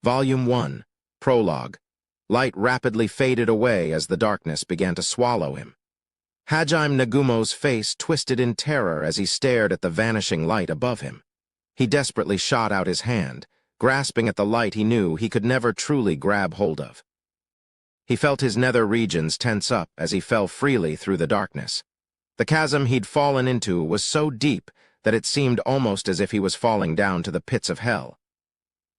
Volume 1, Prologue. Light rapidly faded away as the darkness began to swallow him. Hajime Nagumo's face twisted in terror as he stared at the vanishing light above him. He desperately shot out his hand, grasping at the light he knew he could never truly grab hold of. He felt his nether regions tense up as he fell freely through the darkness. The chasm he'd fallen into was so deep that it seemed almost as if he was falling down to the pits of hell.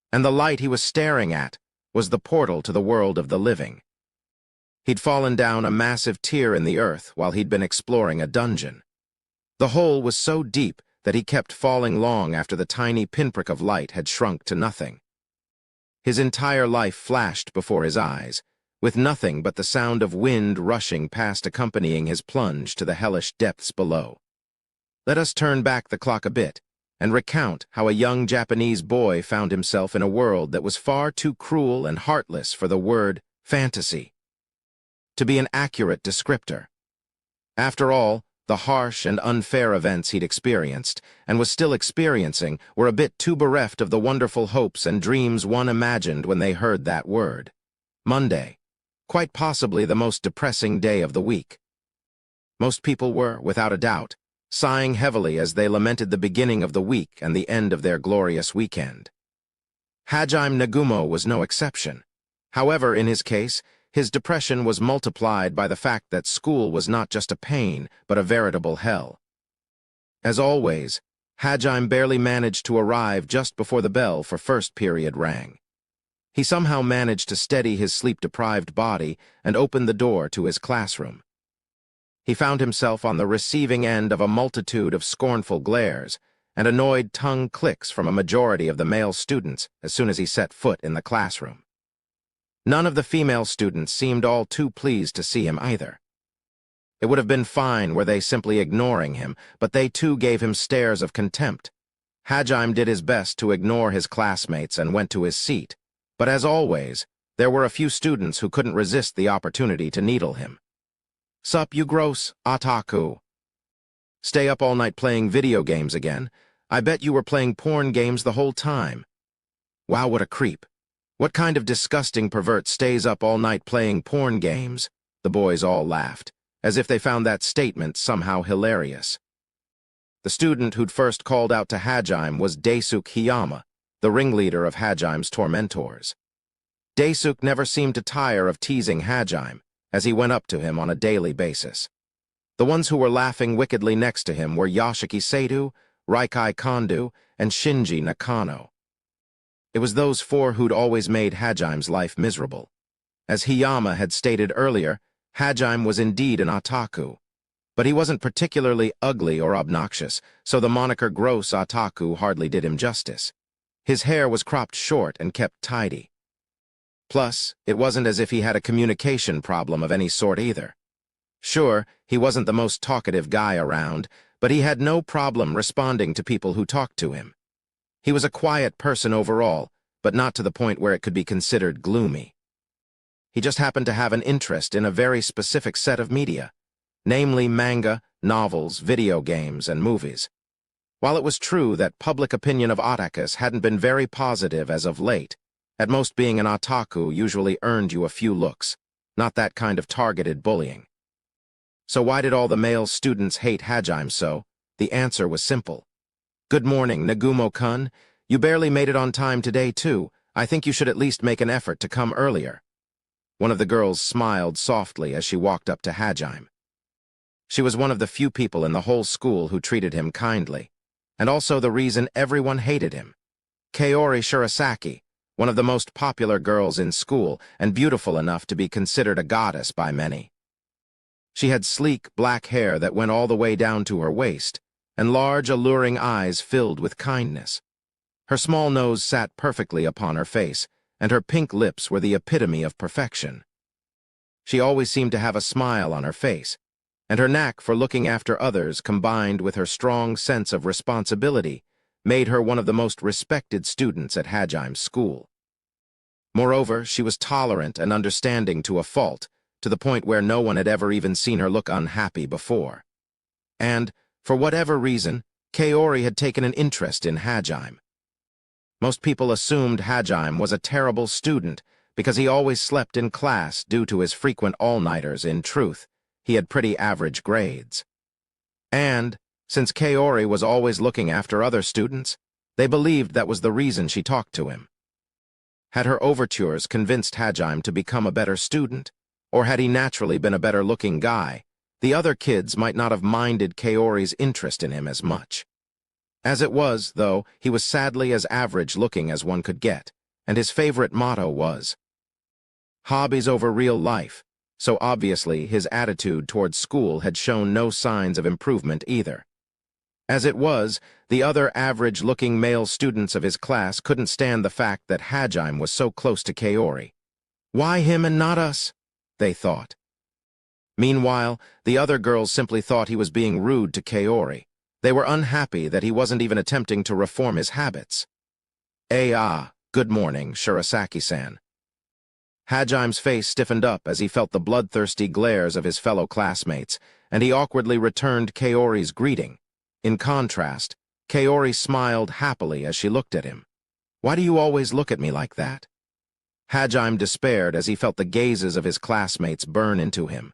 And the light he was staring at was the portal to the world of the living. He'd fallen down a massive tear in the earth while he'd been exploring a dungeon. The hole was so deep that he kept falling long after the tiny pinprick of light had shrunk to nothing. His entire life flashed before his eyes, with nothing but the sound of wind rushing past accompanying his plunge to the hellish depths below. Let us turn back the clock a bit and recount how a young Japanese boy found himself in a world that was far too cruel and heartless for the word fantasy to be an accurate descriptor. After all, the harsh and unfair events he'd experienced, and was still experiencing, were a bit too bereft of the wonderful hopes and dreams one imagined when they heard that word. Monday, quite possibly the most depressing day of the week. Most people were, without a doubt, sighing heavily as they lamented the beginning of the week and the end of their glorious weekend. Hajime Nagumo was no exception. However, in his case, his depression was multiplied by the fact that school was not just a pain, but a veritable hell. As always, Hajime barely managed to arrive just before the bell for first period rang. He somehow managed to steady his sleep-deprived body and open the door to his classroom. He found himself on the receiving end of a multitude of scornful glares and annoyed tongue clicks from a majority of the male students as soon as he set foot in the classroom. None of the female students seemed all too pleased to see him either. It would have been fine were they simply ignoring him, but they too gave him stares of contempt. Hajime did his best to ignore his classmates and went to his seat, but as always, there were a few students who couldn't resist the opportunity to needle him. "Sup, you gross otaku? Stay up all night playing video games again? I bet you were playing porn games the whole time. Wow, what a creep. What kind of disgusting pervert stays up all night playing porn games?" The boys all laughed, as if they found that statement somehow hilarious. The student who'd first called out to Hajime was Daisuke Hiyama, the ringleader of Hajime's tormentors. Daisuke never seemed to tire of teasing Hajime, as he went up to him on a daily basis. The ones who were laughing wickedly next to him were Yoshiki Seidu, Raikai Kondo, and Shinji Nakano. It was those four who'd always made Hajime's life miserable. As Hiyama had stated earlier, Hajime was indeed an otaku, but he wasn't particularly ugly or obnoxious, so the moniker gross otaku hardly did him justice. His hair was cropped short and kept tidy. Plus, it wasn't as if he had a communication problem of any sort either. Sure, he wasn't the most talkative guy around, but he had no problem responding to people who talked to him. He was a quiet person overall, but not to the point where it could be considered gloomy. He just happened to have an interest in a very specific set of media, namely manga, novels, video games, and movies. While it was true that public opinion of otakus hadn't been very positive as of late, at most being an otaku usually earned you a few looks, not that kind of targeted bullying. So why did all the male students hate Hajime so? The answer was simple. "Good morning, Nagumo-kun. You barely made it on time today, too. I think you should at least make an effort to come earlier." One of the girls smiled softly as she walked up to Hajime. She was one of the few people in the whole school who treated him kindly, and also the reason everyone hated him. Kaori Shirasaki, one of the most popular girls in school and beautiful enough to be considered a goddess by many. She had sleek, black hair that went all the way down to her waist, and large, alluring eyes filled with kindness. Her small nose sat perfectly upon her face, and her pink lips were the epitome of perfection. She always seemed to have a smile on her face, and her knack for looking after others combined with her strong sense of responsibility made her one of the most respected students at Hajime's school. Moreover, she was tolerant and understanding to a fault, to the point where no one had ever even seen her look unhappy before. And, for whatever reason, Kaori had taken an interest in Hajime. Most people assumed Hajime was a terrible student because he always slept in class due to his frequent all-nighters. In truth, he had pretty average grades. And, since Kaori was always looking after other students, they believed that was the reason she talked to him. Had her overtures convinced Hajime to become a better student, or had he naturally been a better-looking guy, the other kids might not have minded Kaori's interest in him as much. As it was, though, he was sadly as average-looking as one could get, and his favorite motto was, "Hobbies over real life," so obviously his attitude towards school had shown no signs of improvement either. As it was, the other average-looking male students of his class couldn't stand the fact that Hajime was so close to Kaori. "Why him and not us?" they thought. Meanwhile, the other girls simply thought he was being rude to Kaori. They were unhappy that he wasn't even attempting to reform his habits. Good morning, Shirasaki-san." Hajime's face stiffened up as he felt the bloodthirsty glares of his fellow classmates, and he awkwardly returned Kaori's greeting. In contrast, Kaori smiled happily as she looked at him. "Why do you always look at me like that?" Hajime despaired as he felt the gazes of his classmates burn into him.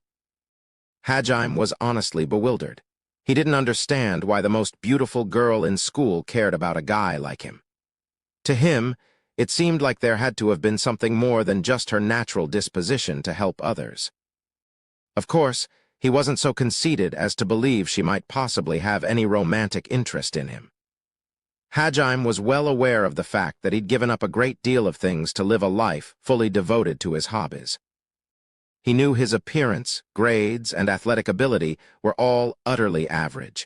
Hajime was honestly bewildered. He didn't understand why the most beautiful girl in school cared about a guy like him. To him, it seemed like there had to have been something more than just her natural disposition to help others. Of course, he wasn't so conceited as to believe she might possibly have any romantic interest in him. Hajime was well aware of the fact that he'd given up a great deal of things to live a life fully devoted to his hobbies. He knew his appearance, grades, and athletic ability were all utterly average.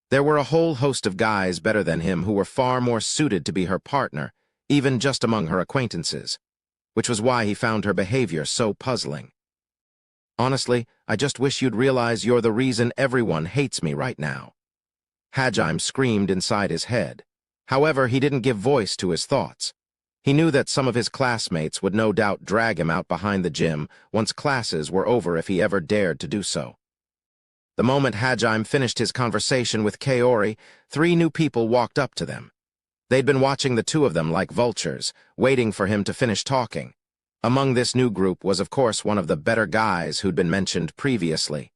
There were a whole host of guys better than him who were far more suited to be her partner, even just among her acquaintances, which was why he found her behavior so puzzling. "Honestly, I just wish you'd realize you're the reason everyone hates me right now," Hajime screamed inside his head. However, he didn't give voice to his thoughts. He knew that some of his classmates would no doubt drag him out behind the gym once classes were over if he ever dared to do so. The moment Hajime finished his conversation with Kaori, 3 new people walked up to them. They'd been watching the two of them like vultures, waiting for him to finish talking. Among this new group was, of course, one of the better guys who'd been mentioned previously.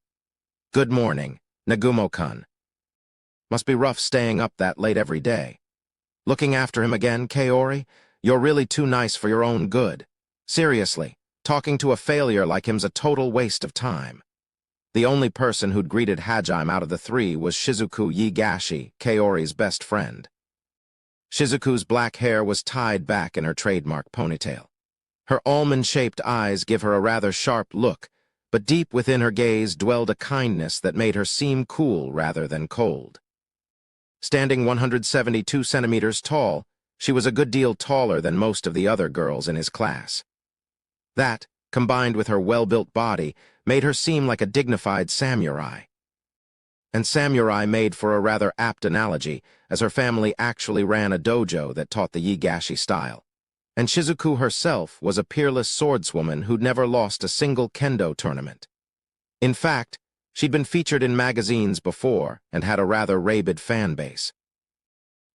"Good morning, Nagumo-kun. Must be rough staying up that late every day. Looking after him again, Kaori? You're really too nice for your own good. Seriously, talking to a failure like him's a total waste of time." The only person who'd greeted Hajime out of the 3 was Shizuku Yigashi, Kaori's best friend. Shizuku's black hair was tied back in her trademark ponytail. Her almond-shaped eyes give her a rather sharp look, but deep within her gaze dwelled a kindness that made her seem cool rather than cold. Standing 172 centimeters tall, she was a good deal taller than most of the other girls in his class. That, combined with her well-built body, made her seem like a dignified samurai. And samurai made for a rather apt analogy, as her family actually ran a dojo that taught the Yigashi style. And Shizuku herself was a peerless swordswoman who'd never lost a single kendo tournament. In fact, she'd been featured in magazines before and had a rather rabid fan base.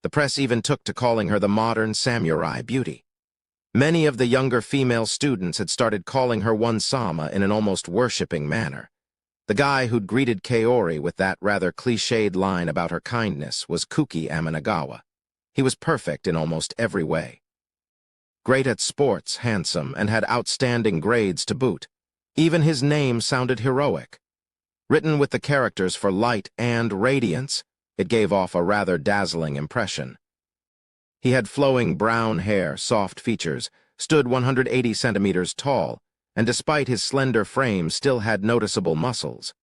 The press even took to calling her the modern samurai beauty. Many of the younger female students had started calling her one-sama in an almost worshipping manner. The guy who'd greeted Kaori with that rather cliched line about her kindness was Kuki Amanagawa. He was perfect in almost every way. Great at sports, handsome, and had outstanding grades to boot. Even his name sounded heroic. Written with the characters for light and radiance, it gave off a rather dazzling impression. He had flowing brown hair, soft features, stood 180 centimeters tall, and despite his slender frame still had noticeable muscles.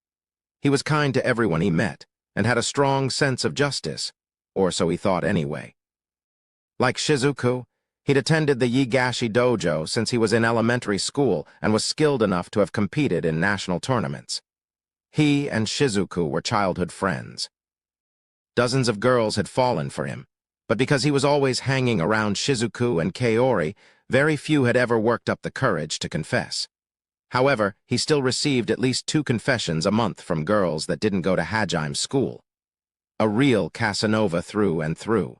He was kind to everyone he met, and had a strong sense of justice, or so he thought anyway. Like Shizuku, he'd attended the Yigashi dojo since he was in elementary school and was skilled enough to have competed in national tournaments. He and Shizuku were childhood friends. Dozens of girls had fallen for him, but because he was always hanging around Shizuku and Kaori, very few had ever worked up the courage to confess. However, he still received at least 2 confessions a month from girls that didn't go to Hajime's school. A real Casanova through and through.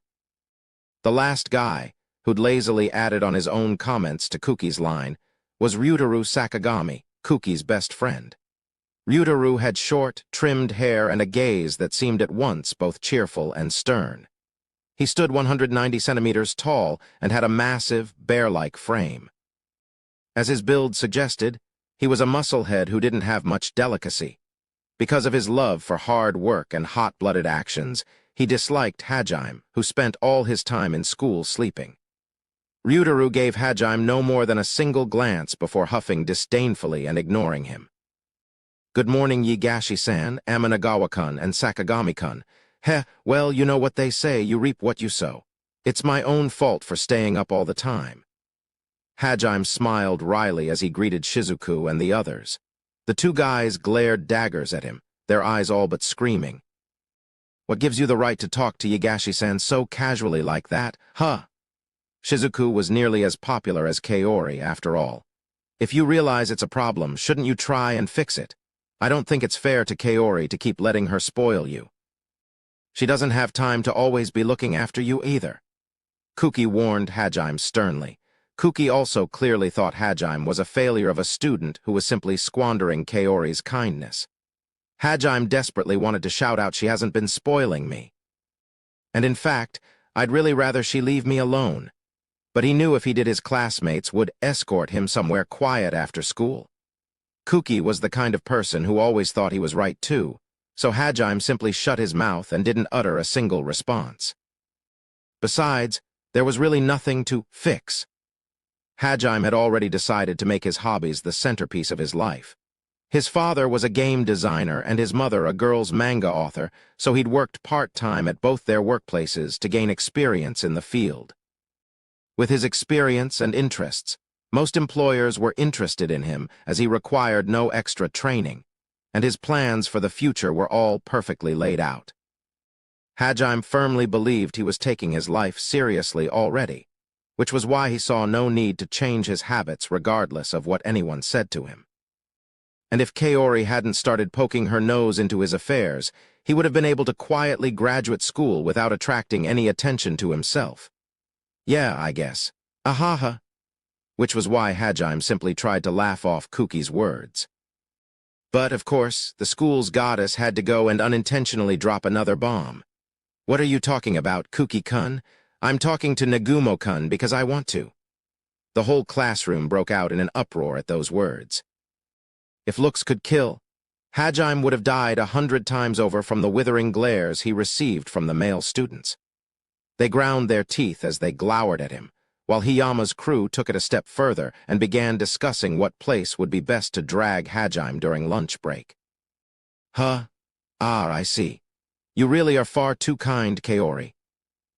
The last guy, who'd lazily added on his own comments to Kuki's line, was Ryutaru Sakagami, Kuki's best friend. Ryutaru had short, trimmed hair and a gaze that seemed at once both cheerful and stern. He stood 190 centimeters tall and had a massive, bear-like frame. As his build suggested, he was a musclehead who didn't have much delicacy. Because of his love for hard work and hot-blooded actions, he disliked Hajime, who spent all his time in school sleeping. Ryutaru gave Hajime no more than a single glance before huffing disdainfully and ignoring him. "Good morning, Yigashi-san, Amanagawa-kun, and Sakagami-kun. Well, you know what they say, you reap what you sow. It's my own fault for staying up all the time." Hajime smiled wryly as he greeted Shizuku and the others. The two guys glared daggers at him, their eyes all but screaming. "What gives you the right to talk to Yigashi-san so casually like that, huh?" Shizuku was nearly as popular as Kaori, after all. "If you realize it's a problem, shouldn't you try and fix it? I don't think it's fair to Kaori to keep letting her spoil you. She doesn't have time to always be looking after you either." Kuki warned Hajime sternly. Kuki also clearly thought Hajime was a failure of a student who was simply squandering Kaori's kindness. Hajime desperately wanted to shout out, "She hasn't been spoiling me. And in fact, I'd really rather she leave me alone." But he knew if he did, his classmates would escort him somewhere quiet after school. Kuki was the kind of person who always thought he was right too, so Hajime simply shut his mouth and didn't utter a single response. Besides, there was really nothing to fix. Hajime had already decided to make his hobbies the centerpiece of his life. His father was a game designer and his mother a girls' manga author, so he'd worked part-time at both their workplaces to gain experience in the field. With his experience and interests, most employers were interested in him as he required no extra training, and his plans for the future were all perfectly laid out. Hajime firmly believed he was taking his life seriously already, which was why he saw no need to change his habits regardless of what anyone said to him. And if Kaori hadn't started poking her nose into his affairs, he would have been able to quietly graduate school without attracting any attention to himself. "Yeah, I guess. Ahaha." Which was why Hajime simply tried to laugh off Kuki's words. But, of course, the school's goddess had to go and unintentionally drop another bomb. "What are you talking about, Kuki-kun? I'm talking to Nagumo-kun because I want to." The whole classroom broke out in an uproar at those words. If looks could kill, Hajime would have died 100 times over from the withering glares he received from the male students. They ground their teeth as they glowered at him, while Hiyama's crew took it a step further and began discussing what place would be best to drag Hajime during lunch break. I see. You really are far too kind, Kaori."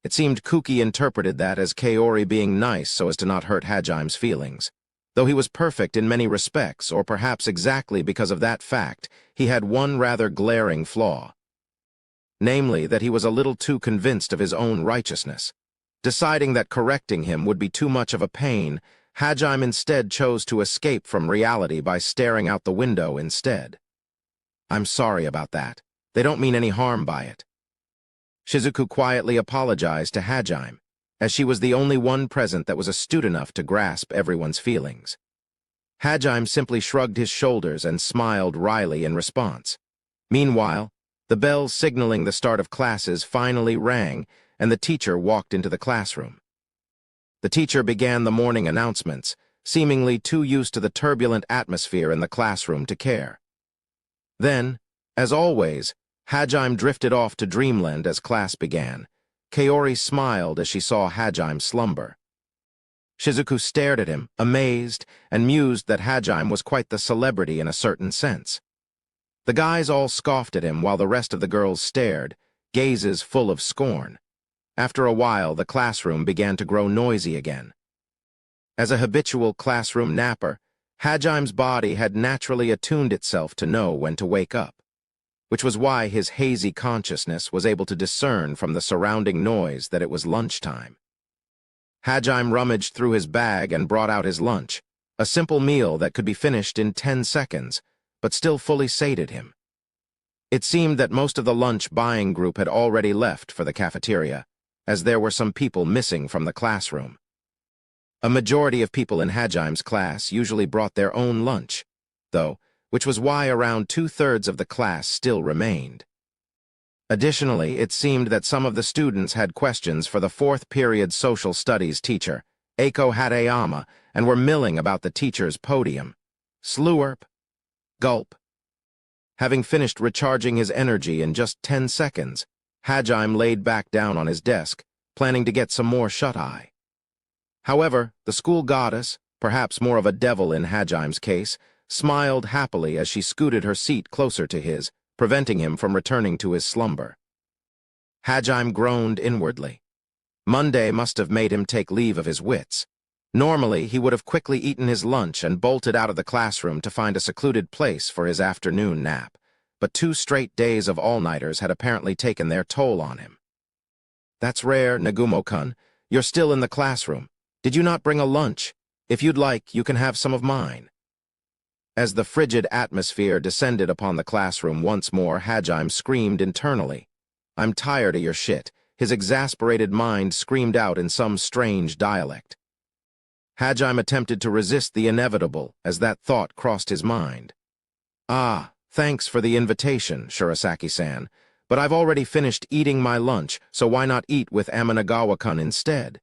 It seemed Kuki interpreted that as Kaori being nice so as to not hurt Hajime's feelings. Though he was perfect in many respects, or perhaps exactly because of that fact, he had one rather glaring flaw. Namely, that he was a little too convinced of his own righteousness. Deciding that correcting him would be too much of a pain, Hajime instead chose to escape from reality by staring out the window instead. "I'm sorry about that. They don't mean any harm by it." Shizuku quietly apologized to Hajime, as she was the only one present that was astute enough to grasp everyone's feelings. Hajime simply shrugged his shoulders and smiled wryly in response. Meanwhile, the bell signaling the start of classes finally rang, and the teacher walked into the classroom. The teacher began the morning announcements, seemingly too used to the turbulent atmosphere in the classroom to care. Then, as always, Hajime drifted off to dreamland as class began. Kaori smiled as she saw Hajime slumber. Shizuku stared at him, amazed, and mused that Hajime was quite the celebrity in a certain sense. The guys all scoffed at him while the rest of the girls stared, gazes full of scorn. After a while, the classroom began to grow noisy again. As a habitual classroom napper, Hajime's body had naturally attuned itself to know when to wake up, which was why his hazy consciousness was able to discern from the surrounding noise that it was lunchtime. Hajime rummaged through his bag and brought out his lunch, a simple meal that could be finished in 10 seconds, but still fully sated him. It seemed that most of the lunch buying group had already left for the cafeteria, as there were some people missing from the classroom. A majority of people in Hajim's class usually brought their own lunch, though, which was why around 2/3 of the class still remained. Additionally, it seemed that some of the students had questions for the fourth period social studies teacher, Eiko Hatayama, and were milling about the teacher's podium. Slurp. Gulp. Having finished recharging his energy in just 10 seconds, Hajime laid back down on his desk, planning to get some more shut-eye. However, the school goddess, perhaps more of a devil in Hajime's case, smiled happily as she scooted her seat closer to his, preventing him from returning to his slumber. Hajime groaned inwardly. Monday must have made him take leave of his wits. Normally, he would have quickly eaten his lunch and bolted out of the classroom to find a secluded place for his afternoon nap, but 2 straight days of all-nighters had apparently taken their toll on him. "That's rare, Nagumo-kun. You're still in the classroom. Did you not bring a lunch? If you'd like, you can have some of mine." As the frigid atmosphere descended upon the classroom once more, Hajime screamed internally. "I'm tired of your shit." His exasperated mind screamed out in some strange dialect. Hajime attempted to resist the inevitable as that thought crossed his mind. "Ah, thanks for the invitation, Shirasaki-san, but I've already finished eating my lunch, so why not eat with Amanagawa-kun instead?"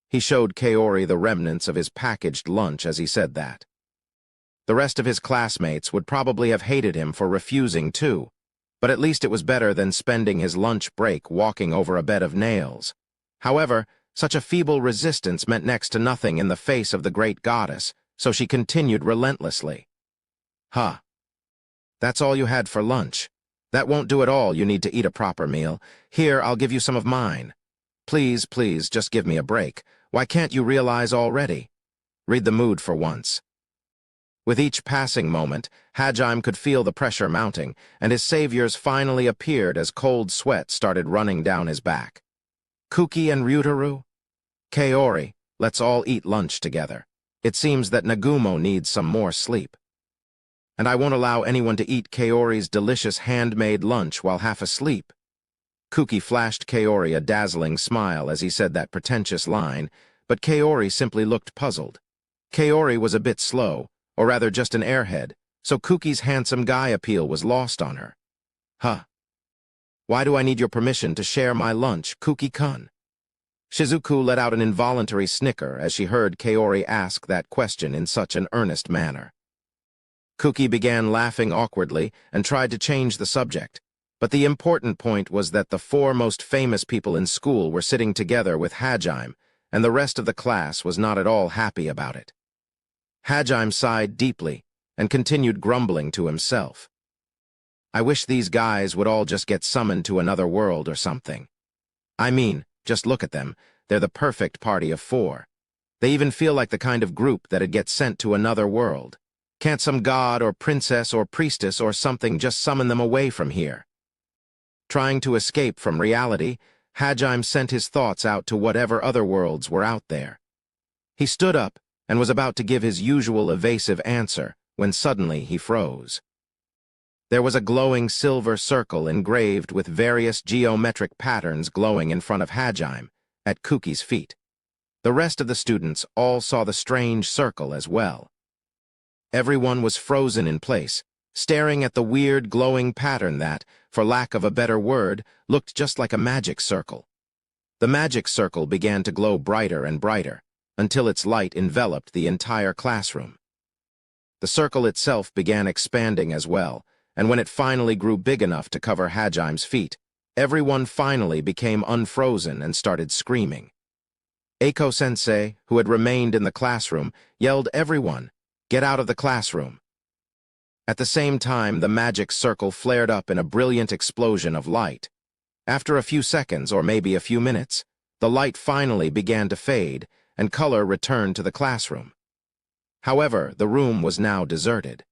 He showed Kaori the remnants of his packaged lunch as he said that. The rest of his classmates would probably have hated him for refusing too, but at least it was better than spending his lunch break walking over a bed of nails. However, such a feeble resistance meant next to nothing in the face of the great goddess, so she continued relentlessly. "Huh. That's all you had for lunch. That won't do at all. You need to eat a proper meal. Here, I'll give you some of mine. Please, please, just give me a break. Why can't you realize already? Read the mood for once." With each passing moment, Hajime could feel the pressure mounting, and his saviors finally appeared as cold sweat started running down his back. "Kuki and Ryutaru? Kaori, let's all eat lunch together. It seems that Nagumo needs some more sleep. And I won't allow anyone to eat Kaori's delicious handmade lunch while half asleep." Kuki flashed Kaori a dazzling smile as he said that pretentious line, but Kaori simply looked puzzled. Kaori was a bit slow, or rather just an airhead, so Kuki's handsome guy appeal was lost on her. "Huh. Why do I need your permission to share my lunch, Kuki-kun?" Shizuku let out an involuntary snicker as she heard Kaori ask that question in such an earnest manner. Kuki began laughing awkwardly and tried to change the subject, but the important point was that the 4 most famous people in school were sitting together with Hajime, and the rest of the class was not at all happy about it. Hajime sighed deeply and continued grumbling to himself. "I wish these guys would all just get summoned to another world or something. I mean, just look at them. They're the perfect party of 4. They even feel like the kind of group that'd get sent to another world. Can't some god or princess or priestess or something just summon them away from here?" Trying to escape from reality, Hajime sent his thoughts out to whatever other worlds were out there. He stood up and was about to give his usual evasive answer when suddenly he froze. There was a glowing silver circle engraved with various geometric patterns glowing in front of Hajime, at Kuki's feet. The rest of the students all saw the strange circle as well. Everyone was frozen in place, staring at the weird glowing pattern that, for lack of a better word, looked just like a magic circle. The magic circle began to glow brighter and brighter, until its light enveloped the entire classroom. The circle itself began expanding as well, and when it finally grew big enough to cover Hajime's feet, everyone finally became unfrozen and started screaming. Eiko-sensei, who had remained in the classroom, yelled, "Everyone, get out of the classroom." At the same time, the magic circle flared up in a brilliant explosion of light. After a few seconds, or maybe a few minutes, the light finally began to fade, and color returned to the classroom. However, the room was now deserted.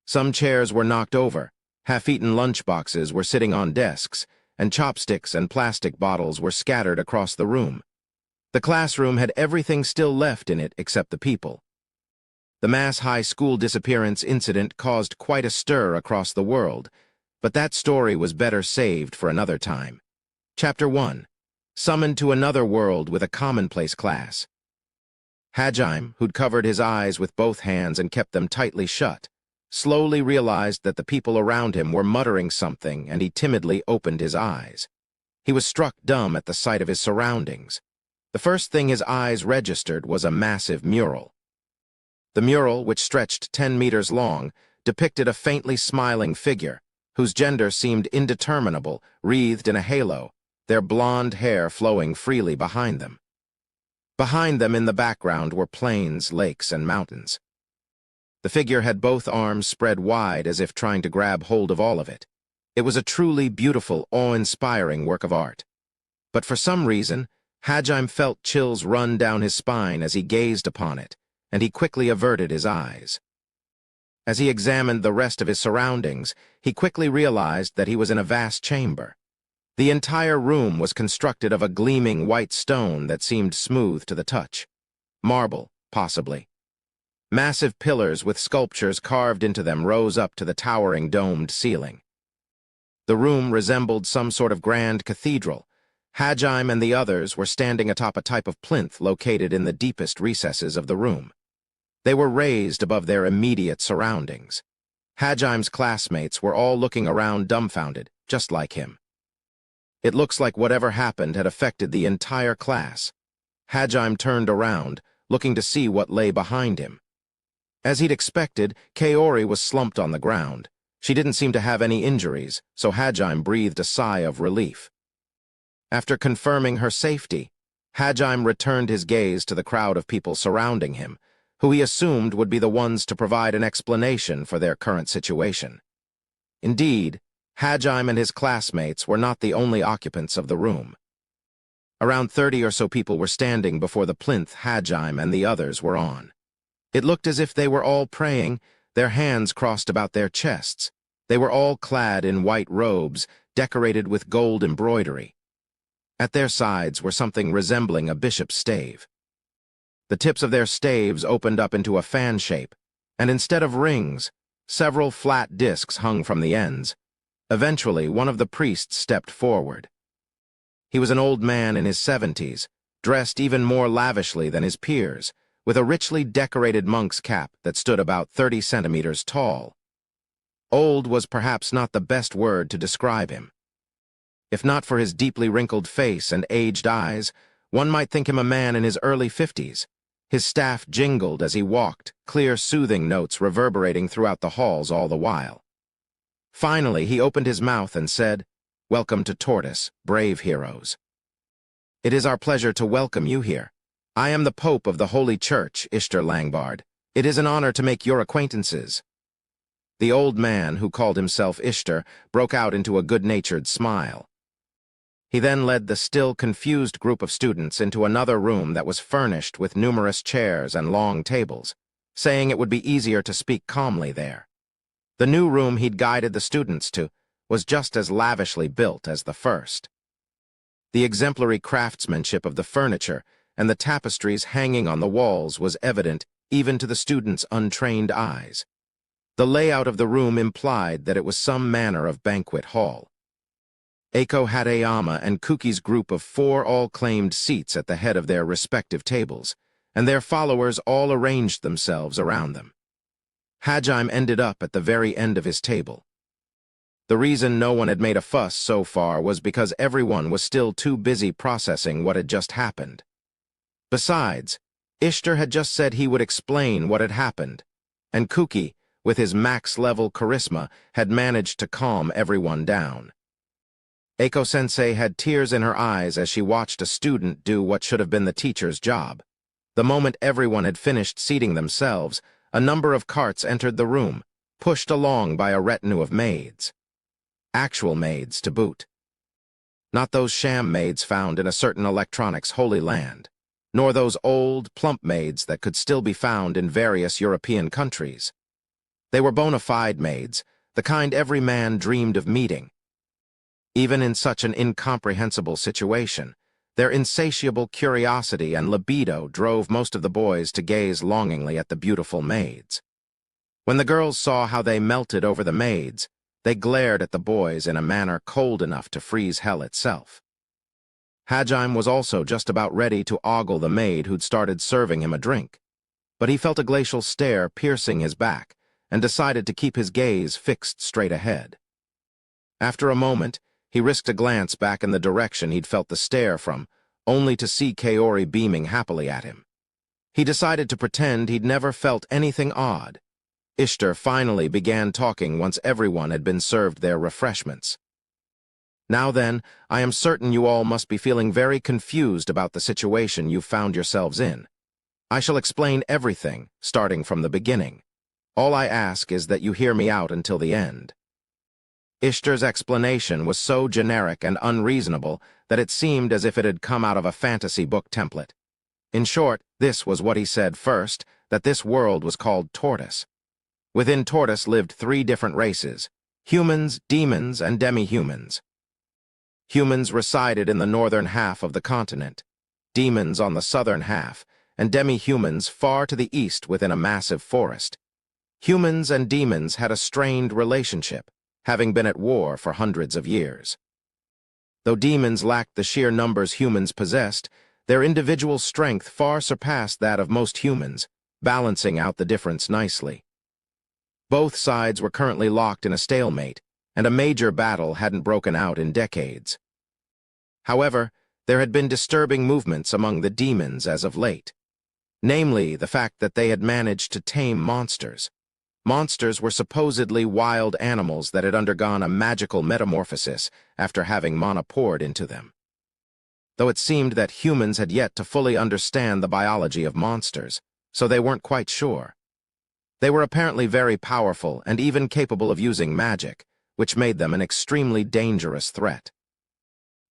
Some chairs were knocked over, half-eaten lunchboxes were sitting on desks, and chopsticks and plastic bottles were scattered across the room. The classroom had everything still left in it except the people. The mass high school disappearance incident caused quite a stir across the world, but that story was better saved for another time. Chapter 1. Summoned to another world with a commonplace class. Hajime, who'd covered his eyes with both hands and kept them tightly shut, slowly realized that the people around him were muttering something, and he timidly opened his eyes. He was struck dumb at the sight of his surroundings. The first thing his eyes registered was a massive mural. The mural, which stretched 10 meters long, depicted a faintly smiling figure, whose gender seemed indeterminable, wreathed in a halo, their blonde hair flowing freely behind them. Behind them in the background were plains, lakes, and mountains. The figure had both arms spread wide as if trying to grab hold of all of it. It was a truly beautiful, awe-inspiring work of art. But for some reason, Hajime felt chills run down his spine as he gazed upon it, and he quickly averted his eyes. As he examined the rest of his surroundings, he quickly realized that he was in a vast chamber. The entire room was constructed of a gleaming white stone that seemed smooth to the touch. Marble, possibly. Massive pillars with sculptures carved into them rose up to the towering domed ceiling. The room resembled some sort of grand cathedral. Hajime and the others were standing atop a type of plinth located in the deepest recesses of the room. They were raised above their immediate surroundings. Hajime's classmates were all looking around dumbfounded, just like him. It looks like whatever happened had affected the entire class. Hajime turned around, looking to see what lay behind him. As he'd expected, Kaori was slumped on the ground. She didn't seem to have any injuries, so Hajime breathed a sigh of relief. After confirming her safety, Hajime returned his gaze to the crowd of people surrounding him, who he assumed would be the ones to provide an explanation for their current situation. Indeed, Hajime and his classmates were not the only occupants of the room. Around 30 or so people were standing before the plinth Hajime and the others were on. It looked as if they were all praying, their hands crossed about their chests. They were all clad in white robes, decorated with gold embroidery. At their sides were something resembling a bishop's stave. The tips of their staves opened up into a fan shape, and instead of rings, several flat discs hung from the ends. Eventually, one of the priests stepped forward. He was an old man in his 70s, dressed even more lavishly than his peers, with a richly decorated monk's cap that stood about 30 centimeters tall. Old was perhaps not the best word to describe him. If not for his deeply wrinkled face and aged eyes, one might think him a man in his early 50s. His staff jingled as he walked, clear soothing notes reverberating throughout the halls all the while. Finally, he opened his mouth and said, "Welcome to Tortoise, brave heroes. It is our pleasure to welcome you here. I am the Pope of the Holy Church, Ishtar Langbard. It is an honor to make your acquaintances." The old man, who called himself Ishtar, broke out into a good-natured smile. He then led the still confused group of students into another room that was furnished with numerous chairs and long tables, saying it would be easier to speak calmly there. The new room he'd guided the students to was just as lavishly built as the first. The exemplary craftsmanship of the furniture and the tapestries hanging on the walls was evident even to the students' untrained eyes. The layout of the room implied that it was some manner of banquet hall. Eiko Hatayama and Kuki's group of 4 all claimed seats at the head of their respective tables, and their followers all arranged themselves around them. Hajime ended up at the very end of his table. The reason no one had made a fuss so far was because everyone was still too busy processing what had just happened. Besides, Ishtar had just said he would explain what had happened, and Kuki, with his max-level charisma, had managed to calm everyone down. Eiko-sensei had tears in her eyes as she watched a student do what should have been the teacher's job. The moment everyone had finished seating themselves, a number of carts entered the room, pushed along by a retinue of maids. Actual maids, to boot. Not those sham maids found in a certain electronics holy land, nor those old, plump maids that could still be found in various European countries. They were bona fide maids, the kind every man dreamed of meeting. Even in such an incomprehensible situation, their insatiable curiosity and libido drove most of the boys to gaze longingly at the beautiful maids. When the girls saw how they melted over the maids, they glared at the boys in a manner cold enough to freeze hell itself. Hajime was also just about ready to ogle the maid who'd started serving him a drink, but he felt a glacial stare piercing his back and decided to keep his gaze fixed straight ahead. After a moment, he risked a glance back in the direction he'd felt the stare from, only to see Kaori beaming happily at him. He decided to pretend he'd never felt anything odd. Ishtar finally began talking once everyone had been served their refreshments. "Now then, I am certain you all must be feeling very confused about the situation you've found yourselves in. I shall explain everything, starting from the beginning. All I ask is that you hear me out until the end." Ishtar's explanation was so generic and unreasonable that it seemed as if it had come out of a fantasy book template. In short, this was what he said first, that this world was called Tortoise. Within Tortoise lived 3 different races: humans, demons, and demi-humans. Humans resided in the northern half of the continent, demons on the southern half, and demi-humans far to the east within a massive forest. Humans and demons had a strained relationship, having been at war for hundreds of years. Though demons lacked the sheer numbers humans possessed, their individual strength far surpassed that of most humans, balancing out the difference nicely. Both sides were currently locked in a stalemate, and a major battle hadn't broken out in decades. However, there had been disturbing movements among the demons as of late, namely the fact that they had managed to tame monsters. Monsters were supposedly wild animals that had undergone a magical metamorphosis after having mana poured into them. Though it seemed that humans had yet to fully understand the biology of monsters, so they weren't quite sure. They were apparently very powerful and even capable of using magic, which made them an extremely dangerous threat.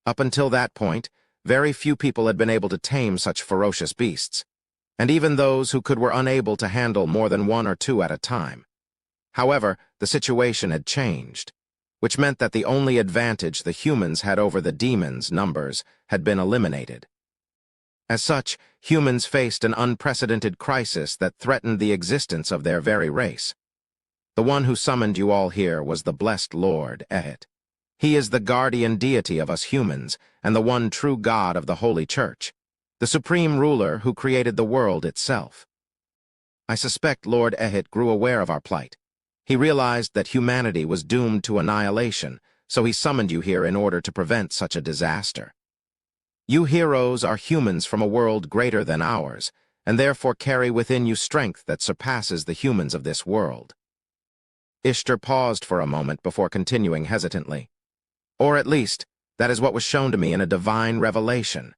Up until that point, very few people had been able to tame such ferocious beasts, and even those who could were unable to handle more than 1 or 2 at a time. However, the situation had changed, which meant that the only advantage the humans had over the demons' numbers had been eliminated. As such, humans faced an unprecedented crisis that threatened the existence of their very race. The one who summoned you all here was the blessed Lord Ehet. He is the guardian deity of us humans and the one true God of the Holy Church, the supreme ruler who created the world itself. I suspect Lord Ehet grew aware of our plight. He realized that humanity was doomed to annihilation, so he summoned you here in order to prevent such a disaster. You heroes are humans from a world greater than ours, and therefore carry within you strength that surpasses the humans of this world. Ishtar paused for a moment before continuing hesitantly. Or at least, that is what was shown to me in a divine revelation.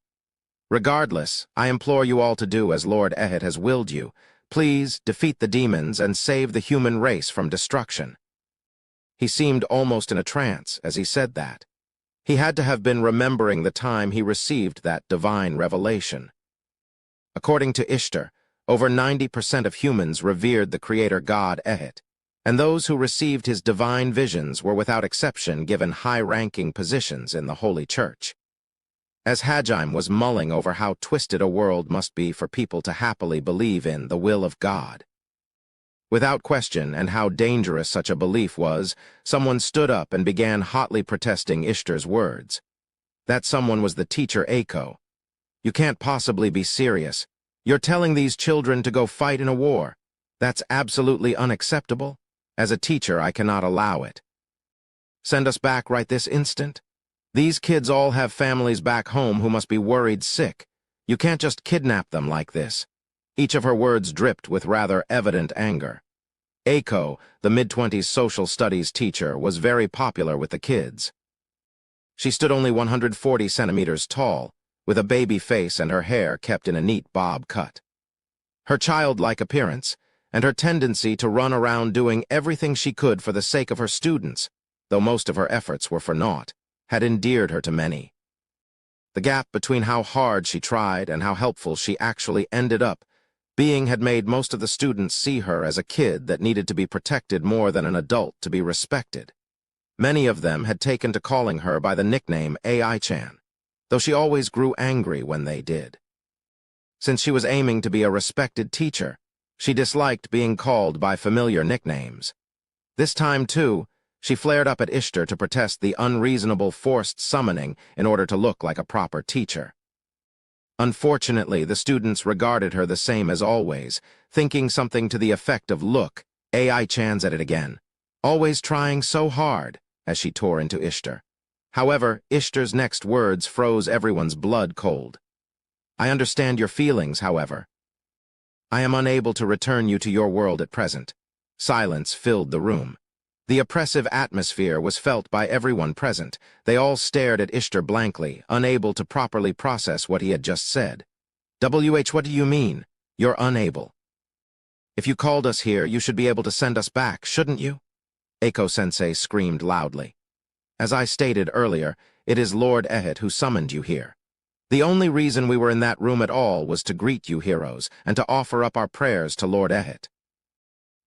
Regardless, I implore you all to do as Lord Ehet has willed you. Please defeat the demons and save the human race from destruction. He seemed almost in a trance as he said that. He had to have been remembering the time he received that divine revelation. According to Ishtar, over 90% of humans revered the creator god Ehet, and those who received his divine visions were without exception given high-ranking positions in the Holy Church. As Hajime was mulling over how twisted a world must be for people to happily believe in the will of God. Without question, and how dangerous such a belief was, someone stood up and began hotly protesting Ishtar's words. That someone was the teacher Aiko. "You can't possibly be serious. You're telling these children to go fight in a war. That's absolutely unacceptable. As a teacher, I cannot allow it. Send us back right this instant. These kids all have families back home who must be worried sick. You can't just kidnap them like this." Each of her words dripped with rather evident anger. Aiko, the mid-20s social studies teacher, was very popular with the kids. She stood only 140 centimeters tall, with a baby face and her hair kept in a neat bob cut. Her childlike appearance, and her tendency to run around doing everything she could for the sake of her students, though most of her efforts were for naught, had endeared her to many. The gap between how hard she tried and how helpful she actually ended up being had made most of the students see her as a kid that needed to be protected more than an adult to be respected. Many of them had taken to calling her by the nickname AI-chan, though she always grew angry when they did. Since she was aiming to be a respected teacher, she disliked being called by familiar nicknames. This time, too, She flared up at Ishtar to protest the unreasonable forced summoning in order to look like a proper teacher. Unfortunately, the students regarded her the same as always, thinking something to the effect of, "Look, AI-chan's at it again. Always trying so hard," as she tore into Ishtar. However, Ishtar's next words froze everyone's blood cold. "I understand your feelings, however. I am unable to return you to your world at present." Silence filled the room. The oppressive atmosphere was felt by everyone present. They all stared at Ishtar blankly, unable to properly process what he had just said. What do you mean? You're unable. If you called us here, you should be able to send us back, shouldn't you? Eiko-sensei screamed loudly. As I stated earlier, it is Lord Ehet who summoned you here. The only reason we were in that room at all was to greet you heroes and to offer up our prayers to Lord Ehet.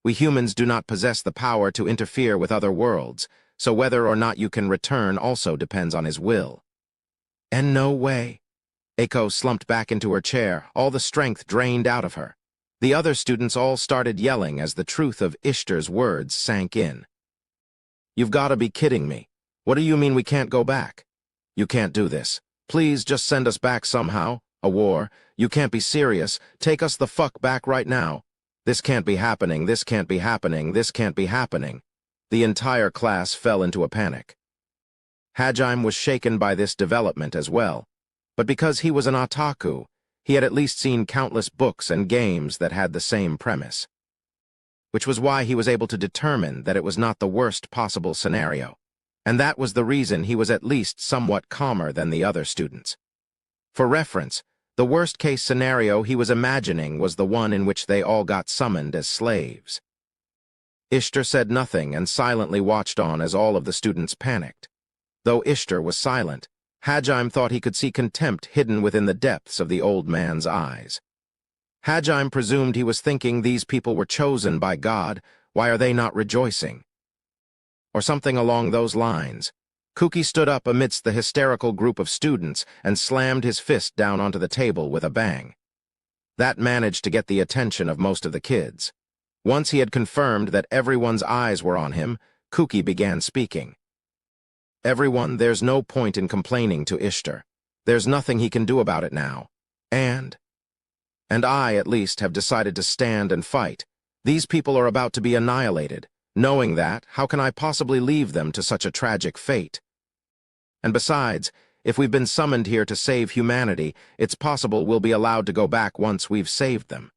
We humans do not possess the power to interfere with other worlds, so whether or not you can return also depends on his will. And no way. Eiko slumped back into her chair, all the strength drained out of her. The other students all started yelling as the truth of Ishtar's words sank in. You've got to be kidding me. What do you mean we can't go back? You can't do this. Please just send us back somehow. A war? You can't be serious. Take us the fuck back right now. This can't be happening, this can't be happening, this can't be happening. The entire class fell into a panic. Hajime was shaken by this development as well, but because he was an otaku, he had at least seen countless books and games that had the same premise, which was why he was able to determine that it was not the worst possible scenario, and that was the reason he was at least somewhat calmer than the other students. For reference, the worst-case scenario he was imagining was the one in which they all got summoned as slaves. Ishtar said nothing and silently watched on as all of the students panicked. Though Ishtar was silent, Hajime thought he could see contempt hidden within the depths of the old man's eyes. Hajime presumed he was thinking these people were chosen by God, why are they not rejoicing? Or something along those lines. Kuki stood up amidst the hysterical group of students and slammed his fist down onto the table with a bang. That managed to get the attention of most of the kids. Once he had confirmed that everyone's eyes were on him, Kuki began speaking. Everyone, there's no point in complaining to Ishtar. There's nothing he can do about it now. And I, at least, have decided to stand and fight. These people are about to be annihilated. Knowing that, how can I possibly leave them to such a tragic fate? And besides, if we've been summoned here to save humanity, it's possible we'll be allowed to go back once we've saved them.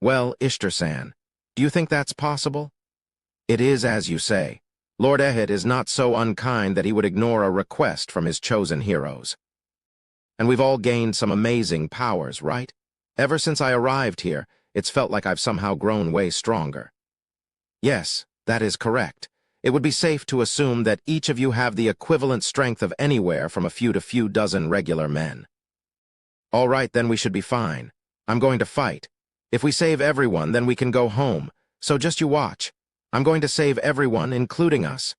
Well, Ishtar-san, do you think that's possible? It is as you say. Lord Ehet is not so unkind that he would ignore a request from his chosen heroes. And we've all gained some amazing powers, right? Ever since I arrived here, it's felt like I've somehow grown way stronger. Yes, that is correct. It would be safe to assume that each of you have the equivalent strength of anywhere from a few to few dozen regular men. All right, then we should be fine. I'm going to fight. If we save everyone, then we can go home. So just you watch. I'm going to save everyone, including us.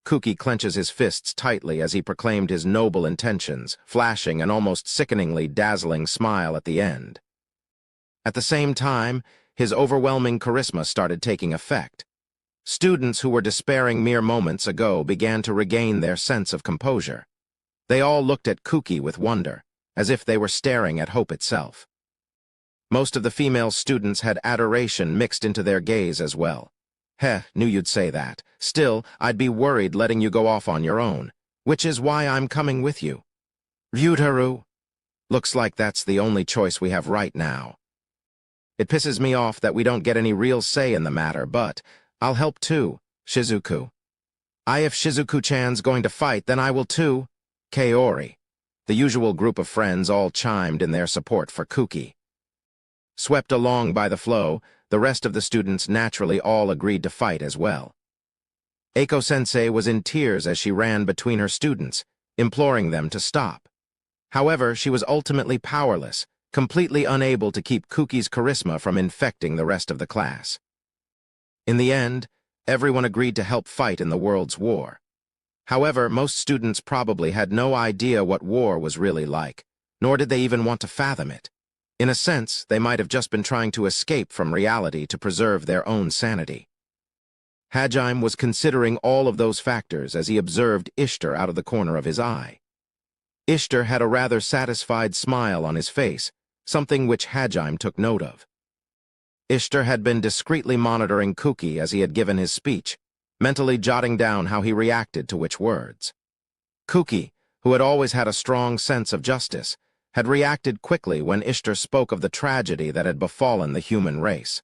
Kuki clenches his fists tightly as he proclaimed his noble intentions, flashing an almost sickeningly dazzling smile at the end. At the same time, his overwhelming charisma started taking effect. Students who were despairing mere moments ago began to regain their sense of composure. They all looked at Kuki with wonder, as if they were staring at hope itself. Most of the female students had adoration mixed into their gaze as well. Heh, knew you'd say that. Still, I'd be worried letting you go off on your own, which is why I'm coming with you. Ryutaru, looks like that's the only choice we have right now. It pisses me off that we don't get any real say in the matter, but I'll help too, Shizuku. If Shizuku-chan's going to fight, then I will too. Kaori. The usual group of friends all chimed in their support for Kuki. Swept along by the flow, the rest of the students naturally all agreed to fight as well. Eiko-sensei was in tears as she ran between her students, imploring them to stop. However, she was ultimately powerless, completely unable to keep Kuki's charisma from infecting the rest of the class. In the end, everyone agreed to help fight in the world's war. However, most students probably had no idea what war was really like, nor did they even want to fathom it. In a sense, they might have just been trying to escape from reality to preserve their own sanity. Hajime was considering all of those factors as he observed Ishtar out of the corner of his eye. Ishtar had a rather satisfied smile on his face, something which Hajime took note of. Ishtar had been discreetly monitoring Kuki as he had given his speech, mentally jotting down how he reacted to which words. Kuki, who had always had a strong sense of justice, had reacted quickly when Ishtar spoke of the tragedy that had befallen the human race.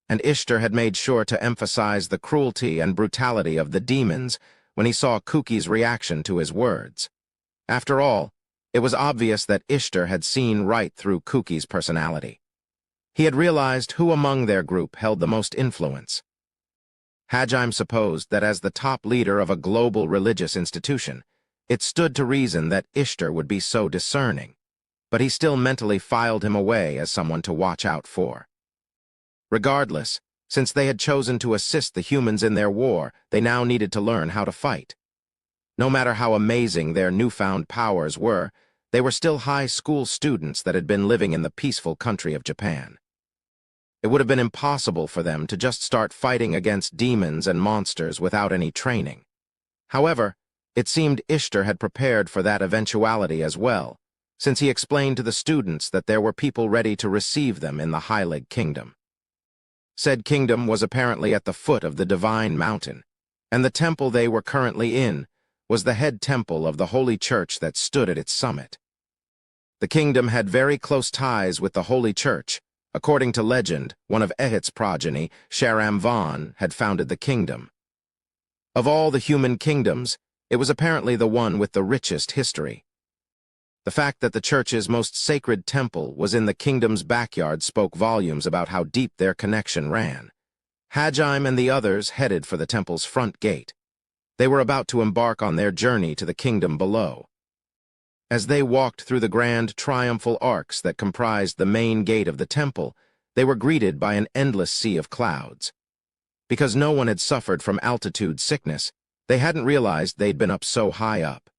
And Ishtar had made sure to emphasize the cruelty and brutality of the demons when he saw Kuki's reaction to his words. After all, it was obvious that Ishtar had seen right through Kuki's personality. He had realized who among their group held the most influence. Hajime supposed that as the top leader of a global religious institution, it stood to reason that Ishtar would be so discerning, but he still mentally filed him away as someone to watch out for. Regardless, since they had chosen to assist the humans in their war, they now needed to learn how to fight. No matter how amazing their newfound powers were, they were still high school students that had been living in the peaceful country of Japan. It would have been impossible for them to just start fighting against demons and monsters without any training. However, it seemed Ishtar had prepared for that eventuality as well, since he explained to the students that there were people ready to receive them in the Heilig Kingdom. Said kingdom was apparently at the foot of the Divine Mountain, and the temple they were currently in was the head temple of the Holy Church that stood at its summit. The kingdom had very close ties with the Holy Church. According to legend, one of Ehit's progeny, Sharamvan, had founded the kingdom. Of all the human kingdoms, it was apparently the one with the richest history. The fact that the church's most sacred temple was in the kingdom's backyard spoke volumes about how deep their connection ran. Hajime and the others headed for the temple's front gate. They were about to embark on their journey to the kingdom below. As they walked through the grand triumphal arcs that comprised the main gate of the temple, they were greeted by an endless sea of clouds. Because no one had suffered from altitude sickness, they hadn't realized they'd been up so high up.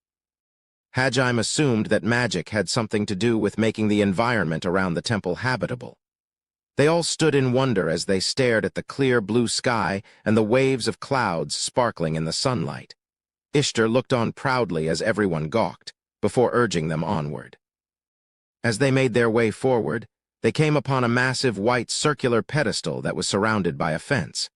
Hajime assumed that magic had something to do with making the environment around the temple habitable. They all stood in wonder as they stared at the clear blue sky and the waves of clouds sparkling in the sunlight. Ishtar looked on proudly as everyone gawked, before urging them onward. As they made their way forward, they came upon a massive white circular pedestal that was surrounded by a fence.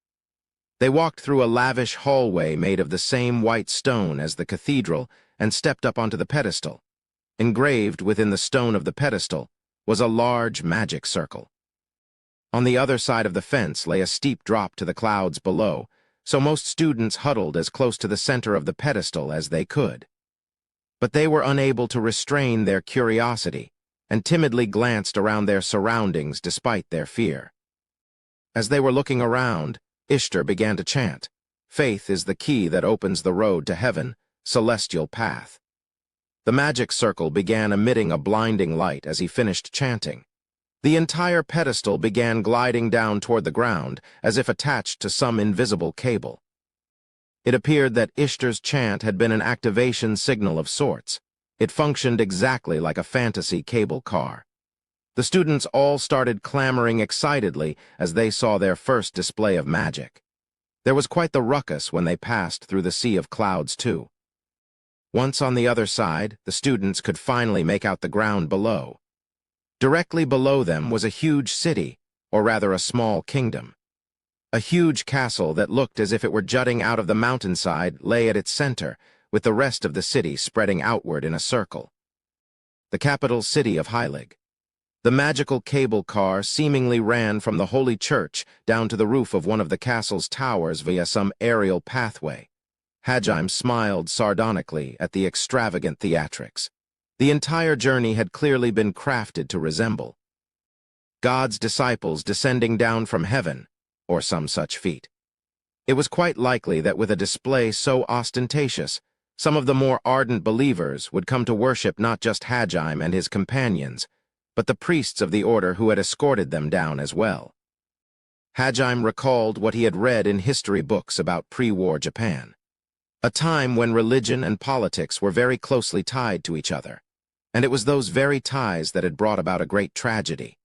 They walked through a lavish hallway made of the same white stone as the cathedral and stepped up onto the pedestal. Engraved within the stone of the pedestal was a large magic circle. On the other side of the fence lay a steep drop to the clouds below, so most students huddled as close to the center of the pedestal as they could. But they were unable to restrain their curiosity and timidly glanced around their surroundings despite their fear. As they were looking around, Ishtar began to chant, "Faith is the key that opens the road to heaven, celestial path." The magic circle began emitting a blinding light as he finished chanting. The entire pedestal began gliding down toward the ground as if attached to some invisible cable. It appeared that Ishtar's chant had been an activation signal of sorts. It functioned exactly like a fantasy cable car. The students all started clamoring excitedly as they saw their first display of magic. There was quite the ruckus when they passed through the sea of clouds, too. Once on the other side, the students could finally make out the ground below. Directly below them was a huge city, or rather a small kingdom. A huge castle that looked as if it were jutting out of the mountainside lay at its center, with the rest of the city spreading outward in a circle. The capital city of Heilig. The magical cable car seemingly ran from the Holy Church down to the roof of one of the castle's towers via some aerial pathway. Hajime smiled sardonically at the extravagant theatrics. The entire journey had clearly been crafted to resemble God's disciples descending down from heaven, or some such feat. It was quite likely that with a display so ostentatious, some of the more ardent believers would come to worship not just Hajime and his companions, but the priests of the order who had escorted them down as well. Hajime recalled what he had read in history books about pre-war Japan, a time when religion and politics were very closely tied to each other, and it was those very ties that had brought about a great tragedy.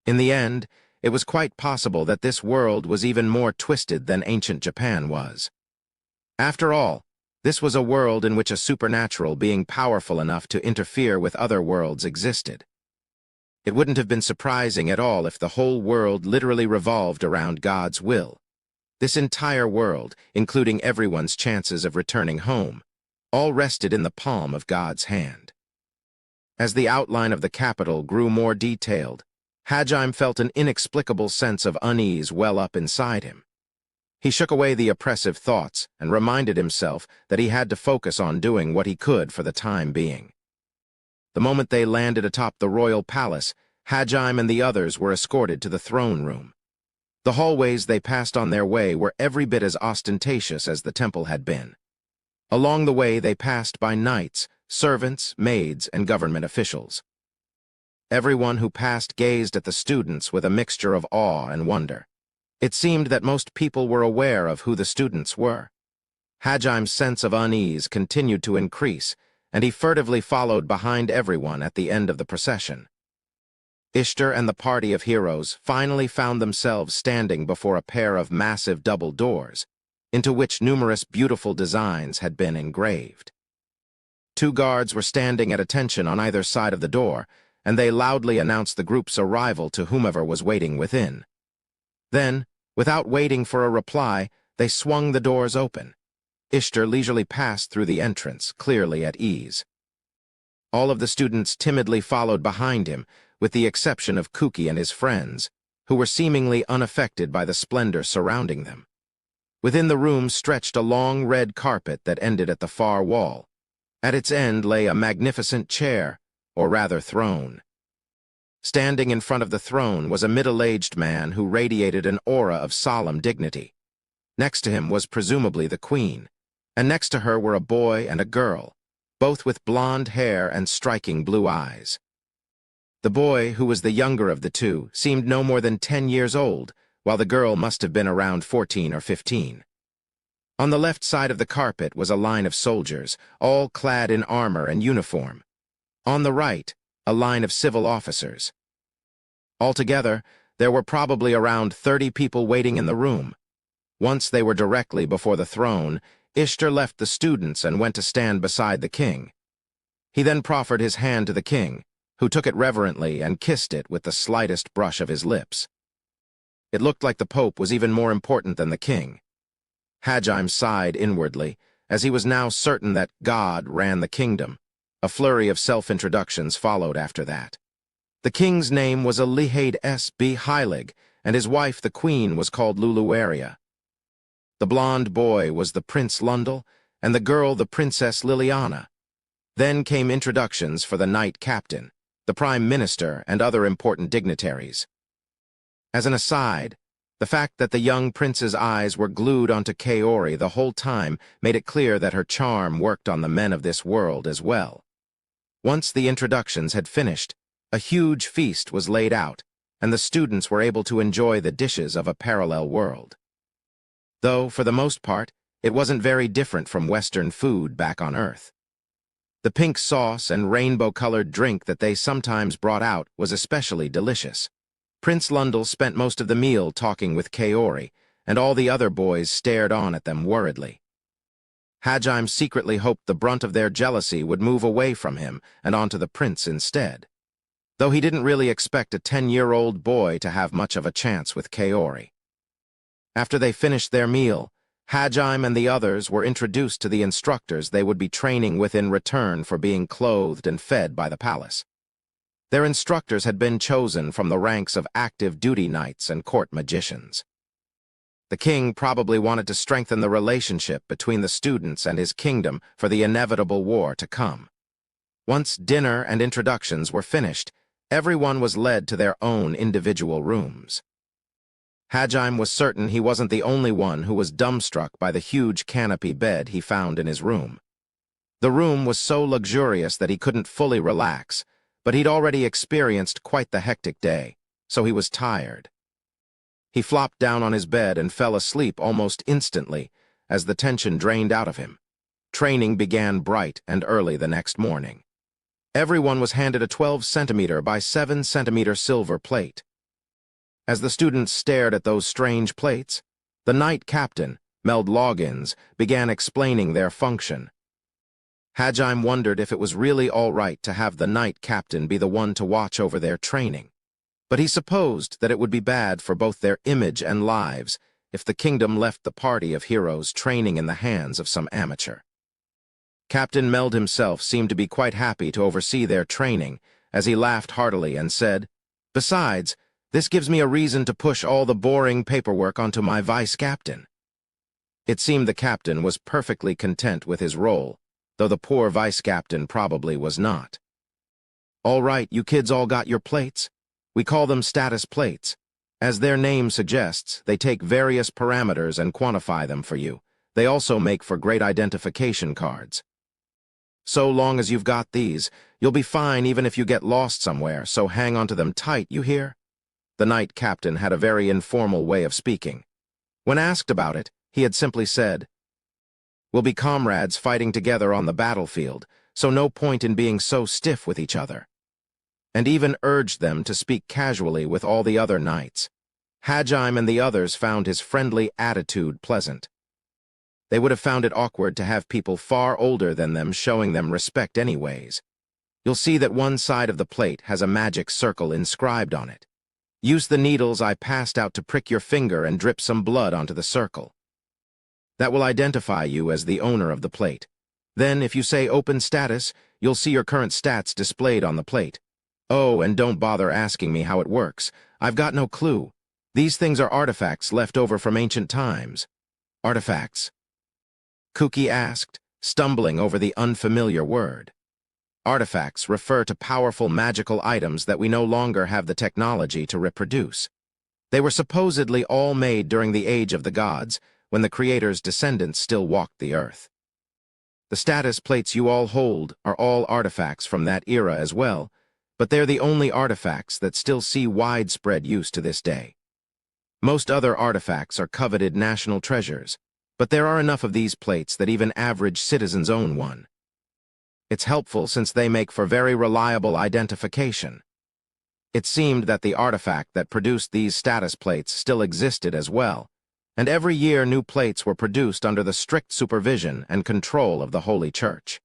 In the end, it was quite possible that this world was even more twisted than ancient Japan was. After all, this was a world in which a supernatural being powerful enough to interfere with other worlds existed. It wouldn't have been surprising at all if the whole world literally revolved around God's will. This entire world, including everyone's chances of returning home, all rested in the palm of God's hand. As the outline of the capital grew more detailed, Hajime felt an inexplicable sense of unease well up inside him. He shook away the oppressive thoughts and reminded himself that he had to focus on doing what he could for the time being. The moment they landed atop the royal palace, Hajime and the others were escorted to the throne room. The hallways they passed on their way were every bit as ostentatious as the temple had been. Along the way they passed by knights, servants, maids, and government officials. Everyone who passed gazed at the students with a mixture of awe and wonder. It seemed that most people were aware of who the students were. Hajime's sense of unease continued to increase, and he furtively followed behind everyone at the end of the procession. Ishtar and the party of heroes finally found themselves standing before a pair of massive double doors, into which numerous beautiful designs had been engraved. Two guards were standing at attention on either side of the door, and they loudly announced the group's arrival to whomever was waiting within. Then, without waiting for a reply, they swung the doors open. Ishtar leisurely passed through the entrance, clearly at ease. All of the students timidly followed behind him, with the exception of Kuki and his friends, who were seemingly unaffected by the splendor surrounding them. Within the room stretched a long red carpet that ended at the far wall. At its end lay a magnificent chair, or rather throne. Standing in front of the throne was a middle-aged man who radiated an aura of solemn dignity. Next to him was presumably the queen, and next to her were a boy and a girl, both with blonde hair and striking blue eyes. The boy, who was the younger of the two, seemed no more than 10 years old, while the girl must have been around 14 or 15. On the left side of the carpet was a line of soldiers, all clad in armor and uniform. On the right, a line of civil officers. Altogether, there were probably around 30 people waiting in the room. Once they were directly before the throne, Ishtar left the students and went to stand beside the king. He then proffered his hand to the king, who took it reverently and kissed it with the slightest brush of his lips. It looked like the Pope was even more important than the king. Hajime sighed inwardly, as he was now certain that God ran the kingdom. A flurry of self-introductions followed after that. The king's name was Alihade S.B. Heilig, and his wife, the queen, was called Luluaria. The blond boy was the Prince Lundel, and the girl the Princess Liliana. Then came introductions for the knight captain, the prime minister, and other important dignitaries. As an aside, the fact that the young prince's eyes were glued onto Kaori the whole time made it clear that her charm worked on the men of this world as well. Once the introductions had finished, a huge feast was laid out, and the students were able to enjoy the dishes of a parallel world. Though, for the most part, it wasn't very different from Western food back on Earth. The pink sauce and rainbow-colored drink that they sometimes brought out was especially delicious. Prince Lundel spent most of the meal talking with Kaori, and all the other boys stared on at them worriedly. Hajime secretly hoped the brunt of their jealousy would move away from him and onto the prince instead, though he didn't really expect a 10-year-old boy to have much of a chance with Kaori. After they finished their meal, Hajime and the others were introduced to the instructors they would be training with in return for being clothed and fed by the palace. Their instructors had been chosen from the ranks of active duty knights and court magicians. The king probably wanted to strengthen the relationship between the students and his kingdom for the inevitable war to come. Once dinner and introductions were finished, everyone was led to their own individual rooms. Hajime was certain he wasn't the only one who was dumbstruck by the huge canopy bed he found in his room. The room was so luxurious that he couldn't fully relax, but he'd already experienced quite the hectic day, so he was tired. He flopped down on his bed and fell asleep almost instantly as the tension drained out of him. Training began bright and early the next morning. Everyone was handed a 12 centimeter by 7 centimeter silver plate. As the students stared at those strange plates, the night captain, Meld Loggins, began explaining their function. Hajime wondered if it was really all right to have the night captain be the one to watch over their training, but he supposed that it would be bad for both their image and lives if the kingdom left the party of heroes training in the hands of some amateur. Captain Meld himself seemed to be quite happy to oversee their training, as he laughed heartily and said, "Besides, this gives me a reason to push all the boring paperwork onto my vice-captain." It seemed the captain was perfectly content with his role, though the poor vice-captain probably was not. "All right, you kids all got your plates? We call them status plates. As their name suggests, they take various parameters and quantify them for you. They also make for great identification cards. So long as you've got these, you'll be fine even if you get lost somewhere, so hang onto them tight, you hear?" The night captain had a very informal way of speaking. When asked about it, he had simply said, "We'll be comrades fighting together on the battlefield, so no point in being so stiff with each other," and even urged them to speak casually with all the other knights. Hajime and the others found his friendly attitude pleasant. They would have found it awkward to have people far older than them showing them respect anyways. You'll see that one side of the plate has a magic circle inscribed on it. Use the needles I passed out to prick your finger and drip some blood onto the circle. That will identify you as the owner of the plate. Then, if you say open status, you'll see your current stats displayed on the plate. Oh, and don't bother asking me how it works. I've got no clue. These things are artifacts left over from ancient times." "Artifacts?" Kuki asked, stumbling over the unfamiliar word. Artifacts refer to powerful magical items that we no longer have the technology to reproduce. They were supposedly all made during the Age of the Gods, when the Creator's descendants still walked the earth. The status plates you all hold are all artifacts from that era as well, but they're the only artifacts that still see widespread use to this day. Most other artifacts are coveted national treasures, but there are enough of these plates that even average citizens own one. It's helpful since they make for very reliable identification. It seemed that the artifact that produced these status plates still existed as well, and every year new plates were produced under the strict supervision and control of the Holy Church.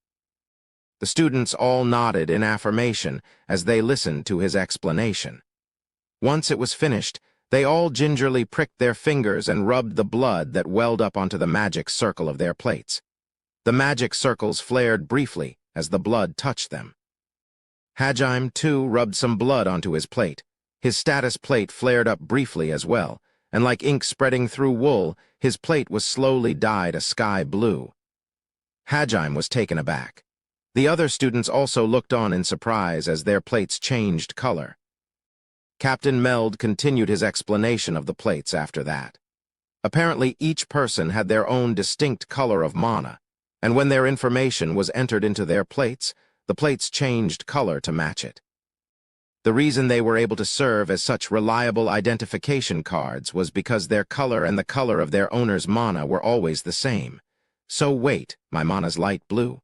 The students all nodded in affirmation as they listened to his explanation. Once it was finished, they all gingerly pricked their fingers and rubbed the blood that welled up onto the magic circle of their plates. The magic circles flared briefly as the blood touched them. Hajime, too, rubbed some blood onto his plate. His status plate flared up briefly as well, and like ink spreading through wool, his plate was slowly dyed a sky blue. Hajime was taken aback. The other students also looked on in surprise as their plates changed color. Captain Meld continued his explanation of the plates after that. Apparently, each person had their own distinct color of mana, and when their information was entered into their plates, the plates changed color to match it. The reason they were able to serve as such reliable identification cards was because their color and the color of their owner's mana were always the same. So wait, my mana's light blue?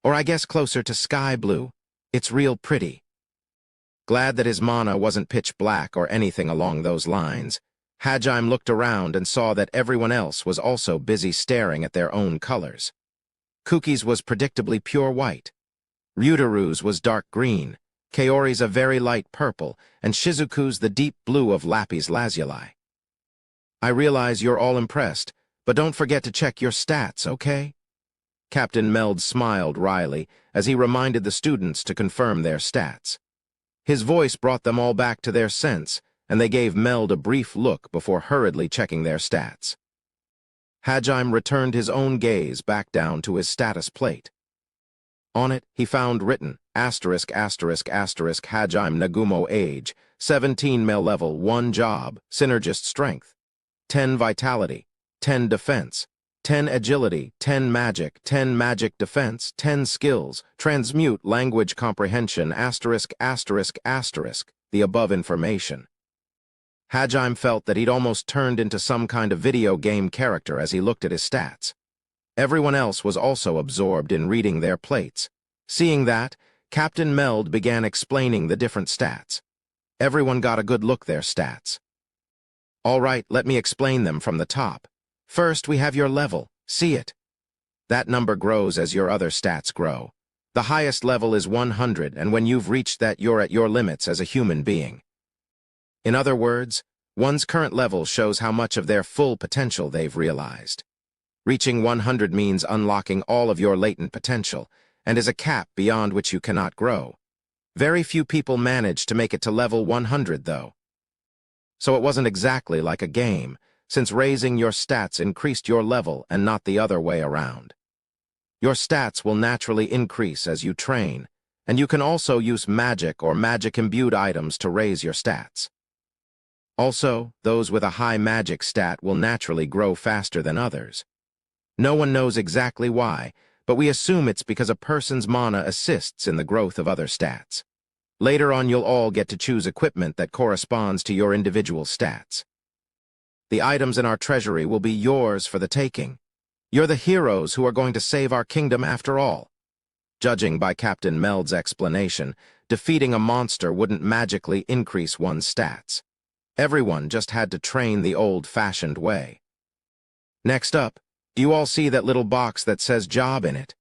Or I guess closer to sky blue. It's real pretty. Glad that his mana wasn't pitch black or anything along those lines, Hajime looked around and saw that everyone else was also busy staring at their own colors. Kuki's was predictably pure white. Ryutaru's was dark green, Kaori's a very light purple, and Shizuku's the deep blue of lapis lazuli. I realize you're all impressed, but don't forget to check your stats, okay? Captain Meld smiled wryly as he reminded the students to confirm their stats. His voice brought them all back to their sense, and they gave Meld a brief look before hurriedly checking their stats. Hajime returned his own gaze back down to his status plate. On it, he found written, ****************************************************************************************************level 1 job, synergist strength, 10 vitality, 10 defense, 10 agility, 10 magic defense, 10 skills, transmute language comprehension, ************************************ the above information. Hajime felt that he'd almost turned into some kind of video game character as he looked at his stats. Everyone else was also absorbed in reading their plates. Seeing that, Captain Meld began explaining the different stats. Everyone got a good look at their stats. All right, let me explain them from the top. First, we have your level. See it? That number grows as your other stats grow. The highest level is 100, and when you've reached that, you're at your limits as a human being. In other words, one's current level shows how much of their full potential they've realized. Reaching 100 means unlocking all of your latent potential, and is a cap beyond which you cannot grow. Very few people manage to make it to level 100, though. So it wasn't exactly like a game, since raising your stats increased your level and not the other way around. Your stats will naturally increase as you train, and you can also use magic or magic-imbued items to raise your stats. Also, those with a high magic stat will naturally grow faster than others. No one knows exactly why, but we assume it's because a person's mana assists in the growth of other stats. Later on, you'll all get to choose equipment that corresponds to your individual stats. The items in our treasury will be yours for the taking. You're the heroes who are going to save our kingdom after all. Judging by Captain Meld's explanation, defeating a monster wouldn't magically increase one's stats. Everyone just had to train the old-fashioned way. Next up, do you all see that little box that says job in it?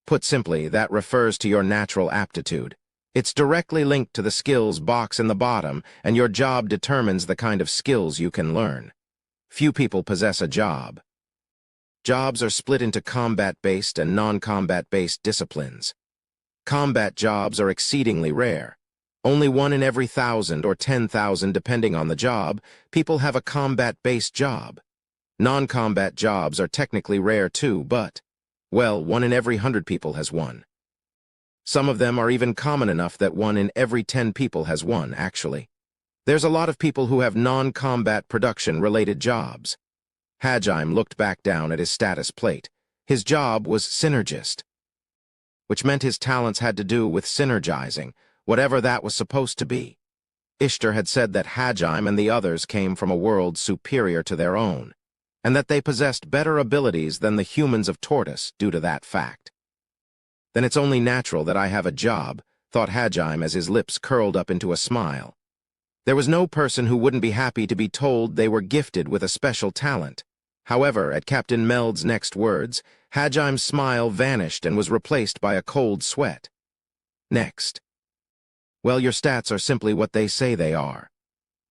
Put simply, that refers to your natural aptitude. It's directly linked to the skills box in the bottom, and your job determines the kind of skills you can learn. Few people possess a job. Jobs are split into combat-based and non-combat-based disciplines. Combat jobs are exceedingly rare. Only 1 in every 1,000 or 10,000, depending on the job, people have a combat-based job. Non-combat jobs are technically rare too, but, well, 1 in every 100 people has one. Some of them are even common enough that 1 in every 10 people has one, actually. There's a lot of people who have non-combat production-related jobs. Hajime looked back down at his status plate. His job was synergist, which meant his talents had to do with synergizing, whatever that was supposed to be. Ishtar had said that Hajime and the others came from a world superior to their own, and that they possessed better abilities than the humans of Tortoise due to that fact. Then it's only natural that I have a job, thought Hajime as his lips curled up into a smile. There was no person who wouldn't be happy to be told they were gifted with a special talent. However, at Captain Meld's next words, Hajime's smile vanished and was replaced by a cold sweat. Next. Well, your stats are simply what they say they are.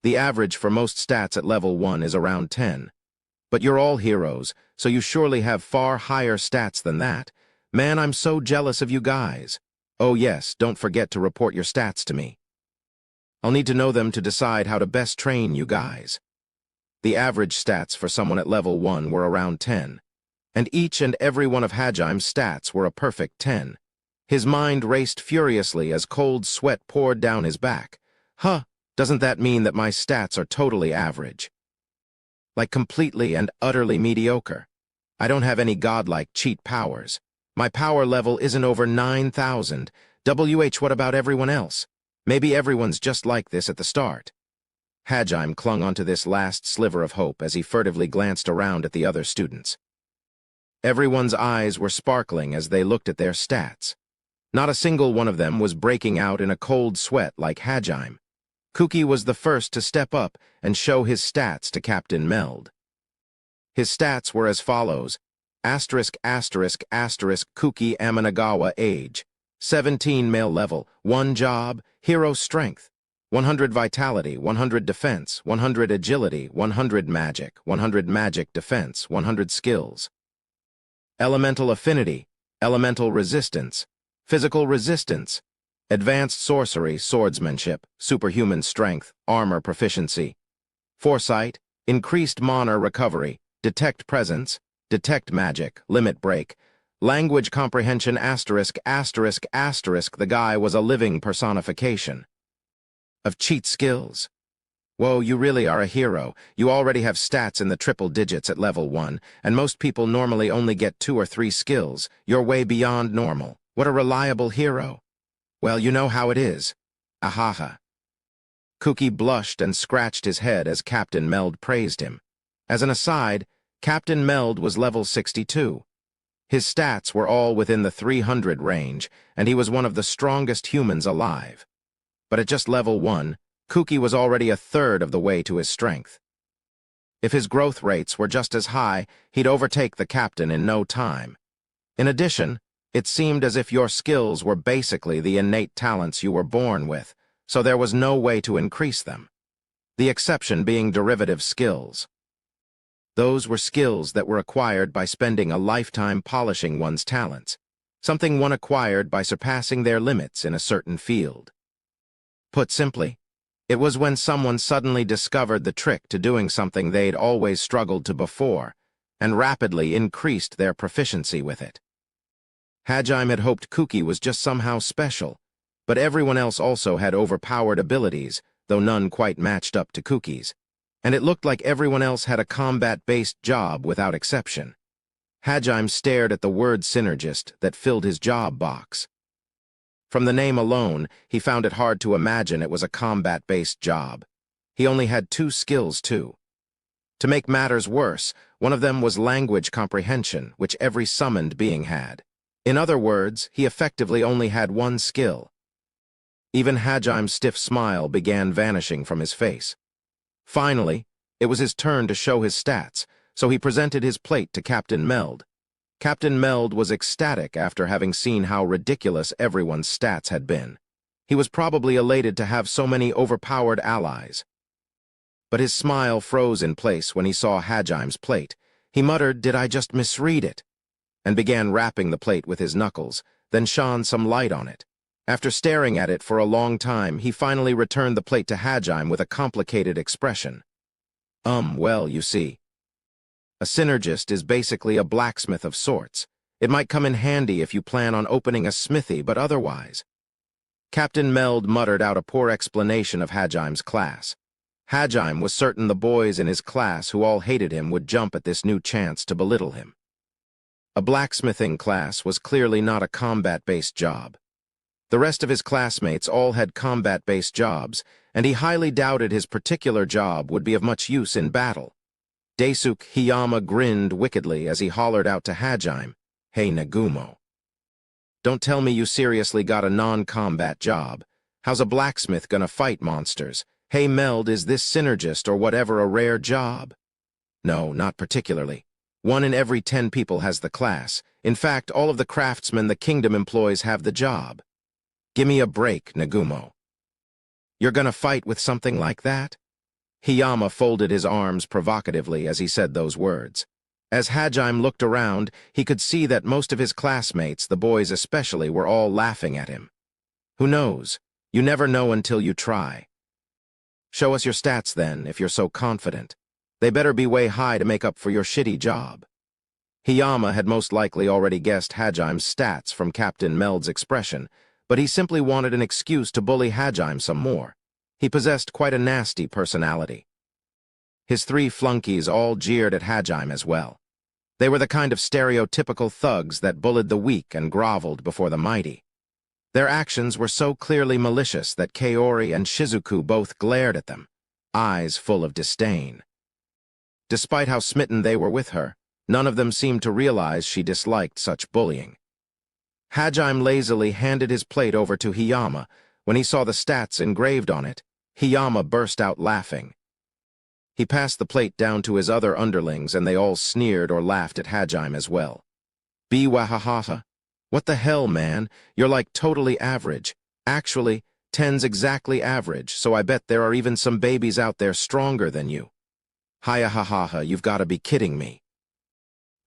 The average for most stats at level 1 is around 10. But you're all heroes, so you surely have far higher stats than that. Man, I'm so jealous of you guys. Oh yes, don't forget to report your stats to me. I'll need to know them to decide how to best train you guys. The average stats for someone at level 1 were around 10, and each and every one of Hajime's stats were a perfect 10. His mind raced furiously as cold sweat poured down his back. Doesn't that mean that my stats are totally average? Like completely and utterly mediocre. I don't have any godlike cheat powers. My power level isn't over 9,000. What about everyone else? Maybe everyone's just like this at the start. Hajime clung onto this last sliver of hope as he furtively glanced around at the other students. Everyone's eyes were sparkling as they looked at their stats. Not a single one of them was breaking out in a cold sweat like Hajime. Kuki was the first to step up and show his stats to Captain Meld. His stats were as follows: *******, Kuki Amanagawa, age, 17, male level, 1 job, hero strength, 100 vitality, 100 defense, 100 agility, 100 magic defense, 100 skills. Elemental affinity, elemental resistance, physical resistance, advanced sorcery, swordsmanship, superhuman strength, armor proficiency. Foresight, increased mana recovery, detect presence, detect magic, limit break, language comprehension, *****. The guy was a living personification of cheat skills. Whoa, you really are a hero. You already have stats in the triple digits at level 1, and most people normally only get 2 or 3 skills. You're way beyond normal. What a reliable hero. Well, you know how it is. Ahaha. Kuki blushed and scratched his head as Captain Meld praised him. As an aside, Captain Meld was level 62. His stats were all within the 300 range, and he was one of the strongest humans alive. But at just level 1, Kuki was already a third of the way to his strength. If his growth rates were just as high, he'd overtake the captain in no time. In addition, it seemed as if your skills were basically the innate talents you were born with, so there was no way to increase them. The exception being derivative skills. Those were skills that were acquired by spending a lifetime polishing one's talents, something one acquired by surpassing their limits in a certain field. Put simply, it was when someone suddenly discovered the trick to doing something they'd always struggled to before, and rapidly increased their proficiency with it. Hajime had hoped Kuki was just somehow special, but everyone else also had overpowered abilities, though none quite matched up to Kuki's, and it looked like everyone else had a combat-based job without exception. Hajime stared at the word synergist that filled his job box. From the name alone, he found it hard to imagine it was a combat-based job. He only had 2 skills, too. To make matters worse, one of them was language comprehension, which every summoned being had. In other words, he effectively only had 1 skill. Even Hajime's stiff smile began vanishing from his face. Finally, it was his turn to show his stats, so he presented his plate to Captain Meld. Captain Meld was ecstatic after having seen how ridiculous everyone's stats had been. He was probably elated to have so many overpowered allies. But his smile froze in place when he saw Hajime's plate. He muttered, "Did I just misread it?" and began rapping the plate with his knuckles, then shone some light on it. After staring at it for a long time, he finally returned the plate to Hajime with a complicated expression. Well, you see. A synergist is basically a blacksmith of sorts. It might come in handy if you plan on opening a smithy, but otherwise. Captain Meld muttered out a poor explanation of Hajime's class. Hajime was certain the boys in his class who all hated him would jump at this new chance to belittle him. A blacksmithing class was clearly not a combat-based job. The rest of his classmates all had combat-based jobs, and he highly doubted his particular job would be of much use in battle. Daisuke Hiyama grinned wickedly as he hollered out to Hajime, "Hey, Nagumo. Don't tell me you seriously got a non-combat job. How's a blacksmith gonna fight monsters? Hey, Meld, is this synergist or whatever a rare job?" "No, not particularly. 1 in every 10 people has the class. In fact, all of the craftsmen the kingdom employs have the job. Gimme a break, Nagumo. You're gonna fight with something like that?" Hiyama folded his arms provocatively as he said those words. As Hajime looked around, he could see that most of his classmates, the boys especially, were all laughing at him. Who knows? You never know until you try. "Show us your stats then, if you're so confident. They better be way high to make up for your shitty job." Hiyama had most likely already guessed Hajime's stats from Captain Meld's expression, but he simply wanted an excuse to bully Hajime some more. He possessed quite a nasty personality. His 3 flunkies all jeered at Hajime as well. They were the kind of stereotypical thugs that bullied the weak and groveled before the mighty. Their actions were so clearly malicious that Kaori and Shizuku both glared at them, eyes full of disdain. Despite how smitten they were with her, none of them seemed to realize she disliked such bullying. Hajime lazily handed his plate over to Hiyama. When he saw the stats engraved on it, Hiyama burst out laughing. He passed the plate down to his other underlings, and they all sneered or laughed at Hajime as well. "Biwahaha. What the hell, man? You're like totally average. Actually, 10's exactly average, so I bet there are even some babies out there stronger than you. Hiya-ha-ha-ha, you've got to be kidding me.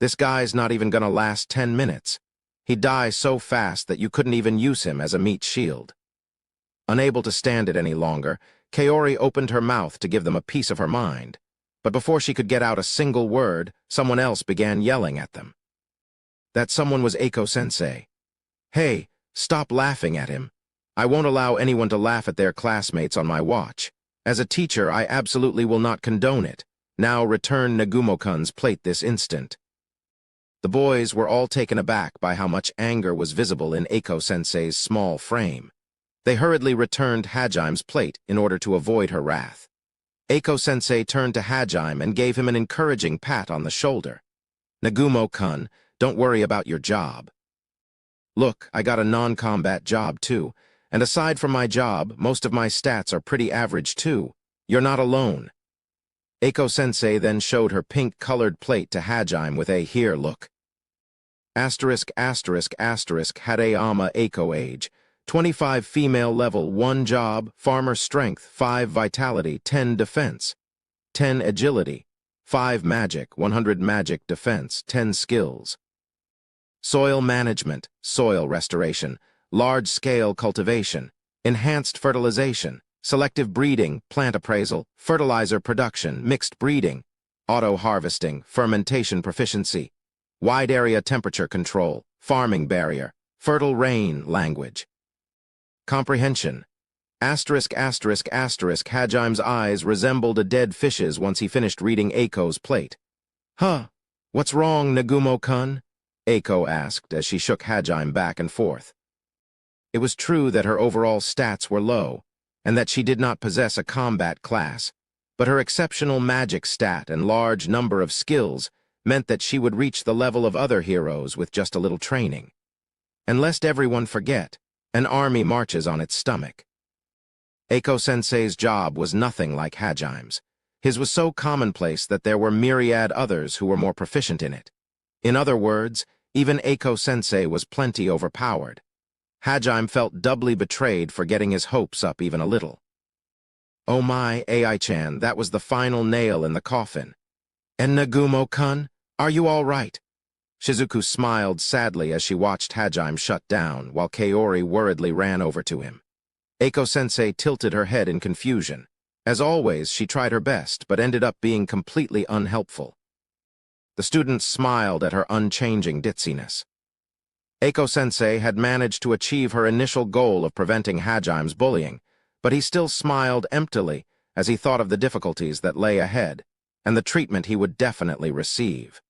This guy's not even gonna last 10 minutes. He'd die so fast that you couldn't even use him as a meat shield." Unable to stand it any longer, Kaori opened her mouth to give them a piece of her mind. But before she could get out a single word, someone else began yelling at them. That someone was Eiko-sensei. "Hey, stop laughing at him. I won't allow anyone to laugh at their classmates on my watch. As a teacher, I absolutely will not condone it. Now return Nagumo-kun's plate this instant." The boys were all taken aback by how much anger was visible in Eiko-sensei's small frame. They hurriedly returned Hajime's plate in order to avoid her wrath. Eiko-sensei turned to Hajime and gave him an encouraging pat on the shoulder. "Nagumo-kun, don't worry about your job. Look, I got a non-combat job too, and aside from my job, most of my stats are pretty average too. You're not alone." Eiko-sensei then showed her pink-colored plate to Hajime with a "Here, look." Asterisk, asterisk, asterisk, Hadeama Eiko age. 25 female level, 1 job, farmer strength, 5 vitality, 10 defense, 10 agility, 5 magic, 100 magic defense, 10 skills. Soil management, soil restoration, large-scale cultivation, enhanced fertilization, selective breeding, plant appraisal, fertilizer production, mixed breeding, auto-harvesting, fermentation proficiency, wide area temperature control, farming barrier, fertile rain language. Comprehension. Asterisk, asterisk, asterisk, Hajime's eyes resembled a dead fish's once he finished reading Eiko's plate. Huh, what's wrong, Nagumo-kun? Eiko asked as she shook Hajime back and forth. It was true that her overall stats were low, and that she did not possess a combat class, but her exceptional magic stat and large number of skills meant that she would reach the level of other heroes with just a little training. And lest everyone forget, an army marches on its stomach. Eiko-sensei's job was nothing like Hajime's. His was so commonplace that there were myriad others who were more proficient in it. In other words, even Eiko-sensei was plenty overpowered. Hajime felt doubly betrayed for getting his hopes up even a little. Oh my, Ai-chan, that was the final nail in the coffin. And Nagumo-kun, are you all right? Shizuku smiled sadly as she watched Hajime shut down, while Kaori worriedly ran over to him. Eiko-sensei tilted her head in confusion. As always, she tried her best, but ended up being completely unhelpful. The students smiled at her unchanging ditziness. Eiko-sensei had managed to achieve her initial goal of preventing Hajime's bullying, but he still smiled emptily as he thought of the difficulties that lay ahead, and the treatment he would definitely receive.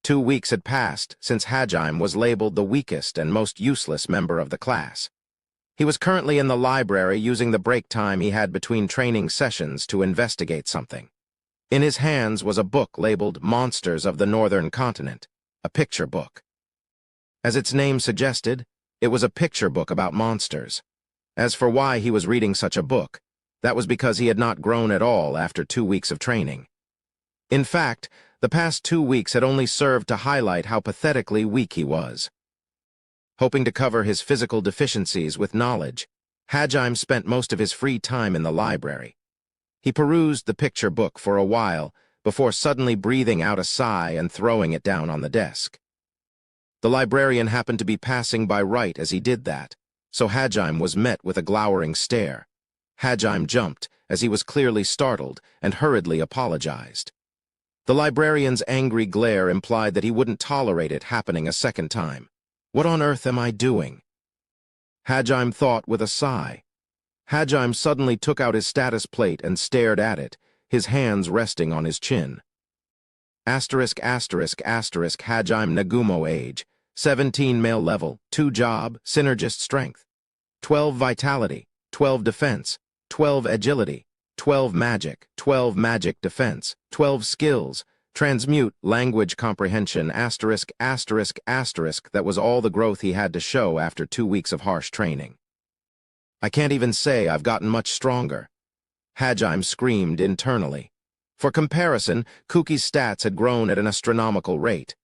2 weeks had passed since Hajime was labeled the weakest and most useless member of the class. He was currently in the library using the break time he had between training sessions to investigate something. In his hands was a book labeled Monsters of the Northern Continent, a picture book. As its name suggested, it was a picture book about monsters. As for why he was reading such a book, that was because he had not grown at all after 2 weeks of training. In fact, the past 2 weeks had only served to highlight how pathetically weak he was. Hoping to cover his physical deficiencies with knowledge, Hajime spent most of his free time in the library. He perused the picture book for a while before suddenly breathing out a sigh and throwing it down on the desk. The librarian happened to be passing by right as he did that, so Hajime was met with a glowering stare. Hajime jumped, as he was clearly startled, and hurriedly apologized. The librarian's angry glare implied that he wouldn't tolerate it happening a second time. What on earth am I doing? Hajime thought with a sigh. Hajime suddenly took out his status plate and stared at it, his hands resting on his chin. Asterisk, asterisk, asterisk, Hajime Nagumo age. 17 male level, 2 job, synergist strength. 12 vitality, 12 defense, 12 agility, 12 magic, 12 magic defense, 12 skills, transmute, language comprehension, asterisk, asterisk, asterisk. That was all the growth he had to show after 2 weeks of harsh training. I can't even say I've gotten much stronger. Hajime screamed internally. For comparison, Kuki's stats had grown at an astronomical rate.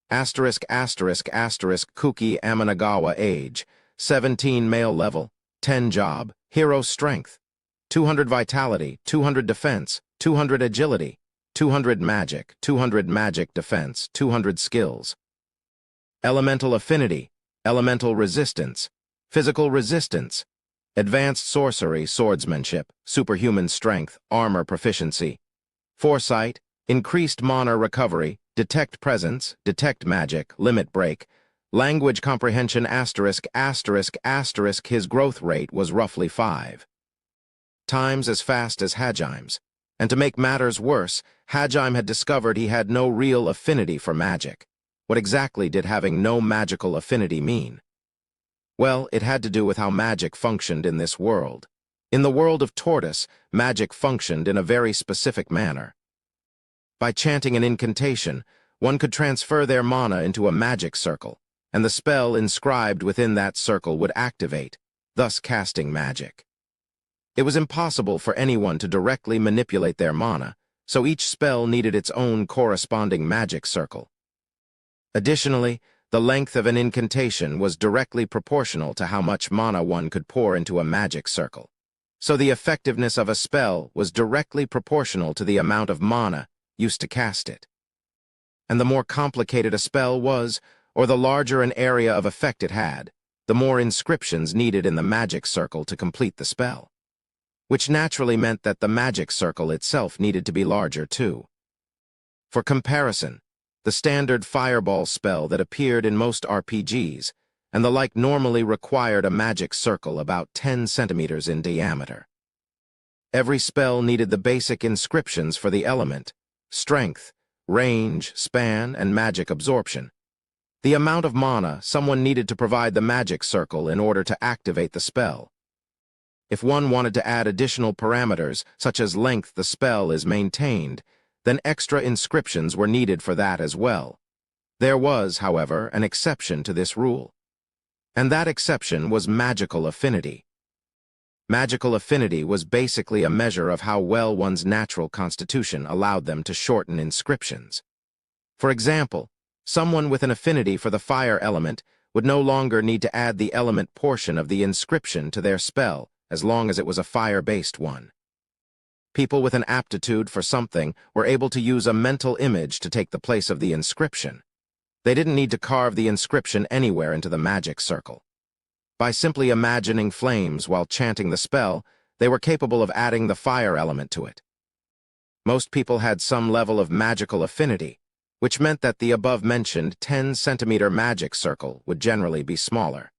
Asterisk, asterisk, asterisk, Kuki Amanagawa age. 17 male level, 10 job, hero strength. 200 vitality, 200 defense, 200 agility, 200 magic defense, 200 skills. Elemental affinity, elemental resistance, physical resistance, advanced sorcery, swordsmanship, superhuman strength, armor proficiency, foresight, increased mana recovery, detect presence, detect magic, limit break, language comprehension asterisk, asterisk, asterisk. His growth rate was roughly 5 times as fast as Hajime's. And to make matters worse, Hajime had discovered he had no real affinity for magic. What exactly did having no magical affinity mean? Well, it had to do with how magic functioned in this world. In the world of Tortoise, magic functioned in a very specific manner. By chanting an incantation, one could transfer their mana into a magic circle, and the spell inscribed within that circle would activate, thus casting magic. It was impossible for anyone to directly manipulate their mana, so each spell needed its own corresponding magic circle. Additionally, the length of an incantation was directly proportional to how much mana one could pour into a magic circle. So the effectiveness of a spell was directly proportional to the amount of mana used to cast it. And the more complicated a spell was, or the larger an area of effect it had, the more inscriptions needed in the magic circle to complete the spell, which naturally meant that the magic circle itself needed to be larger too. For comparison, the standard fireball spell that appeared in most RPGs and the like normally required a magic circle about 10 centimeters in diameter. Every spell needed the basic inscriptions for the element, strength, range, span, and magic absorption. The amount of mana someone needed to provide the magic circle in order to activate the spell. If one wanted to add additional parameters, such as length the spell is maintained, then extra inscriptions were needed for that as well. There was, however, an exception to this rule. And that exception was magical affinity. Magical affinity was basically a measure of how well one's natural constitution allowed them to shorten inscriptions. For example, someone with an affinity for the fire element would no longer need to add the element portion of the inscription to their spell as long as it was a fire-based one. People with an aptitude for something were able to use a mental image to take the place of the inscription. They didn't need to carve the inscription anywhere into the magic circle. By simply imagining flames while chanting the spell, they were capable of adding the fire element to it. Most people had some level of magical affinity, which meant that the above-mentioned 10-centimeter magic circle would generally be smaller.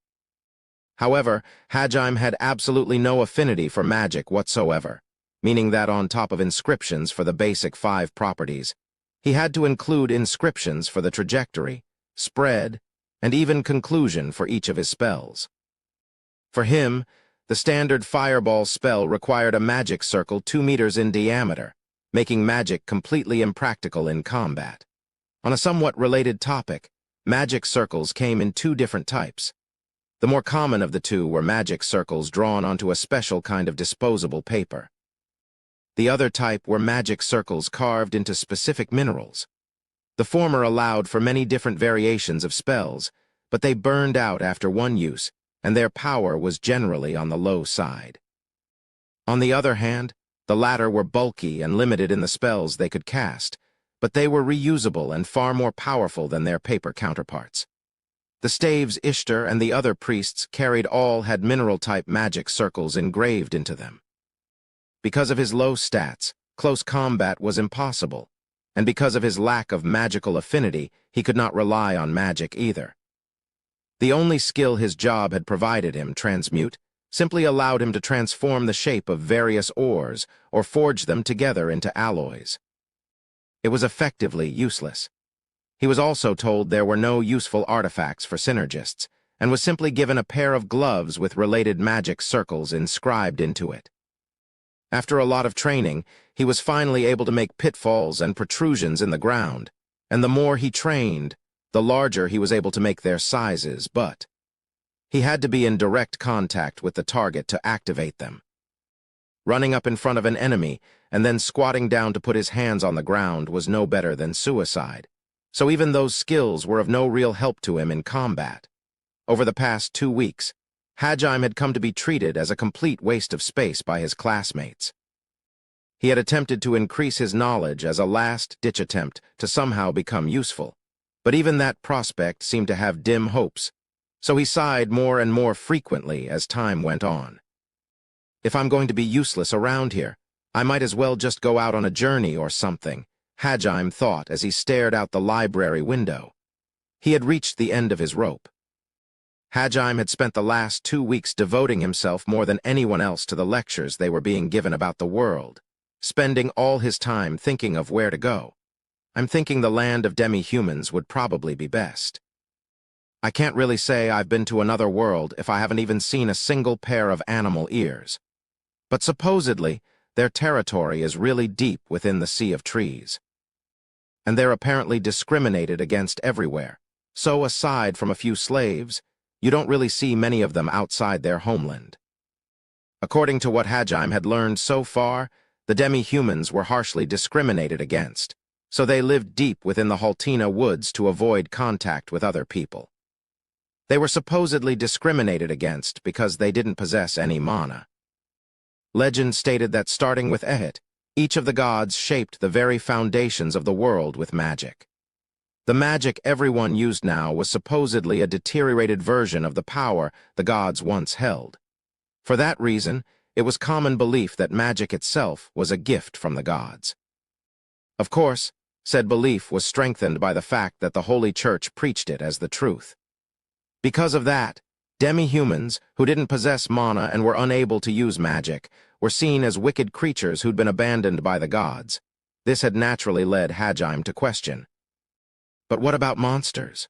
However, Hajime had absolutely no affinity for magic whatsoever, meaning that on top of inscriptions for the basic 5 properties, he had to include inscriptions for the trajectory, spread, and even conclusion for each of his spells. For him, the standard fireball spell required a magic circle 2 meters in diameter, making magic completely impractical in combat. On a somewhat related topic, magic circles came in 2 different types. The more common of the 2 were magic circles drawn onto a special kind of disposable paper. The other type were magic circles carved into specific minerals. The former allowed for many different variations of spells, but they burned out after one use, and their power was generally on the low side. On the other hand, the latter were bulky and limited in the spells they could cast, but they were reusable and far more powerful than their paper counterparts. The staves Ishtar and the other priests carried all had mineral-type magic circles engraved into them. Because of his low stats, close combat was impossible, and because of his lack of magical affinity, he could not rely on magic either. The only skill his job had provided him, transmute, simply allowed him to transform the shape of various ores or forge them together into alloys. It was effectively useless. He was also told there were no useful artifacts for synergists, and was simply given a pair of gloves with related magic circles inscribed into it. After a lot of training, he was finally able to make pitfalls and protrusions in the ground, and the more he trained, the larger he was able to make their sizes, but he had to be in direct contact with the target to activate them. Running up in front of an enemy and then squatting down to put his hands on the ground was no better than suicide, so even those skills were of no real help to him in combat. Over the past 2 weeks, Hajime had come to be treated as a complete waste of space by his classmates. He had attempted to increase his knowledge as a last-ditch attempt to somehow become useful, but even that prospect seemed to have dim hopes, so he sighed more and more frequently as time went on. If I'm going to be useless around here, I might as well just go out on a journey or something, Hajime thought as he stared out the library window. He had reached the end of his rope. Hajime had spent the last 2 weeks devoting himself more than anyone else to the lectures they were being given about the world, spending all his time thinking of where to go. I'm thinking the land of demi-humans would probably be best. I can't really say I've been to another world if I haven't even seen a single pair of animal ears. But supposedly, their territory is really deep within the sea of trees. And they're apparently discriminated against everywhere, so aside from a few slaves, you don't really see many of them outside their homeland. According to what Hajime had learned so far, the demi-humans were harshly discriminated against, so they lived deep within the Haltina woods to avoid contact with other people. They were supposedly discriminated against because they didn't possess any mana. Legend stated that starting with Ehit, each of the gods shaped the very foundations of the world with magic. The magic everyone used now was supposedly a deteriorated version of the power the gods once held. For that reason, it was common belief that magic itself was a gift from the gods. Of course, said belief was strengthened by the fact that the Holy Church preached it as the truth. Because of that, demi-humans, who didn't possess mana and were unable to use magic, were seen as wicked creatures who'd been abandoned by the gods. This had naturally led Hajime to question, but what about monsters?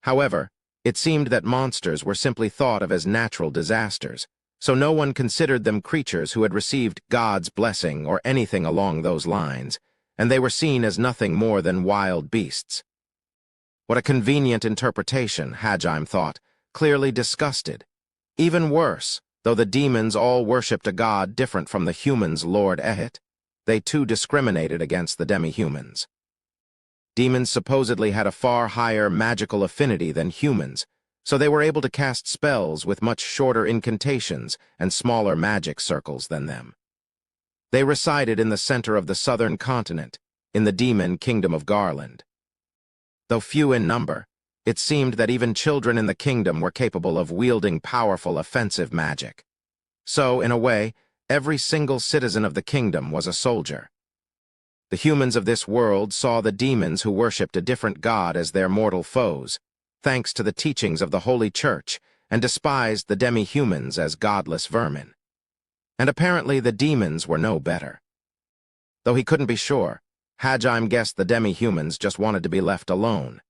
However, it seemed that monsters were simply thought of as natural disasters, so no one considered them creatures who had received God's blessing or anything along those lines, and they were seen as nothing more than wild beasts. What a convenient interpretation, Hajime thought, clearly disgusted. Even worse, though the demons all worshipped a god different from the humans' Lord Ehit, they too discriminated against the demi-humans. Demons supposedly had a far higher magical affinity than humans, so they were able to cast spells with much shorter incantations and smaller magic circles than them. They resided in the center of the southern continent, in the demon kingdom of Garland. Though few in number, it seemed that even children in the kingdom were capable of wielding powerful offensive magic. So, in a way, every single citizen of the kingdom was a soldier. The humans of this world saw the demons who worshipped a different god as their mortal foes, thanks to the teachings of the Holy Church, and despised the demi-humans as godless vermin. And apparently the demons were no better. Though he couldn't be sure, Hajime guessed the demi-humans just wanted to be left alone.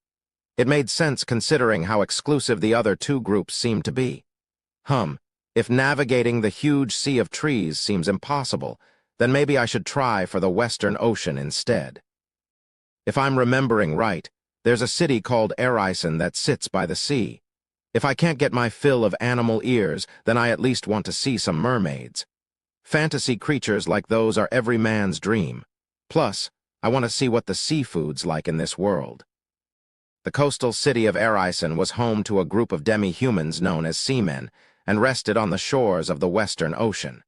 It made sense considering how exclusive the other two groups seemed to be. If navigating the huge sea of trees seems impossible, then maybe I should try for the Western Ocean instead. If I'm remembering right, there's a city called Arifureta that sits by the sea. If I can't get my fill of animal ears, then I at least want to see some mermaids. Fantasy creatures like those are every man's dream. Plus, I want to see what the seafood's like in this world. The coastal city of Arifureta was home to a group of demi-humans known as seamen, and rested on the shores of the Western Ocean.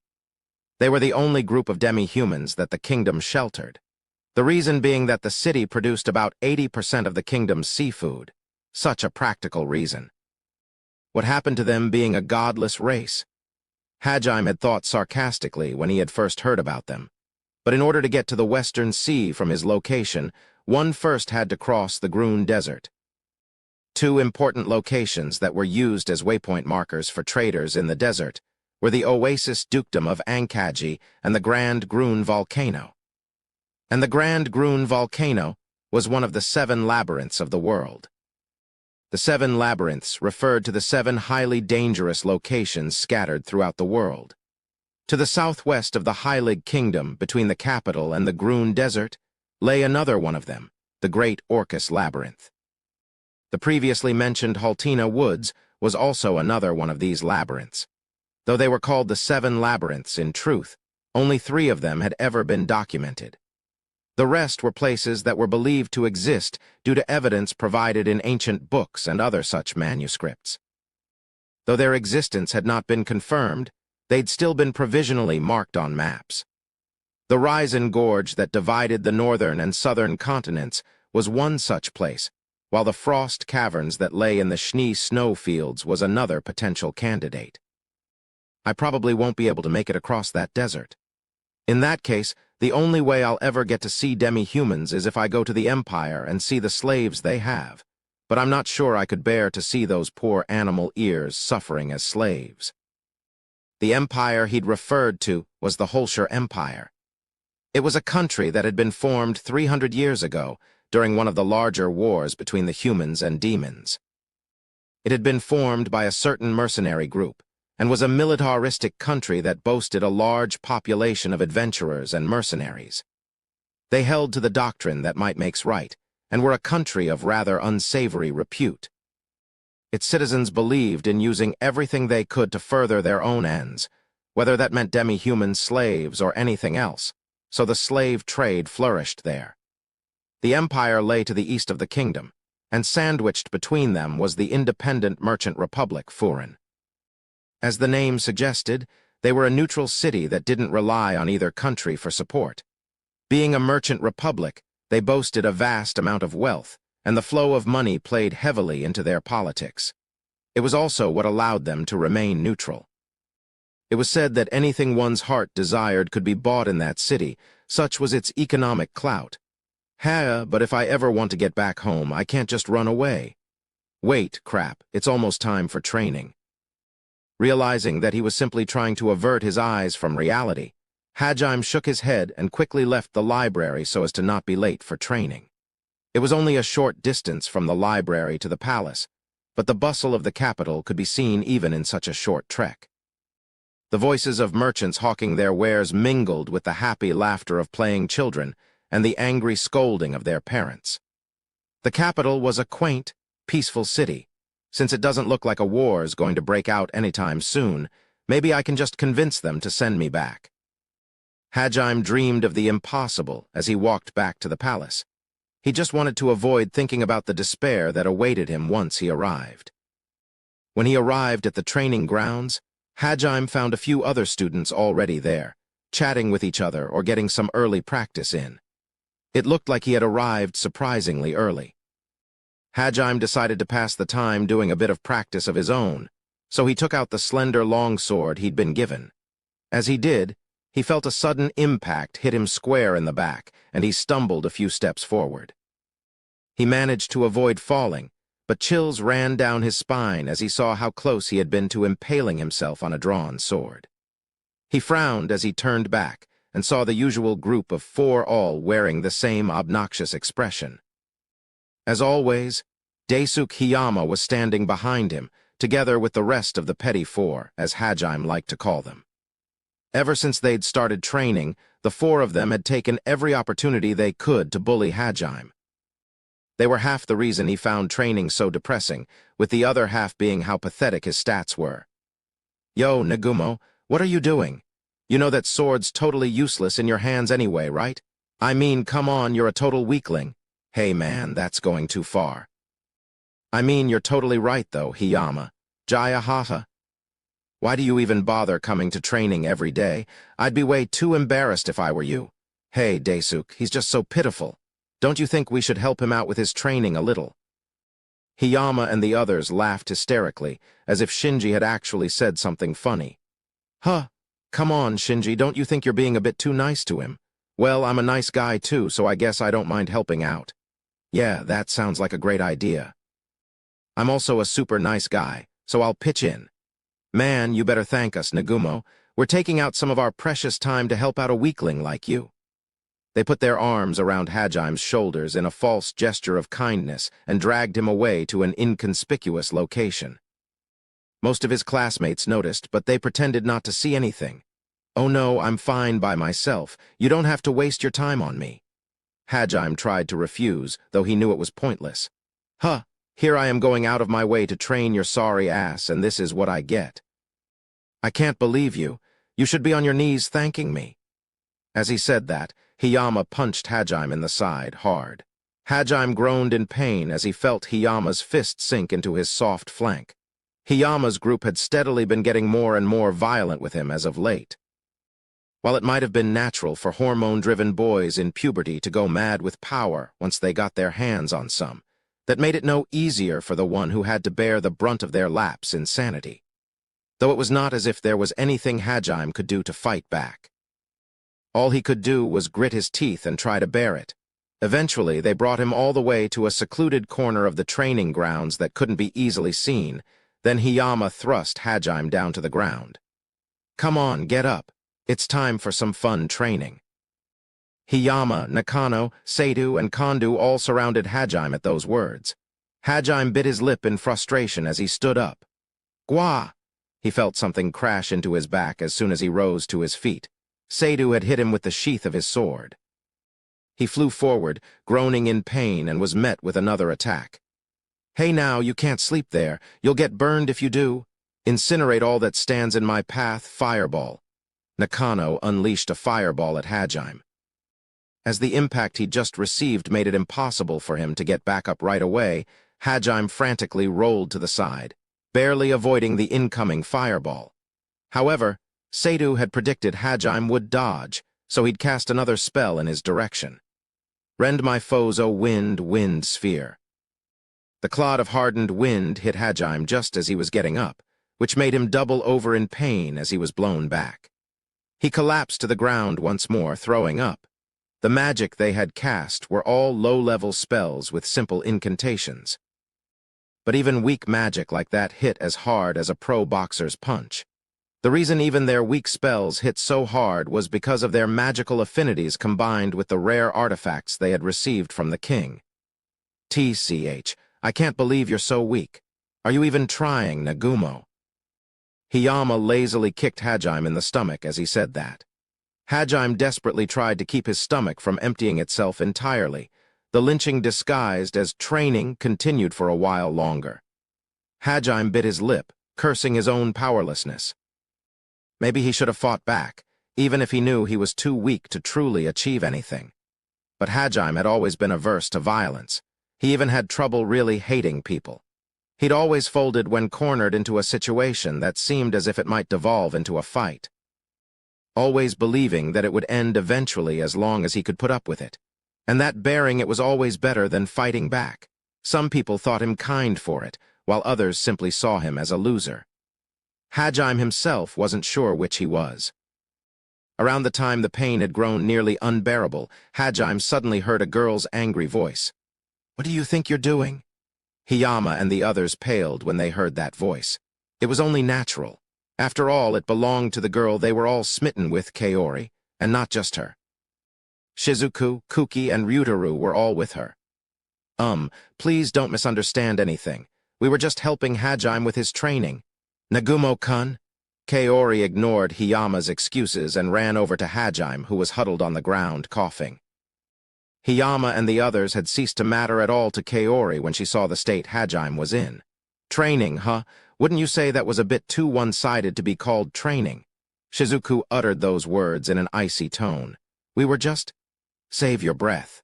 They were the only group of demi-humans that the kingdom sheltered. The reason being that the city produced about 80% of the kingdom's seafood. Such a practical reason. What happened to them being a godless race? Hajime had thought sarcastically when he had first heard about them. But in order to get to the Western Sea from his location, one first had to cross the Grun Desert. Two important locations that were used as waypoint markers for traders in the desert were the Oasis Dukedom of Ankaji and the Grand Grun Volcano. And the Grand Grun Volcano was one of the 7 labyrinths of the world. The 7 labyrinths referred to the 7 highly dangerous locations scattered throughout the world. To the southwest of the Heilig Kingdom, between the capital and the Grun Desert, lay another one of them, the Great Orcus Labyrinth. The previously mentioned Haltina Woods was also another one of these labyrinths. Though they were called the 7 labyrinths in truth, only 3 of them had ever been documented. The rest were places that were believed to exist due to evidence provided in ancient books and other such manuscripts. Though their existence had not been confirmed, they'd still been provisionally marked on maps. The Risen Gorge that divided the northern and southern continents was one such place, while the frost caverns that lay in the Schnee snowfields was another potential candidate. I probably won't be able to make it across that desert. In that case, the only way I'll ever get to see demi-humans is if I go to the Empire and see the slaves they have, but I'm not sure I could bear to see those poor animal ears suffering as slaves. The empire he'd referred to was the Holscher Empire. It was a country that had been formed 300 years ago during one of the larger wars between the humans and demons. It had been formed by a certain mercenary group, and was a militaristic country that boasted a large population of adventurers and mercenaries. They held to the doctrine that might makes right, and were a country of rather unsavory repute. Its citizens believed in using everything they could to further their own ends, whether that meant demi-human slaves or anything else, so the slave trade flourished there. The empire lay to the east of the kingdom, and sandwiched between them was the independent merchant republic Furin. As the name suggested, they were a neutral city that didn't rely on either country for support. Being a merchant republic, they boasted a vast amount of wealth, and the flow of money played heavily into their politics. It was also what allowed them to remain neutral. It was said that anything one's heart desired could be bought in that city, such was its economic clout. But if I ever want to get back home, I can't just run away. Wait, crap, it's almost time for training. Realizing that he was simply trying to avert his eyes from reality, Hajime shook his head and quickly left the library so as to not be late for training. It was only a short distance from the library to the palace, but the bustle of the capital could be seen even in such a short trek. The voices of merchants hawking their wares mingled with the happy laughter of playing children and the angry scolding of their parents. The capital was a quaint, peaceful city. Since it doesn't look like a war's going to break out anytime soon, maybe I can just convince them to send me back. Hajime dreamed of the impossible as he walked back to the palace. He just wanted to avoid thinking about the despair that awaited him once he arrived. When he arrived at the training grounds, Hajime found a few other students already there, chatting with each other or getting some early practice in. It looked like he had arrived surprisingly early. Hajime decided to pass the time doing a bit of practice of his own, so he took out the slender longsword he'd been given. As he did, he felt a sudden impact hit him square in the back, and he stumbled a few steps forward. He managed to avoid falling, but chills ran down his spine as he saw how close he had been to impaling himself on a drawn sword. He frowned as he turned back and saw the usual group of 4 all wearing the same obnoxious expression. As always, Daisuke Hiyama was standing behind him, together with the rest of the Petty Four, as Hajime liked to call them. Ever since they'd started training, the 4 of them had taken every opportunity they could to bully Hajime. They were half the reason he found training so depressing, with the other half being how pathetic his stats were. Yo, Nagumo, what are you doing? You know that sword's totally useless in your hands anyway, right? I mean, come on, you're a total weakling. Hey man, that's going too far. I mean, you're totally right though, Hiyama. Jaya haha. Why do you even bother coming to training every day? I'd be way too embarrassed if I were you. Hey, Daisuke, he's just so pitiful. Don't you think we should help him out with his training a little? Hiyama and the others laughed hysterically, as if Shinji had actually said something funny. Come on, Shinji, don't you think you're being a bit too nice to him? Well, I'm a nice guy too, so I guess I don't mind helping out. Yeah, that sounds like a great idea. I'm also a super nice guy, so I'll pitch in. Man, you better thank us, Nagumo. We're taking out some of our precious time to help out a weakling like you. They put their arms around Hajime's shoulders in a false gesture of kindness and dragged him away to an inconspicuous location. Most of his classmates noticed, but they pretended not to see anything. Oh no, I'm fine by myself. You don't have to waste your time on me. Hajime tried to refuse, though he knew it was pointless. Here I am going out of my way to train your sorry ass, and this is what I get. I can't believe you. You should be on your knees thanking me. As he said that, Hiyama punched Hajime in the side hard. Hajime groaned in pain as he felt Hiyama's fist sink into his soft flank. Hiyama's group had steadily been getting more and more violent with him as of late. While it might have been natural for hormone-driven boys in puberty to go mad with power once they got their hands on some, that made it no easier for the one who had to bear the brunt of their lapse insanity. Though it was not as if there was anything Hajime could do to fight back. All he could do was grit his teeth and try to bear it. Eventually, they brought him all the way to a secluded corner of the training grounds that couldn't be easily seen. Then Hiyama thrust Hajime down to the ground. Come on, get up. It's time for some fun training. Hiyama, Nakano, Seidu, and Kondu all surrounded Hajime at those words. Hajime bit his lip in frustration as he stood up. Gwa! He felt something crash into his back as soon as he rose to his feet. Seidu had hit him with the sheath of his sword. He flew forward, groaning in pain, and was met with another attack. Hey now, you can't sleep there. You'll get burned if you do. Incinerate all that stands in my path, fireball. Nakano unleashed a fireball at Hajime. As the impact he'd just received made it impossible for him to get back up right away, Hajime frantically rolled to the side, barely avoiding the incoming fireball. However, Seidu had predicted Hajime would dodge, so he'd cast another spell in his direction. Rend my foes, O wind, wind sphere. The clod of hardened wind hit Hajime just as he was getting up, which made him double over in pain as he was blown back. He collapsed to the ground once more, throwing up. The magic they had cast were all low-level spells with simple incantations. But even weak magic like that hit as hard as a pro boxer's punch. The reason even their weak spells hit so hard was because of their magical affinities combined with the rare artifacts they had received from the king. TCH, I can't believe you're so weak. Are you even trying, Nagumo? Hiyama lazily kicked Hajime in the stomach as he said that. Hajime desperately tried to keep his stomach from emptying itself entirely. The lynching disguised as training continued for a while longer. Hajime bit his lip, cursing his own powerlessness. Maybe he should have fought back, even if he knew he was too weak to truly achieve anything. But Hajime had always been averse to violence. He even had trouble really hating people. He'd always folded when cornered into a situation that seemed as if it might devolve into a fight, always believing that it would end eventually as long as he could put up with it, and that bearing it was always better than fighting back. Some people thought him kind for it, while others simply saw him as a loser. Hajime himself wasn't sure which he was. Around the time the pain had grown nearly unbearable, Hajime suddenly heard a girl's angry voice. "What do you think you're doing?" Hiyama and the others paled when they heard that voice. It was only natural. After all, it belonged to the girl they were all smitten with, Kaori, and not just her. Shizuku, Kuki, and Ryutaru were all with her. Please don't misunderstand anything. We were just helping Hajime with his training. Nagumo-kun? Kaori ignored Hiyama's excuses and ran over to Hajime, who was huddled on the ground, coughing. Hiyama and the others had ceased to matter at all to Kaori when she saw the state Hajime was in. Training, huh? Wouldn't you say that was a bit too one-sided to be called training? Shizuku uttered those words in an icy tone. We were just... Save your breath.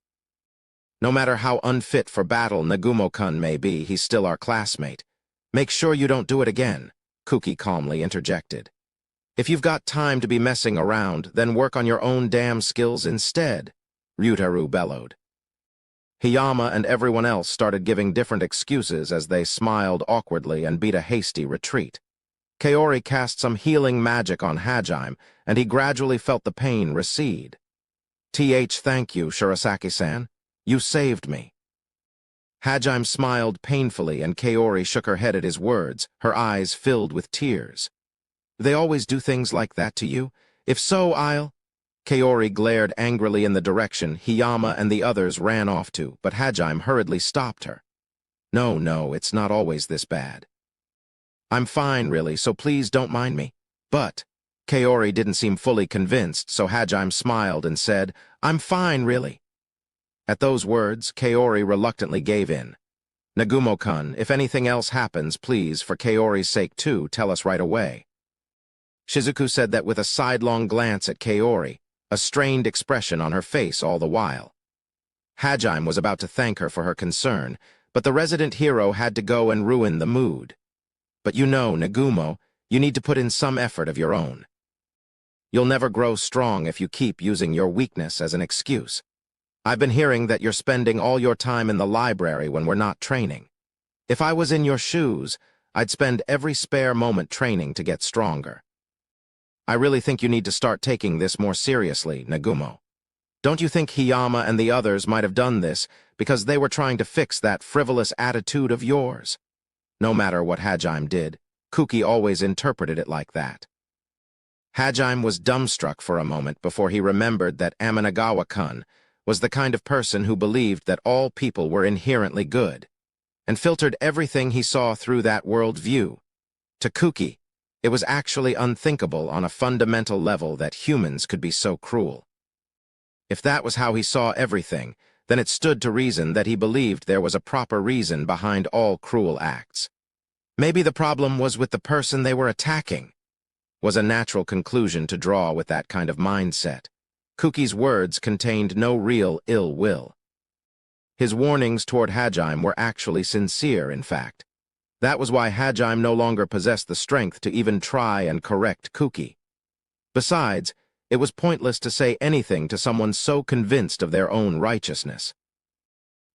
No matter how unfit for battle Nagumo-kun may be, he's still our classmate. Make sure you don't do it again, Kuki calmly interjected. If you've got time to be messing around, then work on your own damn skills instead, Ryutaru bellowed. Hiyama and everyone else started giving different excuses as they smiled awkwardly and beat a hasty retreat. Kaori cast some healing magic on Hajime, and he gradually felt the pain recede. Thank you, Shirasaki-san. You saved me. Hajime smiled painfully, and Kaori shook her head at his words, her eyes filled with tears. They always do things like that to you? If so, I'll... Kaori glared angrily in the direction Hiyama and the others ran off to, but Hajime hurriedly stopped her. No, it's not always this bad. I'm fine, really, so please don't mind me. But... Kaori didn't seem fully convinced, so Hajime smiled and said, I'm fine, really. At those words, Kaori reluctantly gave in. Nagumo-kun, if anything else happens, please, for Kaori's sake too, tell us right away. Shizuku said that with a sidelong glance at Kaori, a strained expression on her face all the while. Hajime was about to thank her for her concern, but the resident hero had to go and ruin the mood. But you know, Nagumo, you need to put in some effort of your own. You'll never grow strong if you keep using your weakness as an excuse. I've been hearing that you're spending all your time in the library when we're not training. If I was in your shoes, I'd spend every spare moment training to get stronger. I really think you need to start taking this more seriously, Nagumo. Don't you think Hiyama and the others might have done this because they were trying to fix that frivolous attitude of yours? No matter what Hajime did, Kuki always interpreted it like that. Hajime was dumbstruck for a moment before he remembered that Amanagawa-kun was the kind of person who believed that all people were inherently good, and filtered everything he saw through that world view. To Kuki, it was actually unthinkable on a fundamental level that humans could be so cruel. If that was how he saw everything, then it stood to reason that he believed there was a proper reason behind all cruel acts. Maybe the problem was with the person they were attacking. was a natural conclusion to draw with that kind of mindset. Kuki's words contained no real ill will. His warnings toward Hajime were actually sincere, in fact. That was why Hajime no longer possessed the strength to even try and correct Kuki. Besides, it was pointless to say anything to someone so convinced of their own righteousness.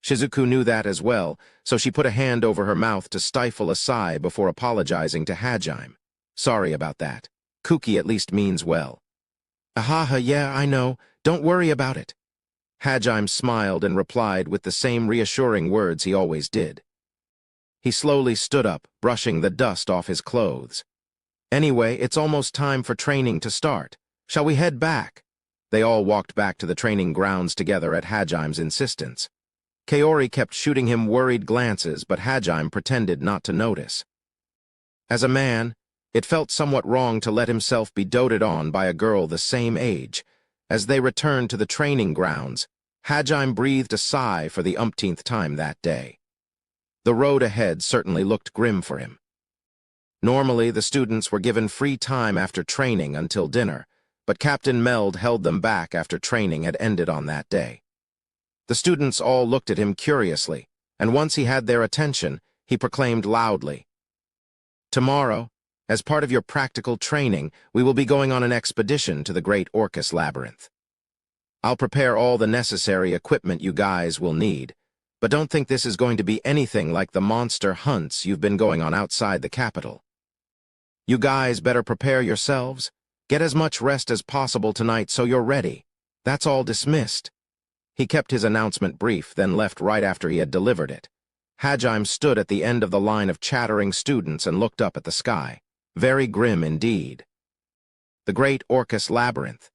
Shizuku knew that as well, so she put a hand over her mouth to stifle a sigh before apologizing to Hajime. Sorry about that. Kuki at least means well. Ahaha, yeah, I know. Don't worry about it. Hajime smiled and replied with the same reassuring words he always did. He slowly stood up, brushing the dust off his clothes. Anyway, it's almost time for training to start. Shall we head back? They all walked back to the training grounds together at Hajime's insistence. Kaori kept shooting him worried glances, but Hajime pretended not to notice. As a man, it felt somewhat wrong to let himself be doted on by a girl the same age. As they returned to the training grounds, Hajime breathed a sigh for the umpteenth time that day. The road ahead certainly looked grim for him. Normally, the students were given free time after training until dinner, but Captain Meld held them back after training had ended on that day. The students all looked at him curiously, and once he had their attention, he proclaimed loudly, "Tomorrow, as part of your practical training, we will be going on an expedition to the Great Orcus Labyrinth. I'll prepare all the necessary equipment you guys will need, but don't think this is going to be anything like the monster hunts you've been going on outside the capital. You guys better prepare yourselves. Get as much rest as possible tonight so you're ready. That's all dismissed." He kept his announcement brief, then left right after he had delivered it. Hajime stood at the end of the line of chattering students and looked up at the sky. Very grim indeed. The Great Orcus Labyrinth.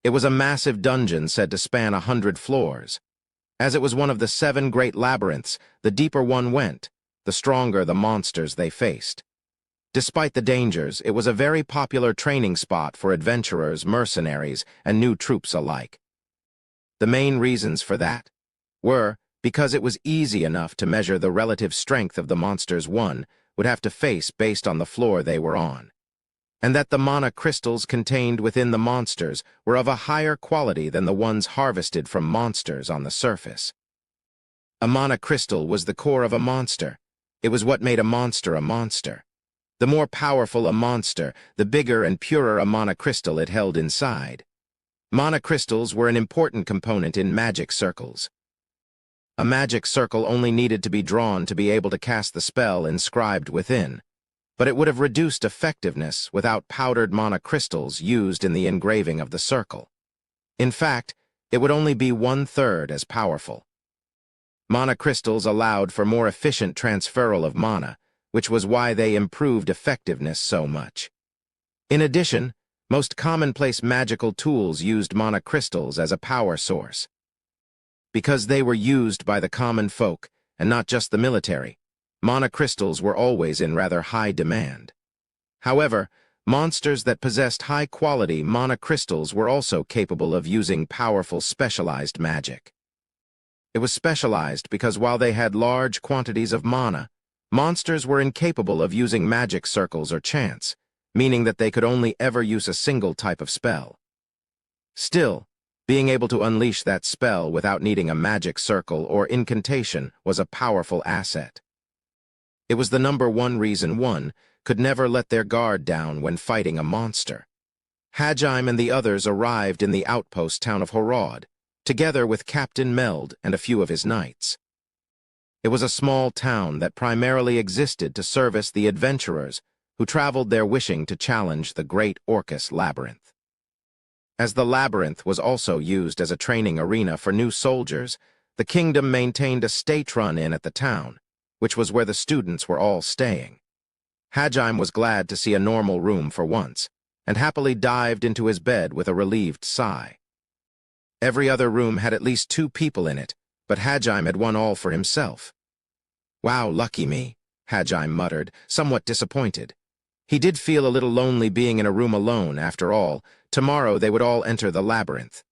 It was a massive dungeon said to span 100 floors. As it was one of the 7 great labyrinths, the deeper one went, the stronger the monsters they faced. Despite the dangers, it was a very popular training spot for adventurers, mercenaries, and new troops alike. The main reasons for that were because it was easy enough to measure the relative strength of the monsters one would have to face based on the floor they were on, and that the mana crystals contained within the monsters were of a higher quality than the ones harvested from monsters on the surface. A mana crystal was the core of a monster. It was what made a monster a monster. The more powerful a monster, the bigger and purer a mana crystal it held inside. Mana crystals were an important component in magic circles. A magic circle only needed to be drawn to be able to cast the spell inscribed within, but it would have reduced effectiveness without powdered mana crystals used in the engraving of the circle. In fact, it would only be 1/3 as powerful. Mana crystals allowed for more efficient transferal of mana, which was why they improved effectiveness so much. In addition, most commonplace magical tools used mana crystals as a power source. Because they were used by the common folk, and not just the military, mana crystals were always in rather high demand. However, monsters that possessed high-quality mana crystals were also capable of using powerful specialized magic. It was specialized because while they had large quantities of mana, monsters were incapable of using magic circles or chants, meaning that they could only ever use a single type of spell. Still, being able to unleash that spell without needing a magic circle or incantation was a powerful asset. It was the number one reason one could never let their guard down when fighting a monster. Hajime and the others arrived in the outpost town of Horod, together with Captain Meld and a few of his knights. It was a small town that primarily existed to service the adventurers who traveled there wishing to challenge the Great Orcus Labyrinth. As the labyrinth was also used as a training arena for new soldiers, the kingdom maintained a state-run inn at the town, which was where the students were all staying. Hajime was glad to see a normal room for once, and happily dived into his bed with a relieved sigh. Every other room had at least 2 people in it, but Hajime had one all for himself. "Wow, lucky me," Hajime muttered, somewhat disappointed. He did feel a little lonely being in a room alone. After all, tomorrow they would all enter the labyrinth.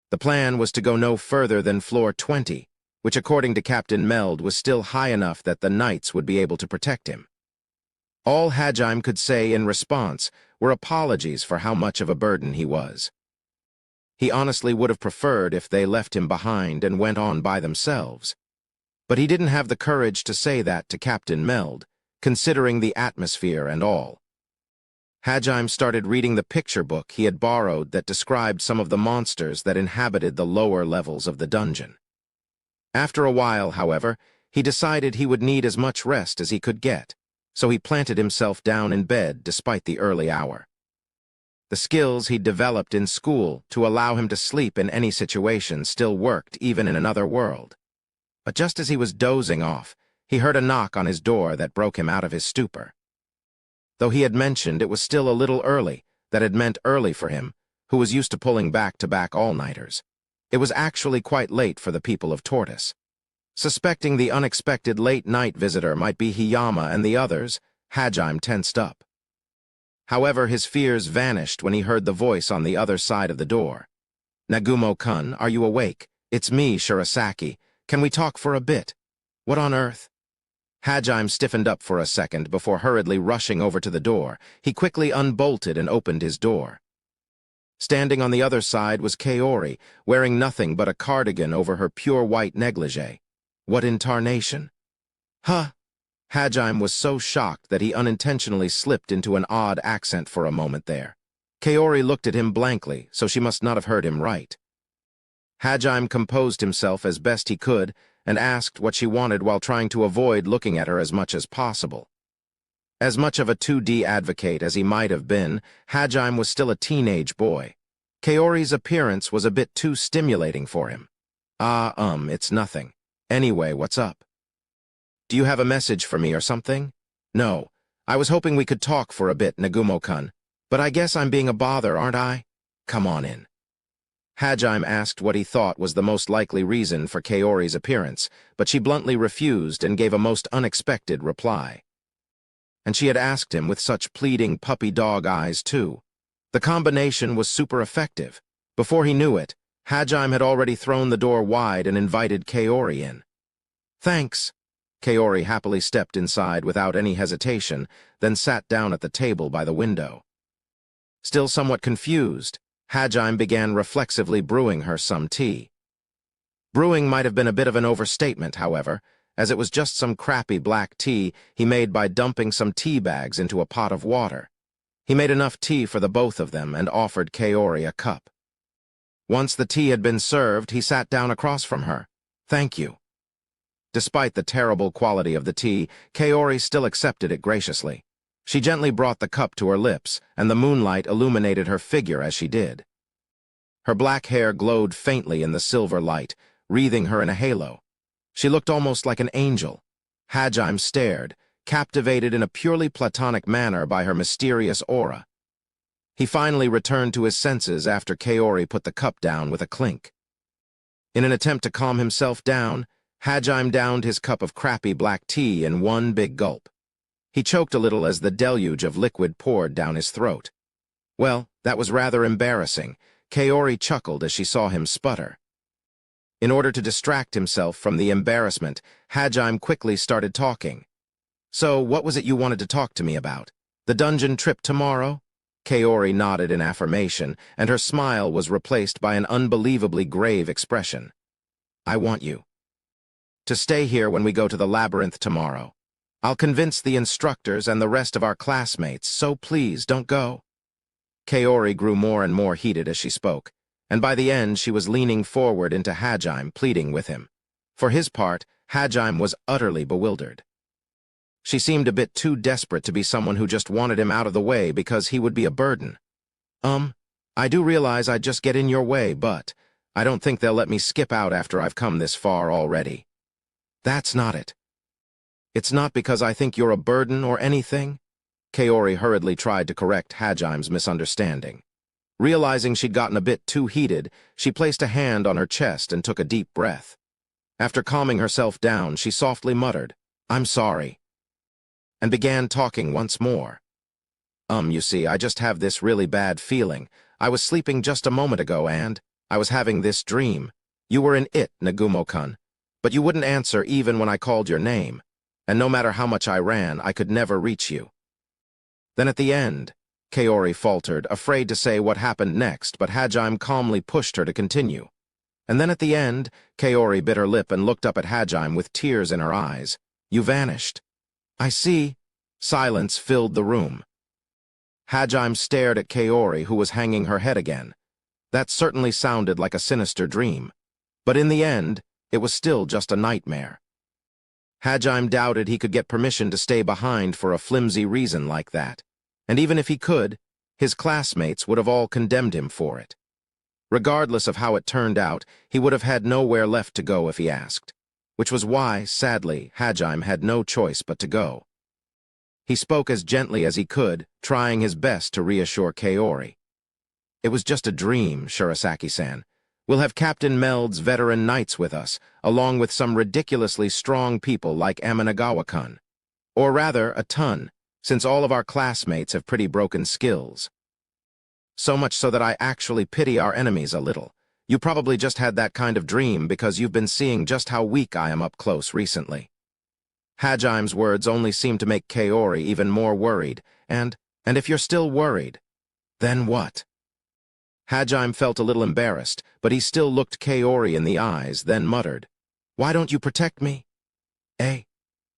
The plan was to go no further than floor 20, which according to Captain Meld was still high enough that the knights would be able to protect him. All Hajime could say in response were apologies for how much of a burden he was. He honestly would have preferred if they left him behind and went on by themselves. But he didn't have the courage to say that to Captain Meld, considering the atmosphere and all. Hajime started reading the picture book he had borrowed that described some of the monsters that inhabited the lower levels of the dungeon. After a while, however, he decided he would need as much rest as he could get, so he planted himself down in bed despite the early hour. The skills he'd developed in school to allow him to sleep in any situation still worked even in another world. But just as he was dozing off, he heard a knock on his door that broke him out of his stupor. Though he had mentioned it was still a little early, that had meant early for him, who was used to pulling back-to-back all-nighters. It was actually quite late for the people of Tortoise. Suspecting the unexpected late-night visitor might be Hiyama and the others, Hajime tensed up. However, his fears vanished when he heard the voice on the other side of the door. "Nagumo-kun, are you awake? It's me, Shirasaki. Can we talk for a bit?" "What on earth?" Hajime stiffened up for a second before hurriedly rushing over to the door. He quickly unbolted and opened his door. Standing on the other side was Kaori, wearing nothing but a cardigan over her pure white negligee. What in tarnation? "Huh?" Hajime was so shocked that he unintentionally slipped into an odd accent for a moment there. Kaori looked at him blankly, so she must not have heard him right. Hajime composed himself as best he could and asked what she wanted while trying to avoid looking at her as much as possible. As much of a 2D advocate as he might have been, Hajime was still a teenage boy. Kaori's appearance was a bit too stimulating for him. It's nothing. Anyway, what's up? Do you have a message for me or something?" "No. I was hoping we could talk for a bit, Nagumo-kun. But I guess I'm being a bother, aren't I? Come on in." Hajime asked what he thought was the most likely reason for Kaori's appearance, but she bluntly refused and gave a most unexpected reply. And she had asked him with such pleading puppy-dog eyes, too. The combination was super effective. Before he knew it, Hajime had already thrown the door wide and invited Kaori in. "Thanks." Kaori happily stepped inside without any hesitation, then sat down at the table by the window. Still somewhat confused, Hajime began reflexively brewing her some tea. Brewing might have been a bit of an overstatement, however, as it was just some crappy black tea he made by dumping some tea bags into a pot of water. He made enough tea for the both of them and offered Kaori a cup. Once the tea had been served, he sat down across from her. "Thank you." Despite the terrible quality of the tea, Kaori still accepted it graciously. She gently brought the cup to her lips, and the moonlight illuminated her figure as she did. Her black hair glowed faintly in the silver light, wreathing her in a halo. She looked almost like an angel. Hajime stared, captivated in a purely platonic manner by her mysterious aura. He finally returned to his senses after Kaori put the cup down with a clink. In an attempt to calm himself down, Hajime downed his cup of crappy black tea in one big gulp. He choked a little as the deluge of liquid poured down his throat. Well, that was rather embarrassing. Kaori chuckled as she saw him sputter. In order to distract himself from the embarrassment, Hajime quickly started talking. "So, what was it you wanted to talk to me about? The dungeon trip tomorrow?" Kaori nodded in affirmation, and her smile was replaced by an unbelievably grave expression. "I want you to stay here when we go to the labyrinth tomorrow. I'll convince the instructors and the rest of our classmates, so please don't go." Kaori grew more and more heated as she spoke, and by the end she was leaning forward into Hajime, pleading with him. For his part, Hajime was utterly bewildered. She seemed a bit too desperate to be someone who just wanted him out of the way because he would be a burden. I do realize I'd just get in your way, but I don't think they'll let me skip out after I've come this far already." "That's not it. It's not because I think you're a burden or anything." Kaori hurriedly tried to correct Hajime's misunderstanding. Realizing she'd gotten a bit too heated, she placed a hand on her chest and took a deep breath. After calming herself down, she softly muttered, "I'm sorry," and began talking once more. You see, I just have this really bad feeling. I was sleeping just a moment ago and I was having this dream. You were in it, Nagumo-kun, but you wouldn't answer even when I called your name. And no matter how much I ran, I could never reach you. Then at the end, Kaori faltered, afraid to say what happened next, but Hajime calmly pushed her to continue. And then at the end, Kaori bit her lip and looked up at Hajime with tears in her eyes. "You vanished." "I see." Silence filled the room. Hajime stared at Kaori, who was hanging her head again. That certainly sounded like a sinister dream. But in the end, it was still just a nightmare. Hajime doubted he could get permission to stay behind for a flimsy reason like that. And even if he could, his classmates would have all condemned him for it. Regardless of how it turned out, he would have had nowhere left to go if he asked, which was why, sadly, Hajime had no choice but to go. He spoke as gently as he could, trying his best to reassure Kaori. "It was just a dream, Shirasaki-san. We'll have Captain Meld's veteran knights with us, along with some ridiculously strong people like Amanagawa-kun. Or rather, a ton, since all of our classmates have pretty broken skills. So much so that I actually pity our enemies a little. You probably just had that kind of dream because you've been seeing just how weak I am up close recently." Hajime's words only seemed to make Kaori even more worried, and if you're still worried, then what? Hajime felt a little embarrassed, but he still looked Kaori in the eyes, then muttered, "Why don't you protect me?" "Eh?"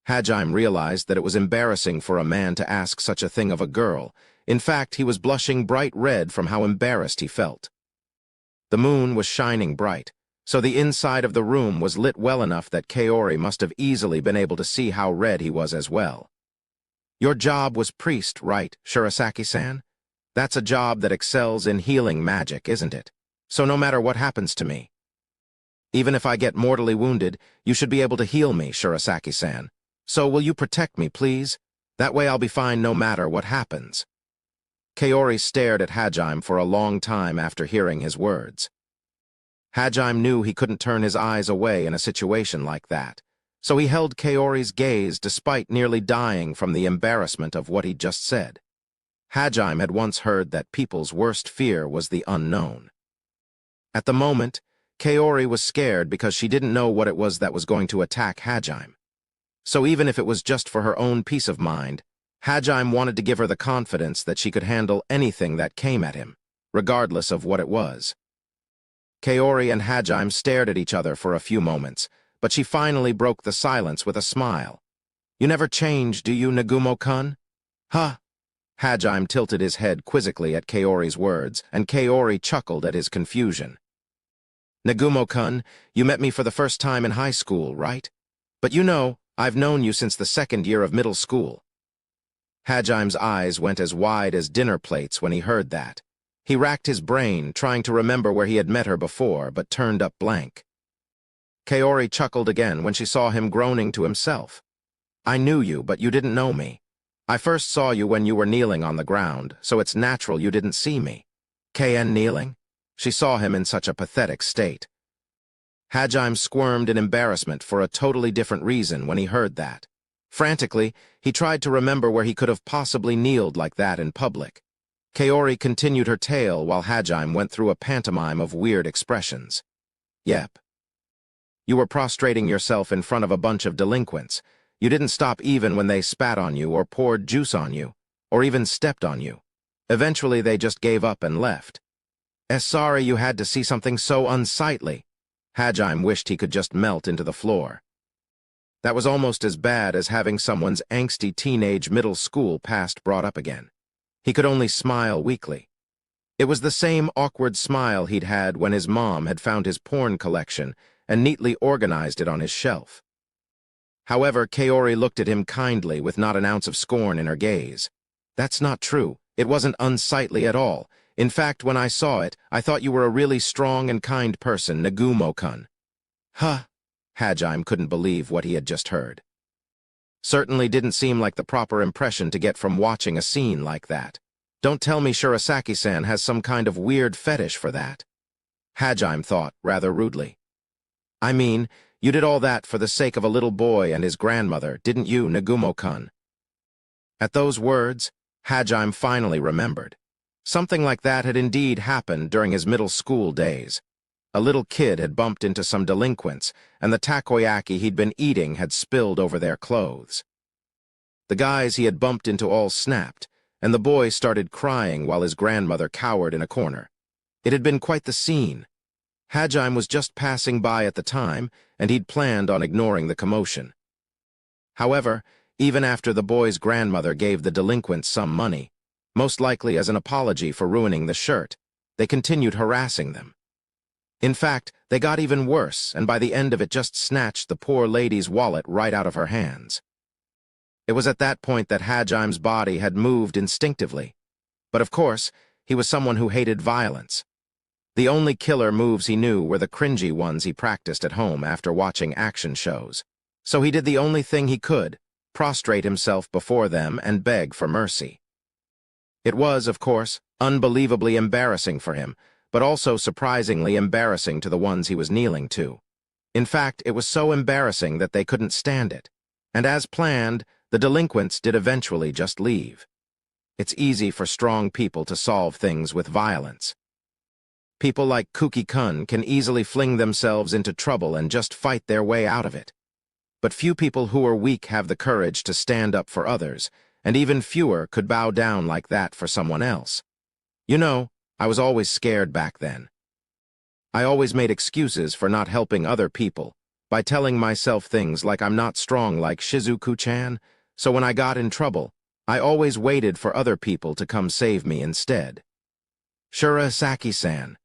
Hajime realized that it was embarrassing for a man to ask such a thing of a girl. In fact, he was blushing bright red from how embarrassed he felt. The moon was shining bright, so the inside of the room was lit well enough that Kaori must have easily been able to see how red he was as well. "Your job was priest, right, Shirasaki-san? That's a job that excels in healing magic, isn't it? So no matter what happens to me, even if I get mortally wounded, you should be able to heal me, Shirasaki-san. So will you protect me, please? That way I'll be fine no matter what happens." Kaori stared at Hajime for a long time after hearing his words. Hajime knew he couldn't turn his eyes away in a situation like that, so he held Kaori's gaze despite nearly dying from the embarrassment of what he'd just said. Hajime had once heard that people's worst fear was the unknown. At the moment, Kaori was scared because she didn't know what it was that was going to attack Hajime. So even if it was just for her own peace of mind, Hajime wanted to give her the confidence that she could handle anything that came at him, regardless of what it was. Kaori and Hajime stared at each other for a few moments, but she finally broke the silence with a smile. "You never change, do you, Nagumo-kun?" "Huh?" Hajime tilted his head quizzically at Kaori's words, and Kaori chuckled at his confusion. "Nagumo-kun, you met me for the first time in high school, right? But you know, I've known you since the second year of middle school." Hajime's eyes went as wide as dinner plates when he heard that. He racked his brain, trying to remember where he had met her before, but turned up blank. Kaori chuckled again when she saw him groaning to himself. "I knew you, but you didn't know me. I first saw you when you were kneeling on the ground, so it's natural you didn't see me." "KN kneeling?" She saw him in such a pathetic state. Hajime squirmed in embarrassment for a totally different reason when he heard that. Frantically, he tried to remember where he could have possibly kneeled like that in public. Kaori continued her tale while Hajime went through a pantomime of weird expressions. "Yep. You were prostrating yourself in front of a bunch of delinquents. You didn't stop even when they spat on you or poured juice on you, or even stepped on you. Eventually, they just gave up and left. Sorry you had to see something so unsightly." Hajime wished he could just melt into the floor. That was almost as bad as having someone's angsty teenage middle school past brought up again. He could only smile weakly. It was the same awkward smile he'd had when his mom had found his porn collection and neatly organized it on his shelf. However, Kaori looked at him kindly with not an ounce of scorn in her gaze. "That's not true. It wasn't unsightly at all. In fact, when I saw it, I thought you were a really strong and kind person, Nagumo-kun." "Huh?" Hajime couldn't believe what he had just heard. Certainly didn't seem like the proper impression to get from watching a scene like that. Don't tell me Shirasaki-san has some kind of weird fetish for that. Hajime thought, rather rudely. "I mean, you did all that for the sake of a little boy and his grandmother, didn't you, Nagumo-kun?" At those words, Hajime finally remembered. Something like that had indeed happened during his middle school days. A little kid had bumped into some delinquents, and the takoyaki he'd been eating had spilled over their clothes. The guys he had bumped into all snapped, and the boy started crying while his grandmother cowered in a corner. It had been quite the scene. Hajime was just passing by at the time, and he'd planned on ignoring the commotion. However, even after the boy's grandmother gave the delinquents some money, most likely as an apology for ruining the shirt, they continued harassing them. In fact, they got even worse, and by the end of it just snatched the poor lady's wallet right out of her hands. It was at that point that Hajime's body had moved instinctively. But of course, he was someone who hated violence. The only killer moves he knew were the cringy ones he practiced at home after watching action shows. So he did the only thing he could, prostrate himself before them and beg for mercy. It was, of course, unbelievably embarrassing for him, but also surprisingly embarrassing to the ones he was kneeling to. In fact, it was so embarrassing that they couldn't stand it. And as planned, the delinquents did eventually just leave. It's easy for strong people to solve things with violence. People like Kuki-kun can easily fling themselves into trouble and just fight their way out of it. But few people who are weak have the courage to stand up for others, and even fewer could bow down like that for someone else. You know, I was always scared back then. I always made excuses for not helping other people, by telling myself things like I'm not strong like Shizuku-chan, so when I got in trouble, I always waited for other people to come save me instead. Shurasaki-san.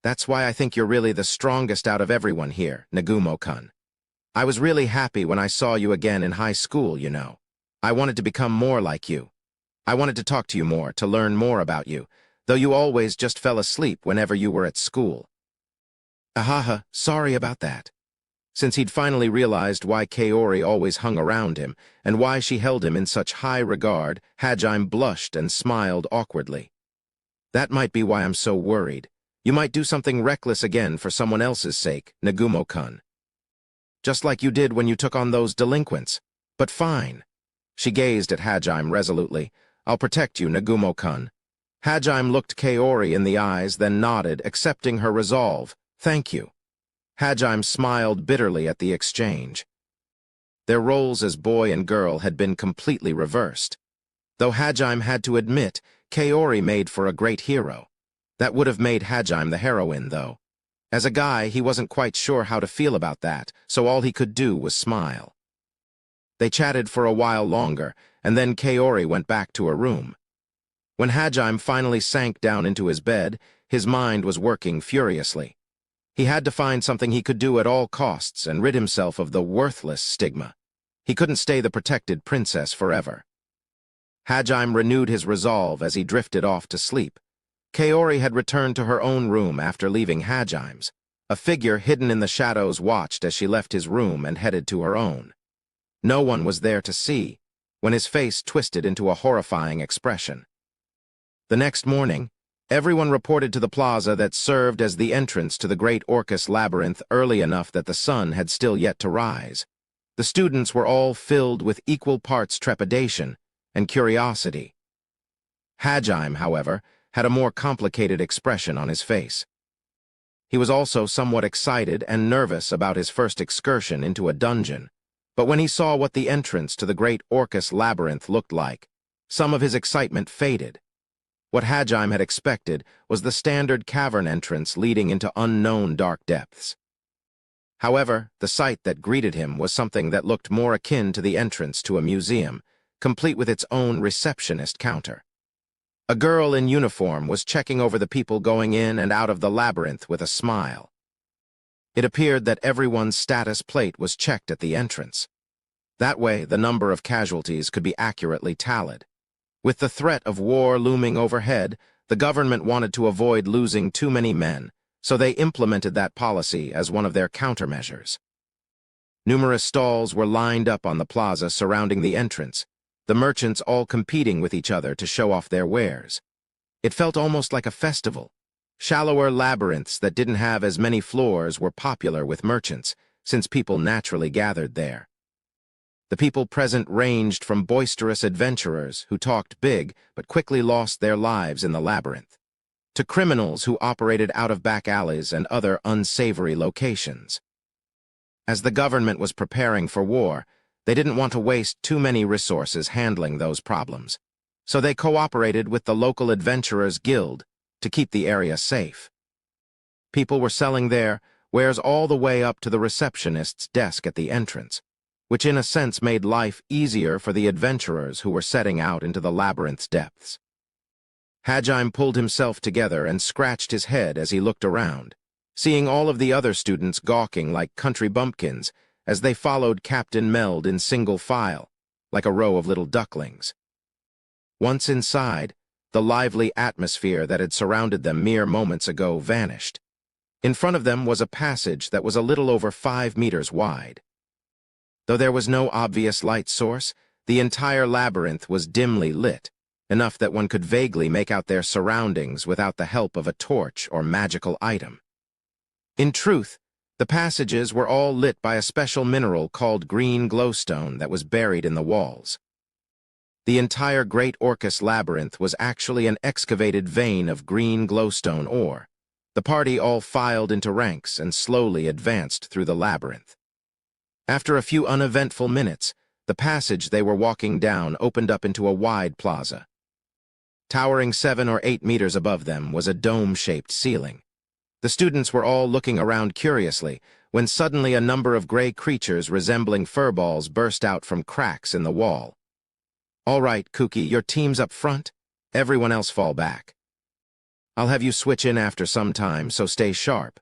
That's why I think you're really the strongest out of everyone here, Nagumo-kun. I was really happy when I saw you again in high school, you know. I wanted to become more like you. I wanted to talk to you more, to learn more about you, though you always just fell asleep whenever you were at school. Ahaha, sorry about that. Since he'd finally realized why Kaori always hung around him, and why she held him in such high regard, Hajime blushed and smiled awkwardly. That might be why I'm so worried. You might do something reckless again for someone else's sake, Nagumo-kun. Just like you did when you took on those delinquents. But fine. She gazed at Hajime resolutely. I'll protect you, Nagumo-kun. Hajime looked Kaori in the eyes, then nodded, accepting her resolve. Thank you. Hajime smiled bitterly at the exchange. Their roles as boy and girl had been completely reversed. Though Hajime had to admit, Kaori made for a great hero. That would have made Hajime the heroine, though. As a guy, he wasn't quite sure how to feel about that, so all he could do was smile. They chatted for a while longer, and then Kaori went back to her room. When Hajime finally sank down into his bed, his mind was working furiously. He had to find something he could do at all costs and rid himself of the worthless stigma. He couldn't stay the protected princess forever. Hajime renewed his resolve as he drifted off to sleep. Kaori had returned to her own room after leaving Hajime's. A figure hidden in the shadows watched as she left his room and headed to her own. No one was there to see, when his face twisted into a horrifying expression. The next morning, everyone reported to the plaza that served as the entrance to the Great Orcus Labyrinth early enough that the sun had still yet to rise. The students were all filled with equal parts trepidation and curiosity. Hajime, however, had a more complicated expression on his face. He was also somewhat excited and nervous about his first excursion into a dungeon, but when he saw what the entrance to the Great Orcus Labyrinth looked like, some of his excitement faded. What Hajime had expected was the standard cavern entrance leading into unknown dark depths. However, the sight that greeted him was something that looked more akin to the entrance to a museum, complete with its own receptionist counter. A girl in uniform was checking over the people going in and out of the labyrinth with a smile. It appeared that everyone's status plate was checked at the entrance. That way, the number of casualties could be accurately tallied. With the threat of war looming overhead, the government wanted to avoid losing too many men, so they implemented that policy as one of their countermeasures. Numerous stalls were lined up on the plaza surrounding the entrance, the merchants all competing with each other to show off their wares. It felt almost like a festival. Shallower labyrinths that didn't have as many floors were popular with merchants, since people naturally gathered there. The people present ranged from boisterous adventurers who talked big but quickly lost their lives in the labyrinth, to criminals who operated out of back alleys and other unsavory locations. As the government was preparing for war, they didn't want to waste too many resources handling those problems. so they cooperated with the local adventurers guild to keep the area safe. People were selling their wares all the way up to the receptionist's desk at the entrance, which in a sense made life easier for the adventurers who were setting out into the labyrinth's depths. Hajime pulled himself together and scratched his head as he looked around, seeing all of the other students gawking like country bumpkins as they followed Captain Meld in single file, like a row of little ducklings. Once inside, the lively atmosphere that had surrounded them mere moments ago vanished. In front of them was a passage that was a little over 5 meters wide. Though there was no obvious light source, the entire labyrinth was dimly lit, enough that one could vaguely make out their surroundings without the help of a torch or magical item. In truth, the passages were all lit by a special mineral called green glowstone that was buried in the walls. The entire Great Orcus labyrinth was actually an excavated vein of green glowstone ore. The party all filed into ranks and slowly advanced through the labyrinth. After a few uneventful minutes, the passage they were walking down opened up into a wide plaza. Towering 7 or 8 meters above them was a dome-shaped ceiling. The students were all looking around curiously when suddenly a number of gray creatures resembling furballs burst out from cracks in the wall. "All right, Kuki, your team's up front. Everyone else fall back. I'll have you switch in after some time, so stay sharp.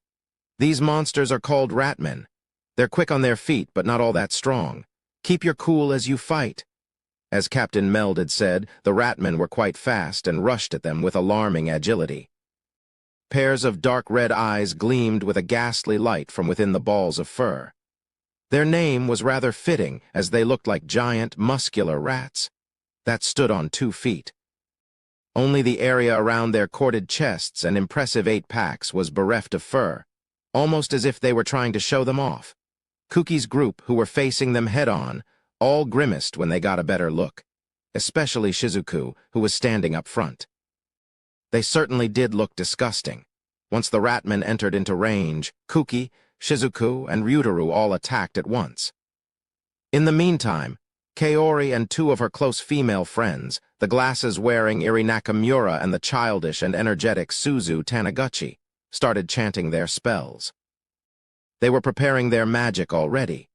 These monsters are called ratmen. They're quick on their feet, but not all that strong. Keep your cool as you fight." As Captain Meld had said, the ratmen were quite fast and rushed at them with alarming agility. Pairs of dark red eyes gleamed with a ghastly light from within the balls of fur. Their name was rather fitting, as they looked like giant, muscular rats that stood on 2 feet. Only the area around their corded chests and impressive 8-packs was bereft of fur, almost as if they were trying to show them off. Kuki's group, who were facing them head-on, all grimaced when they got a better look, especially Shizuku, who was standing up front. They certainly did look disgusting. Once the ratmen entered into range, Kuki, Shizuku, and Ryutaru all attacked at once. In the meantime, Kaori and 2 of her close female friends, the glasses-wearing Iri Nakamura and the childish and energetic Suzu Taniguchi, started chanting their spells. They were preparing their magic already.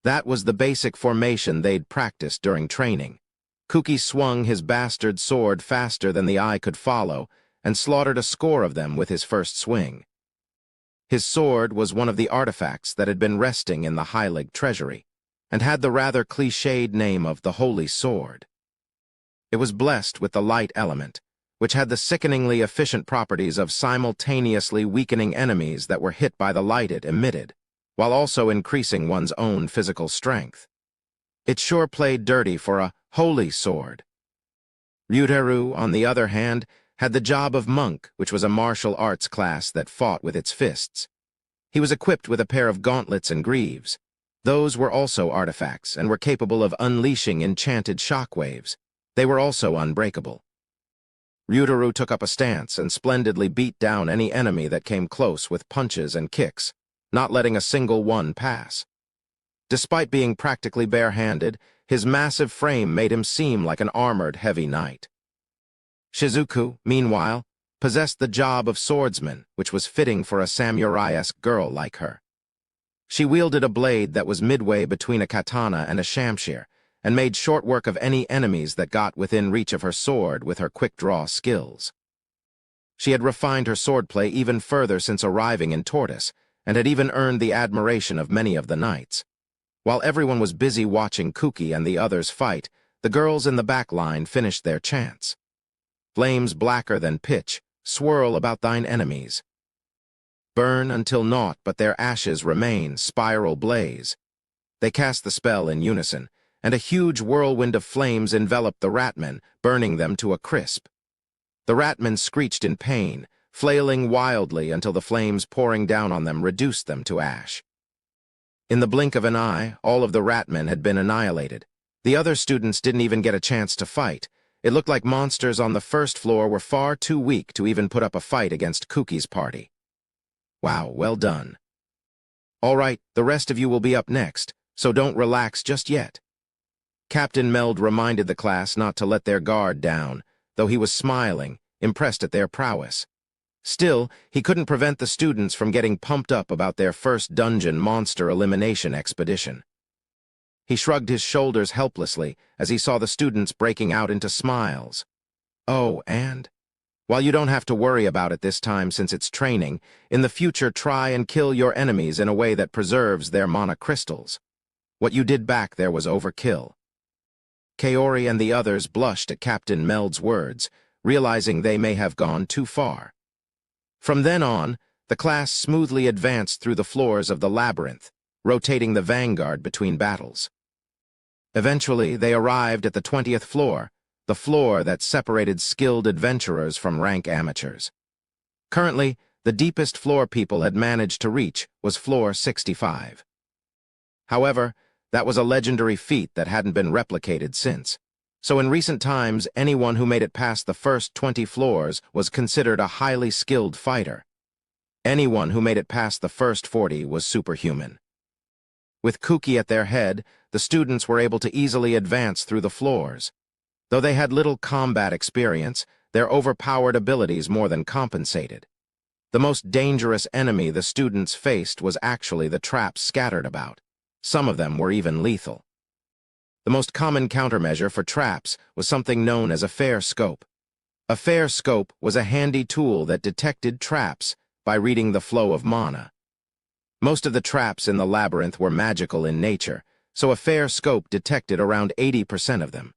That was the basic formation they'd practiced during training. Kuki swung his bastard sword faster than the eye could follow and slaughtered a score of them with his first swing. His sword was one of the artifacts that had been resting in the Heilig treasury, and had the rather cliched name of the Holy Sword. It was blessed with the light element, which had the sickeningly efficient properties of simultaneously weakening enemies that were hit by the light it emitted, while also increasing one's own physical strength. It sure played dirty for a holy sword. Ryutaru, on the other hand, had the job of monk, which was a martial arts class that fought with its fists. He was equipped with a pair of gauntlets and greaves. Those were also artifacts and were capable of unleashing enchanted shockwaves. They were also unbreakable. Ryutaru took up a stance and splendidly beat down any enemy that came close with punches and kicks, not letting a single one pass. Despite being practically bare-handed, his massive frame made him seem like an armored heavy knight. Shizuku, meanwhile, possessed the job of swordsman, which was fitting for a samurai-esque girl like her. She wielded a blade that was midway between a katana and a shamshir, and made short work of any enemies that got within reach of her sword with her quick-draw skills. She had refined her swordplay even further since arriving in Tortoise, and had even earned the admiration of many of the knights. While everyone was busy watching Kuki and the others fight, the girls in the back line finished their chants. "Flames blacker than pitch, swirl about thine enemies. Burn until naught but their ashes remain, spiral blaze." They cast the spell in unison, and a huge whirlwind of flames enveloped the ratmen, burning them to a crisp. The ratmen screeched in pain, flailing wildly until the flames pouring down on them reduced them to ash. In the blink of an eye, all of the ratmen had been annihilated. The other students didn't even get a chance to fight. It looked like monsters on the first floor were far too weak to even put up a fight against Kuki's party. Wow, well done. All right, the rest of you will be up next, so don't relax just yet. Captain Meld reminded the class not to let their guard down, though he was smiling, impressed at their prowess. Still, he couldn't prevent the students from getting pumped up about their first dungeon monster elimination expedition. He shrugged his shoulders helplessly as he saw the students breaking out into smiles. Oh, and while you don't have to worry about it this time since it's training, in the future try and kill your enemies in a way that preserves their mana crystals. What you did back there was overkill. Kaori and the others blushed at Captain Meld's words, realizing they may have gone too far. From then on, the class smoothly advanced through the floors of the labyrinth, rotating the vanguard between battles. Eventually, they arrived at the 20th floor, the floor that separated skilled adventurers from rank amateurs. Currently, the deepest floor people had managed to reach was floor 65. However, that was a legendary feat that hadn't been replicated since, so in recent times anyone who made it past the first 20 floors was considered a highly skilled fighter. Anyone who made it past the first 40 was superhuman. With Kuki at their head, the students were able to easily advance through the floors. Though they had little combat experience, their overpowered abilities more than compensated. The most dangerous enemy the students faced was actually the traps scattered about. Some of them were even lethal. The most common countermeasure for traps was something known as a fair scope. A fair scope was a handy tool that detected traps by reading the flow of mana. Most of the traps in the labyrinth were magical in nature, so a fair scope detected around 80% of them.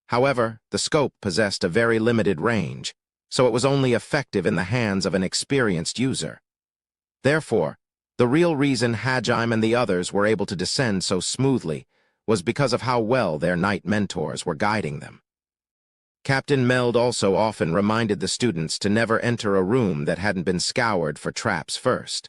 However, the scope possessed a very limited range, so it was only effective in the hands of an experienced user. Therefore, the real reason Hajime and the others were able to descend so smoothly was because of how well their knight mentors were guiding them. Captain Meld also often reminded the students to never enter a room that hadn't been scoured for traps first.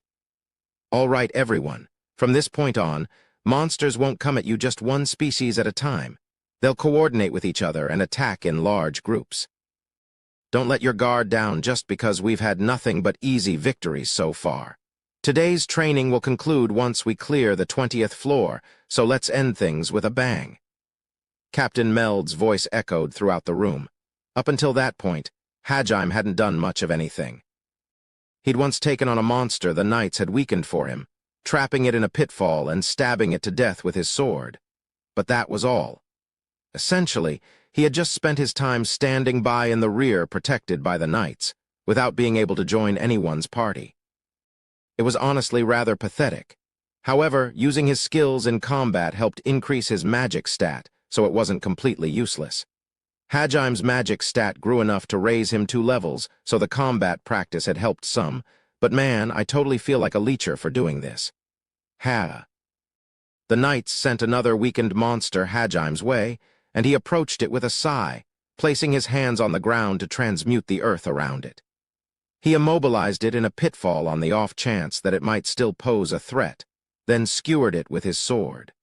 All right, everyone, from this point on, monsters won't come at you just one species at a time. They'll coordinate with each other and attack in large groups. Don't let your guard down just because we've had nothing but easy victories so far. Today's training will conclude once we clear the 20th floor, so let's end things with a bang. Captain Meld's voice echoed throughout the room. Up until that point, Hajime hadn't done much of anything. He'd once taken on a monster the knights had weakened for him, trapping it in a pitfall and stabbing it to death with his sword. But that was all. Essentially, he had just spent his time standing by in the rear protected by the knights, without being able to join anyone's party. It was honestly rather pathetic. However, using his skills in combat helped increase his magic stat, so it wasn't completely useless. Hajime's magic stat grew enough to raise him 2 levels, so the combat practice had helped some, but man, I totally feel like a leecher for doing this. The knights sent another weakened monster Hajime's way, and he approached it with a sigh, placing his hands on the ground to transmute the earth around it. He immobilized it in a pitfall on the off chance that it might still pose a threat, then skewered it with his sword.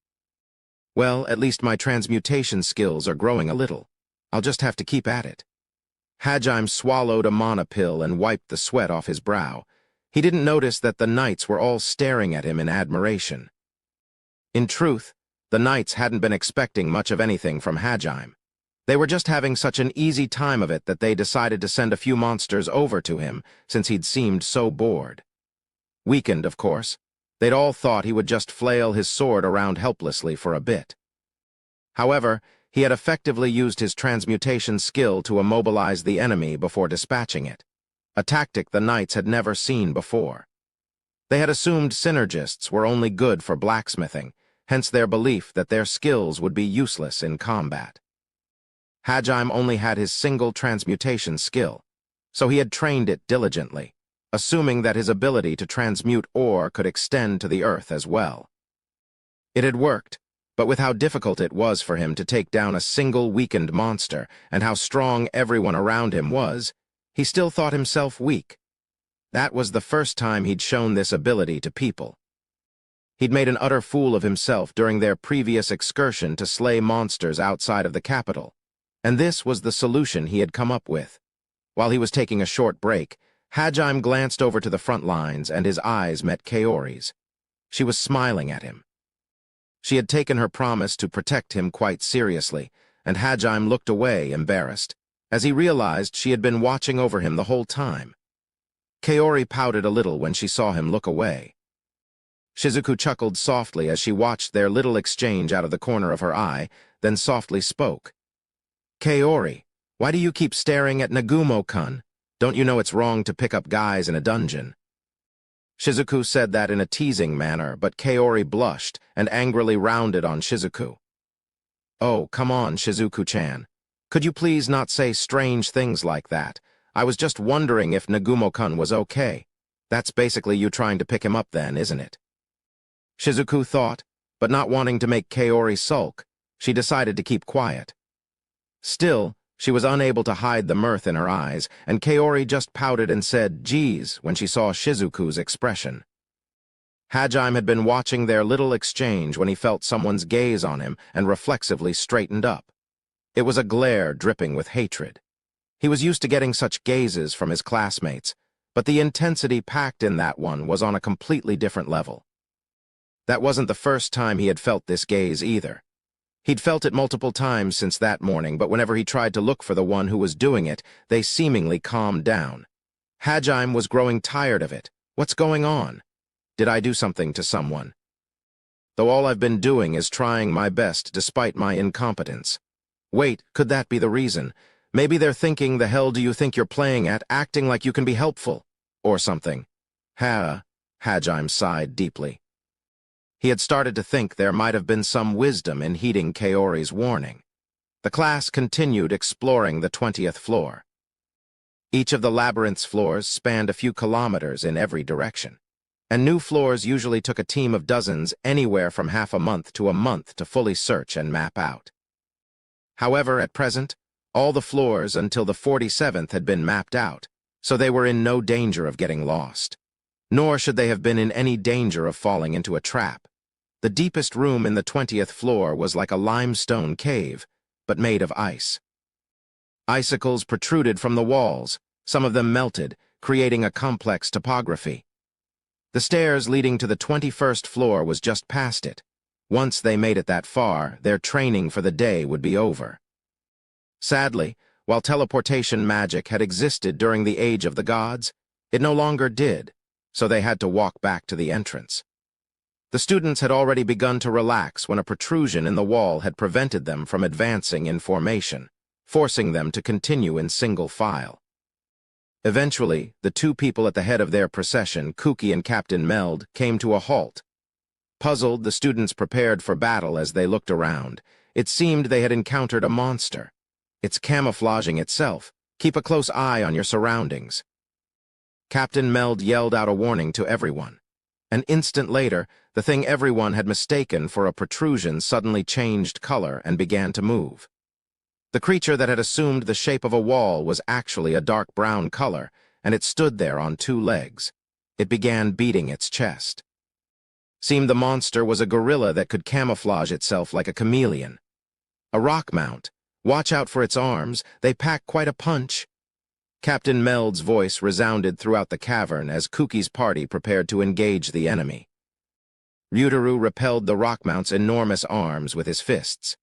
Well, at least my transmutation skills are growing a little. I'll just have to keep at it. Hajime swallowed a mana pill and wiped the sweat off his brow. He didn't notice that the knights were all staring at him in admiration. In truth, the knights hadn't been expecting much of anything from Hajime. They were just having such an easy time of it that they decided to send a few monsters over to him since he'd seemed so bored. Weakened, of course, they'd all thought he would just flail his sword around helplessly for a bit. However, he had effectively used his transmutation skill to immobilize the enemy before dispatching it, a tactic the knights had never seen before. They had assumed synergists were only good for blacksmithing, hence their belief that their skills would be useless in combat. Hajime only had his single transmutation skill, so he had trained it diligently, assuming that his ability to transmute ore could extend to the earth as well. It had worked, but with how difficult it was for him to take down a single weakened monster and how strong everyone around him was, he still thought himself weak. That was the first time he'd shown this ability to people. He'd made an utter fool of himself during their previous excursion to slay monsters outside of the capital, and this was the solution he had come up with. While he was taking a short break, Hajime glanced over to the front lines and his eyes met Kaori's. She was smiling at him. She had taken her promise to protect him quite seriously, and Hajime looked away, embarrassed, as he realized she had been watching over him the whole time. Kaori pouted a little when she saw him look away. Shizuku chuckled softly as she watched their little exchange out of the corner of her eye, then softly spoke. "Kaori, why do you keep staring at Nagumo-kun? Don't you know it's wrong to pick up guys in a dungeon?" Shizuku said that in a teasing manner, but Kaori blushed and angrily rounded on Shizuku. "Oh, come on, Shizuku-chan. Could you please not say strange things like that? I was just wondering if Nagumo-kun was okay. That's basically you trying to pick him up then, isn't it?" Shizuku thought, but not wanting to make Kaori sulk, she decided to keep quiet. Still, she was unable to hide the mirth in her eyes, and Kaori just pouted and said, "Geez," when she saw Shizuku's expression. Hajime had been watching their little exchange when he felt someone's gaze on him and reflexively straightened up. It was a glare dripping with hatred. He was used to getting such gazes from his classmates, but the intensity packed in that one was on a completely different level. That wasn't the first time he had felt this gaze either. He'd felt it multiple times since that morning, but whenever he tried to look for the one who was doing it, they seemingly calmed down. Hajime was growing tired of it. What's going on? Did I do something to someone? Though all I've been doing is trying my best despite my incompetence. Wait, could that be the reason? Maybe they're thinking, the hell do you think you're playing at, acting like you can be helpful? Or something. Hajime sighed deeply. He had started to think there might have been some wisdom in heeding Kaori's warning. The class continued exploring the 20th floor. Each of the labyrinth's floors spanned a few kilometers in every direction, and new floors usually took a team of dozens anywhere from half a month to a month to fully search and map out. However, at present, all the floors until the 47th had been mapped out, so they were in no danger of getting lost. Nor should they have been in any danger of falling into a trap. The deepest room in the 20th floor was like a limestone cave, but made of ice. Icicles protruded from the walls, some of them melted, creating a complex topography. The stairs leading to the 21st floor was just past it. Once they made it that far, their training for the day would be over. Sadly, while teleportation magic had existed during the Age of the Gods, it no longer did, so they had to walk back to the entrance. The students had already begun to relax when a protrusion in the wall had prevented them from advancing in formation, forcing them to continue in single file. Eventually, the two people at the head of their procession, Kuki and Captain Meld, came to a halt. Puzzled, the students prepared for battle as they looked around. It seemed they had encountered a monster. It's camouflaging itself. Keep a close eye on your surroundings. Captain Meld yelled out a warning to everyone. An instant later, the thing everyone had mistaken for a protrusion suddenly changed color and began to move. The creature that had assumed the shape of a wall was actually a dark brown color, and it stood there on two legs. It began beating its chest. Seemed the monster was a gorilla that could camouflage itself like a chameleon. A rock mount. Watch out for its arms, they pack quite a punch. Captain Meld's voice resounded throughout the cavern as Kuki's party prepared to engage the enemy. Ryutaru repelled the rockmount's enormous arms with his fists.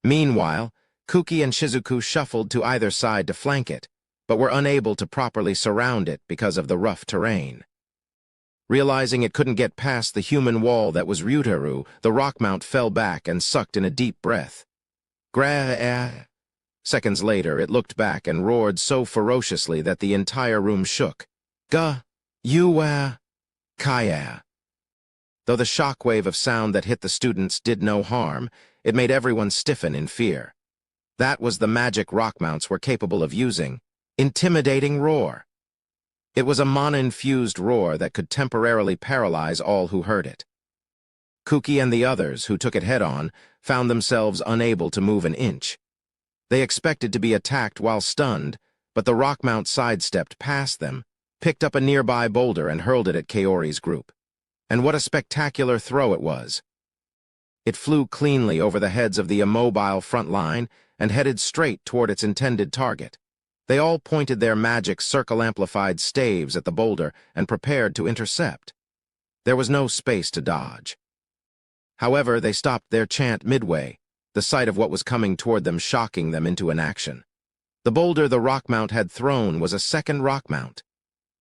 Meanwhile, Kuki and Shizuku shuffled to either side to flank it, but were unable to properly surround it because of the rough terrain. Realizing it couldn't get past the human wall that was Ryutaru, the rockmount fell back and sucked in a deep breath. Seconds later, it looked back and roared so ferociously that the entire room shook. Kaya. Though the shockwave of sound that hit the students did no harm, it made everyone stiffen in fear. That was the magic rockmounts were capable of using. Intimidating roar. It was a mana-infused roar that could temporarily paralyze all who heard it. Kuki and the others, who took it head-on, found themselves unable to move an inch. They expected to be attacked while stunned, but the rockmount sidestepped past them, picked up a nearby boulder and hurled it at Kaori's group. And what a spectacular throw it was. It flew cleanly over the heads of the immobile front line and headed straight toward its intended target. They all pointed their magic circle-amplified staves at the boulder and prepared to intercept. There was no space to dodge. However, they stopped their chant midway, the sight of what was coming toward them shocking them into inaction. The boulder the rock mount had thrown was a second rock mount.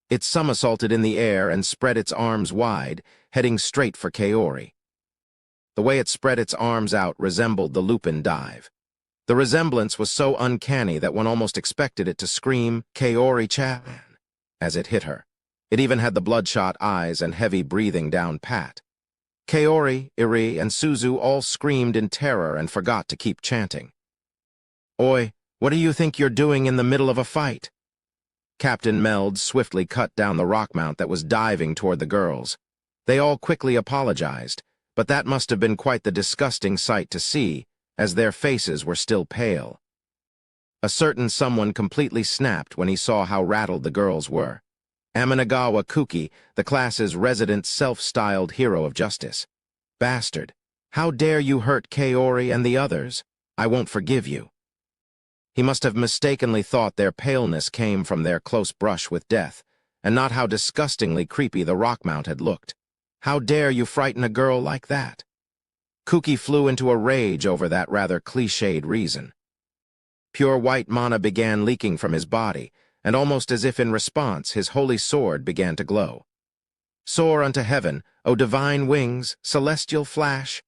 It somersaulted in the air and spread its arms wide, heading straight for Kaori. The way it spread its arms out resembled the lupin dive. The resemblance was so uncanny that one almost expected it to scream, "Kaori-chan," as it hit her. It even had the bloodshot eyes and heavy breathing down pat. Kaori, Iri, and Suzu all screamed in terror and forgot to keep chanting. "Oi, what do you think you're doing in the middle of a fight?" Captain Meld swiftly cut down the rock mount that was diving toward the girls. They all quickly apologized, but that must have been quite the disgusting sight to see, as their faces were still pale. A certain someone completely snapped when he saw how rattled the girls were. Aminagawa Kuki, the class's resident self-styled hero of justice. "Bastard, how dare you hurt Kaori and the others? I won't forgive you." He must have mistakenly thought their paleness came from their close brush with death, and not how disgustingly creepy the rock mount had looked. How dare you frighten a girl like that? Kuki flew into a rage over that rather cliched reason. Pure white mana began leaking from his body, and almost as if in response, his holy sword began to glow. "Soar unto heaven, O divine wings, celestial flash."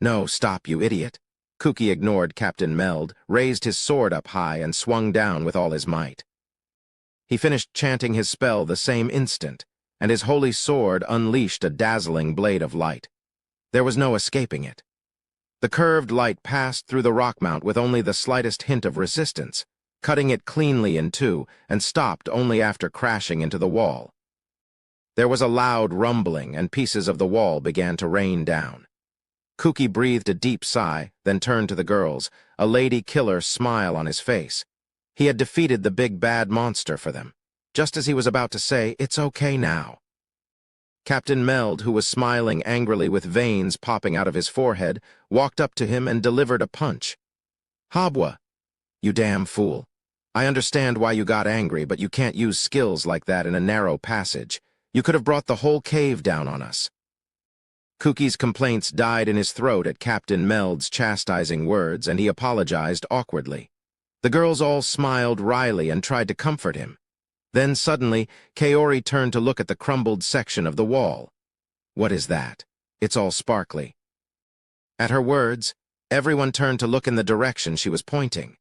"No, stop, you idiot." Kuki ignored Captain Meld, raised his sword up high, and swung down with all his might. He finished chanting his spell the same instant, and his holy sword unleashed a dazzling blade of light. There was no escaping it. The curved light passed through the rock mount with only the slightest hint of resistance, cutting it cleanly in two, and stopped only after crashing into the wall. There was a loud rumbling, and pieces of the wall began to rain down. Kuki breathed a deep sigh, then turned to the girls, a lady killer smile on his face. He had defeated the big bad monster for them. Just as he was about to say, "It's okay now." Captain Meld, who was smiling angrily with veins popping out of his forehead, walked up to him and delivered a punch. "Habwa, you damn fool. I understand why you got angry, but you can't use skills like that in a narrow passage. You could have brought the whole cave down on us." Kuki's complaints died in his throat at Captain Meld's chastising words, and he apologized awkwardly. The girls all smiled wryly and tried to comfort him. Then suddenly, Kaori turned to look at the crumbled section of the wall. "What is that? It's all sparkly." At her words, everyone turned to look in the direction she was pointing.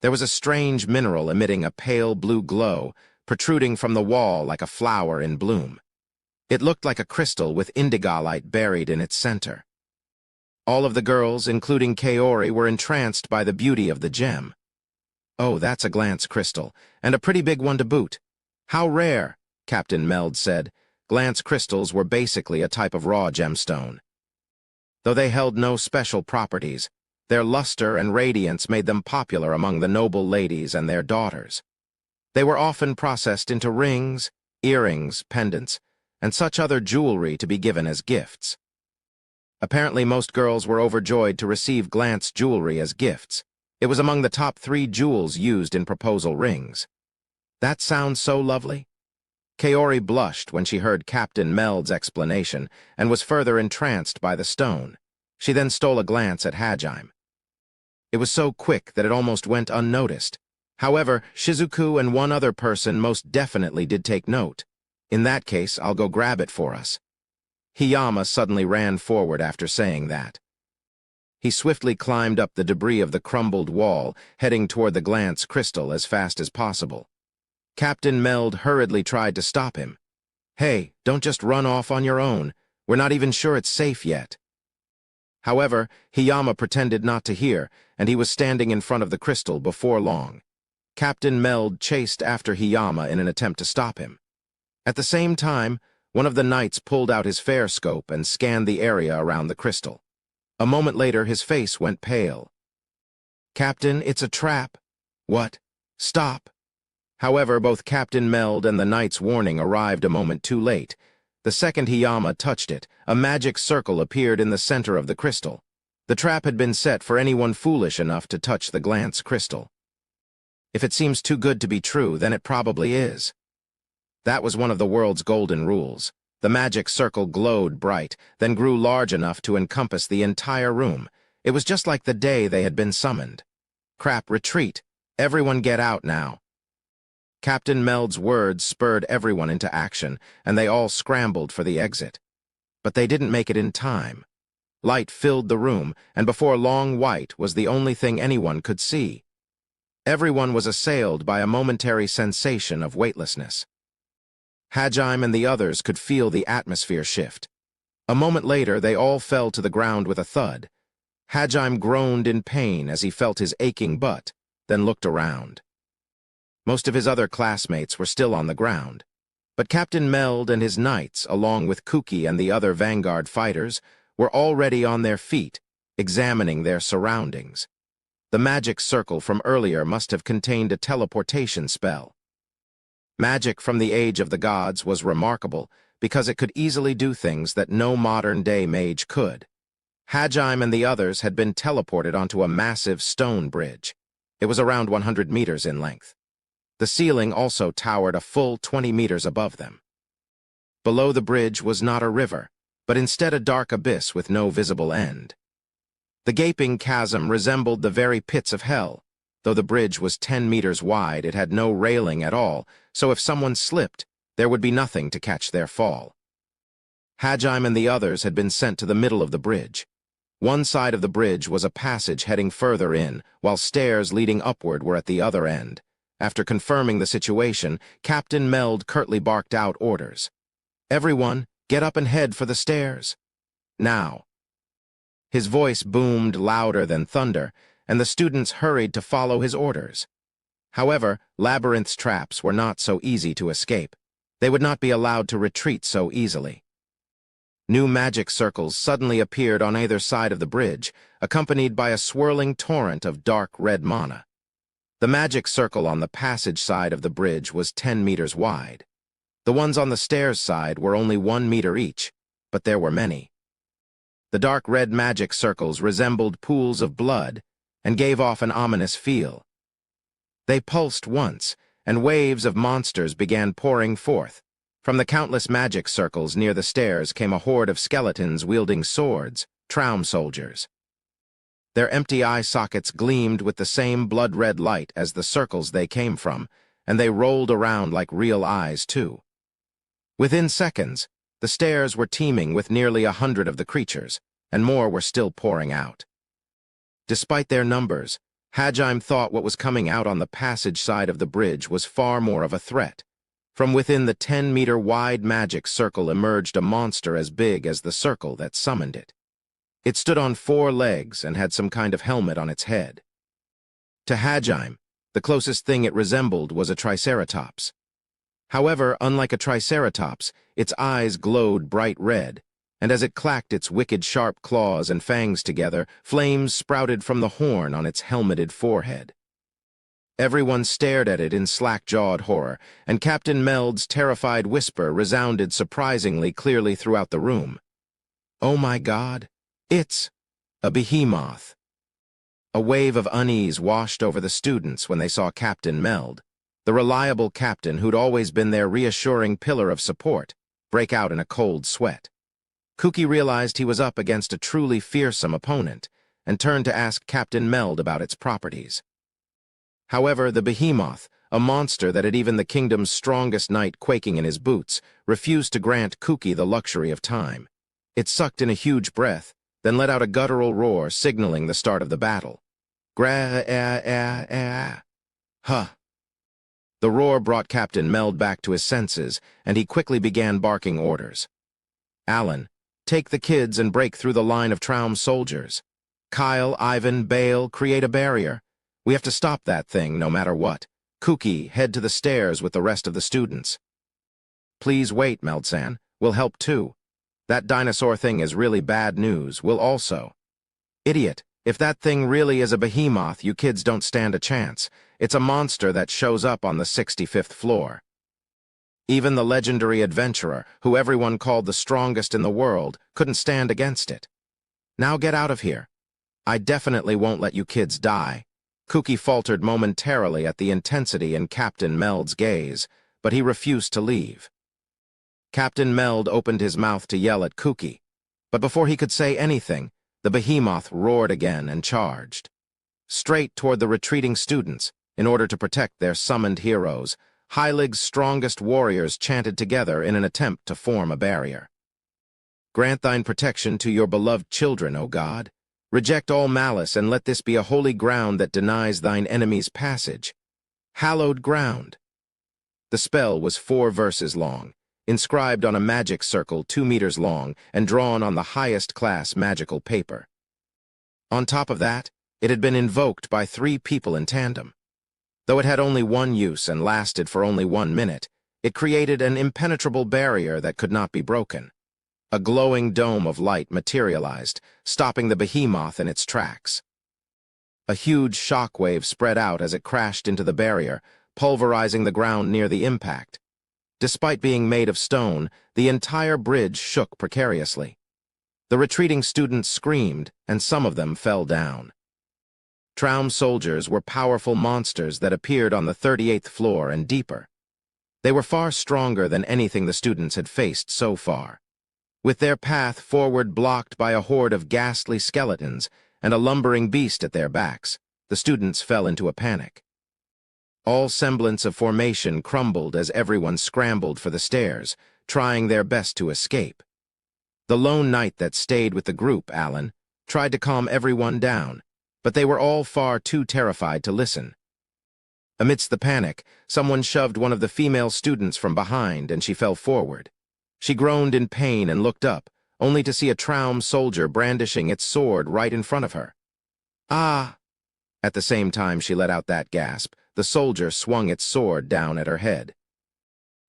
There was a strange mineral emitting a pale blue glow, protruding from the wall like a flower in bloom. It looked like a crystal with indiголite buried in its center. All of the girls, including Kaori, were entranced by the beauty of the gem. "Oh, that's a glance crystal, and a pretty big one to boot. How rare," Captain Meld said. Glance crystals were basically a type of raw gemstone. Though they held no special properties, their luster and radiance made them popular among the noble ladies and their daughters. They were often processed into rings, earrings, pendants, and such other jewelry to be given as gifts. Apparently most girls were overjoyed to receive glance jewelry as gifts. It was among the top 3 jewels used in proposal rings. That sounds so lovely. Kaori blushed when she heard Captain Meld's explanation and was further entranced by the stone. She then stole a glance at Hajime. It was so quick that it almost went unnoticed. However, Shizuku and one other person most definitely did take note. "In that case, I'll go grab it for us." Hiyama suddenly ran forward after saying that. He swiftly climbed up the debris of the crumbled wall, heading toward the glance crystal as fast as possible. Captain Meld hurriedly tried to stop him. "Hey, don't just run off on your own. We're not even sure it's safe yet." However, Hiyama pretended not to hear, and he was standing in front of the crystal before long. Captain Meld chased after Hiyama in an attempt to stop him. At the same time, one of the knights pulled out his fair scope and scanned the area around the crystal. A moment later, his face went pale. "Captain, it's a trap." "What? Stop." However, both Captain Meld and the knight's warning arrived a moment too late. The second Hiyama touched it, a magic circle appeared in the center of the crystal. The trap had been set for anyone foolish enough to touch the glance crystal. If it seems too good to be true, then it probably is. That was one of the world's golden rules. The magic circle glowed bright, then grew large enough to encompass the entire room. It was just like the day they had been summoned. "Crap, retreat! Everyone get out now!" Captain Meld's words spurred everyone into action, and they all scrambled for the exit. But they didn't make it in time. Light filled the room, and before long white was the only thing anyone could see. Everyone was assailed by a momentary sensation of weightlessness. Hajime and the others could feel the atmosphere shift. A moment later, they all fell to the ground with a thud. Hajime groaned in pain as he felt his aching butt, then looked around. Most of his other classmates were still on the ground, but Captain Meld and his knights, along with Kuki and the other vanguard fighters, were already on their feet, examining their surroundings. The magic circle from earlier must have contained a teleportation spell. Magic from the Age of the Gods was remarkable because it could easily do things that no modern-day mage could. Hajime and the others had been teleported onto a massive stone bridge. It was around 100 meters in length. The ceiling also towered a full 20 meters above them. Below the bridge was not a river, but instead a dark abyss with no visible end. The gaping chasm resembled the very pits of hell. Though the bridge was 10 meters wide, it had no railing at all, so if someone slipped, there would be nothing to catch their fall. Hajime and the others had been sent to the middle of the bridge. One side of the bridge was a passage heading further in, while stairs leading upward were at the other end. After confirming the situation, Captain Meld curtly barked out orders. "Everyone, get up and head for the stairs. Now." His voice boomed louder than thunder, and the students hurried to follow his orders. However, Labyrinth's traps were not so easy to escape. They would not be allowed to retreat so easily. New magic circles suddenly appeared on either side of the bridge, accompanied by a swirling torrent of dark red mana. The magic circle on the passage side of the bridge was 10 meters wide. The ones on the stairs side were only 1 meter each, but there were many. The dark red magic circles resembled pools of blood and gave off an ominous feel. They pulsed once, and waves of monsters began pouring forth. From the countless magic circles near the stairs came a horde of skeletons wielding swords, Traum soldiers. Their empty eye sockets gleamed with the same blood-red light as the circles they came from, and they rolled around like real eyes, too. Within seconds, the stairs were teeming with nearly 100 of the creatures, and more were still pouring out. Despite their numbers, Hajime thought what was coming out on the passage side of the bridge was far more of a threat. From within the 10-meter-wide magic circle emerged a monster as big as the circle that summoned it. It stood on 4 legs and had some kind of helmet on its head. To Hajime, the closest thing it resembled was a triceratops. However, unlike a triceratops, its eyes glowed bright red, and as it clacked its wicked sharp claws and fangs together, flames sprouted from the horn on its helmeted forehead. Everyone stared at it in slack-jawed horror, and Captain Meld's terrified whisper resounded surprisingly clearly throughout the room. "Oh my God, it's a behemoth." A wave of unease washed over the students when they saw Captain Meld, the reliable captain who'd always been their reassuring pillar of support, break out in a cold sweat. Kuki realized he was up against a truly fearsome opponent and turned to ask Captain Meld about its properties. However, the behemoth, a monster that had even the kingdom's strongest knight quaking in his boots, refused to grant Kuki the luxury of time. It sucked in a huge breath, then let out a guttural roar signaling the start of the battle. Huh. The roar brought Captain Meld back to his senses, and he quickly began barking orders. "Alan, take the kids and break through the line of Traum soldiers. Kyle, Ivan, Bale, create a barrier. We have to stop that thing no matter what. Kuki, head to the stairs with the rest of the students." "Please wait, Meldsan. We'll help too. That dinosaur thing is really bad news. We'll also." "Idiot. If that thing really is a behemoth, you kids don't stand a chance. It's a monster that shows up on the 65th floor. Even the legendary adventurer, who everyone called the strongest in the world, couldn't stand against it. Now get out of here. I definitely won't let you kids die." Kuki faltered momentarily at the intensity in Captain Meld's gaze, but he refused to leave. Captain Meld opened his mouth to yell at Kuki, but before he could say anything, the behemoth roared again and charged. Straight toward the retreating students, in order to protect their summoned heroes, Heilig's strongest warriors chanted together in an attempt to form a barrier. Grant thine protection to your beloved children, O God. Reject all malice, and let this be a holy ground that denies thine enemies passage. Hallowed ground. The spell was 4 verses long, inscribed on a magic circle 2 meters long and drawn on the highest class magical paper. On top of that, it had been invoked by 3 people in tandem. Though it had only one use and lasted for only 1 minute, it created an impenetrable barrier that could not be broken. A glowing dome of light materialized, stopping the behemoth in its tracks. A huge shockwave spread out as it crashed into the barrier, pulverizing the ground near the impact. Despite being made of stone, the entire bridge shook precariously. The retreating students screamed, and some of them fell down. Traum soldiers were powerful monsters that appeared on the 38th floor and deeper. They were far stronger than anything the students had faced so far. With their path forward blocked by a horde of ghastly skeletons and a lumbering beast at their backs, the students fell into a panic. All semblance of formation crumbled as everyone scrambled for the stairs, trying their best to escape. The lone knight that stayed with the group, Alan, tried to calm everyone down, but they were all far too terrified to listen. Amidst the panic, someone shoved one of the female students from behind and she fell forward. She groaned in pain and looked up, only to see a Traum soldier brandishing its sword right in front of her. Ah! At the same time she let out that gasp, the soldier swung its sword down at her head.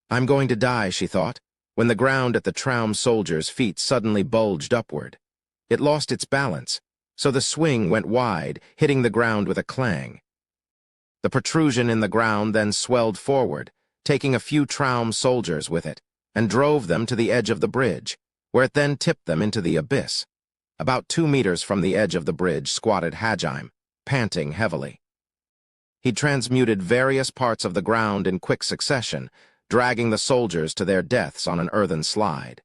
I'm going to die, she thought, when the ground at the Traum soldier's feet suddenly bulged upward. It lost its balance, so the swing went wide, hitting the ground with a clang. The protrusion in the ground then swelled forward, taking a few Traum soldiers with it, and drove them to the edge of the bridge, where it then tipped them into the abyss. About 2 meters from the edge of the bridge squatted Hajime, panting heavily. He transmuted various parts of the ground in quick succession, dragging the soldiers to their deaths on an earthen slide.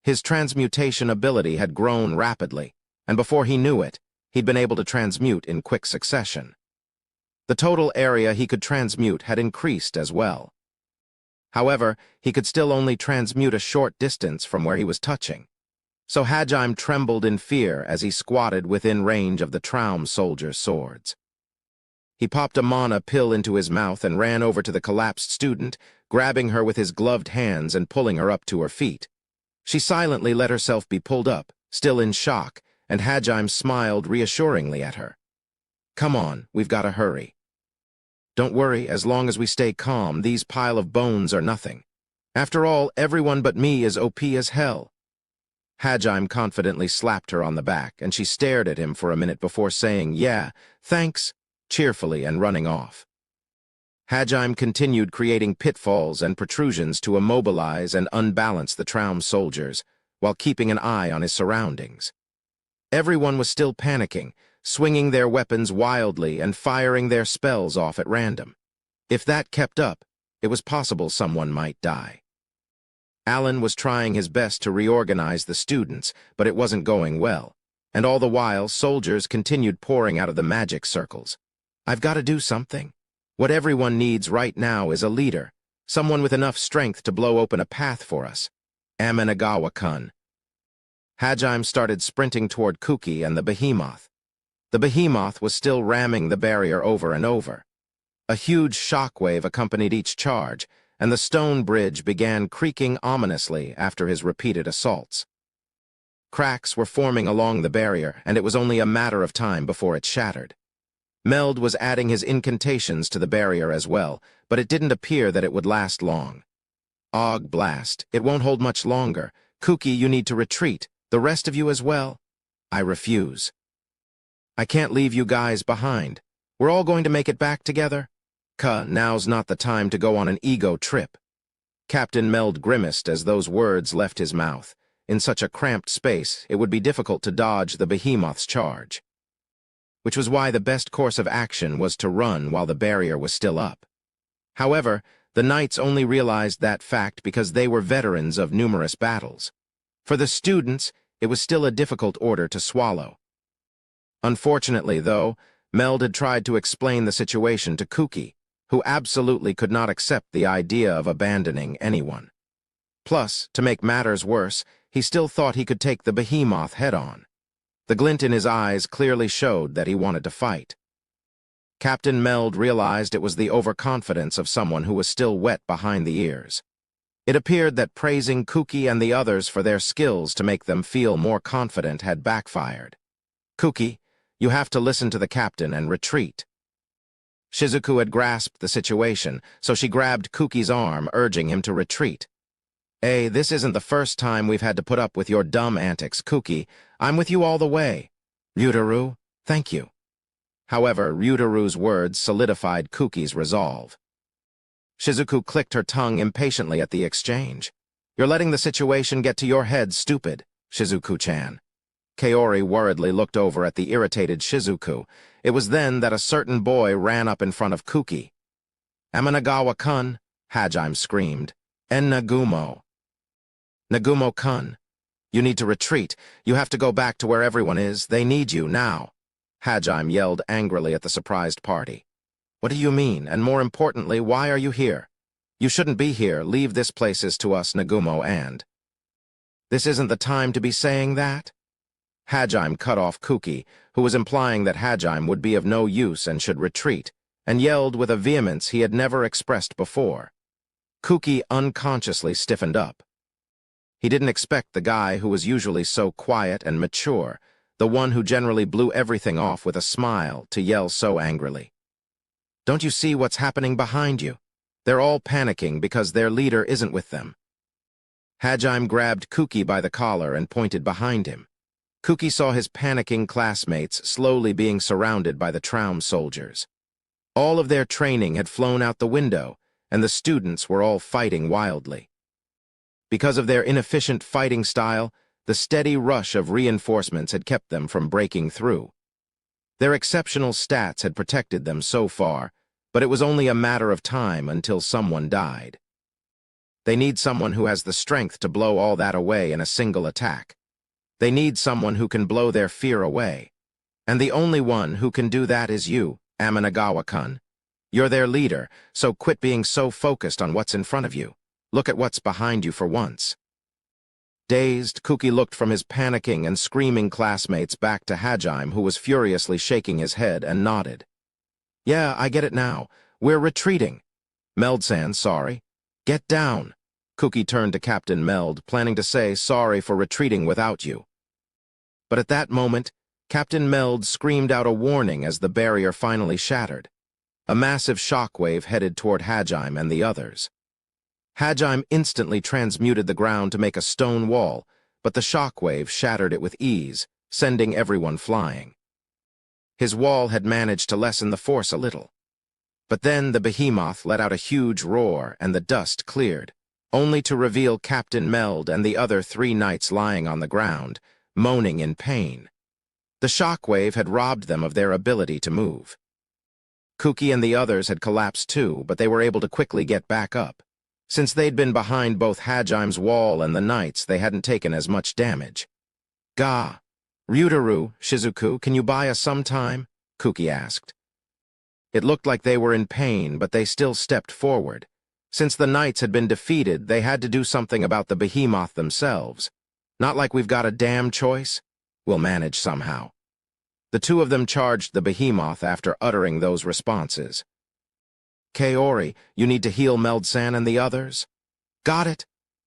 His transmutation ability had grown rapidly, and before he knew it, he'd been able to transmute in quick succession. The total area he could transmute had increased as well. However, he could still only transmute a short distance from where he was touching. So Hajime trembled in fear as he squatted within range of the Traum soldier's swords. He popped a mana pill into his mouth and ran over to the collapsed student, grabbing her with his gloved hands and pulling her up to her feet. She silently let herself be pulled up, still in shock, and Hajime smiled reassuringly at her. Come on, we've got to hurry. Don't worry, as long as we stay calm, these pile of bones are nothing. After all, everyone but me is OP as hell. Hajime confidently slapped her on the back, and she stared at him for a minute before saying, yeah, thanks, cheerfully and running off. Hajime continued creating pitfalls and protrusions to immobilize and unbalance the Traum soldiers, while keeping an eye on his surroundings. Everyone was still panicking, swinging their weapons wildly and firing their spells off at random. If that kept up, it was possible someone might die. Alan was trying his best to reorganize the students, but it wasn't going well, and all the while soldiers continued pouring out of the magic circles. I've got to do something. What everyone needs right now is a leader, someone with enough strength to blow open a path for us. Amenagawa-kun. Hajime started sprinting toward Kuki and the behemoth. The behemoth was still ramming the barrier over and over. A huge shockwave accompanied each charge, and the stone bridge began creaking ominously after his repeated assaults. Cracks were forming along the barrier, and it was only a matter of time before it shattered. Meld was adding his incantations to the barrier as well, but it didn't appear that it would last long. Og blast, it won't hold much longer. Kuki, you need to retreat. The rest of you as well. I refuse. I can't leave you guys behind. We're all going to make it back together. Now's not the time to go on an ego trip. Captain Meld grimaced as those words left his mouth. In such a cramped space, it would be difficult to dodge the behemoth's charge. Which was why the best course of action was to run while the barrier was still up. However, The knights only realized that fact because they were veterans of numerous battles. For the students, it was still a difficult order to swallow. Unfortunately, though, Meld had tried to explain the situation to Kuki, who absolutely could not accept the idea of abandoning anyone. Plus, to make matters worse, he still thought he could take the behemoth head-on. The glint in his eyes clearly showed that he wanted to fight. Captain Meld realized it was the overconfidence of someone who was still wet behind the ears. It appeared that praising Kuki and the others for their skills to make them feel more confident had backfired. "Kuki, you have to listen to the captain and retreat." Shizuku had grasped the situation, so she grabbed Kuki's arm, urging him to retreat. This isn't the first time we've had to put up with your dumb antics, Kuki. I'm with you all the way." "Ryutaru, thank you." However, Ryutaru's words solidified Kuki's resolve. Shizuku clicked her tongue impatiently at the exchange. "You're letting the situation get to your head, stupid, Shizuku-chan." Kaori worriedly looked over at the irritated Shizuku. It was then that a certain boy ran up in front of Kuki. "Amanagawa-kun," Hajime screamed. "En Nagumo." "Nagumo-kun, you need to retreat. You have to go back to where everyone is. They need you now," Hajime yelled angrily at the surprised party. "What do you mean? And more importantly, why are you here? You shouldn't be here. Leave this place to us, Nagumo, and—" "This isn't the time to be saying that?" Hajime cut off Kuki, who was implying that Hajime would be of no use and should retreat, and yelled with a vehemence he had never expressed before. Kuki unconsciously stiffened up. He didn't expect the guy who was usually so quiet and mature, the one who generally blew everything off with a smile, to yell so angrily. "Don't you see what's happening behind you? They're all panicking because their leader isn't with them." Hajime grabbed Kuki by the collar and pointed behind him. Kuki saw his panicking classmates slowly being surrounded by the Traum soldiers. All of their training had flown out the window, and the students were all fighting wildly. Because of their inefficient fighting style, the steady rush of reinforcements had kept them from breaking through. Their exceptional stats had protected them so far, but it was only a matter of time until someone died. They need someone who has the strength to blow all that away in a single attack. They need someone who can blow their fear away. And the only one who can do that is you, Amanagawa-kun. You're their leader, so quit being so focused on what's in front of you. Look at what's behind you for once. Dazed, Kuki looked from his panicking and screaming classmates back to Hajime, who was furiously shaking his head, and nodded. "Yeah, I get it now. We're retreating." "Meld-san, sorry." "Get down." Kuki turned to Captain Meld, planning to say sorry for retreating without you. But at that moment, Captain Meld screamed out a warning as the barrier finally shattered. A massive shockwave headed toward Hajime and the others. Hajime instantly transmuted the ground to make a stone wall, but the shockwave shattered it with ease, sending everyone flying. His wall had managed to lessen the force a little. But then the behemoth let out a huge roar and the dust cleared, only to reveal Captain Meld and the other 3 knights lying on the ground, moaning in pain. The shockwave had robbed them of their ability to move. Kuki and the others had collapsed too, but they were able to quickly get back up. Since they'd been behind both Hajime's wall and the knights, they hadn't taken as much damage. "Ga, Ryutaru, Shizuku, can you buy us some time?" Kuki asked. It looked like they were in pain, but they still stepped forward. Since the knights had been defeated, they had to do something about the behemoth themselves. "Not like we've got a damn choice. We'll manage somehow." The 2 of them charged the behemoth after uttering those responses. "Kaori, you need to heal Meld-san and the others." "Got it."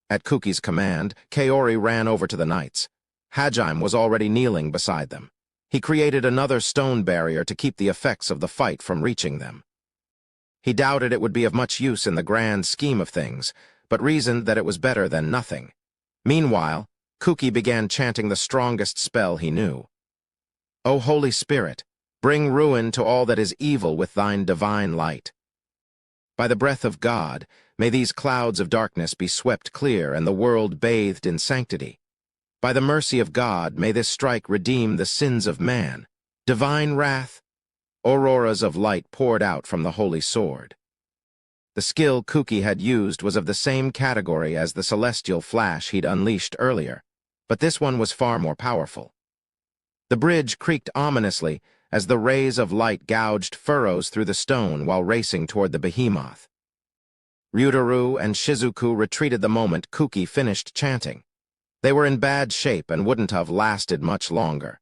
At Kuki's command, Kaori ran over to the knights. Hajime was already kneeling beside them. He created another stone barrier to keep the effects of the fight from reaching them. He doubted it would be of much use in the grand scheme of things, but reasoned that it was better than nothing. Meanwhile, Kuki began chanting the strongest spell he knew. "O Holy Spirit, bring ruin to all that is evil with thine divine light. By the breath of God, may these clouds of darkness be swept clear and the world bathed in sanctity. By the mercy of God, may this strike redeem the sins of man. Divine wrath, auroras of light poured out from the holy sword." The skill Kuki had used was of the same category as the celestial flash he'd unleashed earlier, but this one was far more powerful. The bridge creaked ominously as the rays of light gouged furrows through the stone while racing toward the behemoth. Ryutaru and Shizuku retreated the moment Kuki finished chanting. They were in bad shape and wouldn't have lasted much longer.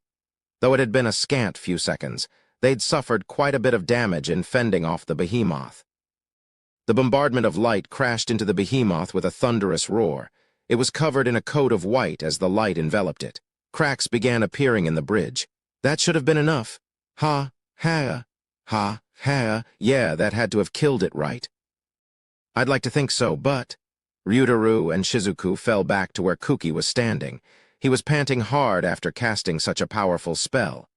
Though it had been a scant few seconds, they'd suffered quite a bit of damage in fending off the behemoth. The bombardment of light crashed into the behemoth with a thunderous roar. It was covered in a coat of white as the light enveloped it. Cracks began appearing in the bridge. That should have been enough. Ha, ha, yeah, that had to have killed it, right? I'd like to think so, but... Ryutaru and Shizuku fell back to where Kuki was standing. He was panting hard after casting such a powerful spell.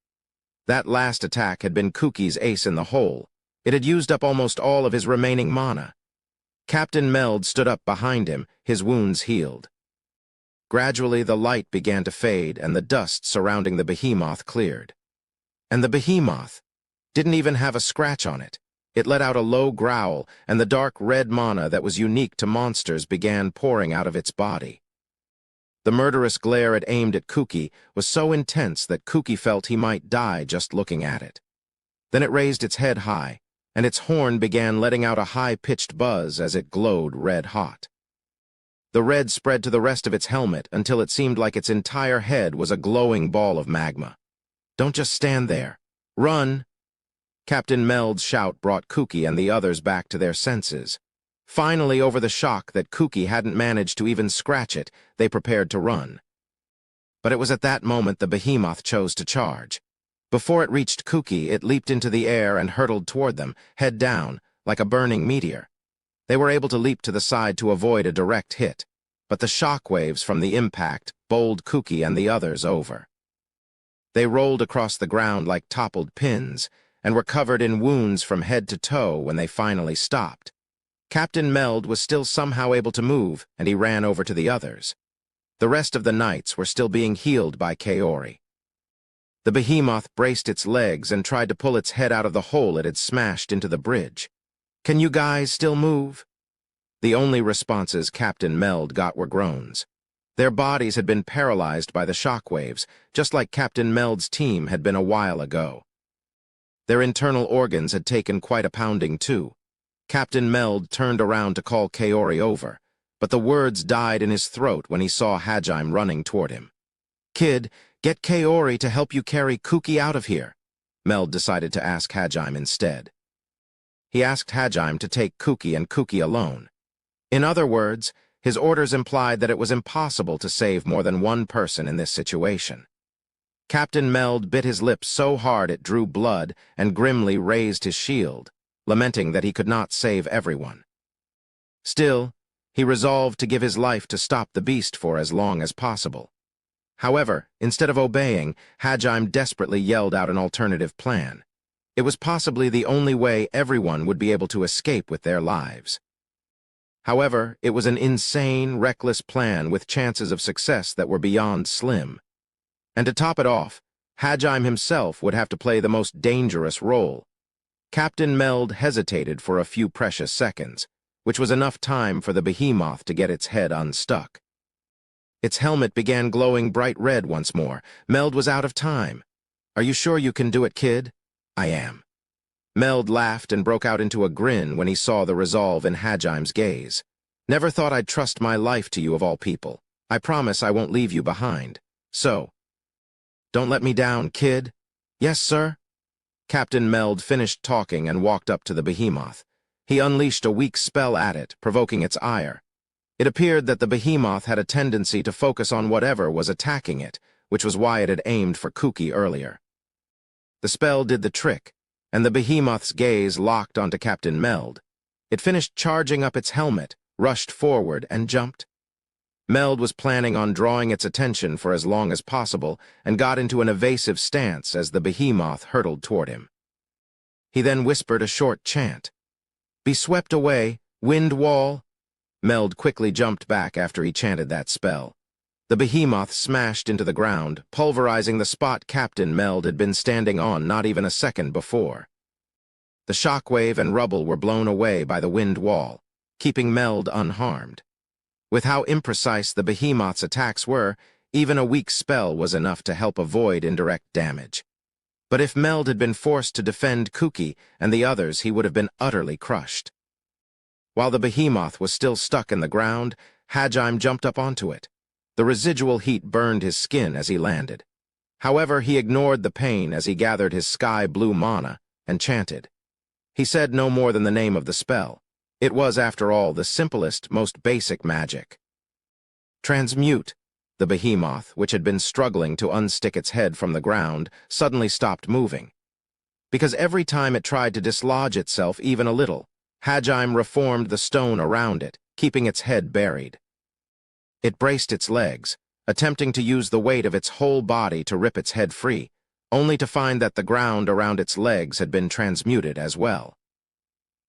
That last attack had been Kuki's ace in the hole. It had used up almost all of his remaining mana. Captain Meld stood up behind him, his wounds healed. Gradually, the light began to fade and the dust surrounding the behemoth cleared. And the behemoth didn't even have a scratch on it. It let out a low growl, and the dark red mana that was unique to monsters began pouring out of its body. The murderous glare it aimed at Kuki was so intense that Kuki felt he might die just looking at it. Then it raised its head high, and its horn began letting out a high-pitched buzz as it glowed red-hot. The red spread to the rest of its helmet until it seemed like its entire head was a glowing ball of magma. "Don't just stand there. Run!" Captain Meld's shout brought Kuki and the others back to their senses. Finally, over the shock that Kuki hadn't managed to even scratch it, they prepared to run. But it was at that moment the behemoth chose to charge. Before it reached Kuki, it leaped into the air and hurtled toward them, head down, like a burning meteor. They were able to leap to the side to avoid a direct hit, but the shock waves from the impact bowled Kuki and the others over. They rolled across the ground like toppled pins, and were covered in wounds from head to toe when they finally stopped. Captain Meld was still somehow able to move, and he ran over to the others. The rest of the knights were still being healed by Kaori. The behemoth braced its legs and tried to pull its head out of the hole it had smashed into the bridge. "Can you guys still move?" The only responses Captain Meld got were groans. Their bodies had been paralyzed by the shockwaves, just like Captain Meld's team had been a while ago. Their internal organs had taken quite a pounding, too. Captain Meld turned around to call Kaori over, but the words died in his throat when he saw Hajime running toward him. "Kid, get Kaori to help you carry Kuki out of here," Meld decided to ask Hajime instead. He asked Hajime to take Kuki and Kuki alone. In other words, his orders implied that it was impossible to save more than one person in this situation. Captain Meld bit his lips so hard it drew blood and grimly raised his shield, lamenting that he could not save everyone. Still, he resolved to give his life to stop the beast for as long as possible. However, instead of obeying, Hajime desperately yelled out an alternative plan. It was possibly the only way everyone would be able to escape with their lives. However, it was an insane, reckless plan with chances of success that were beyond slim. And to top it off, Hajime himself would have to play the most dangerous role. Captain Meld hesitated for a few precious seconds, which was enough time for the behemoth to get its head unstuck. Its helmet began glowing bright red once more. Meld was out of time. "Are you sure you can do it, kid?" "I am." Meld laughed and broke out into a grin when he saw the resolve in Hajime's gaze. "Never thought I'd trust my life to you of all people. I promise I won't leave you behind. So, don't let me down, kid." "Yes, sir." Captain Meld finished talking and walked up to the behemoth. He unleashed a weak spell at it, provoking its ire. It appeared that the behemoth had a tendency to focus on whatever was attacking it, which was why it had aimed for Kuki earlier. The spell did the trick, and the behemoth's gaze locked onto Captain Meld. It finished charging up its helmet, rushed forward, and jumped. Meld was planning on drawing its attention for as long as possible and got into an evasive stance as the behemoth hurtled toward him. He then whispered a short chant. "Be swept away, wind wall." Meld quickly jumped back after he chanted that spell. The behemoth smashed into the ground, pulverizing the spot Captain Meld had been standing on not even a second before. The shockwave and rubble were blown away by the wind wall, keeping Meld unharmed. With how imprecise the behemoth's attacks were, even a weak spell was enough to help avoid indirect damage. But if Meld had been forced to defend Kuki and the others, he would have been utterly crushed. While the behemoth was still stuck in the ground, Hajime jumped up onto it. The residual heat burned his skin as he landed. However, he ignored the pain as he gathered his sky-blue mana and chanted. He said no more than the name of the spell. It was, after all, the simplest, most basic magic. Transmute. The behemoth, which had been struggling to unstick its head from the ground, suddenly stopped moving. Because every time it tried to dislodge itself even a little, Hajime reformed the stone around it, keeping its head buried. It braced its legs, attempting to use the weight of its whole body to rip its head free, only to find that the ground around its legs had been transmuted as well.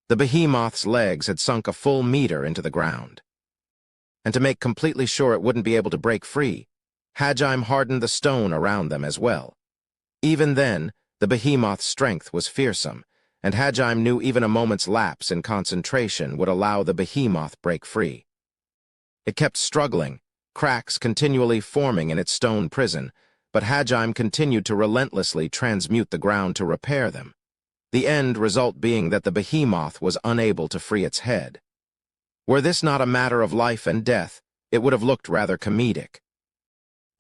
The behemoth's legs had sunk a full meter into the ground. And to make completely sure it wouldn't be able to break free, Hajime hardened the stone around them as well. Even then, the behemoth's strength was fearsome, and Hajime knew even a moment's lapse in concentration would allow the behemoth break free. It kept struggling, cracks continually forming in its stone prison, but Hajime continued to relentlessly transmute the ground to repair them, the end result being that the behemoth was unable to free its head. Were this not a matter of life and death, it would have looked rather comedic.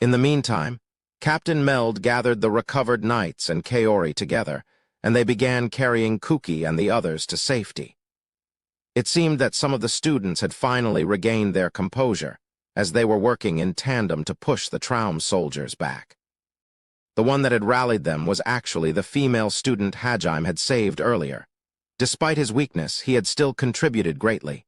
In the meantime, Captain Meld gathered the recovered knights and Kaori together, and they began carrying Kuki and the others to safety. It seemed that some of the students had finally regained their composure, as they were working in tandem to push the Traum soldiers back. The one that had rallied them was actually the female student Hajime had saved earlier. Despite his weakness, he had still contributed greatly.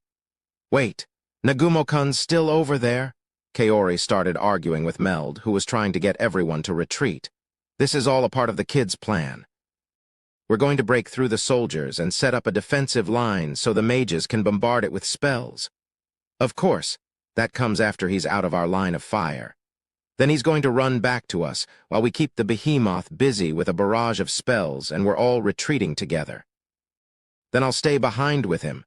"Wait, Nagumo-kun's still over there?" Kaori started arguing with Meld, who was trying to get everyone to retreat. "This is all a part of the kids' plan. We're going to break through the soldiers and set up a defensive line so the mages can bombard it with spells. Of course, that comes after he's out of our line of fire. Then he's going to run back to us while we keep the behemoth busy with a barrage of spells and we're all retreating together. Then I'll stay behind with him.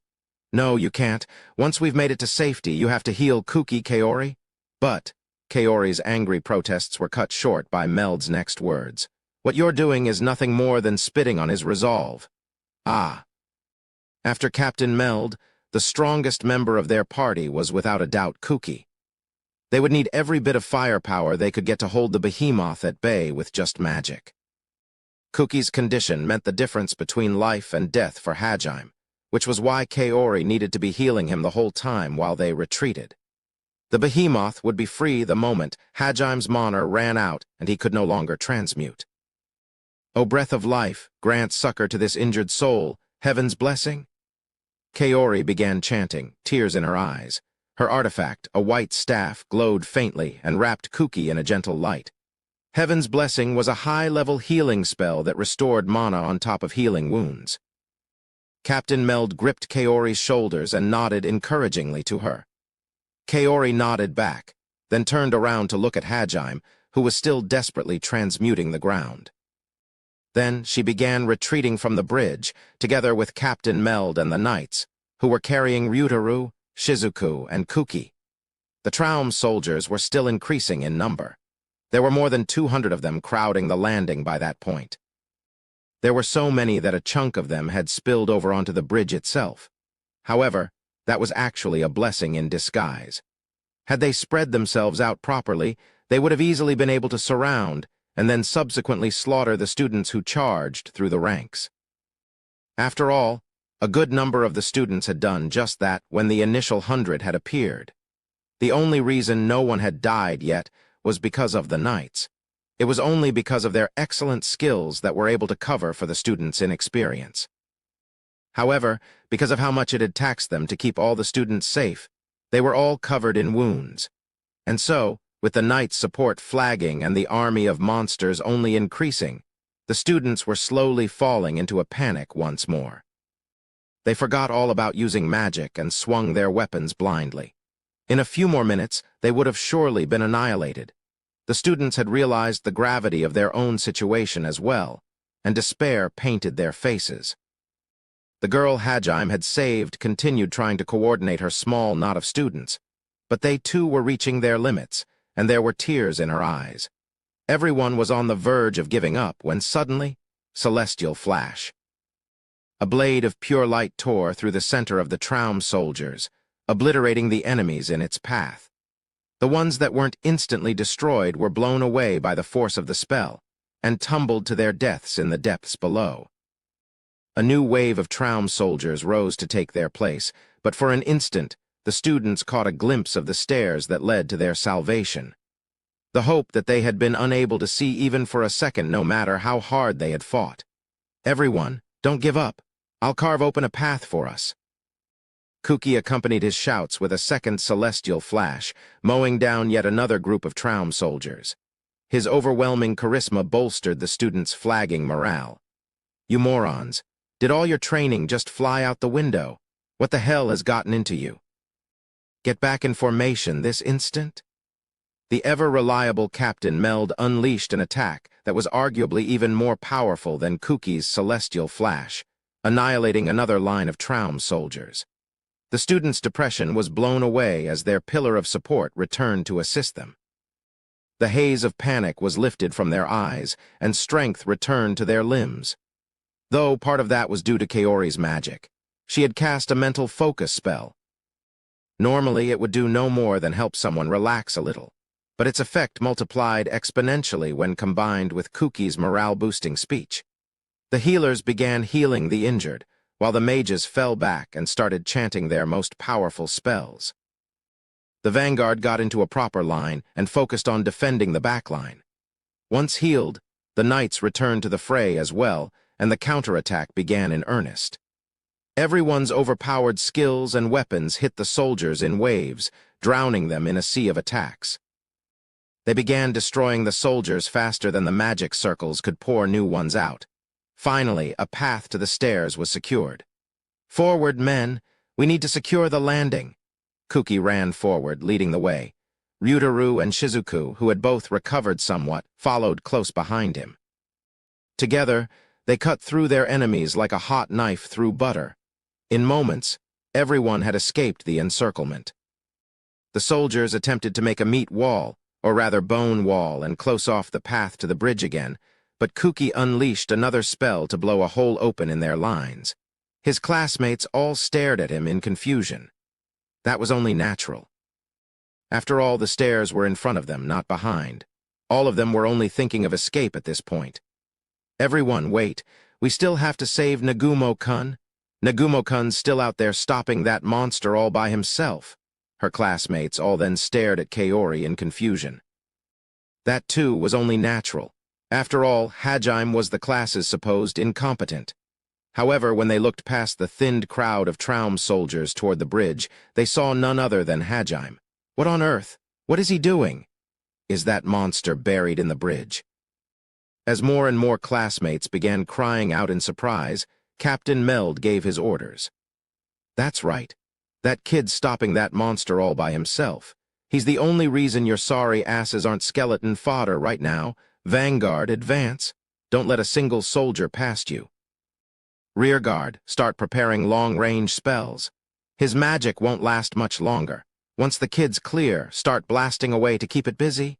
No, you can't. Once we've made it to safety, you have to heal Kuki, Kaori." But Kaori's angry protests were cut short by Meld's next words. "What you're doing is nothing more than spitting on his resolve." Ah. After Captain Meld, the strongest member of their party was without a doubt Kuki. They would need every bit of firepower they could get to hold the behemoth at bay with just magic. Kuki's condition meant the difference between life and death for Hajime, which was why Kaori needed to be healing him the whole time while they retreated. The behemoth would be free the moment Hajime's mana ran out and he could no longer transmute. "O breath of life, grant succor to this injured soul, heaven's blessing." Kaori began chanting, tears in her eyes. Her artifact, a white staff, glowed faintly and wrapped Kuki in a gentle light. Heaven's Blessing was a high-level healing spell that restored mana on top of healing wounds. Captain Meld gripped Kaori's shoulders and nodded encouragingly to her. Kaori nodded back, then turned around to look at Hajime, who was still desperately transmuting the ground. Then she began retreating from the bridge, together with Captain Meld and the knights, who were carrying Ryutaru, Shizuku, and Kuki. The Traum soldiers were still increasing in number. There were more than 200 of them crowding the landing by that point. There were so many that a chunk of them had spilled over onto the bridge itself. However, that was actually a blessing in disguise. Had they spread themselves out properly, they would have easily been able to surround and then subsequently slaughter the students who charged through the ranks. After all, a good number of the students had done just that when the initial 100 had appeared. The only reason no one had died yet was because of the knights. It was only because of their excellent skills that were able to cover for the students' inexperience. However, because of how much it had taxed them to keep all the students safe, they were all covered in wounds. And so, with the knights' support flagging and the army of monsters only increasing, the students were slowly falling into a panic once more. They forgot all about using magic and swung their weapons blindly. In a few more minutes, they would have surely been annihilated. The students had realized the gravity of their own situation as well, and despair painted their faces. The girl Hajime had saved continued trying to coordinate her small knot of students, but they too were reaching their limits, and there were tears in her eyes. Everyone was on the verge of giving up when suddenly, celestial flash. A blade of pure light tore through the center of the Traum soldiers, obliterating the enemies in its path. The ones that weren't instantly destroyed were blown away by the force of the spell, and tumbled to their deaths in the depths below. A new wave of Traum soldiers rose to take their place, but for an instant, the students caught a glimpse of the stairs that led to their salvation. The hope that they had been unable to see even for a second no matter how hard they had fought. "Everyone, don't give up. I'll carve open a path for us." Kuki accompanied his shouts with a second celestial flash, mowing down yet another group of Traum soldiers. His overwhelming charisma bolstered the students' flagging morale. "You morons, did all your training just fly out the window? What the hell has gotten into you? Get back in formation this instant?" The ever-reliable Captain Meld unleashed an attack that was arguably even more powerful than Kuki's celestial flash, annihilating another line of Traum soldiers. The students' depression was blown away as their pillar of support returned to assist them. The haze of panic was lifted from their eyes, and strength returned to their limbs. Though part of that was due to Kaori's magic. She had cast a mental focus spell. Normally, it would do no more than help someone relax a little, but its effect multiplied exponentially when combined with Kuki's morale-boosting speech. The healers began healing the injured, while the mages fell back and started chanting their most powerful spells. The vanguard got into a proper line and focused on defending the back line. Once healed, the knights returned to the fray as well, and the counterattack began in earnest. Everyone's overpowered skills and weapons hit the soldiers in waves, drowning them in a sea of attacks. They began destroying the soldiers faster than the magic circles could pour new ones out. Finally, a path to the stairs was secured. "Forward, men! We need to secure the landing." Kuki ran forward, leading the way. Ryutaru and Shizuku, who had both recovered somewhat, followed close behind him. Together, they cut through their enemies like a hot knife through butter. In moments, everyone had escaped the encirclement. The soldiers attempted to make a meat wall, or rather bone wall, and close off the path to the bridge again, but Kuki unleashed another spell to blow a hole open in their lines. His classmates all stared at him in confusion. That was only natural. After all, the stairs were in front of them, not behind. All of them were only thinking of escape at this point. "Everyone, wait. We still have to save Nagumo-kun. Nagumo-kun's still out there stopping that monster all by himself." Her classmates all then stared at Kaori in confusion. That, too, was only natural. After all, Hajime was the class's supposed incompetent. However, when they looked past the thinned crowd of Traum soldiers toward the bridge, they saw none other than Hajime. "What on earth? What is he doing? Is that monster buried in the bridge?" As more and more classmates began crying out in surprise, Captain Meld gave his orders. "That's right. That kid's stopping that monster all by himself. He's the only reason your sorry asses aren't skeleton fodder right now. Vanguard, advance. Don't let a single soldier past you. Rearguard, start preparing long-range spells. His magic won't last much longer. Once the kid's clear, start blasting away to keep it busy."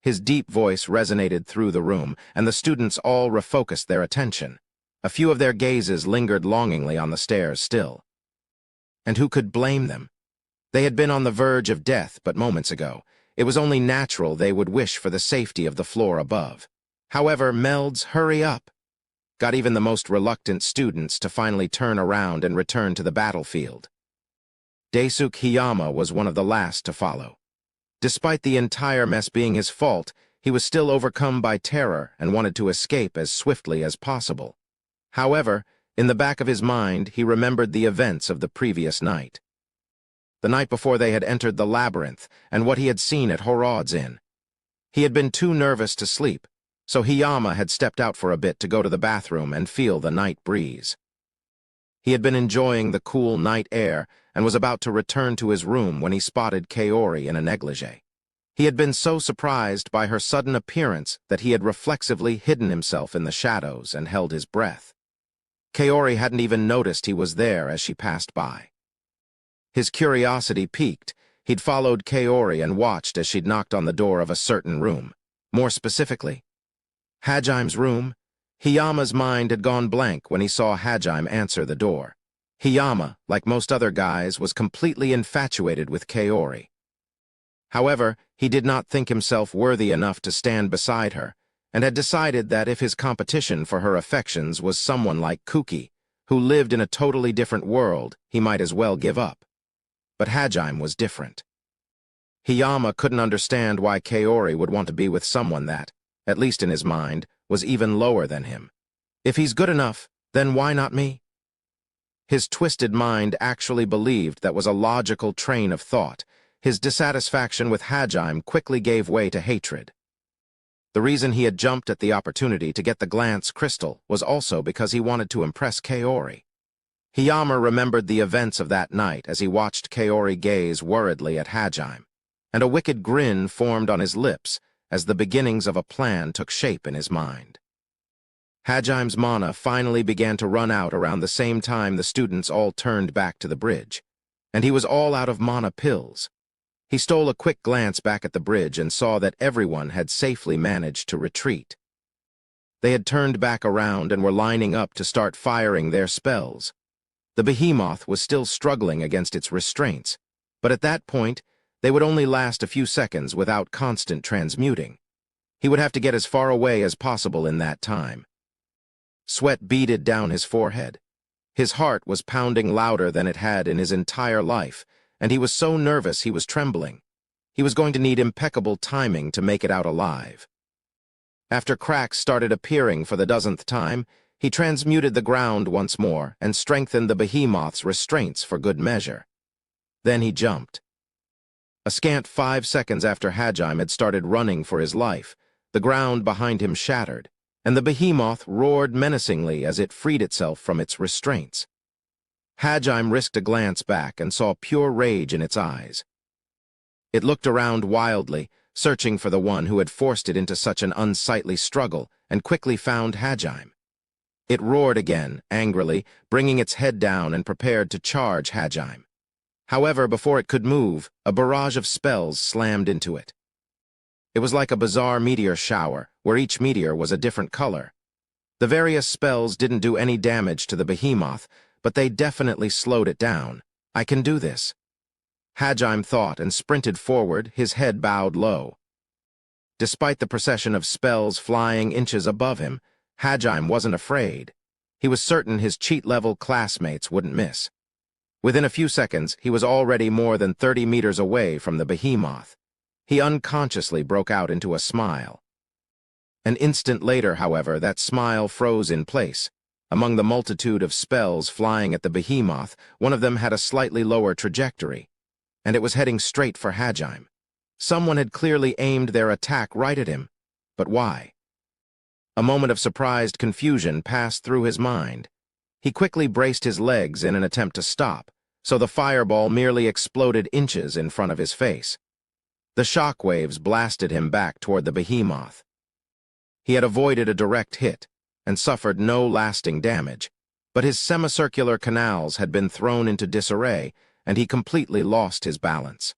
His deep voice resonated through the room, and the students all refocused their attention. A few of their gazes lingered longingly on the stairs still. And who could blame them? They had been on the verge of death but moments ago. It was only natural they would wish for the safety of the floor above. However, Meld's "hurry up" got even the most reluctant students to finally turn around and return to the battlefield. Daisuke Hiyama was one of the last to follow. Despite the entire mess being his fault, he was still overcome by terror and wanted to escape as swiftly as possible. However, in the back of his mind, he remembered the events of the previous night. The night before they had entered the labyrinth and what he had seen at Horod's Inn. He had been too nervous to sleep, so Hiyama had stepped out for a bit to go to the bathroom and feel the night breeze. He had been enjoying the cool night air and was about to return to his room when he spotted Kaori in a negligee. He had been so surprised by her sudden appearance that he had reflexively hidden himself in the shadows and held his breath. Kaori hadn't even noticed he was there as she passed by. His curiosity piqued. He'd followed Kaori and watched as she'd knocked on the door of a certain room. More specifically, Hajime's room. Hiyama's mind had gone blank when he saw Hajime answer the door. Hiyama, like most other guys, was completely infatuated with Kaori. However, he did not think himself worthy enough to stand beside her, and had decided that if his competition for her affections was someone like Kuki, who lived in a totally different world, he might as well give up. But Hajime was different. Hiyama couldn't understand why Kaori would want to be with someone that, at least in his mind, was even lower than him. If he's good enough, then why not me? His twisted mind actually believed that was a logical train of thought. His dissatisfaction with Hajime quickly gave way to hatred. The reason he had jumped at the opportunity to get the glance crystal was also because he wanted to impress Kaori. Hiyama remembered the events of that night as he watched Kaori gaze worriedly at Hajime, and a wicked grin formed on his lips as the beginnings of a plan took shape in his mind. Hajime's mana finally began to run out around the same time the students all turned back to the bridge, and he was all out of mana pills. He stole a quick glance back at the bridge and saw that everyone had safely managed to retreat. They had turned back around and were lining up to start firing their spells. The behemoth was still struggling against its restraints, but at that point, they would only last a few seconds without constant transmuting. He would have to get as far away as possible in that time. Sweat beaded down his forehead. His heart was pounding louder than it had in his entire life, and he was so nervous he was trembling. He was going to need impeccable timing to make it out alive. After cracks started appearing for the 10th time, he transmuted the ground once more and strengthened the behemoth's restraints for good measure. Then he jumped. A scant 5 seconds after Hajime had started running for his life, the ground behind him shattered, and the behemoth roared menacingly as it freed itself from its restraints. Hajime risked a glance back and saw pure rage in its eyes. It looked around wildly, searching for the one who had forced it into such an unsightly struggle, and quickly found Hajime. It roared again, angrily, bringing its head down and prepared to charge Hajime. However, before it could move, a barrage of spells slammed into it. It was like a bizarre meteor shower, where each meteor was a different color. The various spells didn't do any damage to the behemoth, but they definitely slowed it down. I can do this, Hajime thought and sprinted forward, his head bowed low. Despite the procession of spells flying inches above him, Hajime wasn't afraid. He was certain his cheat-level classmates wouldn't miss. Within a few seconds, he was already more than 30 meters away from the behemoth. He unconsciously broke out into a smile. An instant later, however, that smile froze in place. Among the multitude of spells flying at the behemoth, one of them had a slightly lower trajectory, and it was heading straight for Hajime. Someone had clearly aimed their attack right at him, but why? A moment of surprised confusion passed through his mind. He quickly braced his legs in an attempt to stop, so the fireball merely exploded inches in front of his face. The shockwaves blasted him back toward the behemoth. He had avoided a direct hit and suffered no lasting damage, but his semicircular canals had been thrown into disarray, and he completely lost his balance.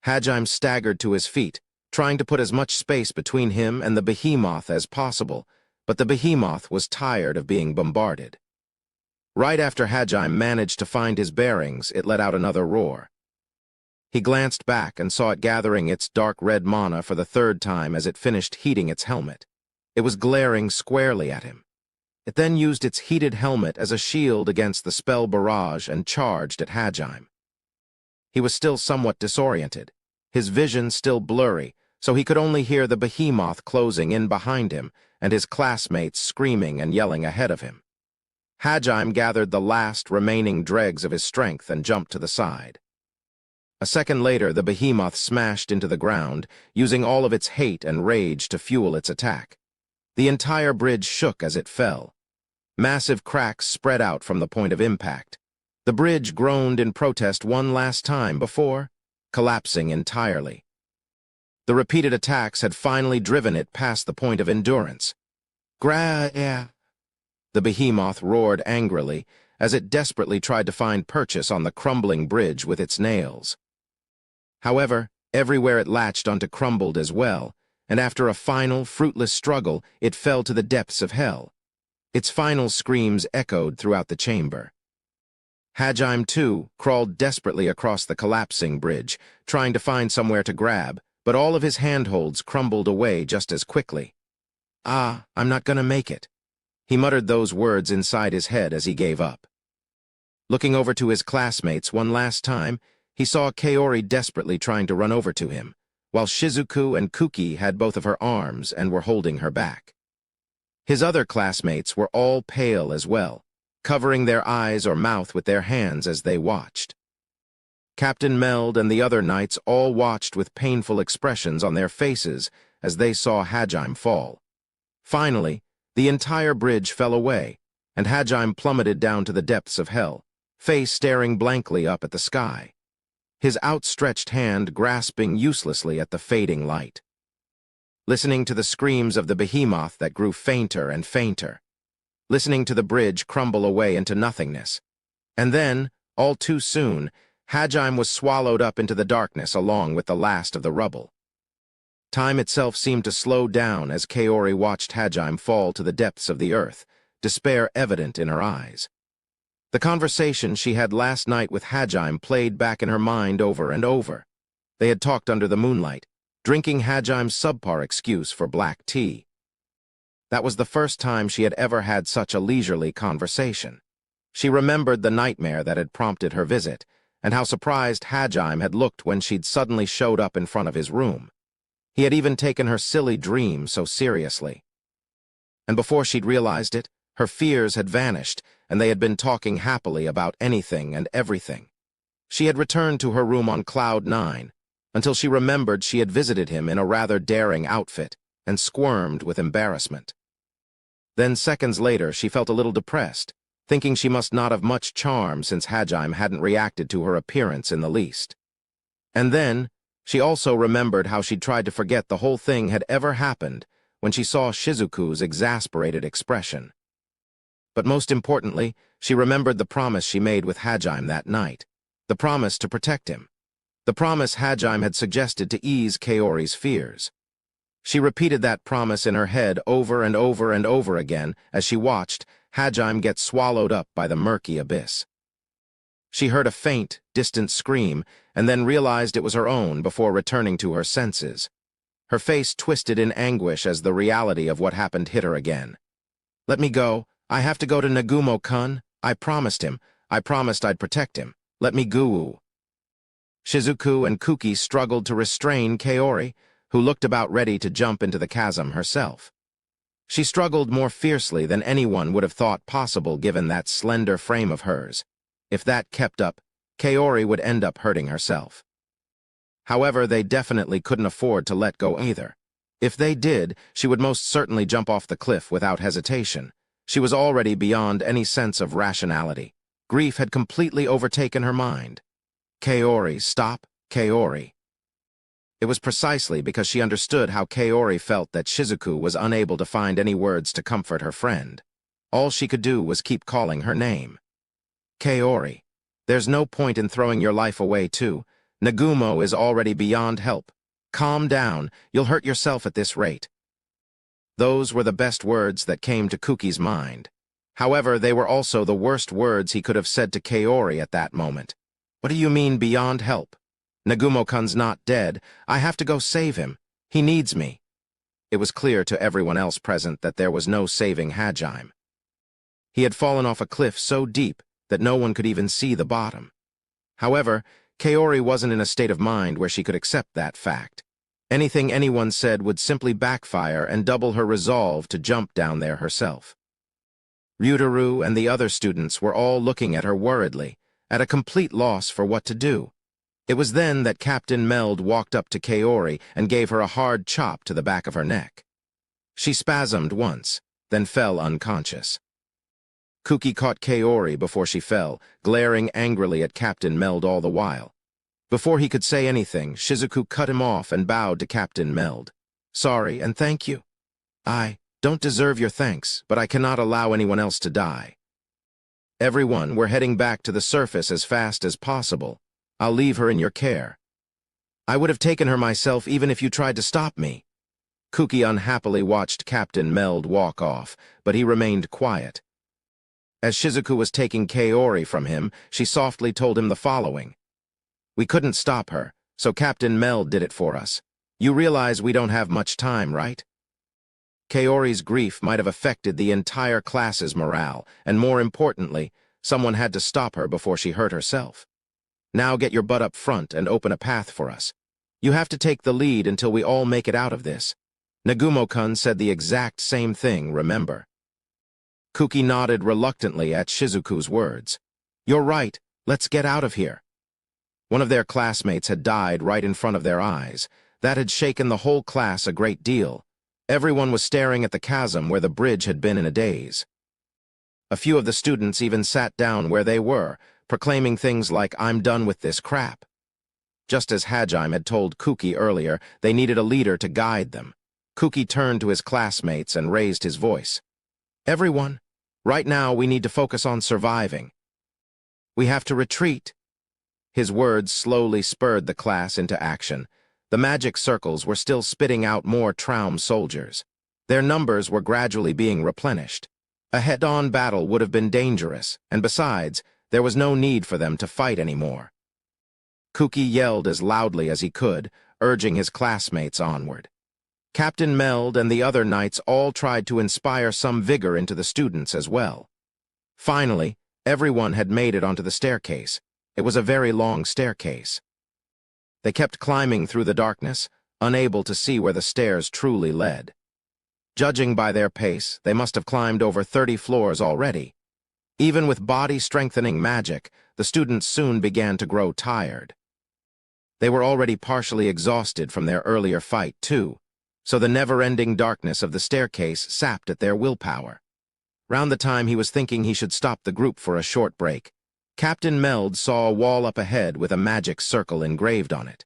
Hajime staggered to his feet, trying to put as much space between him and the behemoth as possible, but the behemoth was tired of being bombarded. Right after Hajime managed to find his bearings, it let out another roar. He glanced back and saw it gathering its dark red mana for the 3rd time as it finished heating its helmet. It was glaring squarely at him. It then used its heated helmet as a shield against the spell barrage and charged at Hajime. He was still somewhat disoriented, his vision still blurry, so he could only hear the behemoth closing in behind him and his classmates screaming and yelling ahead of him. Hajime gathered the last remaining dregs of his strength and jumped to the side. A second later, the behemoth smashed into the ground, using all of its hate and rage to fuel its attack. The entire bridge shook as it fell. Massive cracks spread out from the point of impact. The bridge groaned in protest one last time before collapsing entirely. The repeated attacks had finally driven it past the point of endurance. The behemoth roared angrily as it desperately tried to find purchase on the crumbling bridge with its nails. However, everywhere it latched onto crumbled as well, and after a final, fruitless struggle, it fell to the depths of hell. Its final screams echoed throughout the chamber. Hajime, too, crawled desperately across the collapsing bridge, trying to find somewhere to grab, but all of his handholds crumbled away just as quickly. "Ah, I'm not gonna make it." He muttered those words inside his head as he gave up. Looking over to his classmates one last time, he saw Kaori desperately trying to run over to him, while Shizuku and Kuki had both of her arms and were holding her back. His other classmates were all pale as well, covering their eyes or mouth with their hands as they watched. Captain Meld and the other knights all watched with painful expressions on their faces as they saw Hajime fall. Finally, the entire bridge fell away, and Hajime plummeted down to the depths of hell, face staring blankly up at the sky, his outstretched hand grasping uselessly at the fading light. Listening to the screams of the behemoth that grew fainter and fainter, listening to the bridge crumble away into nothingness. And then, all too soon, Hajime was swallowed up into the darkness along with the last of the rubble. Time itself seemed to slow down as Kaori watched Hajime fall to the depths of the earth, despair evident in her eyes. The conversation she had last night with Hajime played back in her mind over and over. They had talked under the moonlight, drinking Hajime's subpar excuse for black tea. That was the first time she had ever had such a leisurely conversation. She remembered the nightmare that had prompted her visit, and how surprised Hajime had looked when she'd suddenly showed up in front of his room. He had even taken her silly dream so seriously. And before she'd realized it, her fears had vanished, and they had been talking happily about anything and everything. She had returned to her room on cloud 9, until she remembered she had visited him in a rather daring outfit, and squirmed with embarrassment. Then seconds later she felt a little depressed, thinking she must not have much charm since Hajime hadn't reacted to her appearance in the least. And then, she also remembered how she'd tried to forget the whole thing had ever happened when she saw Shizuku's exasperated expression. But most importantly, she remembered the promise she made with Hajime that night, the promise to protect him, the promise Hajime had suggested to ease Kaori's fears. She repeated that promise in her head over and over and over again as she watched Hajime get swallowed up by the murky abyss. She heard a faint, distant scream and then realized it was her own before returning to her senses. Her face twisted in anguish as the reality of what happened hit her again. "Let me go. I have to go to Nagumo-kun. I promised him. I promised I'd protect him. Let me go." Shizuku and Kuki struggled to restrain Kaori, who looked about ready to jump into the chasm herself. She struggled more fiercely than anyone would have thought possible given that slender frame of hers. If that kept up, Kaori would end up hurting herself. However, they definitely couldn't afford to let go either. If they did, she would most certainly jump off the cliff without hesitation. She was already beyond any sense of rationality. Grief had completely overtaken her mind. "Kaori, stop, Kaori." It was precisely because she understood how Kaori felt that Shizuku was unable to find any words to comfort her friend. All she could do was keep calling her name. "Kaori, there's no point in throwing your life away, too. Nagumo is already beyond help. Calm down, you'll hurt yourself at this rate." Those were the best words that came to Kuki's mind. However, they were also the worst words he could have said to Kaori at that moment. "What do you mean, beyond help? Nagumo-kun's not dead. I have to go save him. He needs me." It was clear to everyone else present that there was no saving Hajime. He had fallen off a cliff so deep that no one could even see the bottom. However, Kaori wasn't in a state of mind where she could accept that fact. Anything anyone said would simply backfire and double her resolve to jump down there herself. Ryutaru and the other students were all looking at her worriedly, at a complete loss for what to do. It was then that Captain Meld walked up to Kaori and gave her a hard chop to the back of her neck. She spasmed once, then fell unconscious. Kuki caught Kaori before she fell, glaring angrily at Captain Meld all the while. Before he could say anything, Shizuku cut him off and bowed to Captain Meld. "Sorry and thank you." Don't deserve your thanks, but I cannot allow anyone else to die. Everyone, we're heading back to the surface as fast as possible. I'll leave her in your care. I would have taken her myself even if you tried to stop me. Kuki unhappily watched Captain Meld walk off, but he remained quiet. As Shizuku was taking Kaori from him, she softly told him the following. We couldn't stop her, so Captain Meld did it for us. You realize we don't have much time, right? Kaori's grief might have affected the entire class's morale, and more importantly, someone had to stop her before she hurt herself. Now get your butt up front and open a path for us. You have to take the lead until we all make it out of this. Nagumo-kun said the exact same thing, remember? Kuki nodded reluctantly at Shizuku's words. You're right, let's get out of here. One of their classmates had died right in front of their eyes. That had shaken the whole class a great deal. Everyone was staring at the chasm where the bridge had been in a daze. A few of the students even sat down where they were, proclaiming things like, I'm done with this crap. Just as Hajime had told Kuki earlier, they needed a leader to guide them. Kuki turned to his classmates and raised his voice. Everyone, right now we need to focus on surviving. We have to retreat. His words slowly spurred the class into action. The magic circles were still spitting out more Traum soldiers. Their numbers were gradually being replenished. A head-on battle would have been dangerous, and besides, there was no need for them to fight anymore. Kuki yelled as loudly as he could, urging his classmates onward. Captain Meld and the other knights all tried to inspire some vigor into the students as well. Finally, everyone had made it onto the staircase. It was a very long staircase. They kept climbing through the darkness, unable to see where the stairs truly led. Judging by their pace, they must have climbed over 30 floors already. Even with body-strengthening magic, the students soon began to grow tired. They were already partially exhausted from their earlier fight, too, so the never-ending darkness of the staircase sapped at their willpower. Round the time he was thinking he should stop the group for a short break, Captain Meld saw a wall up ahead with a magic circle engraved on it.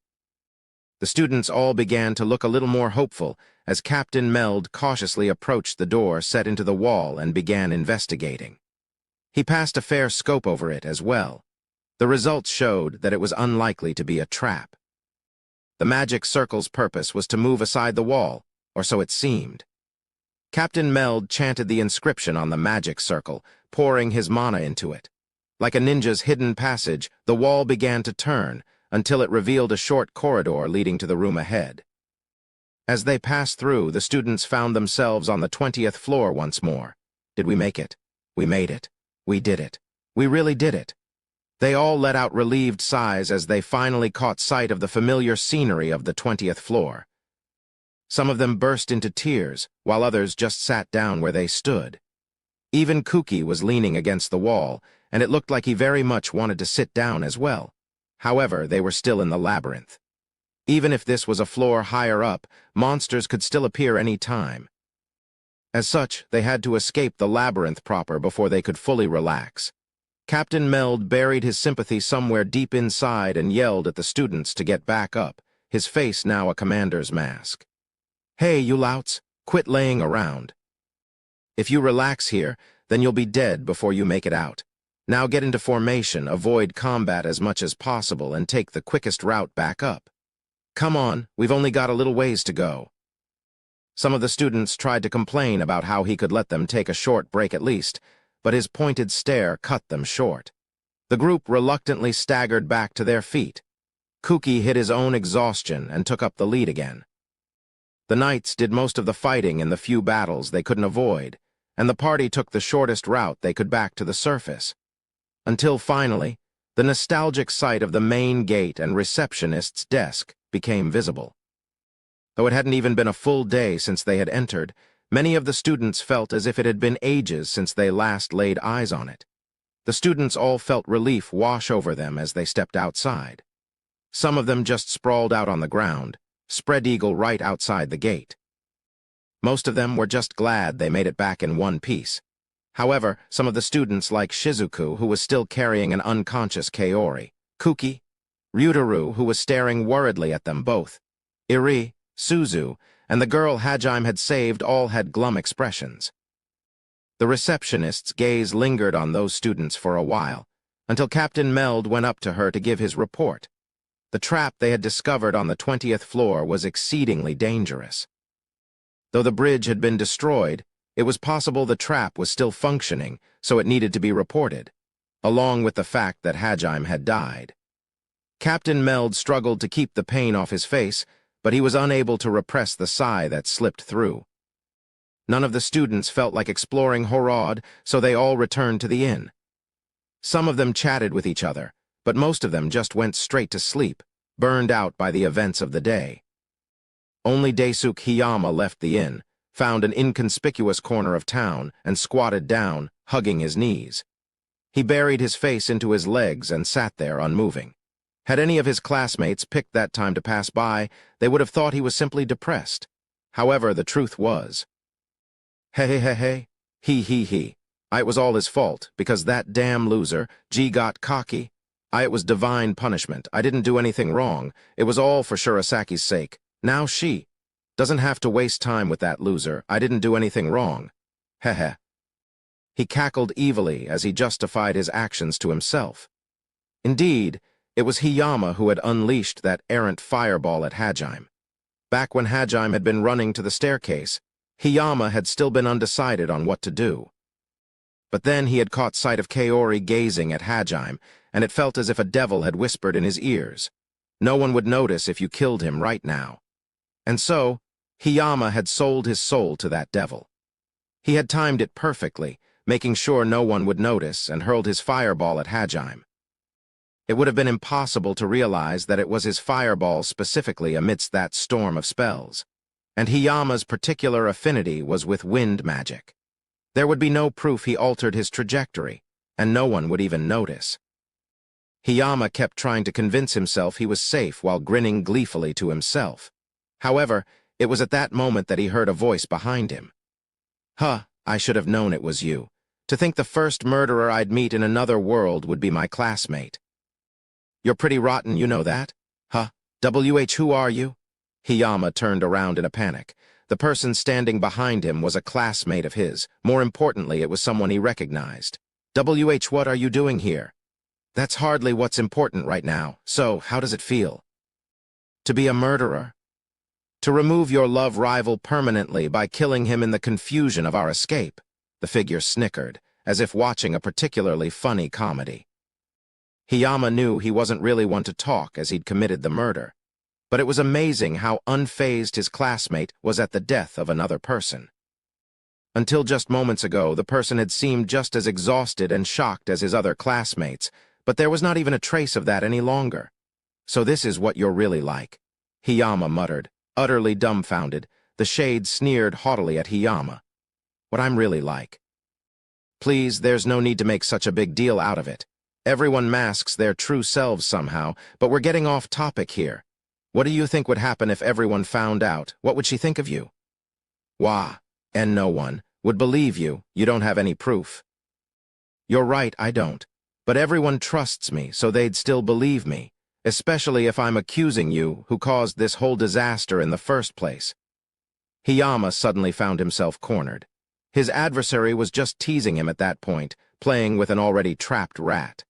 The students all began to look a little more hopeful as Captain Meld cautiously approached the door set into the wall and began investigating. He passed a fair scope over it as well. The results showed that it was unlikely to be a trap. The magic circle's purpose was to move aside the wall, or so it seemed. Captain Meld chanted the inscription on the magic circle, pouring his mana into it. Like a ninja's hidden passage, the wall began to turn until it revealed a short corridor leading to the room ahead. As they passed through, the students found themselves on the 20th floor once more. Did we make it? We made it. We did it. We really did it. They all let out relieved sighs as they finally caught sight of the familiar scenery of the 20th floor. Some of them burst into tears, while others just sat down where they stood. Even Kuki was leaning against the wall, and it looked like he very much wanted to sit down as well. However, they were still in the labyrinth. Even if this was a floor higher up, monsters could still appear any time. As such, they had to escape the labyrinth proper before they could fully relax. Captain Meld buried his sympathy somewhere deep inside and yelled at the students to get back up, his face now a commander's mask. Hey, you louts, quit laying around. If you relax here, then you'll be dead before you make it out. Now get into formation, avoid combat as much as possible, and take the quickest route back up. Come on, we've only got a little ways to go. Some of the students tried to complain about how he could let them take a short break at least, but his pointed stare cut them short. The group reluctantly staggered back to their feet. Kuki hid his own exhaustion and took up the lead again. The knights did most of the fighting in the few battles they couldn't avoid, and the party took the shortest route they could back to the surface. Until finally, the nostalgic sight of the main gate and receptionist's desk became visible. Though it hadn't even been a full day since they had entered, many of the students felt as if it had been ages since they last laid eyes on it. The students all felt relief wash over them as they stepped outside. Some of them just sprawled out on the ground, spread eagle right outside the gate. Most of them were just glad they made it back in one piece. However, some of the students like Shizuku, who was still carrying an unconscious Kaori, Kuki, Ryutaru, who was staring worriedly at them both, Iri, Suzu, and the girl Hajime had saved all had glum expressions. The receptionist's gaze lingered on those students for a while, until Captain Meld went up to her to give his report. The trap they had discovered on the 20th floor was exceedingly dangerous. Though the bridge had been destroyed, it was possible the trap was still functioning, so it needed to be reported, along with the fact that Hajime had died. Captain Meld struggled to keep the pain off his face, but he was unable to repress the sigh that slipped through. None of the students felt like exploring Horod, so they all returned to the inn. Some of them chatted with each other, but most of them just went straight to sleep, burned out by the events of the day. Only Daisuke Hiyama left the inn, found an inconspicuous corner of town, and squatted down, hugging his knees. He buried his face into his legs and sat there unmoving. Had any of his classmates picked that time to pass by, they would have thought he was simply depressed. However, the truth was, Hey, he. It was all his fault, because that damn loser, G, got cocky. It was divine punishment. I didn't do anything wrong. It was all for Shirasaki's sake. Now she doesn't have to waste time with that loser. I didn't do anything wrong. Heh. He cackled evilly as he justified his actions to himself. Indeed, it was Hiyama who had unleashed that errant fireball at Hajime. Back when Hajime had been running to the staircase, Hiyama had still been undecided on what to do. But then he had caught sight of Kaori gazing at Hajime, and it felt as if a devil had whispered in his ears. No one would notice if you killed him right now. And so, Hiyama had sold his soul to that devil. He had timed it perfectly, making sure no one would notice, and hurled his fireball at Hajime. It would have been impossible to realize that it was his fireball specifically amidst that storm of spells, and Hiyama's particular affinity was with wind magic. There would be no proof he altered his trajectory, and no one would even notice. Hiyama kept trying to convince himself he was safe while grinning gleefully to himself. However, it was at that moment that he heard a voice behind him. I should have known it was you. To think the first murderer I'd meet in another world would be my classmate. You're pretty rotten, you know that? Who are you? Hiyama turned around in a panic. The person standing behind him was a classmate of his. More importantly, it was someone he recognized. What are you doing here? That's hardly what's important right now. So, how does it feel? To be a murderer? To remove your love rival permanently by killing him in the confusion of our escape. The figure snickered, as if watching a particularly funny comedy. Hiyama knew he wasn't really one to talk as he'd committed the murder, but it was amazing how unfazed his classmate was at the death of another person. Until just moments ago, the person had seemed just as exhausted and shocked as his other classmates, but there was not even a trace of that any longer. So this is what you're really like, Hiyama muttered, utterly dumbfounded. The shade sneered haughtily at Hiyama. What I'm really like. Please, there's no need to make such a big deal out of it. Everyone masks their true selves somehow, but we're getting off topic here. What do you think would happen if everyone found out? What would she think of you? Wah, and no one would believe you. You don't have any proof. You're right, I don't. But everyone trusts me, so they'd still believe me, especially if I'm accusing you who caused this whole disaster in the first place. Hiyama suddenly found himself cornered. His adversary was just teasing him at that point, playing with an already trapped rat.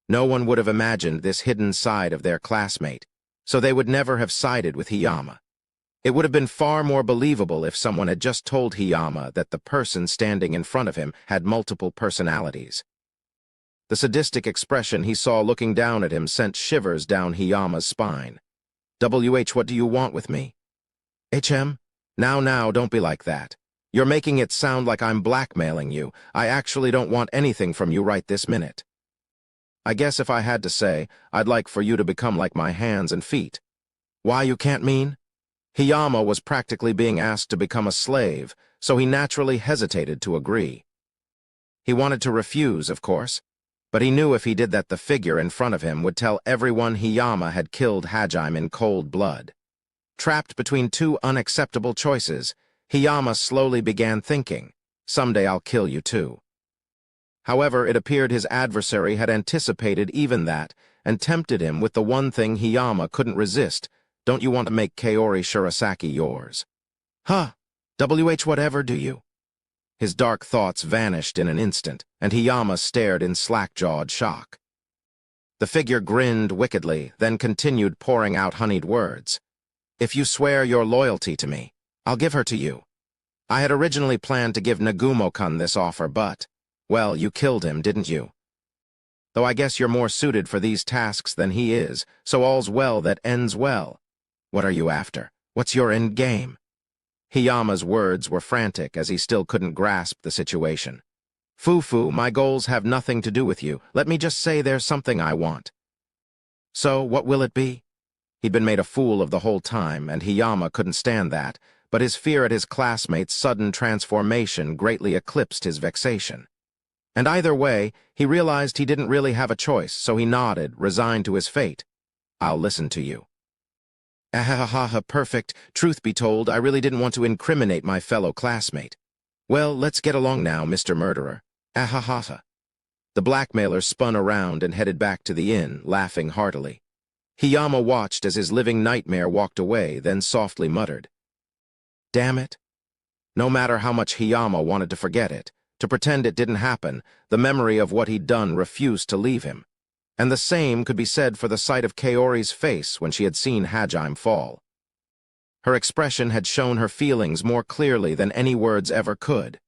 No one would have imagined this hidden side of their classmate, so they would never have sided with Hiyama. It would have been far more believable if someone had just told Hiyama that the person standing in front of him had multiple personalities. The sadistic expression he saw looking down at him sent shivers down Hiyama's spine. What do you want with me? Now, don't be like that. You're making it sound like I'm blackmailing you. I actually don't want anything from you right this minute. I guess if I had to say, I'd like for you to become like my hands and feet. Why, you can't mean? Hiyama was practically being asked to become a slave, so he naturally hesitated to agree. He wanted to refuse, of course, but he knew if he did that the figure in front of him would tell everyone Hiyama had killed Hajime in cold blood. Trapped between two unacceptable choices, Hiyama slowly began thinking, someday I'll kill you too. However, it appeared his adversary had anticipated even that and tempted him with the one thing Hiyama couldn't resist, Don't you want to make Kaori Shirasaki yours? Huh? Whatever, do you? His dark thoughts vanished in an instant, and Hiyama stared in slack-jawed shock. The figure grinned wickedly, then continued pouring out honeyed words. If you swear your loyalty to me, I'll give her to you. I had originally planned to give Nagumo-kun this offer, but, well, you killed him, didn't you? Though I guess you're more suited for these tasks than he is, so all's well that ends well. What are you after? What's your end game? Hiyama's words were frantic as he still couldn't grasp the situation. Fufu, my goals have nothing to do with you. Let me just say there's something I want. So, what will it be? He'd been made a fool of the whole time, and Hiyama couldn't stand that, but his fear at his classmate's sudden transformation greatly eclipsed his vexation. And either way, he realized he didn't really have a choice, so he nodded, resigned to his fate. I'll listen to you. Ahahaha, perfect. Truth be told, I really didn't want to incriminate my fellow classmate. Well, let's get along now, Mr. Murderer. Ahahaha. The blackmailer spun around and headed back to the inn, laughing heartily. Hiyama watched as his living nightmare walked away, then softly muttered. Damn it. No matter how much Hiyama wanted to forget it, to pretend it didn't happen, the memory of what he'd done refused to leave him. And the same could be said for the sight of Kaori's face when she had seen Hajime fall. Her expression had shown her feelings more clearly than any words ever could.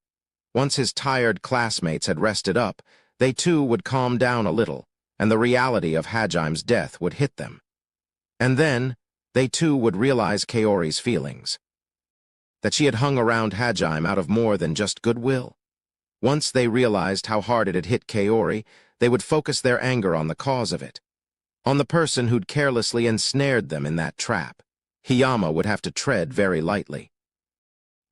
Once his tired classmates had rested up, they too would calm down a little, and the reality of Hajime's death would hit them. And then, they too would realize Kaori's feelings. That she had hung around Hajime out of more than just goodwill. Once they realized how hard it had hit Kaori, they would focus their anger on the cause of it. On the person who'd carelessly ensnared them in that trap. Hiyama would have to tread very lightly.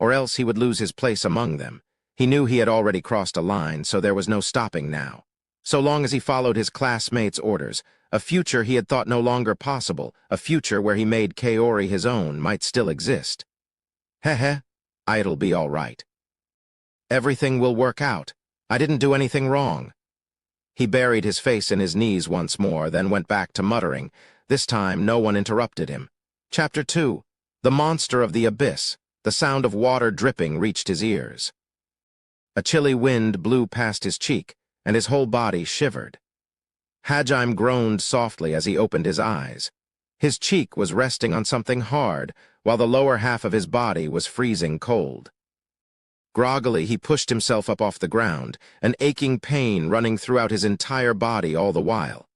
Or else he would lose his place among them. He knew he had already crossed a line, so there was no stopping now. So long as he followed his classmates' orders, a future he had thought no longer possible, a future where he made Kaori his own, might still exist. Heh, it'll be all right. Everything will work out. I didn't do anything wrong. He buried his face in his knees once more, then went back to muttering. This time, no one interrupted him. Chapter 2. The Monster of the Abyss. The sound of water dripping reached his ears. A chilly wind blew past his cheek, and his whole body shivered. Hajime groaned softly as he opened his eyes. His cheek was resting on something hard, while the lower half of his body was freezing cold. Groggily, he pushed himself up off the ground, an aching pain running throughout his entire body all the while.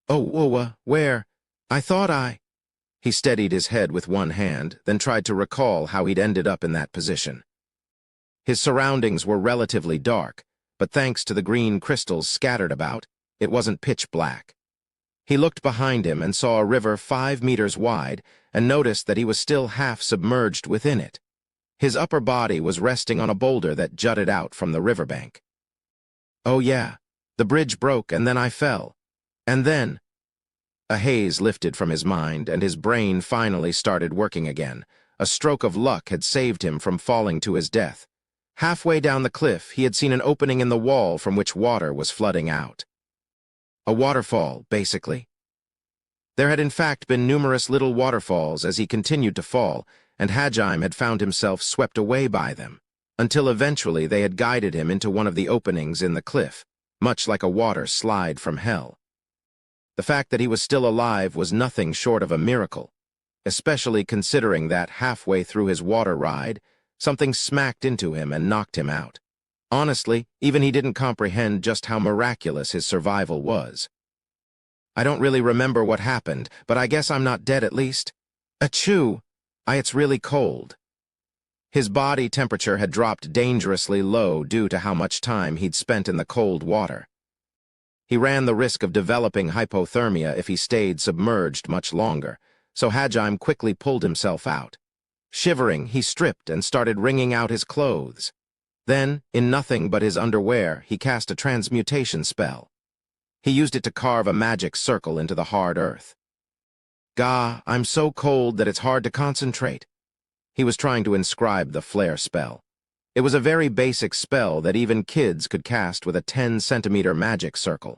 Oh, where? I thought I... He steadied his head with one hand, then tried to recall how he'd ended up in that position. His surroundings were relatively dark, but thanks to the green crystals scattered about, it wasn't pitch black. He looked behind him and saw a river 5 meters wide and noticed that he was still half submerged within it. His upper body was resting on a boulder that jutted out from the riverbank. Oh yeah, the bridge broke and then I fell. And then... A haze lifted from his mind and his brain finally started working again. A stroke of luck had saved him from falling to his death. Halfway down the cliff, he had seen an opening in the wall from which water was flooding out. A waterfall, basically. There had in fact been numerous little waterfalls as he continued to fall, and Hajime had found himself swept away by them, until eventually they had guided him into one of the openings in the cliff, much like a water slide from hell. The fact that he was still alive was nothing short of a miracle, especially considering that halfway through his water ride, something smacked into him and knocked him out. Honestly, even he didn't comprehend just how miraculous his survival was. I don't really remember what happened, but I guess I'm not dead at least. Achoo! It's really cold. His body temperature had dropped dangerously low due to how much time he'd spent in the cold water. He ran the risk of developing hypothermia if he stayed submerged much longer, so Hajime quickly pulled himself out. Shivering, he stripped and started wringing out his clothes. Then, in nothing but his underwear, he cast a transmutation spell. He used it to carve a magic circle into the hard earth. Gah, I'm so cold that it's hard to concentrate. He was trying to inscribe the flare spell. It was a very basic spell that even kids could cast with a 10-centimeter magic circle.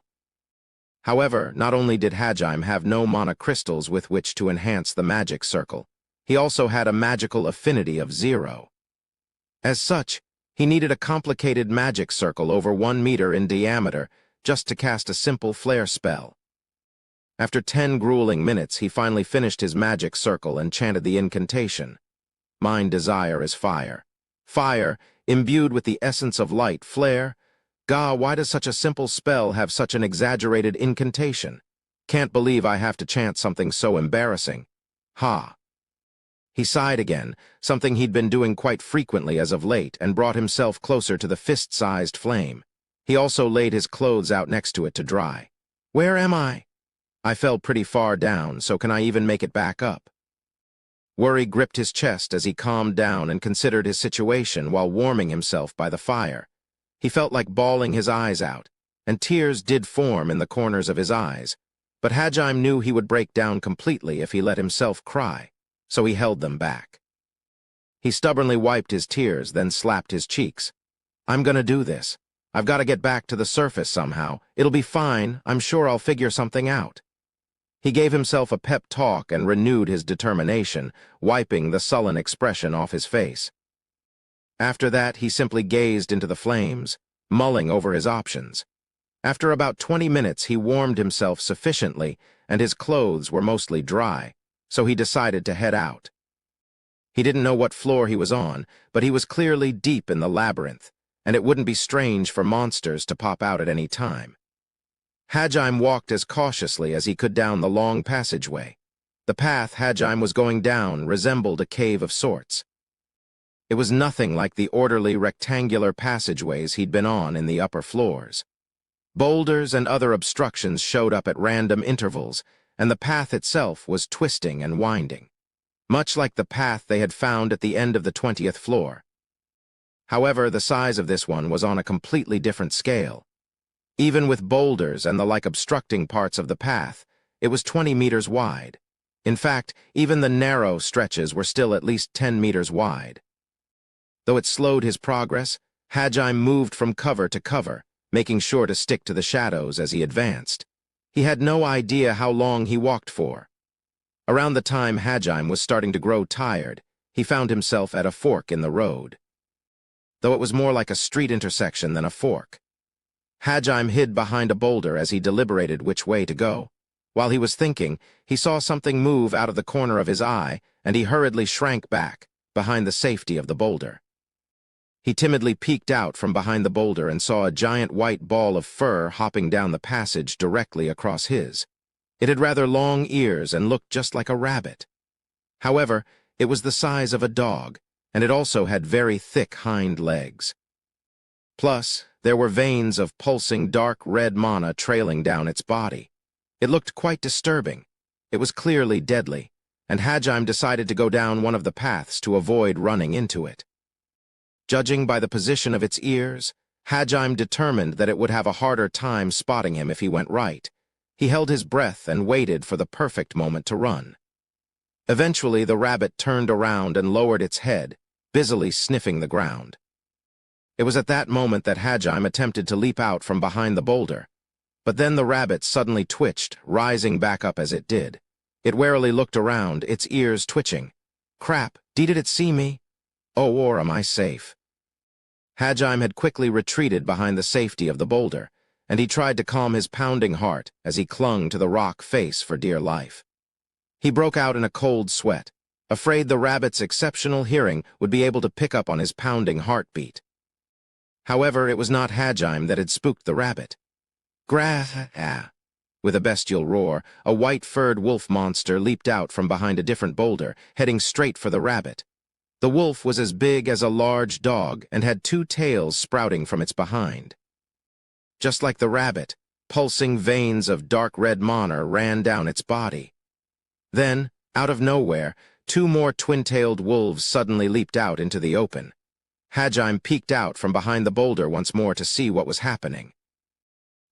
However, not only did Hajime have no mana crystals with which to enhance the magic circle, he also had a magical affinity of 0. As such, he needed a complicated magic circle over 1 meter in diameter just to cast a simple flare spell. After 10 grueling minutes, he finally finished his magic circle and chanted the incantation. Mine desire is fire. Fire, imbued with the essence of light, flare. Gah, why does such a simple spell have such an exaggerated incantation? Can't believe I have to chant something so embarrassing. Ha. He sighed again, something he'd been doing quite frequently as of late, and brought himself closer to the fist-sized flame. He also laid his clothes out next to it to dry. Where am I? I fell pretty far down, so can I even make it back up? Worry gripped his chest as he calmed down and considered his situation while warming himself by the fire. He felt like bawling his eyes out, and tears did form in the corners of his eyes, but Hajime knew he would break down completely if he let himself cry, so he held them back. He stubbornly wiped his tears, then slapped his cheeks. I'm gonna do this. I've got to get back to the surface somehow. It'll be fine. I'm sure I'll figure something out. He gave himself a pep talk and renewed his determination, wiping the sullen expression off his face. After that, he simply gazed into the flames, mulling over his options. After about 20 minutes, he warmed himself sufficiently, and his clothes were mostly dry, so he decided to head out. He didn't know what floor he was on, but he was clearly deep in the labyrinth, and it wouldn't be strange for monsters to pop out at any time. Hajime walked as cautiously as he could down the long passageway. The path Hajime was going down resembled a cave of sorts. It was nothing like the orderly rectangular passageways he'd been on in the upper floors. Boulders and other obstructions showed up at random intervals, and the path itself was twisting and winding, much like the path they had found at the end of the 20th floor. However, the size of this one was on a completely different scale. Even with boulders and the like obstructing parts of the path, it was 20 meters wide. In fact, even the narrow stretches were still at least 10 meters wide. Though it slowed his progress, Hajime moved from cover to cover, making sure to stick to the shadows as he advanced. He had no idea how long he walked for. Around the time Hajime was starting to grow tired, he found himself at a fork in the road. Though it was more like a street intersection than a fork. Hajime hid behind a boulder as he deliberated which way to go. While he was thinking, he saw something move out of the corner of his eye, and he hurriedly shrank back, behind the safety of the boulder. He timidly peeked out from behind the boulder and saw a giant white ball of fur hopping down the passage directly across his. It had rather long ears and looked just like a rabbit. However, it was the size of a dog, and it also had very thick hind legs. Plus, there were veins of pulsing dark red mana trailing down its body. It looked quite disturbing. It was clearly deadly, and Hajime decided to go down one of the paths to avoid running into it. Judging by the position of its ears, Hajime determined that it would have a harder time spotting him if he went right. He held his breath and waited for the perfect moment to run. Eventually, the rabbit turned around and lowered its head, busily sniffing the ground. It was at that moment that Hajime attempted to leap out from behind the boulder. But then the rabbit suddenly twitched, rising back up as it did. It warily looked around, its ears twitching. Crap, did it see me? Oh, or am I safe? Hajime had quickly retreated behind the safety of the boulder, and he tried to calm his pounding heart as he clung to the rock face for dear life. He broke out in a cold sweat, afraid the rabbit's exceptional hearing would be able to pick up on his pounding heartbeat. However, it was not Hajime that had spooked the rabbit. Grah! With a bestial roar, a white-furred wolf monster leaped out from behind a different boulder, heading straight for the rabbit. The wolf was as big as a large dog and had 2 tails sprouting from its behind. Just like the rabbit, pulsing veins of dark red mana ran down its body. Then, out of nowhere, 2 more twin-tailed wolves suddenly leaped out into the open. Hajime peeked out from behind the boulder once more to see what was happening.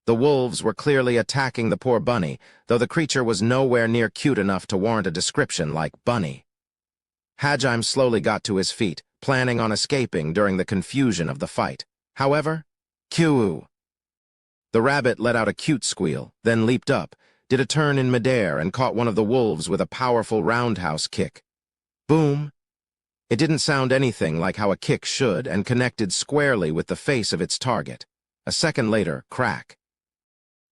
The wolves were clearly attacking the poor bunny, though the creature was nowhere near cute enough to warrant a description like bunny. Hajime slowly got to his feet, planning on escaping during the confusion of the fight. However, Q. The rabbit let out a cute squeal, then leaped up, did a turn in midair, and caught one of the wolves with a powerful roundhouse kick. Boom! It didn't sound anything like how a kick should and connected squarely with the face of its target. A second later, crack.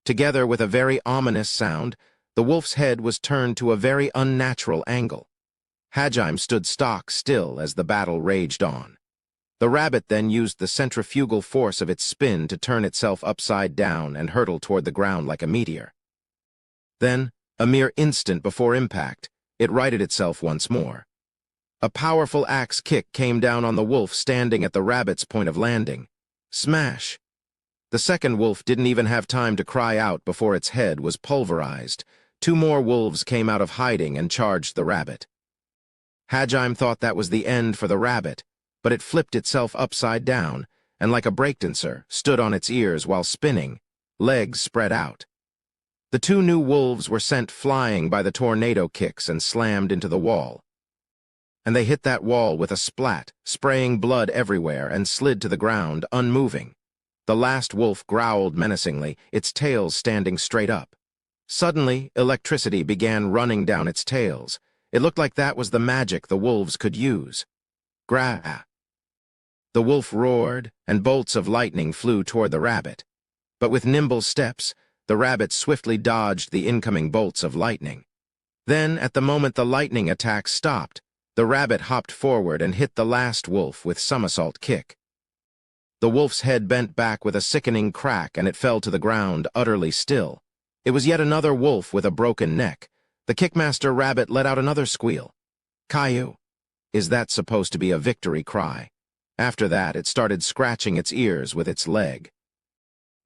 Together with a very ominous sound, the wolf's head was turned to a very unnatural angle. Hajime stood stock still as the battle raged on. The rabbit then used the centrifugal force of its spin to turn itself upside down and hurtle toward the ground like a meteor. Then, a mere instant before impact, it righted itself once more. A powerful axe kick came down on the wolf standing at the rabbit's point of landing. Smash! The second wolf didn't even have time to cry out before its head was pulverized. Two more wolves came out of hiding and charged the rabbit. Hajime thought that was the end for the rabbit, but it flipped itself upside down and, like a breakdancer, stood on its ears while spinning, legs spread out. The two new wolves were sent flying by the tornado kicks and slammed into the wall. And they hit that wall with a splat, spraying blood everywhere, and slid to the ground, unmoving. The last wolf growled menacingly, its tail standing straight up. Suddenly, electricity began running down its tails. It looked like that was the magic the wolves could use. Gra! The wolf roared, and bolts of lightning flew toward the rabbit. But with nimble steps, the rabbit swiftly dodged the incoming bolts of lightning. Then, at the moment the lightning attack stopped, the rabbit hopped forward and hit the last wolf with somersault kick. The wolf's head bent back with a sickening crack and it fell to the ground utterly still. It was yet another wolf with a broken neck. The kickmaster rabbit let out another squeal. Caillou. Is that supposed to be a victory cry? After that, it started scratching its ears with its leg.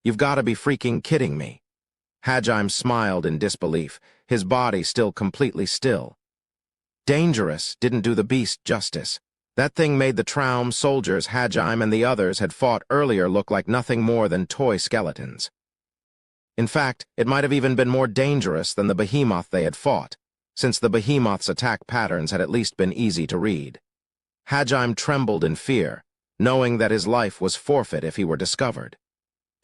You've got to be freaking kidding me. Hajime smiled in disbelief, his body still completely still. Dangerous didn't do the beast justice. That thing made the Traum soldiers Hajime and the others had fought earlier look like nothing more than toy skeletons. In fact, it might have even been more dangerous than the behemoth they had fought, since the behemoth's attack patterns had at least been easy to read. Hajime trembled in fear, knowing that his life was forfeit if he were discovered.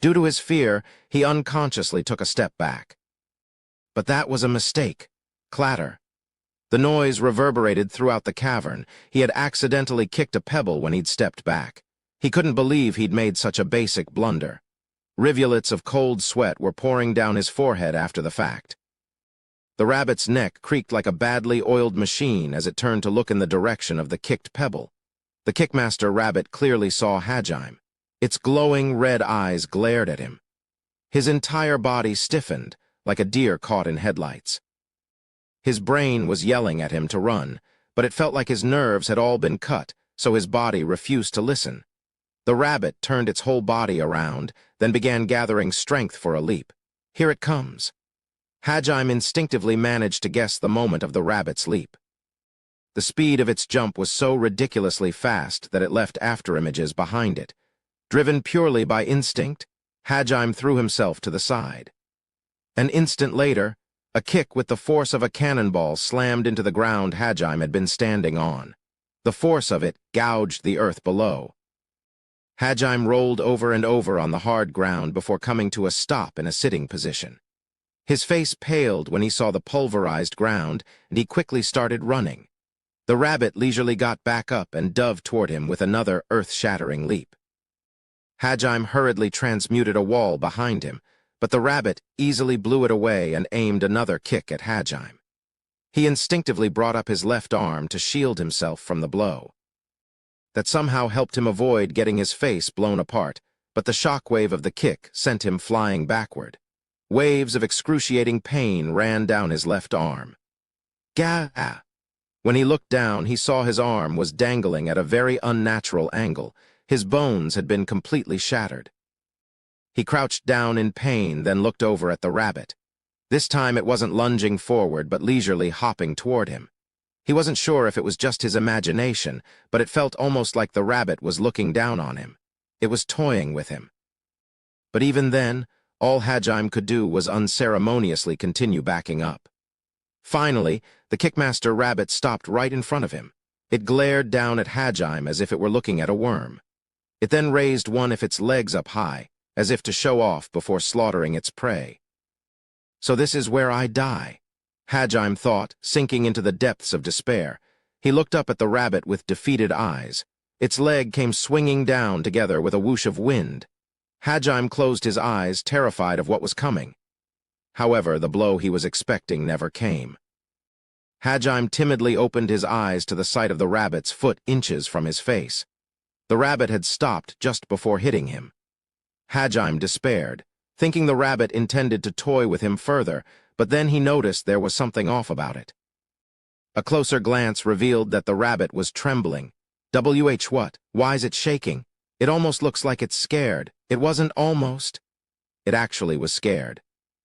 Due to his fear, he unconsciously took a step back. But that was a mistake. Clatter. The noise reverberated throughout the cavern. He had accidentally kicked a pebble when he'd stepped back. He couldn't believe he'd made such a basic blunder. Rivulets of cold sweat were pouring down his forehead after the fact. The rabbit's neck creaked like a badly oiled machine as it turned to look in the direction of the kicked pebble. The kickmaster rabbit clearly saw Hajime. Its glowing red eyes glared at him. His entire body stiffened, like a deer caught in headlights. His brain was yelling at him to run, but it felt like his nerves had all been cut, so his body refused to listen. The rabbit turned its whole body around, then began gathering strength for a leap. Here it comes. Hajime instinctively managed to guess the moment of the rabbit's leap. The speed of its jump was so ridiculously fast that it left afterimages behind it. Driven purely by instinct, Hajime threw himself to the side. An instant later, a kick with the force of a cannonball slammed into the ground Hajime had been standing on. The force of it gouged the earth below. Hajime rolled over and over on the hard ground before coming to a stop in a sitting position. His face paled when he saw the pulverized ground, and he quickly started running. The rabbit leisurely got back up and dove toward him with another earth-shattering leap. Hajime hurriedly transmuted a wall behind him, but the rabbit easily blew it away and aimed another kick at Hajime. He instinctively brought up his left arm to shield himself from the blow. That somehow helped him avoid getting his face blown apart, but the shockwave of the kick sent him flying backward. Waves of excruciating pain ran down his left arm. Gah! When he looked down, he saw his arm was dangling at a very unnatural angle. His bones had been completely shattered. He crouched down in pain, then looked over at the rabbit. This time it wasn't lunging forward, but leisurely hopping toward him. He wasn't sure if it was just his imagination, but it felt almost like the rabbit was looking down on him. It was toying with him. But even then, all Hajime could do was unceremoniously continue backing up. Finally, the kickmaster rabbit stopped right in front of him. It glared down at Hajime as if it were looking at a worm. It then raised one of its legs up high, as if to show off before slaughtering its prey. So this is where I die, Hajime thought, sinking into the depths of despair. He looked up at the rabbit with defeated eyes. Its leg came swinging down together with a whoosh of wind. Hajime closed his eyes, terrified of what was coming. However, the blow he was expecting never came. Hajime timidly opened his eyes to the sight of the rabbit's foot inches from his face. The rabbit had stopped just before hitting him. Hajime despaired, thinking the rabbit intended to toy with him further, but then he noticed there was something off about it. A closer glance revealed that the rabbit was trembling. What? Why's it shaking? It almost looks like it's scared. It wasn't almost. It actually was scared.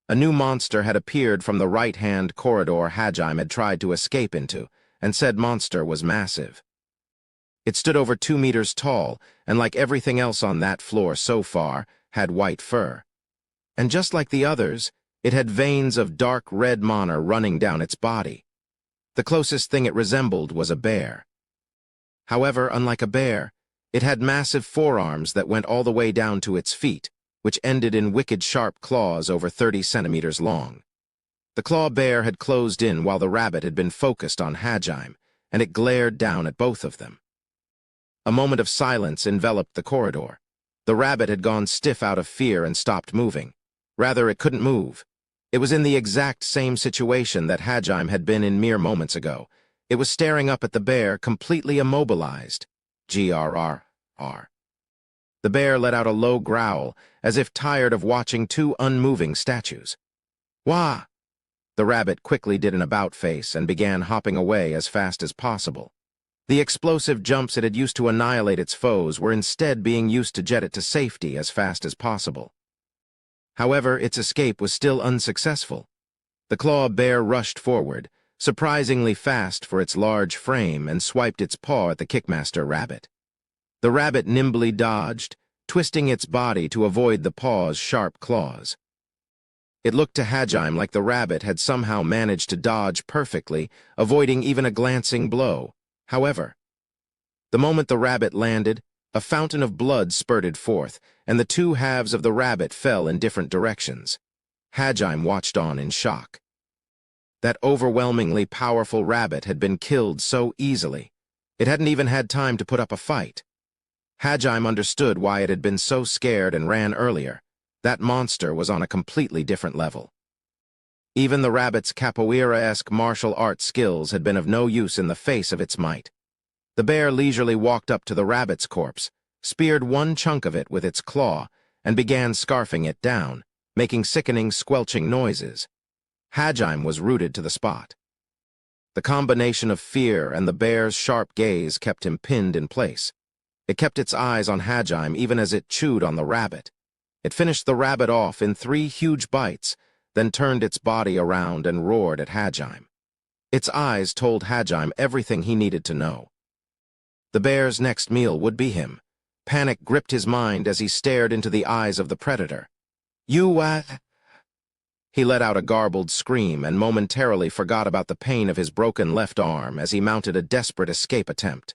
A new monster had appeared from the right-hand corridor Hajime had tried to escape into, and said monster was massive. It stood over 2 meters tall, and like everything else on that floor so far, had white fur. And just like the others, it had veins of dark red mana running down its body. The closest thing it resembled was a bear. However, unlike a bear, it had massive forearms that went all the way down to its feet, which ended in wicked sharp claws over 30 centimeters long. The claw bear had closed in while the rabbit had been focused on Hajime, and it glared down at both of them. A moment of silence enveloped the corridor. The rabbit had gone stiff out of fear and stopped moving. Rather, it couldn't move. It was in the exact same situation that Hajime had been in mere moments ago. It was staring up at the bear, completely immobilized. Grrr. The bear let out a low growl, as if tired of watching two unmoving statues. Wah! The rabbit quickly did an about-face and began hopping away as fast as possible. The explosive jumps it had used to annihilate its foes were instead being used to jet it to safety as fast as possible. However, its escape was still unsuccessful. The claw bear rushed forward, surprisingly fast for its large frame, and swiped its paw at the Kickmaster rabbit. The rabbit nimbly dodged, twisting its body to avoid the paw's sharp claws. It looked to Hajime like the rabbit had somehow managed to dodge perfectly, avoiding even a glancing blow. However, the moment the rabbit landed, a fountain of blood spurted forth, and the two halves of the rabbit fell in different directions. Hajime watched on in shock. That overwhelmingly powerful rabbit had been killed so easily. It hadn't even had time to put up a fight. Hajime understood why it had been so scared and ran earlier. That monster was on a completely different level. Even the rabbit's capoeira-esque martial art skills had been of no use in the face of its might. The bear leisurely walked up to the rabbit's corpse, speared one chunk of it with its claw, and began scarfing it down, making sickening, squelching noises. Hajime was rooted to the spot. The combination of fear and the bear's sharp gaze kept him pinned in place. It kept its eyes on Hajime even as it chewed on the rabbit. It finished the rabbit off in 3 huge bites, then turned its body around and roared at Hajime. Its eyes told Hajime everything he needed to know. The bear's next meal would be him. Panic gripped his mind as he stared into the eyes of the predator. He let out a garbled scream and momentarily forgot about the pain of his broken left arm as he mounted a desperate escape attempt.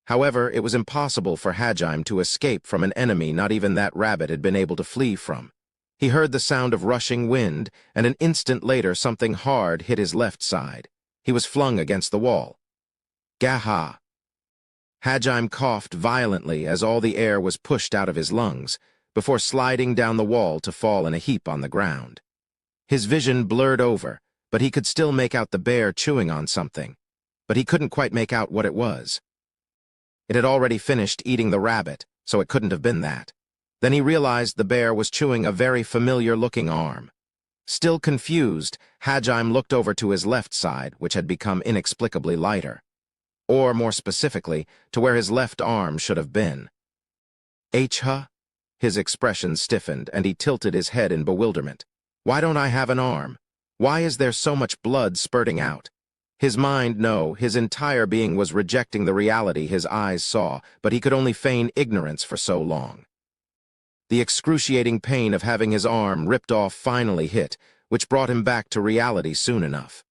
However, it was impossible for Hajime to escape from an enemy not even that rabbit had been able to flee from. He heard the sound of rushing wind, and an instant later something hard hit his left side. He was flung against the wall. Gaha! Hajime coughed violently as all the air was pushed out of his lungs, before sliding down the wall to fall in a heap on the ground. His vision blurred over, but he could still make out the bear chewing on something. But he couldn't quite make out what it was. It had already finished eating the rabbit, so it couldn't have been that. Then he realized the bear was chewing a very familiar-looking arm. Still confused, Hajime looked over to his left side, which had become inexplicably lighter. Or, more specifically, to where his left arm should have been. Huh? His expression stiffened, and he tilted his head in bewilderment. Why don't I have an arm? Why is there so much blood spurting out? His mind, no, his entire being was rejecting the reality his eyes saw, but he could only feign ignorance for so long. The excruciating pain of having his arm ripped off finally hit, which brought him back to reality soon enough.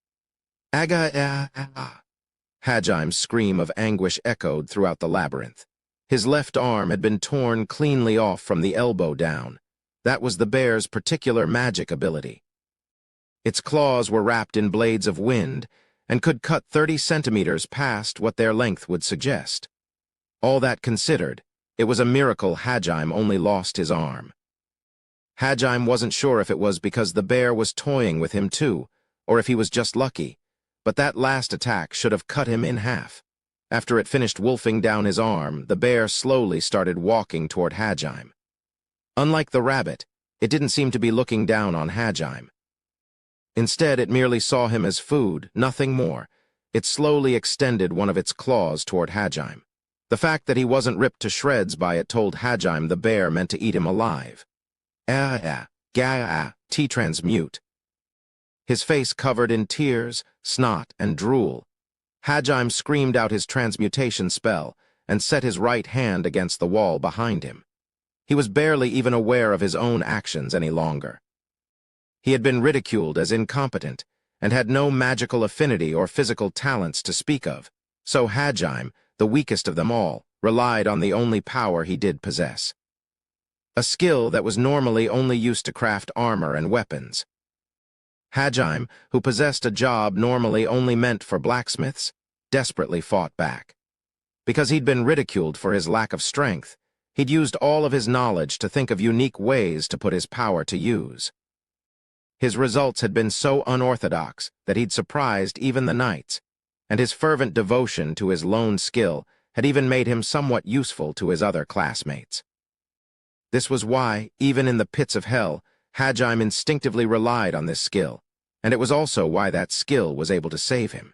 Hajime's scream of anguish echoed throughout the labyrinth. His left arm had been torn cleanly off from the elbow down. That was the bear's particular magic ability. Its claws were wrapped in blades of wind and could cut 30 centimeters past what their length would suggest. All that considered, it was a miracle Hajime only lost his arm. Hajime wasn't sure if it was because the bear was toying with him too, or if he was just lucky, but that last attack should have cut him in half. After it finished wolfing down his arm, the bear slowly started walking toward Hajime. Unlike the rabbit, it didn't seem to be looking down on Hajime. Instead, it merely saw him as food, nothing more. It slowly extended one of its claws toward Hajime. The fact that he wasn't ripped to shreds by it told Hajime the bear meant to eat him alive. Transmute. His face covered in tears, snot, and drool. Hajime screamed out his transmutation spell and set his right hand against the wall behind him. He was barely even aware of his own actions any longer. He had been ridiculed as incompetent and had no magical affinity or physical talents to speak of, so Hajime, the weakest of them all, relied on the only power he did possess. A skill that was normally only used to craft armor and weapons. Hajime, who possessed a job normally only meant for blacksmiths, desperately fought back. Because he'd been ridiculed for his lack of strength, he'd used all of his knowledge to think of unique ways to put his power to use. His results had been so unorthodox that he'd surprised even the knights, and his fervent devotion to his lone skill had even made him somewhat useful to his other classmates. This was why, even in the pits of hell, Hajime instinctively relied on this skill, and it was also why that skill was able to save him.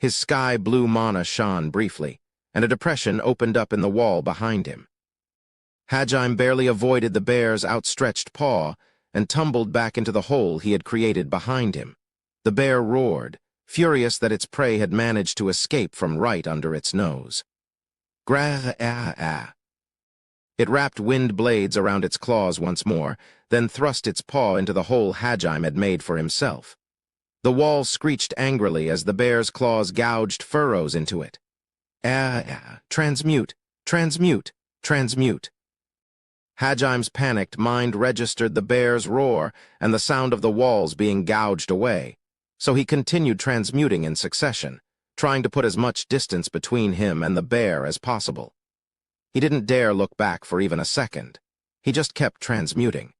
His sky-blue mana shone briefly, and a depression opened up in the wall behind him. Hajime barely avoided the bear's outstretched paw and tumbled back into the hole he had created behind him. The bear roared, furious that its prey had managed to escape from right under its nose. It wrapped wind blades around its claws once more, then thrust its paw into the hole Hajime had made for himself. The wall screeched angrily as the bear's claws gouged furrows into it. Transmute, transmute, transmute. Hajime's panicked mind registered the bear's roar and the sound of the walls being gouged away, so he continued transmuting in succession, trying to put as much distance between him and the bear as possible. He didn't dare look back for even a second. He just kept transmuting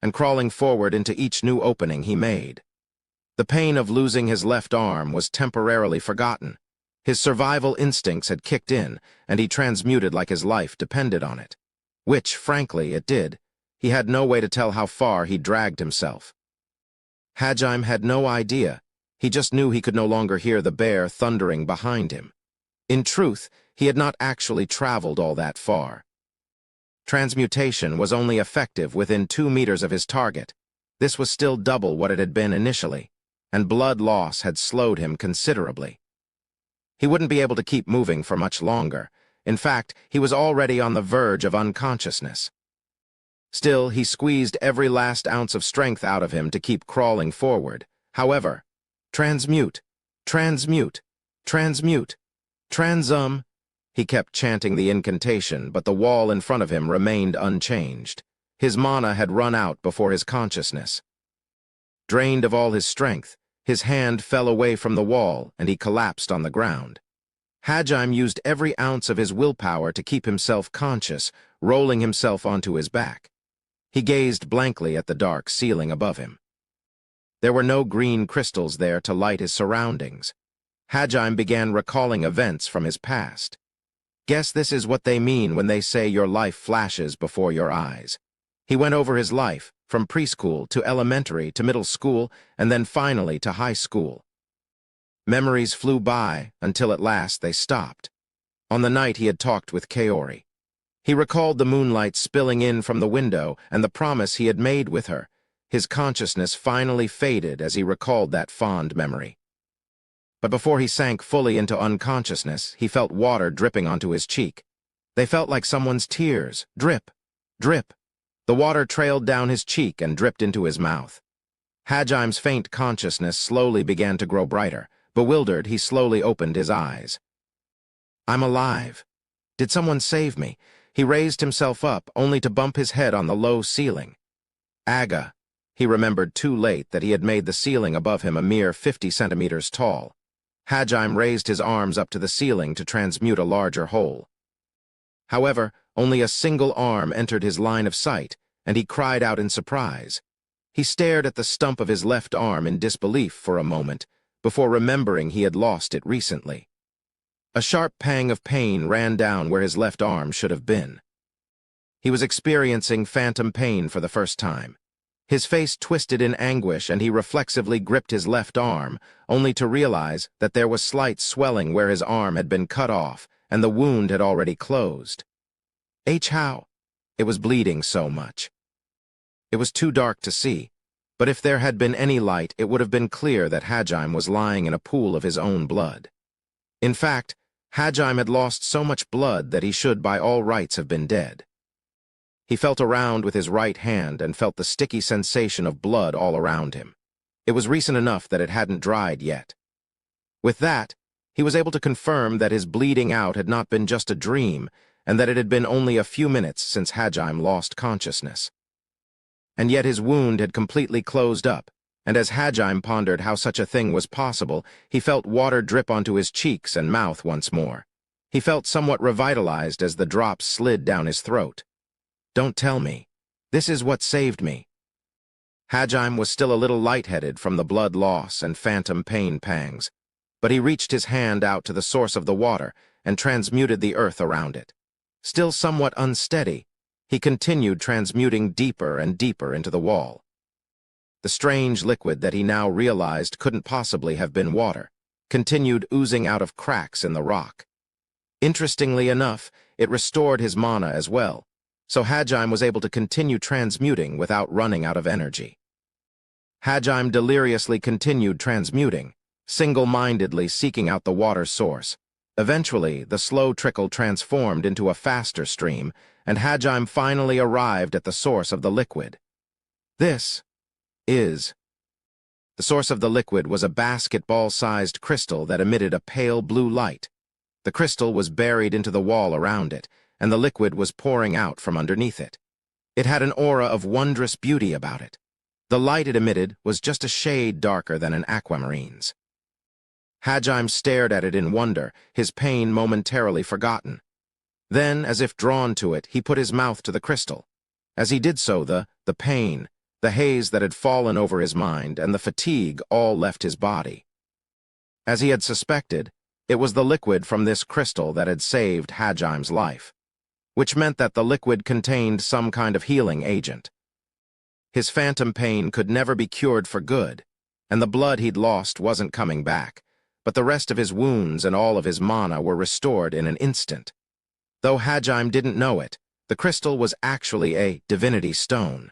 and crawling forward into each new opening he made. The pain of losing his left arm was temporarily forgotten. His survival instincts had kicked in, and he transmuted like his life depended on it. Which, frankly, it did. He had no way to tell how far he dragged himself. Hajime had no idea. He just knew he could no longer hear the bear thundering behind him. In truth, he had not actually traveled all that far. Transmutation was only effective within 2 meters of his target. This was still double what it had been initially, and blood loss had slowed him considerably. He wouldn't be able to keep moving for much longer. In fact, he was already on the verge of unconsciousness. Still, he squeezed every last ounce of strength out of him to keep crawling forward. However, transmute, transmute, transmute, he kept chanting the incantation, but the wall in front of him remained unchanged. His mana had run out before his consciousness. Drained of all his strength, his hand fell away from the wall and he collapsed on the ground. Hajime used every ounce of his willpower to keep himself conscious, rolling himself onto his back. He gazed blankly at the dark ceiling above him. There were no green crystals there to light his surroundings. Hajime began recalling events from his past. Guess this is what they mean when they say your life flashes before your eyes. He went over his life, from preschool to elementary to middle school, and then finally to high school. Memories flew by until at last they stopped. On the night he had talked with Kaori. He recalled the moonlight spilling in from the window and the promise he had made with her. His consciousness finally faded as he recalled that fond memory. But before he sank fully into unconsciousness, he felt water dripping onto his cheek. They felt like someone's tears. Drip, drip. The water trailed down his cheek and dripped into his mouth. Hajime's faint consciousness slowly began to grow brighter. Bewildered, he slowly opened his eyes. I'm alive. Did someone save me? He raised himself up, only to bump his head on the low ceiling. Aga. He remembered too late that he had made the ceiling above him a mere 50 centimeters tall. Hajime raised his arms up to the ceiling to transmute a larger hole. However, only a single arm entered his line of sight, and he cried out in surprise. He stared at the stump of his left arm in disbelief for a moment, before remembering he had lost it recently. A sharp pang of pain ran down where his left arm should have been. He was experiencing phantom pain for the first time. His face twisted in anguish, and he reflexively gripped his left arm, only to realize that there was slight swelling where his arm had been cut off, and the wound had already closed. How? It was bleeding so much. It was too dark to see, but if there had been any light, it would have been clear that Hajime was lying in a pool of his own blood. In fact, Hajime had lost so much blood that he should by all rights have been dead. He felt around with his right hand and felt the sticky sensation of blood all around him. It was recent enough that it hadn't dried yet. With that, he was able to confirm that his bleeding out had not been just a dream, and that it had been only a few minutes since Hajime lost consciousness. And yet his wound had completely closed up, and as Hajime pondered how such a thing was possible, he felt water drip onto his cheeks and mouth once more. He felt somewhat revitalized as the drops slid down his throat. Don't tell me. This is what saved me. Hajime was still a little lightheaded from the blood loss and phantom pain pangs, but he reached his hand out to the source of the water and transmuted the earth around it. Still somewhat unsteady, he continued transmuting deeper and deeper into the wall. The strange liquid that he now realized couldn't possibly have been water continued oozing out of cracks in the rock. Interestingly enough, it restored his mana as well, so Hajime was able to continue transmuting without running out of energy. Hajime deliriously continued transmuting, single-mindedly seeking out the water source. Eventually, the slow trickle transformed into a faster stream, and Hajime finally arrived at the source of the liquid. The source of the liquid was a basketball-sized crystal that emitted a pale blue light. The crystal was buried into the wall around it, and the liquid was pouring out from underneath it. It had an aura of wondrous beauty about it. The light it emitted was just a shade darker than an aquamarine's. Hajime stared at it in wonder, his pain momentarily forgotten. Then, as if drawn to it, he put his mouth to the crystal. As he did so, the pain, the haze that had fallen over his mind, and the fatigue all left his body. As he had suspected, it was the liquid from this crystal that had saved Hajime's life, which meant that the liquid contained some kind of healing agent. His phantom pain could never be cured for good, and the blood he'd lost wasn't coming back, but the rest of his wounds and all of his mana were restored in an instant. Though Hajime didn't know it, the crystal was actually a divinity stone.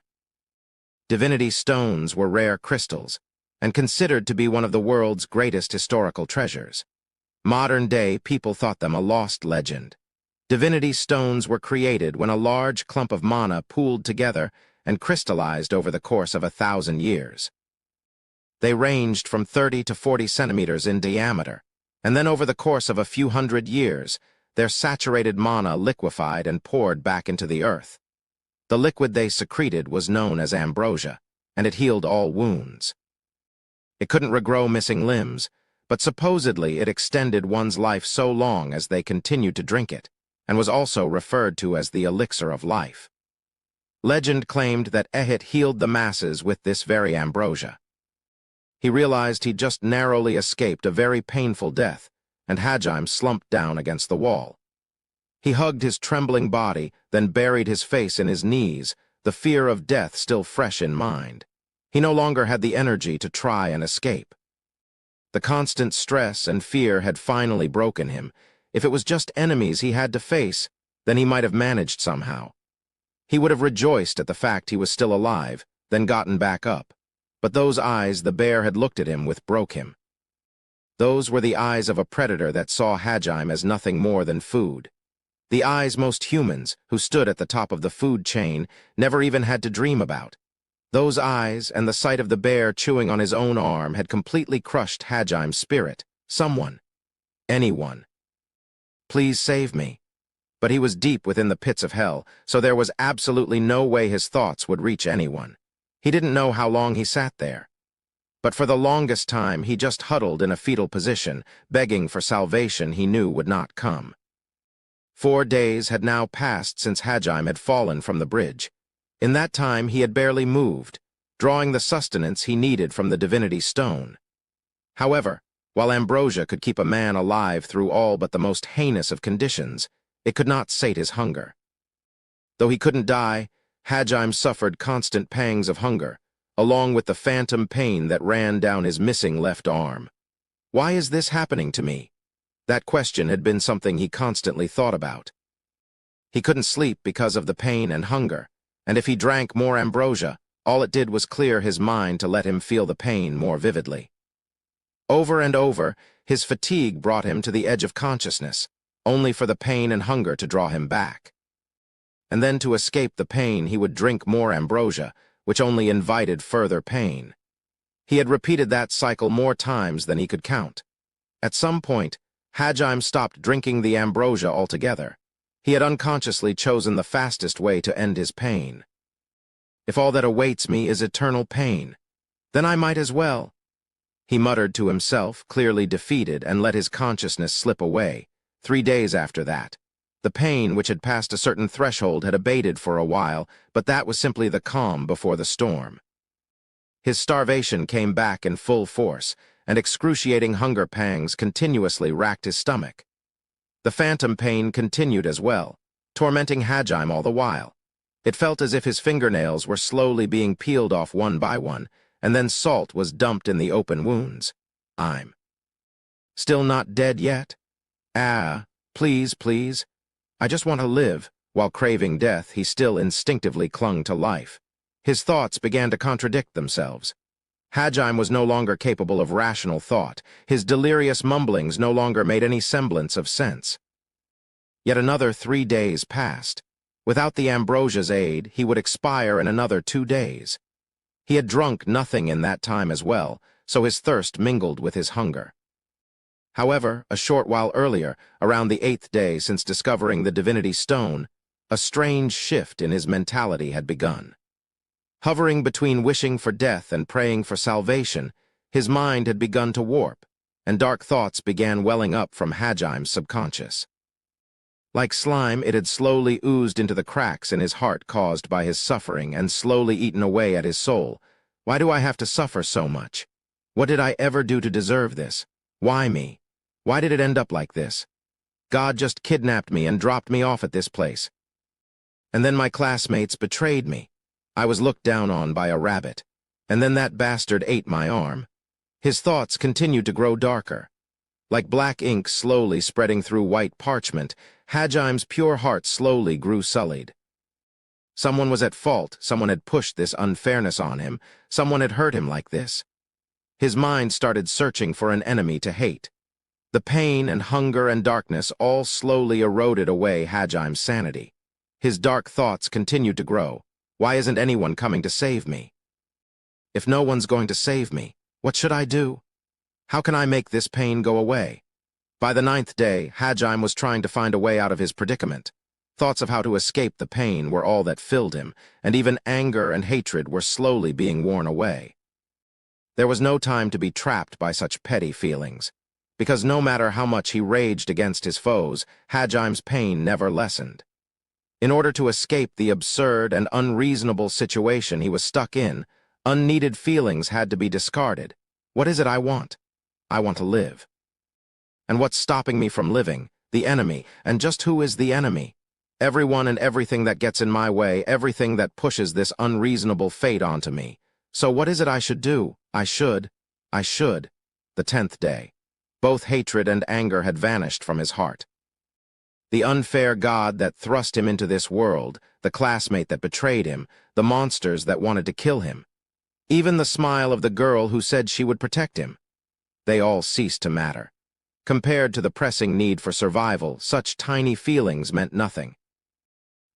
Divinity stones were rare crystals, and considered to be one of the world's greatest historical treasures. Modern-day people thought them a lost legend. Divinity stones were created when a large clump of mana pooled together and crystallized over the course of 1,000 years. They ranged from 30 to 40 centimeters in diameter, and then over the course of a few hundred years, their saturated mana liquefied and poured back into the earth. The liquid they secreted was known as ambrosia, and it healed all wounds. It couldn't regrow missing limbs, but supposedly it extended one's life so long as they continued to drink it, and was also referred to as the elixir of life. Legend claimed that Ehit healed the masses with this very ambrosia. He realized he'd just narrowly escaped a very painful death, and Hajime slumped down against the wall. He hugged his trembling body, then buried his face in his knees, the fear of death still fresh in mind. He no longer had the energy to try and escape. The constant stress and fear had finally broken him. If it was just enemies he had to face, then he might have managed somehow. He would have rejoiced at the fact he was still alive, then gotten back up. But those eyes the bear had looked at him with broke him. Those were the eyes of a predator that saw Hajime as nothing more than food. The eyes most humans, who stood at the top of the food chain, never even had to dream about. Those eyes and the sight of the bear chewing on his own arm had completely crushed Hajime's spirit. Someone. Anyone. Please save me. but he was deep within the pits of hell, so there was absolutely no way his thoughts would reach anyone. He didn't know how long he sat there. But for the longest time, he just huddled in a fetal position, begging for salvation he knew would not come. 4 days had now passed since Hajime had fallen from the bridge. In that time, he had barely moved, drawing the sustenance he needed from the divinity stone. However, while ambrosia could keep a man alive through all but the most heinous of conditions, it could not sate his hunger. Though he couldn't die, Hajime suffered constant pangs of hunger, along with the phantom pain that ran down his missing left arm. Why is this happening to me? That question had been something he constantly thought about. He couldn't sleep because of the pain and hunger, and if he drank more ambrosia, all it did was clear his mind to let him feel the pain more vividly. Over and over, his fatigue brought him to the edge of consciousness, only for the pain and hunger to draw him back. And then to escape the pain, he would drink more ambrosia, which only invited further pain. He had repeated that cycle more times than he could count. At some point, Hajime stopped drinking the ambrosia altogether. He had unconsciously chosen the fastest way to end his pain. If all that awaits me is eternal pain, then I might as well. He muttered to himself, clearly defeated, and let his consciousness slip away. 3 days after that, the pain, which had passed a certain threshold, had abated for a while, but that was simply the calm before the storm. His starvation came back in full force, and excruciating hunger pangs continuously racked his stomach. The phantom pain continued as well, tormenting Hajime all the while. It felt as if his fingernails were slowly being peeled off one by one, and then salt was dumped in the open wounds. I'm still not dead yet? Please, please. I just want to live. While craving death, he still instinctively clung to life. His thoughts began to contradict themselves. Hajime was no longer capable of rational thought. His delirious mumblings no longer made any semblance of sense. Yet another 3 days passed. Without the ambrosia's aid, he would expire in another 2 days. He had drunk nothing in that time as well, so his thirst mingled with his hunger. However, a short while earlier, around the 8th day since discovering the divinity stone, a strange shift in his mentality had begun. Hovering between wishing for death and praying for salvation, his mind had begun to warp, and dark thoughts began welling up from Hajime's subconscious. Like slime, it had slowly oozed into the cracks in his heart caused by his suffering and slowly eaten away at his soul. Why do I have to suffer so much? What did I ever do to deserve this? Why me? Why did it end up like this? God just kidnapped me and dropped me off at this place. And then my classmates betrayed me. I was looked down on by a rabbit, and then that bastard ate my arm. His thoughts continued to grow darker. Like black ink slowly spreading through white parchment, Hajime's pure heart slowly grew sullied. Someone was at fault, someone had pushed this unfairness on him, someone had hurt him like this. His mind started searching for an enemy to hate. The pain and hunger and darkness all slowly eroded away Hajime's sanity. His dark thoughts continued to grow. Why isn't anyone coming to save me? If no one's going to save me, what should I do? How can I make this pain go away? By the 9th day, Hajime was trying to find a way out of his predicament. Thoughts of how to escape the pain were all that filled him, and even anger and hatred were slowly being worn away. There was no time to be trapped by such petty feelings, because no matter how much he raged against his foes, Hajime's pain never lessened. In order to escape the absurd and unreasonable situation he was stuck in, unneeded feelings had to be discarded. What is it I want? I want to live. And what's stopping me from living? The enemy. And just who is the enemy? Everyone and everything that gets in my way, everything that pushes this unreasonable fate onto me. So what is it I should do? I should. The 10th day. Both hatred and anger had vanished from his heart. The unfair God that thrust him into this world, the classmate that betrayed him, the monsters that wanted to kill him. Even the smile of the girl who said she would protect him. They all ceased to matter. Compared to the pressing need for survival, such tiny feelings meant nothing.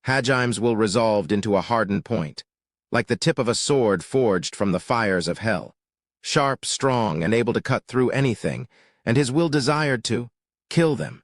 Hajime's will resolved into a hardened point, like the tip of a sword forged from the fires of hell. Sharp, strong, and able to cut through anything, and his will desired to kill them.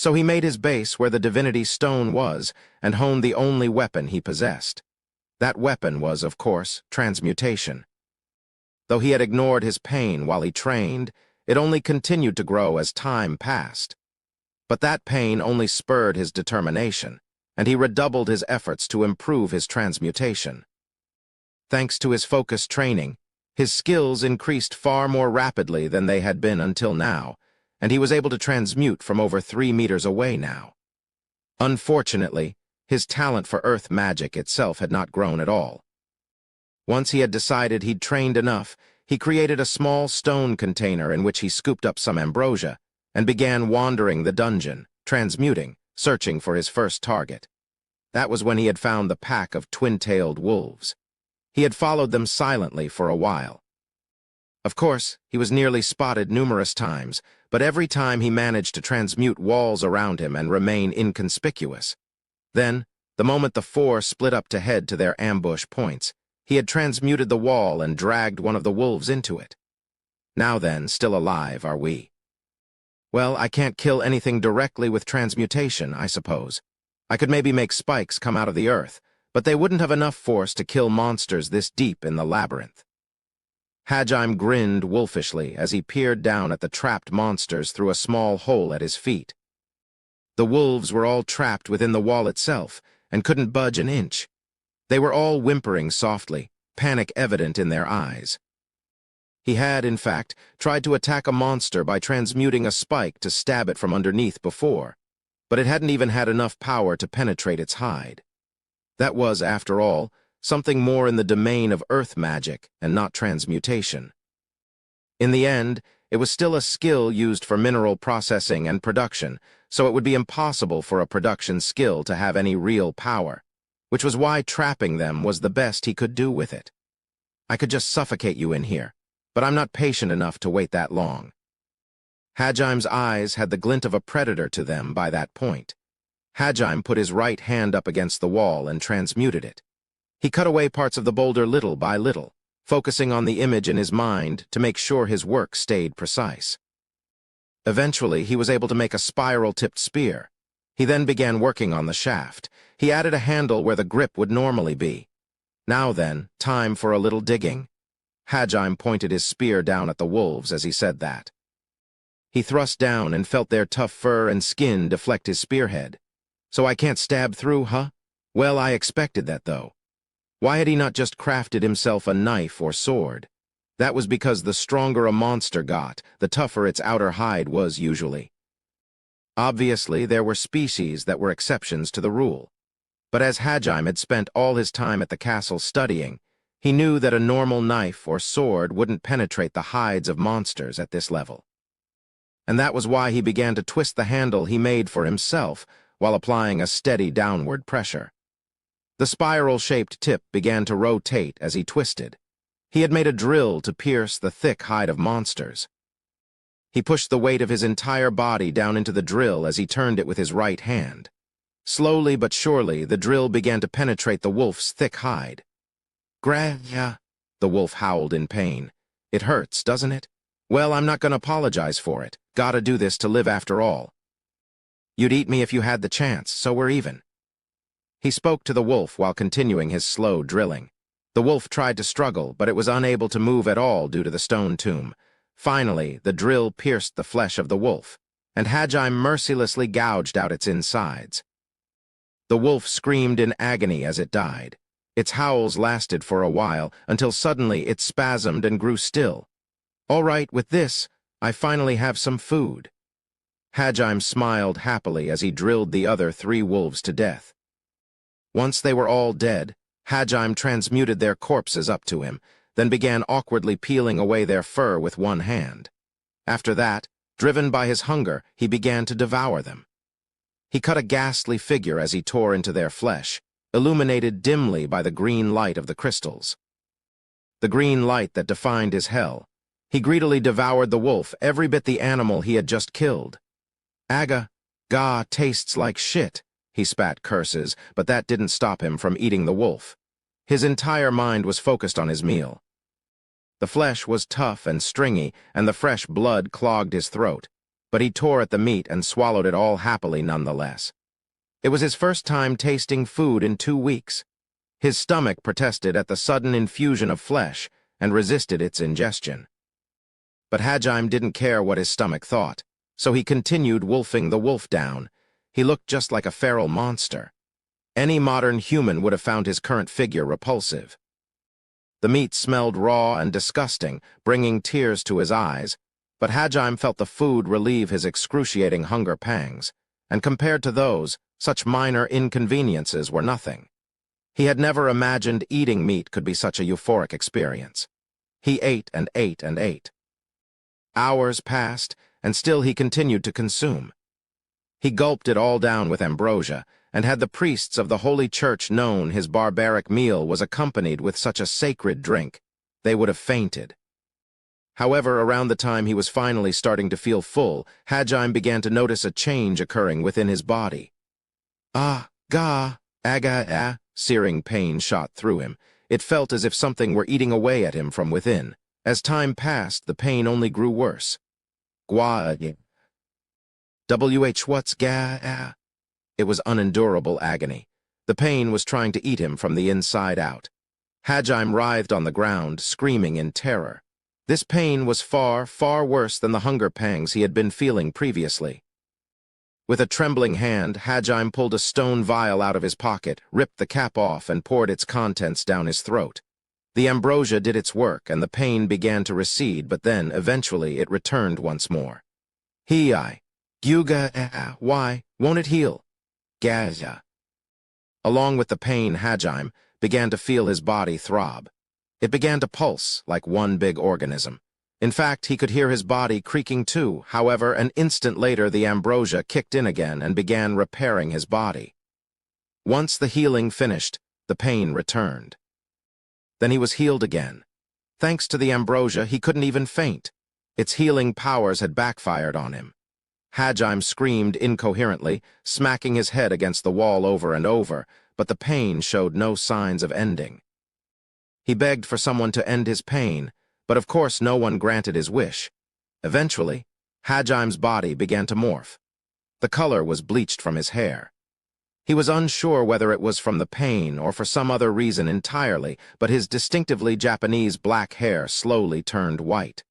So he made his base where the divinity stone was and honed the only weapon he possessed. That weapon was, of course, transmutation. Though he had ignored his pain while he trained, it only continued to grow as time passed. But that pain only spurred his determination, and he redoubled his efforts to improve his transmutation. Thanks to his focused training, his skills increased far more rapidly than they had been until now, and he was able to transmute from over 3 meters away now. Unfortunately, his talent for earth magic itself had not grown at all. Once he had decided he'd trained enough, he created a small stone container in which he scooped up some ambrosia and began wandering the dungeon, transmuting, searching for his first target. That was when he had found the pack of twin-tailed wolves. He had followed them silently for a while. Of course, he was nearly spotted numerous times, but every time he managed to transmute walls around him and remain inconspicuous. Then, the moment the four split up to head to their ambush points, he had transmuted the wall and dragged one of the wolves into it. Now then, still alive, are we? Well, I can't kill anything directly with transmutation, I suppose. I could maybe make spikes come out of the earth, but they wouldn't have enough force to kill monsters this deep in the labyrinth. Hajime grinned wolfishly as he peered down at the trapped monsters through a small hole at his feet. The wolves were all trapped within the wall itself and couldn't budge an inch. They were all whimpering softly, panic evident in their eyes. He had, in fact, tried to attack a monster by transmuting a spike to stab it from underneath before, but it hadn't even had enough power to penetrate its hide. That was, after all, something more in the domain of earth magic and not transmutation. In the end, it was still a skill used for mineral processing and production, so it would be impossible for a production skill to have any real power, which was why trapping them was the best he could do with it. I could just suffocate you in here, but I'm not patient enough to wait that long. Hajime's eyes had the glint of a predator to them by that point. Hajime put his right hand up against the wall and transmuted it. He cut away parts of the boulder little by little, focusing on the image in his mind to make sure his work stayed precise. Eventually, he was able to make a spiral-tipped spear. He then began working on the shaft. He added a handle where the grip would normally be. Now then, time for a little digging. Hajime pointed his spear down at the wolves as he said that. He thrust down and felt their tough fur and skin deflect his spearhead. So I can't stab through, huh? Well, I expected that, though. Why had he not just crafted himself a knife or sword? That was because the stronger a monster got, the tougher its outer hide was usually. Obviously, there were species that were exceptions to the rule. But as Hajime had spent all his time at the castle studying, he knew that a normal knife or sword wouldn't penetrate the hides of monsters at this level. And that was why he began to twist the handle he made for himself while applying a steady downward pressure. The spiral-shaped tip began to rotate as he twisted. He had made a drill to pierce the thick hide of monsters. He pushed the weight of his entire body down into the drill as he turned it with his right hand. Slowly but surely, the drill began to penetrate the wolf's thick hide. "Grania," the wolf howled in pain. "It hurts, doesn't it? Well, I'm not going to apologize for it. Gotta do this to live after all. You'd eat me if you had the chance, so we're even." He spoke to the wolf while continuing his slow drilling. The wolf tried to struggle, but it was unable to move at all due to the stone tomb. Finally, the drill pierced the flesh of the wolf, and Hajime mercilessly gouged out its insides. The wolf screamed in agony as it died. Its howls lasted for a while, until suddenly it spasmed and grew still. "All right, with this, I finally have some food." Hajime smiled happily as he drilled the other 3 wolves to death. Once they were all dead, Hajime transmuted their corpses up to him, then began awkwardly peeling away their fur with one hand. After that, driven by his hunger, he began to devour them. He cut a ghastly figure as he tore into their flesh, illuminated dimly by the green light of the crystals. The green light that defined his hell. He greedily devoured the wolf, every bit the animal he had just killed. "Aga, gah, tastes like shit." He spat curses, but that didn't stop him from eating the wolf. His entire mind was focused on his meal. The flesh was tough and stringy, and the fresh blood clogged his throat. but he tore at the meat and swallowed it all happily nonetheless. It was his first time tasting food in 2 weeks. His stomach protested at the sudden infusion of flesh and resisted its ingestion. But Hajime didn't care what his stomach thought, so he continued wolfing the wolf down. He looked just like a feral monster. Any modern human would have found his current figure repulsive. The meat smelled raw and disgusting, bringing tears to his eyes, but Hajime felt the food relieve his excruciating hunger pangs, and compared to those, such minor inconveniences were nothing. He had never imagined eating meat could be such a euphoric experience. He ate and ate and ate. Hours passed, and still he continued to consume. He gulped it all down with ambrosia, and had the priests of the Holy Church known his barbaric meal was accompanied with such a sacred drink, they would have fainted. However, around the time he was finally starting to feel full, Hajime began to notice a change occurring within his body. Searing pain shot through him. It felt as if something were eating away at him from within. As time passed, the pain only grew worse. It was unendurable agony. The pain was trying to eat him from the inside out. Hajime writhed on the ground, screaming in terror. This pain was far, far worse than the hunger pangs he had been feeling previously. With a trembling hand, Hajime pulled a stone vial out of his pocket, ripped the cap off, and poured its contents down his throat. The ambrosia did its work, and the pain began to recede, but then, eventually, it returned once more. Why won't it heal? Gaza. Along with the pain, Hajime began to feel his body throb. It began to pulse like one big organism. In fact, he could hear his body creaking too. However, an instant later, the ambrosia kicked in again and began repairing his body. Once the healing finished, the pain returned. Then he was healed again. Thanks to the ambrosia, he couldn't even faint. Its healing powers had backfired on him. Hajime screamed incoherently, smacking his head against the wall over and over, but the pain showed no signs of ending. He begged for someone to end his pain, but of course no one granted his wish. Eventually, Hajime's body began to morph. The color was bleached from his hair. He was unsure whether it was from the pain or for some other reason entirely, but his distinctively Japanese black hair slowly turned white.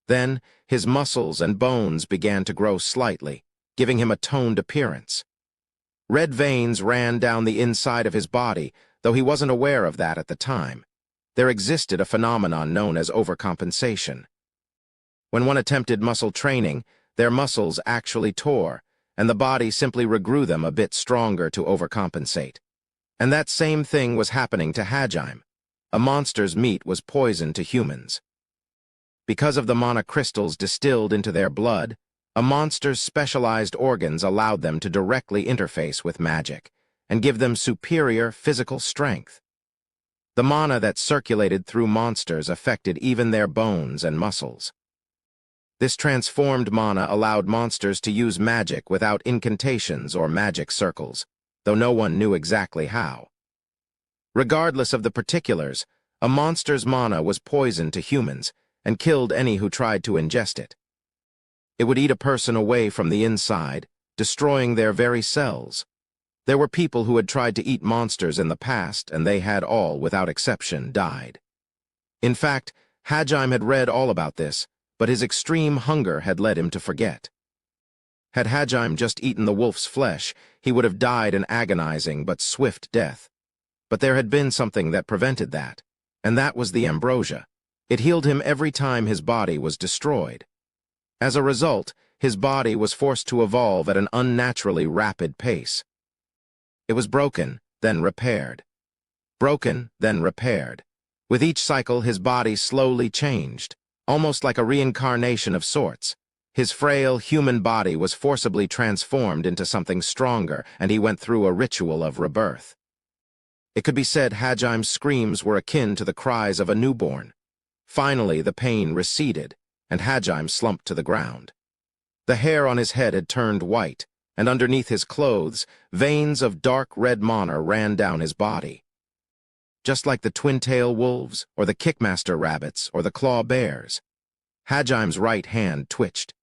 Then, his muscles and bones began to grow slightly, giving him a toned appearance. Red veins ran down the inside of his body, though he wasn't aware of that at the time. There existed a phenomenon known as overcompensation. When one attempted muscle training, their muscles actually tore, and the body simply regrew them a bit stronger to overcompensate. And that same thing was happening to Hajime. A monster's meat was poison to humans. Because of the mana crystals distilled into their blood, a monster's specialized organs allowed them to directly interface with magic and give them superior physical strength. The mana that circulated through monsters affected even their bones and muscles. This transformed mana allowed monsters to use magic without incantations or magic circles, though no one knew exactly how. Regardless of the particulars, a monster's mana was poison to humans and killed any who tried to ingest it. It would eat a person away from the inside, destroying their very cells. There were people who had tried to eat monsters in the past, and they had all, without exception, died. In fact, Hajime had read all about this, but his extreme hunger had led him to forget. Had Hajime just eaten the wolf's flesh, he would have died an agonizing but swift death. But there had been something that prevented that, and that was the ambrosia. It healed him every time his body was destroyed. As a result, his body was forced to evolve at an unnaturally rapid pace. It was broken, then repaired. Broken, then repaired. With each cycle, his body slowly changed, almost like a reincarnation of sorts. His frail, human body was forcibly transformed into something stronger, and he went through a ritual of rebirth. It could be said Hajime's screams were akin to the cries of a newborn. Finally, the pain receded, and Hajime slumped to the ground. The hair on his head had turned white, and underneath his clothes, veins of dark red mana ran down his body. Just like the twin-tail wolves, or the kickmaster rabbits, or the claw bears. Hajime's right hand twitched.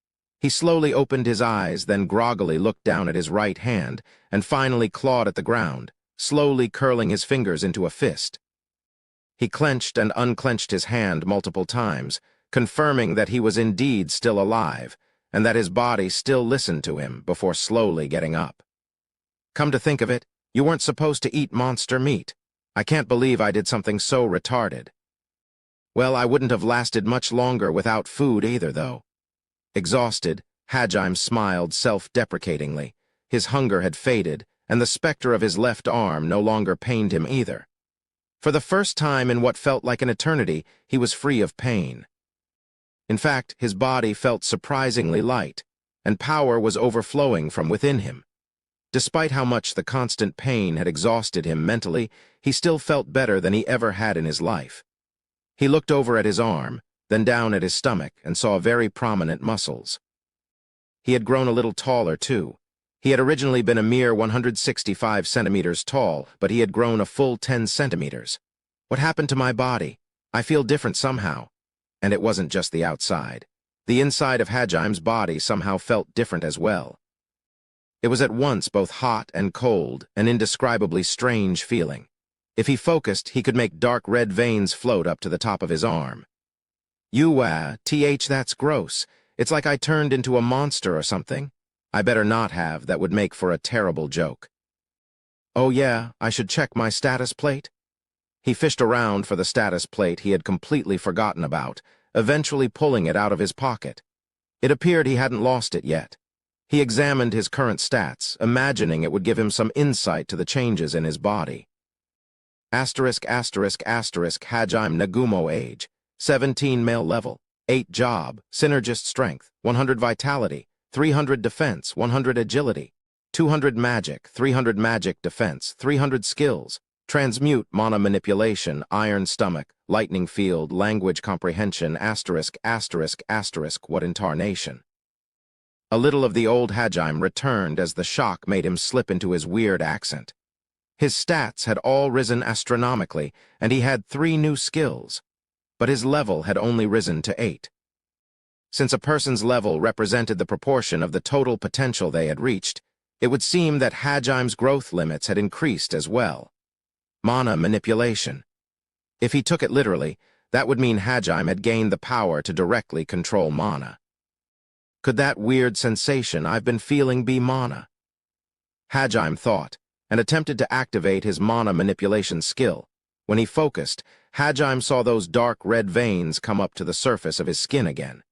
He slowly opened his eyes, then groggily looked down at his right hand, and finally clawed at the ground, slowly curling his fingers into a fist. He clenched and unclenched his hand multiple times, confirming that he was indeed still alive, and that his body still listened to him before slowly getting up. Come to think of it, you weren't supposed to eat monster meat. I can't believe I did something so retarded. Well, I wouldn't have lasted much longer without food either, though. Exhausted, Hajime smiled self-deprecatingly. His hunger had faded, and the specter of his left arm no longer pained him either. For the first time in what felt like an eternity, he was free of pain. In fact, his body felt surprisingly light, and power was overflowing from within him. Despite how much the constant pain had exhausted him mentally, he still felt better than he ever had in his life. He looked over at his arm, then down at his stomach, and saw very prominent muscles. He had grown a little taller, too. He had originally been a mere 165 centimeters tall, but he had grown a full 10 centimeters. What happened to my body? I feel different somehow. And it wasn't just the outside. The inside of Hajime's body somehow felt different as well. It was at once both hot and cold, an indescribably strange feeling. If he focused, he could make dark red veins float up to the top of his arm. That's gross. It's like I turned into a monster or something. I better not have, that would make for a terrible joke. Oh yeah, I should check my status plate. He fished around for the status plate he had completely forgotten about, eventually pulling it out of his pocket. It appeared he hadn't lost it yet. He examined his current stats, imagining it would give him some insight to the changes in his body. Hajime Nagumo age, 17 male level, 8 job, synergist strength, 100 vitality, 300 defense, 100 agility, 200 magic, 300 magic defense, 300 skills, transmute, mana manipulation, iron stomach, lightning field, language comprehension, what intarnation. A little of the old Hajime returned as the shock made him slip into his weird accent. His stats had all risen astronomically, and he had 3 new skills, but his level had only risen to 8. Since a person's level represented the proportion of the total potential they had reached, it would seem that Hajime's growth limits had increased as well. Mana manipulation. If he took it literally, that would mean Hajime had gained the power to directly control mana. Could that weird sensation I've been feeling be mana? Hajime thought, and attempted to activate his mana manipulation skill. When he focused, Hajime saw those dark red veins come up to the surface of his skin again.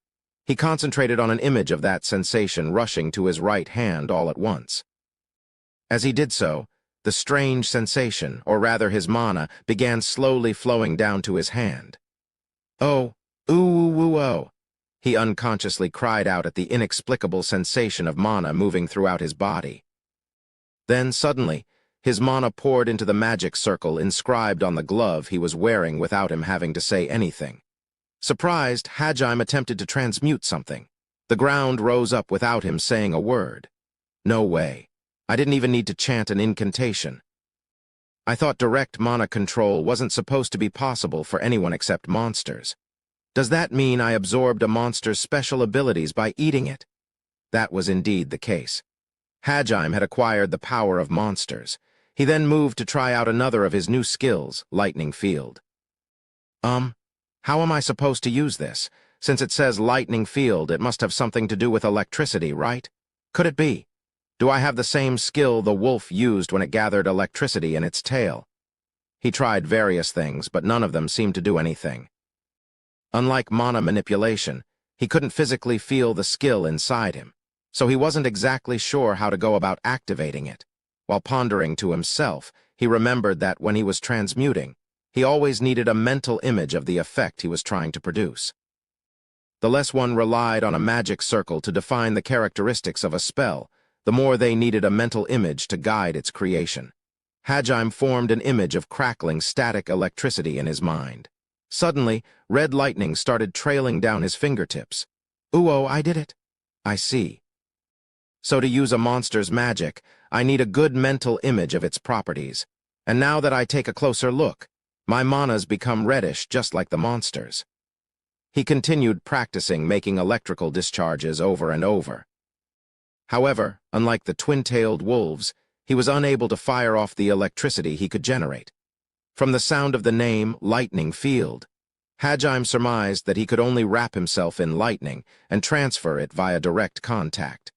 He concentrated on an image of that sensation rushing to his right hand all at once. As he did so, the strange sensation, or rather his mana, began slowly flowing down to his hand. Oh, oh. He unconsciously cried out at the inexplicable sensation of mana moving throughout his body. Then, suddenly, his mana poured into the magic circle inscribed on the glove he was wearing without him having to say anything. Surprised, Hajime attempted to transmute something. The ground rose up without him saying a word. No way. I didn't even need to chant an incantation. I thought direct mana control wasn't supposed to be possible for anyone except monsters. Does that mean I absorbed a monster's special abilities by eating it? That was indeed the case. Hajime had acquired the power of monsters. He then moved to try out another of his new skills, lightning field. How am I supposed to use this? Since it says lightning field, it must have something to do with electricity, right? Could it be? Do I have the same skill the wolf used when it gathered electricity in its tail? He tried various things, but none of them seemed to do anything. Unlike mana manipulation, he couldn't physically feel the skill inside him, so he wasn't exactly sure how to go about activating it. While pondering to himself, he remembered that when he was transmuting, he always needed a mental image of the effect he was trying to produce. The less one relied on a magic circle to define the characteristics of a spell, the more they needed a mental image to guide its creation. Hajime formed an image of crackling static electricity in his mind. Suddenly, red lightning started trailing down his fingertips. "Oh, I did it. I see. So to use a monster's magic, I need a good mental image of its properties. And now that I take a closer look, my manas become reddish just like the monster's." He continued practicing making electrical discharges over and over. However, unlike the twin-tailed wolves, he was unable to fire off the electricity he could generate. From the sound of the name Lightning Field, Hajime surmised that he could only wrap himself in lightning and transfer it via direct contact.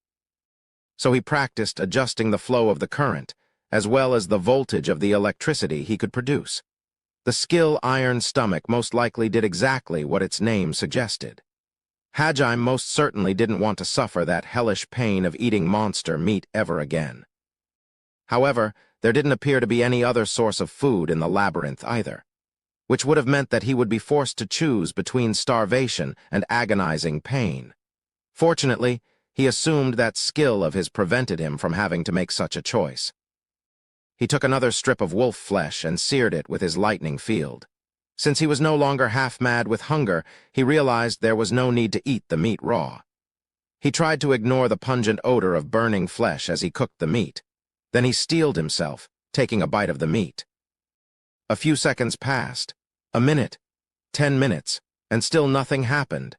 So he practiced adjusting the flow of the current, as well as the voltage of the electricity he could produce. The skill Iron Stomach most likely did exactly what its name suggested. Hajime most certainly didn't want to suffer that hellish pain of eating monster meat ever again. However, there didn't appear to be any other source of food in the labyrinth either, which would have meant that he would be forced to choose between starvation and agonizing pain. Fortunately, he assumed that skill of his prevented him from having to make such a choice. He took another strip of wolf flesh and seared it with his lightning field. Since he was no longer half-mad with hunger, he realized there was no need to eat the meat raw. He tried to ignore the pungent odor of burning flesh as he cooked the meat. Then he steeled himself, taking a bite of the meat. A few seconds passed, a minute, 10 minutes, and still nothing happened.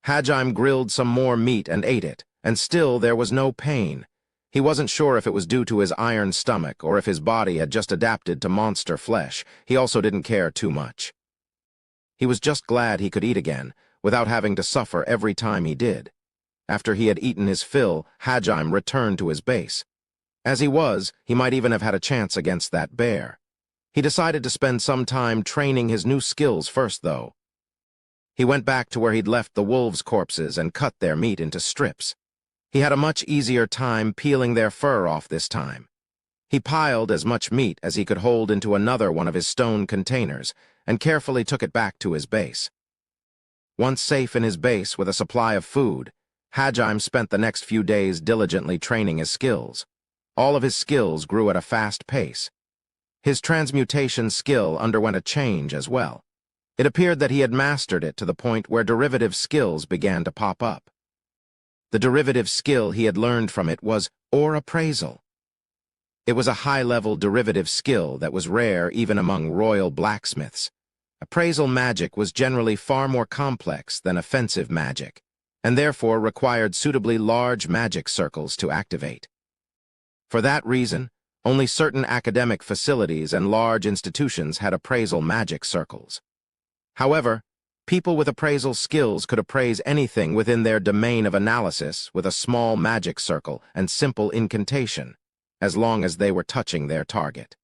Hajime grilled some more meat and ate it, and still there was no pain. He wasn't sure if it was due to his iron stomach or if his body had just adapted to monster flesh. He also didn't care too much. He was just glad he could eat again, without having to suffer every time he did. After he had eaten his fill, Hajime returned to his base. As he was, he might even have had a chance against that bear. He decided to spend some time training his new skills first, though. He went back to where he'd left the wolves' corpses and cut their meat into strips. He had a much easier time peeling their fur off this time. He piled as much meat as he could hold into another one of his stone containers and carefully took it back to his base. Once safe in his base with a supply of food, Hajime spent the next few days diligently training his skills. All of his skills grew at a fast pace. His transmutation skill underwent a change as well. It appeared that he had mastered it to the point where derivative skills began to pop up. The derivative skill he had learned from it was ore appraisal. It was a high-level derivative skill that was rare even among royal blacksmiths. Appraisal magic was generally far more complex than offensive magic, and therefore required suitably large magic circles to activate. For that reason, only certain academic facilities and large institutions had appraisal magic circles. However, people with appraisal skills could appraise anything within their domain of analysis with a small magic circle and simple incantation, as long as they were touching their target.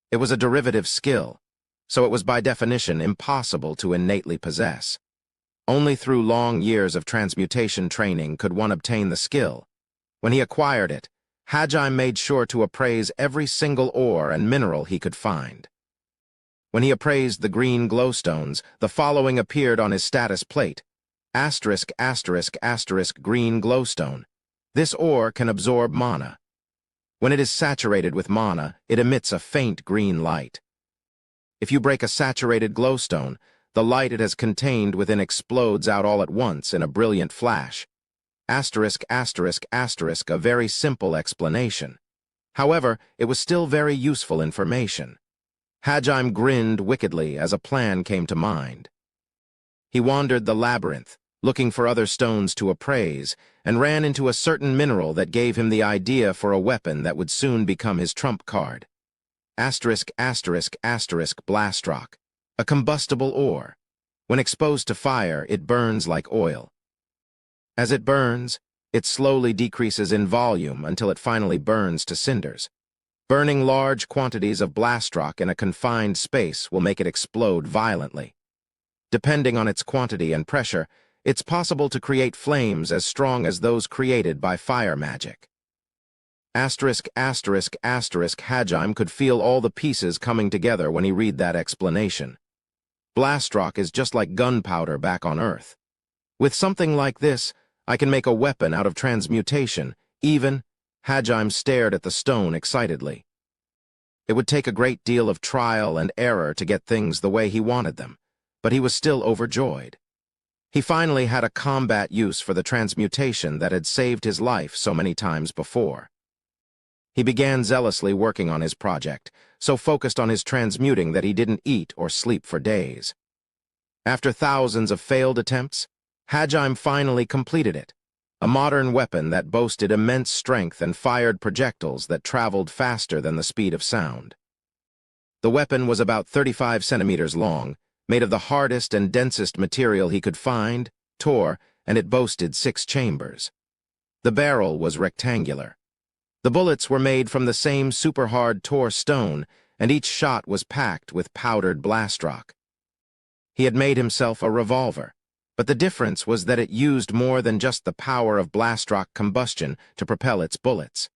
It was a derivative skill, so it was by definition impossible to innately possess. Only through long years of transmutation training could one obtain the skill. When he acquired it, Hajime made sure to appraise every single ore and mineral he could find. When he appraised the green glowstones, the following appeared on his status plate: ****** green glowstone. This ore can absorb mana. When it is saturated with mana, it emits a faint green light. If you break a saturated glowstone, the light it has contained within explodes out all at once in a brilliant flash. *****, a very simple explanation. However, it was still very useful information. Hajime grinned wickedly as a plan came to mind. He wandered the labyrinth, looking for other stones to appraise, and ran into a certain mineral that gave him the idea for a weapon that would soon become his trump card. *****, Blastrock, a combustible ore. When exposed to fire, it burns like oil. As it burns, it slowly decreases in volume until it finally burns to cinders. Burning large quantities of Blastrock in a confined space will make it explode violently. Depending on its quantity and pressure, it's possible to create flames as strong as those created by fire magic. Hajime could feel all the pieces coming together when he read that explanation. Blastrock is just like gunpowder back on Earth. With something like this, I can make a weapon out of transmutation, even. Hajime stared at the stone excitedly. It would take a great deal of trial and error to get things the way he wanted them, but he was still overjoyed. He finally had a combat use for the transmutation that had saved his life so many times before. He began zealously working on his project, so focused on his transmuting that he didn't eat or sleep for days. After thousands of failed attempts, Hajime finally completed it, a modern weapon that boasted immense strength and fired projectiles that traveled faster than the speed of sound. The weapon was about 35 centimeters long, made of the hardest and densest material he could find, tore, and it boasted 6 chambers. The barrel was rectangular. The bullets were made from the same super-hard Tor stone, and each shot was packed with powdered blast rock. He had made himself a revolver, but the difference was that it used more than just the power of blast rock combustion to propel its bullets.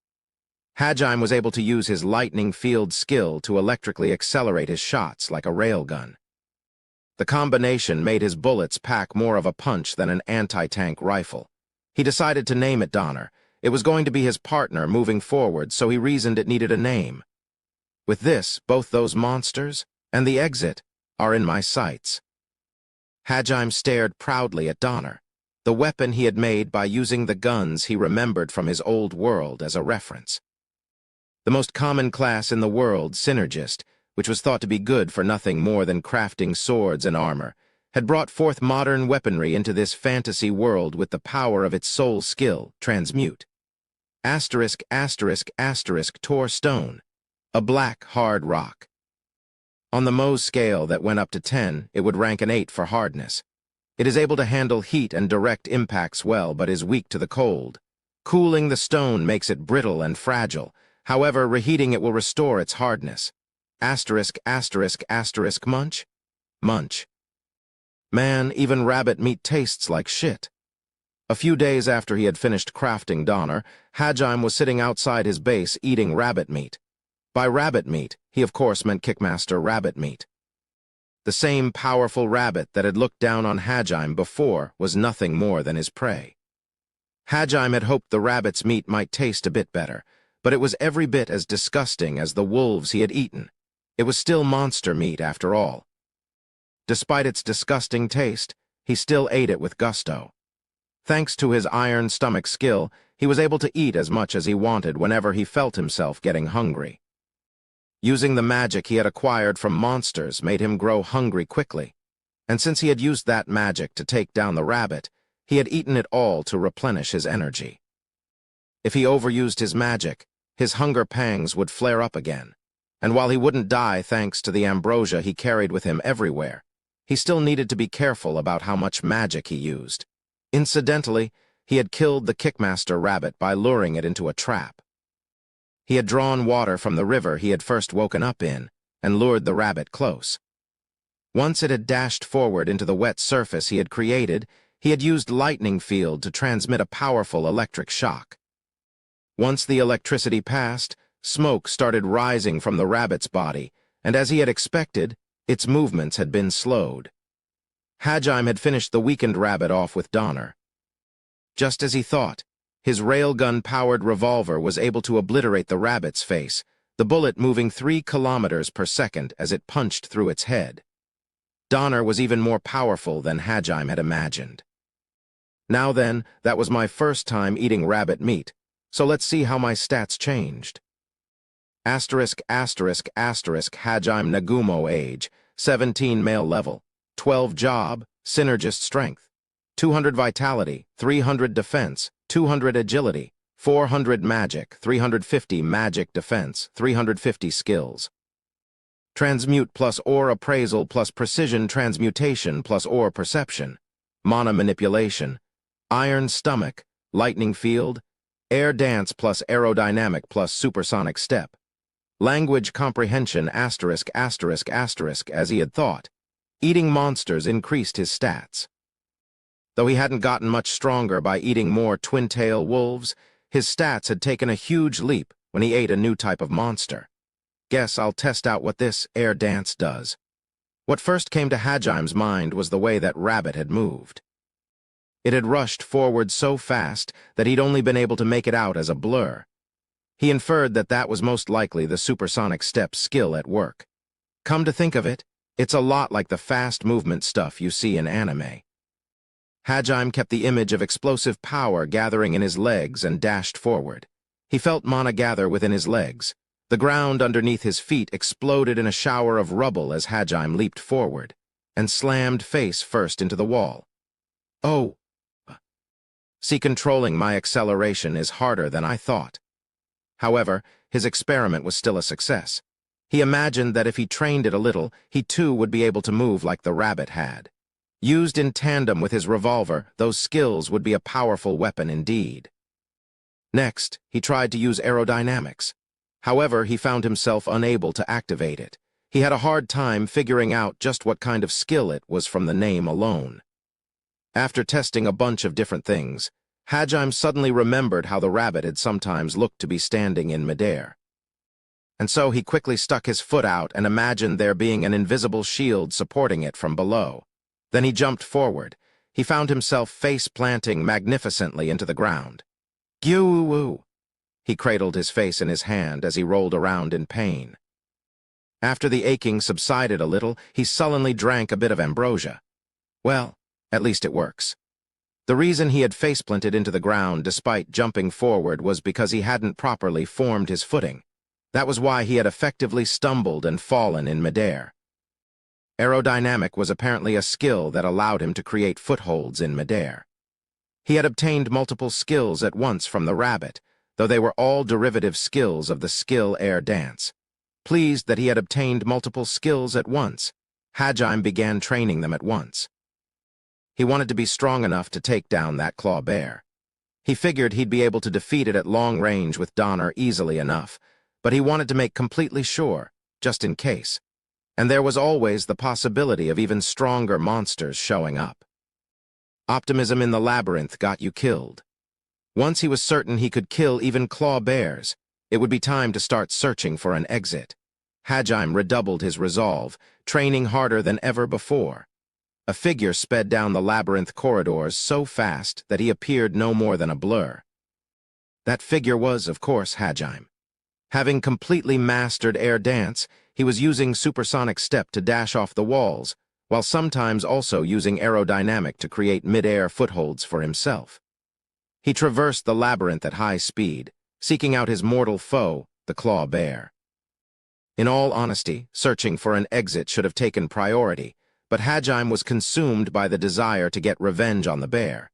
Hajime was able to use his lightning field skill to electrically accelerate his shots like a railgun. The combination made his bullets pack more of a punch than an anti-tank rifle. He decided to name it Donner. It was going to be his partner moving forward, so he reasoned it needed a name. With this, both those monsters and the exit are in my sights. Hajime stared proudly at Donner, the weapon he had made by using the guns he remembered from his old world as a reference. The most common class in the world, Synergist, which was thought to be good for nothing more than crafting swords and armor, had brought forth modern weaponry into this fantasy world with the power of its sole skill, transmute. Tor stone, a black, hard rock. On the Mohs scale that went up to 10, it would rank an 8 for hardness. It is able to handle heat and direct impacts well, but is weak to the cold. Cooling the stone makes it brittle and fragile. However, reheating it will restore its hardness. Munch? Munch. Man, even rabbit meat tastes like shit. A few days after he had finished crafting Donner, Hajime was sitting outside his base eating rabbit meat. By rabbit meat, he of course meant Kickmaster Rabbit Meat. The same powerful rabbit that had looked down on Hajime before was nothing more than his prey. Hajime had hoped the rabbit's meat might taste a bit better, but it was every bit as disgusting as the wolves he had eaten. It was still monster meat after all. Despite its disgusting taste, he still ate it with gusto. Thanks to his iron stomach skill, he was able to eat as much as he wanted whenever he felt himself getting hungry. Using the magic he had acquired from monsters made him grow hungry quickly, and since he had used that magic to take down the rabbit, he had eaten it all to replenish his energy. If he overused his magic, his hunger pangs would flare up again, and while he wouldn't die thanks to the ambrosia he carried with him everywhere, he still needed to be careful about how much magic he used. Incidentally, he had killed the Kickmaster rabbit by luring it into a trap. He had drawn water from the river he had first woken up in and lured the rabbit close. Once it had dashed forward into the wet surface he had created, he had used lightning field to transmit a powerful electric shock. Once the electricity passed, smoke started rising from the rabbit's body, and as he had expected, its movements had been slowed. Hajime had finished the weakened rabbit off with Donner. Just as he thought, his railgun-powered revolver was able to obliterate the rabbit's face, the bullet moving 3 kilometers per second as it punched through its head. Donner was even more powerful than Hajime had imagined. Now then, that was my first time eating rabbit meat, so let's see how my stats changed. Hajime Nagumo age, 17 male level, 12 job, synergist strength, 200 vitality, 300 defense, 200 agility, 400 magic, 350 magic defense, 350 skills. Transmute plus ore appraisal plus precision transmutation plus ore perception, mana manipulation, iron stomach, lightning field, air dance plus aerodynamic plus supersonic step. Language comprehension **** as he had thought. Eating monsters increased his stats. Though he hadn't gotten much stronger by eating more twin-tail wolves, his stats had taken a huge leap when he ate a new type of monster. Guess I'll test out what this air dance does. What first came to Hajime's mind was the way that rabbit had moved. It had rushed forward so fast that he'd only been able to make it out as a blur. He inferred that that was most likely the supersonic step skill at work. Come to think of it, it's a lot like the fast movement stuff you see in anime. Hajime kept the image of explosive power gathering in his legs and dashed forward. He felt mana gather within his legs. The ground underneath his feet exploded in a shower of rubble as Hajime leaped forward, and slammed face first into the wall. Oh! See, controlling my acceleration is harder than I thought. However, his experiment was still a success. He imagined that if he trained it a little, he too would be able to move like the rabbit had. Used in tandem with his revolver, those skills would be a powerful weapon indeed. Next, he tried to use aerodynamics. However, he found himself unable to activate it. He had a hard time figuring out just what kind of skill it was from the name alone. After testing a bunch of different things, Hajime suddenly remembered how the rabbit had sometimes looked to be standing in midair. And so he quickly stuck his foot out and imagined there being an invisible shield supporting it from below. Then he jumped forward. He found himself face-planting magnificently into the ground. Gyu-woo! He cradled his face in his hand as he rolled around in pain. After the aching subsided a little, he sullenly drank a bit of ambrosia. Well, at least it works. The reason he had face-planted into the ground despite jumping forward was because he hadn't properly formed his footing. That was why he had effectively stumbled and fallen in midair. Aerodynamic was apparently a skill that allowed him to create footholds in midair. He had obtained multiple skills at once from the rabbit, though they were all derivative skills of the skill air dance. Pleased that he had obtained multiple skills at once, Hajime began training them at once. He wanted to be strong enough to take down that claw bear. He figured he'd be able to defeat it at long range with Donner easily enough, but he wanted to make completely sure, just in case. And there was always the possibility of even stronger monsters showing up. Optimism in the labyrinth got you killed. Once he was certain he could kill even claw bears, it would be time to start searching for an exit. Hajime redoubled his resolve, training harder than ever before. A figure sped down the labyrinth corridors so fast that he appeared no more than a blur. That figure was, of course, Hajime. Having completely mastered air dance, he was using supersonic step to dash off the walls, while sometimes also using aerodynamic to create mid-air footholds for himself. He traversed the labyrinth at high speed, seeking out his mortal foe, the claw bear. In all honesty, searching for an exit should have taken priority, but Hajime was consumed by the desire to get revenge on the bear.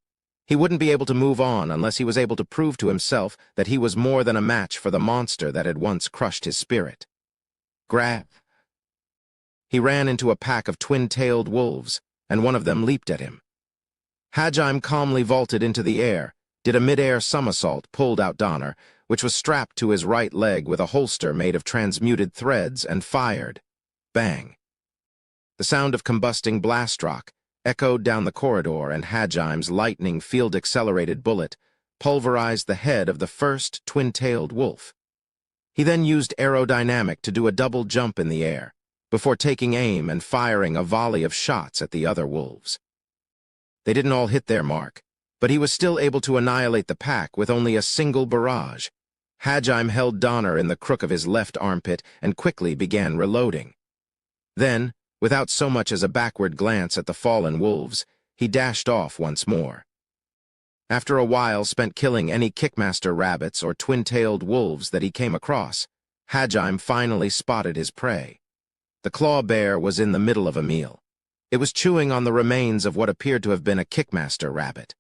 He wouldn't be able to move on unless he was able to prove to himself that he was more than a match for the monster that had once crushed his spirit. Grab! He ran into a pack of twin-tailed wolves, and one of them leaped at him. Hajime calmly vaulted into the air, did a mid-air somersault, pulled out Donner, which was strapped to his right leg with a holster made of transmuted threads, and fired. Bang! The sound of combusting blast rock echoed down the corridor, and Hajime's lightning field-accelerated bullet pulverized the head of the first twin-tailed wolf. He then used aerodynamic to do a double jump in the air, before taking aim and firing a volley of shots at the other wolves. They didn't all hit their mark, but he was still able to annihilate the pack with only a single barrage. Hajime held Donner in the crook of his left armpit and quickly began reloading. Then, without so much as a backward glance at the fallen wolves, he dashed off once more. After a while spent killing any kickmaster rabbits or twin-tailed wolves that he came across, Hajime finally spotted his prey. The claw bear was in the middle of a meal. It was chewing on the remains of what appeared to have been a kickmaster rabbit.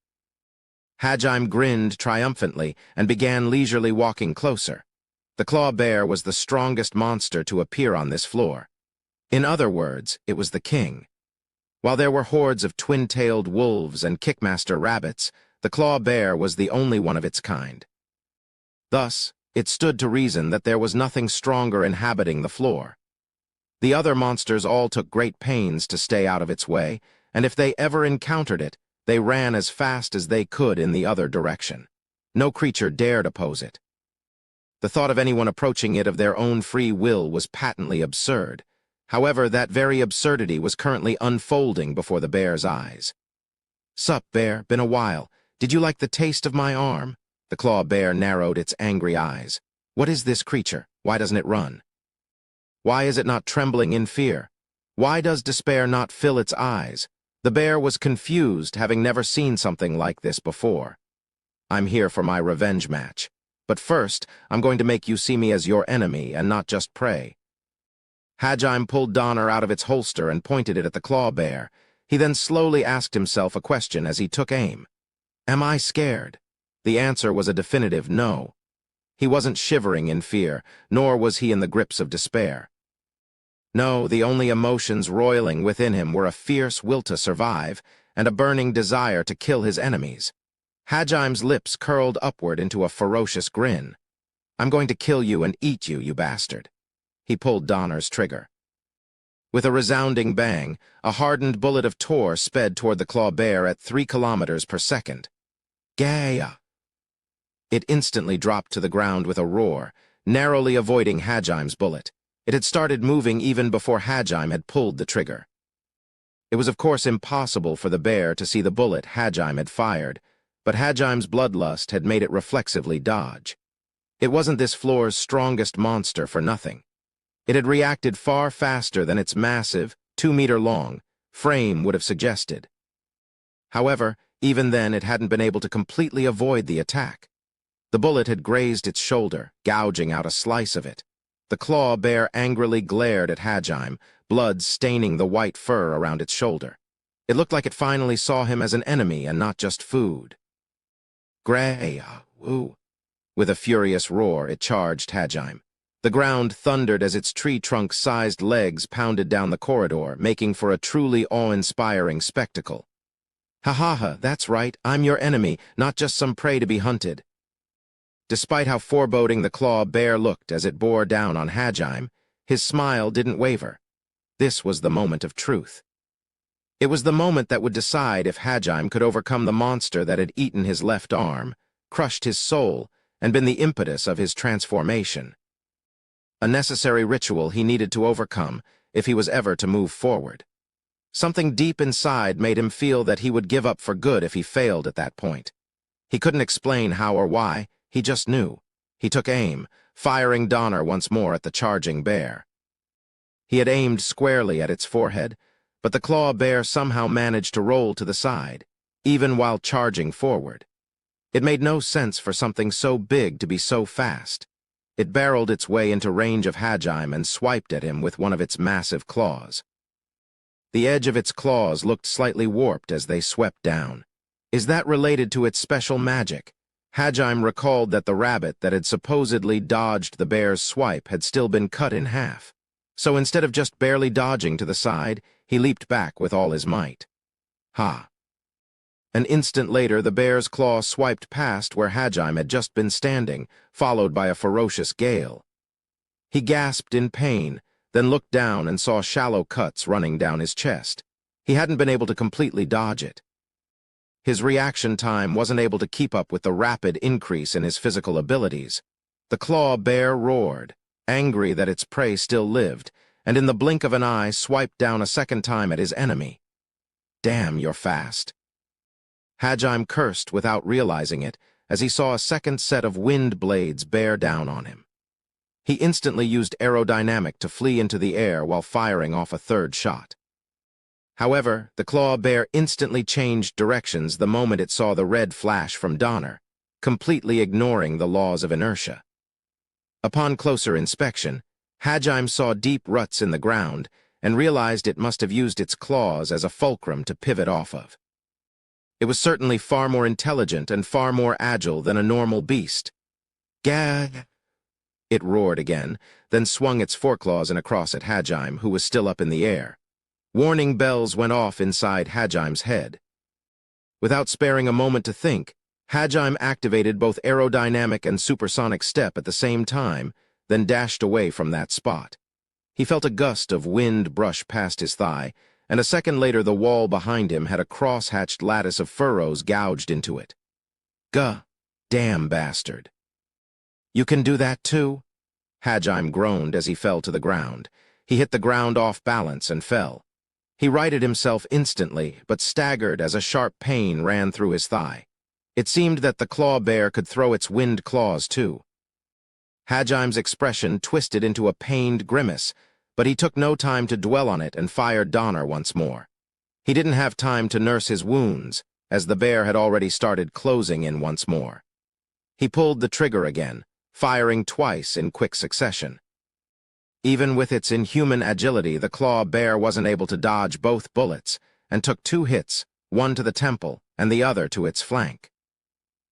Hajime grinned triumphantly and began leisurely walking closer. The claw bear was the strongest monster to appear on this floor. In other words, it was the king. While there were hordes of twin-tailed wolves and kickmaster rabbits, the claw bear was the only one of its kind. Thus, it stood to reason that there was nothing stronger inhabiting the floor. The other monsters all took great pains to stay out of its way, and if they ever encountered it, they ran as fast as they could in the other direction. No creature dared oppose it. The thought of anyone approaching it of their own free will was patently absurd. However, that very absurdity was currently unfolding before the bear's eyes. "Sup, bear, been a while. Did you like the taste of my arm?" The claw bear narrowed its angry eyes. "What is this creature? Why doesn't it run? Why is it not trembling in fear? Why does despair not fill its eyes?" The bear was confused, having never seen something like this before. "I'm here for my revenge match. But first, I'm going to make you see me as your enemy and not just prey." Hajime pulled Donner out of its holster and pointed it at the claw bear. He then slowly asked himself a question as he took aim. Am I scared? The answer was a definitive no. He wasn't shivering in fear, nor was he in the grips of despair. No, the only emotions roiling within him were a fierce will to survive and a burning desire to kill his enemies. Hajime's lips curled upward into a ferocious grin. I'm going to kill you and eat you, you bastard. He pulled Donner's trigger. With a resounding bang, a hardened bullet of Tor sped toward the claw bear at 3 kilometers per second. Gaia! It instantly dropped to the ground with a roar, narrowly avoiding Hajime's bullet. It had started moving even before Hajime had pulled the trigger. It was of course impossible for the bear to see the bullet Hajime had fired, but Hajime's bloodlust had made it reflexively dodge. It wasn't this floor's strongest monster for nothing. It had reacted far faster than its massive, 2-meter-long, frame would have suggested. However, even then it hadn't been able to completely avoid the attack. The bullet had grazed its shoulder, gouging out a slice of it. The claw bear angrily glared at Hajime, blood staining the white fur around its shoulder. It looked like it finally saw him as an enemy and not just food. Gaia, woo! With a furious roar, it charged Hajime. The ground thundered as its tree-trunk-sized legs pounded down the corridor, making for a truly awe-inspiring spectacle. Ha, that's right, I'm your enemy, not just some prey to be hunted. Despite how foreboding the claw bear looked as it bore down on Hajime, his smile didn't waver. This was the moment of truth. It was the moment that would decide if Hajime could overcome the monster that had eaten his left arm, crushed his soul, and been the impetus of his transformation. A necessary ritual he needed to overcome if he was ever to move forward. Something deep inside made him feel that he would give up for good if he failed at that point. He couldn't explain how or why, he just knew. He took aim, firing Donner once more at the charging bear. He had aimed squarely at its forehead, but the claw bear somehow managed to roll to the side, even while charging forward. It made no sense for something so big to be so fast. It barreled its way into range of Hajime and swiped at him with one of its massive claws. The edge of its claws looked slightly warped as they swept down. Is that related to its special magic? Hajime recalled that the rabbit that had supposedly dodged the bear's swipe had still been cut in half. So instead of just barely dodging to the side, he leaped back with all his might. Ha! An instant later, the bear's claw swiped past where Hajime had just been standing, followed by a ferocious gale. He gasped in pain, then looked down and saw shallow cuts running down his chest. He hadn't been able to completely dodge it. His reaction time wasn't able to keep up with the rapid increase in his physical abilities. The claw bear roared, angry that its prey still lived, and in the blink of an eye swiped down a second time at his enemy. Damn, you're fast. Hajime cursed without realizing it as he saw a second set of wind blades bear down on him. He instantly used aerodynamic to flee into the air while firing off a third shot. However, the claw bear instantly changed directions the moment it saw the red flash from Donner, completely ignoring the laws of inertia. Upon closer inspection, Hajime saw deep ruts in the ground and realized it must have used its claws as a fulcrum to pivot off of. It was certainly far more intelligent and far more agile than a normal beast. Gah! It roared again, then swung its foreclaws in across at Hajime, who was still up in the air. Warning bells went off inside Hajime's head. Without sparing a moment to think, Hajime activated both aerodynamic and supersonic step at the same time, then dashed away from that spot. He felt a gust of wind brush past his thigh, and a second later the wall behind him had a cross-hatched lattice of furrows gouged into it. Damn bastard. You can do that too? Hajime groaned as he fell to the ground. He hit the ground off balance and fell. He righted himself instantly, but staggered as a sharp pain ran through his thigh. It seemed that the claw bear could throw its wind claws too. Hajime's expression twisted into a pained grimace, but he took no time to dwell on it and fired Donner once more. He didn't have time to nurse his wounds, as the bear had already started closing in once more. He pulled the trigger again, firing twice in quick succession. Even with its inhuman agility, the claw bear wasn't able to dodge both bullets, and took 2 hits, one to the temple and the other to its flank.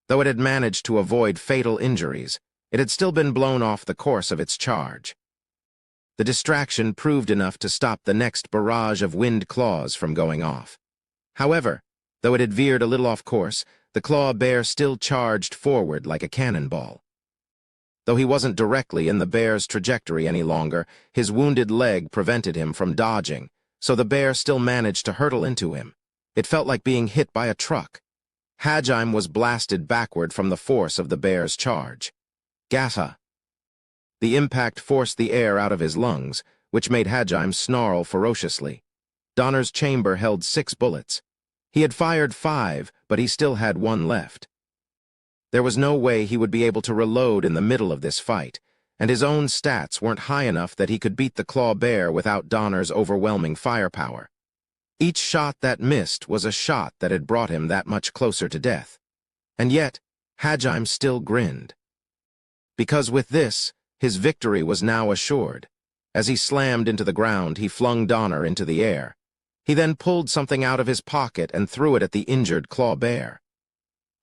Though it had managed to avoid fatal injuries, it had still been blown off the course of its charge. The distraction proved enough to stop the next barrage of wind claws from going off. However, though it had veered a little off course, the claw bear still charged forward like a cannonball. Though he wasn't directly in the bear's trajectory any longer, his wounded leg prevented him from dodging, so the bear still managed to hurtle into him. It felt like being hit by a truck. Hajime was blasted backward from the force of the bear's charge. Gasa! The impact forced the air out of his lungs, which made Hajime snarl ferociously. Donner's chamber held 6 bullets. He had fired 5, but he still had 1 left. There was no way he would be able to reload in the middle of this fight, and his own stats weren't high enough that he could beat the claw bear without Donner's overwhelming firepower. Each shot that missed was a shot that had brought him that much closer to death. And yet, Hajime still grinned. Because with this, his victory was now assured. As he slammed into the ground, he flung Donner into the air. He then pulled something out of his pocket and threw it at the injured claw bear.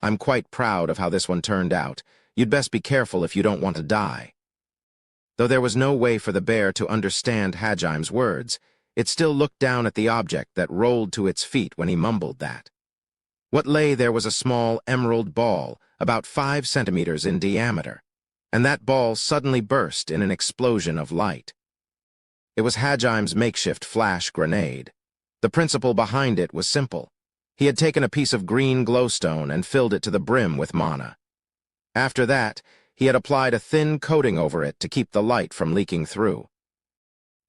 I'm quite proud of how this one turned out. You'd best be careful if you don't want to die. Though there was no way for the bear to understand Hajime's words, it still looked down at the object that rolled to its feet when he mumbled that. What lay there was a small emerald ball, about 5 centimeters in diameter, and that ball suddenly burst in an explosion of light. It was Hajime's makeshift flash grenade. The principle behind it was simple. He had taken a piece of green glowstone and filled it to the brim with mana. After that, he had applied a thin coating over it to keep the light from leaking through.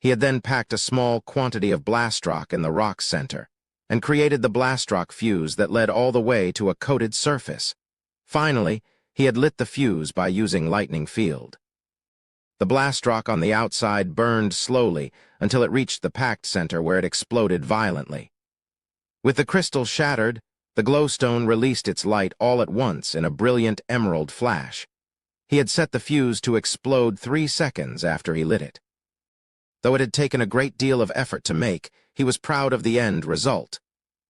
He had then packed a small quantity of blast rock in the rock's center and created the blast rock fuse that led all the way to a coated surface. Finally, he had lit the fuse by using lightning field. The blast rock on the outside burned slowly until it reached the packed center where it exploded violently. With the crystal shattered, the glowstone released its light all at once in a brilliant emerald flash. He had set the fuse to explode 3 seconds after he lit it. Though it had taken a great deal of effort to make, he was proud of the end result.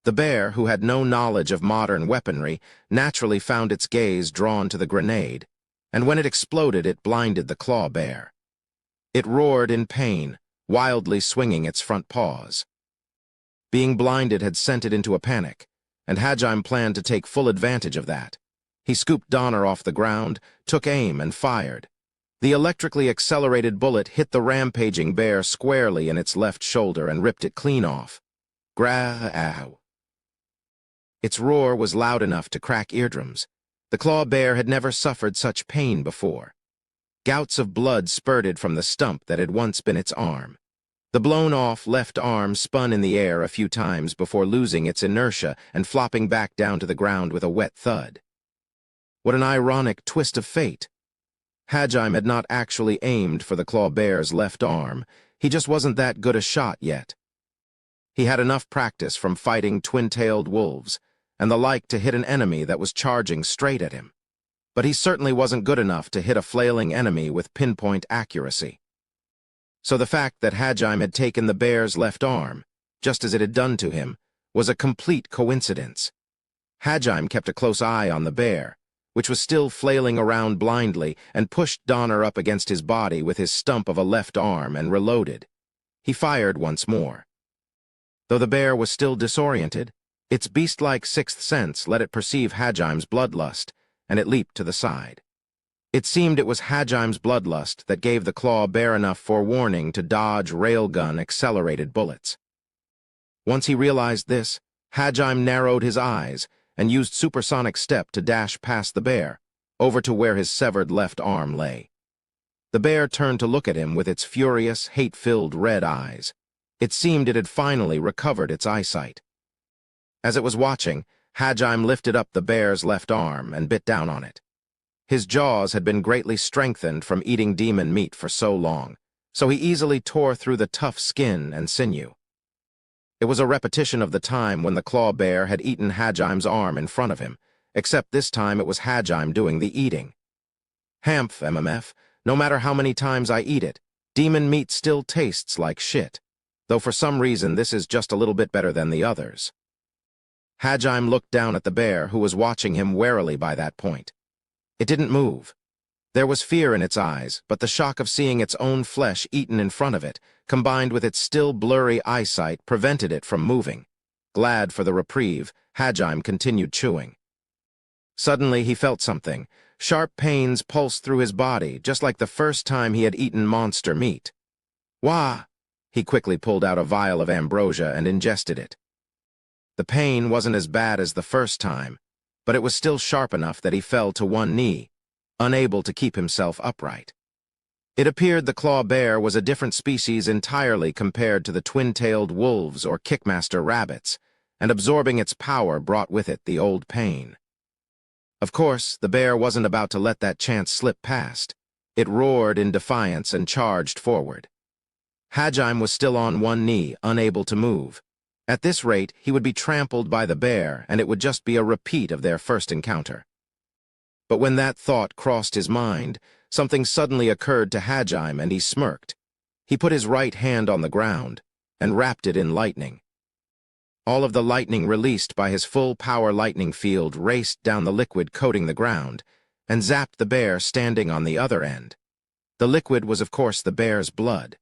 The bear, who had no knowledge of modern weaponry, naturally found its gaze drawn to the grenade, and when it exploded, it blinded the claw bear. It roared in pain, wildly swinging its front paws. Being blinded had sent it into a panic, and Hajime planned to take full advantage of that. He scooped Donner off the ground, took aim, and fired. The electrically accelerated bullet hit the rampaging bear squarely in its left shoulder and ripped it clean off. Gra-ow. Its roar was loud enough to crack eardrums. The claw bear had never suffered such pain before. Gouts of blood spurted from the stump that had once been its arm. The blown-off left arm spun in the air a few times before losing its inertia and flopping back down to the ground with a wet thud. What an ironic twist of fate. Hajime had not actually aimed for the claw bear's left arm. He just wasn't that good a shot yet. He had enough practice from fighting twin-tailed wolves and the like to hit an enemy that was charging straight at him. But he certainly wasn't good enough to hit a flailing enemy with pinpoint accuracy. So the fact that Hajime had taken the bear's left arm, just as it had done to him, was a complete coincidence. Hajime kept a close eye on the bear, which was still flailing around blindly, and pushed Donner up against his body with his stump of a left arm and reloaded. He fired once more. Though the bear was still disoriented, its beast-like sixth sense let it perceive Hajime's bloodlust, and it leaped to the side. It seemed it was Hajime's bloodlust that gave the claw bear enough forewarning to dodge railgun-accelerated bullets. Once he realized this, Hajime narrowed his eyes and used supersonic step to dash past the bear, over to where his severed left arm lay. The bear turned to look at him with its furious, hate-filled red eyes. It seemed it had finally recovered its eyesight. As it was watching, Hajime lifted up the bear's left arm and bit down on it. His jaws had been greatly strengthened from eating demon meat for so long, so he easily tore through the tough skin and sinew. It was a repetition of the time when the claw bear had eaten Hajime's arm in front of him, except this time it was Hajime doing the eating. "Hamph, MMF, no matter how many times I eat it, Demon meat still tastes like shit, though for some reason this is just a little bit better than the others. Hajime looked down at the bear, who was watching him warily by that point. It didn't move. There was fear in its eyes, but the shock of seeing its own flesh eaten in front of it, combined with its still blurry eyesight, prevented it from moving. Glad for the reprieve, Hajime continued chewing. Suddenly he felt something. Sharp pains pulsed through his body, just like the first time he had eaten monster meat. Wah! He quickly pulled out a vial of ambrosia and ingested it. The pain wasn't as bad as the first time, but it was still sharp enough that he fell to one knee, unable to keep himself upright. It appeared the claw bear was a different species entirely compared to the twin-tailed wolves or kickmaster rabbits, and absorbing its power brought with it the old pain. Of course, the bear wasn't about to let that chance slip past. It roared in defiance and charged forward. Hajime was still on one knee, unable to move. At this rate, he would be trampled by the bear, and it would just be a repeat of their first encounter. But when that thought crossed his mind, something suddenly occurred to Hajime, and he smirked. He put his right hand on the ground and wrapped it in lightning. All of the lightning released by his full-power lightning field raced down the liquid coating the ground and zapped the bear standing on the other end. The liquid was, of course, the bear's blood,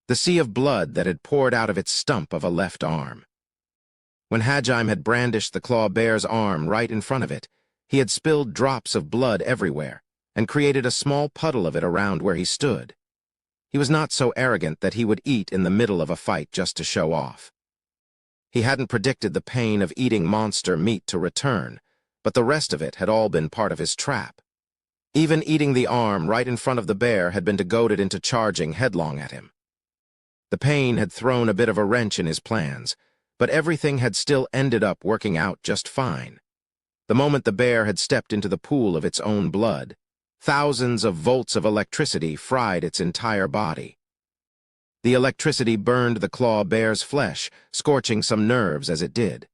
the sea of blood that had poured out of its stump of a left arm. When Hajime had brandished the claw bear's arm right in front of it, he had spilled drops of blood everywhere and created a small puddle of it around where he stood. He was not so arrogant that he would eat in the middle of a fight just to show off. He hadn't predicted the pain of eating monster meat to return, but the rest of it had all been part of his trap. Even eating the arm right in front of the bear had been to goad it into charging headlong at him. The pain had thrown a bit of a wrench in his plans, but everything had still ended up working out just fine. The moment the bear had stepped into the pool of its own blood, thousands of volts of electricity fried its entire body. The electricity burned the claw bear's flesh, scorching some nerves as it did.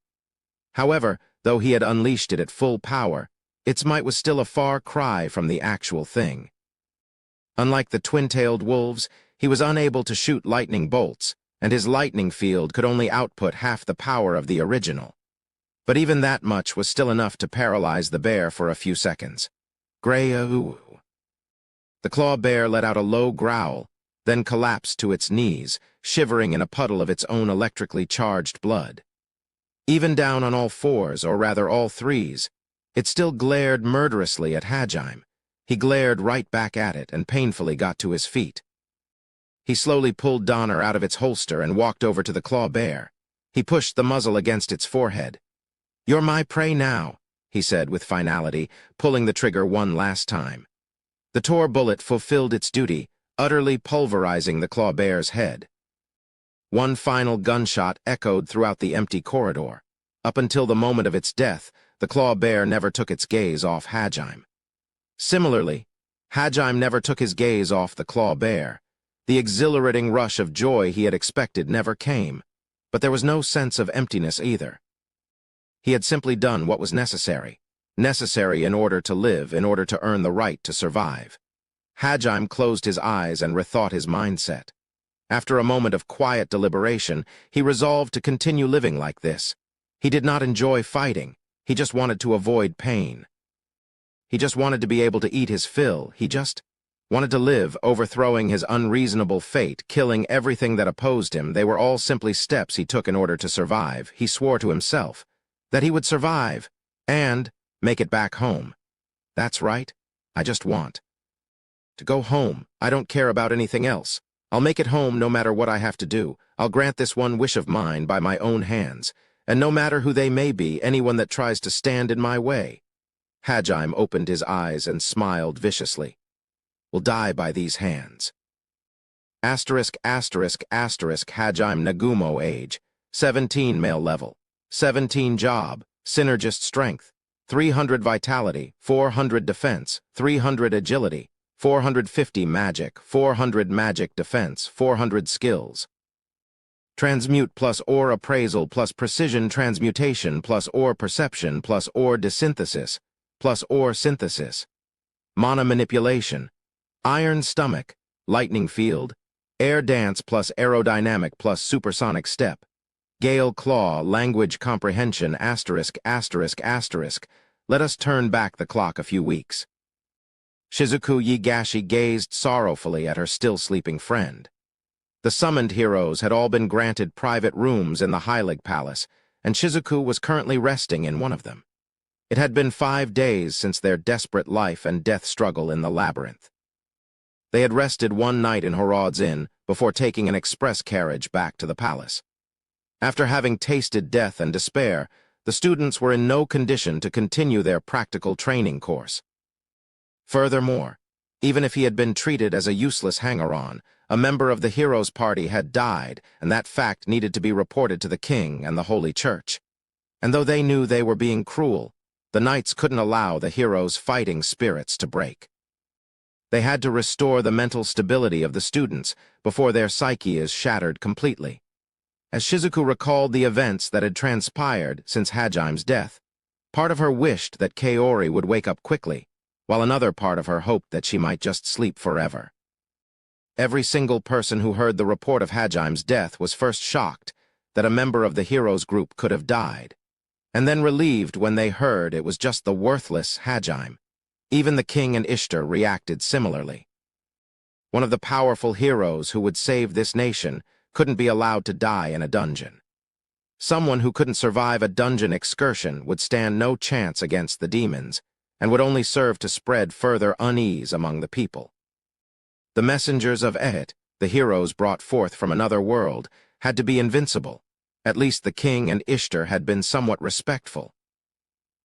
However, though he had unleashed it at full power, its might was still a far cry from the actual thing. Unlike the twin-tailed wolves, he was unable to shoot lightning bolts, and his lightning field could only output half the power of the original. But even that much was still enough to paralyze the bear for a few seconds. Grey-oo. The claw bear let out a low growl, then collapsed to its knees, shivering in a puddle of its own electrically charged blood. Even down on all fours, or rather all threes, it still glared murderously at Hajime. He glared right back at it and painfully got to his feet. He slowly pulled Donner out of its holster and walked over to the claw bear. He pushed the muzzle against its forehead. "You're my prey now," he said with finality, pulling the trigger one last time. The Tor bullet fulfilled its duty, utterly pulverizing the claw bear's head. One final gunshot echoed throughout the empty corridor. Up until the moment of its death, the claw bear never took its gaze off Hajime. Similarly, Hajime never took his gaze off the claw bear. The exhilarating rush of joy he had expected never came, but there was no sense of emptiness either. He had simply done what was necessary in order to live, in order to earn the right to survive. Hajime closed his eyes and rethought his mindset. After a moment of quiet deliberation, he resolved to continue living like this. He did not enjoy fighting. He just wanted to avoid pain. He just wanted to be able to eat his fill. He just wanted to live, overthrowing his unreasonable fate, killing everything that opposed him. They were all simply steps he took in order to survive. He swore to himself that he would survive and make it back home. That's right. I just want to go home. I don't care about anything else. I'll make it home no matter what I have to do. I'll grant this one wish of mine by my own hands, and no matter who they may be, anyone that tries to stand in my way. Hajime opened his eyes and smiled viciously. Will die by these hands. Asterisk, asterisk, asterisk, Hajime Nagumo age, 17 male level, 17 job, synergist strength, 300 vitality, 400 defense, 300 agility, 450 magic, 400 magic defense, 400 skills. Transmute plus or appraisal plus precision transmutation plus or perception plus or desynthesis plus or synthesis. Mana manipulation. Iron stomach, lightning field, Air dance plus aerodynamic plus supersonic step. Gale claw, language comprehension, asterisk, asterisk, asterisk. Let us turn back the clock a few weeks. Shizuku Yigashi gazed sorrowfully at her still-sleeping friend. The summoned heroes had all been granted private rooms in the Heilig Palace, and Shizuku was currently resting in one of them. It had been 5 days since their desperate life and death struggle in the labyrinth. They had rested one night in Horod's Inn before taking an express carriage back to the palace. After having tasted death and despair, the students were in no condition to continue their practical training course. Furthermore, even if he had been treated as a useless hanger-on, a member of the heroes' party had died, and that fact needed to be reported to the king and the Holy Church. And though they knew they were being cruel, the knights couldn't allow the heroes' fighting spirits to break. They had to restore the mental stability of the students before their psyche is shattered completely. As Shizuku recalled the events that had transpired since Hajime's death, part of her wished that Kaori would wake up quickly, while another part of her hoped that she might just sleep forever. Every single person who heard the report of Hajime's death was first shocked that a member of the heroes group could have died, and then relieved when they heard it was just the worthless Hajime. Even the king and Ishtar reacted similarly. One of the powerful heroes who would save this nation couldn't be allowed to die in a dungeon. Someone who couldn't survive a dungeon excursion would stand no chance against the demons, and would only serve to spread further unease among the people. The messengers of Ehet, the heroes brought forth from another world, had to be invincible. At least the king and Ishtar had been somewhat respectful.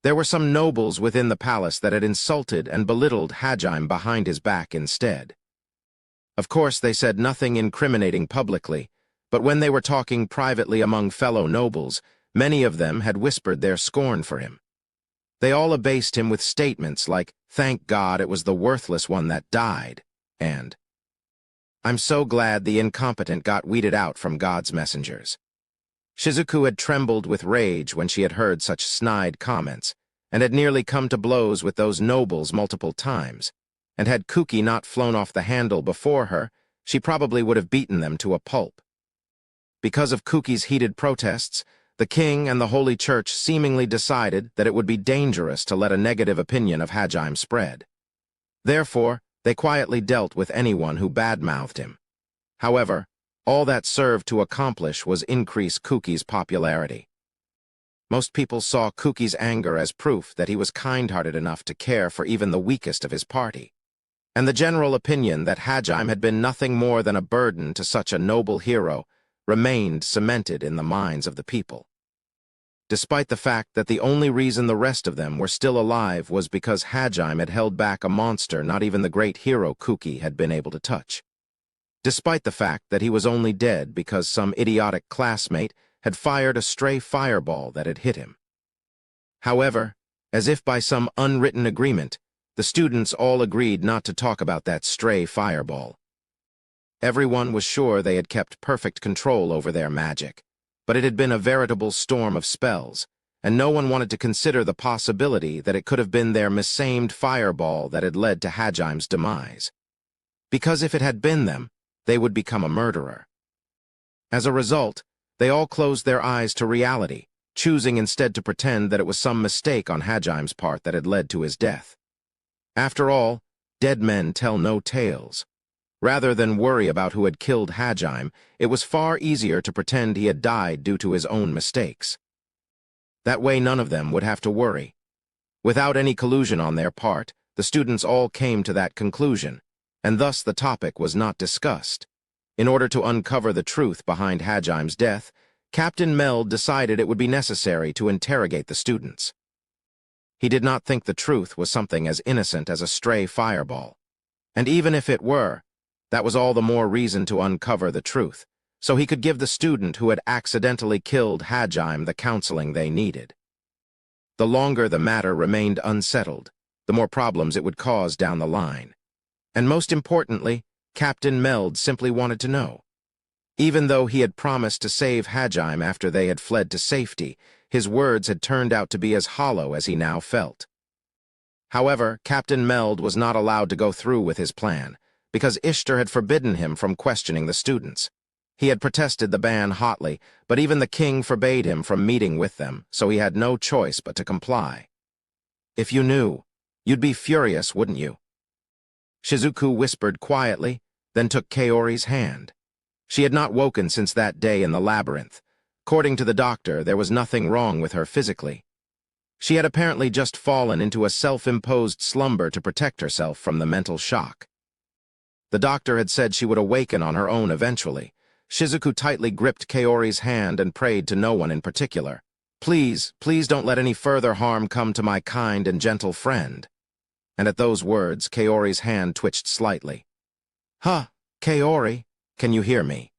There were some nobles within the palace that had insulted and belittled Hajime behind his back instead. Of course, they said nothing incriminating publicly, but when they were talking privately among fellow nobles, many of them had whispered their scorn for him. They all abased him with statements like, "Thank God it was the worthless one that died," and, "I'm so glad the incompetent got weeded out from God's messengers." Shizuku had trembled with rage when she had heard such snide comments, and had nearly come to blows with those nobles multiple times, and had Kuki not flown off the handle before her, she probably would have beaten them to a pulp. Because of Kuki's heated protests, the king and the Holy Church seemingly decided that it would be dangerous to let a negative opinion of Hajime spread. Therefore, they quietly dealt with anyone who badmouthed him. However, all that served to accomplish was increase Kuki's popularity. Most people saw Kuki's anger as proof that he was kind-hearted enough to care for even the weakest of his party, and the general opinion that Hajime had been nothing more than a burden to such a noble hero remained cemented in the minds of the people. Despite the fact that the only reason the rest of them were still alive was because Hajime had held back a monster not even the great hero Kuki had been able to touch. Despite the fact that he was only dead because some idiotic classmate had fired a stray fireball that had hit him. However, as if by some unwritten agreement, the students all agreed not to talk about that stray fireball. Everyone was sure they had kept perfect control over their magic, but it had been a veritable storm of spells, and no one wanted to consider the possibility that it could have been their misamed fireball that had led to Hajime's demise. Because if it had been them, they would become a murderer. As a result, they all closed their eyes to reality, choosing instead to pretend that it was some mistake on Hajime's part that had led to his death. After all, dead men tell no tales. Rather than worry about who had killed Hajime, it was far easier to pretend he had died due to his own mistakes. That way none of them would have to worry. Without any collusion on their part, the students all came to that conclusion, and thus the topic was not discussed. In order to uncover the truth behind Hajime's death, Captain Meld decided it would be necessary to interrogate the students. He did not think the truth was something as innocent as a stray fireball. And even if it were, that was all the more reason to uncover the truth, so he could give the student who had accidentally killed Hajime the counseling they needed. The longer the matter remained unsettled, the more problems it would cause down the line. And most importantly, Captain Meld simply wanted to know. Even though he had promised to save Hajime after they had fled to safety, his words had turned out to be as hollow as he now felt. However, Captain Meld was not allowed to go through with his plan, because Ishtar had forbidden him from questioning the students. He had protested the ban hotly, but even the king forbade him from meeting with them, so he had no choice but to comply. "If you knew, you'd be furious, wouldn't you?" Shizuku whispered quietly, then took Kaori's hand. She had not woken since that day in the labyrinth. According to the doctor, there was nothing wrong with her physically. She had apparently just fallen into a self-imposed slumber to protect herself from the mental shock. The doctor had said she would awaken on her own eventually. Shizuku tightly gripped Kaori's hand and prayed to no one in particular. "Please, please don't let any further harm come to my kind and gentle friend." And at those words, Kaori's hand twitched slightly. "Huh, Kaori, can you hear me?"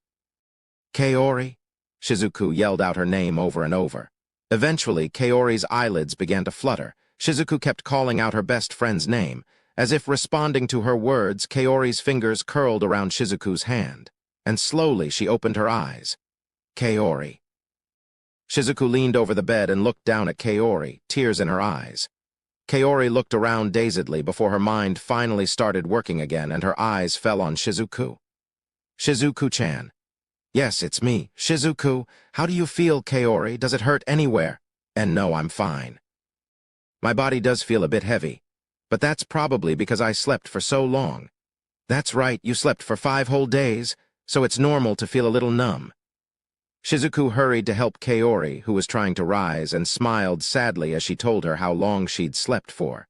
"Kaori?" Shizuku yelled out her name over and over. Eventually, Kaori's eyelids began to flutter. Shizuku kept calling out her best friend's name. As if responding to her words, Kaori's fingers curled around Shizuku's hand, and slowly she opened her eyes. "Kaori." Shizuku leaned over the bed and looked down at Kaori, tears in her eyes. Kaori looked around dazedly before her mind finally started working again and her eyes fell on Shizuku. "Shizuku-chan." "Yes, it's me. Shizuku, how do you feel, Kaori? Does it hurt anywhere?" "And no, I'm fine. My body does feel a bit heavy, but that's probably because I slept for so long." "That's right, you slept for 5 whole days, so it's normal to feel a little numb." Shizuku hurried to help Kaori, who was trying to rise, and smiled sadly as she told her how long she'd slept for.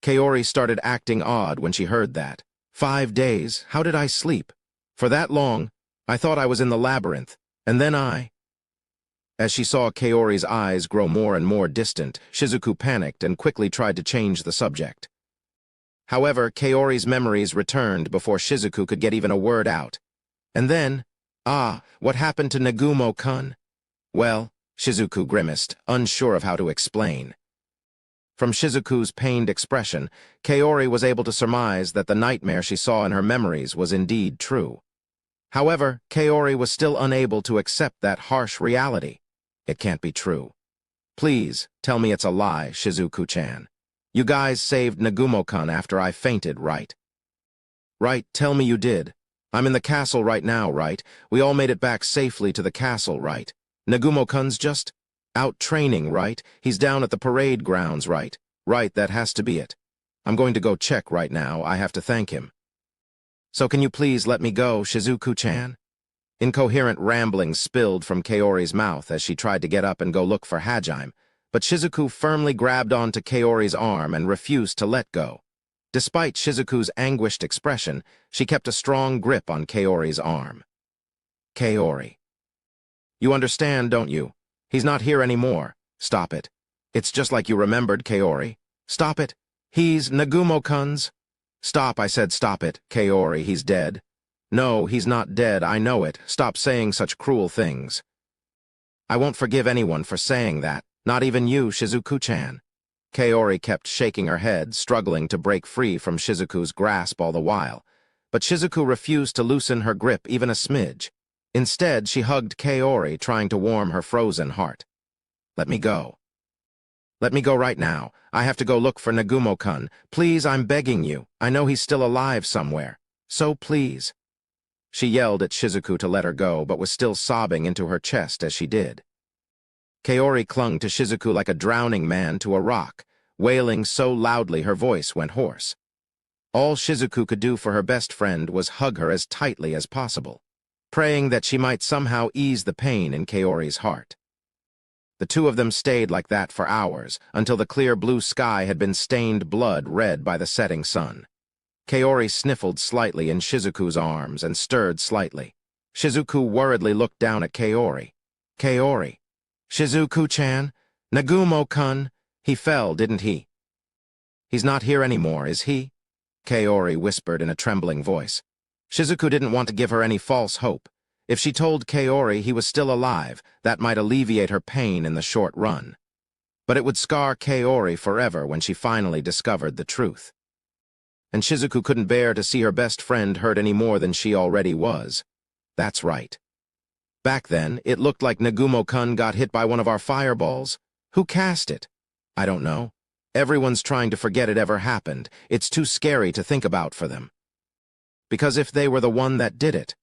Kaori started acting odd when she heard that. 5 days? How did I sleep? For that long? I thought I was in the labyrinth, and then As she saw Kaori's eyes grow more and more distant, Shizuku panicked and quickly tried to change the subject. However, Kaori's memories returned before Shizuku could get even a word out. And then, what happened to Nagumo-kun? Well, Shizuku grimaced, unsure of how to explain. From Shizuku's pained expression, Kaori was able to surmise that the nightmare she saw in her memories was indeed true. However, Kaori was still unable to accept that harsh reality. "It can't be true. Please, tell me it's a lie, Shizuku-chan. You guys saved Nagumo-kun after I fainted, right?" "Right, tell me you did. I'm in the castle right now, right? We all made it back safely to the castle, right? Nagumo-kun's just out training, right? He's down at the parade grounds, right? Right, that has to be it. I'm going to go check right now. I have to thank him. So can you please let me go, Shizuku-chan?" Incoherent ramblings spilled from Kaori's mouth as she tried to get up and go look for Hajime, but Shizuku firmly grabbed onto Kaori's arm and refused to let go. Despite Shizuku's anguished expression, she kept a strong grip on Kaori's arm. "Kaori. You understand, don't you? He's not here anymore. Stop it. It's just like you remembered, Kaori. Stop it. He's Nagumo-kun's." "Stop, I said stop it, Kaori, he's dead." "No, he's not dead, I know it. Stop saying such cruel things." "I won't forgive anyone for saying that, not even you, Shizuku-chan." Kaori kept shaking her head, struggling to break free from Shizuku's grasp all the while, but Shizuku refused to loosen her grip even a smidge. Instead, she hugged Kaori, trying to warm her frozen heart. "Let me go. Let me go right now. I have to go look for Nagumo-kun. Please, I'm begging you. I know he's still alive somewhere. So please." She yelled at Shizuku to let her go, but was still sobbing into her chest as she did. Kaori clung to Shizuku like a drowning man to a rock, wailing so loudly her voice went hoarse. All Shizuku could do for her best friend was hug her as tightly as possible, praying that she might somehow ease the pain in Kaori's heart. The two of them stayed like that for hours, until the clear blue sky had been stained blood red by the setting sun. Kaori sniffled slightly in Shizuku's arms and stirred slightly. Shizuku worriedly looked down at Kaori. "Kaori. Shizuku-chan? Nagumo-kun? He fell, didn't he?" "He's not here anymore, is he?" Kaori whispered in a trembling voice. Shizuku didn't want to give her any false hope. If she told Kaori he was still alive, that might alleviate her pain in the short run. But it would scar Kaori forever when she finally discovered the truth. And Shizuku couldn't bear to see her best friend hurt any more than she already was. That's right. Back then, it looked like Nagumo-kun got hit by one of our fireballs. Who cast it? I don't know. Everyone's trying to forget it ever happened. It's too scary to think about for them. because if they were the one that did it.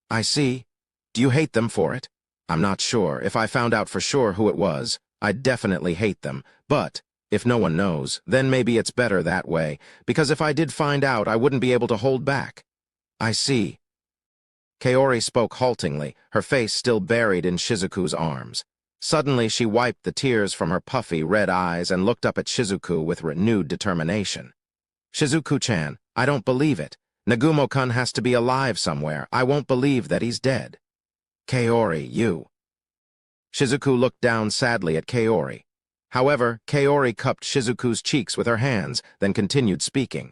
I see. Do you hate them for it? I'm not sure. If I found out for sure who it was, I'd definitely hate them. But if no one knows, then maybe it's better that way, because if I did find out, I wouldn't be able to hold back. I see. Kaori spoke haltingly, her face still buried in Shizuku's arms. Suddenly, she wiped the tears from her puffy red eyes and looked up at Shizuku with renewed determination. Shizuku-chan, I don't believe it. Nagumo-kun has to be alive somewhere. I won't believe that he's dead. Kaori, you. Shizuku looked down sadly at Kaori. However, Kaori cupped Shizuku's cheeks with her hands, then continued speaking.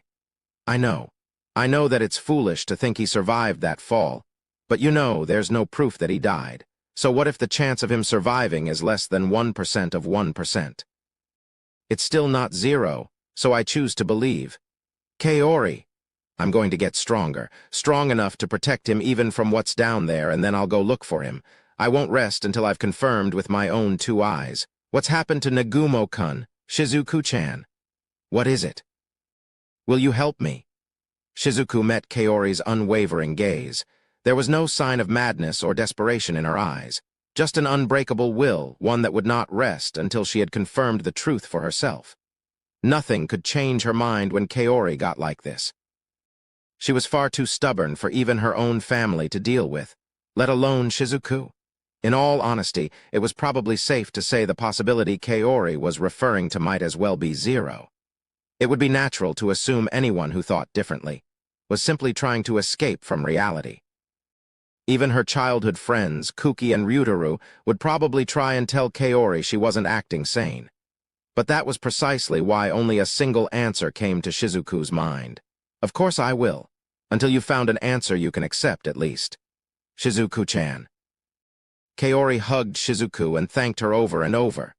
I know that it's foolish to think he survived that fall, but you know there's no proof that he died. So what if the chance of him surviving is less than 1% of 1%? It's still not 0, so I choose to believe. Kaori, I'm going to get stronger, strong enough to protect him even from what's down there, and then I'll go look for him. I won't rest until I've confirmed with my own 2 eyes. What's happened to Nagumo-kun, Shizuku-chan? What is it? Will you help me? Shizuku met Kaori's unwavering gaze. There was no sign of madness or desperation in her eyes, just an unbreakable will, one that would not rest until she had confirmed the truth for herself. Nothing could change her mind when Kaori got like this. She was far too stubborn for even her own family to deal with, let alone Shizuku. In all honesty, it was probably safe to say the possibility Kaori was referring to might as well be 0. It would be natural to assume anyone who thought differently was simply trying to escape from reality. Even her childhood friends, Kuki and Ryutaru, would probably try and tell Kaori she wasn't acting sane. But that was precisely why only a single answer came to Shizuku's mind. Of course I will, until you've found an answer you can accept at least. Shizuku-chan. Kaori hugged Shizuku and thanked her over and over.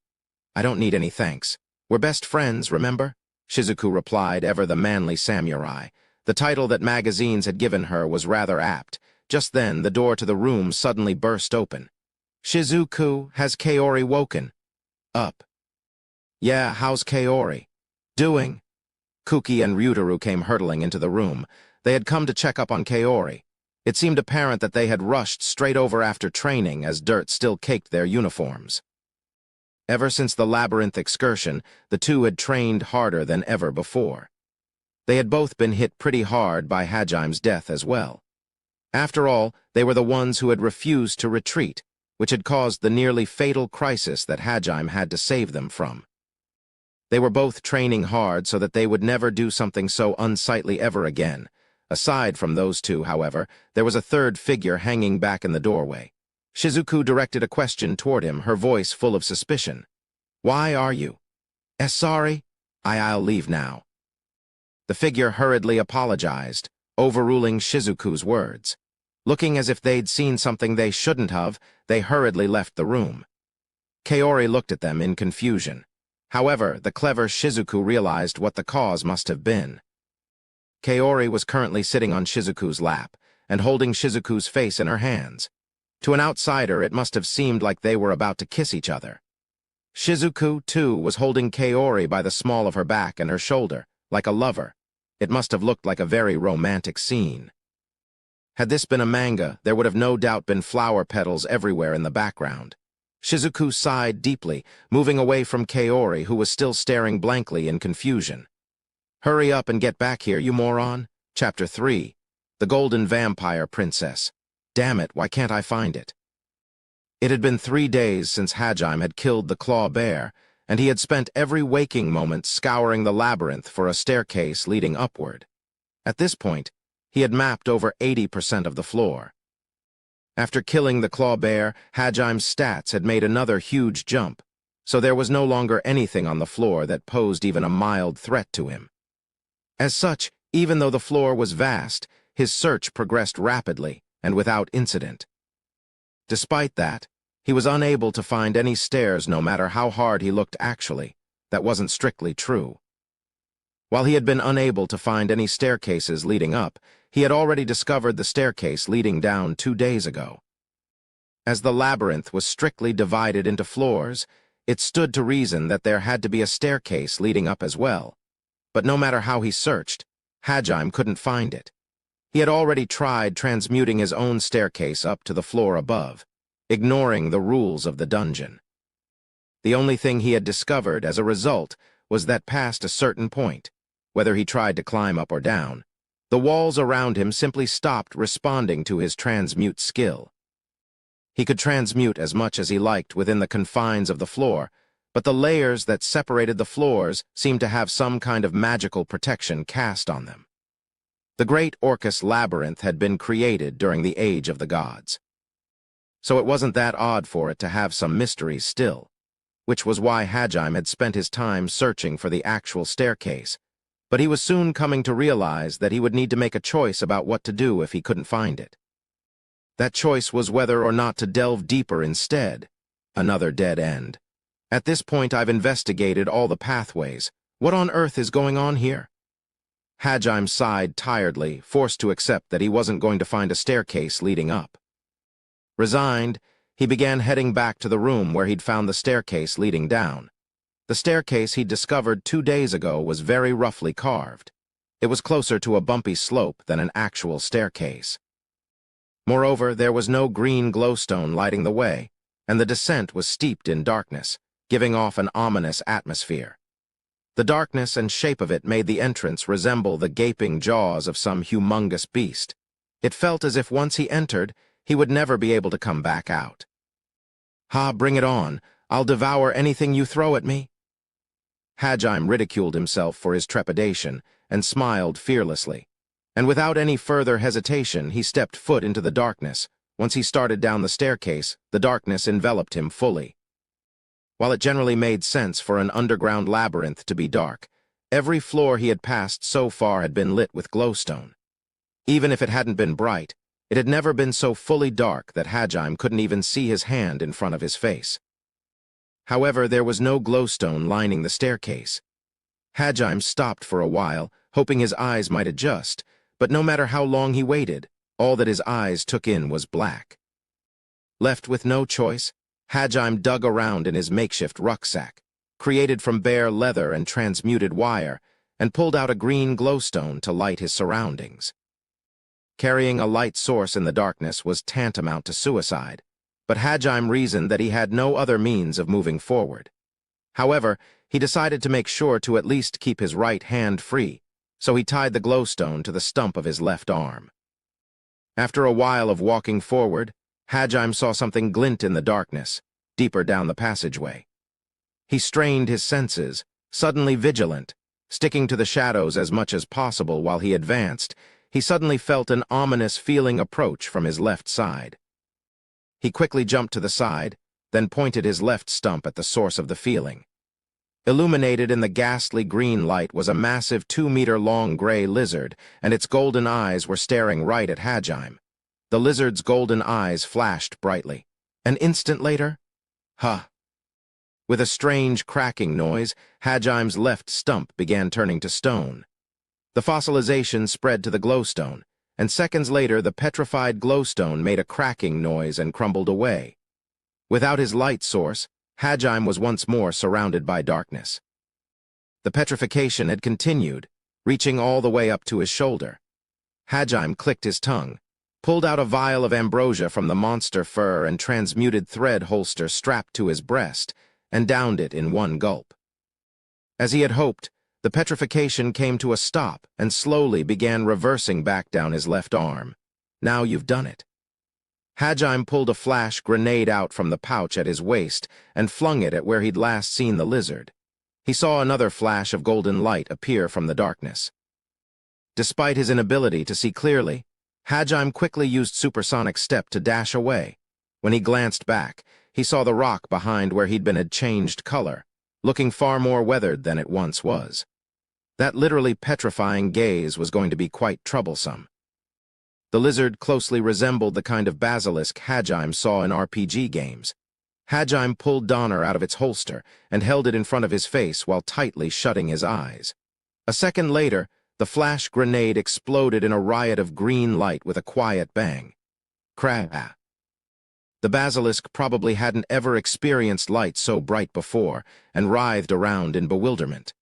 I don't need any thanks. We're best friends, remember? Shizuku replied, ever the manly samurai. The title that magazines had given her was rather apt. Just then, the door to the room suddenly burst open. Shizuku, has Kaori woken? Up. Yeah, how's Kaori? Doing? Kuki and Ryutaru came hurtling into the room. They had come to check up on Kaori. It seemed apparent that they had rushed straight over after training as dirt still caked their uniforms. Ever since the labyrinth excursion, the two had trained harder than ever before. They had both been hit pretty hard by Hajime's death as well. After all, they were the ones who had refused to retreat, which had caused the nearly fatal crisis that Hajime had to save them from. They were both training hard so that they would never do something so unsightly ever again. Aside from those two, however, there was a third figure hanging back in the doorway. Shizuku directed a question toward him, her voice full of suspicion. Why are you? Sorry. I'll leave now. The figure hurriedly apologized, overruling Shizuku's words. Looking as if they'd seen something they shouldn't have, they hurriedly left the room. Kaori looked at them in confusion. However, the clever Shizuku realized what the cause must have been. Kaori was currently sitting on Shizuku's lap and holding Shizuku's face in her hands. To an outsider, it must have seemed like they were about to kiss each other. Shizuku, too, was holding Kaori by the small of her back and her shoulder, like a lover. It must have looked like a very romantic scene. Had this been a manga, there would have no doubt been flower petals everywhere in the background. Shizuku sighed deeply, moving away from Kaori, who was still staring blankly in confusion. Hurry up and get back here, you moron. Chapter 3. The Golden Vampire Princess. Damn it, why can't I find it? It had been 3 days since Hajime had killed the Claw Bear, and he had spent every waking moment scouring the labyrinth for a staircase leading upward. At this point, he had mapped over 80% of the floor. After killing the Claw Bear, Hajime's stats had made another huge jump, so there was no longer anything on the floor that posed even a mild threat to him. As such, even though the floor was vast, his search progressed rapidly and without incident. Despite that, he was unable to find any stairs no matter how hard he looked actually. That wasn't strictly true. While he had been unable to find any staircases leading up, he had already discovered the staircase leading down 2 days ago. As the labyrinth was strictly divided into floors, it stood to reason that there had to be a staircase leading up as well. But no matter how he searched, Hajime couldn't find it. He had already tried transmuting his own staircase up to the floor above, ignoring the rules of the dungeon. The only thing he had discovered as a result was that past a certain point, whether he tried to climb up or down, the walls around him simply stopped responding to his transmute skill. He could transmute as much as he liked within the confines of the floor, but the layers that separated the floors seemed to have some kind of magical protection cast on them. The great Orcus labyrinth had been created during the Age of the Gods. So it wasn't that odd for it to have some mysteries still, which was why Hajime had spent his time searching for the actual staircase, but he was soon coming to realize that he would need to make a choice about what to do if he couldn't find it. That choice was whether or not to delve deeper instead. Another dead end. At this point, I've investigated all the pathways. What on earth is going on here? Hajime sighed tiredly, forced to accept that he wasn't going to find a staircase leading up. Resigned, he began heading back to the room where he'd found the staircase leading down. The staircase he'd discovered 2 days ago was very roughly carved. It was closer to a bumpy slope than an actual staircase. Moreover, there was no green glowstone lighting the way, and the descent was steeped in darkness, giving off an ominous atmosphere. The darkness and shape of it made the entrance resemble the gaping jaws of some humongous beast. It felt as if once he entered, he would never be able to come back out. "Ha, bring it on. I'll devour anything you throw at me." Hajime ridiculed himself for his trepidation and smiled fearlessly, and without any further hesitation he stepped foot into the darkness. Once he started down the staircase, the darkness enveloped him fully. While it generally made sense for an underground labyrinth to be dark, every floor he had passed so far had been lit with glowstone. Even if it hadn't been bright, it had never been so fully dark that Hajime couldn't even see his hand in front of his face. However, there was no glowstone lining the staircase. Hajime stopped for a while, hoping his eyes might adjust, but no matter how long he waited, all that his eyes took in was black. Left with no choice, Hajime dug around in his makeshift rucksack, created from bare leather and transmuted wire, and pulled out a green glowstone to light his surroundings. Carrying a light source in the darkness was tantamount to suicide, but Hajime reasoned that he had no other means of moving forward. However, he decided to make sure to at least keep his right hand free, so he tied the glowstone to the stump of his left arm. After a while of walking forward, Hajime saw something glint in the darkness, deeper down the passageway. He strained his senses, suddenly vigilant, sticking to the shadows as much as possible while he advanced. He suddenly felt an ominous feeling approach from his left side. He quickly jumped to the side, then pointed his left stump at the source of the feeling. Illuminated in the ghastly green light was a massive 2-meter-long gray lizard, and its golden eyes were staring right at Hajime. The lizard's golden eyes flashed brightly. An instant later, huh! With a strange cracking noise, Hajime's left stump began turning to stone. The fossilization spread to the glowstone, and seconds later the petrified glowstone made a cracking noise and crumbled away. Without his light source, Hajime was once more surrounded by darkness. The petrification had continued, reaching all the way up to his shoulder. Hajime clicked his tongue, pulled out a vial of ambrosia from the monster fur and transmuted thread holster strapped to his breast, and downed it in one gulp. As he had hoped, the petrification came to a stop and slowly began reversing back down his left arm. "Now you've done it." Hajime pulled a flash grenade out from the pouch at his waist and flung it at where he'd last seen the lizard. He saw another flash of golden light appear from the darkness. Despite his inability to see clearly, Hajime quickly used supersonic step to dash away. When he glanced back, he saw the rock behind where he'd been had changed color, looking far more weathered than it once was. That literally petrifying gaze was going to be quite troublesome. The lizard closely resembled the kind of basilisk Hajime saw in RPG games. Hajime pulled Donner out of its holster and held it in front of his face while tightly shutting his eyes. A second later, the flash grenade exploded in a riot of green light with a quiet bang. Crash! The basilisk probably hadn't ever experienced light so bright before and writhed around in bewilderment.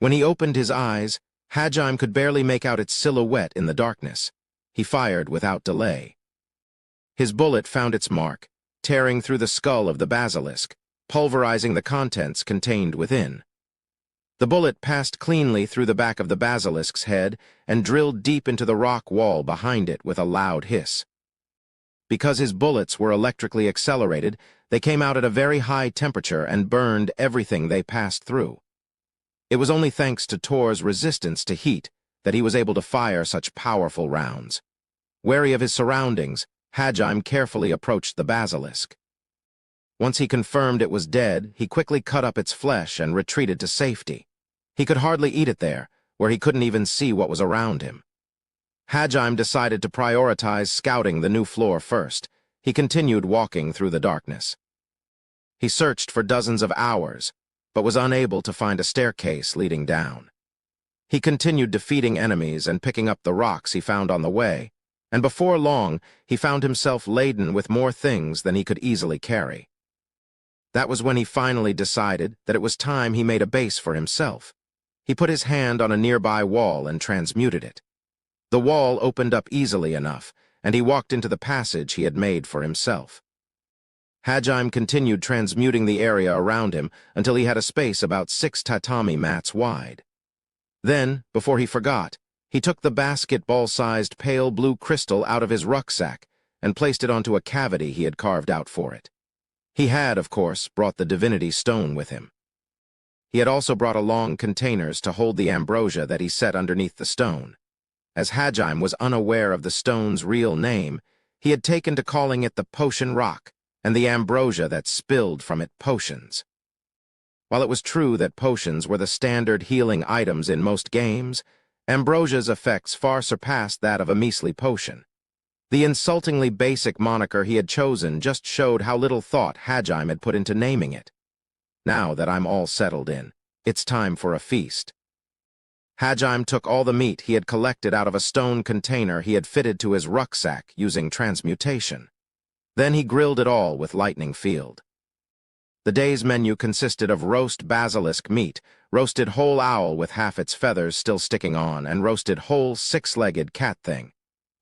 When he opened his eyes, Hajime could barely make out its silhouette in the darkness. He fired without delay. His bullet found its mark, tearing through the skull of the basilisk, pulverizing the contents contained within. The bullet passed cleanly through the back of the basilisk's head and drilled deep into the rock wall behind it with a loud hiss. Because his bullets were electrically accelerated, they came out at a very high temperature and burned everything they passed through. It was only thanks to Tor's resistance to heat that he was able to fire such powerful rounds. Wary of his surroundings, Hajime carefully approached the basilisk. Once he confirmed it was dead, he quickly cut up its flesh and retreated to safety. He could hardly eat it there, where he couldn't even see what was around him. Hajime decided to prioritize scouting the new floor first. He continued walking through the darkness. He searched for dozens of hours, but was unable to find a staircase leading down. He continued defeating enemies and picking up the rocks he found on the way, and before long he found himself laden with more things than he could easily carry. That was when he finally decided that it was time he made a base for himself. He put his hand on a nearby wall and transmuted it. The wall opened up easily enough, and he walked into the passage he had made for himself. Hajime continued transmuting the area around him until he had a space about 6 tatami mats wide. Then, before he forgot, he took the basketball-sized pale blue crystal out of his rucksack and placed it onto a cavity he had carved out for it. He had, of course, brought the divinity stone with him. He had also brought along containers to hold the ambrosia that he set underneath the stone. As Hajime was unaware of the stone's real name, he had taken to calling it the Potion Rock, and the ambrosia that spilled from it potions. While it was true that potions were the standard healing items in most games, ambrosia's effects far surpassed that of a measly potion. The insultingly basic moniker he had chosen just showed how little thought Hajime had put into naming it. Now that I'm all settled in, it's time for a feast. Hajime took all the meat he had collected out of a stone container he had fitted to his rucksack using transmutation. Then he grilled it all with lightning field. The day's menu consisted of roast basilisk meat, roasted whole owl with half its feathers still sticking on, and roasted whole 6-legged cat thing.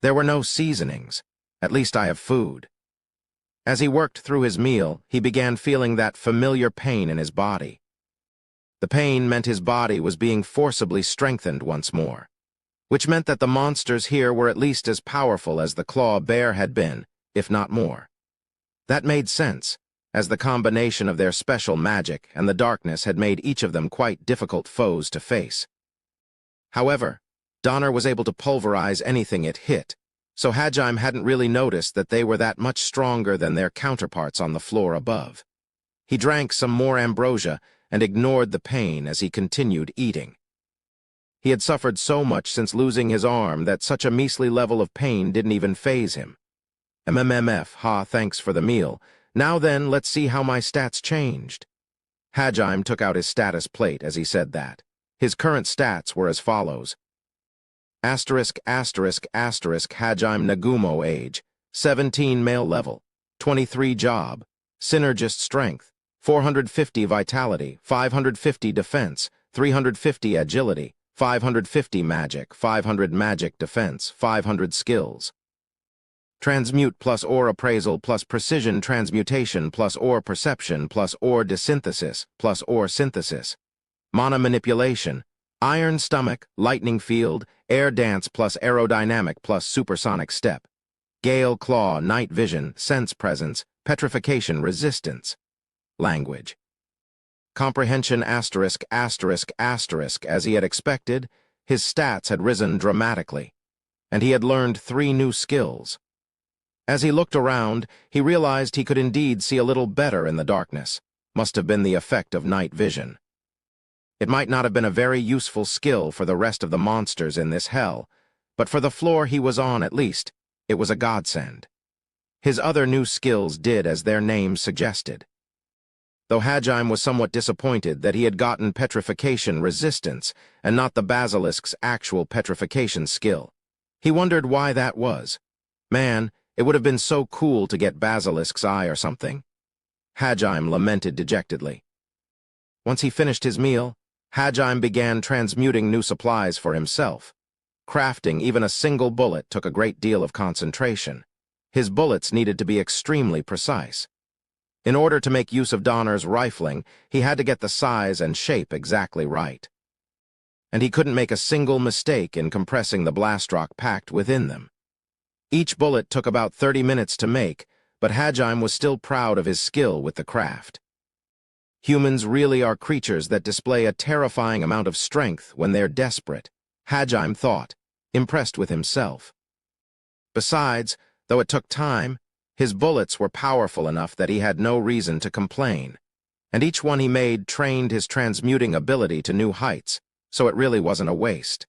There were no seasonings. At least I have food. As he worked through his meal, he began feeling that familiar pain in his body. The pain meant his body was being forcibly strengthened once more, which meant that the monsters here were at least as powerful as the claw bear had been, if not more. That made sense, as the combination of their special magic and the darkness had made each of them quite difficult foes to face. However, Donner was able to pulverize anything it hit, so Hajime hadn't really noticed that they were that much stronger than their counterparts on the floor above. He drank some more ambrosia and ignored the pain as he continued eating. He had suffered so much since losing his arm that such a measly level of pain didn't even faze him. Ha, thanks for the meal. Now then, let's see how my stats changed. Hajime took out his status plate as he said that. His current stats were as follows. ****** Hajime Nagumo age, 17 male level, 23 job, synergist strength, 450 vitality, 550 defense, 350 agility, 550 magic, 500 magic defense, 500 skills. Transmute plus ore appraisal plus precision transmutation plus ore perception plus ore desynthesis plus ore synthesis. Mana manipulation, iron stomach, lightning field, air dance plus aerodynamic plus supersonic step. Gale claw, night vision, sense presence, petrification resistance. Language. Comprehension *****. As he had expected, his stats had risen dramatically, and he had learned 3 new skills. As he looked around, he realized he could indeed see a little better in the darkness. Must have been the effect of night vision. It might not have been a very useful skill for the rest of the monsters in this hell, but for the floor he was on at least, it was a godsend. His other new skills did as their names suggested. Though Hajime was somewhat disappointed that he had gotten petrification resistance and not the basilisk's actual petrification skill. He wondered why that was. Man, it would have been so cool to get Basilisk's eye or something. Hajime lamented dejectedly. Once he finished his meal, Hajime began transmuting new supplies for himself. Crafting even a single bullet took a great deal of concentration. His bullets needed to be extremely precise. In order to make use of Donner's rifling, he had to get the size and shape exactly right. And he couldn't make a single mistake in compressing the blast rock packed within them. Each bullet took about 30 minutes to make, but Hajime was still proud of his skill with the craft. Humans really are creatures that display a terrifying amount of strength when they're desperate, Hajime thought, impressed with himself. Besides, though it took time, his bullets were powerful enough that he had no reason to complain, and each one he made trained his transmuting ability to new heights, so it really wasn't a waste.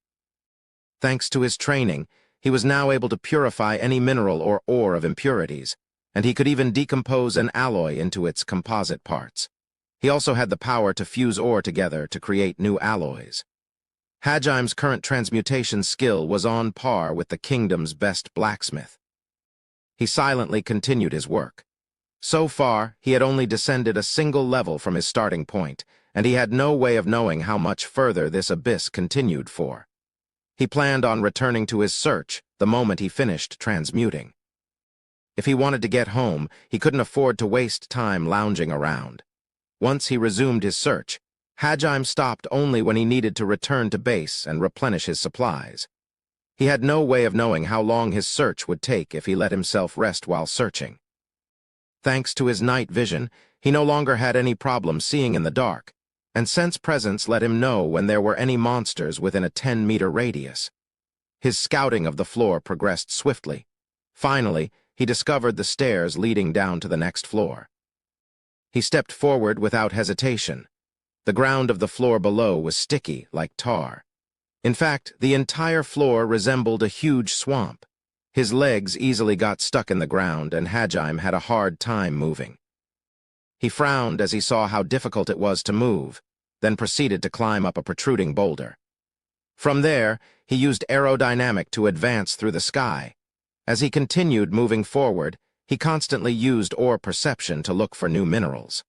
Thanks to his training, he was now able to purify any mineral or ore of impurities, and he could even decompose an alloy into its composite parts. He also had the power to fuse ore together to create new alloys. Hajime's current transmutation skill was on par with the kingdom's best blacksmith. He silently continued his work. So far, he had only descended a single level from his starting point, and he had no way of knowing how much further this abyss continued for. He planned on returning to his search the moment he finished transmuting. If he wanted to get home, he couldn't afford to waste time lounging around. Once he resumed his search, Hajime stopped only when he needed to return to base and replenish his supplies. He had no way of knowing how long his search would take if he let himself rest while searching. Thanks to his night vision, he no longer had any problem seeing in the dark, and sense presence let him know when there were any monsters within a 10-meter radius. His scouting of the floor progressed swiftly. Finally, he discovered the stairs leading down to the next floor. He stepped forward without hesitation. The ground of the floor below was sticky, like tar. In fact, the entire floor resembled a huge swamp. His legs easily got stuck in the ground, and Hajime had a hard time moving. He frowned as he saw how difficult it was to move, then proceeded to climb up a protruding boulder. From there, he used aerodynamic to advance through the sky. As he continued moving forward, he constantly used ore perception to look for new minerals.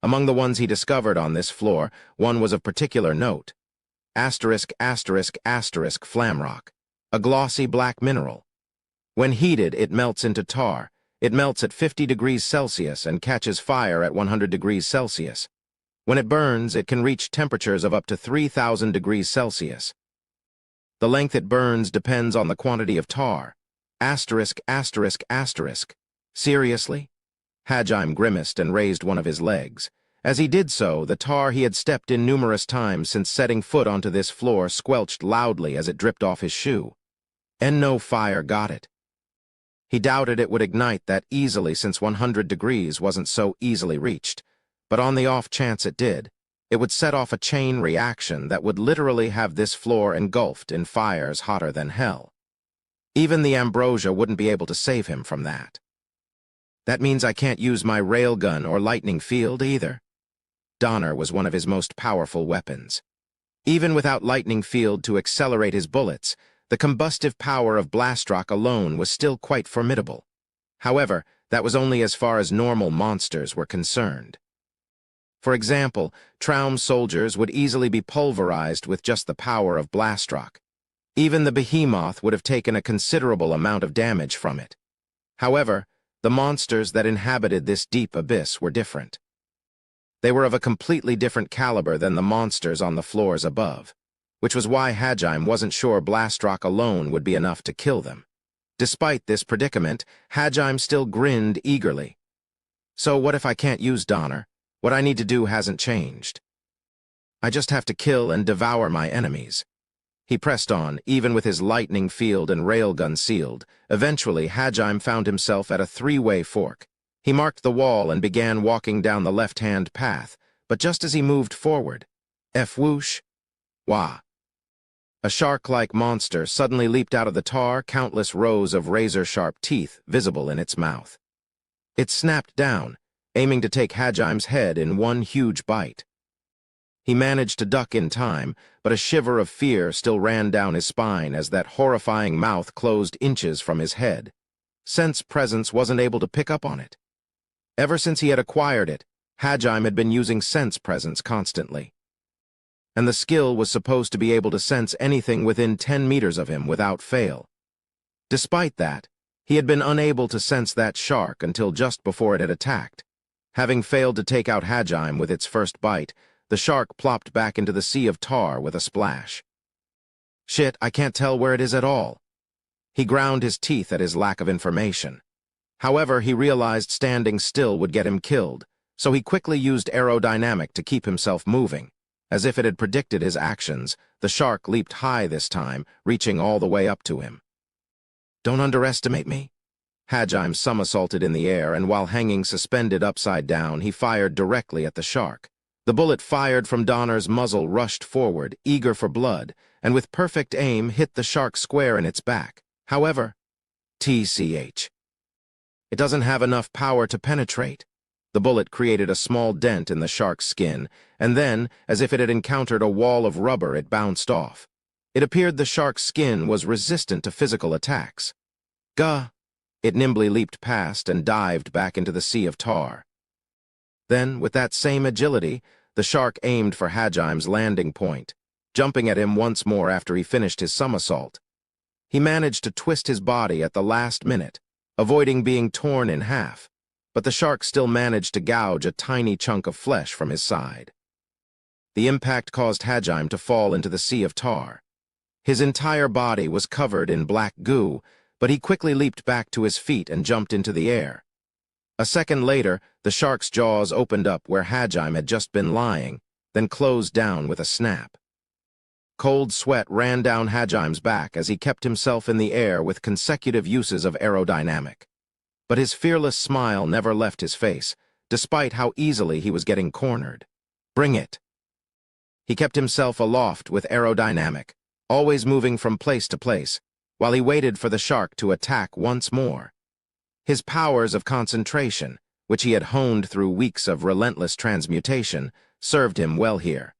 Among the ones he discovered on this floor, one was of particular note. Flamrock, a glossy black mineral. When heated, it melts into tar. It melts at 50 degrees Celsius and catches fire at 100 degrees Celsius. When it burns, it can reach temperatures of up to 3,000 degrees Celsius. The length it burns depends on the quantity of tar. Seriously? Hajime grimaced and raised one of his legs. As he did so, the tar he had stepped in numerous times since setting foot onto this floor squelched loudly as it dripped off his shoe. And no fire got it. He doubted it would ignite that easily since 100 degrees wasn't so easily reached, but on the off chance it did, it would set off a chain reaction that would literally have this floor engulfed in fires hotter than hell. Even the ambrosia wouldn't be able to save him from that. That means I can't use my railgun or lightning field either. Donner was one of his most powerful weapons. Even without lightning field to accelerate his bullets, the combustive power of Blastrock alone was still quite formidable. However, that was only as far as normal monsters were concerned. For example, Traum soldiers would easily be pulverized with just the power of Blastrock. Even the behemoth would have taken a considerable amount of damage from it. However, the monsters that inhabited this deep abyss were different. They were of a completely different caliber than the monsters on the floors above, which was why Hajime wasn't sure Blastrock alone would be enough to kill them. Despite this predicament, Hajime still grinned eagerly. So what if I can't use Donner? What I need to do hasn't changed. I just have to kill and devour my enemies. He pressed on, even with his lightning field and railgun sealed. Eventually, Hajime found himself at a three-way fork. He marked the wall and began walking down the left-hand path, but just as he moved forward, whoosh, wah. A shark-like monster suddenly leaped out of the tar, countless rows of razor-sharp teeth visible in its mouth. It snapped down, aiming to take Hajime's head in one huge bite. He managed to duck in time, but a shiver of fear still ran down his spine as that horrifying mouth closed inches from his head. Sense presence wasn't able to pick up on it. Ever since he had acquired it, Hajime had been using sense presence constantly. and the skill was supposed to be able to sense anything within 10 meters of him without fail. Despite that, he had been unable to sense that shark until just before it had attacked. Having failed to take out Hajime with its first bite, the shark plopped back into the sea of tar with a splash. Shit, I can't tell where it is at all. He ground his teeth at his lack of information. However, he realized standing still would get him killed, so he quickly used aerodynamic to keep himself moving. As if it had predicted his actions, the shark leaped high this time, reaching all the way up to him. Don't underestimate me. Hajime somersaulted in the air, and while hanging suspended upside down, he fired directly at the shark. The bullet fired from Donner's muzzle rushed forward, eager for blood, and with perfect aim hit the shark square in its back. However, TCH. It doesn't have enough power to penetrate. The bullet created a small dent in the shark's skin, and then, as if it had encountered a wall of rubber, it bounced off. It appeared the shark's skin was resistant to physical attacks. Gah! It nimbly leaped past and dived back into the sea of tar. Then, with that same agility, the shark aimed for Hajime's landing point, jumping at him once more after he finished his somersault. He managed to twist his body at the last minute, avoiding being torn in half, but the shark still managed to gouge a tiny chunk of flesh from his side. The impact caused Hajime to fall into the sea of tar. His entire body was covered in black goo, but he quickly leaped back to his feet and jumped into the air. A second later, the shark's jaws opened up where Hajime had just been lying, then closed down with a snap. Cold sweat ran down Hajime's back as he kept himself in the air with consecutive uses of aerodynamic. But his fearless smile never left his face, despite how easily he was getting cornered. Bring it! He kept himself aloft with aerodynamic, always moving from place to place, while he waited for the shark to attack once more. His powers of concentration, which he had honed through weeks of relentless transmutation, served him well here.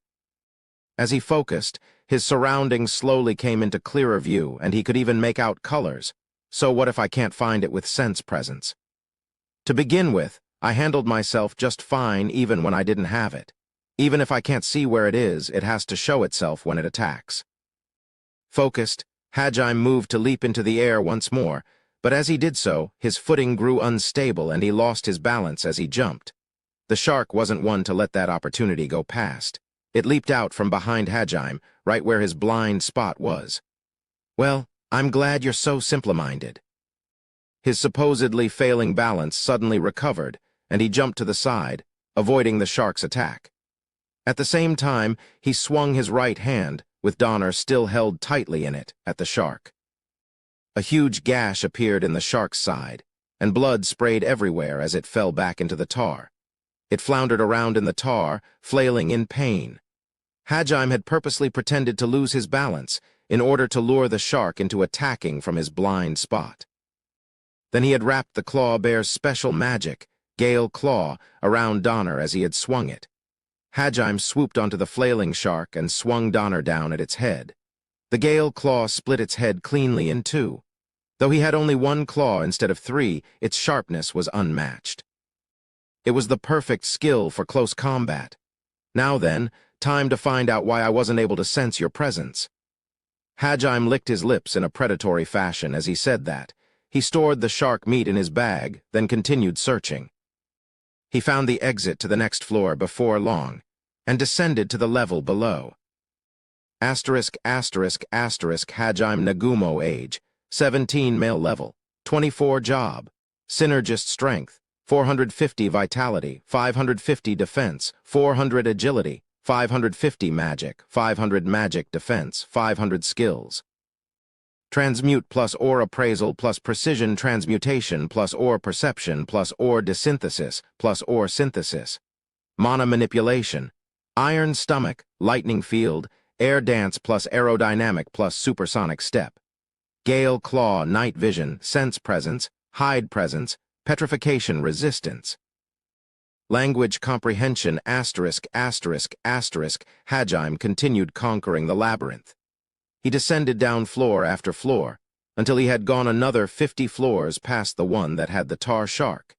As he focused, his surroundings slowly came into clearer view, and he could even make out colors. So what if I can't find it with sense presence? To begin with, I handled myself just fine even when I didn't have it. Even if I can't see where it is, it has to show itself when it attacks. Focused, Hajime moved to leap into the air once more, but as he did so, his footing grew unstable and he lost his balance as he jumped. The shark wasn't one to let that opportunity go past. It leaped out from behind Hajime, right where his blind spot was. Well, I'm glad you're so simple-minded. His supposedly failing balance suddenly recovered, and he jumped to the side, avoiding the shark's attack. At the same time, he swung his right hand, with Donner still held tightly in it, at the shark. A huge gash appeared in the shark's side, and blood sprayed everywhere as it fell back into the tar. It floundered around in the tar, flailing in pain. Hajime had purposely pretended to lose his balance in order to lure the shark into attacking from his blind spot. Then he had wrapped the claw bear's special magic, Gale Claw, around Donner as he had swung it. Hajime swooped onto the flailing shark and swung Donner down at its head. The Gale Claw split its head cleanly in two. Though he had only one claw instead of three, its sharpness was unmatched. It was the perfect skill for close combat. Now then, time to find out why I wasn't able to sense your presence. Hajime licked his lips in a predatory fashion as he said that. He stored the shark meat in his bag, then continued searching. He found the exit to the next floor before long, and descended to the level below. Hajime Nagumo age, 17 male level, 24 job, synergist strength, 450 vitality, 550 defense, 400 agility, 550 magic, 500 magic defense, 500 skills. Transmute plus ore appraisal plus precision transmutation plus ore perception plus ore desynthesis plus ore synthesis. Mana manipulation. Iron stomach, lightning field, air dance plus aerodynamic plus supersonic step. Gale claw, night vision, sense presence, hide presence, petrification resistance. Language comprehension ******. Hajime continued conquering the labyrinth. He descended down floor after floor, until he had gone another 50 floors past the one that had the tar shark.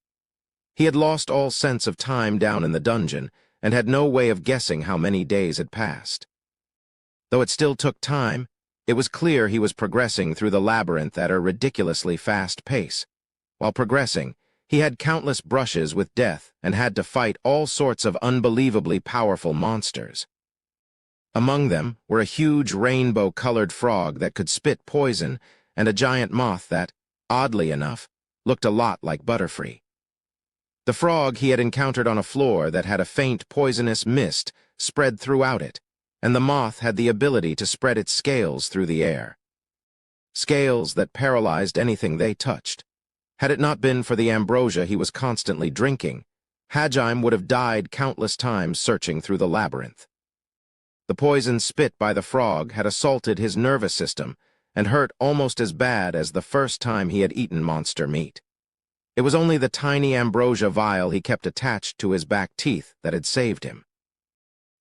He had lost all sense of time down in the dungeon, and had no way of guessing how many days had passed. Though it still took time, it was clear he was progressing through the labyrinth at a ridiculously fast pace. While progressing, he had countless brushes with death and had to fight all sorts of unbelievably powerful monsters. Among them were a huge rainbow-colored frog that could spit poison and a giant moth that, oddly enough, looked a lot like Butterfree. The frog he had encountered on a floor that had a faint poisonous mist spread throughout it, and the moth had the ability to spread its scales through the air. Scales that paralyzed anything they touched. Had it not been for the ambrosia he was constantly drinking, Hajime would have died countless times searching through the labyrinth. The poison spit by the frog had assaulted his nervous system and hurt almost as bad as the first time he had eaten monster meat. It was only the tiny ambrosia vial he kept attached to his back teeth that had saved him.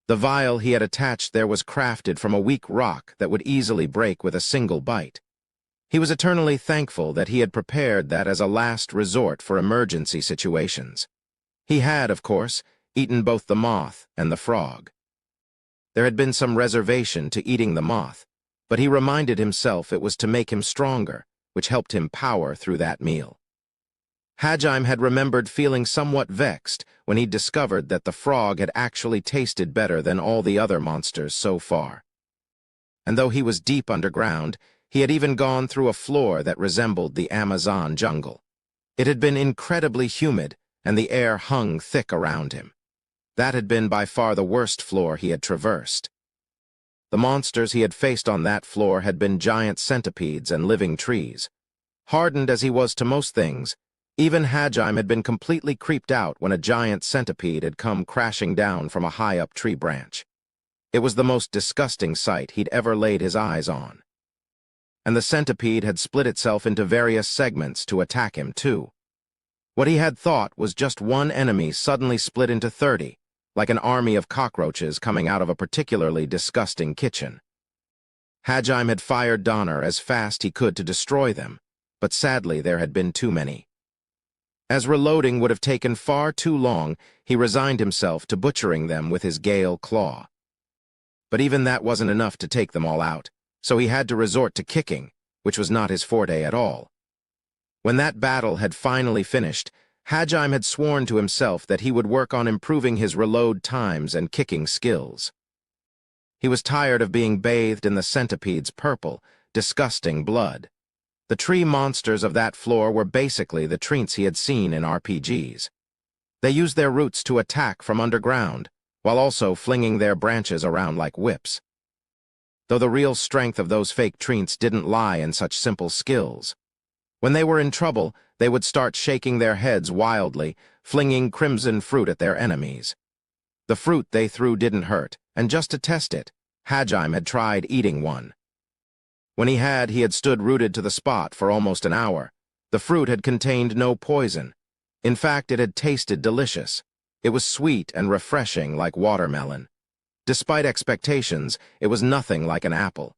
The vial he had attached there was crafted from a weak rock that would easily break with a single bite. He was eternally thankful that he had prepared that as a last resort for emergency situations. He had, of course, eaten both the moth and the frog. There had been some reservation to eating the moth, but he reminded himself it was to make him stronger, which helped him power through that meal. Hajime had remembered feeling somewhat vexed when he discovered that the frog had actually tasted better than all the other monsters so far. And though he was deep underground, he had even gone through a floor that resembled the Amazon jungle. It had been incredibly humid, and the air hung thick around him. That had been by far the worst floor he had traversed. The monsters he had faced on that floor had been giant centipedes and living trees. Hardened as he was to most things, even Hajime had been completely creeped out when a giant centipede had come crashing down from a high-up tree branch. It was the most disgusting sight he'd ever laid his eyes on. And the centipede had split itself into various segments to attack him, too. What he had thought was just one enemy suddenly split into 30, like an army of cockroaches coming out of a particularly disgusting kitchen. Hajime had fired Donner as fast he could to destroy them, but sadly there had been too many. As reloading would have taken far too long, he resigned himself to butchering them with his Gale claw. But even that wasn't enough to take them all out, so he had to resort to kicking, which was not his forte at all. When that battle had finally finished, Hajime had sworn to himself that he would work on improving his reload times and kicking skills. He was tired of being bathed in the centipede's purple, disgusting blood. The tree monsters of that floor were basically the treants he had seen in RPGs. They used their roots to attack from underground, while also flinging their branches around like whips. Though the real strength of those fake treants didn't lie in such simple skills. When they were in trouble, they would start shaking their heads wildly, flinging crimson fruit at their enemies. The fruit they threw didn't hurt, and just to test it, Hajime had tried eating one. When he had stood rooted to the spot for almost an hour. The fruit had contained no poison. In fact, it had tasted delicious. It was sweet and refreshing like watermelon. Despite expectations, it was nothing like an apple.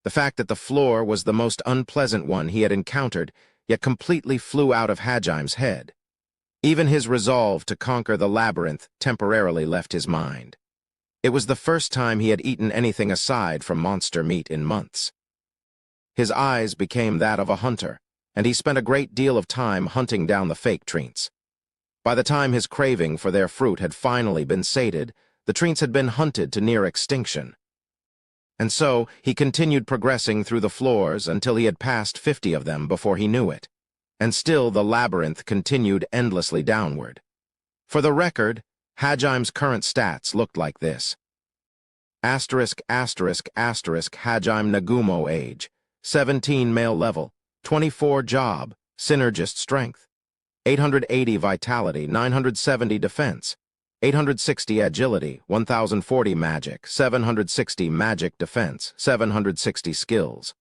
The fact that the floor was the most unpleasant one he had encountered, yet completely flew out of Hajime's head. Even his resolve to conquer the labyrinth temporarily left his mind. It was the first time he had eaten anything aside from monster meat in months. His eyes became that of a hunter, and he spent a great deal of time hunting down the fake treants. By the time his craving for their fruit had finally been sated, the treants had been hunted to near extinction. And so he continued progressing through the floors until he had passed 50 of them before he knew it. And still the labyrinth continued endlessly downward. For the record, Hajime's current stats looked like this. Hajime Nagumo age, 17 male level, 24 job, synergist strength, 880 vitality, 970 defense, 860 agility, 1040 magic, 760 magic defense, 760 skills.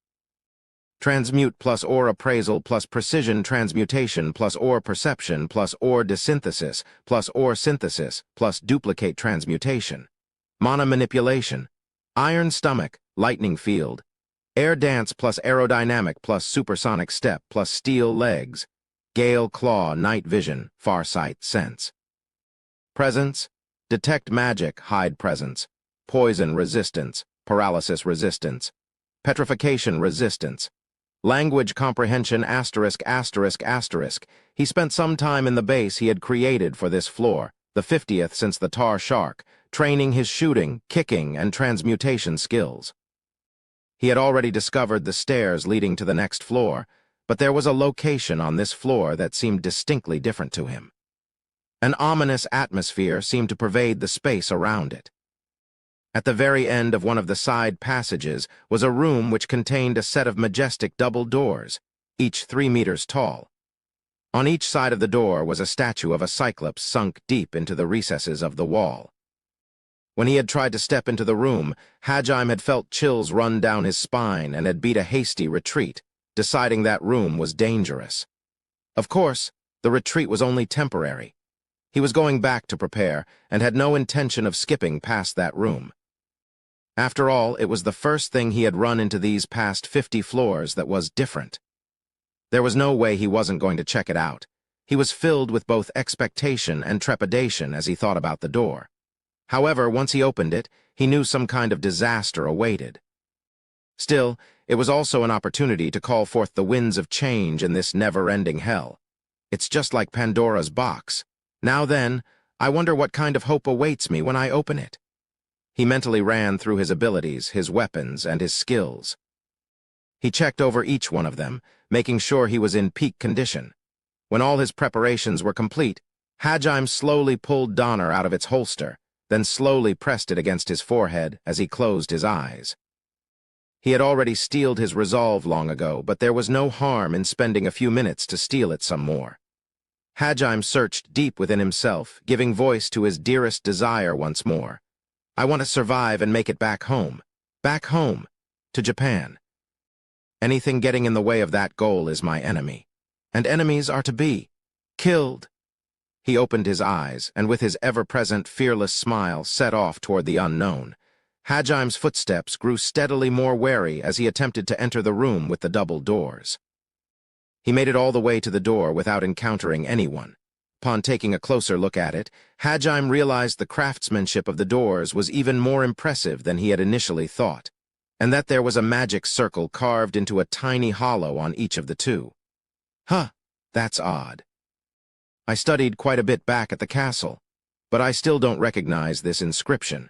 Transmute plus ore appraisal plus precision transmutation plus ore perception plus ore desynthesis plus ore synthesis plus duplicate transmutation. Mana manipulation. Iron stomach, lightning field. Air dance plus aerodynamic plus supersonic step plus steel legs. Gale claw, night vision, farsight sense. Presence. Detect magic, hide presence. Poison resistance. paralysis resistance, petrification resistance, language comprehension asterisk asterisk asterisk. He spent some time in the base he had created for this floor, the 50th since the tar shark, training his shooting, kicking, and transmutation skills. He had already discovered the stairs leading to the next floor, but there was a location on this floor that seemed distinctly different to him. An ominous atmosphere seemed to pervade the space around it. At the very end of one of the side passages was a room which contained a set of majestic double doors, each 3 meters tall. On each side of the door was a statue of a cyclops sunk deep into the recesses of the wall. When he had tried to step into the room, Hajime had felt chills run down his spine and had beat a hasty retreat, deciding that room was dangerous. Of course, the retreat was only temporary. He was going back to prepare and had no intention of skipping past that room. After all, it was the first thing he had run into these past 50 floors that was different. There was no way he wasn't going to check it out. He was filled with both expectation and trepidation as he thought about the door. However, once he opened it, he knew some kind of disaster awaited. Still, it was also an opportunity to call forth the winds of change in this never-ending hell. It's just like Pandora's box. Now then, I wonder what kind of hope awaits me when I open it. He mentally ran through his abilities, his weapons, and his skills. He checked over each one of them, making sure he was in peak condition. When all his preparations were complete, Hajime slowly pulled Donner out of its holster, then slowly pressed it against his forehead as he closed his eyes. He had already steeled his resolve long ago, but there was no harm in spending a few minutes to steel it some more. Hajime searched deep within himself, giving voice to his dearest desire once more. I want to survive and make it back home, to Japan. Anything getting in the way of that goal is my enemy, and enemies are to be killed. He opened his eyes, and with his ever-present fearless smile set off toward the unknown. Hajime's footsteps grew steadily more wary as he attempted to enter the room with the double doors. He made it all the way to the door without encountering anyone. Upon taking a closer look at it, Hajime realized the craftsmanship of the doors was even more impressive than he had initially thought, and that there was a magic circle carved into a tiny hollow on each of the two. Huh, that's odd. I studied quite a bit back at the castle, but I still don't recognize this inscription.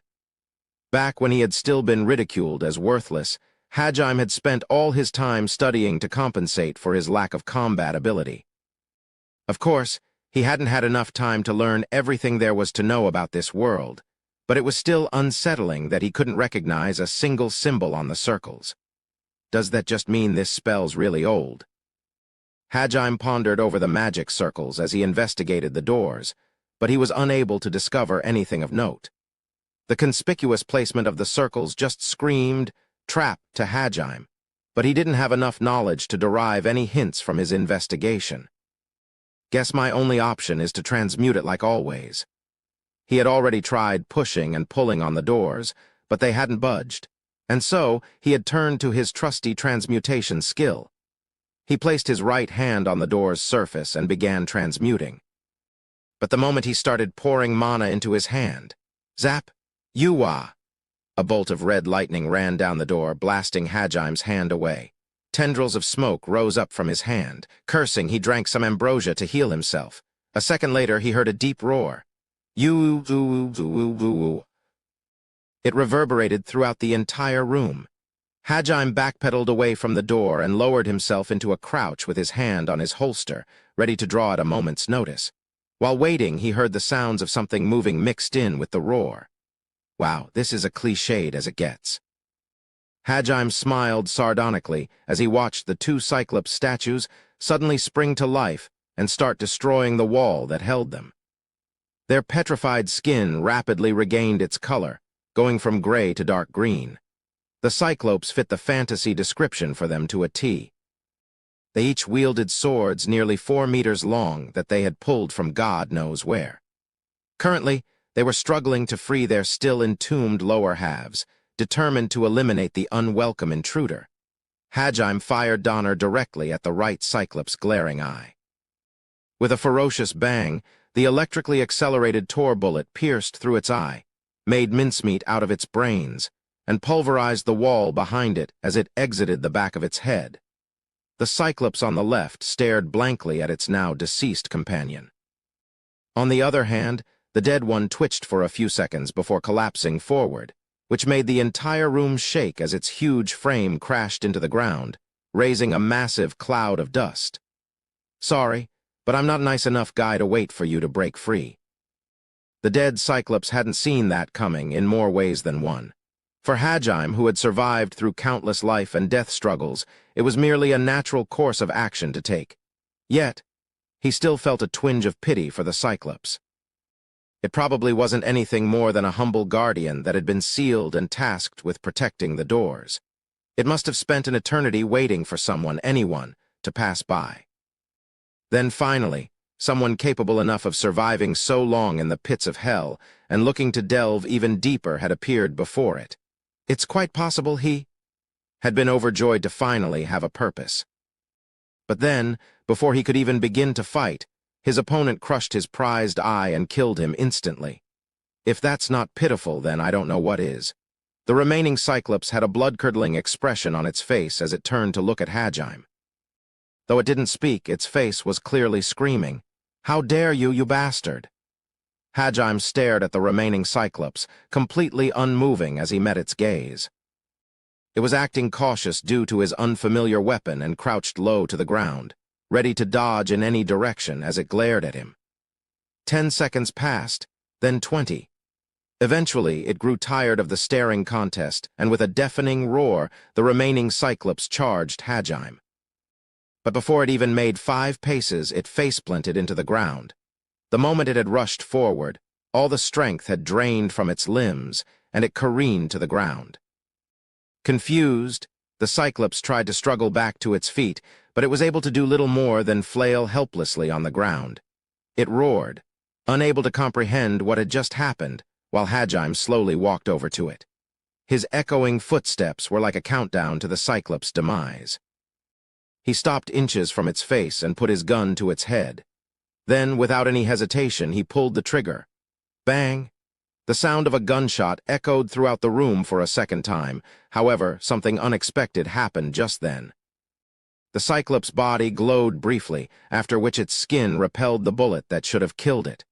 Back when he had still been ridiculed as worthless, Hajime had spent all his time studying to compensate for his lack of combat ability. Of course, he hadn't had enough time to learn everything there was to know about this world, but it was still unsettling that he couldn't recognize a single symbol on the circles. Does that just mean this spell's really old? Hajime pondered over the magic circles as he investigated the doors, but he was unable to discover anything of note. The conspicuous placement of the circles just screamed trap to Hajime, but he didn't have enough knowledge to derive any hints from his investigation. Guess my only option is to transmute it like always. He had already tried pushing and pulling on the doors, but they hadn't budged, and so he had turned to his trusty transmutation skill. He placed his right hand on the door's surface and began transmuting. But the moment he started pouring mana into his hand, zap, yuwa! A bolt of red lightning ran down the door, blasting Hajime's hand away. Tendrils of smoke rose up from his hand. Cursing, he drank some ambrosia to heal himself. A second later, he heard a deep roar. It reverberated throughout the entire room. Hajime backpedaled away from the door and lowered himself into a crouch with his hand on his holster, ready to draw at a moment's notice. While waiting, he heard the sounds of something moving mixed in with the roar. Wow, this is as cliched as it gets. Hajime smiled sardonically as he watched the two Cyclops statues suddenly spring to life and start destroying the wall that held them. Their petrified skin rapidly regained its color, going from gray to dark green. The Cyclops fit the fantasy description for them to a T. They each wielded swords nearly 4 meters long that they had pulled from God knows where. Currently, they were struggling to free their still entombed lower halves, determined to eliminate the unwelcome intruder. Hajime fired Donner directly at the right Cyclops' glaring eye. With a ferocious bang, the electrically accelerated Tor bullet pierced through its eye, made mincemeat out of its brains, and pulverized the wall behind it as it exited the back of its head. The Cyclops on the left stared blankly at its now deceased companion. On the other hand, the dead one twitched for a few seconds before collapsing forward, which made the entire room shake as its huge frame crashed into the ground, raising a massive cloud of dust. "Sorry, but I'm not a nice enough guy to wait for you to break free." The dead Cyclops hadn't seen that coming in more ways than one. For Hajime, who had survived through countless life and death struggles, it was merely a natural course of action to take. Yet, he still felt a twinge of pity for the Cyclops. It probably wasn't anything more than a humble guardian that had been sealed and tasked with protecting the doors. It must have spent an eternity waiting for someone, anyone, to pass by. Then finally, someone capable enough of surviving so long in the pits of hell and looking to delve even deeper had appeared before it. It's quite possible he had been overjoyed to finally have a purpose. But then, before he could even begin to fight, his opponent crushed his prized eye and killed him instantly. If that's not pitiful, then I don't know what is. The remaining Cyclops had a blood-curdling expression on its face as it turned to look at Hajime. Though it didn't speak, its face was clearly screaming, "How dare you, you bastard!" Hajime stared at the remaining Cyclops, completely unmoving as he met its gaze. It was acting cautious due to his unfamiliar weapon and crouched low to the ground, ready to dodge in any direction as it glared at him. 10 seconds passed, then 20. Eventually, it grew tired of the staring contest, and with a deafening roar, the remaining Cyclops charged Hajime. But before it even made 5 paces, it face-planted into the ground. The moment it had rushed forward, all the strength had drained from its limbs, and it careened to the ground. Confused, the Cyclops tried to struggle back to its feet, but it was able to do little more than flail helplessly on the ground. It roared, unable to comprehend what had just happened, while Hajime slowly walked over to it. His echoing footsteps were like a countdown to the Cyclops' demise. He stopped inches from its face and put his gun to its head. Then, without any hesitation, he pulled the trigger. Bang! The sound of a gunshot echoed throughout the room for a second time. However, something unexpected happened just then. The Cyclops' body glowed briefly, after which its skin repelled the bullet that should have killed it.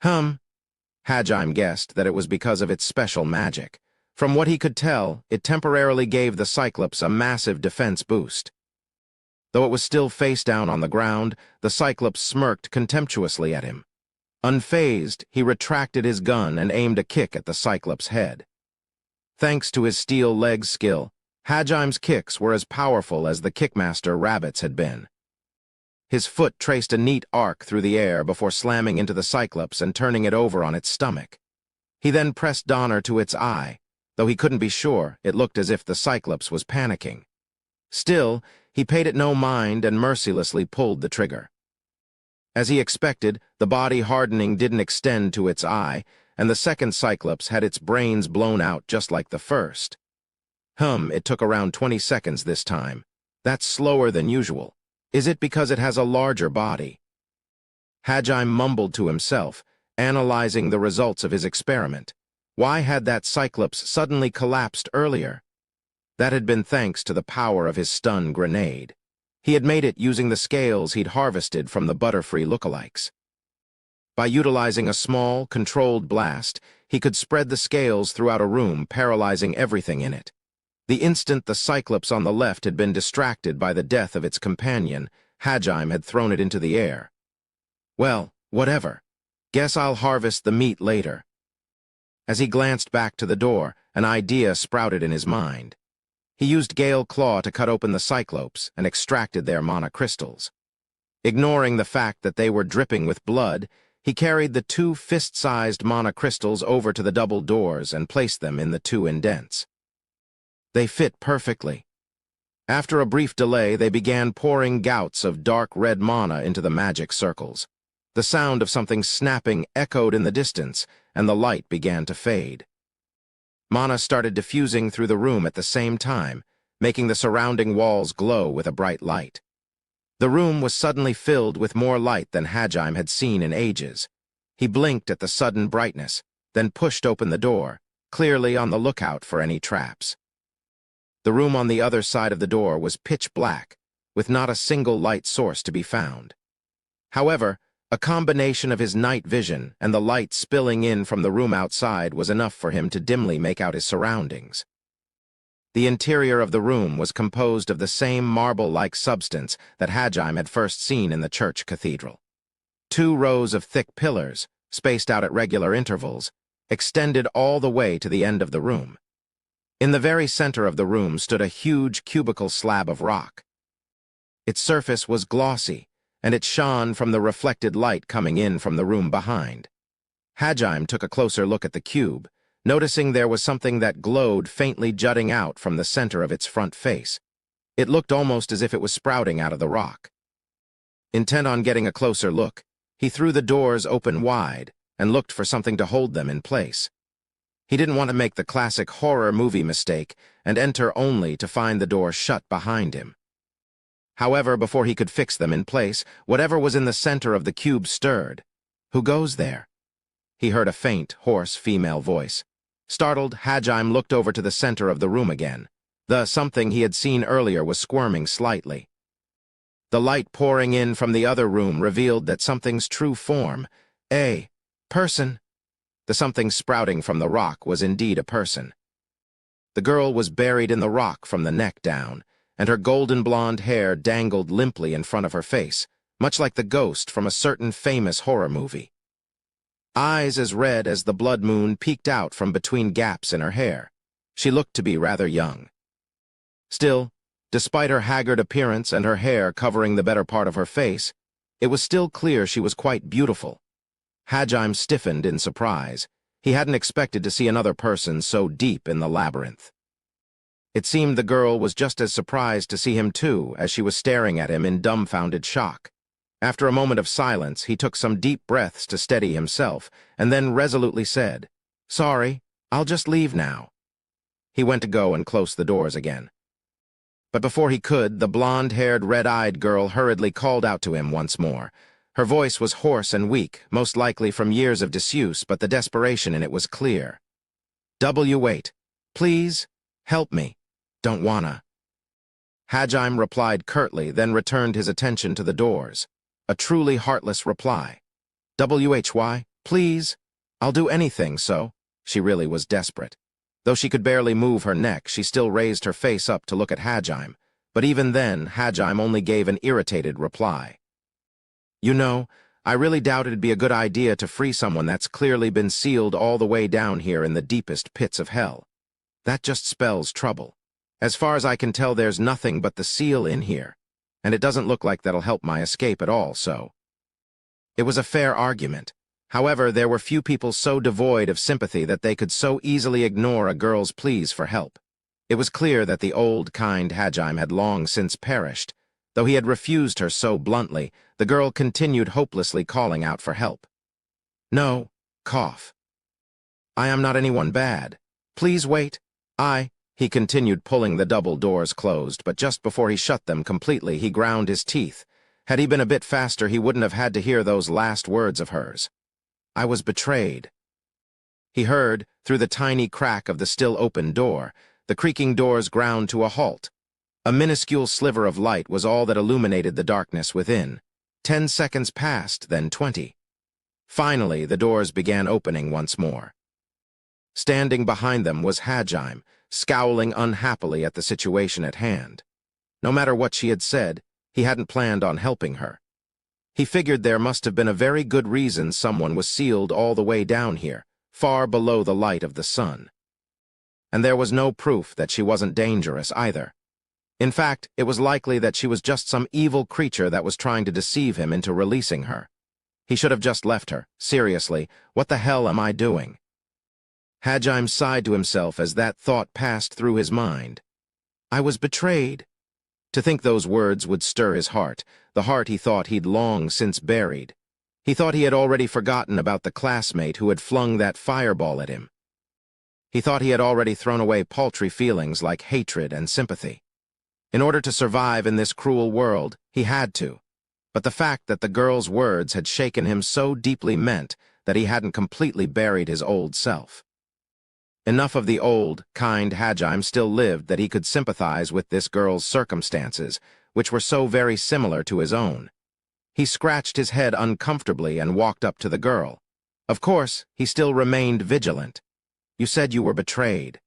Hajime guessed that it was because of its special magic. From what he could tell, it temporarily gave the Cyclops a massive defense boost. Though it was still face down on the ground, the Cyclops smirked contemptuously at him. Unfazed, he retracted his gun and aimed a kick at the Cyclops' head. Thanks to his steel leg skill, Hajime's kicks were as powerful as the Kickmaster Rabbit's had been. His foot traced a neat arc through the air before slamming into the Cyclops and turning it over on its stomach. He then pressed Donner to its eye. Though he couldn't be sure, it looked as if the Cyclops was panicking. Still, he paid it no mind and mercilessly pulled the trigger. As he expected, the body hardening didn't extend to its eye, and the second Cyclops had its brains blown out just like the first. It took around 20 seconds this time. That's slower than usual. Is it because it has a larger body? Hajime mumbled to himself, analyzing the results of his experiment. Why had that Cyclops suddenly collapsed earlier? That had been thanks to the power of his stun grenade. He had made it using the scales he'd harvested from the Butterfree lookalikes. By utilizing a small, controlled blast, he could spread the scales throughout a room, paralyzing everything in it. The instant the Cyclops on the left had been distracted by the death of its companion, Hajime had thrown it into the air. Well, whatever. Guess I'll harvest the meat later. As he glanced back to the door, an idea sprouted in his mind. He used Gale Claw to cut open the Cyclops and extracted their mana crystals. Ignoring the fact that they were dripping with blood, he carried the 2 fist-sized mana crystals over to the double doors and placed them in the 2 indents. They fit perfectly. After a brief delay, they began pouring gouts of dark red mana into the magic circles. The sound of something snapping echoed in the distance, and the light began to fade. Mana started diffusing through the room at the same time, making the surrounding walls glow with a bright light. The room was suddenly filled with more light than Hajime had seen in ages. He blinked at the sudden brightness, then pushed open the door, clearly on the lookout for any traps. The room on the other side of the door was pitch black, with not a single light source to be found. However, a combination of his night vision and the light spilling in from the room outside was enough for him to dimly make out his surroundings. The interior of the room was composed of the same marble-like substance that Hajime had first seen in the church cathedral. 2 rows of thick pillars, spaced out at regular intervals, extended all the way to the end of the room. In the very center of the room stood a huge cubical slab of rock. Its surface was glossy, and it shone from the reflected light coming in from the room behind. Hajime took a closer look at the cube, noticing there was something that glowed faintly jutting out from the center of its front face. It looked almost as if it was sprouting out of the rock. Intent on getting a closer look, he threw the doors open wide and looked for something to hold them in place. He didn't want to make the classic horror movie mistake and enter only to find the door shut behind him. However, before he could fix them in place, whatever was in the center of the cube stirred. "Who goes there?" He heard a faint, hoarse female voice. Startled, Hajime looked over to the center of the room again. The something he had seen earlier was squirming slightly. The light pouring in from the other room revealed that something's true form, a person. The something sprouting from the rock was indeed a person. The girl was buried in the rock from the neck down, and her golden blonde hair dangled limply in front of her face, much like the ghost from a certain famous horror movie. Eyes as red as the blood moon peeked out from between gaps in her hair. She looked to be rather young. Still, despite her haggard appearance and her hair covering the better part of her face, it was still clear she was quite beautiful. Hajime stiffened in surprise. He hadn't expected to see another person so deep in the labyrinth. It seemed the girl was just as surprised to see him too, as she was staring at him in dumbfounded shock. After a moment of silence, he took some deep breaths to steady himself, and then resolutely said, "Sorry, I'll just leave now." He went to go and close the doors again. But before he could, the blonde-haired, red-eyed girl hurriedly called out to him once more. Her voice was hoarse and weak, most likely from years of disuse, but the desperation in it was clear. "Wait. Please, help me. Don't wanna." Hajime replied curtly, then returned his attention to the doors. A truly heartless reply. "Why? Please? I'll do anything, so." She really was desperate. Though she could barely move her neck, she still raised her face up to look at Hajime, but even then, Hajime only gave an irritated reply. "You know, I really doubt it'd be a good idea to free someone that's clearly been sealed all the way down here in the deepest pits of hell. That just spells trouble. As far as I can tell, there's nothing but the seal in here, and it doesn't look like that'll help my escape at all, so." It was a fair argument. However, there were few people so devoid of sympathy that they could so easily ignore a girl's pleas for help. It was clear that the old, kind Hajime had long since perished. Though he had refused her so bluntly, the girl continued hopelessly calling out for help. "No, cough. I am not anyone bad. Please wait. He continued, pulling the double doors closed, but just before he shut them completely, he ground his teeth. Had he been a bit faster, he wouldn't have had to hear those last words of hers. "I was betrayed." He heard, through the tiny crack of the still open door, the creaking doors ground to a halt. A minuscule sliver of light was all that illuminated the darkness within. 10 seconds passed, then 20. Finally, the doors began opening once more. Standing behind them was Hajime, scowling unhappily at the situation at hand. No matter what she had said, he hadn't planned on helping her. He figured there must have been a very good reason someone was sealed all the way down here, far below the light of the sun. And there was no proof that she wasn't dangerous either. In fact, it was likely that she was just some evil creature that was trying to deceive him into releasing her. He should have just left her. Seriously, what the hell am I doing? Hajime sighed to himself as that thought passed through his mind. I was betrayed. To think those words would stir his heart, the heart he thought he'd long since buried. He thought he had already forgotten about the classmate who had flung that fireball at him. He thought he had already thrown away paltry feelings like hatred and sympathy. In order to survive in this cruel world, he had to. But the fact that the girl's words had shaken him so deeply meant that he hadn't completely buried his old self. Enough of the old, kind Hajime still lived that he could sympathize with this girl's circumstances, which were so very similar to his own. He scratched his head uncomfortably and walked up to the girl. Of course, he still remained vigilant. You said you were betrayed.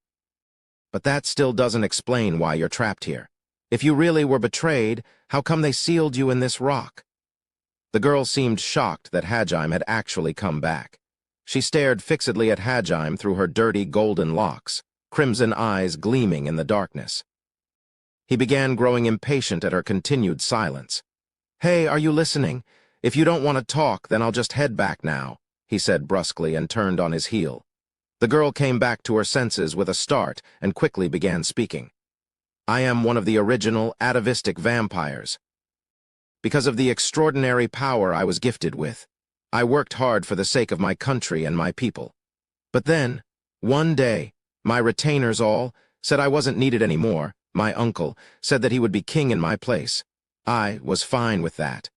But that still doesn't explain why you're trapped here. If you really were betrayed, how come they sealed you in this rock? The girl seemed shocked that Hajime had actually come back. She stared fixedly at Hajime through her dirty golden locks, crimson eyes gleaming in the darkness. He began growing impatient at her continued silence. "Hey, are you listening? If you don't want to talk, then I'll just head back now," he said brusquely and turned on his heel. The girl came back to her senses with a start and quickly began speaking. "I am one of the original atavistic vampires. Because of the extraordinary power I was gifted with, I worked hard for the sake of my country and my people. But then, one day, my retainers all said I wasn't needed anymore. My uncle said that he would be king in my place. I was fine with that.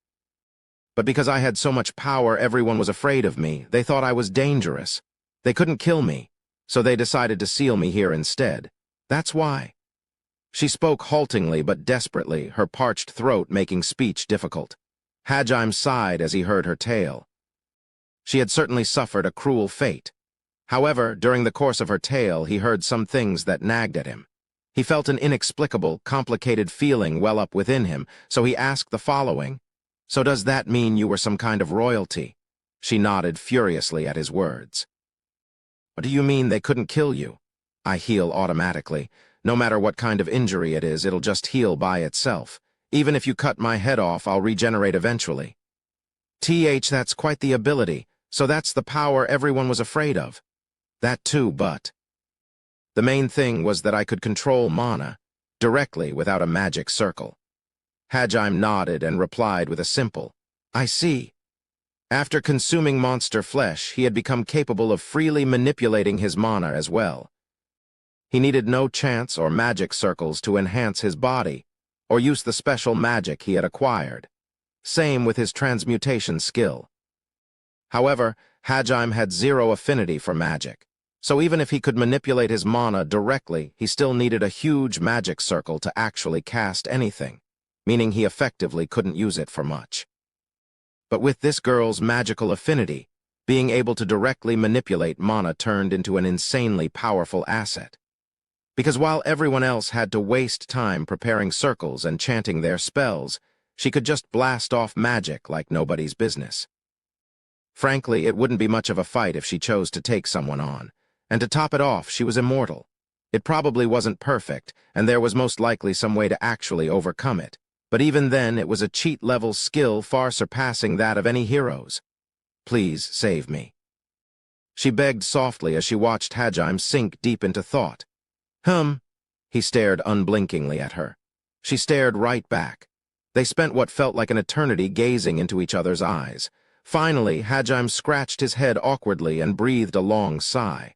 But because I had so much power, everyone was afraid of me. They thought I was dangerous. They couldn't kill me, so they decided to seal me here instead. That's why." She spoke haltingly but desperately, her parched throat making speech difficult. Hajime sighed as he heard her tale. She had certainly suffered a cruel fate. However, during the course of her tale, he heard some things that nagged at him. He felt an inexplicable, complicated feeling well up within him, so he asked the following, "So does that mean you were some kind of royalty?" She nodded furiously at his words. "What do you mean they couldn't kill you?" "I heal automatically. No matter what kind of injury it is, it'll just heal by itself. Even if you cut my head off, I'll regenerate eventually." That's quite the ability, so that's the power everyone was afraid of. That too, but the main thing was that I could control mana, directly without a magic circle. Hajime nodded and replied with a simple, "I see." After consuming monster flesh, he had become capable of freely manipulating his mana as well. He needed no chance or magic circles to enhance his body, or use the special magic he had acquired. Same with his transmutation skill. However, Hajime had zero affinity for magic, so even if he could manipulate his mana directly, he still needed a huge magic circle to actually cast anything, meaning he effectively couldn't use it for much. But with this girl's magical affinity, being able to directly manipulate mana turned into an insanely powerful asset. Because while everyone else had to waste time preparing circles and chanting their spells, she could just blast off magic like nobody's business. Frankly, it wouldn't be much of a fight if she chose to take someone on, and to top it off, she was immortal. It probably wasn't perfect, and there was most likely some way to actually overcome it, but even then it was a cheat-level skill far surpassing that of any heroes. "Please save me." She begged softly as she watched Hajime sink deep into thought. He stared unblinkingly at her. She stared right back. They spent what felt like an eternity gazing into each other's eyes. Finally, Hajime scratched his head awkwardly and breathed a long sigh.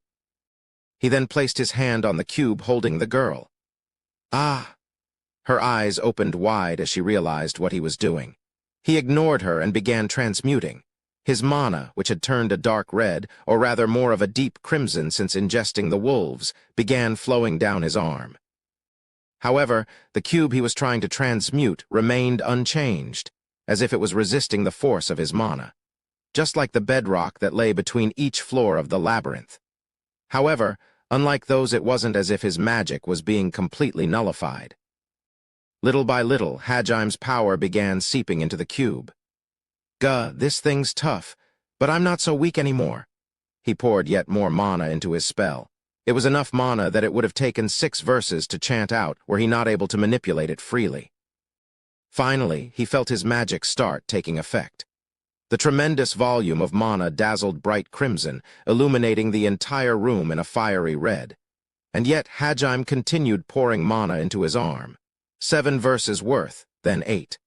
He then placed his hand on the cube holding the girl. "Ah!" Her eyes opened wide as she realized what he was doing. He ignored her and began transmuting. His mana, which had turned a dark red, or rather more of a deep crimson since ingesting the wolves, began flowing down his arm. However, the cube he was trying to transmute remained unchanged, as if it was resisting the force of his mana, just like the bedrock that lay between each floor of the labyrinth. However, unlike those, it wasn't as if his magic was being completely nullified. Little by little, Hajime's power began seeping into the cube. This thing's tough, but I'm not so weak anymore." He poured yet more mana into his spell. It was enough mana that it would have taken 6 verses to chant out were he not able to manipulate it freely. Finally, he felt his magic start taking effect. The tremendous volume of mana dazzled bright crimson, illuminating the entire room in a fiery red. And yet Hajime continued pouring mana into his arm. 7 verses worth, then 8.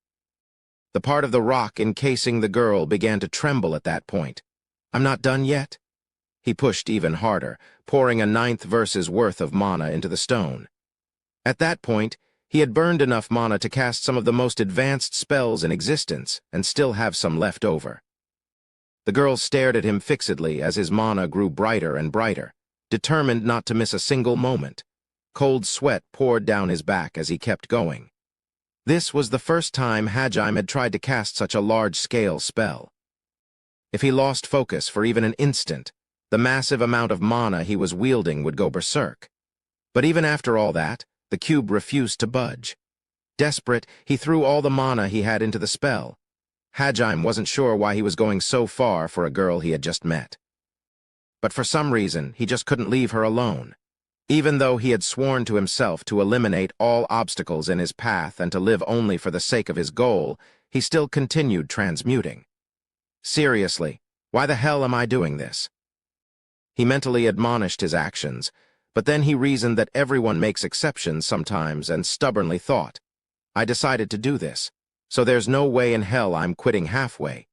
The part of the rock encasing the girl began to tremble at that point. "I'm not done yet." He pushed even harder, pouring a 9th verse's worth of mana into the stone. At that point, he had burned enough mana to cast some of the most advanced spells in existence and still have some left over. The girl stared at him fixedly as his mana grew brighter and brighter. determined not to miss a single moment. Cold sweat poured down his back as he kept going. This was the first time Hajime had tried to cast such a large-scale spell. If he lost focus for even an instant, the massive amount of mana he was wielding would go berserk. But even after all that, the cube refused to budge. Desperate, he threw all the mana he had into the spell. Hajime wasn't sure why he was going so far for a girl he had just met. But for some reason, he just couldn't leave her alone. Even though he had sworn to himself to eliminate all obstacles in his path and to live only for the sake of his goal, he still continued transmuting. Seriously, why the hell am I doing this? He mentally admonished his actions, but then he reasoned that everyone makes exceptions sometimes and stubbornly thought, I decided to do this, so there's no way in hell I'm quitting halfway.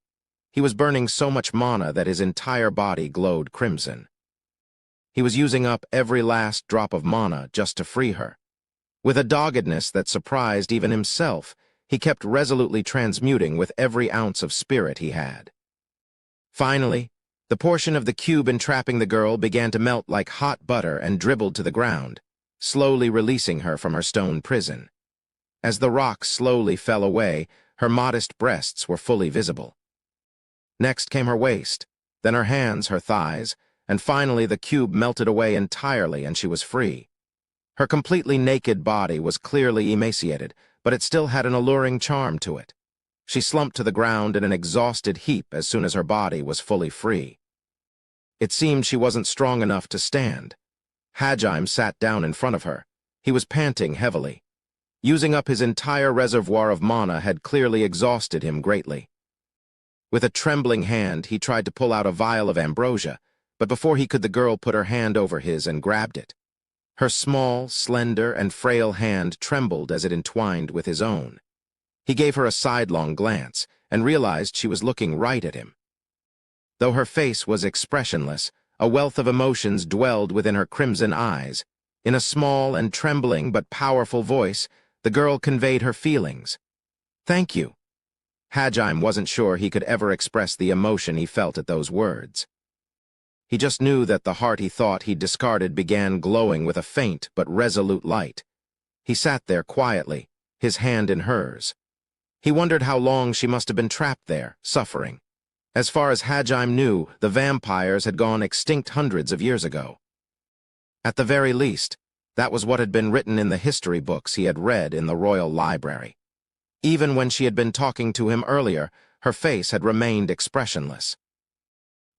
He was burning so much mana that his entire body glowed crimson. He was using up every last drop of mana just to free her. With a doggedness that surprised even himself, he kept resolutely transmuting with every ounce of spirit he had. Finally, the portion of the cube entrapping the girl began to melt like hot butter and dribbled to the ground, slowly releasing her from her stone prison. As the rock slowly fell away, her modest breasts were fully visible. Next came her waist, then her hands, her thighs, and finally the cube melted away entirely and she was free. Her completely naked body was clearly emaciated, but it still had an alluring charm to it. She slumped to the ground in an exhausted heap as soon as her body was fully free. It seemed she wasn't strong enough to stand. Hajime sat down in front of her. He was panting heavily. Using up his entire reservoir of mana had clearly exhausted him greatly. With a trembling hand, he tried to pull out a vial of ambrosia, but before he could, the girl put her hand over his and grabbed it. Her small, slender, and frail hand trembled as it entwined with his own. He gave her a sidelong glance and realized she was looking right at him. Though her face was expressionless, a wealth of emotions dwelled within her crimson eyes. In a small and trembling but powerful voice, the girl conveyed her feelings. "Thank you." Hajime wasn't sure he could ever express the emotion he felt at those words. He just knew that the heart he thought he'd discarded began glowing with a faint but resolute light. He sat there quietly, his hand in hers. He wondered how long she must have been trapped there, suffering. As far as Hajime knew, the vampires had gone extinct hundreds of years ago. At the very least, that was what had been written in the history books he had read in the royal library. Even when she had been talking to him earlier, her face had remained expressionless,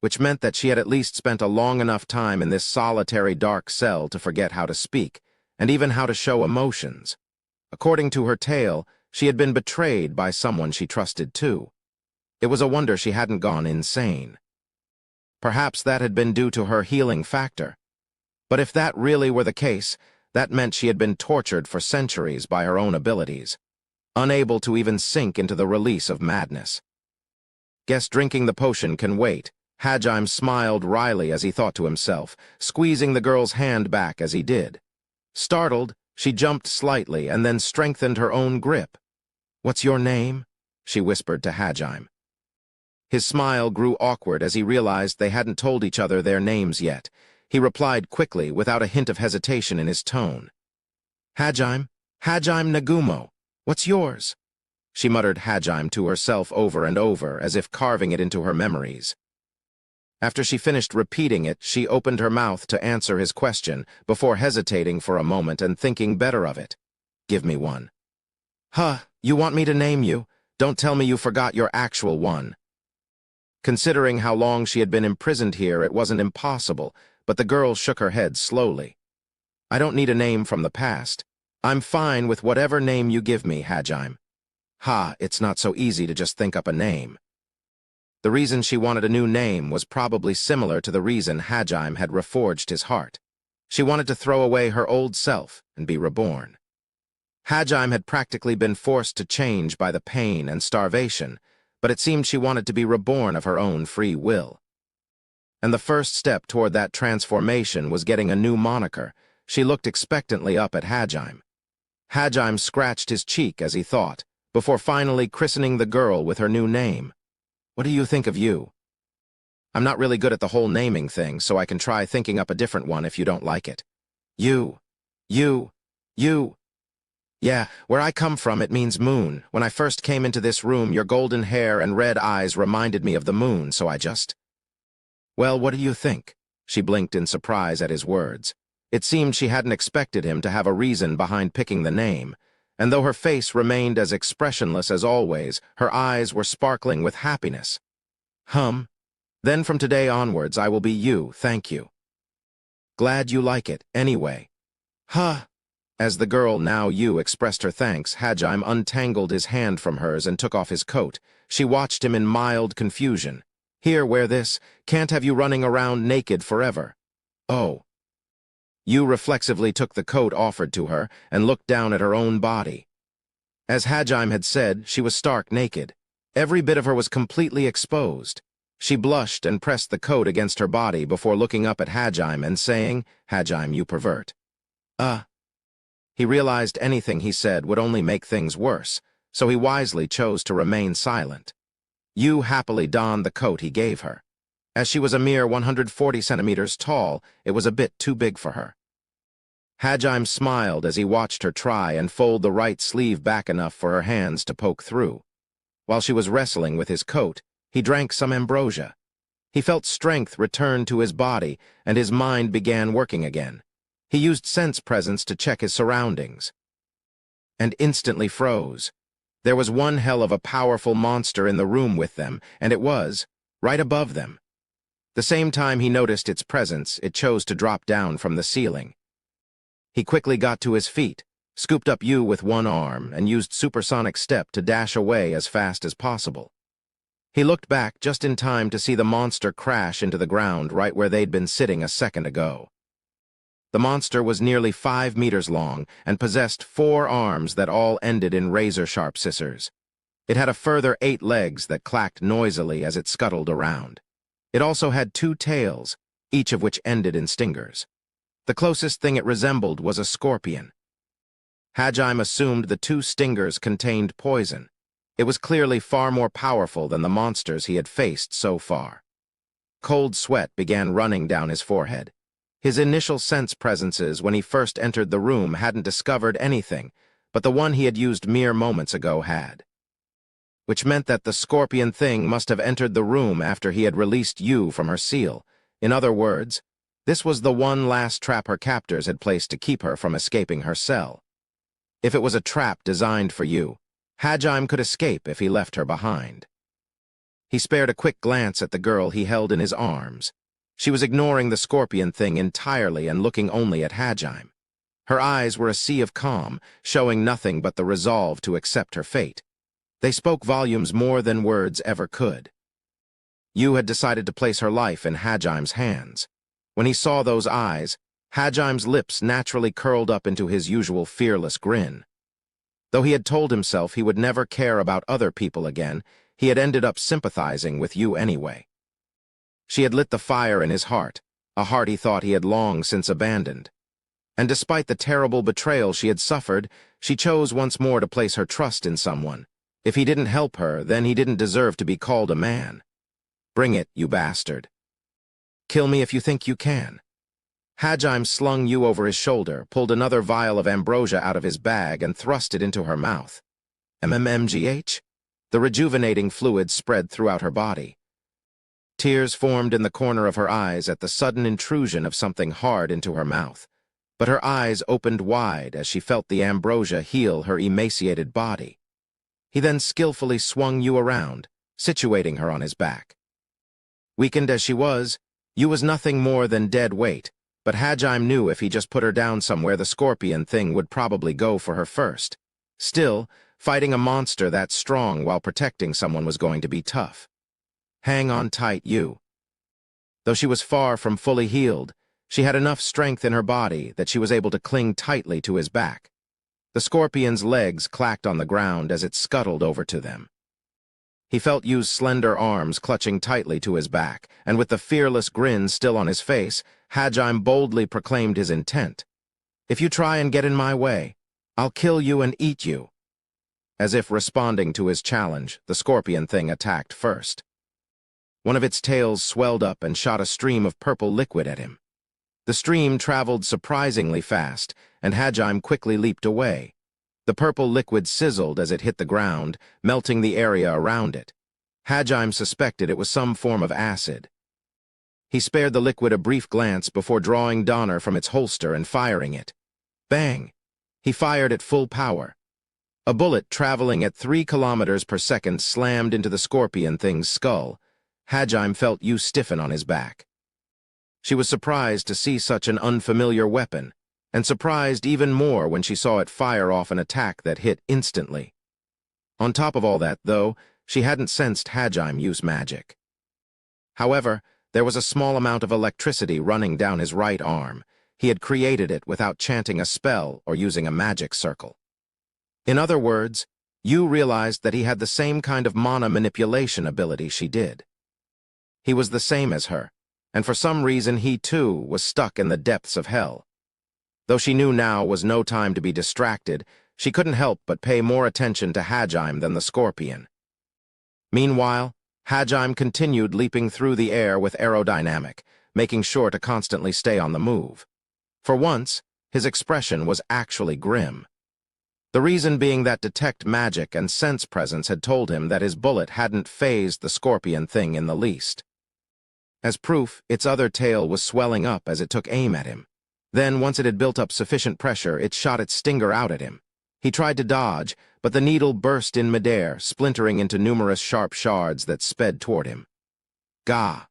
which meant that she had at least spent a long enough time in this solitary dark cell to forget how to speak, and even how to show emotions. According to her tale, she had been betrayed by someone she trusted too. It was a wonder she hadn't gone insane. Perhaps that had been due to her healing factor. But if that really were the case, that meant she had been tortured for centuries by her own abilities, unable to even sink into the release of madness. Guess drinking the potion can wait. Hajime smiled wryly as he thought to himself, squeezing the girl's hand back as he did. Startled, she jumped slightly and then strengthened her own grip. "What's your name?" she whispered to Hajime. His smile grew awkward as he realized they hadn't told each other their names yet. He replied quickly, without a hint of hesitation in his tone. Hajime Nagumo. What's yours?" She muttered Hajime to herself over and over, as if carving it into her memories. After she finished repeating it, she opened her mouth to answer his question, before hesitating for a moment and thinking better of it. "Give me one." "Huh, you want me to name you? Don't tell me you forgot your actual one." Considering how long she had been imprisoned here, it wasn't impossible, but the girl shook her head slowly. "I don't need a name from the past. I'm fine with whatever name you give me, Hajime." Ha, it's not so easy to just think up a name. The reason she wanted a new name was probably similar to the reason Hajime had reforged his heart. She wanted to throw away her old self and be reborn. Hajime had practically been forced to change by the pain and starvation, but it seemed she wanted to be reborn of her own free will. And the first step toward that transformation was getting a new moniker. She looked expectantly up at Hajime. Hajime scratched his cheek as he thought, before finally christening the girl with her new name. "What do you think of you?" I'm not really good at the whole naming thing, so I can try thinking up a different one if you don't like it. You. You. You. Yeah, where I come from, it means moon. When I first came into this room, your golden hair and red eyes reminded me of the moon, so I just... Well, what do you think? She blinked in surprise at his words. It seemed she hadn't expected him to have a reason behind picking the name, and though her face remained as expressionless as always, her eyes were sparkling with happiness. Then from today onwards I will be you, thank you. Glad you like it, anyway. Huh. As the girl, now you, expressed her thanks, Hajime untangled his hand from hers and took off his coat. She watched him in mild confusion. Here, wear this. Can't have you running around naked forever. Oh. Yu reflexively took the coat offered to her and looked down at her own body. As Hajime had said, she was stark naked. Every bit of her was completely exposed. She blushed and pressed the coat against her body before looking up at Hajime and saying, "Hajime, you pervert." He realized anything he said would only make things worse, so he wisely chose to remain silent. Yu happily donned the coat he gave her. As she was a mere 140 centimeters tall, it was a bit too big for her. Hajime smiled as he watched her try and fold the right sleeve back enough for her hands to poke through. While she was wrestling with his coat, he drank some ambrosia. He felt strength return to his body, and his mind began working again. He used sense presence to check his surroundings, and instantly froze. There was one hell of a powerful monster in the room with them, and it was right above them. The same time he noticed its presence, it chose to drop down from the ceiling. He quickly got to his feet, scooped up Yu with one arm, and used supersonic step to dash away as fast as possible. He looked back just in time to see the monster crash into the ground right where they'd been sitting a second ago. The monster was nearly 5 meters long and possessed 4 arms that all ended in razor-sharp scissors. It had a further 8 legs that clacked noisily as it scuttled around. It also had 2 tails, each of which ended in stingers. The closest thing it resembled was a scorpion. Hajime assumed the 2 stingers contained poison. It was clearly far more powerful than the monsters he had faced so far. Cold sweat began running down his forehead. His initial sense presences when he first entered the room hadn't discovered anything, but the one he had used mere moments ago had. Which meant that the scorpion thing must have entered the room after he had released Yu from her seal. In other words, this was the one last trap her captors had placed to keep her from escaping her cell. If it was a trap designed for Yu, Hajime could escape if he left her behind. He spared a quick glance at the girl he held in his arms. She was ignoring the scorpion thing entirely and looking only at Hajime. Her eyes were a sea of calm, showing nothing but the resolve to accept her fate. They spoke volumes more than words ever could. Yu had decided to place her life in Hajime's hands. When he saw those eyes, Hajime's lips naturally curled up into his usual fearless grin. Though he had told himself he would never care about other people again, he had ended up sympathizing with Yu anyway. She had lit the fire in his heart, a heart he thought he had long since abandoned. And despite the terrible betrayal she had suffered, she chose once more to place her trust in someone. If he didn't help her, then he didn't deserve to be called a man. Bring it, you bastard. Kill me if you think you can. Hajime slung Yu over his shoulder, pulled another vial of ambrosia out of his bag, and thrust it into her mouth. MMMGH? The rejuvenating fluid spread throughout her body. Tears formed in the corner of her eyes at the sudden intrusion of something hard into her mouth, but her eyes opened wide as she felt the ambrosia heal her emaciated body. He then skillfully swung Yu around, situating her on his back. Weakened as she was, Yu was nothing more than dead weight, but Hajime knew if he just put her down somewhere, the scorpion thing would probably go for her first. Still, fighting a monster that strong while protecting someone was going to be tough. Hang on tight, Yu. Though she was far from fully healed, she had enough strength in her body that she was able to cling tightly to his back. The scorpion's legs clacked on the ground as it scuttled over to them. He felt Yu's slender arms clutching tightly to his back, and with the fearless grin still on his face, Hajime boldly proclaimed his intent. If you try and get in my way, I'll kill you and eat you. As if responding to his challenge, the scorpion thing attacked first. One of its tails swelled up and shot a stream of purple liquid at him. The stream traveled surprisingly fast, and Hajime quickly leaped away. The purple liquid sizzled as it hit the ground, melting the area around it. Hajime suspected it was some form of acid. He spared the liquid a brief glance before drawing Donner from its holster and firing it. Bang! He fired at full power. A bullet traveling at 3 kilometers per second slammed into the scorpion thing's skull. Hajime felt Yu stiffen on his back. She was surprised to see such an unfamiliar weapon, and surprised even more when she saw it fire off an attack that hit instantly. On top of all that, though, she hadn't sensed Hajime use magic. However, there was a small amount of electricity running down his right arm. He had created it without chanting a spell or using a magic circle. In other words, Yu realized that he had the same kind of mana manipulation ability she did. He was the same as her, and for some reason he, too, was stuck in the depths of hell. Though she knew now was no time to be distracted, she couldn't help but pay more attention to Hajime than the scorpion. Meanwhile, Hajime continued leaping through the air with aerodynamic, making sure to constantly stay on the move. For once, his expression was actually grim. The reason being that detect magic and sense presence had told him that his bullet hadn't phased the scorpion thing in the least. As proof, its other tail was swelling up as it took aim at him. Then, once it had built up sufficient pressure, it shot its stinger out at him. He tried to dodge, but the needle burst in midair, splintering into numerous sharp shards that sped toward him. Gah!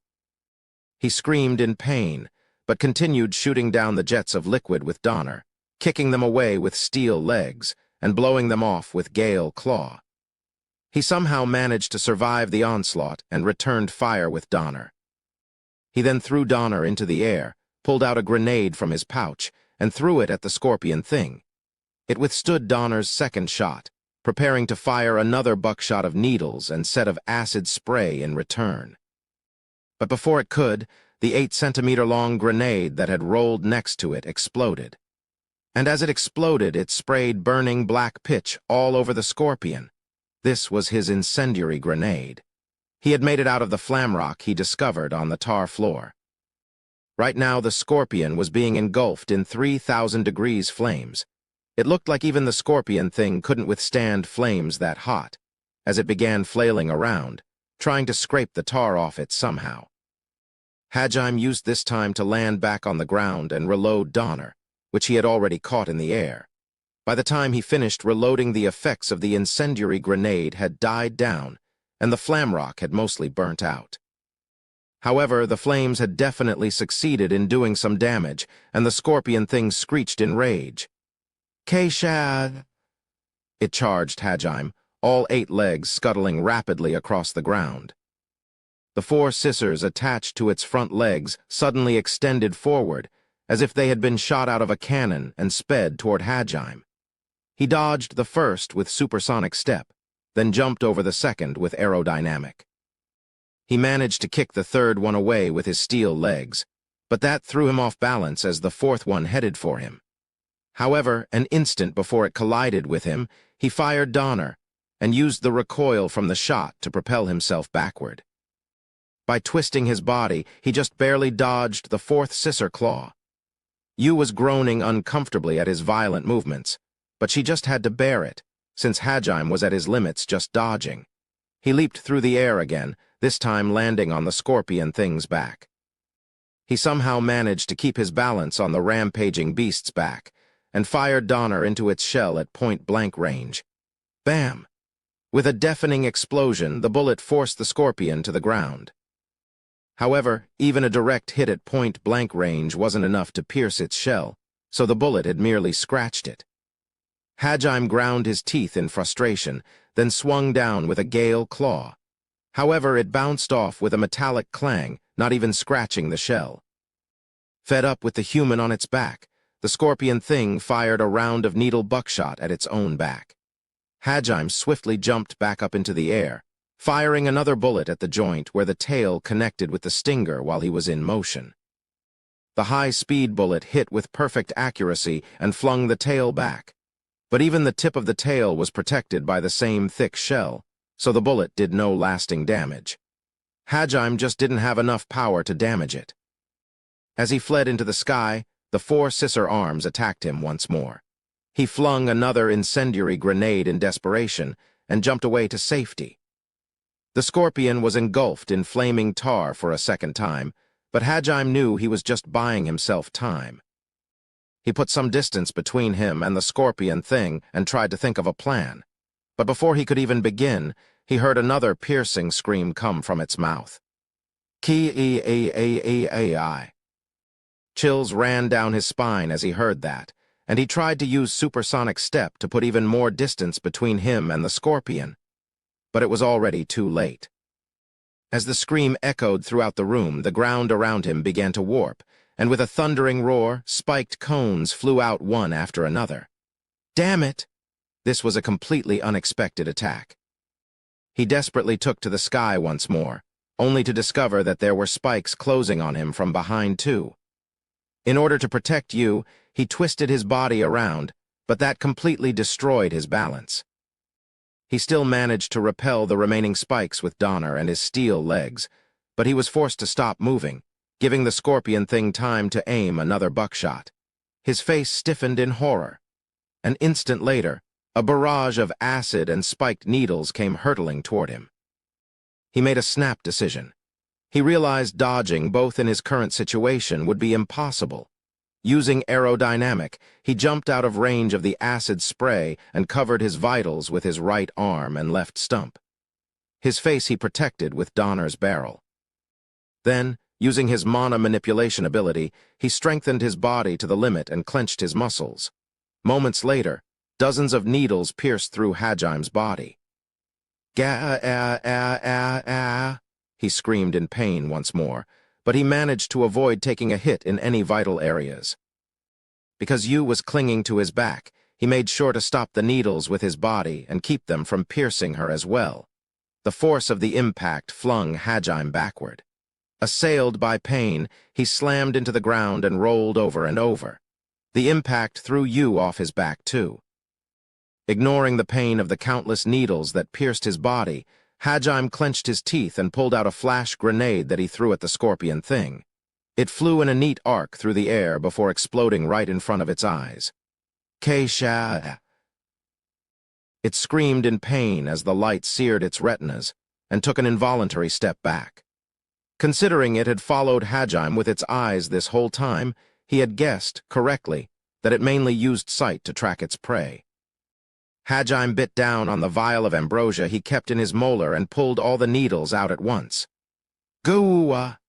He screamed in pain, but continued shooting down the jets of liquid with Donner, kicking them away with steel legs, and blowing them off with Gale Claw. He somehow managed to survive the onslaught and returned fire with Donner. He then threw Donner into the air, pulled out a grenade from his pouch, and threw it at the scorpion thing. It withstood Donner's second shot, preparing to fire another buckshot of needles and set of acid spray in return. But before it could, the 8-centimeter-long grenade that had rolled next to it exploded. And as it exploded, it sprayed burning black pitch all over the scorpion. This was his incendiary grenade. He had made it out of the flamrock he discovered on the tar floor. Right now, the scorpion was being engulfed in 3,000 degrees flames. It looked like even the scorpion thing couldn't withstand flames that hot, as it began flailing around, trying to scrape the tar off it somehow. Hajime used this time to land back on the ground and reload Donner, which he had already caught in the air. By the time he finished reloading, the effects of the incendiary grenade had died down, and the flamrock had mostly burnt out. However, the flames had definitely succeeded in doing some damage, and the scorpion thing screeched in rage. K-Shad! It charged Hajime, all 8 legs scuttling rapidly across the ground. The 4 scissors attached to its front legs suddenly extended forward, as if they had been shot out of a cannon and sped toward Hajime. He dodged the first with supersonic step, then jumped over the second with aerodynamic. He managed to kick the third one away with his steel legs, but that threw him off balance as the fourth one headed for him. However, an instant before it collided with him, he fired Donner and used the recoil from the shot to propel himself backward. By twisting his body, he just barely dodged the 4th scissor claw. Yu was groaning uncomfortably at his violent movements, but she just had to bear it, since Hajime was at his limits just dodging. He leaped through the air again, this time landing on the scorpion thing's back. He somehow managed to keep his balance on the rampaging beast's back, and fired Donner into its shell at point-blank range. Bam! With a deafening explosion, the bullet forced the scorpion to the ground. However, even a direct hit at point-blank range wasn't enough to pierce its shell, so the bullet had merely scratched it. Hajime ground his teeth in frustration, then swung down with a Gale Claw. However, it bounced off with a metallic clang, not even scratching the shell. Fed up with the human on its back, the scorpion thing fired a round of needle buckshot at its own back. Hajime swiftly jumped back up into the air, firing another bullet at the joint where the tail connected with the stinger while he was in motion. The high-speed bullet hit with perfect accuracy and flung the tail back, but even the tip of the tail was protected by the same thick shell, so the bullet did no lasting damage. Hajime just didn't have enough power to damage it. As he fled into the sky, the four Sisser arms attacked him once more. He flung another incendiary grenade in desperation and jumped away to safety. The scorpion was engulfed in flaming tar for a second time, but Hajime knew he was just buying himself time. He put some distance between him and the scorpion thing and tried to think of a plan. But before he could even begin, he heard another piercing scream come from its mouth. Ki-e-a-a-a-a-i. Chills ran down his spine as he heard that, and he tried to use supersonic step to put even more distance between him and the scorpion. But it was already too late. As the scream echoed throughout the room, the ground around him began to warp, and with a thundering roar, spiked cones flew out one after another. Damn it! This was a completely unexpected attack. He desperately took to the sky once more, only to discover that there were spikes closing on him from behind too. In order to protect you, he twisted his body around, but that completely destroyed his balance. He still managed to repel the remaining spikes with Donner and his steel legs, but he was forced to stop moving, giving the scorpion thing time to aim another buckshot. His face stiffened in horror. An instant later, a barrage of acid and spiked needles came hurtling toward him. He made a snap decision. He realized dodging both in his current situation would be impossible. Using aerodynamic, he jumped out of range of the acid spray and covered his vitals with his right arm and left stump. His face he protected with Donner's barrel. Then, using his mana manipulation ability, he strengthened his body to the limit and clenched his muscles. Moments later, dozens of needles pierced through Hajime's body. Ga-ah-ah-ah-ah, he screamed in pain once more, but he managed to avoid taking a hit in any vital areas. Because Yu was clinging to his back, he made sure to stop the needles with his body and keep them from piercing her as well. The force of the impact flung Hajime backward. Assailed by pain, he slammed into the ground and rolled over and over. The impact threw Yu off his back too. Ignoring the pain of the countless needles that pierced his body, Hajime clenched his teeth and pulled out a flash grenade that he threw at the scorpion thing. It flew in a neat arc through the air before exploding right in front of its eyes. Keisha! It screamed in pain as the light seared its retinas and took an involuntary step back. Considering it had followed Hajime with its eyes this whole time, he had guessed, correctly, that it mainly used sight to track its prey. Hajime bit down on the vial of ambrosia he kept in his molar and pulled all the needles out at once. Goo-ah!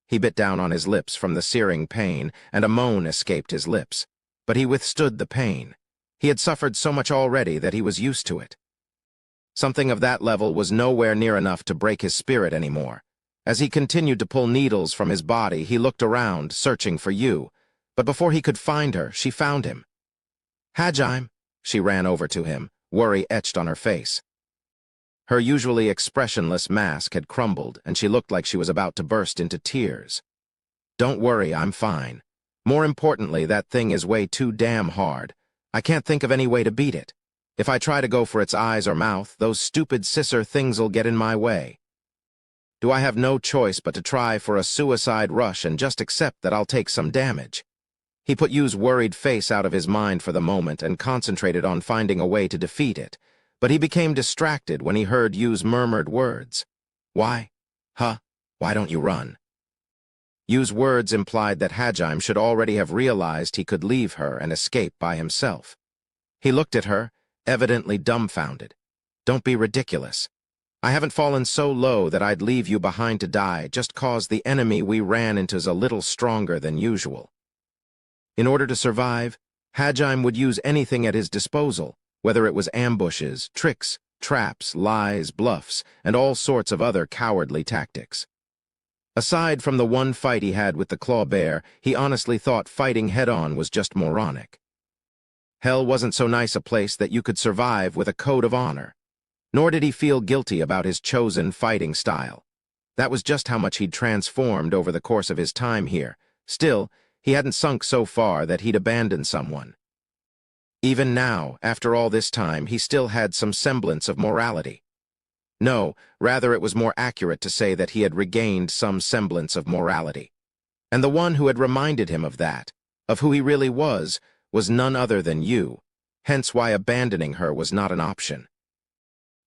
He bit down on his lips from the searing pain, and a moan escaped his lips. But he withstood the pain. He had suffered so much already that he was used to it. Something of that level was nowhere near enough to break his spirit anymore. As he continued to pull needles from his body, he looked around, searching for Yu. But before he could find her, she found him. Hajime! She ran over to him, worry etched on her face. Her usually expressionless mask had crumbled, and she looked like she was about to burst into tears. Don't worry, I'm fine. More importantly, that thing is way too damn hard. I can't think of any way to beat it. If I try to go for its eyes or mouth, those stupid Sisser things'll get in my way. Do I have no choice but to try for a suicide rush and just accept that I'll take some damage? He put Yu's worried face out of his mind for the moment and concentrated on finding a way to defeat it, but he became distracted when he heard Yu's murmured words. Why? Huh? Why don't you run? Yu's words implied that Hajime should already have realized he could leave her and escape by himself. He looked at her, evidently dumbfounded. Don't be ridiculous. I haven't fallen so low that I'd leave you behind to die just cause the enemy we ran into's a little stronger than usual. In order to survive, Hajime would use anything at his disposal, whether it was ambushes, tricks, traps, lies, bluffs, and all sorts of other cowardly tactics. Aside from the one fight he had with the claw bear, he honestly thought fighting head-on was just moronic. Hell wasn't so nice a place that you could survive with a code of honor. Nor did he feel guilty about his chosen fighting style. That was just how much he'd transformed over the course of his time here. Still, he hadn't sunk so far that he'd abandon someone. Even now, after all this time, he still had some semblance of morality. No, rather it was more accurate to say that he had regained some semblance of morality. And the one who had reminded him of that, of who he really was none other than you, hence why abandoning her was not an option.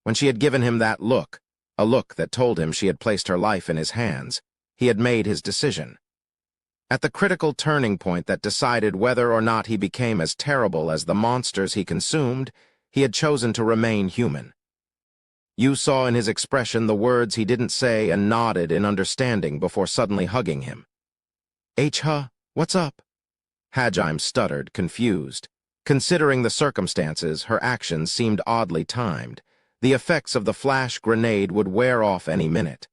When she had given him that look, a look that told him she had placed her life in his hands, he had made his decision. At the critical turning point that decided whether or not he became as terrible as the monsters he consumed, he had chosen to remain human. You saw in his expression the words he didn't say and nodded in understanding before suddenly hugging him. What's up? Hajime stuttered, confused. Considering the circumstances, her actions seemed oddly timed. The effects of the flash grenade would wear off any minute.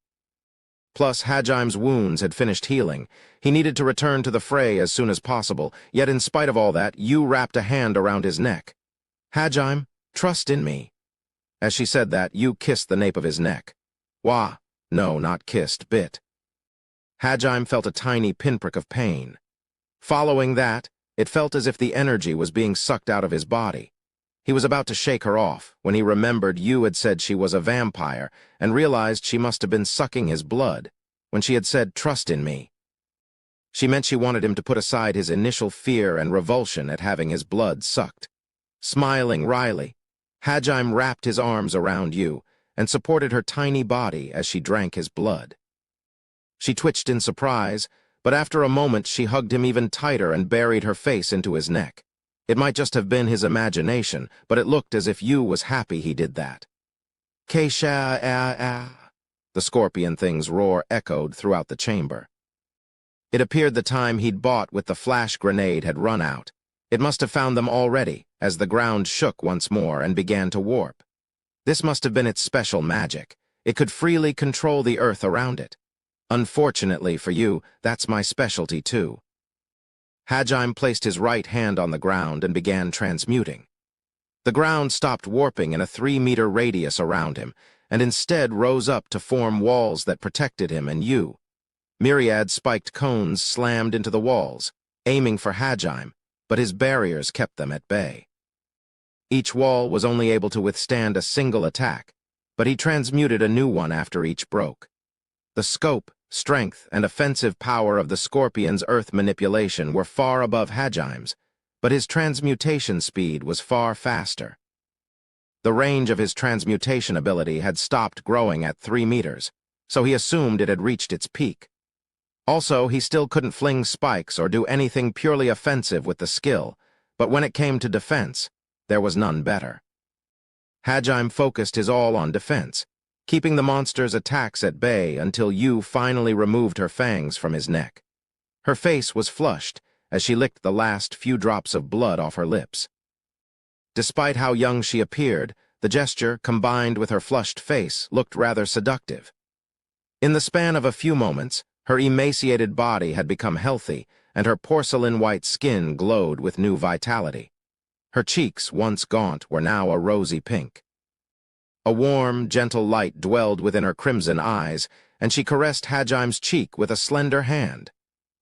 Plus, Hajime's wounds had finished healing. He needed to return to the fray as soon as possible, yet in spite of all that, Yu wrapped a hand around his neck. Hajime, trust in me. As she said that, Yu kissed the nape of his neck. Wah. No, not kissed, bit. Hajime felt a tiny pinprick of pain. Following that, it felt as if the energy was being sucked out of his body. He was about to shake her off when he remembered Yu had said she was a vampire and realized she must have been sucking his blood when she had said, "Trust in me." She meant she wanted him to put aside his initial fear and revulsion at having his blood sucked. Smiling wryly, Hajime wrapped his arms around Yu and supported her tiny body as she drank his blood. She twitched in surprise, but after a moment she hugged him even tighter and buried her face into his neck. It might just have been his imagination, but it looked as if Yu was happy he did that. The scorpion thing's roar echoed throughout the chamber. It appeared the time he'd bought with the flash grenade had run out. It must have found them already, as the ground shook once more and began to warp. This must have been its special magic. It could freely control the earth around it. Unfortunately for you, that's my specialty too. Hajime placed his right hand on the ground and began transmuting. The ground stopped warping in a 3-meter radius around him, and instead rose up to form walls that protected him and you. Myriad spiked cones slammed into the walls, aiming for Hajime, but his barriers kept them at bay. Each wall was only able to withstand a single attack, but he transmuted a new one after each broke. The scope, strength, and offensive power of the scorpion's earth manipulation were far above Hajime's, but his transmutation speed was far faster. The range of his transmutation ability had stopped growing at 3 meters, so he assumed it had reached its peak. Also, he still couldn't fling spikes or do anything purely offensive with the skill, but when it came to defense, there was none better. Hajime focused his all on defense, keeping the monster's attacks at bay until Yu finally removed her fangs from his neck. Her face was flushed as she licked the last few drops of blood off her lips. Despite how young she appeared, the gesture, combined with her flushed face, looked rather seductive. In the span of a few moments, her emaciated body had become healthy, and her porcelain-white skin glowed with new vitality. Her cheeks, once gaunt, were now a rosy pink. A warm, gentle light dwelled within her crimson eyes, and she caressed Hajime's cheek with a slender hand.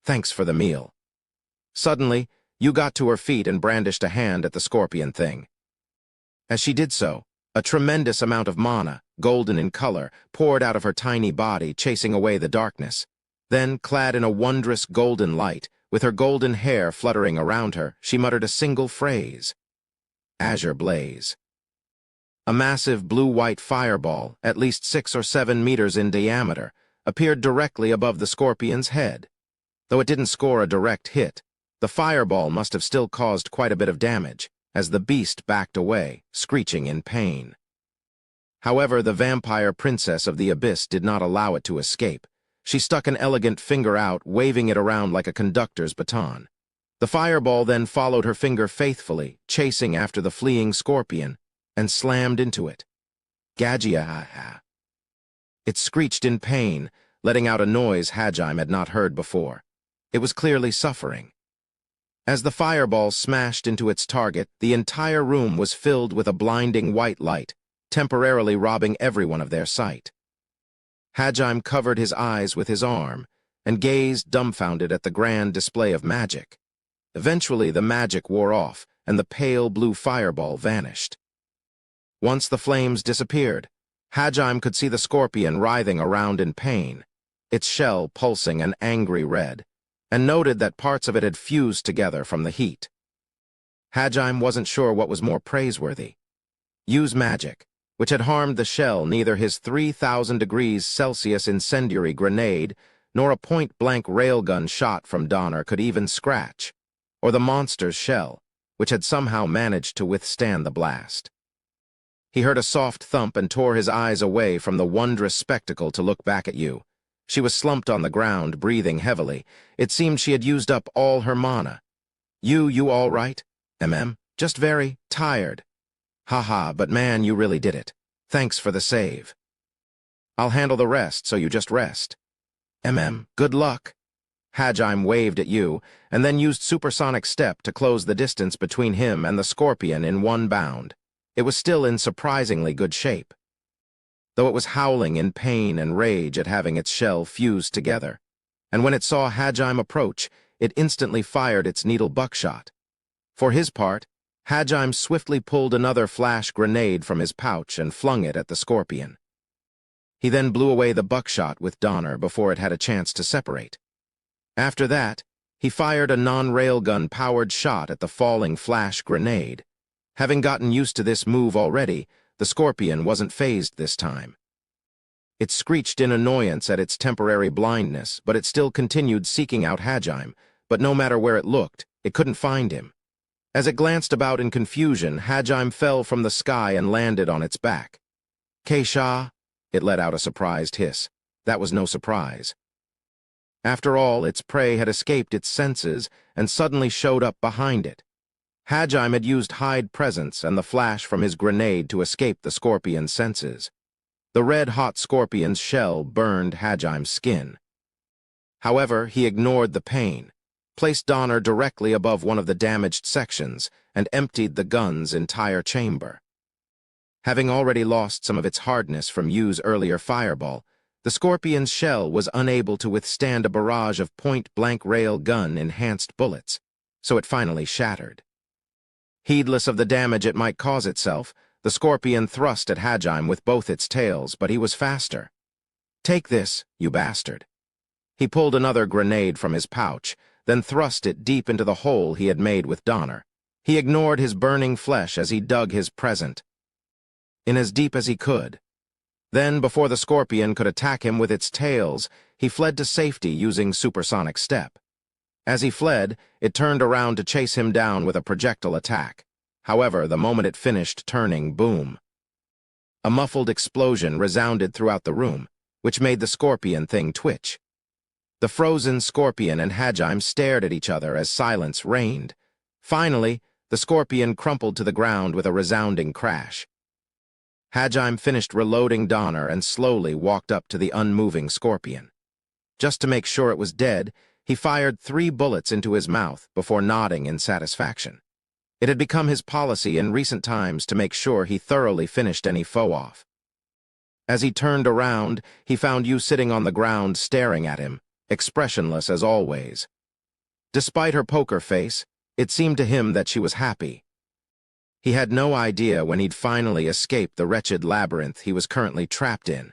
Thanks for the meal. Suddenly, Yu got to her feet and brandished a hand at the scorpion thing. As she did so, a tremendous amount of mana, golden in color, poured out of her tiny body, chasing away the darkness. Then, clad in a wondrous golden light, with her golden hair fluttering around her, she muttered a single phrase. Azure Blaze. A massive blue-white fireball, at least 6 or 7 meters in diameter, appeared directly above the scorpion's head. Though it didn't score a direct hit, the fireball must have still caused quite a bit of damage, as the beast backed away, screeching in pain. However, the vampire princess of the abyss did not allow it to escape. She stuck an elegant finger out, waving it around like a conductor's baton. The fireball then followed her finger faithfully, chasing after the fleeing scorpion, and slammed into it. Gagia. It screeched in pain, letting out a noise Hajime had not heard before. It was clearly suffering. As the fireball smashed into its target, the entire room was filled with a blinding white light, temporarily robbing everyone of their sight. Hajime covered his eyes with his arm and gazed dumbfounded at the grand display of magic. Eventually, the magic wore off, and the pale blue fireball vanished. Once the flames disappeared, Hajime could see the scorpion writhing around in pain, its shell pulsing an angry red, and noted that parts of it had fused together from the heat. Hajime wasn't sure what was more praiseworthy: Yu's magic, which had harmed the shell, neither his 3,000 degrees Celsius incendiary grenade nor a point-blank railgun shot from Donner could even scratch, or the monster's shell, which had somehow managed to withstand the blast. He heard a soft thump and tore his eyes away from the wondrous spectacle to look back at Yu. She was slumped on the ground, breathing heavily. It seemed she had used up all her mana. You all right? Just very tired. Haha, but man, you really did it. Thanks for the save. I'll handle the rest, so you just rest. Good luck. Hajime waved at Yu, and then used supersonic step to close the distance between him and the scorpion in one bound. It was still in surprisingly good shape, though it was howling in pain and rage at having its shell fused together, and when it saw Hajime approach, it instantly fired its needle buckshot. For his part, Hajime swiftly pulled another flash grenade from his pouch and flung it at the scorpion. He then blew away the buckshot with Donner before it had a chance to separate. After that, he fired a non-railgun-powered shot at the falling flash grenade. Having gotten used to this move already, the scorpion wasn't fazed this time. It screeched in annoyance at its temporary blindness, but it still continued seeking out Hajime, but no matter where it looked, it couldn't find him. As it glanced about in confusion, Hajime fell from the sky and landed on its back. Keisha, it let out a surprised hiss. That was no surprise. After all, its prey had escaped its senses and suddenly showed up behind it. Hajime had used hide presence and the flash from his grenade to escape the scorpion's senses. The red-hot scorpion's shell burned Hajime's skin. However, he ignored the pain, placed Donner directly above one of the damaged sections, and emptied the gun's entire chamber. Having already lost some of its hardness from Yu's earlier fireball, the scorpion's shell was unable to withstand a barrage of point-blank rail-gun-enhanced bullets, so it finally shattered. Heedless of the damage it might cause itself, the scorpion thrust at Hajime with both its tails, but he was faster. Take this, you bastard. He pulled another grenade from his pouch, then thrust it deep into the hole he had made with Donner. He ignored his burning flesh as he dug his present in as deep as he could. Then, before the scorpion could attack him with its tails, he fled to safety using supersonic step. As he fled, it turned around to chase him down with a projectile attack. However, the moment it finished turning, boom. A muffled explosion resounded throughout the room, which made the scorpion thing twitch. The frozen scorpion and Hajime stared at each other as silence reigned. Finally, the scorpion crumpled to the ground with a resounding crash. Hajime finished reloading Donner and slowly walked up to the unmoving scorpion. Just to make sure it was dead, he fired 3 bullets into his mouth before nodding in satisfaction. It had become his policy in recent times to make sure he thoroughly finished any foe off. As he turned around, he found Yu sitting on the ground staring at him, expressionless as always. Despite her poker face, it seemed to him that she was happy. He had no idea when he'd finally escaped the wretched labyrinth he was currently trapped in,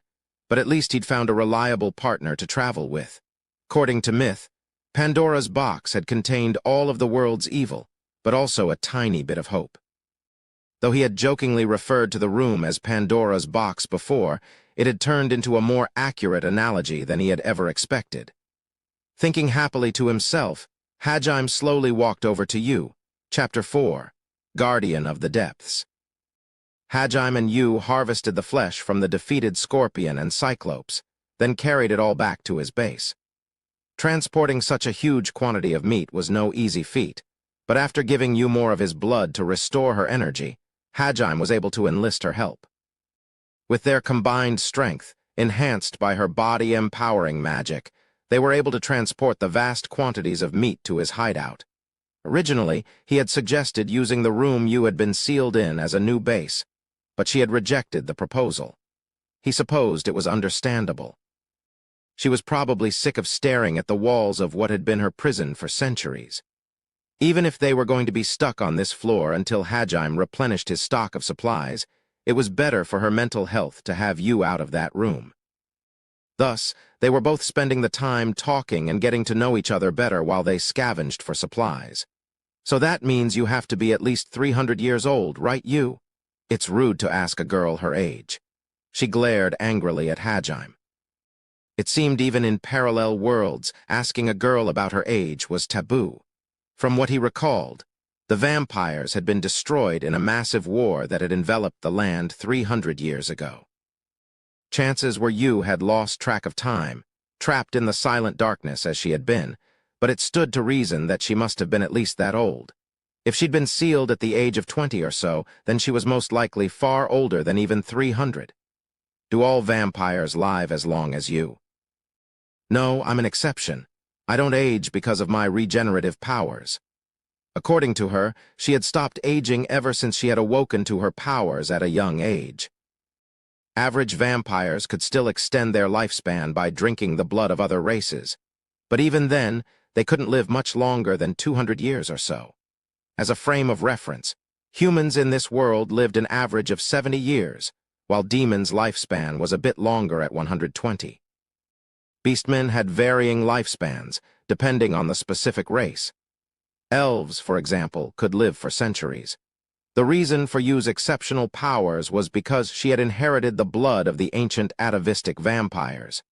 but at least he'd found a reliable partner to travel with. According to myth, Pandora's box had contained all of the world's evil, but also a tiny bit of hope. Though he had jokingly referred to the room as Pandora's box before, it had turned into a more accurate analogy than he had ever expected. Thinking happily to himself, Hajime slowly walked over to Yu. Chapter 4. Guardian of the Depths. Hajime and Yu harvested the flesh from the defeated scorpion and cyclops, then carried it all back to his base. Transporting such a huge quantity of meat was no easy feat, but after giving Yu more of his blood to restore her energy, Hajime was able to enlist her help. With their combined strength, enhanced by her body-empowering magic, they were able to transport the vast quantities of meat to his hideout. Originally, he had suggested using the room Yu had been sealed in as a new base, but she had rejected the proposal. He supposed it was understandable. She was probably sick of staring at the walls of what had been her prison for centuries. Even if they were going to be stuck on this floor until Hajime replenished his stock of supplies, it was better for her mental health to have you out of that room. Thus, they were both spending the time talking and getting to know each other better while they scavenged for supplies. So that means you have to be at least 300 years old, right you? It's rude to ask a girl her age. She glared angrily at Hajime. It seemed even in parallel worlds, asking a girl about her age was taboo. From what he recalled, the vampires had been destroyed in a massive war that had enveloped the land 300 years ago. Chances were you had lost track of time, trapped in the silent darkness as she had been, but it stood to reason that she must have been at least that old. If she'd been sealed at the age of 20 or so, then she was most likely far older than even 300. Do all vampires live as long as you? No, I'm an exception. I don't age because of my regenerative powers. According to her, she had stopped aging ever since she had awoken to her powers at a young age. Average vampires could still extend their lifespan by drinking the blood of other races, but even then, they couldn't live much longer than 200 years or so. As a frame of reference, humans in this world lived an average of 70 years, while demons' lifespan was a bit longer at 120. Beastmen had varying lifespans, depending on the specific race. Elves, for example, could live for centuries. The reason for Yu's exceptional powers was because she had inherited the blood of the ancient atavistic vampires.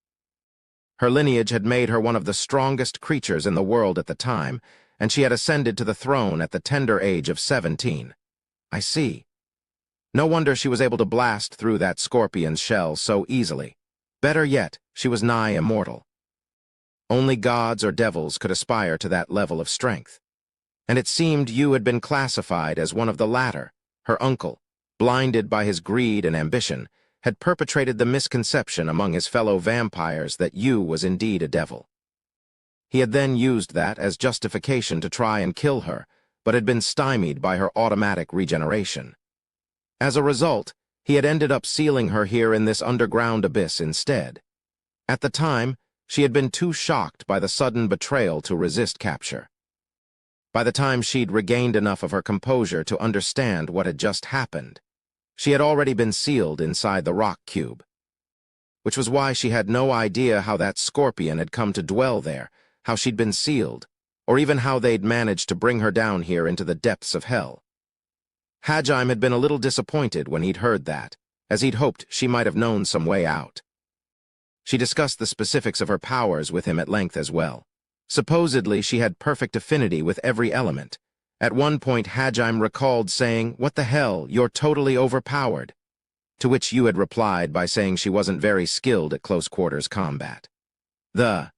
Her lineage had made her one of the strongest creatures in the world at the time, and she had ascended to the throne at the tender age of 17. I see. No wonder she was able to blast through that scorpion's shell so easily. Better yet, she was nigh immortal. Only gods or devils could aspire to that level of strength. And it seemed Yu had been classified as one of the latter. Her uncle, blinded by his greed and ambition, had perpetrated the misconception among his fellow vampires that Yu was indeed a devil. He had then used that as justification to try and kill her, but had been stymied by her automatic regeneration. As a result, he had ended up sealing her here in this underground abyss instead. At the time, she had been too shocked by the sudden betrayal to resist capture. By the time she'd regained enough of her composure to understand what had just happened, she had already been sealed inside the rock cube. Which was why she had no idea how that scorpion had come to dwell there, how she'd been sealed, or even how they'd managed to bring her down here into the depths of hell. Hajime had been a little disappointed when he'd heard that, as he'd hoped she might have known some way out. She discussed the specifics of her powers with him at length as well. Supposedly, she had perfect affinity with every element. At one point, Hajime recalled saying, "What the hell, you're totally overpowered," to which Yu had replied by saying she wasn't very skilled at close-quarters combat. The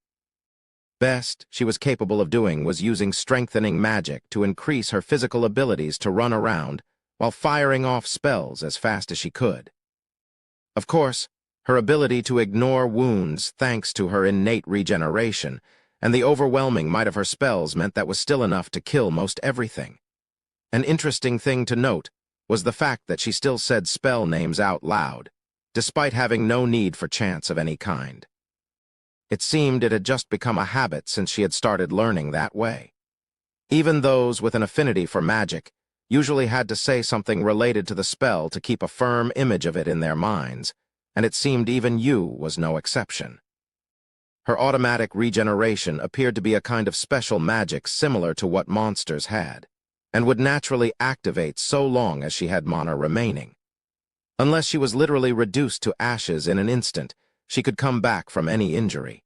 best she was capable of doing was using strengthening magic to increase her physical abilities to run around while firing off spells as fast as she could. Of course, her ability to ignore wounds thanks to her innate regeneration and the overwhelming might of her spells meant that was still enough to kill most everything. An interesting thing to note was the fact that she still said spell names out loud, despite having no need for chants of any kind. It seemed it had just become a habit since she had started learning that way. Even those with an affinity for magic usually had to say something related to the spell to keep a firm image of it in their minds, and it seemed even Yu was no exception. Her automatic regeneration appeared to be a kind of special magic similar to what monsters had, and would naturally activate so long as she had mana remaining. Unless she was literally reduced to ashes in an instant, she could come back from any injury.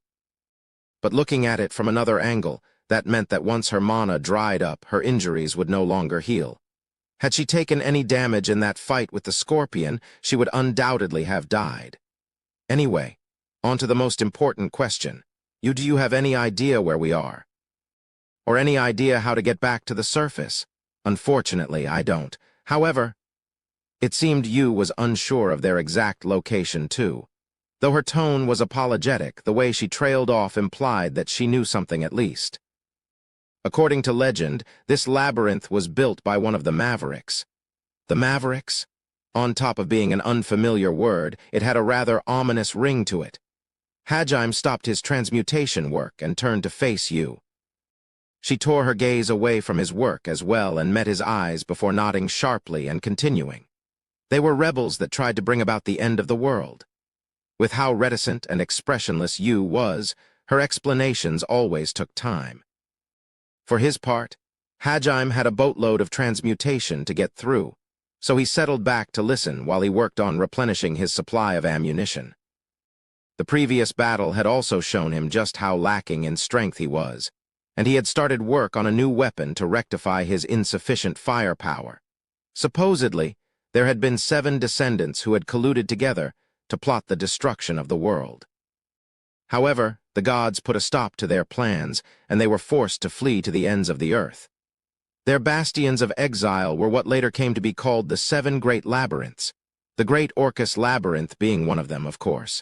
But looking at it from another angle, that meant that once her mana dried up, her injuries would no longer heal. Had she taken any damage in that fight with the scorpion, she would undoubtedly have died. Anyway, on to the most important question. Do you have any idea where we are? Or any idea how to get back to the surface? Unfortunately, I don't. However, it seemed Yu was unsure of their exact location too. Though her tone was apologetic, the way she trailed off implied that she knew something at least. According to legend, this labyrinth was built by one of the Mavericks. The Mavericks? On top of being an unfamiliar word, it had a rather ominous ring to it. Hajime stopped his transmutation work and turned to face Yu. She tore her gaze away from his work as well and met his eyes before nodding sharply and continuing. They were rebels that tried to bring about the end of the world. With how reticent and expressionless Yu was, her explanations always took time. For his part, Hajime had a boatload of transmutation to get through, so he settled back to listen while he worked on replenishing his supply of ammunition. The previous battle had also shown him just how lacking in strength he was, and he had started work on a new weapon to rectify his insufficient firepower. Supposedly, there had been 7 descendants who had colluded together to plot the destruction of the world. However, the gods put a stop to their plans, and they were forced to flee to the ends of the earth. Their bastions of exile were what later came to be called the 7 Great Labyrinths, the Great Orcus Labyrinth being one of them, of course.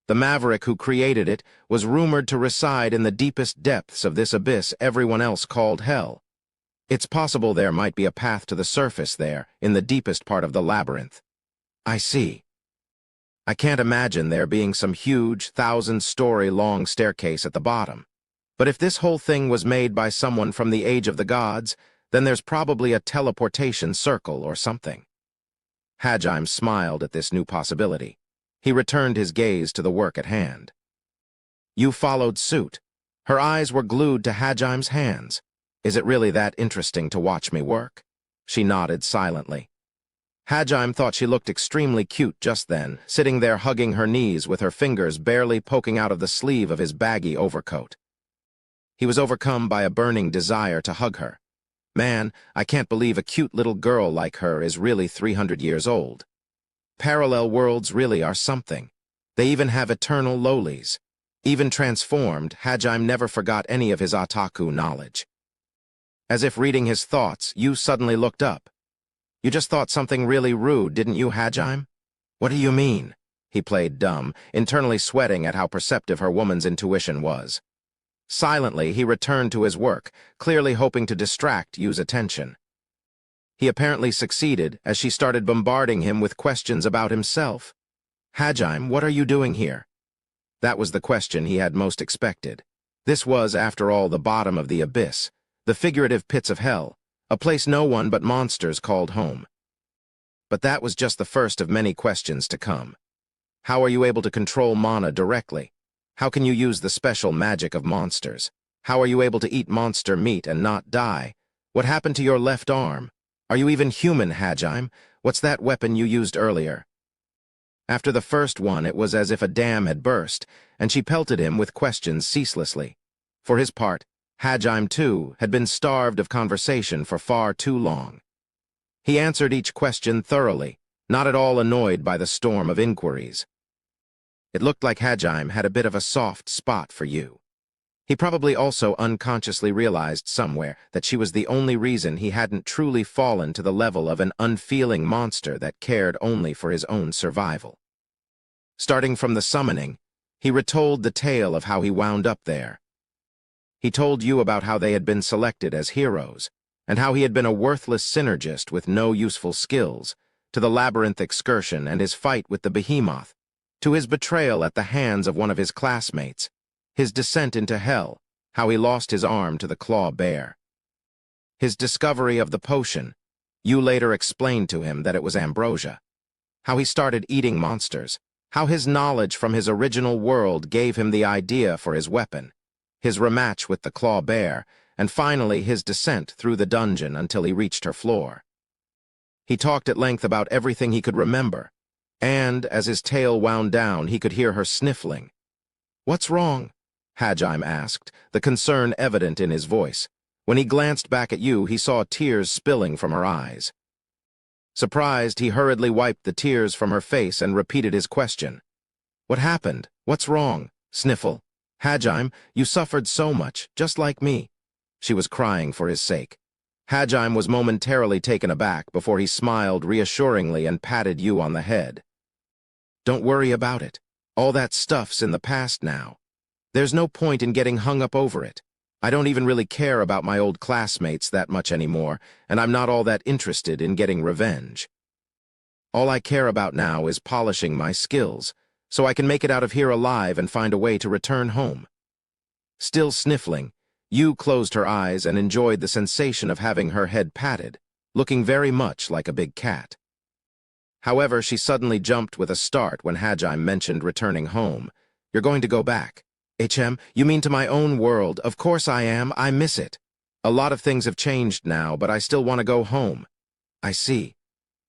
The maverick who created it was rumored to reside in the deepest depths of this abyss everyone else called hell. It's possible there might be a path to the surface there, in the deepest part of the labyrinth. I see. I can't imagine there being some huge, 1,000-story-long staircase at the bottom. But if this whole thing was made by someone from the Age of the Gods, then there's probably a teleportation circle or something. Hajime smiled at this new possibility. He returned his gaze to the work at hand. Yu followed suit. Her eyes were glued to Hajime's hands. Is it really that interesting to watch me work? She nodded silently. Hajime thought she looked extremely cute just then, sitting there hugging her knees with her fingers barely poking out of the sleeve of his baggy overcoat. He was overcome by a burning desire to hug her. Man, I can't believe a cute little girl like her is really 300 years old. Parallel worlds really are something. They even have eternal lolis. Even transformed, Hajime never forgot any of his otaku knowledge. As if reading his thoughts, Yu suddenly looked up. You just thought something really rude, didn't you, Hajime? What do you mean? He played dumb, internally sweating at how perceptive her woman's intuition was. Silently, he returned to his work, clearly hoping to distract Yu's attention. He apparently succeeded as she started bombarding him with questions about himself. Hajime, what are you doing here? That was the question he had most expected. This was, after all, the bottom of the abyss, the figurative pits of hell, a place no one but monsters called home. But that was just the first of many questions to come. How are you able to control mana directly? How can you use the special magic of monsters? How are you able to eat monster meat and not die? What happened to your left arm? Are you even human, Hajime? What's that weapon you used earlier? After the first one, it was as if a dam had burst, and she pelted him with questions ceaselessly. For his part, Hajime, too, had been starved of conversation for far too long. He answered each question thoroughly, not at all annoyed by the storm of inquiries. It looked like Hajime had a bit of a soft spot for Yu. He probably also unconsciously realized somewhere that she was the only reason he hadn't truly fallen to the level of an unfeeling monster that cared only for his own survival. Starting from the summoning, he retold the tale of how he wound up there. He told Yu about how they had been selected as heroes, and how he had been a worthless synergist with no useful skills, to the labyrinth excursion and his fight with the behemoth, to his betrayal at the hands of one of his classmates, his descent into hell, how he lost his arm to the claw bear. His discovery of the potion, Yu later explained to him that it was ambrosia. How he started eating monsters, how his knowledge from his original world gave him the idea for his weapon, his rematch with the claw bear, and finally his descent through the dungeon until he reached her floor. He talked at length about everything he could remember, and, as his tale wound down, he could hear her sniffling. "What's wrong?" Hajime asked, the concern evident in his voice. When he glanced back at Yu, he saw tears spilling from her eyes. Surprised, he hurriedly wiped the tears from her face and repeated his question. "What happened? What's wrong?" Sniffle. "Hajime, you suffered so much, just like me." She was crying for his sake. Hajime was momentarily taken aback before he smiled reassuringly and patted Yu on the head. "Don't worry about it. All that stuff's in the past now. There's no point in getting hung up over it. I don't even really care about my old classmates that much anymore, and I'm not all that interested in getting revenge. All I care about now is polishing my skills, so I can make it out of here alive and find a way to return home." Still sniffling, Yu closed her eyes and enjoyed the sensation of having her head patted, looking very much like a big cat. However, she suddenly jumped with a start when Hajime mentioned returning home. "You're going to go back." You mean to my own world? Of course I am. I miss it. A lot of things have changed now, but I still want to go home." "I see."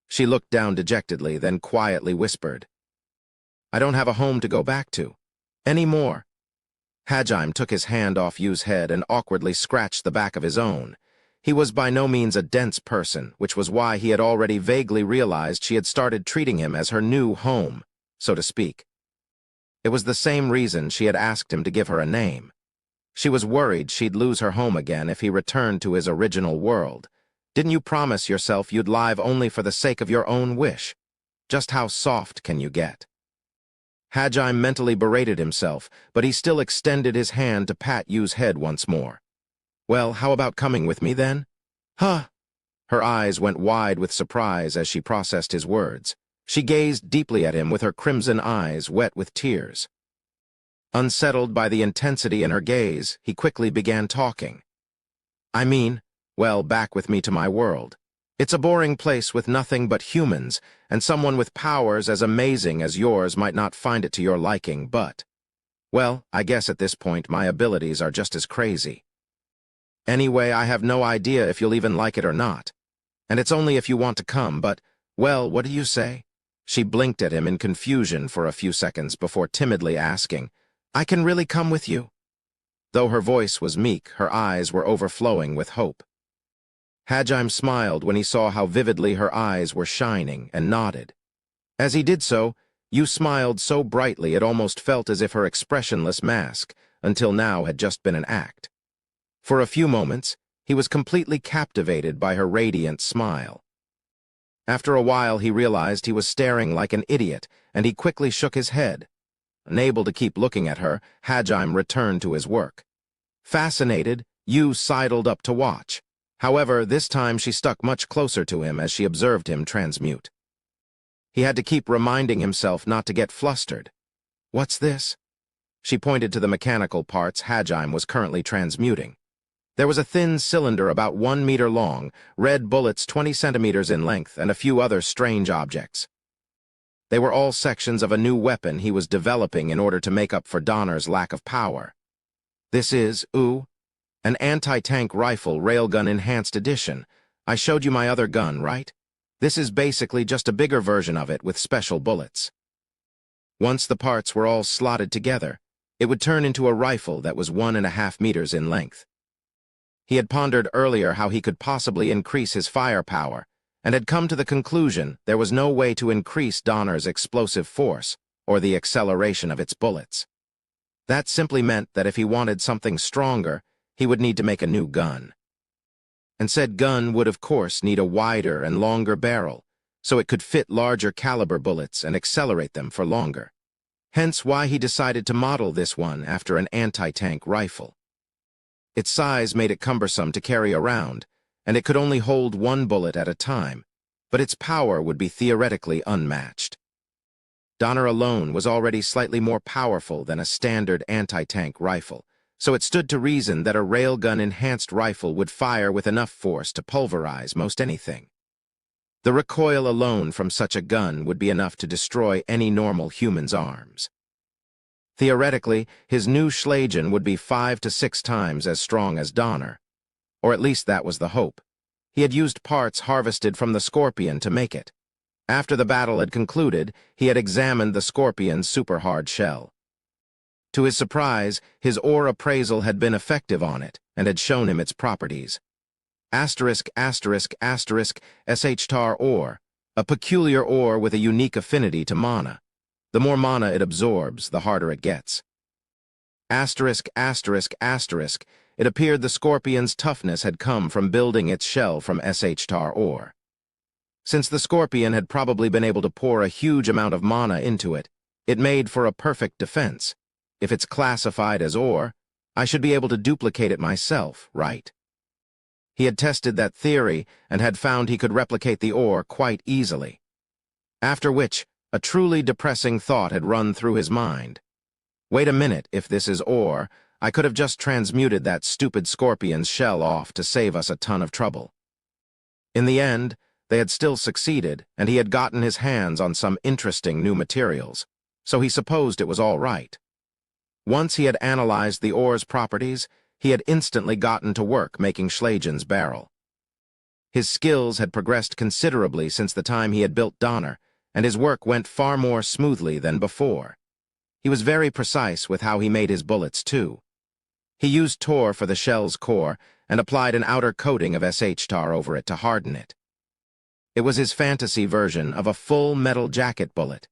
She looked down dejectedly, then quietly whispered, "I don't have a home to go back to. Anymore." Hajime took his hand off Yu's head and awkwardly scratched the back of his own. He was by no means a dense person, which was why he had already vaguely realized she had started treating him as her new home, so to speak. It was the same reason she had asked him to give her a name. She was worried she'd lose her home again if he returned to his original world. Didn't you promise yourself you'd live only for the sake of your own wish? Just how soft can you get? Hajime mentally berated himself, but he still extended his hand to pat Yu's head once more. "Well, how about coming with me then?" "Huh?" Her eyes went wide with surprise as she processed his words. She gazed deeply at him with her crimson eyes wet with tears. Unsettled by the intensity in her gaze, he quickly began talking. "I mean, well, back with me to my world. It's a boring place with nothing but humans, and someone with powers as amazing as yours might not find it to your liking, but, well, I guess at this point my abilities are just as crazy. Anyway, I have no idea if you'll even like it or not. And it's only if you want to come, but, well, what do you say?" She blinked at him in confusion for a few seconds before timidly asking, "I can really come with you?" Though her voice was meek, her eyes were overflowing with hope. Hajime smiled when he saw how vividly her eyes were shining and nodded. As he did so, Yu smiled so brightly it almost felt as if her expressionless mask, until now, had just been an act. For a few moments, he was completely captivated by her radiant smile. After a while, he realized he was staring like an idiot, and he quickly shook his head. Unable to keep looking at her, Hajime returned to his work. Fascinated, Yu sidled up to watch. However, this time she stuck much closer to him as she observed him transmute. He had to keep reminding himself not to get flustered. "What's this?" She pointed to the mechanical parts Hajime was currently transmuting. There was a thin cylinder about 1 meter long, red bullets 20 centimeters in length, and a few other strange objects. They were all sections of a new weapon he was developing in order to make up for Donner's lack of power. "This is, an anti-tank rifle railgun enhanced edition. I showed you my other gun, right? This is basically just a bigger version of it with special bullets." Once the parts were all slotted together, it would turn into a rifle that was 1.5 meters in length. He had pondered earlier how he could possibly increase his firepower, and had come to the conclusion there was no way to increase Donner's explosive force or the acceleration of its bullets. That simply meant that if he wanted something stronger, he would need to make a new gun. And said gun would, of course, need a wider and longer barrel, so it could fit larger caliber bullets and accelerate them for longer. Hence why he decided to model this one after an anti-tank rifle. Its size made it cumbersome to carry around, and it could only hold one bullet at a time, but its power would be theoretically unmatched. Donner alone was already slightly more powerful than a standard anti-tank rifle, so it stood to reason that a railgun-enhanced rifle would fire with enough force to pulverize most anything. The recoil alone from such a gun would be enough to destroy any normal human's arms. Theoretically, his new Schlage would be 5 to 6 times as strong as Donner. Or at least that was the hope. He had used parts harvested from the Scorpion to make it. After the battle had concluded, he had examined the Scorpion's super-hard shell. To his surprise, his ore appraisal had been effective on it, and had shown him its properties. ****SHTAR ore, a peculiar ore with a unique affinity to mana. The more mana it absorbs, the harder it gets. It appeared the Scorpion's toughness had come from building its shell from SHTAR ore. Since the Scorpion had probably been able to pour a huge amount of mana into it, it made for a perfect defense. If it's classified as ore, I should be able to duplicate it myself, right? He had tested that theory and had found he could replicate the ore quite easily. After which, a truly depressing thought had run through his mind. Wait a minute, if this is ore, I could have just transmuted that stupid Scorpion's shell off to save us a ton of trouble. In the end, they had still succeeded, and he had gotten his hands on some interesting new materials, so he supposed it was all right. Once he had analyzed the ore's properties, he had instantly gotten to work making Schlegen's barrel. His skills had progressed considerably since the time he had built Donner, and his work went far more smoothly than before. He was very precise with how he made his bullets, too. He used tar for the shell's core and applied an outer coating of SH-tar over it to harden it. It was his fantasy version of a full metal jacket bullet.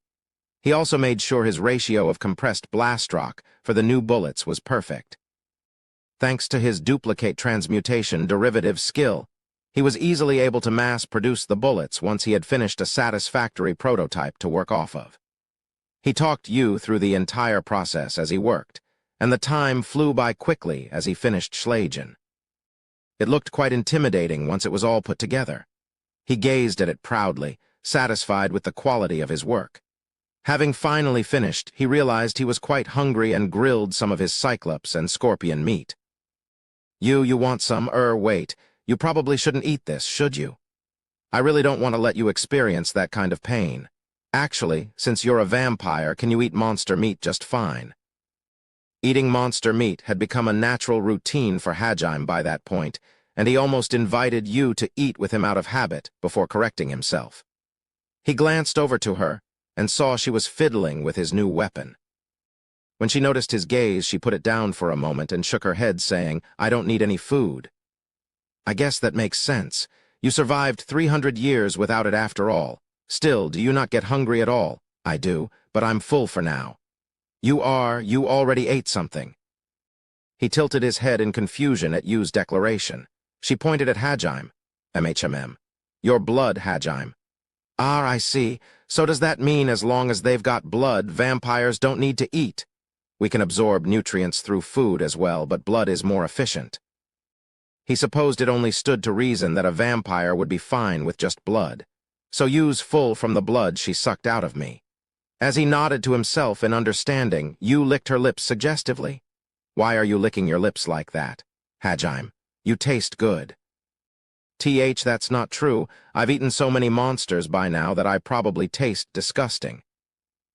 He also made sure his ratio of compressed blast rock for the new bullets was perfect. Thanks to his duplicate transmutation derivative skill, he was easily able to mass-produce the bullets once he had finished a satisfactory prototype to work off of. He talked Yu through the entire process as he worked, and the time flew by quickly as he finished Schlegen. It looked quite intimidating once it was all put together. He gazed at it proudly, satisfied with the quality of his work. Having finally finished, he realized he was quite hungry and grilled some of his cyclops and scorpion meat. You want some? Wait. You probably shouldn't eat this, should you? I really don't want to let you experience that kind of pain. Actually, since you're a vampire, can you eat monster meat just fine? Eating monster meat had become a natural routine for Hajime by that point, and he almost invited Yu to eat with him out of habit before correcting himself. He glanced over to her and saw she was fiddling with his new weapon. When she noticed his gaze, she put it down for a moment and shook her head, saying, "I don't need any food." "I guess that makes sense. You survived 300 years without it after all. Still, do you not get hungry at all?" "I do, but I'm full for now." You already ate something." He tilted his head in confusion at Yu's declaration. She pointed at Hajime. "MHMM. Your blood, Hajime." "Ah, I see. So does that mean as long as they've got blood, vampires don't need to eat? We can absorb nutrients through food as well, but blood is more efficient." He supposed it only stood to reason that a vampire would be fine with just blood. "So Yu's full from the blood she sucked out of me." As he nodded to himself in understanding, Yu licked her lips suggestively. "Why are you licking your lips like that? Hajime, you taste good." That's not true. I've eaten so many monsters by now that I probably taste disgusting."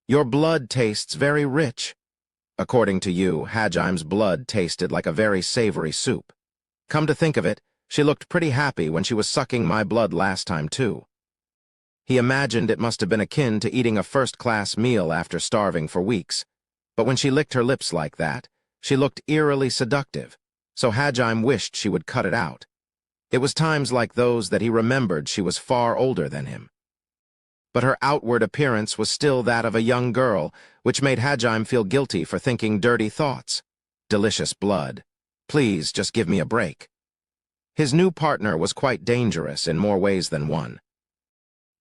"Your blood tastes very rich." According to Yu, Hajime's blood tasted like a very savory soup. "Come to think of it, she looked pretty happy when she was sucking my blood last time, too." He imagined it must have been akin to eating a first-class meal after starving for weeks. But when she licked her lips like that, she looked eerily seductive, so Hajime wished she would cut it out. It was times like those that he remembered she was far older than him. But her outward appearance was still that of a young girl, which made Hajime feel guilty for thinking dirty thoughts. Delicious blood. Please, just give me a break. His new partner was quite dangerous in more ways than one.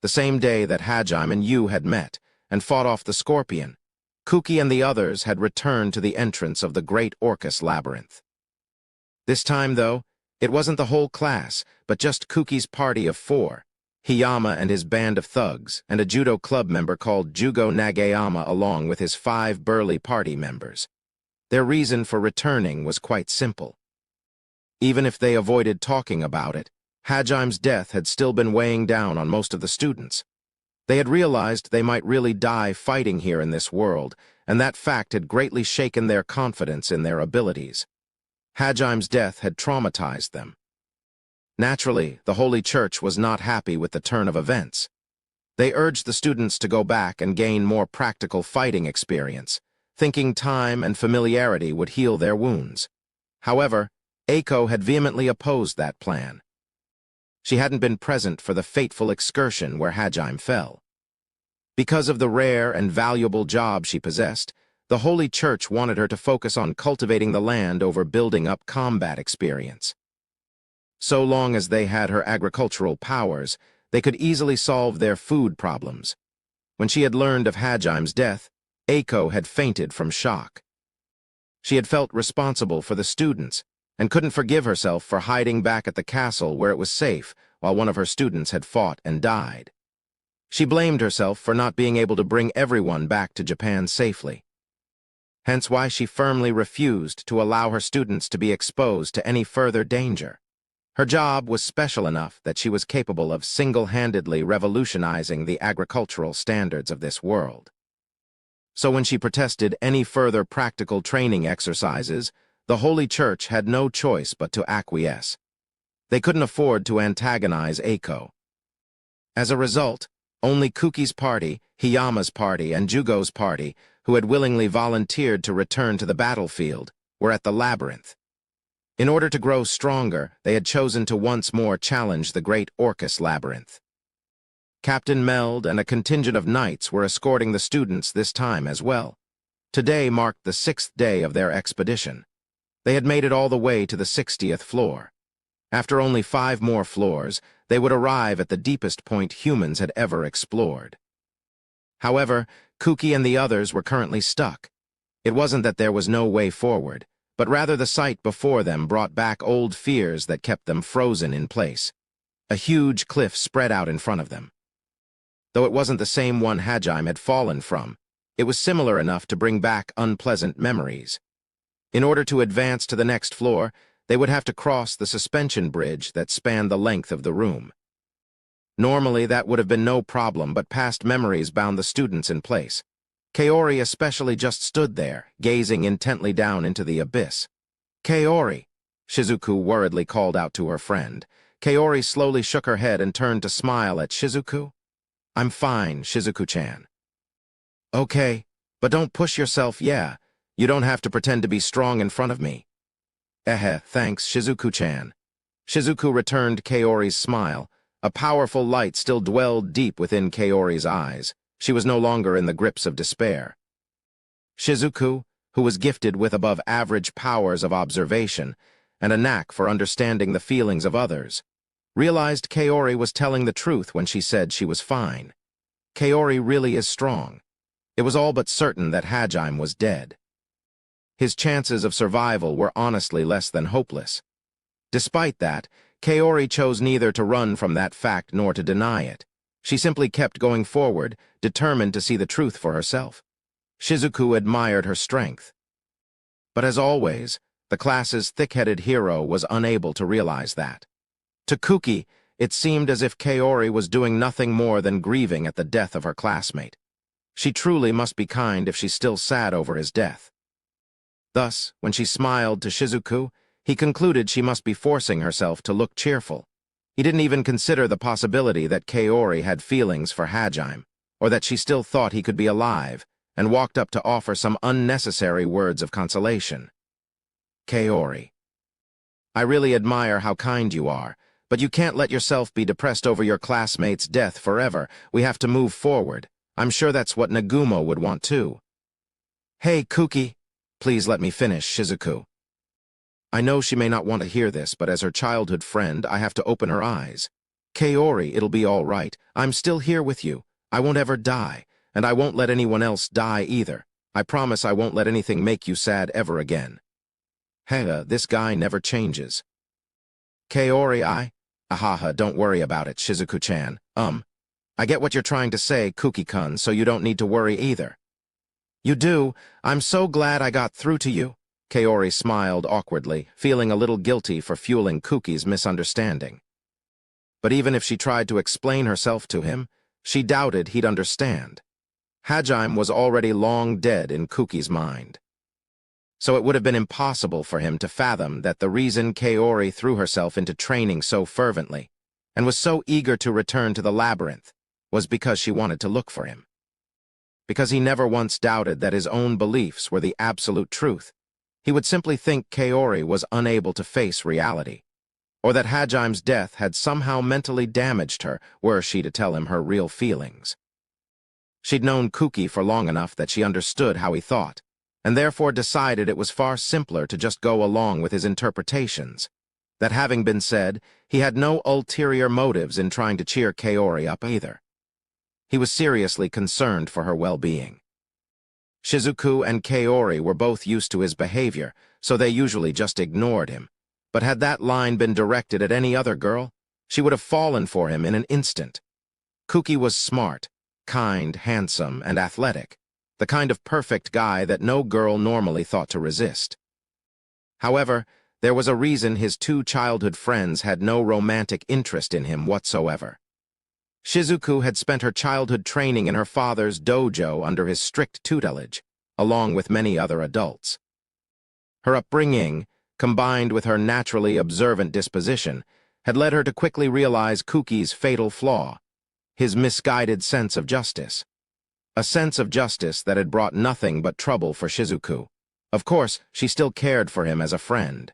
The same day that Hajime and Yu had met and fought off the scorpion, Kuki and the others had returned to the entrance of the Great Orcus Labyrinth. This time, though, it wasn't the whole class, but just Kuki's party of 4, Hiyama and his band of thugs, and a judo club member called Jugo Nagayama along with his 5 burly party members. Their reason for returning was quite simple. Even if they avoided talking about it, Hajime's death had still been weighing down on most of the students. They had realized they might really die fighting here in this world, and that fact had greatly shaken their confidence in their abilities. Hajime's death had traumatized them. Naturally, the Holy Church was not happy with the turn of events. They urged the students to go back and gain more practical fighting experience, thinking time and familiarity would heal their wounds. However, Eiko had vehemently opposed that plan. She hadn't been present for the fateful excursion where Hajime fell. Because of the rare and valuable job she possessed, the Holy Church wanted her to focus on cultivating the land over building up combat experience. So long as they had her agricultural powers, they could easily solve their food problems. When she had learned of Hajime's death, Eiko had fainted from shock. She had felt responsible for the students, and couldn't forgive herself for hiding back at the castle where it was safe while one of her students had fought and died. She blamed herself for not being able to bring everyone back to Japan safely. Hence why she firmly refused to allow her students to be exposed to any further danger. Her job was special enough that she was capable of single-handedly revolutionizing the agricultural standards of this world. So when she protested any further practical training exercises, the Holy Church had no choice but to acquiesce. They couldn't afford to antagonize Eiko. As a result, only Kuki's party, Hiyama's party, and Jugo's party, who had willingly volunteered to return to the battlefield, were at the labyrinth. In order to grow stronger, they had chosen to once more challenge the great Orcus labyrinth. Captain Meld and a contingent of knights were escorting the students this time as well. Today marked the 6th day of their expedition. They had made it all the way to the 60th floor. After only 5 more floors, they would arrive at the deepest point humans had ever explored. However, Kuki and the others were currently stuck. It wasn't that there was no way forward, but rather the sight before them brought back old fears that kept them frozen in place. A huge cliff spread out in front of them. Though it wasn't the same one Hajime had fallen from, it was similar enough to bring back unpleasant memories. In order to advance to the next floor, they would have to cross the suspension bridge that spanned the length of the room. Normally, that would have been no problem, but past memories bound the students in place. Kaori especially just stood there, gazing intently down into the abyss. "Kaori," Shizuku worriedly called out to her friend. Kaori slowly shook her head and turned to smile at Shizuku. "I'm fine, Shizuku-chan." "Okay, but don't push yourself, yeah. You don't have to pretend to be strong in front of me." Thanks, Shizuku-chan." Shizuku returned Kaori's smile. A powerful light still dwelled deep within Kaori's eyes. She was no longer in the grips of despair. Shizuku, who was gifted with above-average powers of observation and a knack for understanding the feelings of others, realized Kaori was telling the truth when she said she was fine. Kaori really is strong. It was all but certain that Hajime was dead. His chances of survival were honestly less than hopeless. Despite that, Kaori chose neither to run from that fact nor to deny it. She simply kept going forward, determined to see the truth for herself. Shizuku admired her strength. But as always, the class's thick-headed hero was unable to realize that. To Kuki, it seemed as if Kaori was doing nothing more than grieving at the death of her classmate. She truly must be kind if she's still sad over his death. Thus, when she smiled to Shizuku, he concluded she must be forcing herself to look cheerful. He didn't even consider the possibility that Kaori had feelings for Hajime, or that she still thought he could be alive, and walked up to offer some unnecessary words of consolation. "Kaori, I really admire how kind you are, but you can't let yourself be depressed over your classmate's death forever. We have to move forward. I'm sure that's what Nagumo would want too." "Hey, Kuki, please let me finish, Shizuku. I know she may not want to hear this, but as her childhood friend, I have to open her eyes. Kaori, it'll be all right. I'm still here with you. I won't ever die, and I won't let anyone else die either. I promise I won't let anything make you sad ever again." This guy never changes. "Kaori, Ahaha, don't worry about it, Shizuku-chan. I get what you're trying to say, Kuki-kun, so you don't need to worry either." "You do? I'm so glad I got through to you." Kaori smiled awkwardly, feeling a little guilty for fueling Kuki's misunderstanding. But even if she tried to explain herself to him, she doubted he'd understand. Hajime was already long dead in Kuki's mind. So it would have been impossible for him to fathom that the reason Kaori threw herself into training so fervently, and was so eager to return to the labyrinth, was because she wanted to look for him. Because he never once doubted that his own beliefs were the absolute truth. He would simply think Kaori was unable to face reality, or that Hajime's death had somehow mentally damaged her were she to tell him her real feelings. She'd known Kuki for long enough that she understood how he thought, and therefore decided it was far simpler to just go along with his interpretations. That having been said, he had no ulterior motives in trying to cheer Kaori up either. He was seriously concerned for her well-being. Shizuku and Kaori were both used to his behavior, so they usually just ignored him. But had that line been directed at any other girl, she would have fallen for him in an instant. Kuki was smart, kind, handsome, and athletic, the kind of perfect guy that no girl normally thought to resist. However, There was a reason his two childhood friends had no romantic interest in him whatsoever. Shizuku had spent her childhood training in her father's dojo under his strict tutelage, along with many other adults. Her upbringing, combined with her naturally observant disposition, had led her to quickly realize Kuki's fatal flaw, his misguided sense of justice. A sense of justice that had brought nothing but trouble for Shizuku. Of course, she still cared for him as a friend.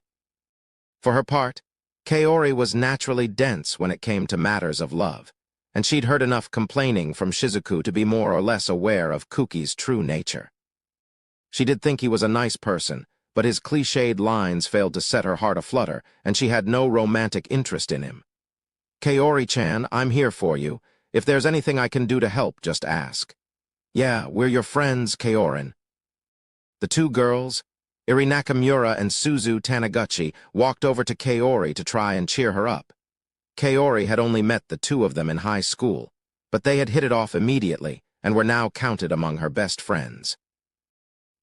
For her part, Kaori was naturally dense when it came to matters of love, and she'd heard enough complaining from Shizuku to be more or less aware of Kuki's true nature. She did think he was a nice person, but his cliched lines failed to set her heart aflutter, and she had no romantic interest in him. "Kaori-chan, I'm here for you. If there's anything I can do to help, just ask." "Yeah, we're your friends, Kaorin." The two girls, Iri Nakamura and Suzu Taniguchi, walked over to Kaori to try and cheer her up. Kaori had only met the two of them in high school, but they had hit it off immediately and were now counted among her best friends.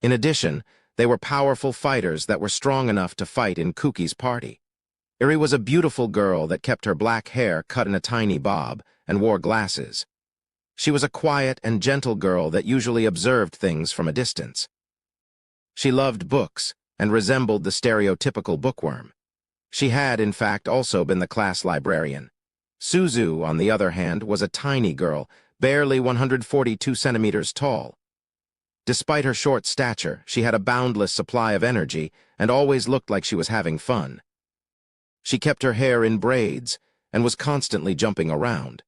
In addition, they were powerful fighters that were strong enough to fight in Kuki's party. Iri was a beautiful girl that kept her black hair cut in a tiny bob and wore glasses. She was a quiet and gentle girl that usually observed things from a distance. She loved books and resembled the stereotypical bookworm. She had, in fact, also been the class librarian. Suzu, on the other hand, was a tiny girl, barely 142 centimeters tall. Despite her short stature, she had a boundless supply of energy and always looked like she was having fun. She kept her hair in braids and was constantly jumping around.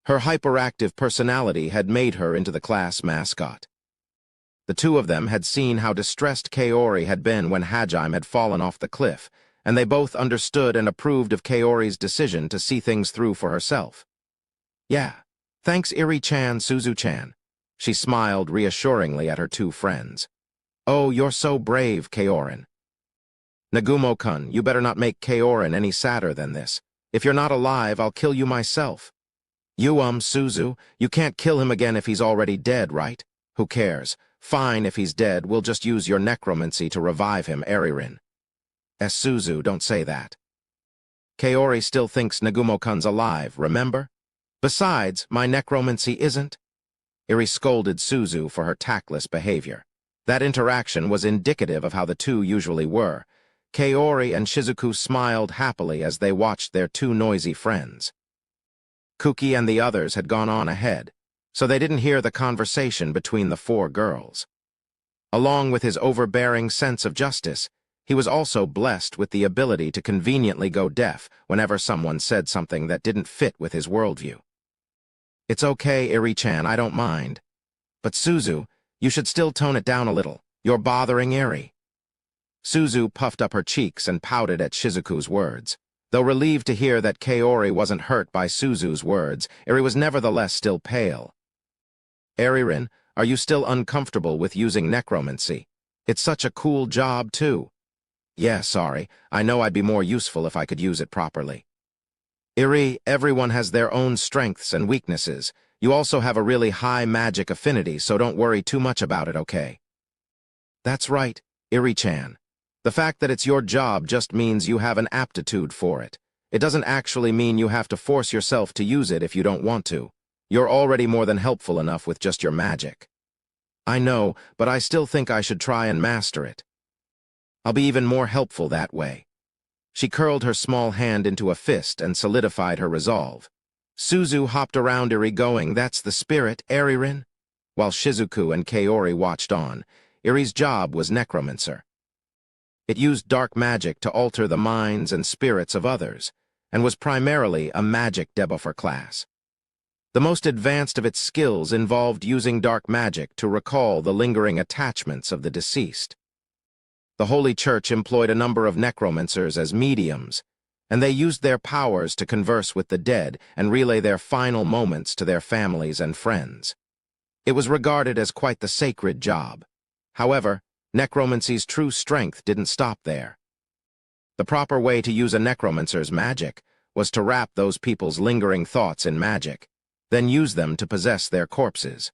Her hyperactive personality had made her into the class mascot. The two of them had seen how distressed Kaori had been when Hajime had fallen off the cliff, and they both understood and approved of Kaori's decision to see things through for herself. "Yeah, thanks Iri-chan, Suzu-chan." She smiled reassuringly at her two friends. "Oh, you're so brave, Kaorin." "Nagumo-kun, you better not make Kaorin any sadder than this. If you're not alive, I'll kill you myself." Suzu, you can't kill him again if he's already dead, right? Who cares? Fine, if he's dead, we'll just use your necromancy to revive him, Aririn." "Suzu, don't say that. Kaori still thinks Nagumo-kun's alive, remember? Besides, my necromancy isn't." Iri scolded Suzu for her tactless behavior. That interaction was indicative of how the two usually were. Kaori and Shizuku smiled happily as they watched their two noisy friends. Kuki and the others had gone on ahead, so they didn't hear the conversation between the four girls. Along with his overbearing sense of justice, he was also blessed with the ability to conveniently go deaf whenever someone said something that didn't fit with his worldview. "It's okay, Iri-chan, I don't mind. But Suzu, you should still tone it down a little. You're bothering Iri." Suzu puffed up her cheeks and pouted at Shizuku's words. Though relieved to hear that Kaori wasn't hurt by Suzu's words, Iri was nevertheless still pale. "Aririn, are you still uncomfortable with using necromancy? It's such a cool job, too." "Yeah, sorry. I know I'd be more useful if I could use it properly." "Iri, everyone has their own strengths and weaknesses. You also have a really high magic affinity, so don't worry too much about it, okay?" "That's right, Iri-chan. The fact that it's your job just means you have an aptitude for it. It doesn't actually mean you have to force yourself to use it if you don't want to. You're already more than helpful enough with just your magic." "I know, but I still think I should try and master it. I'll be even more helpful that way." She curled her small hand into a fist and solidified her resolve. Suzu hopped around Iri going, "That's the spirit, Aririn." While Shizuku and Kaori watched on, Iri's job was necromancer. It used dark magic to alter the minds and spirits of others, and was primarily a magic debuffer class. The most advanced of its skills involved using dark magic to recall the lingering attachments of the deceased. The Holy Church employed a number of necromancers as mediums, and they used their powers to converse with the dead and relay their final moments to their families and friends. It was regarded as quite the sacred job. However, necromancy's true strength didn't stop there. The proper way to use a necromancer's magic was to wrap those people's lingering thoughts in magic, then use them to possess their corpses.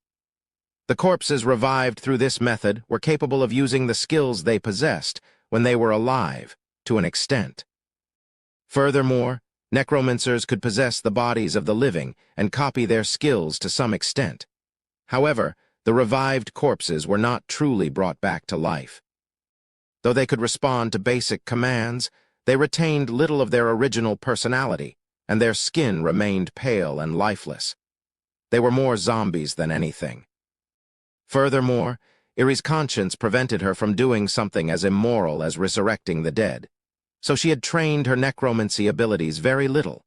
The corpses revived through this method were capable of using the skills they possessed when they were alive to an extent. Furthermore, necromancers could possess the bodies of the living and copy their skills to some extent. However, the revived corpses were not truly brought back to life. Though they could respond to basic commands, they retained little of their original personality, and their skin remained pale and lifeless. They were more zombies than anything. Furthermore, Irie's conscience prevented her from doing something as immoral as resurrecting the dead, so she had trained her necromancy abilities very little.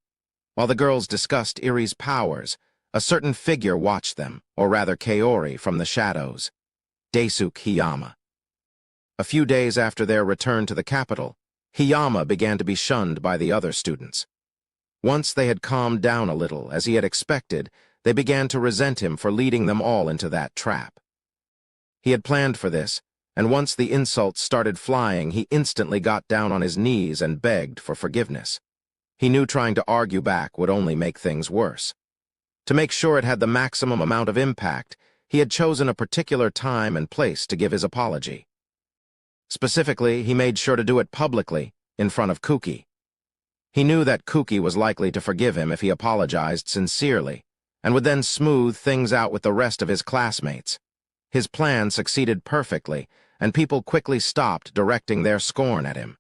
While the girls discussed Irie's powers, a certain figure watched them, or rather Kaori, from the shadows. Daisuke Hiyama. A few days after their return to the capital, Hiyama began to be shunned by the other students. Once they had calmed down a little, as he had expected, they began to resent him for leading them all into that trap. He had planned for this, and once the insults started flying, he instantly got down on his knees and begged for forgiveness. He knew trying to argue back would only make things worse. To make sure it had the maximum amount of impact, he had chosen a particular time and place to give his apology. Specifically, he made sure to do it publicly, in front of Kuki. He knew that Kuki was likely to forgive him if he apologized sincerely, and would then smooth things out with the rest of his classmates. His plan succeeded perfectly, and people quickly stopped directing their scorn at him.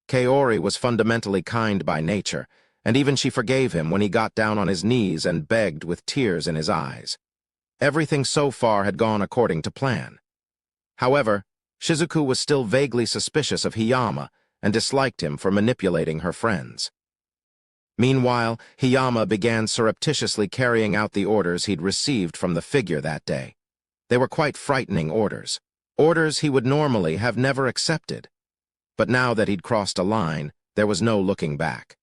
Kaori was fundamentally kind by nature, and even she forgave him when he got down on his knees and begged with tears in his eyes. Everything so far had gone according to plan. However, Shizuku was still vaguely suspicious of Hiyama and disliked him for manipulating her friends. Meanwhile, Hiyama began surreptitiously carrying out the orders he'd received from the figure that day. They were quite frightening orders. Orders he would normally have never accepted. But now that he'd crossed a line, there was no looking back.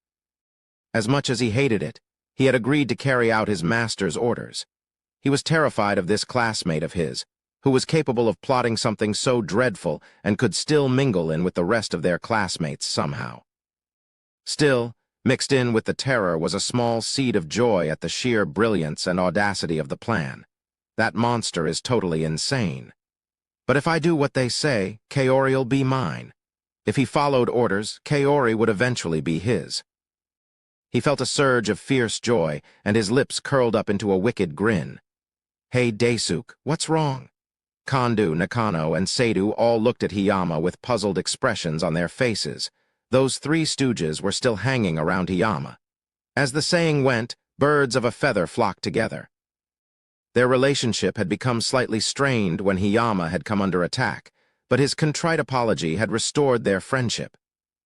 As much as he hated it, he had agreed to carry out his master's orders. He was terrified of this classmate of his, who was capable of plotting something so dreadful and could still mingle in with the rest of their classmates somehow. Still, mixed in with the terror was a small seed of joy at the sheer brilliance and audacity of the plan. That monster is totally insane. But if I do what they say, Kaori'll be mine. If he followed orders, Kaori would eventually be his. He felt a surge of fierce joy, and his lips curled up into a wicked grin. Hey, Daisuke, what's wrong? Kandu, Nakano, and Seidu all looked at Hiyama with puzzled expressions on their faces. Those three stooges were still hanging around Hiyama. As the saying went, birds of a feather flocked together. Their relationship had become slightly strained when Hiyama had come under attack, but his contrite apology had restored their friendship.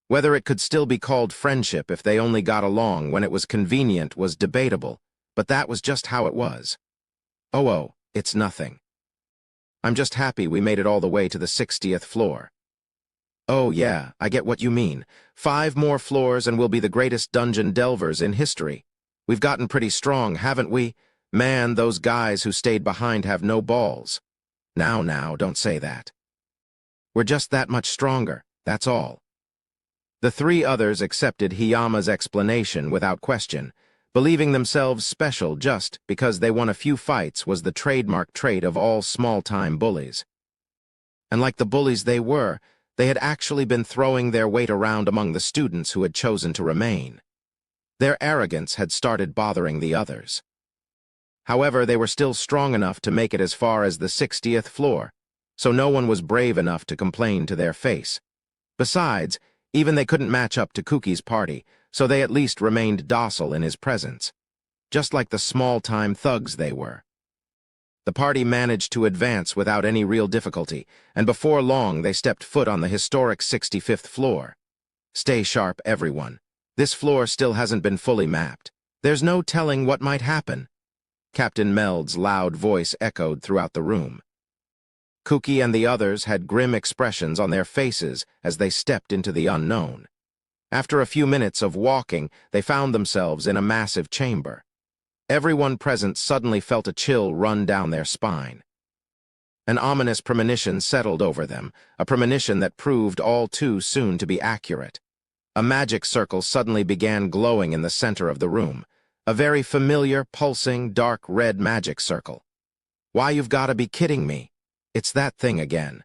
Whether it could still be called friendship if they only got along when it was convenient was debatable, but that was just how it was. Oh, it's nothing. I'm just happy we made it all the way to the 60th floor. Oh yeah, I get what you mean. 5 more floors and we'll be the greatest dungeon delvers in history. We've gotten pretty strong, haven't we? Man, those guys who stayed behind have no balls. Now, don't say that. We're just that much stronger, that's all. The 3 others accepted Hiyama's explanation without question, believing themselves special just because they won a few fights was the trademark trait of all small-time bullies. And like the bullies they were, they had actually been throwing their weight around among the students who had chosen to remain. Their arrogance had started bothering the others. However, they were still strong enough to make it as far as the 60th floor, so no one was brave enough to complain to their face. Besides, even they couldn't match up to Kuki's party, so they at least remained docile in his presence, just like the small-time thugs they were. The party managed to advance without any real difficulty, and before long they stepped foot on the historic 65th floor. Stay sharp, everyone. This floor still hasn't been fully mapped. There's no telling what might happen. Captain Meld's loud voice echoed throughout the room. Kuki and the others had grim expressions on their faces as they stepped into the unknown. After a few minutes of walking, they found themselves in a massive chamber. Everyone present suddenly felt a chill run down their spine. An ominous premonition settled over them, a premonition that proved all too soon to be accurate. A magic circle suddenly began glowing in the center of the room. A very familiar, pulsing, dark red magic circle. Why, you've got to be kidding me. It's that thing again.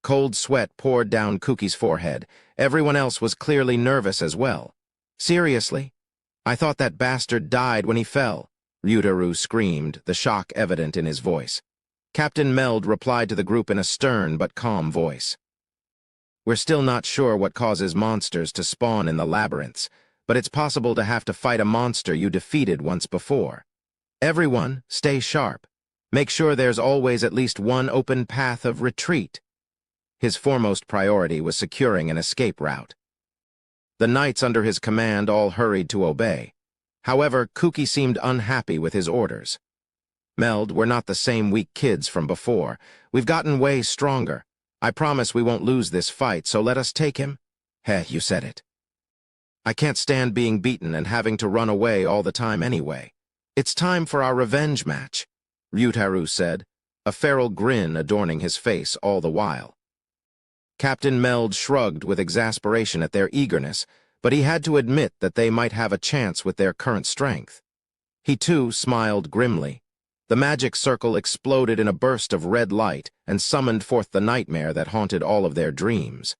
Cold sweat poured down Kuki's forehead. Everyone else was clearly nervous as well. Seriously? I thought that bastard died when he fell, Ryutaru screamed, the shock evident in his voice. Captain Meld replied to the group in a stern but calm voice. We're still not sure what causes monsters to spawn in the labyrinths, but it's possible to have to fight a monster you defeated once before. Everyone, stay sharp. Make sure there's always at least one open path of retreat. His foremost priority was securing an escape route. The knights under his command all hurried to obey. However, Kuki seemed unhappy with his orders. Meld, we're not the same weak kids from before. We've gotten way stronger. I promise we won't lose this fight, so let us take him. Heh, you said it. I can't stand being beaten and having to run away all the time anyway. It's time for our revenge match, Ryutaru said, a feral grin adorning his face all the while. Captain Meld shrugged with exasperation at their eagerness, but he had to admit that they might have a chance with their current strength. He too smiled grimly. The magic circle exploded in a burst of red light and summoned forth the nightmare that haunted all of their dreams.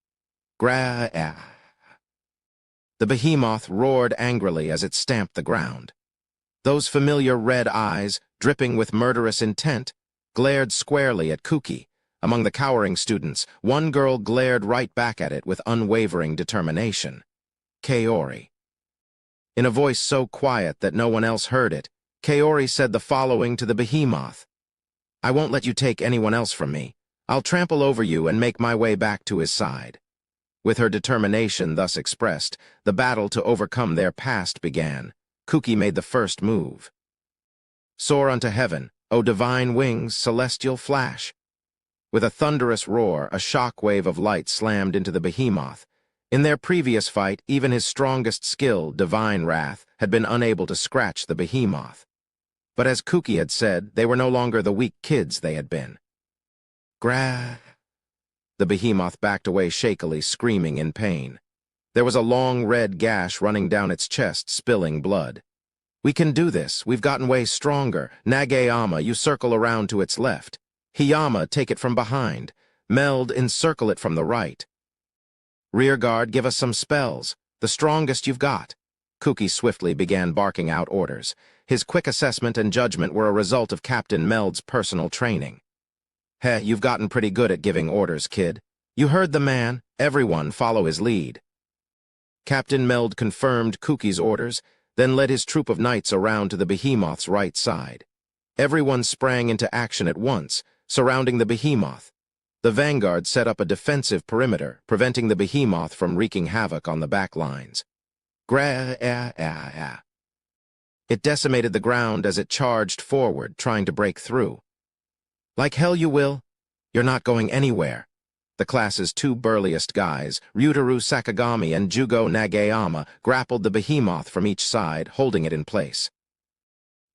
The behemoth roared angrily as it stamped the ground. Those familiar red eyes, dripping with murderous intent, glared squarely at Kuki. Among the cowering students, one girl glared right back at it with unwavering determination. Kaori. In a voice so quiet that no one else heard it, Kaori said the following to the behemoth. I won't let you take anyone else from me. I'll trample over you and make my way back to his side. With her determination thus expressed, the battle to overcome their past began. Kuki made the first move. Soar unto heaven, O divine wings, celestial flash. With a thunderous roar, a shock-wave of light slammed into the behemoth. In their previous fight, even his strongest skill, divine wrath, had been unable to scratch the behemoth. But as Kuki had said, they were no longer the weak kids they had been. The behemoth backed away shakily, screaming in pain. There was a long red gash running down its chest, spilling blood. We can do this. We've gotten way stronger. Nagayama, you circle around to its left. Hiyama, take it from behind. Meld, encircle it from the right. Rearguard, give us some spells. The strongest you've got. Kuki swiftly began barking out orders. His quick assessment and judgment were a result of Captain Meld's personal training. Heh, you've gotten pretty good at giving orders, kid. You heard the man. Everyone follow his lead. Captain Meld confirmed Kuki's orders, then led his troop of knights around to the behemoth's right side. Everyone sprang into action at once, surrounding the behemoth. The vanguard set up a defensive perimeter, preventing the behemoth from wreaking havoc on the back lines. It decimated the ground as it charged forward, trying to break through. Like hell you will. You're not going anywhere. The class's two burliest guys, Ryutaru Sakagami and Jugo Nagayama, grappled the behemoth from each side, holding it in place.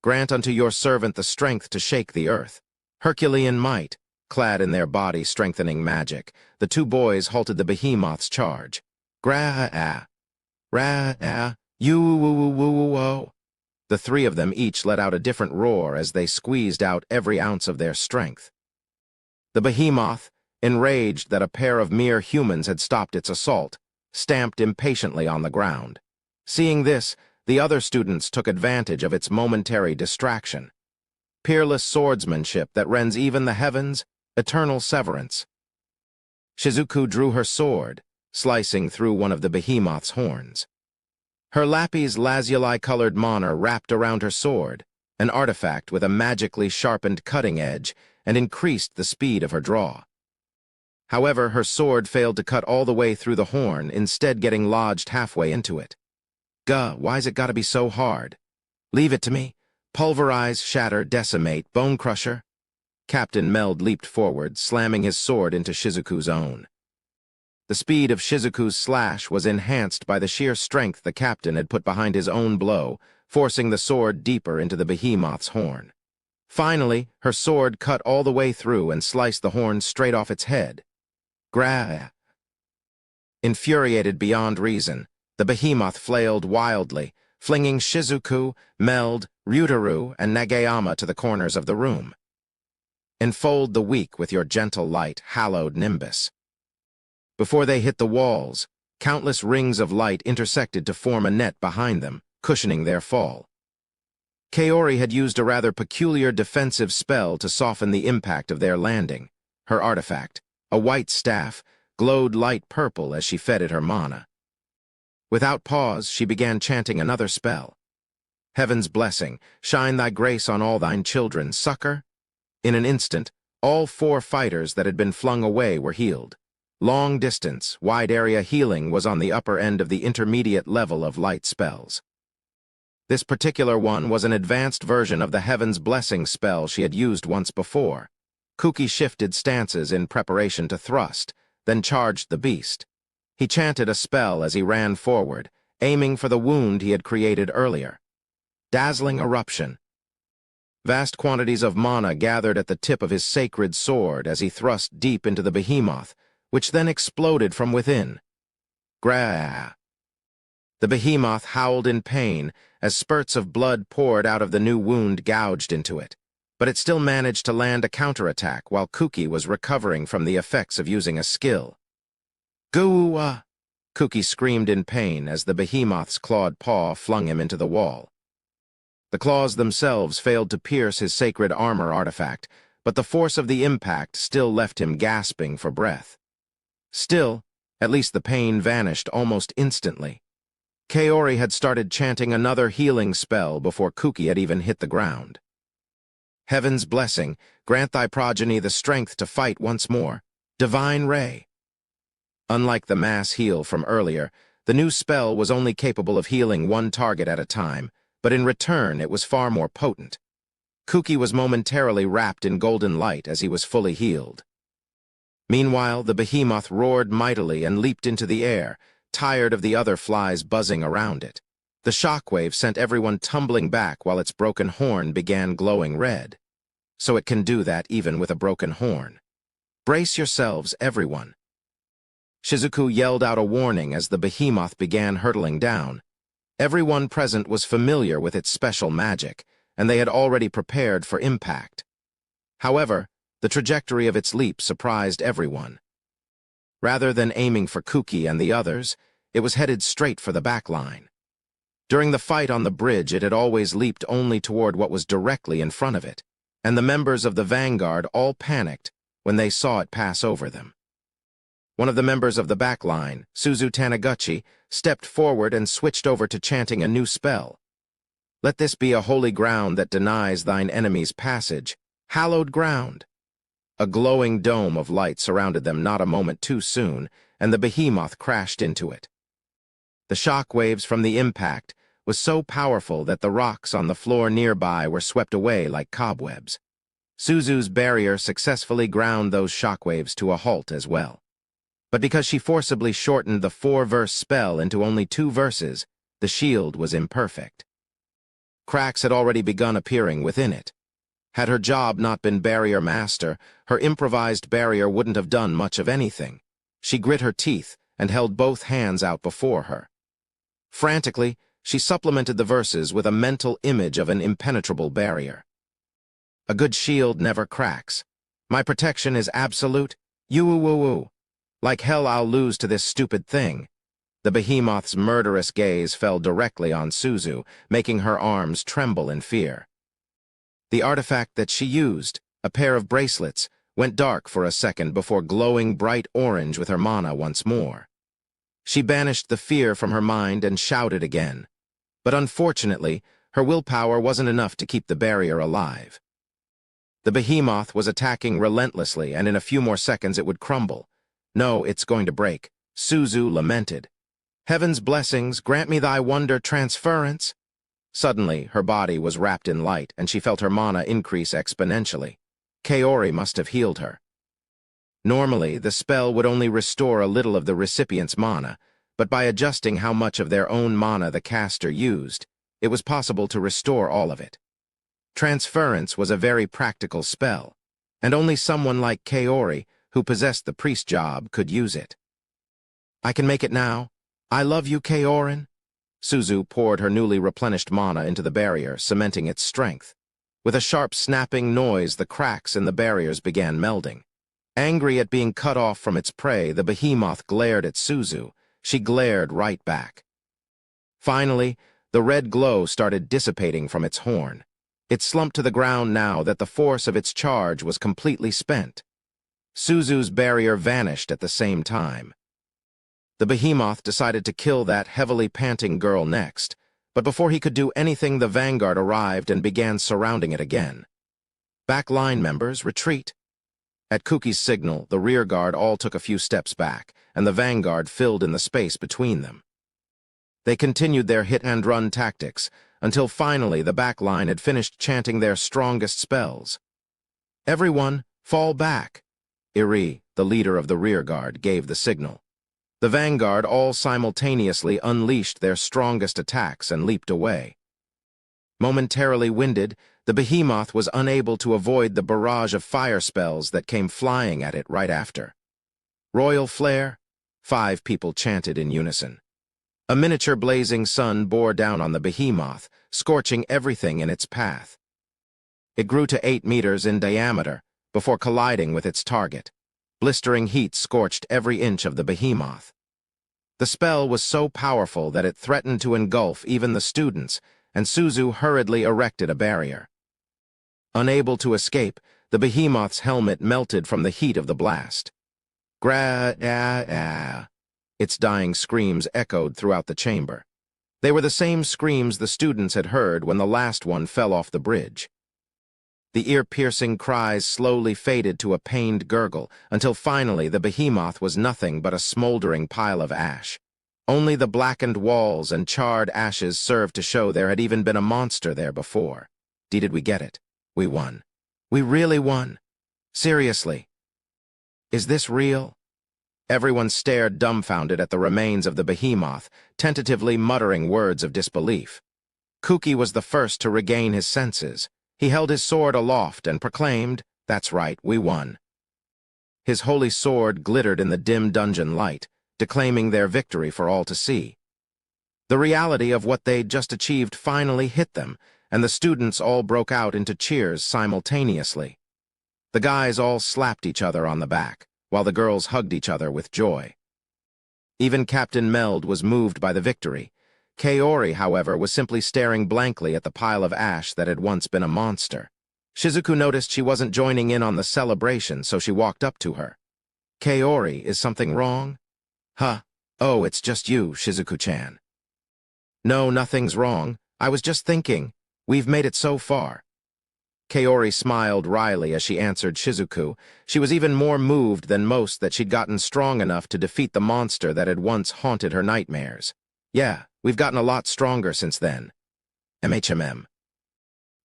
Grant unto your servant the strength to shake the earth. Herculean might, clad in their body-strengthening magic, the two boys halted the behemoth's charge. The three of them each let out a different roar as they squeezed out every ounce of their strength. The behemoth, enraged that a pair of mere humans had stopped its assault, stamped impatiently on the ground. Seeing this, the other students took advantage of its momentary distraction. Peerless swordsmanship that rends even the heavens, eternal severance. Shizuku drew her sword, slicing through one of the behemoth's horns. Her lapis lazuli-colored moner wrapped around her sword, an artifact with a magically sharpened cutting edge, and increased the speed of her draw. However, her sword failed to cut all the way through the horn, instead getting lodged halfway into it. Why's it gotta be so hard? Leave it to me. Pulverize, shatter, decimate, bone crusher. Captain Meld leaped forward, slamming his sword into Shizuku's own. The speed of Shizuku's slash was enhanced by the sheer strength the captain had put behind his own blow, forcing the sword deeper into the behemoth's horn. Finally, her sword cut all the way through and sliced the horn straight off its head. Infuriated beyond reason, the behemoth flailed wildly, flinging Shizuku, Meld, Ryutaru, and Nagayama to the corners of the room. Enfold the weak with your gentle light, hallowed nimbus. Before they hit the walls, countless rings of light intersected to form a net behind them, cushioning their fall. Kaori had used a rather peculiar defensive spell to soften the impact of their landing. Her artifact, a white staff, glowed light purple as she fed it her mana. Without pause, she began chanting another spell. Heaven's blessing, shine thy grace on all thine children, succor. In an instant, all 4 fighters that had been flung away were healed. Long distance, wide area healing was on the upper end of the intermediate level of light spells. This particular one was an advanced version of the Heaven's Blessing spell she had used once before. Kuki shifted stances in preparation to thrust, then charged the beast. He chanted a spell as he ran forward, aiming for the wound he had created earlier. Dazzling eruption. Vast quantities of mana gathered at the tip of his sacred sword as he thrust deep into the behemoth, which then exploded from within. Grah! The behemoth howled in pain as spurts of blood poured out of the new wound gouged into it, but it still managed to land a counterattack while Kuki was recovering from the effects of using a skill. Goo-ah! Kuki screamed in pain as the behemoth's clawed paw flung him into the wall. The claws themselves failed to pierce his sacred armor artifact, but the force of the impact still left him gasping for breath. Still, at least the pain vanished almost instantly. Kaori had started chanting another healing spell before Kuki had even hit the ground. Heaven's blessing, grant thy progeny the strength to fight once more. Divine Ray. Unlike the mass heal from earlier, the new spell was only capable of healing one target at a time, but in return it was far more potent. Kuki was momentarily wrapped in golden light as he was fully healed. Meanwhile, the behemoth roared mightily and leaped into the air, tired of the other flies buzzing around it. The shockwave sent everyone tumbling back while its broken horn began glowing red. So it can do that even with a broken horn. Brace yourselves, everyone. Shizuku yelled out a warning as the behemoth began hurtling down. Everyone present was familiar with its special magic, and they had already prepared for impact. However, the trajectory of its leap surprised everyone. Rather than aiming for Kuki and the others, it was headed straight for the back line. During the fight on the bridge, it had always leaped only toward what was directly in front of it, and the members of the vanguard all panicked when they saw it pass over them. One of the members of the back line, Suzu Taniguchi, stepped forward and switched over to chanting a new spell. Let this be a holy ground that denies thine enemies passage, hallowed ground. A glowing dome of light surrounded them not a moment too soon, and the behemoth crashed into it. The shock waves from the impact was so powerful that the rocks on the floor nearby were swept away like cobwebs. Suzu's barrier successfully ground those shock waves to a halt as well. But because she forcibly shortened the 4-verse spell into only 2 verses, the shield was imperfect. Cracks had already begun appearing within it. Had her job not been barrier master, her improvised barrier wouldn't have done much of anything. She grit her teeth and held both hands out before her. Frantically, she supplemented the verses with a mental image of an impenetrable barrier. A good shield never cracks. My protection is absolute. You-woo-woo-woo. Like hell I'll lose to this stupid thing. The behemoth's murderous gaze fell directly on Suzu, making her arms tremble in fear. The artifact that she used, a pair of bracelets, went dark for a second before glowing bright orange with her mana once more. She banished the fear from her mind and shouted again. But unfortunately, her willpower wasn't enough to keep the barrier alive. The behemoth was attacking relentlessly, and in a few more seconds it would crumble. No, it's going to break, Suzu lamented. Heaven's blessings, grant me thy wonder transference. Suddenly, her body was wrapped in light, and she felt her mana increase exponentially. Kaori must have healed her. Normally, the spell would only restore a little of the recipient's mana, but by adjusting how much of their own mana the caster used, it was possible to restore all of it. Transference was a very practical spell, and only someone like Kaori, who possessed the priest job, could use it. I can make it now. I love you, Kaorin. Suzu poured her newly replenished mana into the barrier, cementing its strength. With a sharp snapping noise, the cracks in the barriers began melding. Angry at being cut off from its prey, the behemoth glared at Suzu. She glared right back. Finally, the red glow started dissipating from its horn. It slumped to the ground now that the force of its charge was completely spent. Suzu's barrier vanished at the same time. The behemoth decided to kill that heavily panting girl next, but before he could do anything, the vanguard arrived and began surrounding it again. Back line members, retreat. At Kuki's signal, the rearguard all took a few steps back, and the vanguard filled in the space between them. They continued their hit-and-run tactics, until finally the back line had finished chanting their strongest spells. "Everyone, fall back!" Iri, the leader of the rearguard, gave the signal. The vanguard all simultaneously unleashed their strongest attacks and leaped away. Momentarily winded, the behemoth was unable to avoid the barrage of fire spells that came flying at it right after. "Royal flare," 5 people chanted in unison. A miniature blazing sun bore down on the behemoth, scorching everything in its path. It grew to 8 meters in diameter before colliding with its target. Blistering heat scorched every inch of the behemoth. The spell was so powerful that it threatened to engulf even the students, and Suzu hurriedly erected a barrier. Unable to escape, the behemoth's helmet melted from the heat of the blast. Gra-ah-ah. Its dying screams echoed throughout the chamber. They were the same screams the students had heard when the last one fell off the bridge. The ear-piercing cries slowly faded to a pained gurgle, until finally the behemoth was nothing but a smoldering pile of ash. Only the blackened walls and charred ashes served to show there had even been a monster there before. Did we get it? We won. We really won. Seriously. Is this real? Everyone stared dumbfounded at the remains of the behemoth, tentatively muttering words of disbelief. Kuki was the first to regain his senses. He held his sword aloft and proclaimed, "That's right, we won." His holy sword glittered in the dim dungeon light, declaiming their victory for all to see. The reality of what they'd just achieved finally hit them, and the students all broke out into cheers simultaneously. The guys all slapped each other on the back, while the girls hugged each other with joy. Even Captain Meld was moved by the victory. Kaori, however, was simply staring blankly at the pile of ash that had once been a monster. Shizuku noticed she wasn't joining in on the celebration, so she walked up to her. "Kaori, is something wrong?" "Huh? Oh, it's just you, Shizuku-chan." "No, nothing's wrong. I was just thinking. We've made it so far." Kaori smiled wryly as she answered Shizuku. She was even more moved than most that she'd gotten strong enough to defeat the monster that had once haunted her nightmares. "Yeah, we've gotten a lot stronger since then." MHMM.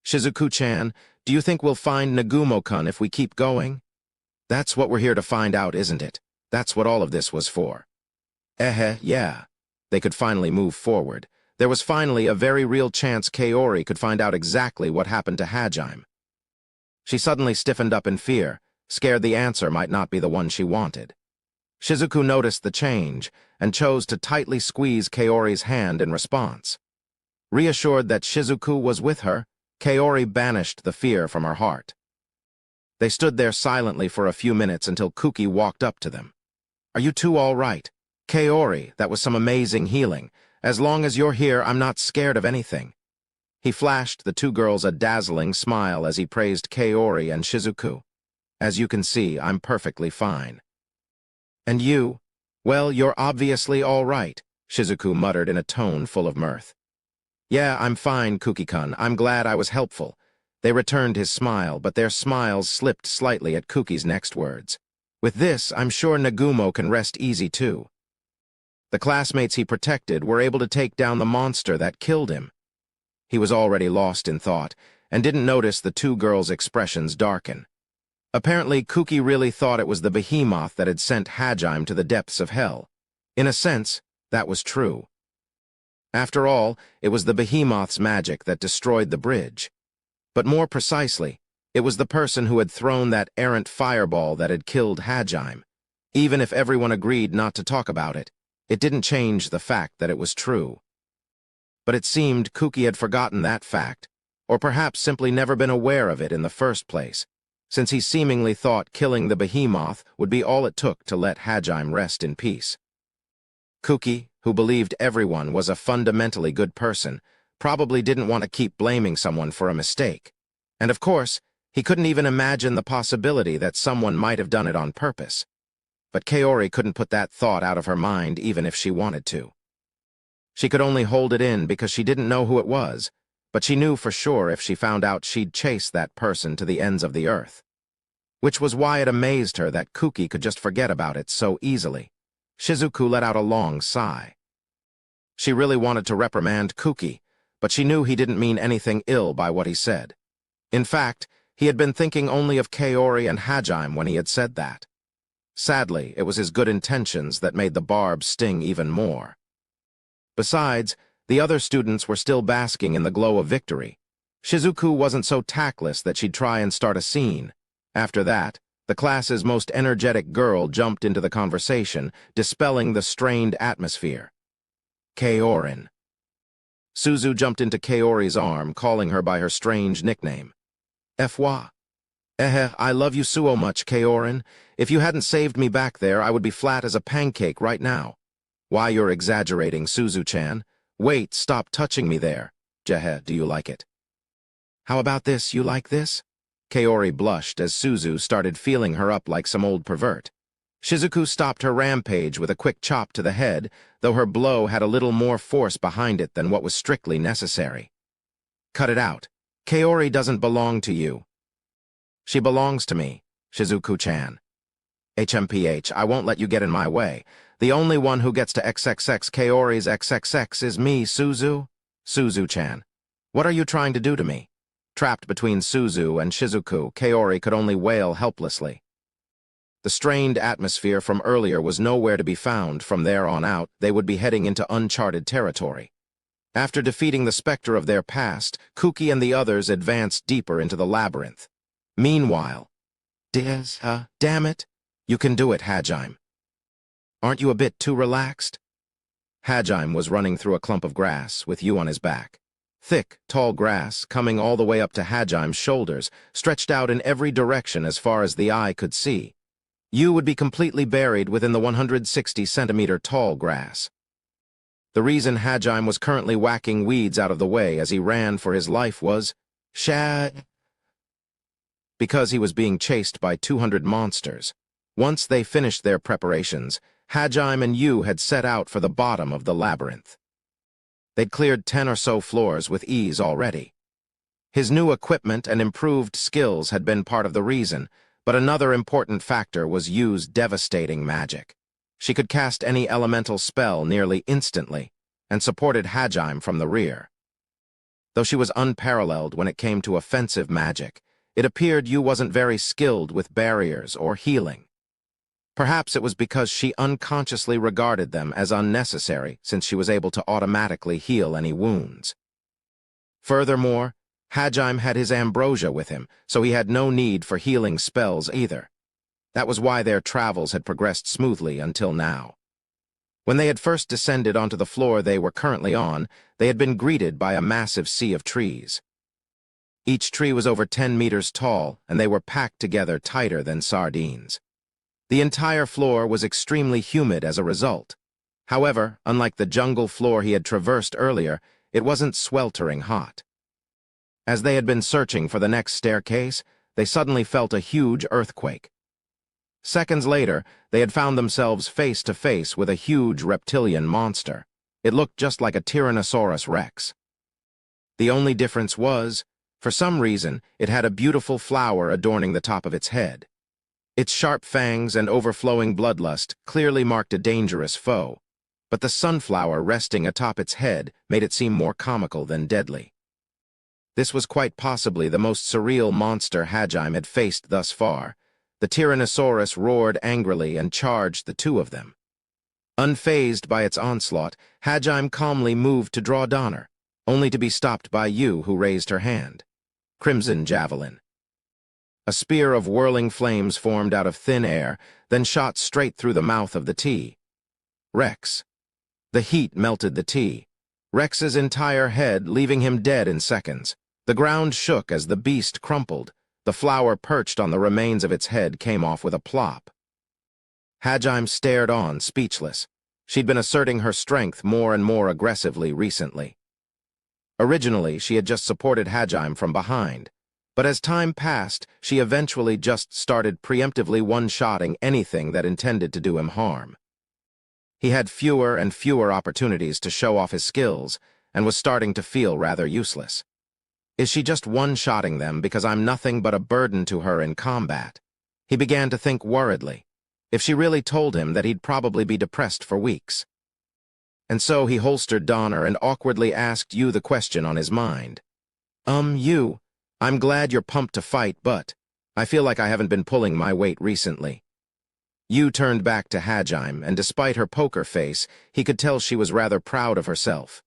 "Shizuku-chan, do you think we'll find Nagumo-kun if we keep going?" "That's what we're here to find out, isn't it? That's what all of this was for." Yeah. They could finally move forward. There was finally a very real chance Kaori could find out exactly what happened to Hajime. She suddenly stiffened up in fear, scared the answer might not be the one she wanted. Shizuku noticed the change and chose to tightly squeeze Kaori's hand in response. Reassured that Shizuku was with her, Kaori banished the fear from her heart. They stood there silently for a few minutes until Kuki walked up to them. "Are you two all right?" "Kaori, that was some amazing healing. As long as you're here, I'm not scared of anything." He flashed the 2 girls a dazzling smile as he praised Kaori and Shizuku. "As you can see, I'm perfectly fine." "And you? Well, you're obviously all right," Shizuku muttered in a tone full of mirth. "Yeah, I'm fine, Kuki-kun. I'm glad I was helpful." They returned his smile, but their smiles slipped slightly at Kuki's next words. "With this, I'm sure Nagumo can rest easy too." The classmates he protected were able to take down the monster that killed him. He was already lost in thought, and didn't notice the 2 girls' expressions darken. Apparently, Kuki really thought it was the behemoth that had sent Hajime to the depths of hell. In a sense, that was true. After all, it was the behemoth's magic that destroyed the bridge. But more precisely, it was the person who had thrown that errant fireball that had killed Hajime. Even if everyone agreed not to talk about it, it didn't change the fact that it was true. But it seemed Kuki had forgotten that fact, or perhaps simply never been aware of it in the first place. since he seemingly thought killing the behemoth would be all it took to let Hajime rest in peace. Kuki, who believed everyone was a fundamentally good person, probably didn't want to keep blaming someone for a mistake. And of course, he couldn't even imagine the possibility that someone might have done it on purpose. But Kaori couldn't put that thought out of her mind even if she wanted to. She could only hold it in because she didn't know who it was, but she knew for sure if she found out she'd chase that person to the ends of the earth. Which was why it amazed her that Kuki could just forget about it so easily. Shizuku let out a long sigh. She really wanted to reprimand Kuki, but she knew he didn't mean anything ill by what he said. In fact, he had been thinking only of Kaori and Hajime when he had said that. Sadly, it was his good intentions that made the barb sting even more. Besides, the other students were still basking in the glow of victory. Shizuku wasn't so tactless that she'd try and start a scene. After that, the class's most energetic girl jumped into the conversation, dispelling the strained atmosphere. Kaorin. Suzu jumped into Kaori's arm, calling her by her strange nickname. Fwa. I love you so much, Kaorin. If you hadn't saved me back there, I would be flat as a pancake right now. Why, you're exaggerating, Suzu-chan. Wait, stop touching me there. Jehe, do you like it? How about this, you like this? Kaori blushed as Suzu started feeling her up like some old pervert. Shizuku stopped her rampage with a quick chop to the head, though her blow had a little more force behind it than what was strictly necessary. Cut it out. Kaori doesn't belong to you. She belongs to me, Shizuku-chan. HMPH, I won't let you get in my way. The only one who gets to XXX Kaori's XXX is me, Suzu. Suzu-chan. What are you trying to do to me? Trapped between Suzu and Shizuku, Kaori could only wail helplessly. The strained atmosphere from earlier was nowhere to be found. From there on out, they would be heading into uncharted territory. After defeating the specter of their past, Kuki and the others advanced deeper into the labyrinth. Meanwhile, damn it, you can do it, Hajime. Aren't you a bit too relaxed? Hajime was running through a clump of grass with you on his back. Thick, tall grass, coming all the way up to Hajime's shoulders, stretched out in every direction as far as the eye could see. You would be completely buried within the 160-centimeter tall grass. The reason Hajime was currently whacking weeds out of the way as he ran for his life was because he was being chased by 200 monsters. Once they finished their preparations, Hajime and Yu had set out for the bottom of the labyrinth. They'd cleared 10 or so floors with ease already. His new equipment and improved skills had been part of the reason, but another important factor was Yu's devastating magic. She could cast any elemental spell nearly instantly, and supported Hajime from the rear. Though she was unparalleled when it came to offensive magic, it appeared Yu wasn't very skilled with barriers or healing. Perhaps it was because she unconsciously regarded them as unnecessary since she was able to automatically heal any wounds. Furthermore, Hajime had his ambrosia with him, so he had no need for healing spells either. That was why their travels had progressed smoothly until now. When they had first descended onto the floor they were currently on, they had been greeted by a massive sea of trees. Each tree was over 10 meters tall, and they were packed together tighter than sardines. The entire floor was extremely humid as a result. However, unlike the jungle floor he had traversed earlier, it wasn't sweltering hot. As they had been searching for the next staircase, they suddenly felt a huge earthquake. Seconds later, they had found themselves face to face with a huge reptilian monster. It looked just like a Tyrannosaurus Rex. The only difference was, for some reason, it had a beautiful flower adorning the top of its head. Its sharp fangs and overflowing bloodlust clearly marked a dangerous foe, but the sunflower resting atop its head made it seem more comical than deadly. This was quite possibly the most surreal monster Hajime had faced thus far. The Tyrannosaurus roared angrily and charged the two of them. Unfazed by its onslaught, Hajime calmly moved to draw Donner, only to be stopped by Yu, who raised her hand. Crimson Javelin. A spear of whirling flames formed out of thin air, then shot straight through the mouth of the T. Rex. The heat melted the T. Rex's entire head, leaving him dead in seconds. The ground shook as the beast crumpled, The flower perched on the remains of its head came off with a plop. Hajime stared on, speechless. She'd been asserting her strength more and more aggressively recently. Originally, she had just supported Hajime from behind, but as time passed, she eventually just started preemptively one-shotting anything that intended to do him harm. He had fewer and fewer opportunities to show off his skills and was starting to feel rather useless. Is she just one-shotting them because I'm nothing but a burden to her in combat? He began to think worriedly. If she really told him that he'd probably be depressed for weeks. And so he holstered Donner and awkwardly asked Yu the question on his mind. Yu, I'm glad you're pumped to fight, but I feel like I haven't been pulling my weight recently. Yu turned back to Hajime, and despite her poker face, he could tell she was rather proud of herself.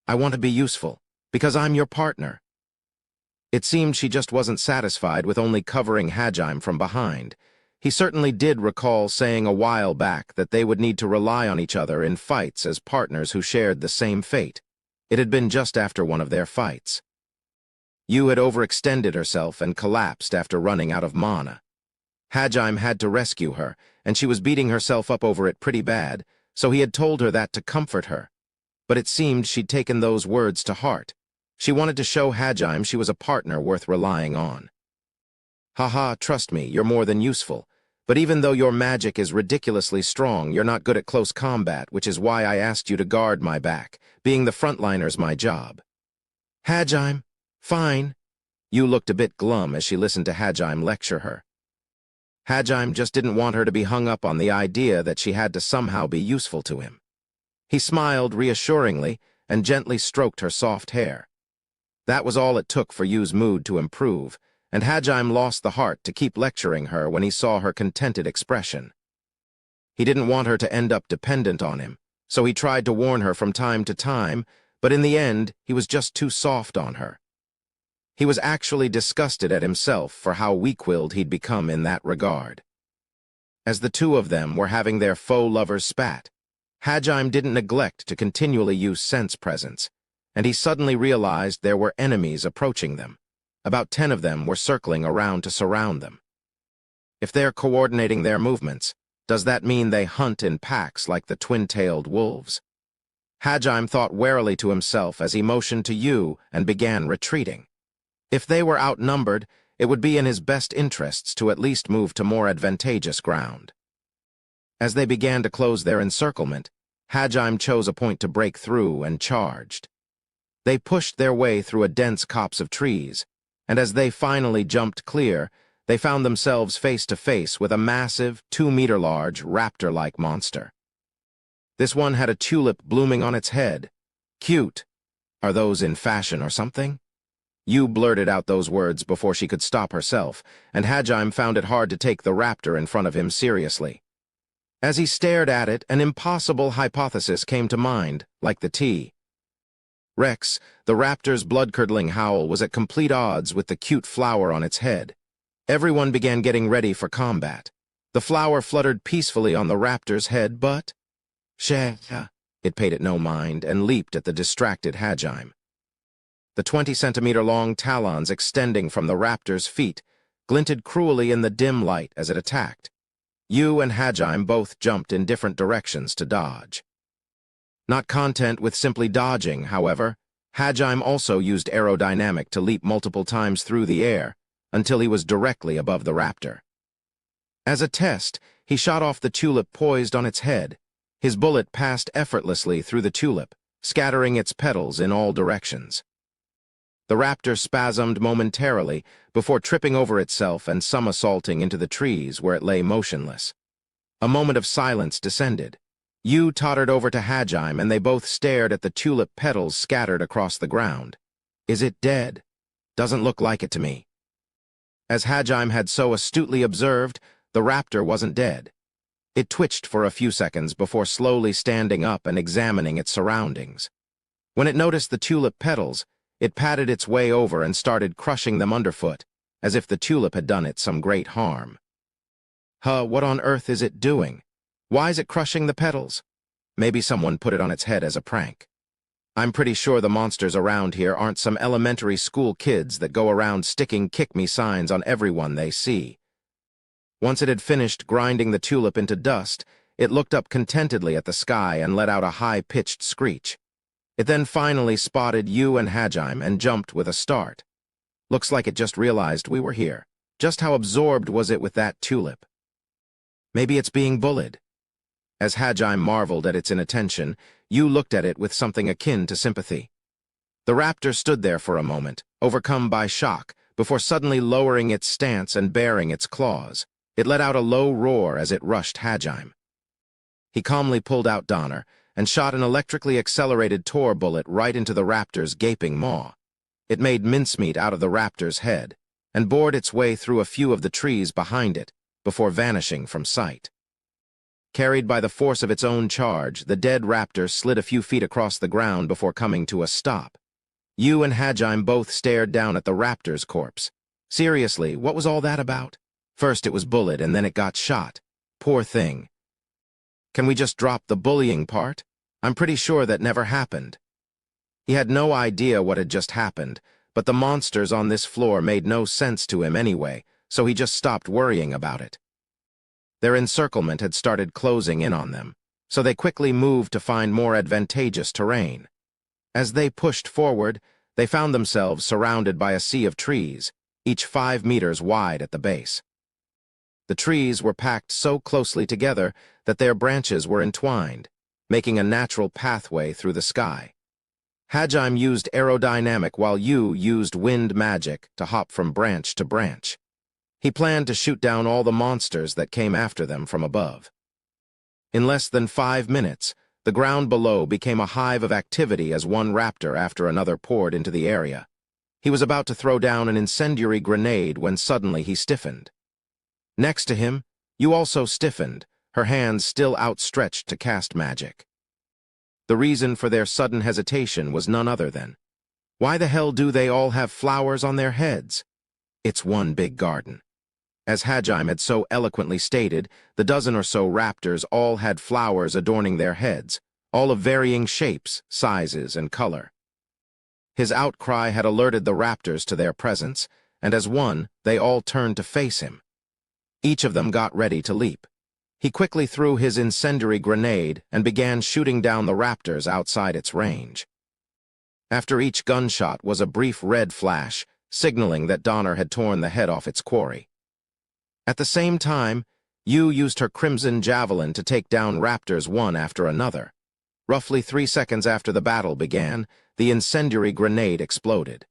I want to be useful, because I'm your partner. It seemed she just wasn't satisfied with only covering Hajime from behind. He certainly did recall saying a while back that they would need to rely on each other in fights as partners who shared the same fate. It had been just after one of their fights. Yu had overextended herself and collapsed after running out of mana. Hajime had to rescue her, and she was beating herself up over it pretty bad, so he had told her that to comfort her. But it seemed she'd taken those words to heart. She wanted to show Hajime she was a partner worth relying on. Haha, trust me, you're more than useful. But even though your magic is ridiculously strong, you're not good at close combat, which is why I asked you to guard my back. Being the frontliner's my job. Hajime, fine. Yu looked a bit glum as she listened to Hajime lecture her. Hajime just didn't want her to be hung up on the idea that she had to somehow be useful to him. He smiled reassuringly and gently stroked her soft hair. That was all it took for Yu's mood to improve, and Hajime lost the heart to keep lecturing her when he saw her contented expression. He didn't want her to end up dependent on him, so he tried to warn her from time to time, but in the end, he was just too soft on her. He was actually disgusted at himself for how weak-willed he'd become in that regard. As the two of them were having their faux lovers spat, Hajime didn't neglect to continually use sense presence, and he suddenly realized there were enemies approaching them. About 10 of them were circling around to surround them. If they're coordinating their movements, does that mean they hunt in packs like the twin-tailed wolves? Hajime thought warily to himself as he motioned to Yu and began retreating. If they were outnumbered, it would be in his best interests to at least move to more advantageous ground. As they began to close their encirclement, Hajime chose a point to break through and charged. They pushed their way through a dense copse of trees, and as they finally jumped clear, they found themselves face to face with a massive, 2-meter-large, raptor-like monster. This one had a tulip blooming on its head. Cute. Are those in fashion or something? Yu blurted out those words before she could stop herself, and Hajime found it hard to take the raptor in front of him seriously. As he stared at it, an impossible hypothesis came to mind, like the tea. Rex, the raptor's blood-curdling howl, was at complete odds with the cute flower on its head. Everyone began getting ready for combat. The flower fluttered peacefully on the raptor's head, but... It paid it no mind and leaped at the distracted Hajime. The 20-centimeter-long talons extending from the raptor's feet glinted cruelly in the dim light as it attacked. Yu and Hajime both jumped in different directions to dodge. Not content with simply dodging, however, Hajime also used aerodynamic to leap multiple times through the air until he was directly above the raptor. As a test, he shot off the tulip poised on its head. His bullet passed effortlessly through the tulip, scattering its petals in all directions. The raptor spasmed momentarily before tripping over itself and somersaulting into the trees where it lay motionless. A moment of silence descended. Yu tottered over to Hajime, and they both stared at the tulip petals scattered across the ground. Is it dead? Doesn't look like it to me. As Hajime had so astutely observed, the raptor wasn't dead. It twitched for a few seconds before slowly standing up and examining its surroundings. When it noticed the tulip petals, it patted its way over and started crushing them underfoot, as if the tulip had done it some great harm. What on earth is it doing? Why is it crushing the petals? Maybe someone put it on its head as a prank. I'm pretty sure the monsters around here aren't some elementary school kids that go around sticking kick-me signs on everyone they see. Once it had finished grinding the tulip into dust, it looked up contentedly at the sky and let out a high-pitched screech. It then finally spotted you and Hajime and jumped with a start. Looks like it just realized we were here. Just how absorbed was it with that tulip? Maybe it's being bullied. As Hajime marveled at its inattention, you looked at it with something akin to sympathy. The raptor stood there for a moment, overcome by shock, before suddenly lowering its stance and baring its claws. It let out a low roar as it rushed Hajime. He calmly pulled out Donner and shot an electrically accelerated Tor bullet right into the raptor's gaping maw. It made mincemeat out of the raptor's head and bored its way through a few of the trees behind it before vanishing from sight. Carried by the force of its own charge, the dead raptor slid a few feet across the ground before coming to a stop. You and Hajime both stared down at the raptor's corpse. Seriously, what was all that about? First it was bullied and then it got shot. Poor thing. Can we just drop the bullying part? I'm pretty sure that never happened. He had no idea what had just happened, but the monsters on this floor made no sense to him anyway, so he just stopped worrying about it. Their encirclement had started closing in on them, so they quickly moved to find more advantageous terrain. As they pushed forward, they found themselves surrounded by a sea of trees, each 5 meters wide at the base. The trees were packed so closely together that their branches were entwined, making a natural pathway through the sky. Hajime used aerodynamic while you used wind magic to hop from branch to branch. He planned to shoot down all the monsters that came after them from above. In less than 5 minutes, the ground below became a hive of activity as one raptor after another poured into the area. He was about to throw down an incendiary grenade when suddenly he stiffened. Next to him, you also stiffened, her hands still outstretched to cast magic. The reason for their sudden hesitation was none other than, why the hell do they all have flowers on their heads? It's one big garden. As Hajime had so eloquently stated, the dozen or so raptors all had flowers adorning their heads, all of varying shapes, sizes, and color. His outcry had alerted the raptors to their presence, and as one, they all turned to face him. Each of them got ready to leap. He quickly threw his incendiary grenade and began shooting down the raptors outside its range. After each gunshot was a brief red flash, signaling that Donner had torn the head off its quarry. At the same time, Yu used her crimson javelin to take down raptors one after another. Roughly 3 seconds after the battle began, the incendiary grenade exploded.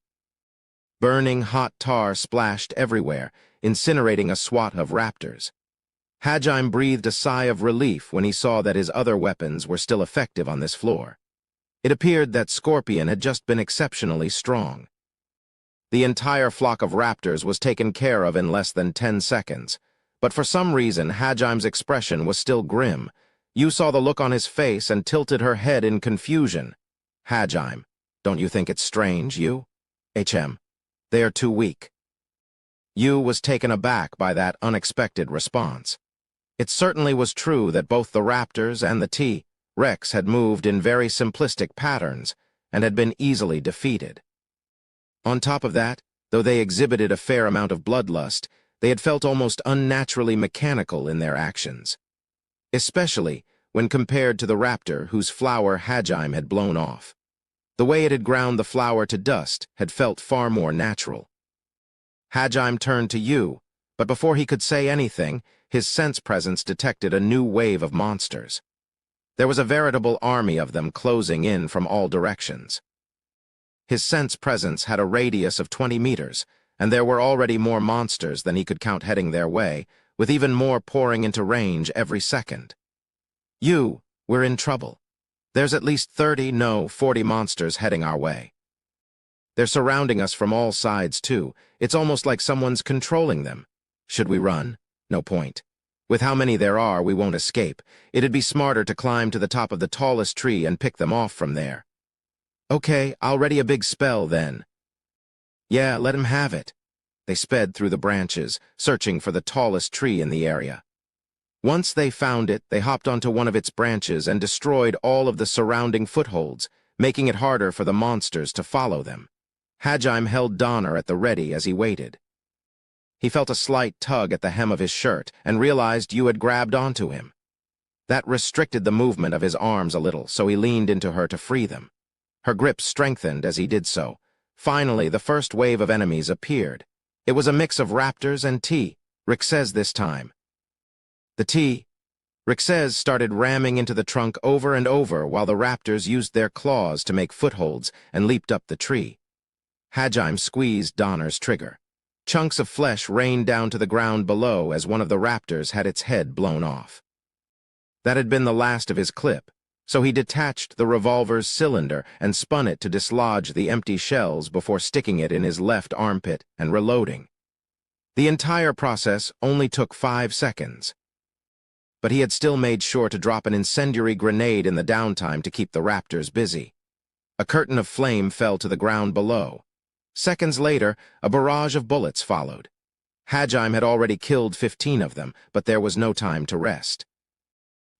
Burning hot tar splashed everywhere, incinerating a swat of raptors. Hajime breathed a sigh of relief when he saw that his other weapons were still effective on this floor. It appeared that Scorpion had just been exceptionally strong. The entire flock of raptors was taken care of in less than 10 seconds, but for some reason Hajime's expression was still grim. You saw the look on his face and tilted her head in confusion. Hajime, don't you think it's strange, you? They are too weak. Yu was taken aback by that unexpected response. It certainly was true that both the raptors and the T-Rex had moved in very simplistic patterns and had been easily defeated. On top of that, though they exhibited a fair amount of bloodlust, they had felt almost unnaturally mechanical in their actions. Especially when compared to the raptor whose flower Hajime had blown off. The way it had ground the flower to dust had felt far more natural. Hajime turned to you, but before he could say anything, his sense presence detected a new wave of monsters. There was a veritable army of them closing in from all directions. His sense presence had a radius of 20 meters, and there were already more monsters than he could count heading their way, with even more pouring into range every second. We're in trouble. There's at least 40 monsters heading our way. They're surrounding us from all sides, too. It's almost like someone's controlling them. Should we run? No point. With how many there are, we won't escape. It'd be smarter to climb to the top of the tallest tree and pick them off from there. Okay, I'll ready a big spell, then. Yeah, let him have it. They sped through the branches, searching for the tallest tree in the area. Once they found it, they hopped onto one of its branches and destroyed all of the surrounding footholds, making it harder for the monsters to follow them. Hajime held Donner at the ready as he waited. He felt a slight tug at the hem of his shirt and realized you had grabbed onto him. That restricted the movement of his arms a little, so he leaned into her to free them. Her grip strengthened as he did so. Finally, the first wave of enemies appeared. It was a mix of raptors and Rixes this time. The Rixes started ramming into the trunk over and over while the raptors used their claws to make footholds and leaped up the tree. Hajime squeezed Donner's trigger. Chunks of flesh rained down to the ground below as one of the raptors had its head blown off. That had been the last of his clip, so he detached the revolver's cylinder and spun it to dislodge the empty shells before sticking it in his left armpit and reloading. The entire process only took 5 seconds. But he had still made sure to drop an incendiary grenade in the downtime to keep the raptors busy. A curtain of flame fell to the ground below. Seconds later, a barrage of bullets followed. Hajime had already killed 15 of them, but there was no time to rest.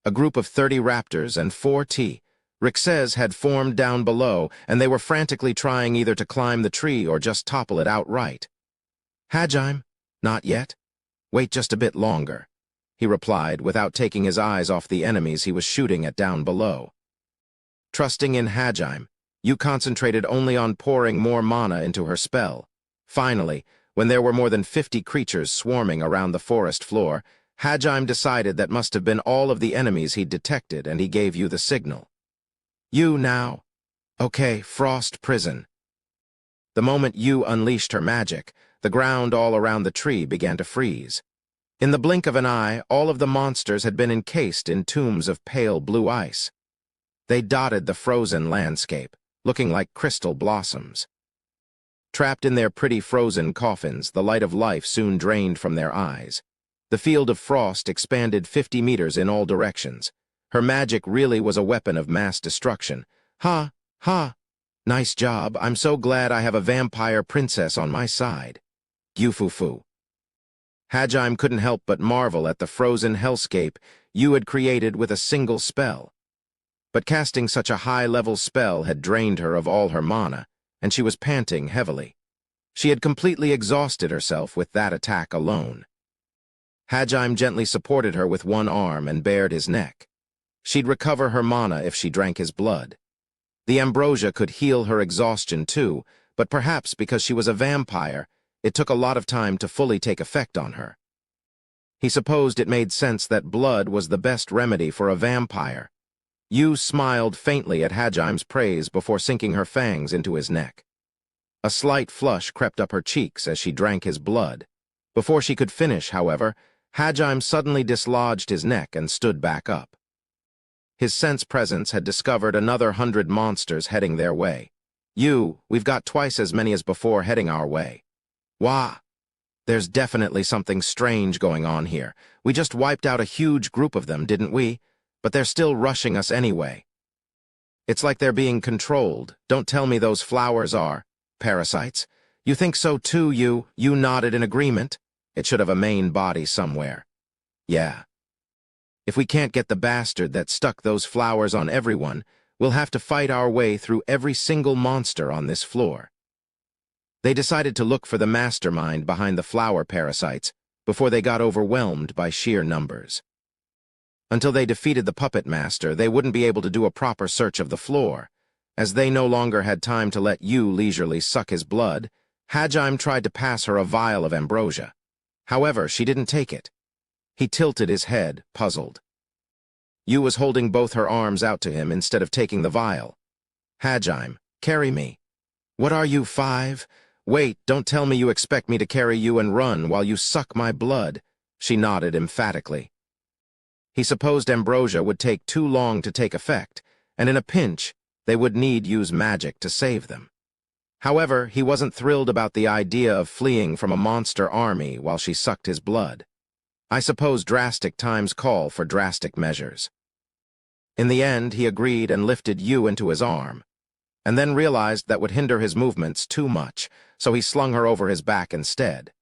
A group of 30 raptors and 4 Rixes had formed down below, and they were frantically trying either to climb the tree or just topple it outright. Hajime, not yet. Wait just a bit longer, he replied without taking his eyes off the enemies he was shooting at down below. Trusting in Hajime, you concentrated only on pouring more mana into her spell. Finally, when there were more than 50 creatures swarming around the forest floor, Hajime decided that must have been all of the enemies he'd detected, and he gave you the signal. You now. Okay, Frost Prison. The moment you unleashed her magic, the ground all around the tree began to freeze. In the blink of an eye, all of the monsters had been encased in tombs of pale blue ice. They dotted the frozen landscape, looking like crystal blossoms. Trapped in their pretty frozen coffins, the light of life soon drained from their eyes. The field of frost expanded 50 meters in all directions. Her magic really was a weapon of mass destruction. Ha, ha. Nice job. I'm so glad I have a vampire princess on my side. Yufufu. Hajime couldn't help but marvel at the frozen hellscape you had created with a single spell. But casting such a high-level spell had drained her of all her mana, and she was panting heavily. She had completely exhausted herself with that attack alone. Hajime gently supported her with one arm and bared his neck. She'd recover her mana if she drank his blood. The ambrosia could heal her exhaustion too, but perhaps because she was a vampire, it took a lot of time to fully take effect on her. He supposed it made sense that blood was the best remedy for a vampire. Yu smiled faintly at Hajime's praise before sinking her fangs into his neck. A slight flush crept up her cheeks as she drank his blood. Before she could finish, however, Hajime suddenly dislodged his neck and stood back up. His sense presence had discovered another 100 monsters heading their way. We've got twice as many as before heading our way. Wah! There's definitely something strange going on here. We just wiped out a huge group of them, didn't we? But they're still rushing us anyway. It's like they're being controlled. Don't tell me those flowers are parasites. You think so too, You nodded in agreement. It should have a main body somewhere. Yeah. If we can't get the bastard that stuck those flowers on everyone, we'll have to fight our way through every single monster on this floor. They decided to look for the mastermind behind the flower parasites before they got overwhelmed by sheer numbers. Until they defeated the puppet master, they wouldn't be able to do a proper search of the floor. As they no longer had time to let Yu leisurely suck his blood, Hajime tried to pass her a vial of ambrosia. However, she didn't take it. He tilted his head, puzzled. Yu was holding both her arms out to him instead of taking the vial. Hajime, carry me. What are you, 5? Wait, don't tell me you expect me to carry you and run while you suck my blood. She nodded emphatically. He supposed ambrosia would take too long to take effect, and in a pinch, they would need use magic to save them. However, he wasn't thrilled about the idea of fleeing from a monster army while she sucked his blood. I suppose drastic times call for drastic measures. In the end, he agreed and lifted Yu into his arm, and then realized that would hinder his movements too much, so he slung her over his back instead.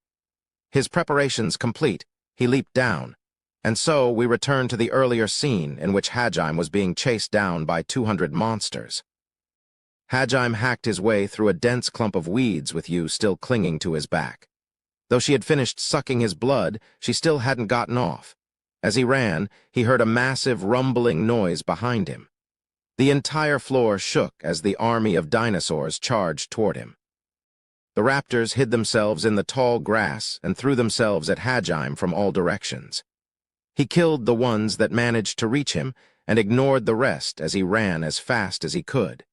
His preparations complete, he leaped down, and so we return to the earlier scene in which Hajime was being chased down by 200 monsters. Hajime hacked his way through a dense clump of weeds with Yu still clinging to his back. Though she had finished sucking his blood, she still hadn't gotten off. As he ran, he heard a massive rumbling noise behind him. The entire floor shook as the army of dinosaurs charged toward him. The raptors hid themselves in the tall grass and threw themselves at Hajime from all directions. He killed the ones that managed to reach him and ignored the rest as he ran as fast as he could.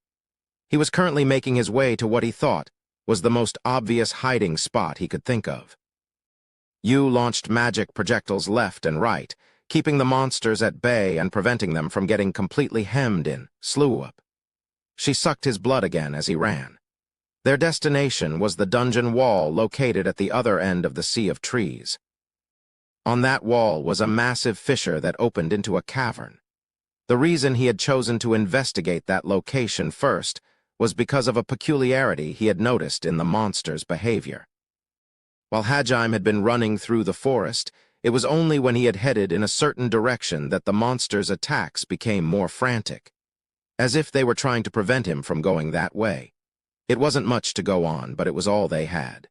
He was currently making his way to what he thought was the most obvious hiding spot he could think of. Yu launched magic projectiles left and right, keeping the monsters at bay and preventing them from getting completely hemmed in, Sluup. She sucked his blood again as he ran. Their destination was the dungeon wall located at the other end of the sea of trees. On that wall was a massive fissure that opened into a cavern. The reason he had chosen to investigate that location first was because of a peculiarity he had noticed in the monster's behavior. While Hajime had been running through the forest, it was only when he had headed in a certain direction that the monster's attacks became more frantic, as if they were trying to prevent him from going that way. It wasn't much to go on, but it was all they had.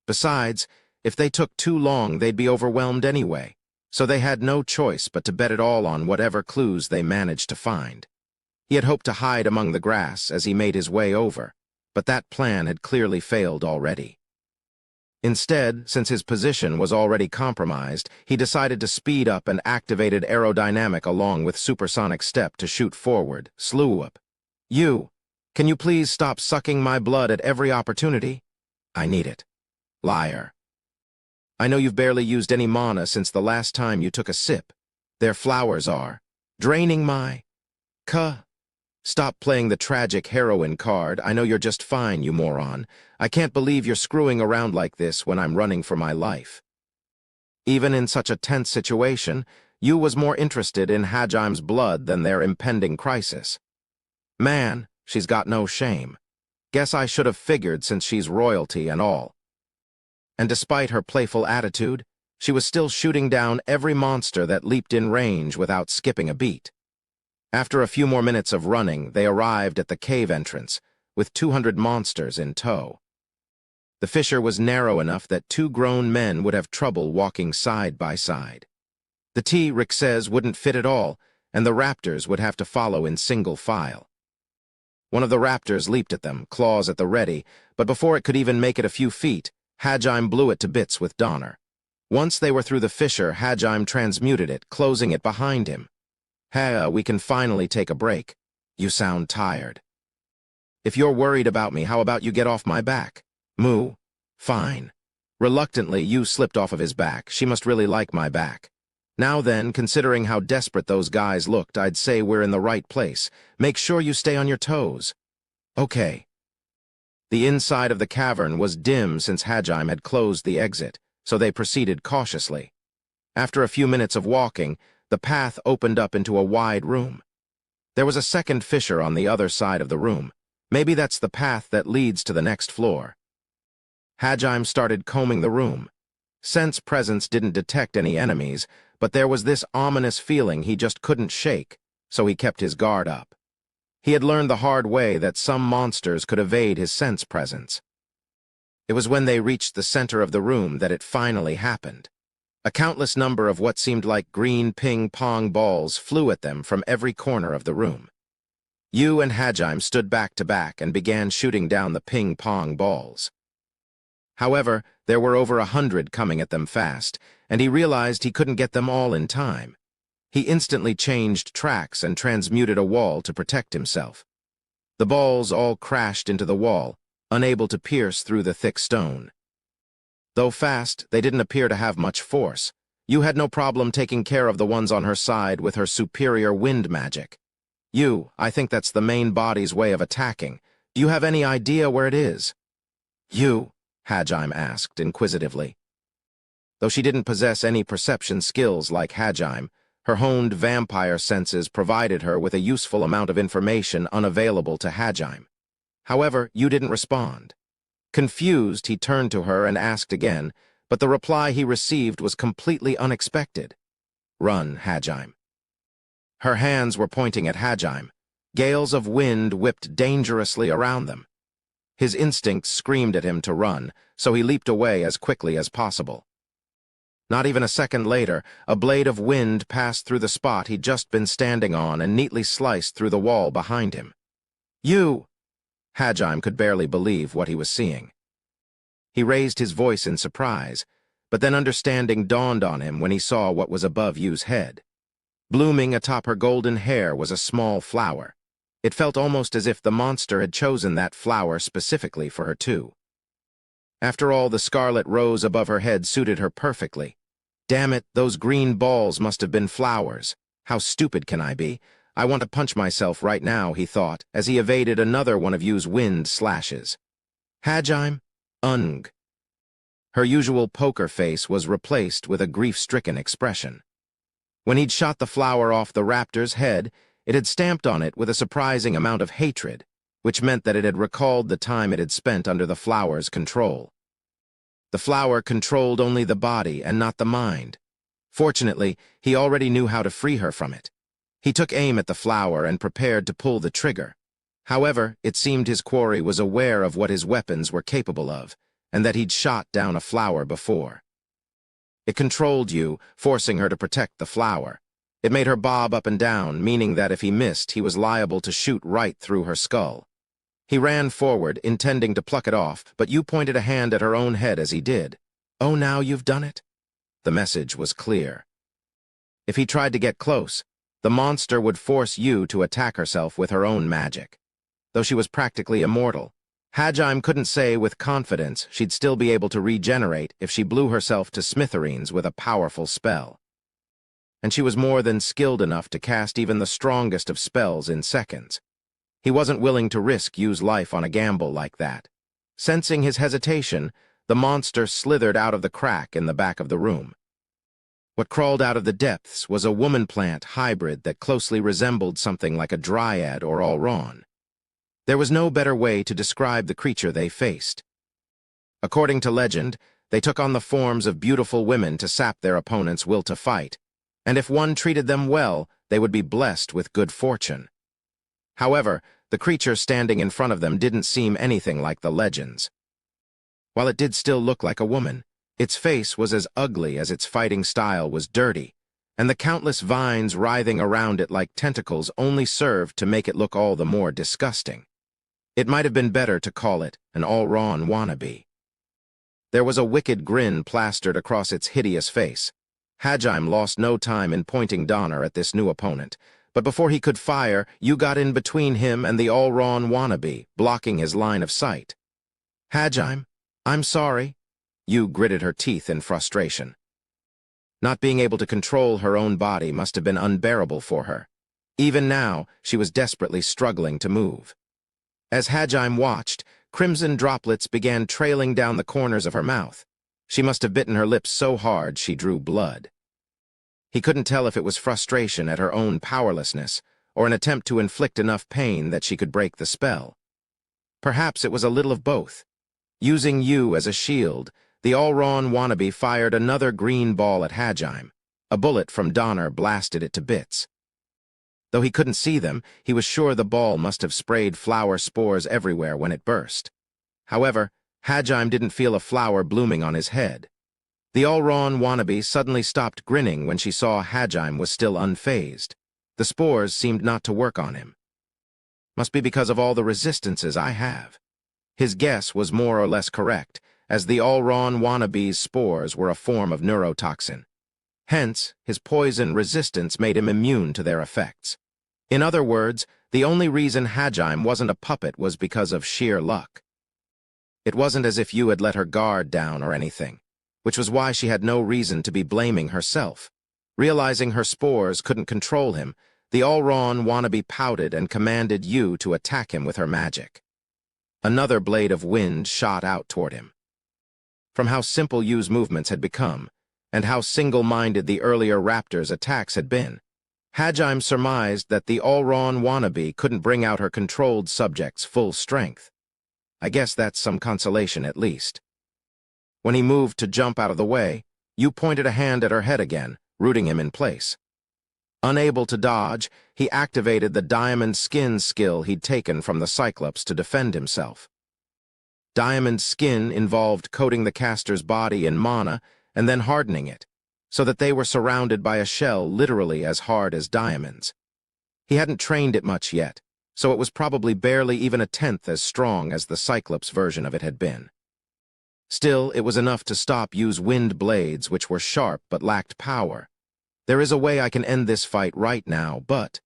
Besides, if they took too long, they'd be overwhelmed anyway, so they had no choice but to bet it all on whatever clues they managed to find. He had hoped to hide among the grass as he made his way over, but that plan had clearly failed already. Instead, since his position was already compromised, he decided to speed up and activated aerodynamic along with supersonic step to shoot forward, Sluup. "You, can you please stop sucking my blood at every opportunity? I need it. Liar. I know you've barely used any mana since the last time you took a sip. Their flowers are draining my... Stop playing the tragic heroine card. I know you're just fine, you moron. I can't believe you're screwing around like this when I'm running for my life." Even in such a tense situation, Yu was more interested in Hajime's blood than their impending crisis. Man, she's got no shame. Guess I should have figured since she's royalty and all. And despite her playful attitude, she was still shooting down every monster that leaped in range without skipping a beat. After a few more minutes of running, they arrived at the cave entrance, with 200 monsters in tow. The fissure was narrow enough that 2 grown men would have trouble walking side by side. The T-Rexes wouldn't fit at all, and the raptors would have to follow in single file. One of the raptors leaped at them, claws at the ready, but before it could even make it a few feet, Hajime blew it to bits with Donner. Once they were through the fissure, Hajime transmuted it, closing it behind him. "Hey, we can finally take a break. You sound tired. If you're worried about me, how about you get off my back? Moo." "Fine." Reluctantly, Yu slipped off of his back. She must really like my back. Now then, considering how desperate those guys looked, I'd say we're in the right place. Make sure you stay on your toes. Okay. The inside of the cavern was dim since Hajime had closed the exit, so they proceeded cautiously. After a few minutes of walking, the path opened up into a wide room. There was a second fissure on the other side of the room. Maybe that's the path that leads to the next floor. Hajime started combing the room. Sense presence didn't detect any enemies, but there was this ominous feeling he just couldn't shake, so he kept his guard up. He had learned the hard way that some monsters could evade his sense presence. It was when they reached the center of the room that it finally happened. A countless number of what seemed like green ping-pong balls flew at them from every corner of the room. Yu and Hajime stood back to back and began shooting down the ping-pong balls. However, there were over 100 coming at them fast, and he realized he couldn't get them all in time. He instantly changed tracks and transmuted a wall to protect himself. The balls all crashed into the wall, unable to pierce through the thick stone. Though fast, they didn't appear to have much force. Yu had no problem taking care of the ones on her side with her superior wind magic. "Yu, I think that's the main body's way of attacking. Do you have any idea where it is?" "Yu?" Hajime asked inquisitively. Though she didn't possess any perception skills like Hajime, her honed vampire senses provided her with a useful amount of information unavailable to Hajime. However, Yu didn't respond. Confused, he turned to her and asked again, but the reply he received was completely unexpected. "Run, Hajime." Her hands were pointing at Hajime. Gales of wind whipped dangerously around them. His instincts screamed at him to run, so he leaped away as quickly as possible. Not even a second later, a blade of wind passed through the spot he'd just been standing on and neatly sliced through the wall behind him. "You!" Hajime could barely believe what he was seeing. He raised his voice in surprise, but then understanding dawned on him when he saw what was above Yu's head. Blooming atop her golden hair was a small flower. It felt almost as if the monster had chosen that flower specifically for her too. After all, the scarlet rose above her head suited her perfectly. Damn it, those green balls must have been flowers. How stupid can I be? I want to punch myself right now, he thought, as he evaded another one of Yu's wind slashes. Hajime? Ung. Her usual poker face was replaced with a grief-stricken expression. When he'd shot the flower off the raptor's head, it had stamped on it with a surprising amount of hatred, which meant that it had recalled the time it had spent under the flower's control. The flower controlled only the body and not the mind. Fortunately, he already knew how to free her from it. He took aim at the flower and prepared to pull the trigger. However, it seemed his quarry was aware of what his weapons were capable of, and that he'd shot down a flower before. It controlled Yu, forcing her to protect the flower. It made her bob up and down, meaning that if he missed, he was liable to shoot right through her skull. He ran forward, intending to pluck it off, but Yu pointed a hand at her own head as he did. "Oh, now you've done it?" The message was clear. If he tried to get close, the monster would force Yu to attack herself with her own magic. Though she was practically immortal, Hajime couldn't say with confidence she'd still be able to regenerate if she blew herself to smithereens with a powerful spell. And she was more than skilled enough to cast even the strongest of spells in seconds. He wasn't willing to risk Yu's life on a gamble like that. Sensing his hesitation, the monster slithered out of the crack in the back of the room. What crawled out of the depths was a woman-plant hybrid that closely resembled something like a dryad or Allron. There was no better way to describe the creature they faced. According to legend, they took on the forms of beautiful women to sap their opponent's will to fight, and if one treated them well, they would be blessed with good fortune. However, the creature standing in front of them didn't seem anything like the legends. While it did still look like a woman, its face was as ugly as its fighting style was dirty, and the countless vines writhing around it like tentacles only served to make it look all the more disgusting. It might have been better to call it an Allron wannabe. There was a wicked grin plastered across its hideous face. Hajime lost no time in pointing Donner at this new opponent, but before he could fire, Yu got in between him and the Allron wannabe, blocking his line of sight. "Hajime, I'm sorry." Yu gritted her teeth in frustration. Not being able to control her own body must have been unbearable for her. Even now, she was desperately struggling to move. As Hajime watched, crimson droplets began trailing down the corners of her mouth. She must have bitten her lips so hard she drew blood. He couldn't tell if it was frustration at her own powerlessness or an attempt to inflict enough pain that she could break the spell. Perhaps it was a little of both. Using Yu as a shield, the Allron wannabe fired another green ball at Hajime. A bullet from Donner blasted it to bits. Though he couldn't see them, he was sure the ball must have sprayed flower spores everywhere when it burst. However, Hajime didn't feel a flower blooming on his head. The Allron wannabe suddenly stopped grinning when she saw Hajime was still unfazed. The spores seemed not to work on him. Must be because of all the resistances I have. His guess was more or less correct, as the Allron wannabe's spores were a form of neurotoxin. Hence, his poison resistance made him immune to their effects. In other words, the only reason Hajime wasn't a puppet was because of sheer luck. It wasn't as if Yu had let her guard down or anything, which was why she had no reason to be blaming herself. Realizing her spores couldn't control him, the Allron wannabe pouted and commanded Yu to attack him with her magic. Another blade of wind shot out toward him. From how simple Yu's movements had become, and how single-minded the earlier raptor's attacks had been, Hajime surmised that the Allron wannabe couldn't bring out her controlled subject's full strength. I guess that's some consolation at least. When he moved to jump out of the way, Yu pointed a hand at her head again, rooting him in place. Unable to dodge, he activated the diamond skin skill he'd taken from the Cyclops to defend himself. Diamond skin involved coating the caster's body in mana and then hardening it, so that they were surrounded by a shell literally as hard as diamonds. He hadn't trained it much yet, so it was probably barely even a tenth as strong as the Cyclops version of it had been. Still, it was enough to stop Yu's wind blades, which were sharp but lacked power. There is a way I can end this fight right now, but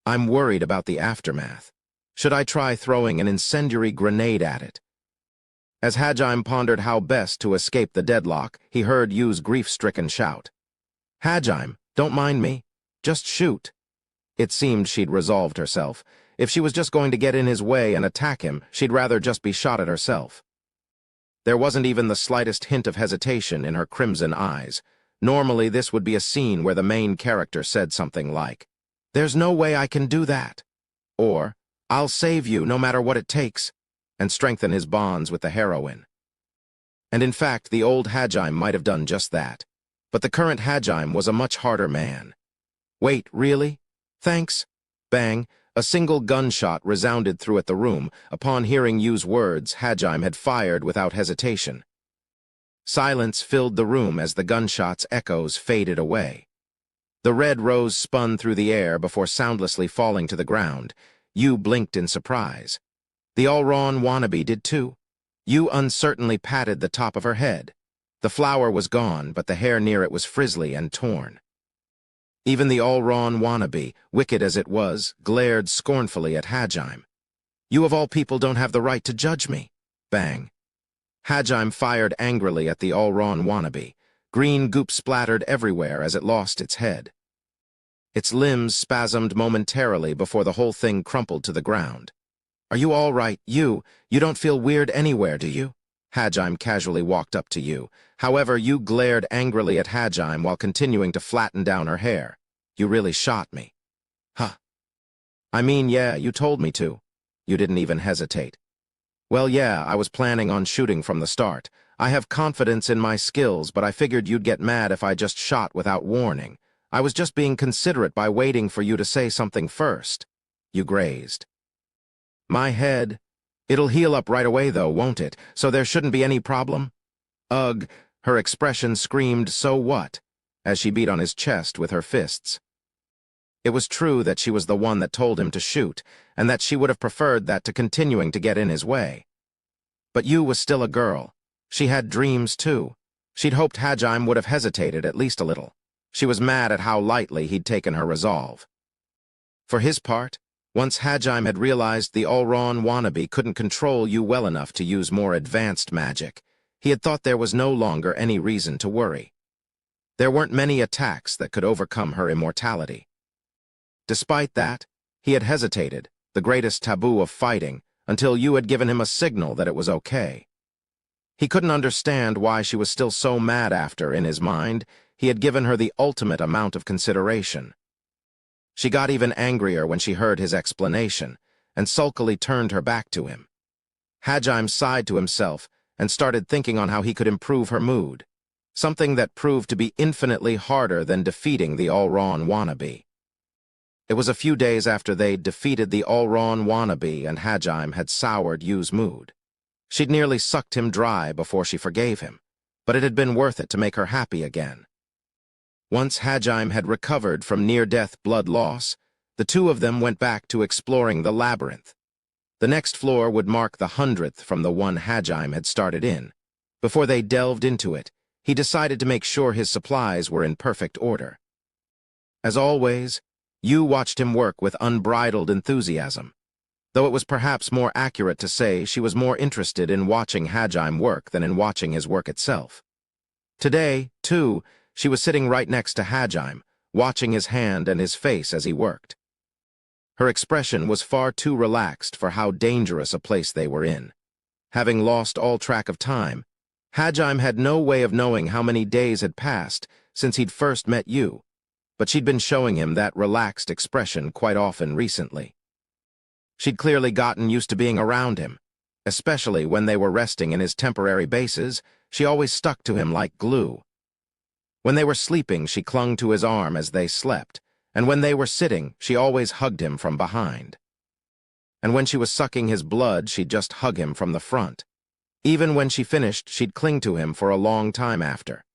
I'm worried about the aftermath. Should I try throwing an incendiary grenade at it? As Hajime pondered how best to escape the deadlock, he heard Yu's grief-stricken shout. "Hajime, don't mind me. Just shoot." It seemed she'd resolved herself. If she was just going to get in his way and attack him, she'd rather just be shot at herself. There wasn't even the slightest hint of hesitation in her crimson eyes. Normally, this would be a scene where the main character said something like, "There's no way I can do that," or, "I'll save you no matter what it takes," and strengthen his bonds with the heroine. And in fact, the old Hajime might have done just that. But the current Hajime was a much harder man. "Wait, really? Thanks." Bang! A single gunshot resounded throughout the room. Upon hearing Yu's words, Hajime had fired without hesitation. Silence filled the room as the gunshot's echoes faded away. The red rose spun through the air before soundlessly falling to the ground. Yu blinked in surprise. The all-rawn wannabe did too. Yu uncertainly patted the top of her head. The flower was gone, but the hair near it was frizzly and torn. Even the all-rawn wannabe, wicked as it was, glared scornfully at Hajime. "You of all people don't have the right to judge me." Bang. Hajime fired angrily at the all-rawn wannabe. Green goop splattered everywhere as it lost its head. Its limbs spasmed momentarily before the whole thing crumpled to the ground. "Are you all right, Yu? You don't feel weird anywhere, do you?" Hajime casually walked up to Yu. However, Yu glared angrily at Hajime while continuing to flatten down her hair. "You really shot me." "Huh. I mean, yeah, you told me to." You didn't even hesitate. "Well, yeah, I was planning on shooting from the start. I have confidence in my skills, but I figured you'd get mad if I just shot without warning. I was just being considerate by waiting for you to say something first." You grazed. "My head. It'll heal up right away, though, won't it? So there shouldn't be any problem?" "Ugh," her expression screamed, "So what?" as she beat on his chest with her fists. It was true that she was the one that told him to shoot, and that she would have preferred that to continuing to get in his way. But Yu was still a girl. She had dreams, too. She'd hoped Hajime would have hesitated at least a little. She was mad at how lightly he'd taken her resolve. For his part, once Hajime had realized the all-rawn wannabe couldn't control Yu well enough to use more advanced magic, he had thought there was no longer any reason to worry. There weren't many attacks that could overcome her immortality. Despite that, he had hesitated, the greatest taboo of fighting, until Yu had given him a signal that it was okay. He couldn't understand why she was still so mad after, in his mind, he had given her the ultimate amount of consideration. She got even angrier when she heard his explanation, and sulkily turned her back to him. Hajime sighed to himself and started thinking on how he could improve her mood, something that proved to be infinitely harder than defeating the all-rawn wannabe. It was a few days after they'd defeated the all-rawn wannabe and Hajime had soured Yu's mood. She'd nearly sucked him dry before she forgave him, but it had been worth it to make her happy again. Once Hajime had recovered from near-death blood loss, the two of them went back to exploring the labyrinth. The next floor would mark the 100th from the one Hajime had started in. Before they delved into it, he decided to make sure his supplies were in perfect order. As always, Yu watched him work with unbridled enthusiasm, though it was perhaps more accurate to say she was more interested in watching Hajime work than in watching his work itself. Today, too, she was sitting right next to Hajime, watching his hand and his face as he worked. Her expression was far too relaxed for how dangerous a place they were in. Having lost all track of time, Hajime had no way of knowing how many days had passed since he'd first met Yu, but she'd been showing him that relaxed expression quite often recently. She'd clearly gotten used to being around him, especially when they were resting in his temporary bases. She always stuck to him like glue. When they were sleeping, she clung to his arm as they slept, and when they were sitting, she always hugged him from behind. And when she was sucking his blood, she'd just hug him from the front. Even when she finished, she'd cling to him for a long time after.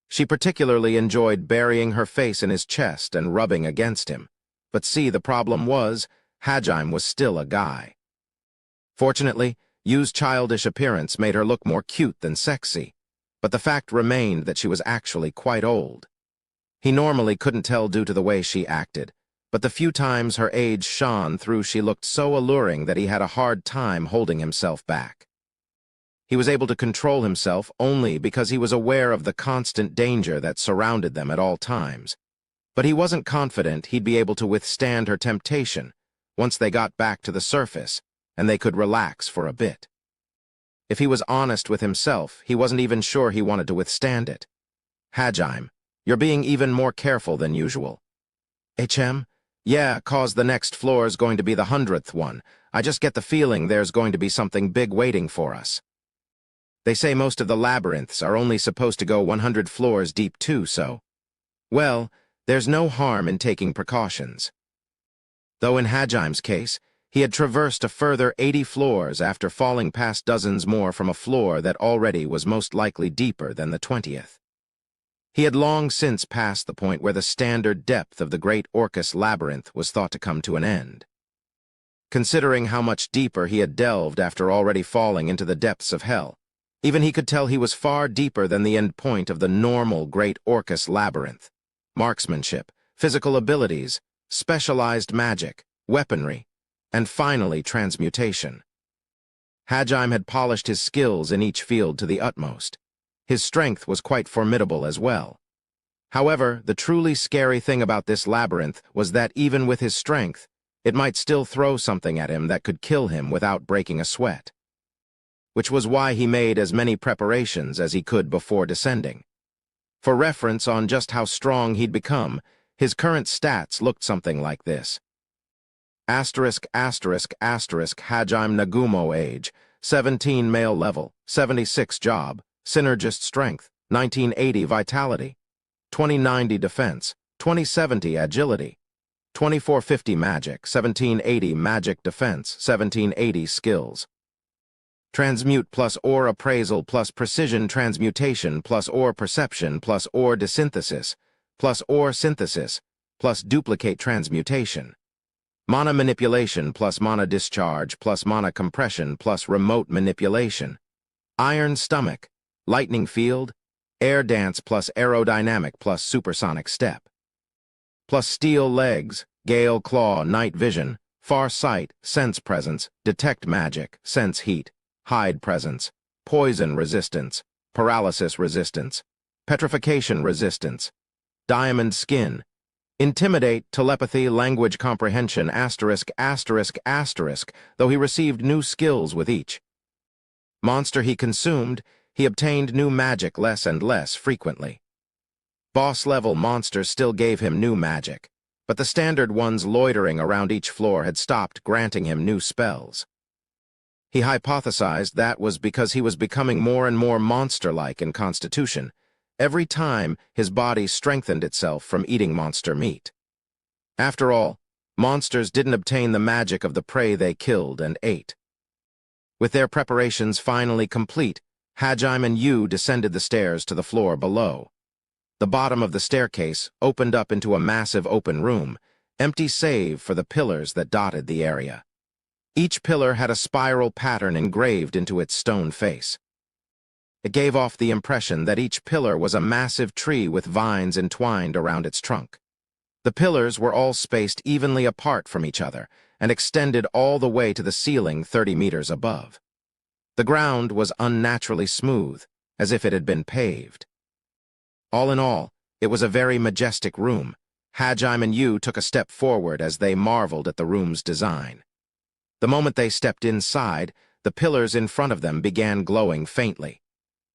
She particularly enjoyed burying her face in his chest and rubbing against him. But see, the problem was, Hajime was still a guy. Fortunately, Yu's childish appearance made her look more cute than sexy, but the fact remained that she was actually quite old. He normally couldn't tell due to the way she acted, but the few times her age shone through, she looked so alluring that he had a hard time holding himself back. He was able to control himself only because he was aware of the constant danger that surrounded them at all times, but he wasn't confident he'd be able to withstand her temptation once they got back to the surface and they could relax for a bit. If he was honest with himself, he wasn't even sure he wanted to withstand it. Hajime, you're being even more careful than usual. HM? Yeah, 'cause the next floor's going to be the 100th one. I just get the feeling there's going to be something big waiting for us. They say most of the labyrinths are only supposed to go 100 floors deep too, so... Well, there's no harm in taking precautions. Though in Hajime's case, he had traversed a further 80 floors after falling past dozens more from a floor that already was most likely deeper than the 20th. He had long since passed the point where the standard depth of the Great Orcus Labyrinth was thought to come to an end. Considering how much deeper he had delved after already falling into the depths of hell, even he could tell he was far deeper than the end point of the normal Great Orcus Labyrinth. Marksmanship, physical abilities, specialized magic, weaponry, and finally transmutation. Hajime had polished his skills in each field to the utmost. His strength was quite formidable as well. However, the truly scary thing about this labyrinth was that even with his strength, it might still throw something at him that could kill him without breaking a sweat. Which was why he made as many preparations as he could before descending. For reference on just how strong he'd become, his current stats looked something like this. Hajime Nagumo age, 17 male level, 76 job, synergist strength, 1980 vitality, 2090 defense, 2070 agility, 2450 magic, 1780 magic defense, 1780 skills. Transmute plus ore appraisal plus precision transmutation plus ore perception plus ore desynthesis plus ore synthesis plus duplicate transmutation. Mana manipulation plus mana discharge plus mana compression plus remote manipulation. Iron stomach, lightning field, air dance plus aerodynamic plus supersonic step. Plus steel legs, gale claw, night vision, far sight, sense presence, detect magic, sense heat, hide presence, poison resistance, paralysis resistance, petrification resistance, diamond skin, intimidate, telepathy, language comprehension, ****, though he received new skills with each. Monster he consumed, he obtained new magic less and less frequently. Boss-level monsters still gave him new magic, but the standard ones loitering around each floor had stopped granting him new spells. He hypothesized that was because he was becoming more and more monster-like in constitution, every time his body strengthened itself from eating monster meat. After all, monsters didn't obtain the magic of the prey they killed and ate. With their preparations finally complete, Hajime and Yu descended the stairs to the floor below. The bottom of the staircase opened up into a massive open room, empty save for the pillars that dotted the area. Each pillar had a spiral pattern engraved into its stone face. It gave off the impression that each pillar was a massive tree with vines entwined around its trunk. The pillars were all spaced evenly apart from each other and extended all the way to the ceiling 30 meters above. The ground was unnaturally smooth, as if it had been paved. All in all, it was a very majestic room. Hajime and Yu took a step forward as they marveled at the room's design. The moment they stepped inside, the pillars in front of them began glowing faintly.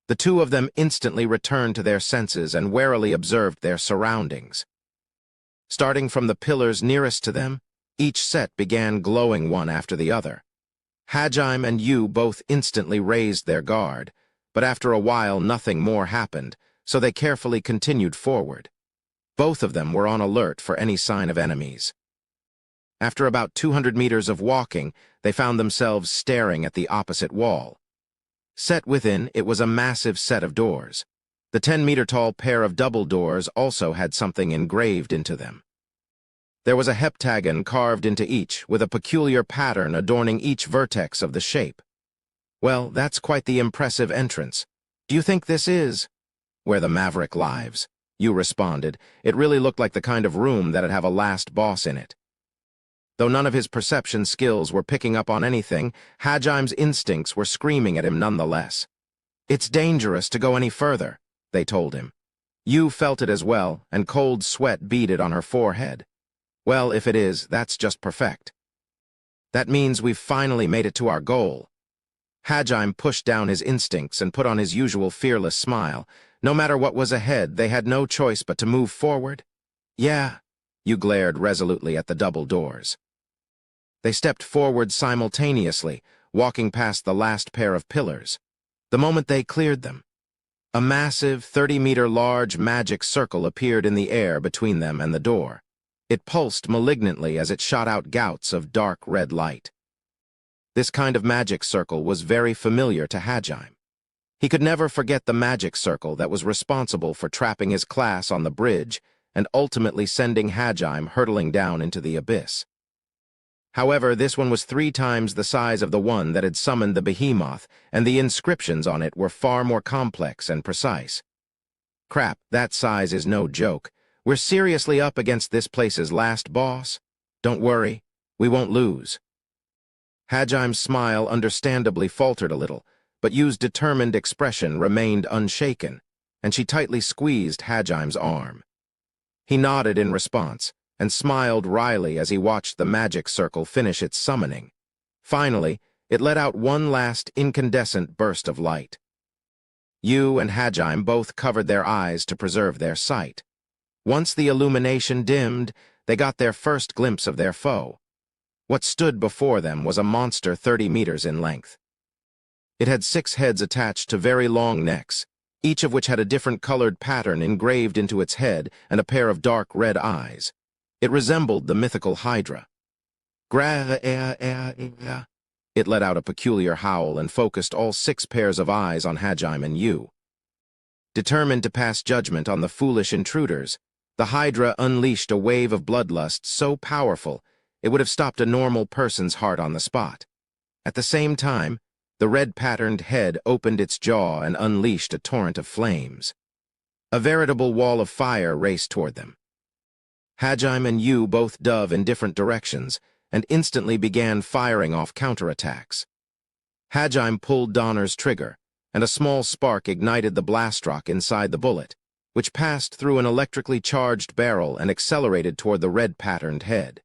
The two of them instantly returned to their senses and warily observed their surroundings. Starting from the pillars nearest to them, each set began glowing one after the other. Hajime and Yu both instantly raised their guard, but after a while nothing more happened, so they carefully continued forward. Both of them were on alert for any sign of enemies. After about 200 meters of walking, they found themselves staring at the opposite wall. Set within, it was a massive set of doors. The 10-meter-tall pair of double doors also had something engraved into them. There was a heptagon carved into each, with a peculiar pattern adorning each vertex of the shape. Well, that's quite the impressive entrance. Do you think this is where the Maverick lives? You responded. It really looked like the kind of room that'd have a last boss in it. Though none of his perception skills were picking up on anything, Hajim's instincts were screaming at him nonetheless. It's dangerous to go any further, they told him. You felt it as well, and cold sweat beaded on her forehead. Well, if it is, that's just perfect. That means we've finally made it to our goal. Hajime pushed down his instincts and put on his usual fearless smile. No matter what was ahead, they had no choice but to move forward. Yeah, you glared resolutely at the double doors. They stepped forward simultaneously, walking past the last pair of pillars. The moment they cleared them, a massive 30-meter large magic circle appeared in the air between them and the door. It pulsed malignantly as it shot out gouts of dark red light. This kind of magic circle was very familiar to Hajime. He could never forget the magic circle that was responsible for trapping his class on the bridge and ultimately sending Hajime hurtling down into the abyss. However, this one was 3 times the size of the one that had summoned the behemoth, and the inscriptions on it were far more complex and precise. Crap, that size is no joke. We're seriously up against this place's last boss. Don't worry, we won't lose. Hajime's smile understandably faltered a little, but Yu's determined expression remained unshaken, and she tightly squeezed Hajime's arm. He nodded in response, and smiled wryly as he watched the magic circle finish its summoning. Finally, it let out one last incandescent burst of light. Yu and Hajime both covered their eyes to preserve their sight. Once the illumination dimmed, they got their first glimpse of their foe. What stood before them was a monster 30 meters in length. It had 6 heads attached to very long necks, each of which had a different colored pattern engraved into its head and a pair of dark red eyes. It resembled the mythical Hydra. It let out a peculiar howl and focused all 6 pairs of eyes on Hajime and Yu. Determined to pass judgment on the foolish intruders, the Hydra unleashed a wave of bloodlust so powerful it would have stopped a normal person's heart on the spot. At the same time, the red-patterned head opened its jaw and unleashed a torrent of flames. A veritable wall of fire raced toward them. Hajime and Yu both dove in different directions and instantly began firing off counterattacks. Hajime pulled Donner's trigger, and a small spark ignited the blast rock inside the bullet, which passed through an electrically charged barrel and accelerated toward the red-patterned head.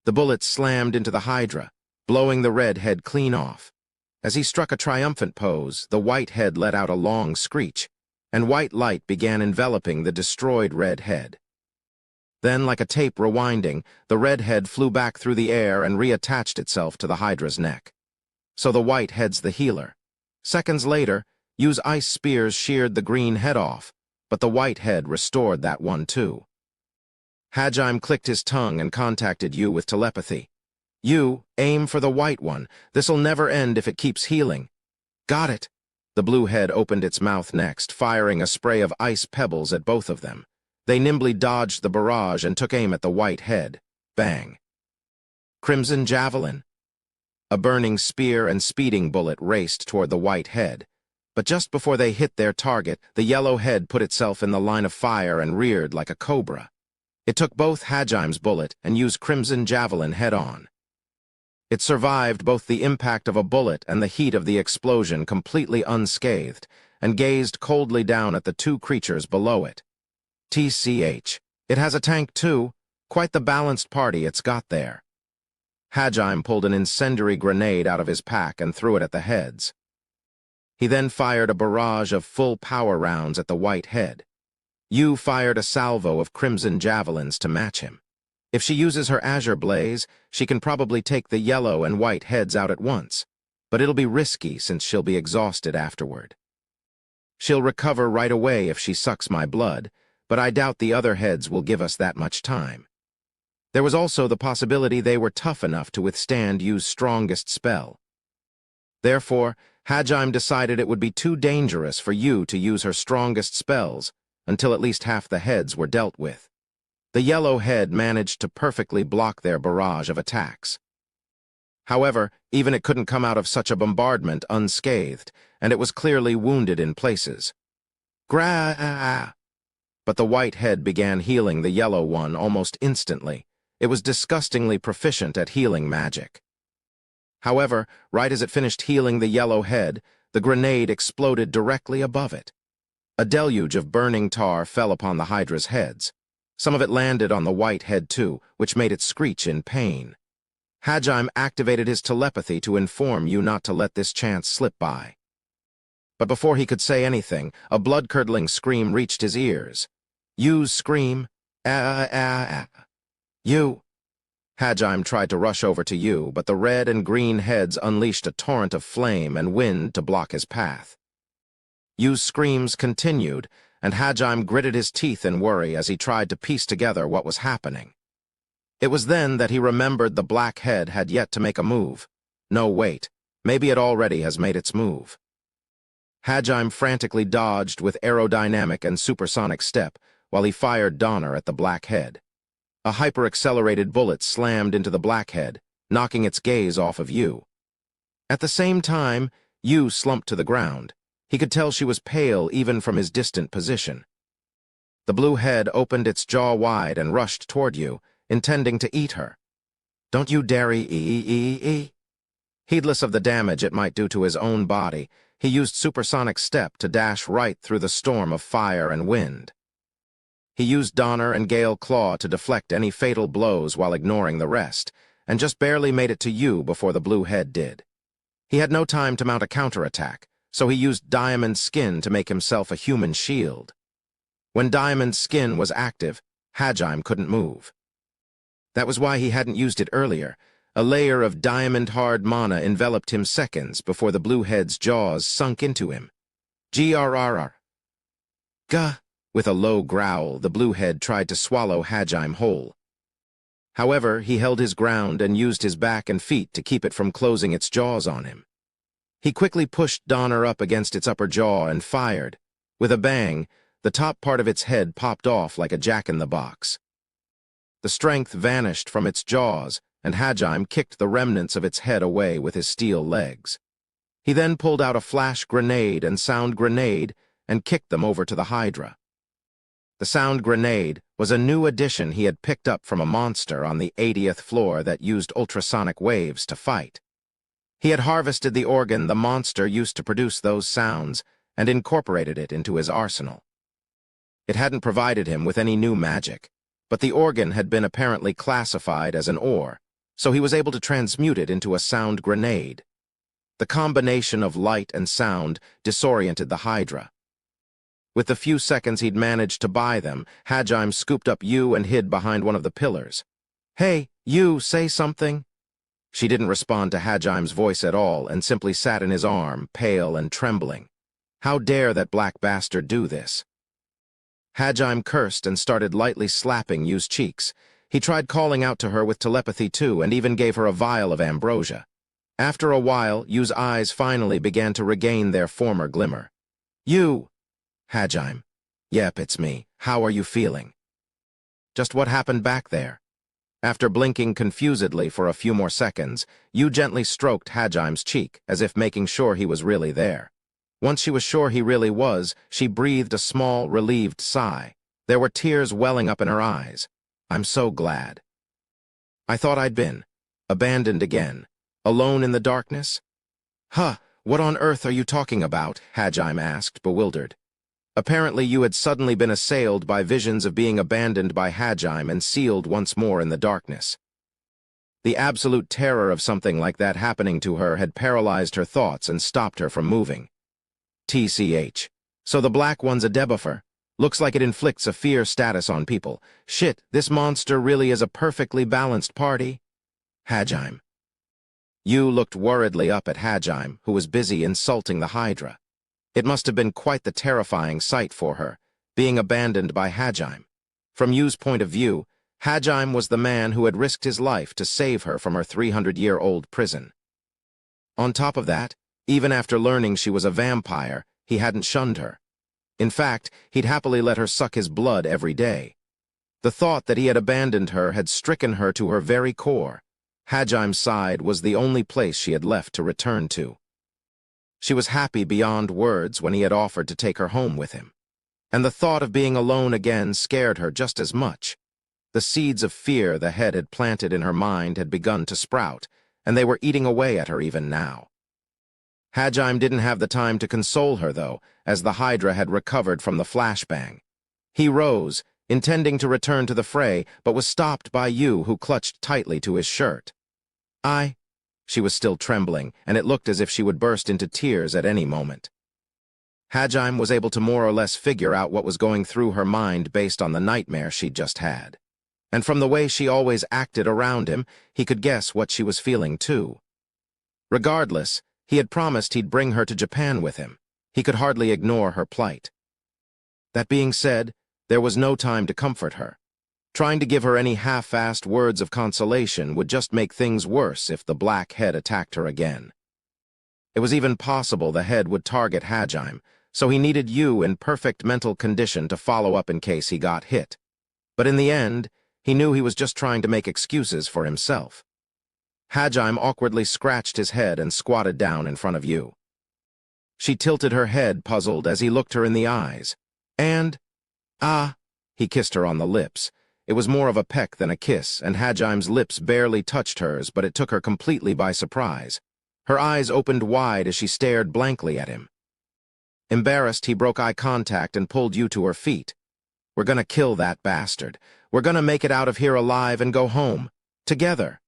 The bullet slammed into the Hydra, blowing the red head clean off. As he struck a triumphant pose, the white head let out a long screech, and white light began enveloping the destroyed red head. Then, like a tape rewinding, the red head flew back through the air and reattached itself to the Hydra's neck. So the white head's the healer. Seconds later, Yu's ice spears sheared the green head off, but the white head restored that one too. Hajime clicked his tongue and contacted Yu with telepathy. Yu, aim for the white one. This'll never end if it keeps healing. Got it. The blue head opened its mouth next, firing a spray of ice pebbles at both of them. They nimbly dodged the barrage and took aim at the white head. Bang. Crimson javelin. A burning spear and speeding bullet raced toward the white head, but just before they hit their target, the yellow head put itself in the line of fire and reared like a cobra. It took both Hajime's bullet and used crimson javelin head-on. It survived both the impact of a bullet and the heat of the explosion completely unscathed, and gazed coldly down at the 2 creatures below it. TCH. It has a tank too. Quite the balanced party it's got there. Hajime pulled an incendiary grenade out of his pack and threw it at the heads. He then fired a barrage of full power rounds at the white head. Yu fired a salvo of crimson javelins to match him. If she uses her azure blaze, she can probably take the yellow and white heads out at once, but it'll be risky since she'll be exhausted afterward. She'll recover right away if she sucks my blood, but I doubt the other heads will give us that much time. There was also the possibility they were tough enough to withstand Yu's strongest spell. Therefore, Hajime decided it would be too dangerous for Yu to use her strongest spells until at least half the heads were dealt with. The yellow head managed to perfectly block their barrage of attacks. However, even it couldn't come out of such a bombardment unscathed, and it was clearly wounded in places. But the white head began healing the yellow one almost instantly. It was disgustingly proficient at healing magic. However, right as it finished healing the yellow head, the grenade exploded directly above it. A deluge of burning tar fell upon the Hydra's heads. Some of it landed on the white head too, which made it screech in pain. Hajime activated his telepathy to inform Yu not to let this chance slip by. But before he could say anything, a blood-curdling scream reached his ears. Yu's scream, Yu! Hajime tried to rush over to Yu, but the red and green heads unleashed a torrent of flame and wind to block his path. Yu's screams continued, and Hajime gritted his teeth in worry as he tried to piece together what was happening. It was then that he remembered the black head had yet to make a move. No, wait, maybe it already has made its move. Hajime frantically dodged with aerodynamic and supersonic step while he fired Donner at the black head. A hyper-accelerated bullet slammed into the black head, knocking its gaze off of Yu. At the same time, Yu slumped to the ground. He could tell she was pale even from his distant position. The blue head opened its jaw wide and rushed toward Yu, intending to eat her. Don't you dare eee. Heedless of the damage it might do to his own body, he used supersonic step to dash right through the storm of fire and wind. He used Donner and Gale Claw to deflect any fatal blows while ignoring the rest, and just barely made it to Yu before the blue head did. He had no time to mount a counterattack, so he used Diamond Skin to make himself a human shield. When Diamond Skin was active, Hajime couldn't move. That was why he hadn't used it earlier. A layer of diamond-hard mana enveloped him seconds before the blue head's jaws sunk into him. Grrr. Gah! With a low growl, the blue head tried to swallow Hajime whole. However, he held his ground and used his back and feet to keep it from closing its jaws on him. He quickly pushed Donner up against its upper jaw and fired. With a bang, the top part of its head popped off like a jack-in-the-box. The strength vanished from its jaws, and Hajime kicked the remnants of its head away with his steel legs. He then pulled out a flash grenade and sound grenade and kicked them over to the Hydra. The sound grenade was a new addition he had picked up from a monster on the 80th floor that used ultrasonic waves to fight. He had harvested the organ the monster used to produce those sounds and incorporated it into his arsenal. It hadn't provided him with any new magic, but the organ had been apparently classified as an ore, so he was able to transmute it into a sound grenade. The combination of light and sound disoriented the Hydra. With the few seconds he'd managed to buy them, Hajime scooped up Yu and hid behind one of the pillars. "Hey, Yu, say something." She didn't respond to Hajime's voice at all and simply sat in his arm, pale and trembling. How dare that black bastard do this? Hajime cursed and started lightly slapping Yu's cheeks. He tried calling out to her with telepathy too, and even gave her a vial of ambrosia. After a while, Yu's eyes finally began to regain their former glimmer. "Yu!" "Hajime." "Yep, it's me. How are you feeling?" "Just what happened back there?" After blinking confusedly for a few more seconds, Yu gently stroked Hajime's cheek, as if making sure he was really there. Once she was sure he really was, she breathed a small, relieved sigh. There were tears welling up in her eyes. "I'm so glad." "I thought I'd been abandoned again, alone in the darkness?" "Huh, what on earth are you talking about?" Hajime asked, bewildered. Apparently you had suddenly been assailed by visions of being abandoned by Hajime and sealed once more in the darkness. The absolute terror of something like that happening to her had paralyzed her thoughts and stopped her from moving. TCH. So the black one's a debuffer. Looks like it inflicts a fear status on people. Shit, this monster really is a perfectly balanced party. Hajime. Yu looked worriedly up at Hajime, who was busy insulting the Hydra. It must have been quite the terrifying sight for her. being abandoned by Hajime. From Yu's point of view, Hajime was the man who had risked his life to save her from her 300-year-old prison. On top of that, even after learning she was a vampire, he hadn't shunned her. In fact, he'd happily let her suck his blood every day. The thought that he had abandoned her had stricken her to her very core. Hajime's side was the only place she had left to return to. She was happy beyond words when he had offered to take her home with him. And the thought of being alone again scared her just as much. The seeds of fear the head had planted in her mind had begun to sprout, and they were eating away at her even now. Hajime didn't have the time to console her, though, as the Hydra had recovered from the flashbang. He rose, intending to return to the fray, but was stopped by Yu, who clutched tightly to his shirt. She was still trembling, and it looked as if she would burst into tears at any moment. Hajime was able to more or less figure out what was going through her mind based on the nightmare she'd just had. And from the way she always acted around him, he could guess what she was feeling too. Regardless, he had promised he'd bring her to Japan with him. He could hardly ignore her plight. That being said, there was no time to comfort her. Trying to give her any half-assed words of consolation would just make things worse if the black head attacked her again. It was even possible the head would target Hajime, so he needed Yu in perfect mental condition to follow up in case he got hit. But in the end, he knew he was just trying to make excuses for himself. Hajime awkwardly scratched his head and squatted down in front of Yu. She tilted her head, puzzled, as he looked her in the eyes. And, he kissed her on the lips. It was more of a peck than a kiss, and Hajime's lips barely touched hers, but it took her completely by surprise. Her eyes opened wide as she stared blankly at him. Embarrassed, he broke eye contact and pulled Yu to her feet. "We're gonna kill that bastard. We're gonna make it out of here alive and go home. Together."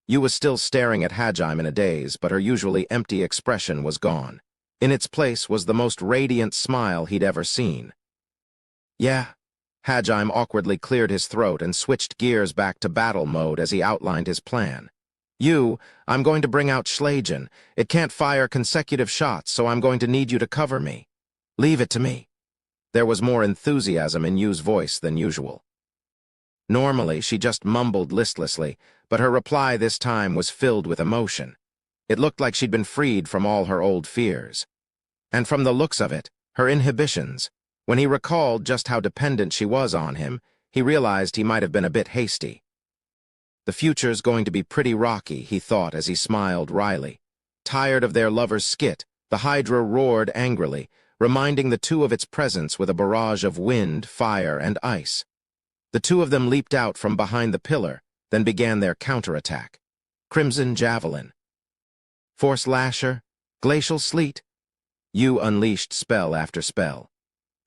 Yu was still staring at Hajime in a daze, but her usually empty expression was gone. In its place was the most radiant smile he'd ever seen. "Yeah." Hajime awkwardly cleared his throat and switched gears back to battle mode as he outlined his plan. "Yu, I'm going to bring out Schlagen. It can't fire consecutive shots, so I'm going to need you to cover me. Leave it to me." There was more enthusiasm in Yu's voice than usual. Normally, she just mumbled listlessly, but her reply this time was filled with emotion. It looked like she'd been freed from all her old fears. And from the looks of it, her inhibitions. When he recalled just how dependent she was on him, he realized he might have been a bit hasty. The future's going to be pretty rocky, he thought as he smiled wryly. Tired of their lover's skit, the Hydra roared angrily, reminding the two of its presence with a barrage of wind, fire, and ice. The two of them leaped out from behind the pillar, then began their counterattack. Crimson Javelin. Force Lasher, Glacial Sleet. Yu unleashed spell after spell.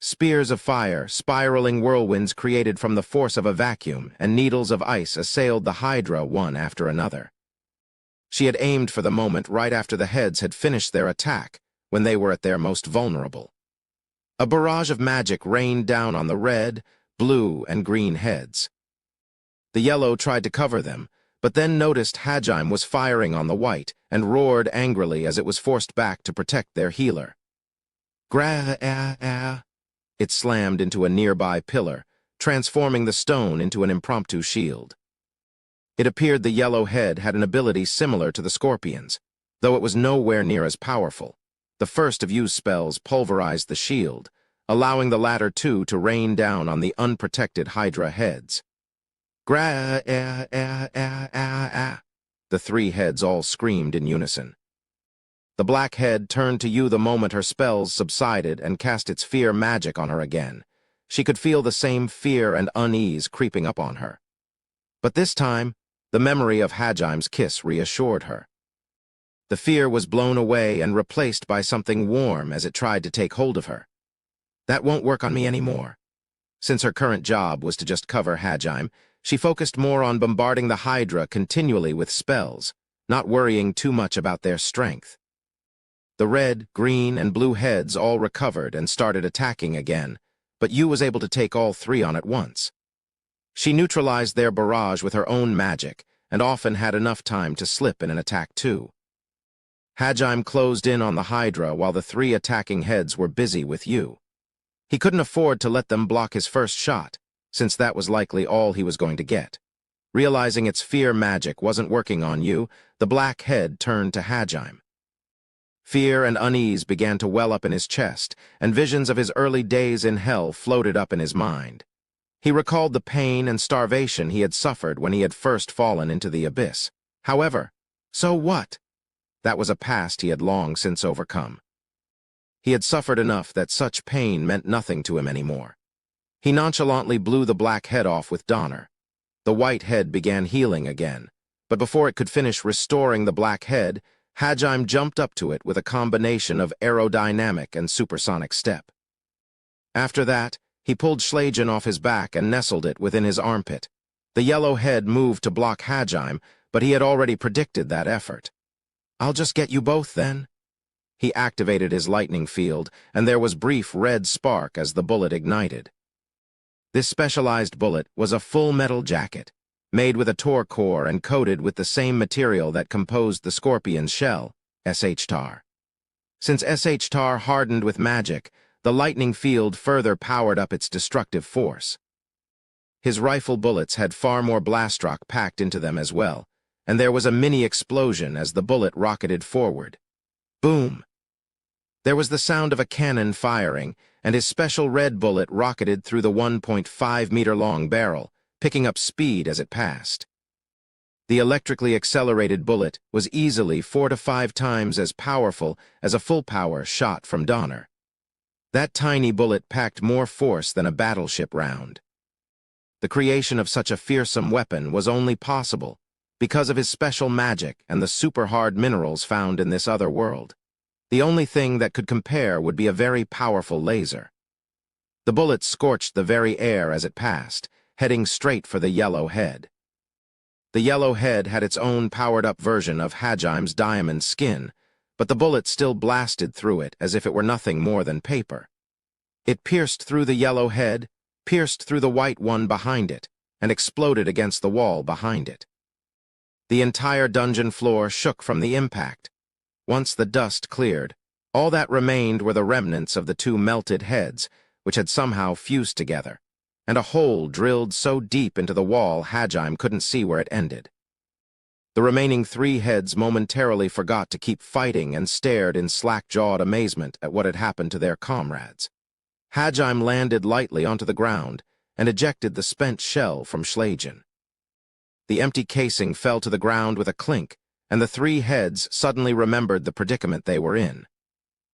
Spears of fire, spiraling whirlwinds created from the force of a vacuum, and needles of ice assailed the Hydra one after another. She had aimed for the moment right after the heads had finished their attack, when they were at their most vulnerable. A barrage of magic rained down on the red, blue, and green heads. The yellow tried to cover them, but then noticed Hajime was firing on the white and roared angrily as it was forced back to protect their healer. It slammed into a nearby pillar, transforming the stone into an impromptu shield. It appeared the yellow head had an ability similar to the Scorpion's, though it was nowhere near as powerful. The first of Yu's spells pulverized the shield, allowing the latter two to rain down on the unprotected Hydra heads. The three heads all screamed in unison. The black head turned to Yu the moment her spells subsided and cast its fear magic on her again. She could feel the same fear and unease creeping up on her. But this time, the memory of Hajime's kiss reassured her. The fear was blown away and replaced by something warm as it tried to take hold of her. That won't work on me anymore. Since her current job was to just cover Hajime, she focused more on bombarding the Hydra continually with spells, not worrying too much about their strength. The red, green, and blue heads all recovered and started attacking again, but Yu was able to take all three on at once. She neutralized their barrage with her own magic, and often had enough time to slip in an attack too. Hajime closed in on the Hydra while the three attacking heads were busy with Yu. He couldn't afford to let them block his first shot, since that was likely all he was going to get. Realizing its fear magic wasn't working on you, the black head turned to Hajime. Fear and unease began to well up in his chest, and visions of his early days in hell floated up in his mind. He recalled the pain and starvation he had suffered when he had first fallen into the abyss. However, so what? That was a past he had long since overcome. He had suffered enough that such pain meant nothing to him anymore. He nonchalantly blew the black head off with Donner. The white head began healing again, but before it could finish restoring the black head, Hajime jumped up to it with a combination of aerodynamic and supersonic step. After that, he pulled Schlegen off his back and nestled it within his armpit. The yellow head moved to block Hajime, but he had already predicted that effort. "I'll just get you both then." He activated his lightning field, and there was brief red spark as the bullet ignited. This specialized bullet was a full metal jacket, made with a Tor core and coated with the same material that composed the Scorpion's shell, SH-Tar. Since SH-Tar hardened with magic, the lightning field further powered up its destructive force. His rifle bullets had far more blast rock packed into them as well, and there was a mini-explosion as the bullet rocketed forward. Boom! There was the sound of a cannon firing, and his special red bullet rocketed through the 1.5-meter-long barrel, picking up speed as it passed. The electrically accelerated bullet was easily 4 to 5 times as powerful as a full-power shot from Donner. That tiny bullet packed more force than a battleship round. The creation of such a fearsome weapon was only possible because of his special magic and the super-hard minerals found in this other world. The only thing that could compare would be a very powerful laser. The bullet scorched the very air as it passed, heading straight for the yellow head. The yellow head had its own powered-up version of Hajime's diamond skin, but the bullet still blasted through it as if it were nothing more than paper. It pierced through the yellow head, pierced through the white one behind it, and exploded against the wall behind it. The entire dungeon floor shook from the impact. Once the dust cleared, all that remained were the remnants of the two melted heads, which had somehow fused together, and a hole drilled so deep into the wall Hajime couldn't see where it ended. The remaining 3 heads momentarily forgot to keep fighting and stared in slack-jawed amazement at what had happened to their comrades. Hajime landed lightly onto the ground and ejected the spent shell from Schlegen. The empty casing fell to the ground with a clink, and the 3 heads suddenly remembered the predicament they were in.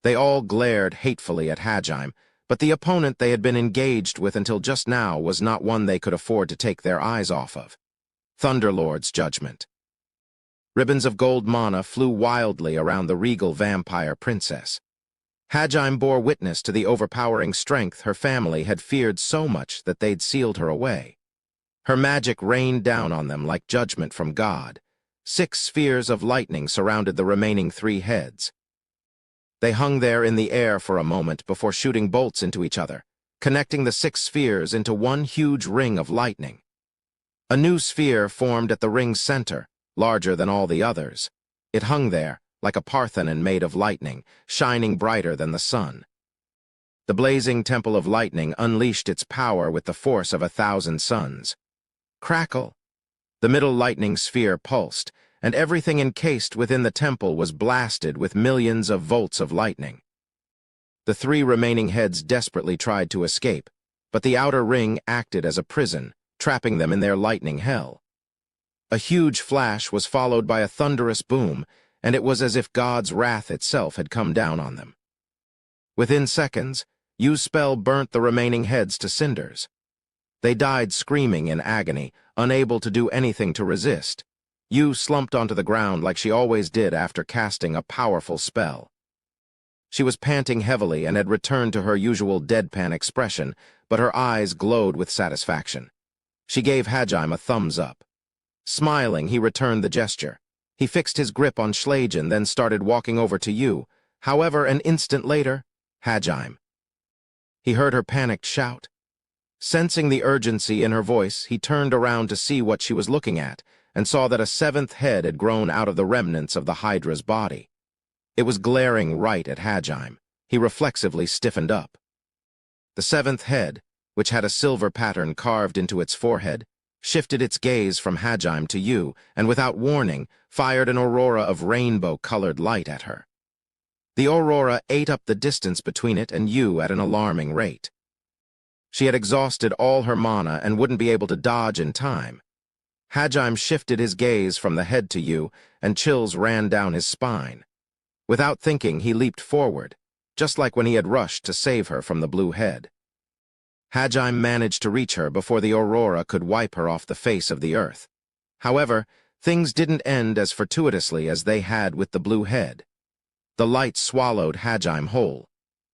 They all glared hatefully at Hajime, but the opponent they had been engaged with until just now was not one they could afford to take their eyes off of. Thunderlord's judgment. Ribbons of gold mana flew wildly around the regal vampire princess. Hajime bore witness to the overpowering strength her family had feared so much that they'd sealed her away. Her magic rained down on them like judgment from God. 6 spheres of lightning surrounded the remaining 3 heads. They hung there in the air for a moment before shooting bolts into each other, connecting the 6 spheres into one huge ring of lightning. A new sphere formed at the ring's center, larger than all the others. It hung there, like a Parthenon made of lightning, shining brighter than the sun. The blazing temple of lightning unleashed its power with the force of 1,000 suns. Crackle! The middle lightning sphere pulsed, and everything encased within the temple was blasted with millions of volts of lightning. The 3 remaining heads desperately tried to escape, but the outer ring acted as a prison, trapping them in their lightning hell. A huge flash was followed by a thunderous boom, and it was as if God's wrath itself had come down on them. Within seconds, Yu's spell burnt the remaining heads to cinders. They died screaming in agony, unable to do anything to resist. Yu slumped onto the ground like she always did after casting a powerful spell. She was panting heavily and had returned to her usual deadpan expression, but her eyes glowed with satisfaction. She gave Hajime a thumbs up. Smiling, he returned the gesture. He fixed his grip on Schlegen, then started walking over to Yu. However, an instant later, Hajime. He heard her panicked shout. Sensing the urgency in her voice, he turned around to see what she was looking at, and saw that a 7th head had grown out of the remnants of the Hydra's body. It was glaring right at Hajime. He reflexively stiffened up. The seventh head, which had a silver pattern carved into its forehead, shifted its gaze from Hajime to you, and without warning, fired an aurora of rainbow-colored light at her. The aurora ate up the distance between it and you at an alarming rate. She had exhausted all her mana and wouldn't be able to dodge in time. Hajime shifted his gaze from the head to you, and chills ran down his spine. Without thinking, he leaped forward, just like when he had rushed to save her from the blue head. Hajime managed to reach her before the aurora could wipe her off the face of the earth. However, things didn't end as fortuitously as they had with the blue head. The light swallowed Hajime whole.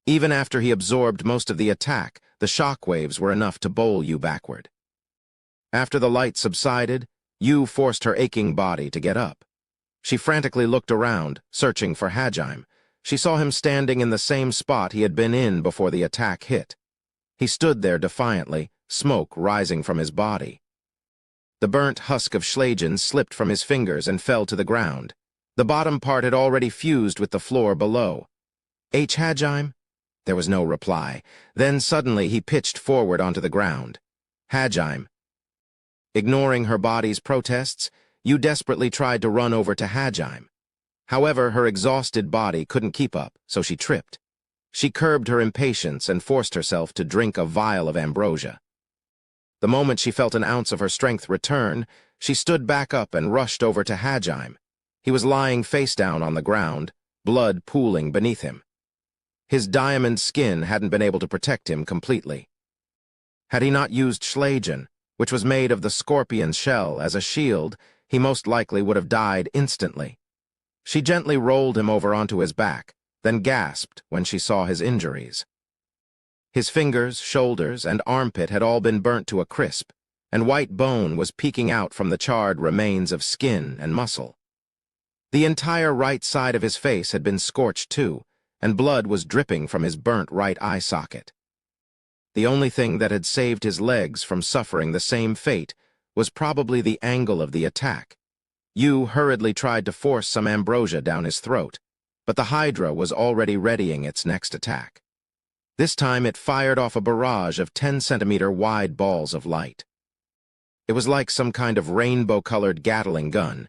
Even after he absorbed most of the attack, the shockwaves were enough to bowl you backward. After the light subsided, Yu forced her aching body to get up. She frantically looked around, searching for Hajime. She saw him standing in the same spot he had been in before the attack hit. He stood there defiantly, smoke rising from his body. The burnt husk of Schlagen slipped from his fingers and fell to the ground. The bottom part had already fused with the floor below. Hajime? There was no reply. Then suddenly he pitched forward onto the ground. Hajime. Ignoring her body's protests, you desperately tried to run over to Hajime. However, her exhausted body couldn't keep up, so she tripped. She curbed her impatience and forced herself to drink a vial of ambrosia. The moment she felt an ounce of her strength return, she stood back up and rushed over to Hajime. He was lying face down on the ground, blood pooling beneath him. His diamond skin hadn't been able to protect him completely. Had he not used Schlagen, which was made of the scorpion's shell, as a shield, he most likely would have died instantly. She gently rolled him over onto his back, then gasped when she saw his injuries. His fingers, shoulders, and armpit had all been burnt to a crisp, and white bone was peeking out from the charred remains of skin and muscle. The entire right side of his face had been scorched too, and blood was dripping from his burnt right eye socket. The only thing that had saved his legs from suffering the same fate was probably the angle of the attack. Yu hurriedly tried to force some ambrosia down his throat, but the Hydra was already readying its next attack. This time it fired off a barrage of 10-centimeter wide balls of light. It was like some kind of rainbow-colored Gatling gun.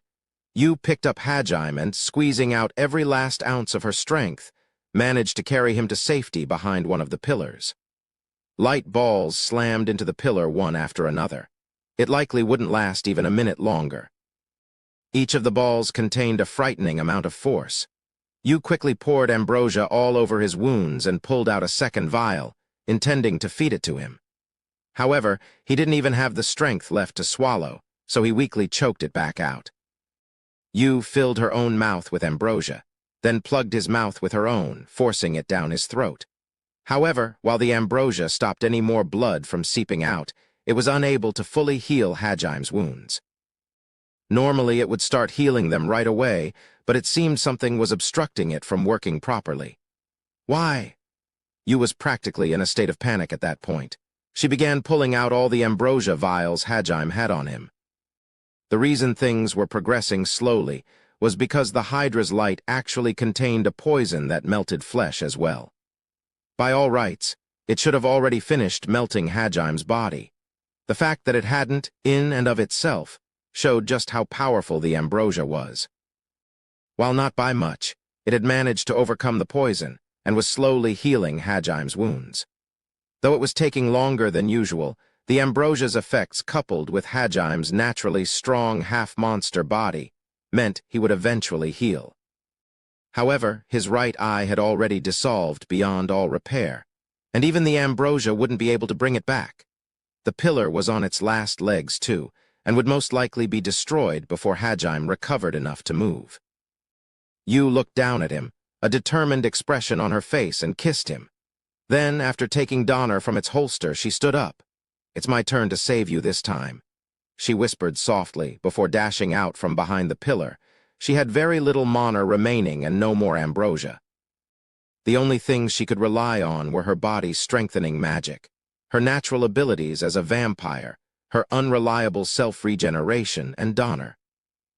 Yu picked up Hajime and, squeezing out every last ounce of her strength, managed to carry him to safety behind one of the pillars. Light balls slammed into the pillar one after another. It likely wouldn't last even a minute longer. Each of the balls contained a frightening amount of force. Yu quickly poured ambrosia all over his wounds and pulled out a second vial, intending to feed it to him. However, he didn't even have the strength left to swallow, so he weakly choked it back out. Yu filled her own mouth with ambrosia, then plugged his mouth with her own, forcing it down his throat. However, while the ambrosia stopped any more blood from seeping out, it was unable to fully heal Hajime's wounds. Normally it would start healing them right away, but it seemed something was obstructing it from working properly. Why? Yu was practically in a state of panic at that point. She began pulling out all the ambrosia vials Hajime had on him. The reason things were progressing slowly was because the Hydra's light actually contained a poison that melted flesh as well. By all rights, it should have already finished melting Hajime's body. The fact that it hadn't, in and of itself, showed just how powerful the ambrosia was. While not by much, it had managed to overcome the poison and was slowly healing Hajime's wounds. Though it was taking longer than usual, the ambrosia's effects, coupled with Hajime's naturally strong half-monster body, meant he would eventually heal. However, his right eye had already dissolved beyond all repair, and even the ambrosia wouldn't be able to bring it back. The pillar was on its last legs too, and would most likely be destroyed before Hajime recovered enough to move. Yu looked down at him, a determined expression on her face, and kissed him. Then, after taking Donner from its holster, she stood up. "It's my turn to save you this time," she whispered softly before dashing out from behind the pillar. She had very little mana remaining and no more ambrosia. The only things she could rely on were her body's strengthening magic, her natural abilities as a vampire, her unreliable self-regeneration, and Donner.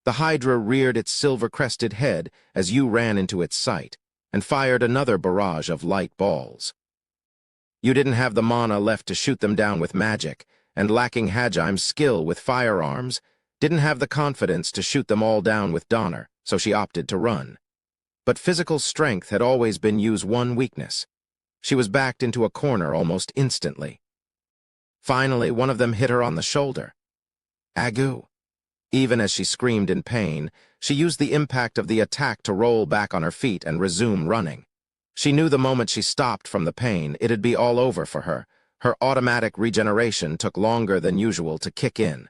The Hydra reared its silver-crested head as Yu ran into its sight, and fired another barrage of light balls. You didn't have the mana left to shoot them down with magic, and lacking Hajim's skill with firearms, didn't have the confidence to shoot them all down with Donner, so she opted to run. But physical strength had always been Yu's one weakness. She was backed into a corner almost instantly. Finally, one of them hit her on the shoulder. Agu. Even as she screamed in pain, she used the impact of the attack to roll back on her feet and resume running. She knew the moment she stopped from the pain, it'd be all over for her. Her automatic regeneration took longer than usual to kick in.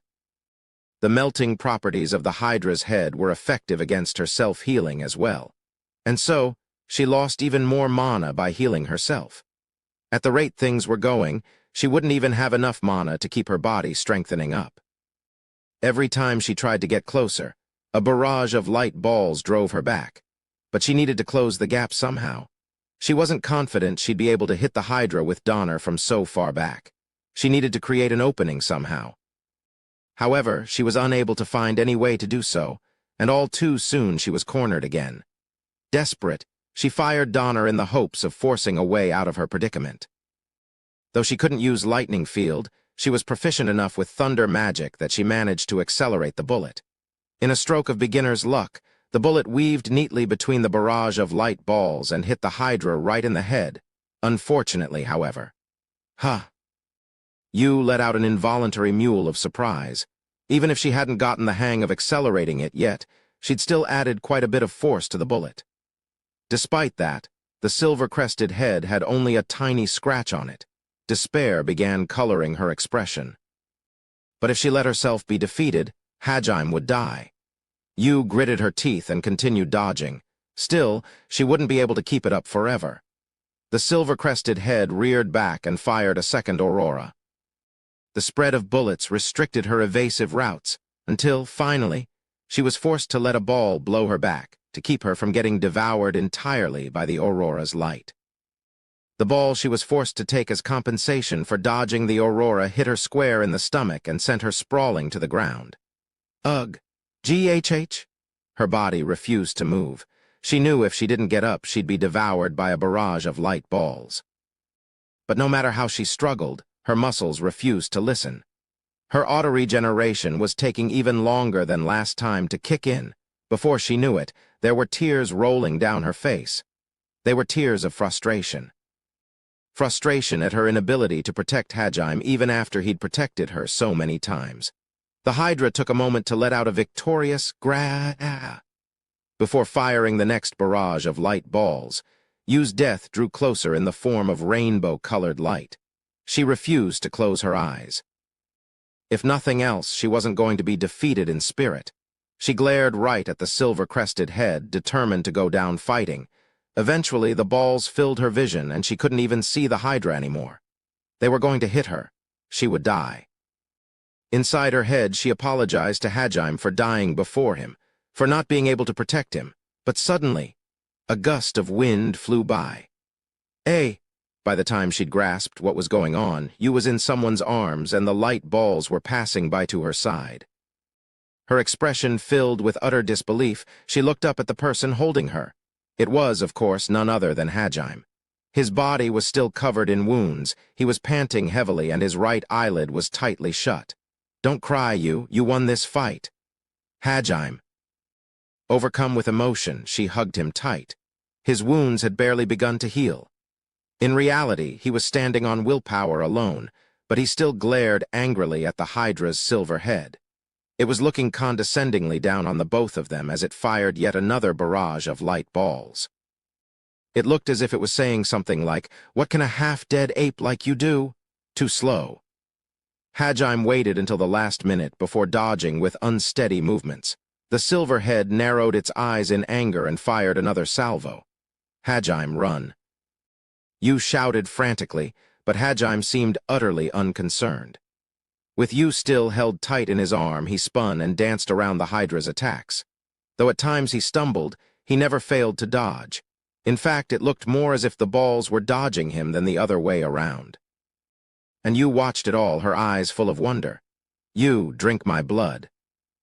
The melting properties of the Hydra's head were effective against her self-healing as well. And so, she lost even more mana by healing herself. At the rate things were going, she wouldn't even have enough mana to keep her body strengthening up. Every time she tried to get closer, a barrage of light balls drove her back. But she needed to close the gap somehow. She wasn't confident she'd be able to hit the Hydra with Donner from so far back. She needed to create an opening somehow. However, she was unable to find any way to do so, and all too soon she was cornered again. Desperate, she fired Donner in the hopes of forcing a way out of her predicament. Though she couldn't use Lightning Field, she was proficient enough with thunder magic that she managed to accelerate the bullet. In a stroke of beginner's luck, the bullet weaved neatly between the barrage of light balls and hit the Hydra right in the head. Unfortunately, however. Yu let out an involuntary mewl of surprise. Even if she hadn't gotten the hang of accelerating it yet, she'd still added quite a bit of force to the bullet. Despite that, the silver-crested head had only a tiny scratch on it. Despair began coloring her expression. But if she let herself be defeated, Hajime would die. Yu gritted her teeth and continued dodging. Still, she wouldn't be able to keep it up forever. The silver-crested head reared back and fired a second aurora. The spread of bullets restricted her evasive routes, until, finally, she was forced to let a ball blow her back to keep her from getting devoured entirely by the aurora's light. The ball she was forced to take as compensation for dodging the aurora hit her square in the stomach and sent her sprawling to the ground. Ugh. GHH? Her body refused to move. She knew if she didn't get up, she'd be devoured by a barrage of light balls. But no matter how she struggled, her muscles refused to listen. Her auto-regeneration was taking even longer than last time to kick in. Before she knew it, there were tears rolling down her face. They were tears of frustration. Frustration at her inability to protect Hajime even after he'd protected her so many times. The Hydra took a moment to let out a victorious gra before firing the next barrage of light balls. Yu's death drew closer in the form of rainbow-colored light. She refused to close her eyes. If nothing else, she wasn't going to be defeated in spirit. She glared right at the silver-crested head, determined to go down fighting. Eventually, the balls filled her vision, and she couldn't even see the Hydra anymore. They were going to hit her. She would die. Inside her head, she apologized to Hajime for dying before him, for not being able to protect him. But suddenly, a gust of wind flew by. By the time she'd grasped what was going on, Yu was in someone's arms and the light balls were passing by to her side. Her expression filled with utter disbelief, she looked up at the person holding her. It was, of course, none other than Hajime. His body was still covered in wounds, he was panting heavily and his right eyelid was tightly shut. Don't cry, Yu. You won this fight. Hajime. Overcome with emotion, she hugged him tight. His wounds had barely begun to heal. In reality, he was standing on willpower alone, but he still glared angrily at the Hydra's silver head. It was looking condescendingly down on the both of them as it fired yet another barrage of light balls. It looked as if it was saying something like, "What can a half-dead ape like you do?" Too slow. Hajime waited until the last minute before dodging with unsteady movements. The silver head narrowed its eyes in anger and fired another salvo. Hajime, run. Yu shouted frantically, but Hajime seemed utterly unconcerned. With Yu still held tight in his arm, he spun and danced around the Hydra's attacks. Though at times he stumbled, he never failed to dodge. In fact, it looked more as if the balls were dodging him than the other way around. And Yu watched it all, her eyes full of wonder. "You, drink my blood."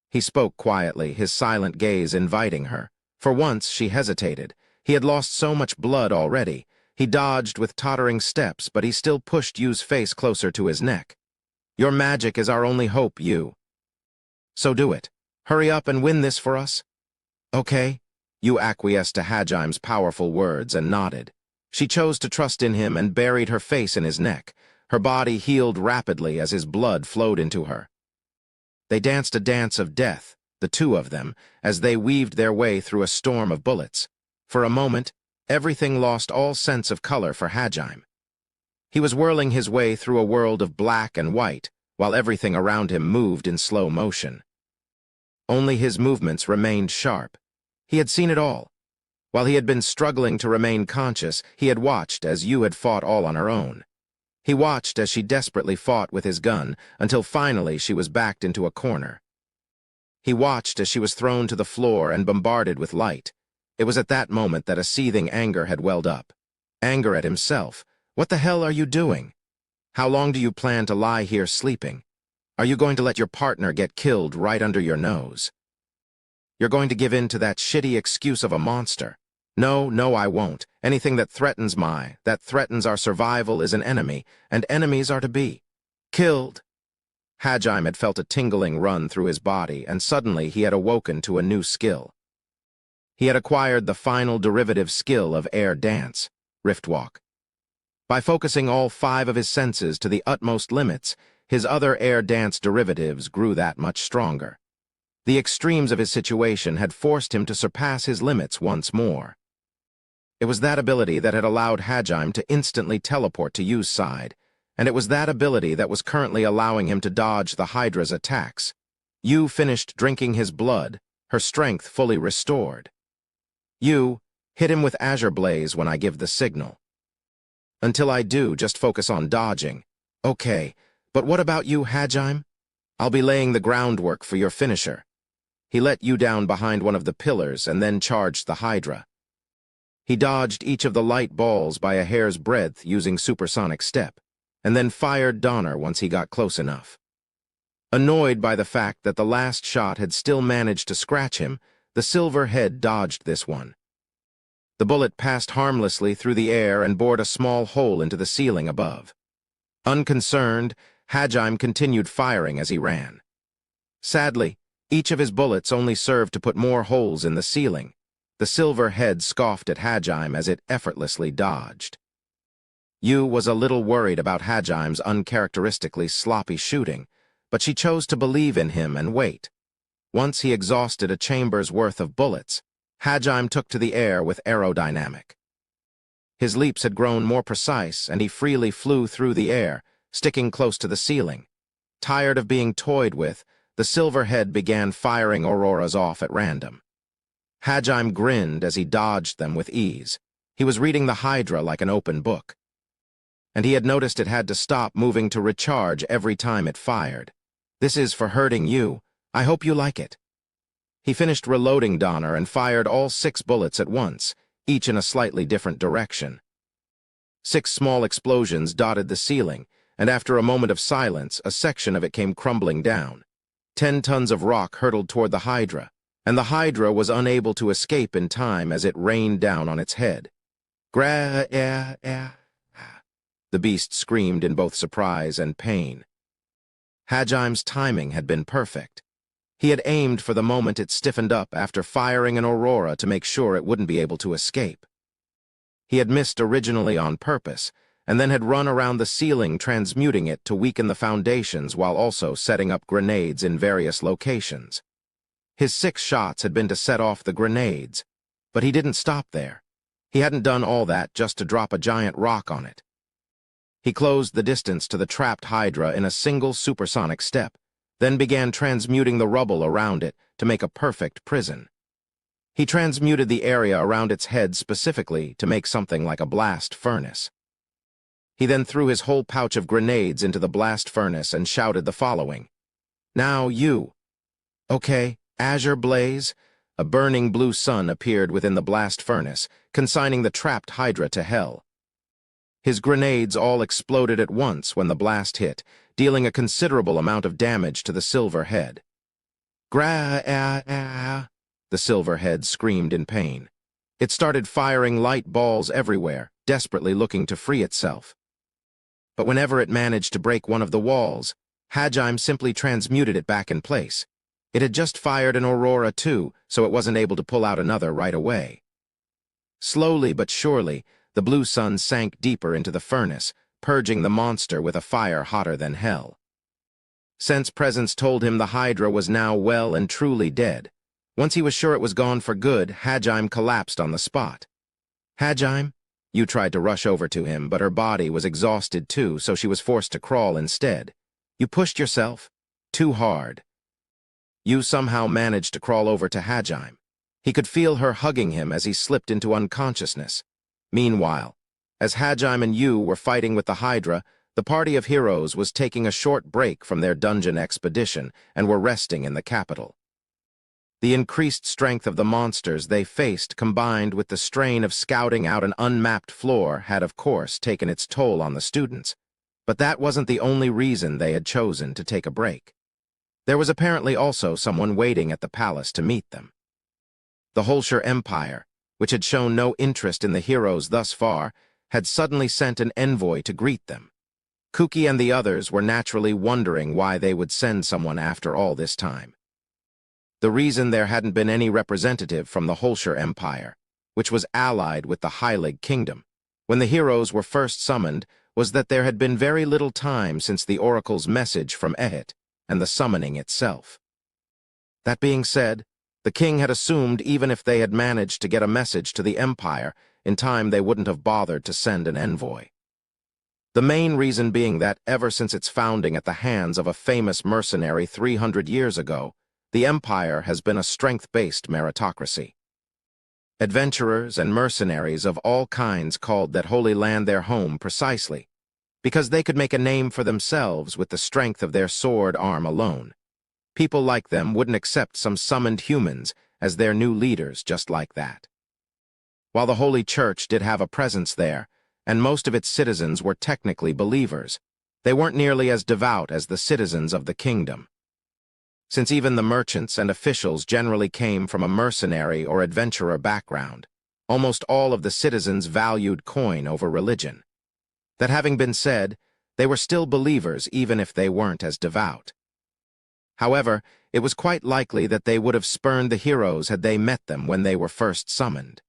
He spoke quietly, his silent gaze inviting her. For once, she hesitated. He had lost so much blood already. He dodged with tottering steps, but he still pushed Yu's face closer to his neck. "Your magic is our only hope, Yu. So do it. Hurry up and win this for us." "Okay." Yu acquiesced to Hajime's powerful words and nodded. She chose to trust in him and buried her face in his neck. Her body healed rapidly as his blood flowed into her. They danced a dance of death, the two of them, as they weaved their way through a storm of bullets. For a moment, everything lost all sense of color for Hajime. He was whirling his way through a world of black and white, while everything around him moved in slow motion. Only his movements remained sharp. He had seen it all. While he had been struggling to remain conscious, he had watched as Yu had fought all on her own. He watched as she desperately fought with his gun, until finally she was backed into a corner. He watched as she was thrown to the floor and bombarded with light. It was at that moment that a seething anger had welled up. Anger at himself. What the hell are you doing? How long do you plan to lie here sleeping? Are you going to let your partner get killed right under your nose? You're going to give in to that shitty excuse of a monster. No, I won't. Anything that threatens our survival is an enemy, and enemies are to be killed. Hajime had felt a tingling run through his body, and suddenly he had awoken to a new skill. He had acquired the final derivative skill of air dance, Riftwalk. By focusing all 5 of his senses to the utmost limits, his other air dance derivatives grew that much stronger. The extremes of his situation had forced him to surpass his limits once more. It was that ability that had allowed Hajime to instantly teleport to Yu's side, and it was that ability that was currently allowing him to dodge the Hydra's attacks. Yu finished drinking his blood, her strength fully restored. "Yu, hit him with Azure Blaze when I give the signal." "Until I do, just focus on dodging." "Okay, but what about you, Hajime? I'll be laying the groundwork for your finisher." He let Yu down behind one of the pillars and then charged the Hydra. He dodged each of the light balls by a hair's breadth using supersonic step, and then fired Donner once he got close enough. Annoyed by the fact that the last shot had still managed to scratch him, the silver head dodged this one. The bullet passed harmlessly through the air and bored a small hole into the ceiling above. Unconcerned, Hajime continued firing as he ran. Sadly, each of his bullets only served to put more holes in the ceiling. The silver head scoffed at Hajime as it effortlessly dodged. Yu was a little worried about Hajime's uncharacteristically sloppy shooting, but she chose to believe in him and wait. Once he exhausted a chamber's worth of bullets, Hajime took to the air with aerodynamic. His leaps had grown more precise, and he freely flew through the air, sticking close to the ceiling. Tired of being toyed with, the silver head began firing auroras off at random. Hajime grinned as he dodged them with ease. He was reading the Hydra like an open book. And he had noticed it had to stop moving to recharge every time it fired. "This is for hurting you. I hope you like it." He finished reloading Donner and fired all 6 bullets at once, each in a slightly different direction. 6 small explosions dotted the ceiling, and after a moment of silence, a section of it came crumbling down. 10 tons of rock hurtled toward the Hydra, and the Hydra was unable to escape in time as it rained down on its head. The beast screamed in both surprise and pain. Hajime's timing had been perfect. He had aimed for the moment it stiffened up after firing an aurora to make sure it wouldn't be able to escape. He had missed originally on purpose, and then had run around the ceiling transmuting it to weaken the foundations while also setting up grenades in various locations. His 6 shots had been to set off the grenades, but he didn't stop there. He hadn't done all that just to drop a giant rock on it. He closed the distance to the trapped Hydra in a single supersonic step, then began transmuting the rubble around it to make a perfect prison. He transmuted the area around its head specifically to make something like a blast furnace. He then threw his whole pouch of grenades into the blast furnace and shouted the following. "Now you." "Okay, Azure Blaze." A burning blue sun appeared within the blast furnace, consigning the trapped Hydra to hell. His grenades all exploded at once when the blast hit, dealing a considerable amount of damage to the silver head. The silver head screamed in pain. It started firing light balls everywhere, desperately looking to free itself. But whenever it managed to break one of the walls, Hajime simply transmuted it back in place. It had just fired an aurora too, so it wasn't able to pull out another right away. Slowly but surely, the blue sun sank deeper into the furnace, purging the monster with a fire hotter than hell. Sense presence told him the Hydra was now well and truly dead. Once he was sure it was gone for good, Hajime collapsed on the spot. "Hajime?" Yu tried to rush over to him, but her body was exhausted too, so she was forced to crawl instead. "You pushed yourself too hard." Yu somehow managed to crawl over to Hajime. He could feel her hugging him as he slipped into unconsciousness. Meanwhile, as Hajime and Yu were fighting with the Hydra, the party of heroes was taking a short break from their dungeon expedition and were resting in the capital. The increased strength of the monsters they faced, combined with the strain of scouting out an unmapped floor, had of course taken its toll on the students. But that wasn't the only reason they had chosen to take a break. There was apparently also someone waiting at the palace to meet them. The Holscher Empire, which had shown no interest in the heroes thus far, had suddenly sent an envoy to greet them. Kuki and the others were naturally wondering why they would send someone after all this time. The reason there hadn't been any representative from the Holscher Empire, which was allied with the Heilig Kingdom, when the heroes were first summoned, was that there had been very little time since the Oracle's message from Ehit and the summoning itself. That being said, the king had assumed even if they had managed to get a message to the Empire, in time they wouldn't have bothered to send an envoy. The main reason being that ever since its founding at the hands of a famous mercenary 300 years ago, the Empire has been a strength-based meritocracy. Adventurers and mercenaries of all kinds called that Holy Land their home precisely because they could make a name for themselves with the strength of their sword arm alone. People like them wouldn't accept some summoned humans as their new leaders just like that. While the Holy Church did have a presence there, and most of its citizens were technically believers, they weren't nearly as devout as the citizens of the kingdom. Since even the merchants and officials generally came from a mercenary or adventurer background, almost all of the citizens valued coin over religion. That having been said, they were still believers even if they weren't as devout. However, it was quite likely that they would have spurned the heroes had they met them when they were first summoned.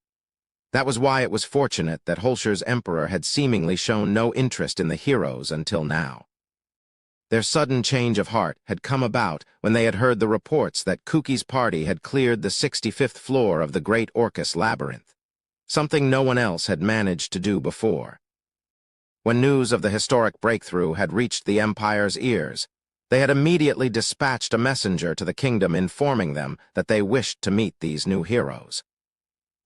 That was why it was fortunate that Holscher's emperor had seemingly shown no interest in the heroes until now. Their sudden change of heart had come about when they had heard the reports that Kuki's party had cleared the 65th floor of the Great Orcus Labyrinth, something no one else had managed to do before. When news of the historic breakthrough had reached the Empire's ears, they had immediately dispatched a messenger to the kingdom informing them that they wished to meet these new heroes.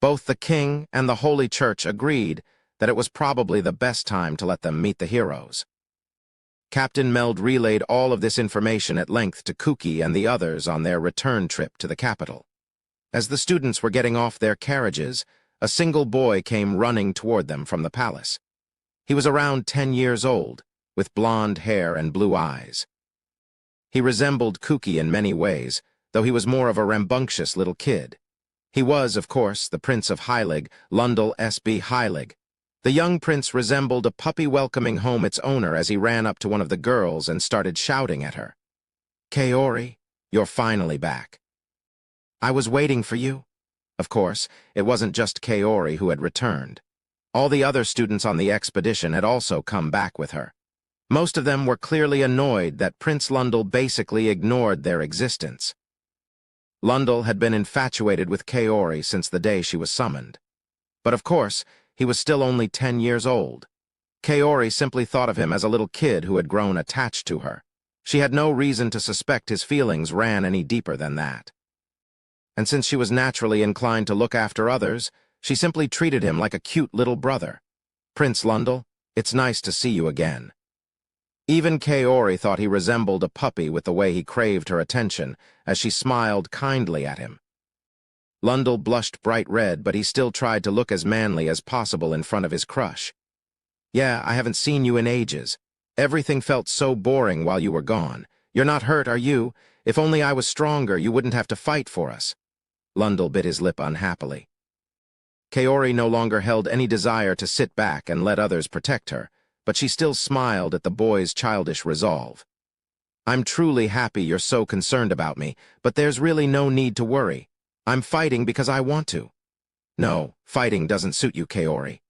Both the king and the Holy Church agreed that it was probably the best time to let them meet the heroes. Captain Meld relayed all of this information at length to Kuki and the others on their return trip to the capital. As the students were getting off their carriages, a single boy came running toward them from the palace. He was around 10 years old, with blonde hair and blue eyes. He resembled Kuki in many ways, though he was more of a rambunctious little kid. He was, of course, the Prince of Heilig, Lundel S.B. Heilig. The young prince resembled a puppy welcoming home its owner as he ran up to one of the girls and started shouting at her. "Kaori, you're finally back. I was waiting for you." Of course, it wasn't just Kaori who had returned. All the other students on the expedition had also come back with her. Most of them were clearly annoyed that Prince Lundel basically ignored their existence. Lundel had been infatuated with Kaori since the day she was summoned. But of course, he was still only 10 years old. Kaori simply thought of him as a little kid who had grown attached to her. She had no reason to suspect his feelings ran any deeper than that. And since she was naturally inclined to look after others, she simply treated him like a cute little brother. "Prince Lundel, it's nice to see you again." Even Kaori thought he resembled a puppy with the way he craved her attention, as she smiled kindly at him. Lundel blushed bright red, but he still tried to look as manly as possible in front of his crush. "Yeah, I haven't seen you in ages. Everything felt so boring while you were gone. You're not hurt, are you? If only I was stronger, you wouldn't have to fight for us." Lundel bit his lip unhappily. Kaori no longer held any desire to sit back and let others protect her, but she still smiled at the boy's childish resolve. I'm truly happy you're so concerned about me, but there's really no need to worry. I'm fighting because I want to. No, fighting doesn't suit you, Kaori.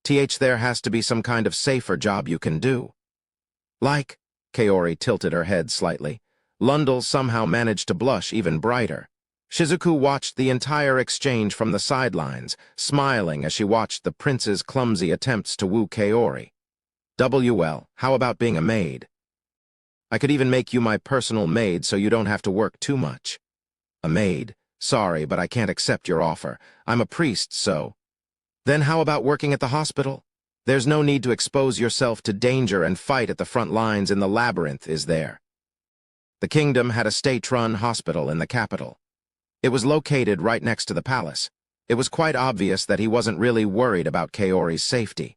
There has to be some kind of safer job you can do. Like, Kaori tilted her head slightly. Lundell somehow managed to blush even brighter. Shizuku watched the entire exchange from the sidelines, smiling as she watched the prince's clumsy attempts to woo Kaori. How about being a maid? I could even make you my personal maid so you don't have to work too much. A maid? Sorry, but I can't accept your offer. I'm a priest, so... Then how about working at the hospital? There's no need to expose yourself to danger and fight at the front lines in the labyrinth, is there? The kingdom had a state-run hospital in the capital. It was located right next to the palace. It was quite obvious that he wasn't really worried about Kaori's safety.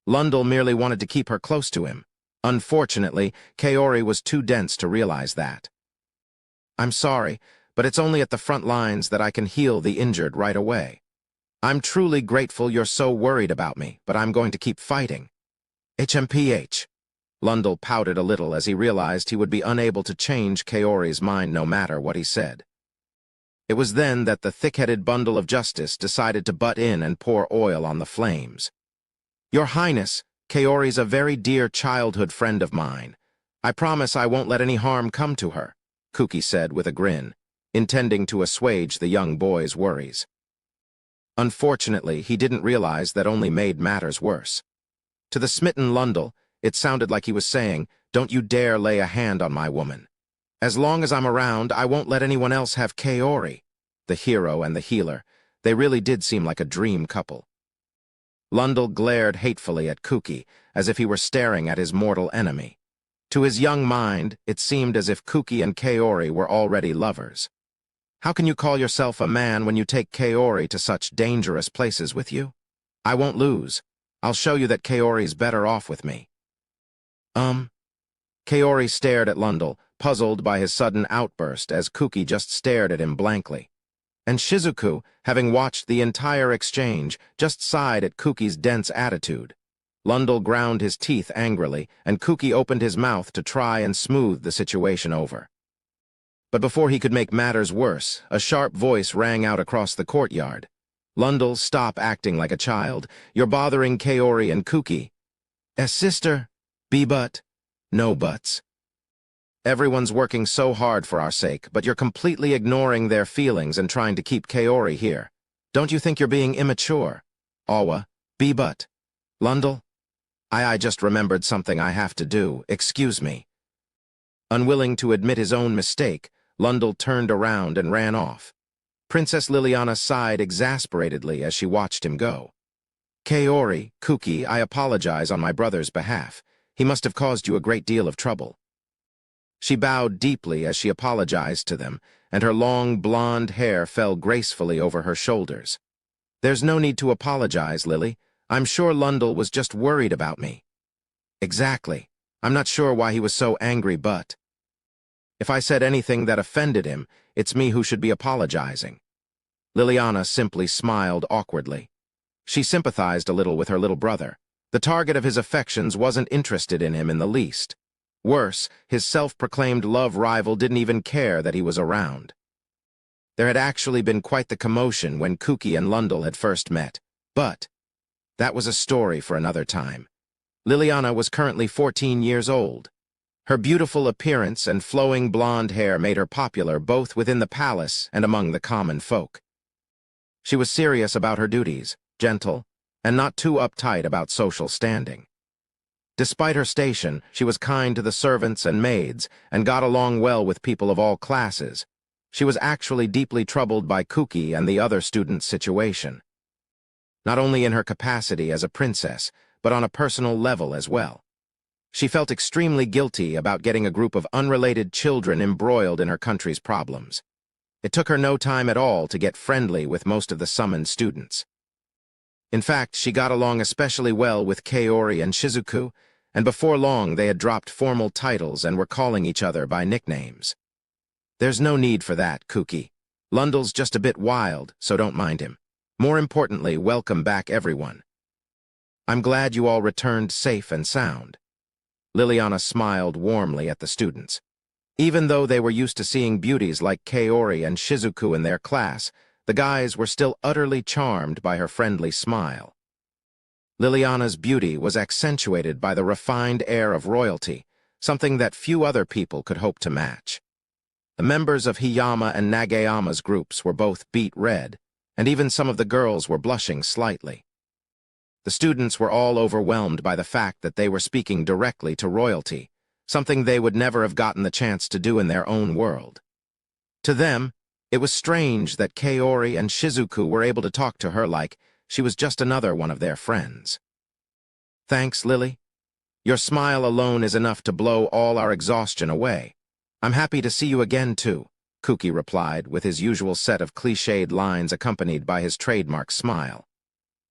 Lundell merely wanted to keep her close to him. Unfortunately, Kaori was too dense to realize that. I'm sorry, but it's only at the front lines that I can heal the injured right away. I'm truly grateful you're so worried about me, but I'm going to keep fighting. HMPH. Lundell pouted a little as he realized he would be unable to change Kaori's mind no matter what he said. It was then that the thick-headed bundle of justice decided to butt in and pour oil on the flames. Your Highness, Kaori's a very dear childhood friend of mine. I promise I won't let any harm come to her, Kuki said with a grin, intending to assuage the young boy's worries. Unfortunately, he didn't realize that only made matters worse. To the smitten Lundell, it sounded like he was saying, "Don't you dare lay a hand on my woman. As long as I'm around, I won't let anyone else have Kaori." The hero and the healer, they really did seem like a dream couple. Lundell glared hatefully at Kuki, as if he were staring at his mortal enemy. To his young mind, it seemed as if Kuki and Kaori were already lovers. How can you call yourself a man when you take Kaori to such dangerous places with you? I won't lose. I'll show you that Kaori's better off with me. Kaori stared at Lundell, puzzled by his sudden outburst as Kuki just stared at him blankly. And Shizuku, having watched the entire exchange, just sighed at Kuki's dense attitude. Lundell ground his teeth angrily, and Kuki opened his mouth to try and smooth the situation over. But before he could make matters worse, a sharp voice rang out across the courtyard. Lundell, stop acting like a child. You're bothering Kaori and Kuki. Sister, be but. No buts. Everyone's working so hard for our sake, but you're completely ignoring their feelings and trying to keep Kaori here. Don't you think you're being immature? Awa, be but. Lundell? I just remembered something I have to do. Excuse me. Unwilling to admit his own mistake, Lundell turned around and ran off. Princess Liliana sighed exasperatedly as she watched him go. Kaori, Kuki, I apologize on my brother's behalf. He must have caused you a great deal of trouble. She bowed deeply as she apologized to them, and her long blonde hair fell gracefully over her shoulders. There's no need to apologize, Lily. I'm sure Lundell was just worried about me. Exactly. I'm not sure why he was so angry, but... If I said anything that offended him, it's me who should be apologizing. Liliana simply smiled awkwardly. She sympathized a little with her little brother. The target of his affections wasn't interested in him in the least. Worse, his self-proclaimed love rival didn't even care that he was around. There had actually been quite the commotion when Kuki and Lundell had first met, but that was a story for another time. Liliana was currently 14 years old. Her beautiful appearance and flowing blonde hair made her popular both within the palace and among the common folk. She was serious about her duties, gentle, and not too uptight about social standing. Despite her station, she was kind to the servants and maids and got along well with people of all classes. She was actually deeply troubled by Kuki and the other students' situation. Not only in her capacity as a princess, but on a personal level as well. She felt extremely guilty about getting a group of unrelated children embroiled in her country's problems. It took her no time at all to get friendly with most of the summoned students. In fact, she got along especially well with Kaori and Shizuku, and before long they had dropped formal titles and were calling each other by nicknames. There's no need for that, Kuki. Lundell's just a bit wild, so don't mind him. More importantly, welcome back everyone. I'm glad you all returned safe and sound. Liliana smiled warmly at the students. Even though they were used to seeing beauties like Kaori and Shizuku in their class, the guys were still utterly charmed by her friendly smile. Liliana's beauty was accentuated by the refined air of royalty, something that few other people could hope to match. The members of Hiyama and Nagayama's groups were both beet red, and even some of the girls were blushing slightly. The students were all overwhelmed by the fact that they were speaking directly to royalty, something they would never have gotten the chance to do in their own world. To them, it was strange that Kaori and Shizuku were able to talk to her like she was just another one of their friends. Thanks, Lily. Your smile alone is enough to blow all our exhaustion away. I'm happy to see you again, too, Kuki replied, with his usual set of cliched lines accompanied by his trademark smile.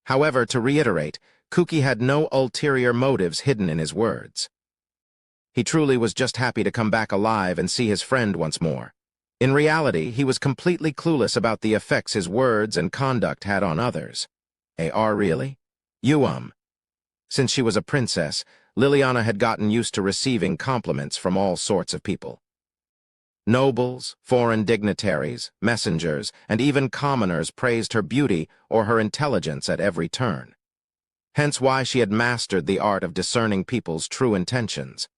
However, to reiterate, Kuki had no ulterior motives hidden in his words. He truly was just happy to come back alive and see his friend once more. In reality, he was completely clueless about the effects his words and conduct had on others. Really? Since she was a princess, Liliana had gotten used to receiving compliments from all sorts of people. Nobles, foreign dignitaries, messengers, and even commoners praised her beauty or her intelligence at every turn. Hence why she had mastered the art of discerning people's true intentions.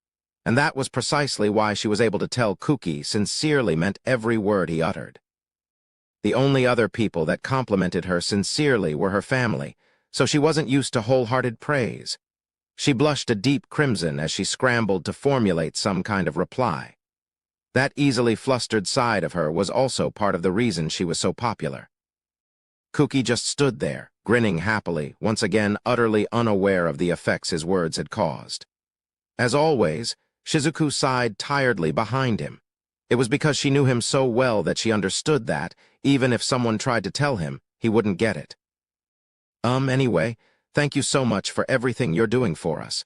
And that was precisely why she was able to tell Kuki sincerely meant every word he uttered. The only other people that complimented her sincerely were her family, so she wasn't used to wholehearted praise. She blushed a deep crimson as she scrambled to formulate some kind of reply. That easily flustered side of her was also part of the reason she was so popular. Kuki just stood there, grinning happily, once again utterly unaware of the effects his words had caused. As always, Shizuku sighed tiredly behind him. It was because she knew him so well that she understood that, even if someone tried to tell him, he wouldn't get it. Anyway, thank you so much for everything you're doing for us.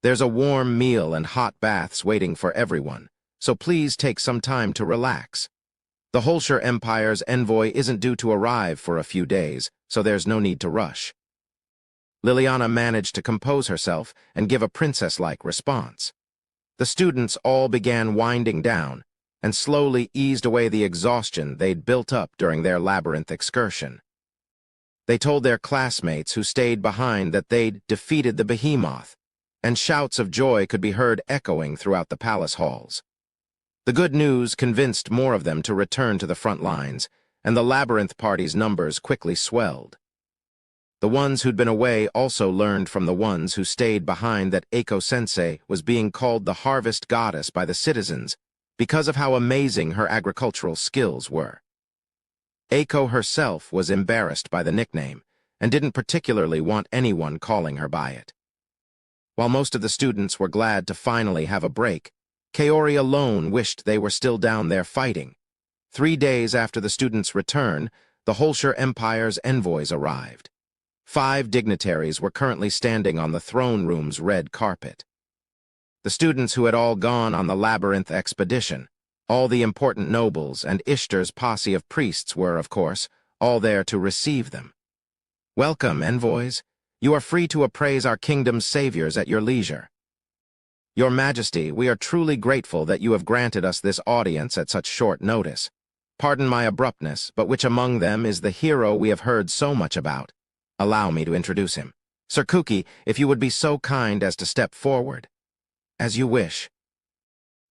There's a warm meal and hot baths waiting for everyone, so please take some time to relax. The Holshire Empire's envoy isn't due to arrive for a few days, so there's no need to rush. Liliana managed to compose herself and give a princess-like response. The students all began winding down and slowly eased away the exhaustion they'd built up during their labyrinth excursion. They told their classmates who stayed behind that they'd defeated the behemoth, and shouts of joy could be heard echoing throughout the palace halls. The good news convinced more of them to return to the front lines, and the labyrinth party's numbers quickly swelled. The ones who'd been away also learned from the ones who stayed behind that Eiko-sensei was being called the harvest goddess by the citizens because of how amazing her agricultural skills were. Eiko herself was embarrassed by the nickname and didn't particularly want anyone calling her by it. While most of the students were glad to finally have a break, Kaori alone wished they were still down there fighting. 3 days after the students' return, the Holshire Empire's envoys arrived. 5 dignitaries were currently standing on the throne room's red carpet. The students who had all gone on the labyrinth expedition, all the important nobles and Ishtar's posse of priests were, of course, all there to receive them. Welcome, envoys. You are free to appraise our kingdom's saviors at your leisure. Your Majesty, we are truly grateful that you have granted us this audience at such short notice. Pardon my abruptness, but which among them is the hero we have heard so much about? Allow me to introduce him. Sir Kuki, if you would be so kind as to step forward. As you wish.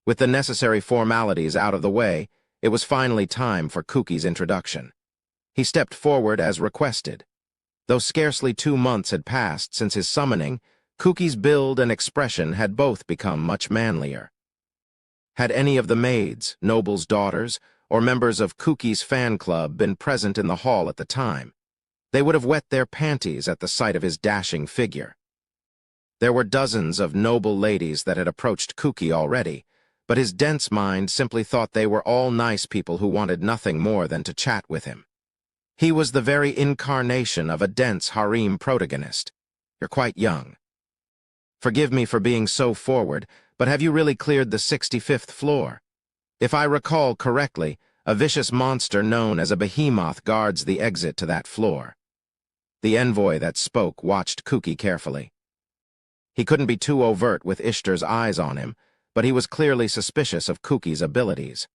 With the necessary formalities out of the way, it was finally time for Kuki's introduction. He stepped forward as requested. Though scarcely 2 months had passed since his summoning, Kuki's build and expression had both become much manlier. Had any of the maids, nobles' daughters, or members of Kuki's fan club been present in the hall at the time, they would have wet their panties at the sight of his dashing figure. There were dozens of noble ladies that had approached Kuki already, but his dense mind simply thought they were all nice people who wanted nothing more than to chat with him. He was the very incarnation of a dense harem protagonist. You're quite young. Forgive me for being so forward, but have you really cleared the 65th floor? If I recall correctly, a vicious monster known as a behemoth guards the exit to that floor. The envoy that spoke watched Kuki carefully. He couldn't be too overt with Ishtar's eyes on him, but he was clearly suspicious of Kuki's abilities.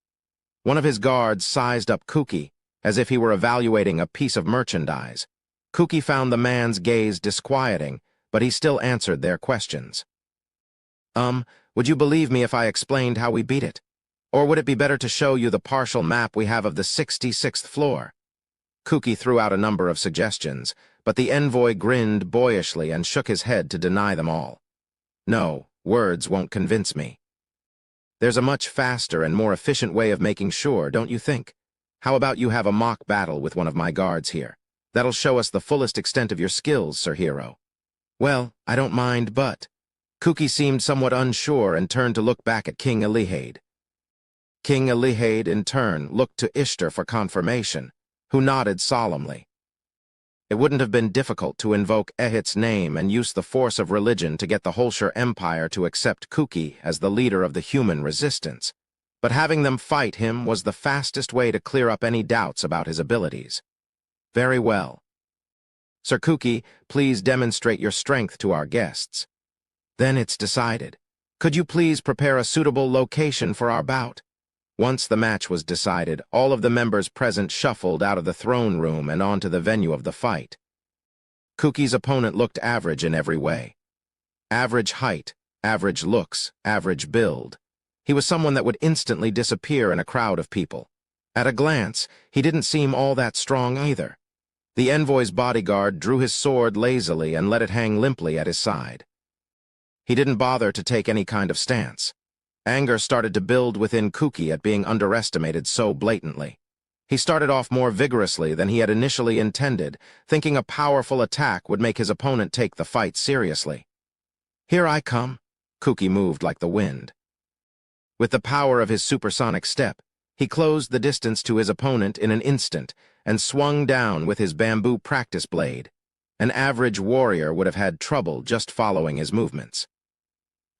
One of his guards sized up Kuki, as if he were evaluating a piece of merchandise. Kuki found the man's gaze disquieting, but he still answered their questions. Would you believe me if I explained how we beat it? Or would it be better to show you the partial map we have of the 66th floor? Kuki threw out a number of suggestions, but the envoy grinned boyishly and shook his head to deny them all. No, words won't convince me. There's a much faster and more efficient way of making sure, don't you think? How about you have a mock battle with one of my guards here? That'll show us the fullest extent of your skills, Sir Hero. Well, I don't mind, but... Kuki seemed somewhat unsure and turned to look back at King Elihade. King Elihade, in turn, looked to Ishtar for confirmation, who nodded solemnly. It wouldn't have been difficult to invoke Ehit's name and use the force of religion to get the Holshire Empire to accept Kuki as the leader of the human resistance, but having them fight him was the fastest way to clear up any doubts about his abilities. Very well. Sir Kuki, please demonstrate your strength to our guests. Then it's decided. Could you please prepare a suitable location for our bout? Once the match was decided, all of the members present shuffled out of the throne room and onto the venue of the fight. Kuki's opponent looked average in every way. Average height, average looks, average build. He was someone that would instantly disappear in a crowd of people. At a glance, he didn't seem all that strong either. The envoy's bodyguard drew his sword lazily and let it hang limply at his side. He didn't bother to take any kind of stance. Anger started to build within Kuki at being underestimated so blatantly. He started off more vigorously than he had initially intended, thinking a powerful attack would make his opponent take the fight seriously. Here I come. Kuki moved like the wind. With the power of his supersonic step, he closed the distance to his opponent in an instant and swung down with his bamboo practice blade. An average warrior would have had trouble just following his movements.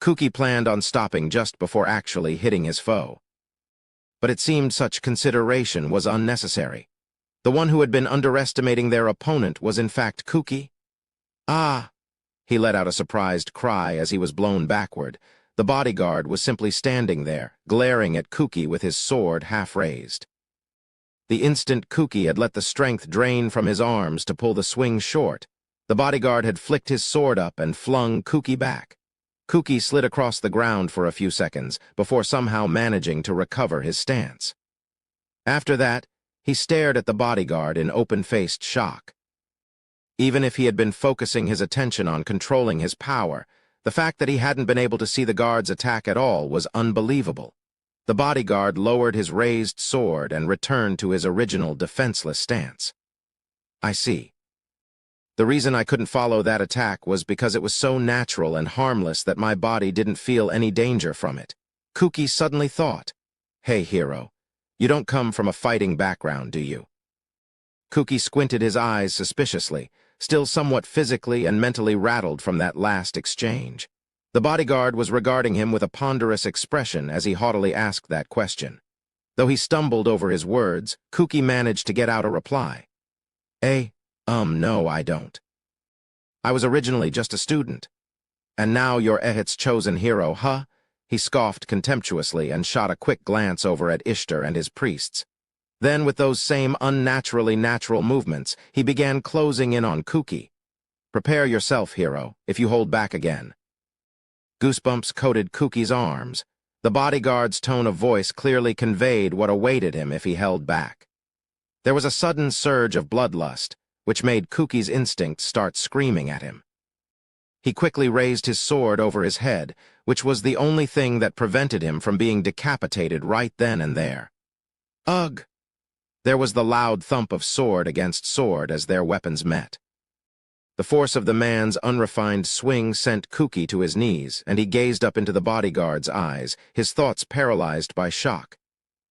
Kuki planned on stopping just before actually hitting his foe. But it seemed such consideration was unnecessary. The one who had been underestimating their opponent was in fact Kuki. Ah! He let out a surprised cry as he was blown backward. The bodyguard was simply standing there, glaring at Kuki with his sword half raised. The instant Kuki had let the strength drain from his arms to pull the swing short, the bodyguard had flicked his sword up and flung Kuki back. Kuki slid across the ground for a few seconds before somehow managing to recover his stance. After that, he stared at the bodyguard in open-faced shock. Even if he had been focusing his attention on controlling his power, the fact that he hadn't been able to see the guard's attack at all was unbelievable. The bodyguard lowered his raised sword and returned to his original defenseless stance. I see. The reason I couldn't follow that attack was because it was so natural and harmless that my body didn't feel any danger from it. Kuki suddenly thought, Hey, hero, you don't come from a fighting background, do you? Kuki squinted his eyes suspiciously, still somewhat physically and mentally rattled from that last exchange. The bodyguard was regarding him with a ponderous expression as he haughtily asked that question. Though he stumbled over his words, Kuki managed to get out a reply. No, I don't. I was originally just a student. And now you're Ehit's chosen hero, huh? He scoffed contemptuously and shot a quick glance over at Ishtar and his priests. Then, with those same unnaturally natural movements, he began closing in on Kuki. Prepare yourself, hero, if you hold back again. Goosebumps coated Kuki's arms. The bodyguard's tone of voice clearly conveyed what awaited him if he held back. There was a sudden surge of bloodlust, which made Kuki's instinct start screaming at him. He quickly raised his sword over his head, which was the only thing that prevented him from being decapitated right then and there. Ugh! There was the loud thump of sword against sword as their weapons met. The force of the man's unrefined swing sent Kuki to his knees, and he gazed up into the bodyguard's eyes, his thoughts paralyzed by shock.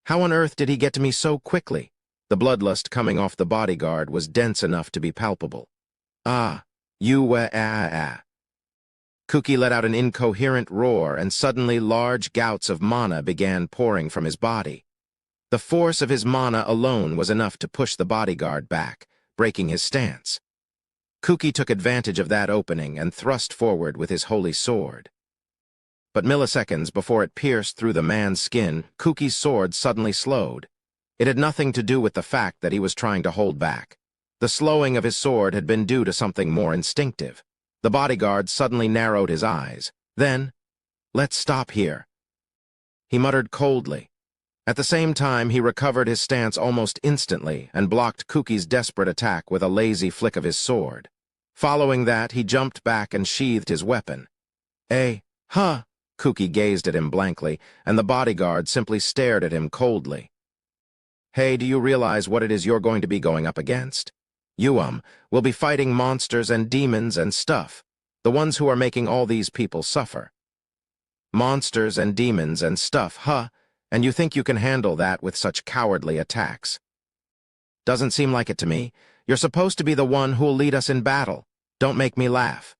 How on earth did he get to me so quickly? The bloodlust coming off the bodyguard was dense enough to be palpable. Ah, Kuki let out an incoherent roar, and suddenly large gouts of mana began pouring from his body. The force of his mana alone was enough to push the bodyguard back, breaking his stance. Kuki took advantage of that opening and thrust forward with his holy sword. But milliseconds before it pierced through the man's skin, Kuki's sword suddenly slowed. It had nothing to do with the fact that he was trying to hold back. The slowing of his sword had been due to something more instinctive. The bodyguard suddenly narrowed his eyes. Then, "Let's stop here," he muttered coldly. At the same time, he recovered his stance almost instantly and blocked Kuki's desperate attack with a lazy flick of his sword. Following that, he jumped back and sheathed his weapon. Huh? Kuki gazed at him blankly, and the bodyguard simply stared at him coldly. "Hey, do you realize what it is you're going to be going up against? You, will be fighting monsters and demons and stuff, the ones who are making all these people suffer." Monsters and demons and stuff, huh? And you think you can handle that with such cowardly attacks? Doesn't seem like it to me. You're supposed to be the one who'll lead us in battle. Don't make me laugh.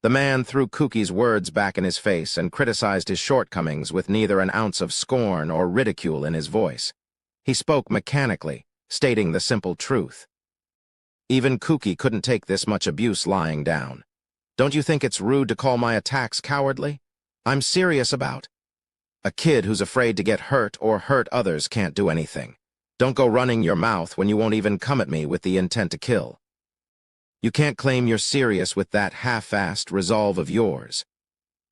The man threw Kuki's words back in his face and criticized his shortcomings with neither an ounce of scorn or ridicule in his voice. He spoke mechanically, stating the simple truth. Even Kuki couldn't take this much abuse lying down. Don't you think it's rude to call my attacks cowardly? I'm serious about. A kid who's afraid to get hurt or hurt others can't do anything. Don't go running your mouth when you won't even come at me with the intent to kill. You can't claim you're serious with that half-assed resolve of yours.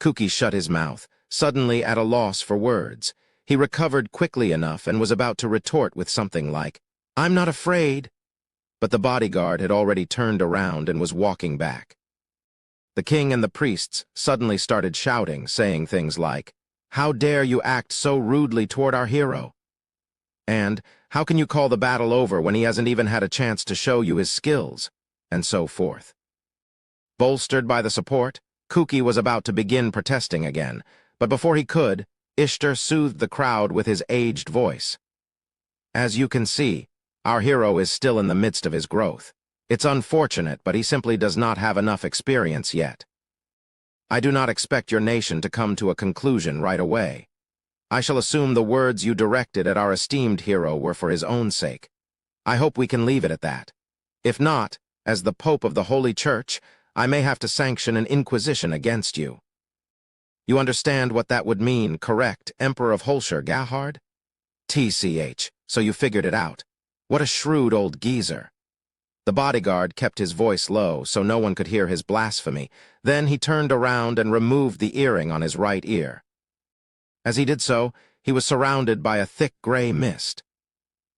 Kuki shut his mouth, suddenly at a loss for words. He recovered quickly enough and was about to retort with something like, "I'm not afraid." But the bodyguard had already turned around and was walking back. The king and the priests suddenly started shouting, saying things like, "How dare you act so rudely toward our hero?" And, "How can you call the battle over when he hasn't even had a chance to show you his skills?" And so forth. Bolstered by the support, Kuki was about to begin protesting again, but before he could, Ishtar soothed the crowd with his aged voice. "As you can see, our hero is still in the midst of his growth. It's unfortunate, but he simply does not have enough experience yet. I do not expect your nation to come to a conclusion right away. I shall assume the words you directed at our esteemed hero were for his own sake. I hope we can leave it at that. If not, as the Pope of the Holy Church, I may have to sanction an inquisition against you. You understand what that would mean, correct, Emperor of Holshire, Gahard? TCH, so you figured it out. What a shrewd old geezer." The bodyguard kept his voice low so no one could hear his blasphemy. Then he turned around and removed the earring on his right ear. As he did so, he was surrounded by a thick gray mist.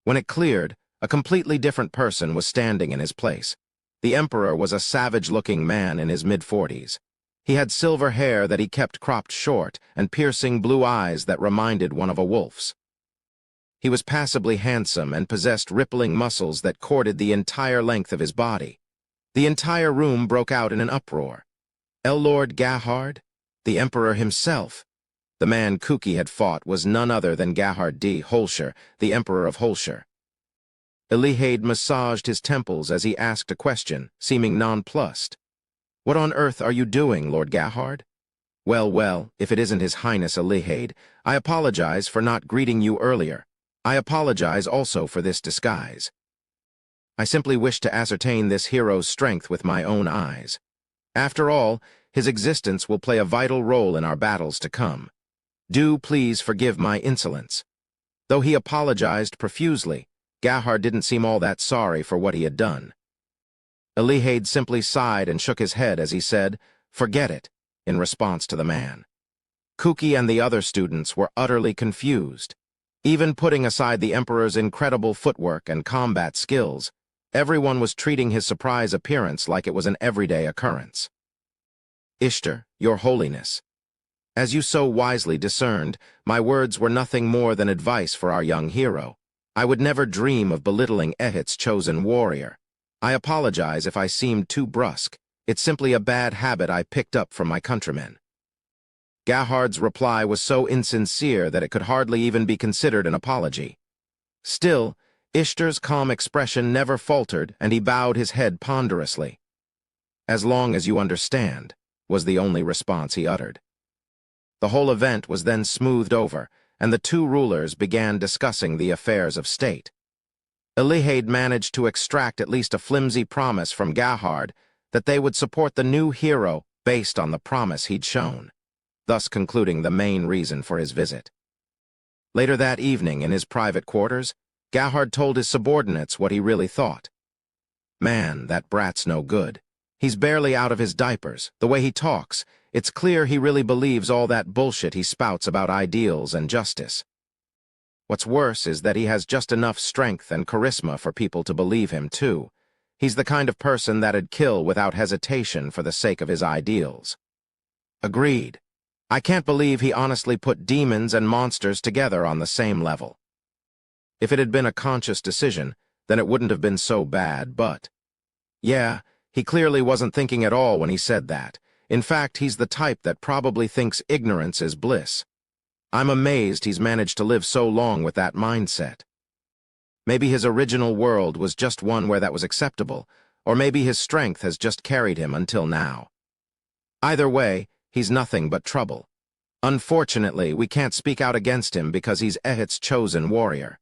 When it cleared, a completely different person was standing in his place. The emperor was a savage-looking man in his mid-40s. He had silver hair that he kept cropped short and piercing blue eyes that reminded one of a wolf's. He was passably handsome and possessed rippling muscles that corded the entire length of his body. The entire room broke out in an uproar. Lord Gahard? The emperor himself. The man Kuki had fought was none other than Gahard D. Holshire, the emperor of Holshire. Elihade massaged his temples as he asked a question, seeming nonplussed. "What on earth are you doing, Lord Gahard?" Well, if it isn't His Highness Elihade, I apologize for not greeting you earlier. I apologize also for this disguise. I simply wish to ascertain this hero's strength with my own eyes. After all, his existence will play a vital role in our battles to come. Do please forgive my insolence." Though he apologized profusely, Gahard didn't seem all that sorry for what he had done. Elihade simply sighed and shook his head as he said, "Forget it," in response to the man. Kuki and the other students were utterly confused. Even putting aside the emperor's incredible footwork and combat skills, everyone was treating his surprise appearance like it was an everyday occurrence. "Ishtar, your holiness. As you so wisely discerned, my words were nothing more than advice for our young hero. I would never dream of belittling Ehit's chosen warrior. I apologize if I seemed too brusque. It's simply a bad habit I picked up from my countrymen." Gahard's reply was so insincere that it could hardly even be considered an apology. Still, Ishtar's calm expression never faltered, and he bowed his head ponderously. "As long as you understand," was the only response he uttered. The whole event was then smoothed over, and the two rulers began discussing the affairs of state. Elihade managed to extract at least a flimsy promise from Gahard that they would support the new hero based on the promise he'd shown, thus concluding the main reason for his visit. Later that evening, in his private quarters, Gahard told his subordinates what he really thought. "Man, that brat's no good. He's barely out of his diapers. The way he talks, it's clear he really believes all that bullshit he spouts about ideals and justice. What's worse is that he has just enough strength and charisma for people to believe him, too. He's the kind of person that'd kill without hesitation for the sake of his ideals." Agreed. I can't believe he honestly put demons and monsters together on the same level. If it had been a conscious decision, then it wouldn't have been so bad, but... Yeah, he clearly wasn't thinking at all when he said that. In fact, he's the type that probably thinks ignorance is bliss. I'm amazed he's managed to live so long with that mindset. Maybe his original world was just one where that was acceptable, or maybe his strength has just carried him until now. Either way, he's nothing but trouble. Unfortunately, we can't speak out against him because he's Ehit's chosen warrior.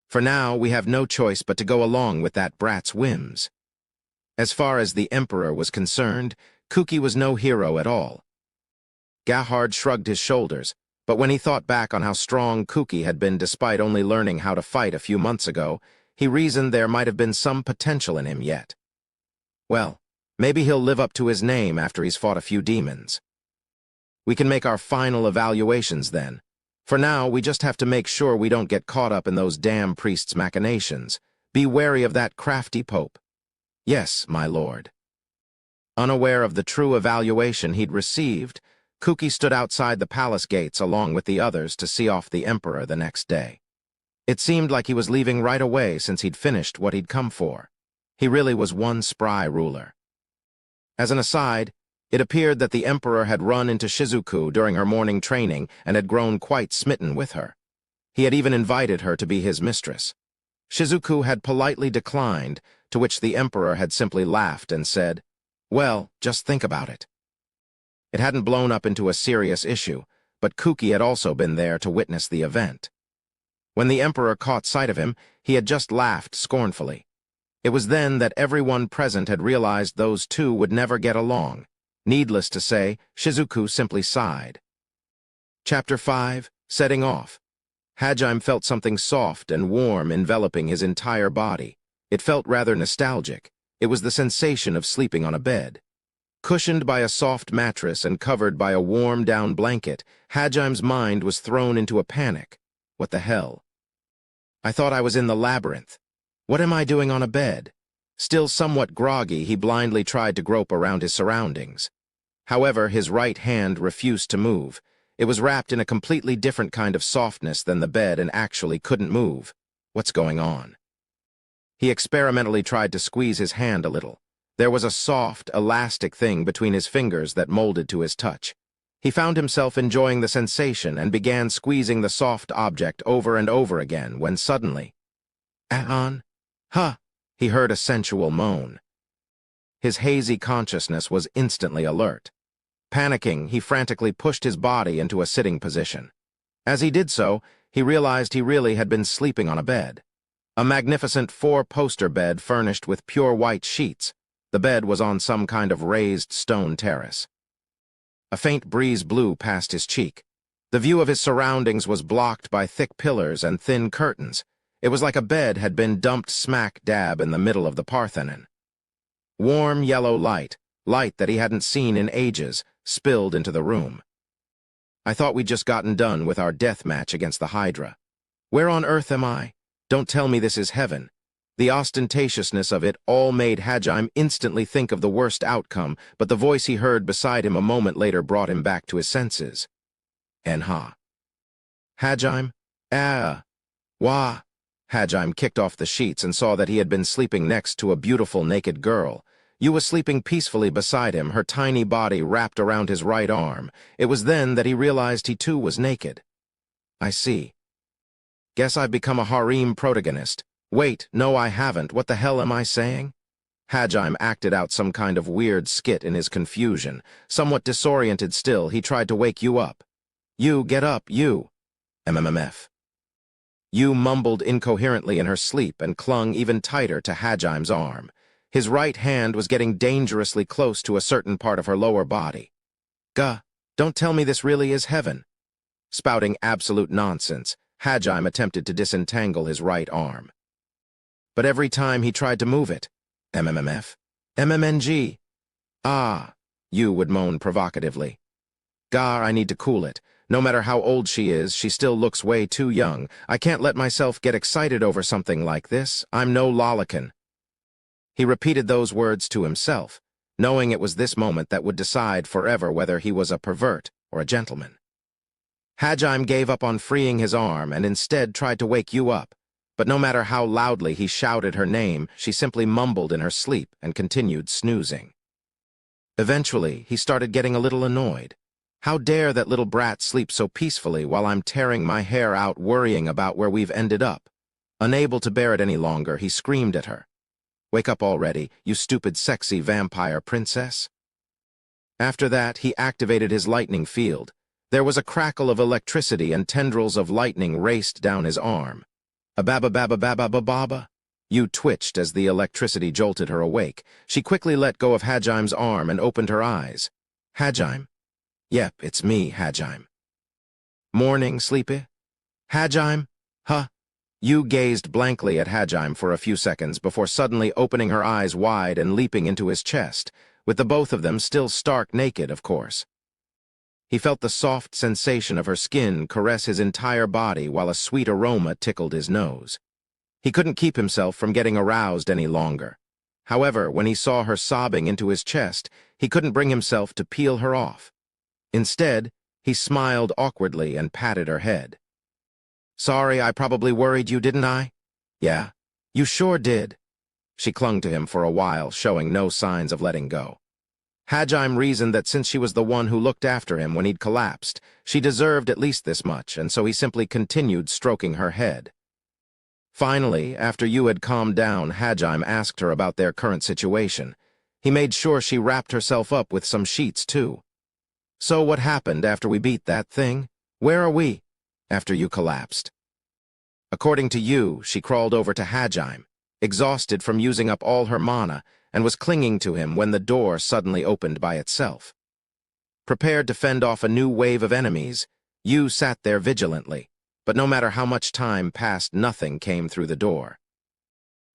For now, we have no choice but to go along with that brat's whims. As far as the Emperor was concerned, Kuki was no hero at all. Gahard shrugged his shoulders, but when he thought back on how strong Kuki had been despite only learning how to fight a few months ago, he reasoned there might have been some potential in him yet. Well, maybe he'll live up to his name after he's fought a few demons. We can make our final evaluations then. For now, we just have to make sure we don't get caught up in those damn priests' machinations. Be wary of that crafty pope. Yes, my lord. Unaware of the true evaluation he'd received, Kuki stood outside the palace gates along with the others to see off the Emperor the next day. It seemed like he was leaving right away since he'd finished what he'd come for. He really was one spry ruler. As an aside, it appeared that the Emperor had run into Shizuku during her morning training and had grown quite smitten with her. He had even invited her to be his mistress. Shizuku had politely declined, to which the Emperor had simply laughed and said, "Well, just think about it." It hadn't blown up into a serious issue, but Kuki had also been there to witness the event. When the Emperor caught sight of him, he had just laughed scornfully. It was then that everyone present had realized those two would never get along. Needless to say, Shizuku simply sighed. Chapter 5, Setting Off. Hajime felt something soft and warm enveloping his entire body. It felt rather nostalgic. It was the sensation of sleeping on a bed. Cushioned by a soft mattress and covered by a warm down blanket, Hajime's mind was thrown into a panic. What the hell? I thought I was in the labyrinth. What am I doing on a bed? Still somewhat groggy, he blindly tried to grope around his surroundings. However, his right hand refused to move. It was wrapped in a completely different kind of softness than the bed and actually couldn't move. What's going on? He experimentally tried to squeeze his hand a little. There was a soft, elastic thing between his fingers that molded to his touch. He found himself enjoying the sensation and began squeezing the soft object over and over again when suddenly, "Ahon? Huh!" he heard a sensual moan. His hazy consciousness was instantly alert. Panicking, he frantically pushed his body into a sitting position. As he did so, he realized he really had been sleeping on a bed. A magnificent four-poster bed furnished with pure white sheets. The bed was on some kind of raised stone terrace. A faint breeze blew past his cheek. The view of his surroundings was blocked by thick pillars and thin curtains. It was like a bed had been dumped smack dab in the middle of the Parthenon. Warm yellow light that he hadn't seen in ages, spilled into the room. I thought we'd just gotten done with our death match against the Hydra. Where on earth am I? Don't tell me this is heaven. The ostentatiousness of it all made Hajime instantly think of the worst outcome, but the voice he heard beside him a moment later brought him back to his senses. Enha. Hajime? Wah. Hajime kicked off the sheets and saw that he had been sleeping next to a beautiful naked girl. Yu was sleeping peacefully beside him, her tiny body wrapped around his right arm. It was then that he realized he too was naked. I see. Guess I've become a harem protagonist. Wait, no I haven't. What the hell am I saying? Hajime acted out some kind of weird skit in his confusion. Somewhat disoriented still, he tried to wake Yu up. Yu, get up, Yu. MMF. Yu mumbled incoherently in her sleep and clung even tighter to Hajim's arm. His right hand was getting dangerously close to a certain part of her lower body. Gah, don't tell me this really is heaven. Spouting absolute nonsense, Hajime attempted to disentangle his right arm. But every time he tried to move it, MMMF, MMNG. Ah, Yu would moan provocatively. Gar, I need to cool it. No matter how old she is, she still looks way too young. I can't let myself get excited over something like this. I'm no lollican. He repeated those words to himself, knowing it was this moment that would decide forever whether he was a pervert or a gentleman. Hajime gave up on freeing his arm and instead tried to wake Yu up, but no matter how loudly he shouted her name, she simply mumbled in her sleep and continued snoozing. Eventually, he started getting a little annoyed. How dare that little brat sleep so peacefully while I'm tearing my hair out worrying about where we've ended up? Unable to bear it any longer, he screamed at her. Wake up already, you stupid sexy vampire princess. After that, he activated his lightning field. There was a crackle of electricity and tendrils of lightning raced down his arm. Ababa-baba-baba-baba. Yu twitched as the electricity jolted her awake. She quickly let go of Hajime's arm and opened her eyes. Hajime? Yep, it's me, Hajime. Morning, sleepy? Hajime? Huh? Yu gazed blankly at Hajime for a few seconds before suddenly opening her eyes wide and leaping into his chest, with the both of them still stark naked, of course. He felt the soft sensation of her skin caress his entire body while a sweet aroma tickled his nose. He couldn't keep himself from getting aroused any longer. However, when he saw her sobbing into his chest, he couldn't bring himself to peel her off. Instead, he smiled awkwardly and patted her head. Sorry, I probably worried you, didn't I? Yeah, you sure did. She clung to him for a while, showing no signs of letting go. Hajime reasoned that since she was the one who looked after him when he'd collapsed, she deserved at least this much, and so he simply continued stroking her head. Finally, after Yu had calmed down, Hajime asked her about their current situation. He made sure she wrapped herself up with some sheets, too. So what happened after we beat that thing? Where are we? After you collapsed. According to Yu, she crawled over to Hajime, exhausted from using up all her mana, and was clinging to him when the door suddenly opened by itself. Prepared to fend off a new wave of enemies, Yu sat there vigilantly, but no matter how much time passed, nothing came through the door.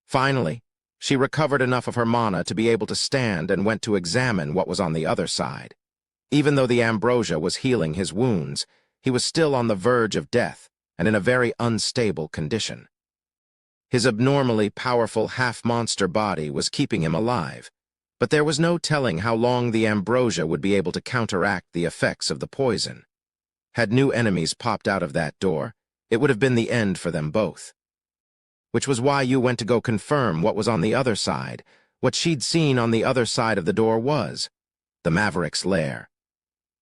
Finally, she recovered enough of her mana to be able to stand and went to examine what was on the other side. Even though the ambrosia was healing his wounds, he was still on the verge of death and in a very unstable condition. His abnormally powerful half-monster body was keeping him alive, but there was no telling how long the ambrosia would be able to counteract the effects of the poison. Had new enemies popped out of that door, it would have been the end for them both. Which was why Yu went to go confirm what was on the other side. What she'd seen on the other side of the door was the Maverick's lair.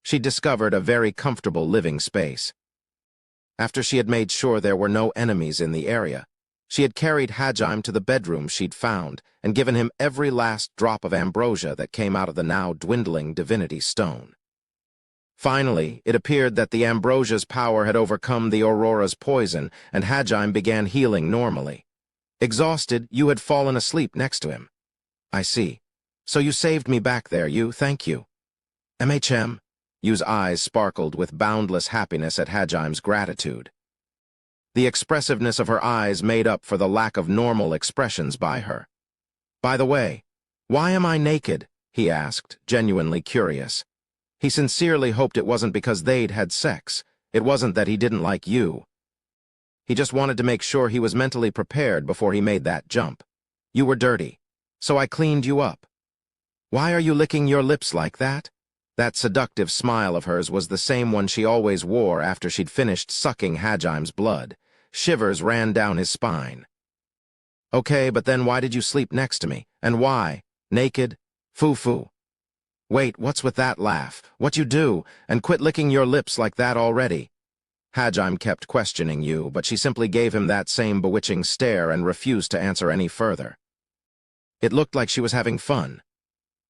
She'd discovered a very comfortable living space. After she had made sure there were no enemies in the area, she had carried Hajime to the bedroom she'd found and given him every last drop of ambrosia that came out of the now dwindling divinity stone. Finally, it appeared that the ambrosia's power had overcome the Aurora's poison, and Hajime began healing normally. Exhausted, Yu had fallen asleep next to him. I see. So you saved me back there, Yu, thank you. MHM? Yu's eyes sparkled with boundless happiness at Hajime's gratitude. The expressiveness of her eyes made up for the lack of normal expressions by her. By the way, why am I naked? He asked, genuinely curious. He sincerely hoped it wasn't because they'd had sex. It wasn't that he didn't like Yu. He just wanted to make sure he was mentally prepared before he made that jump. You were dirty, so I cleaned you up. Why are you licking your lips like that? That seductive smile of hers was the same one she always wore after she'd finished sucking Hajime's blood. Shivers ran down his spine. Okay, but then why did you sleep next to me? And why? Naked? Foo-foo. Wait, what's with that laugh? What you do? And quit licking your lips like that already. Hajime kept questioning Yu, but she simply gave him that same bewitching stare and refused to answer any further. It looked like she was having fun.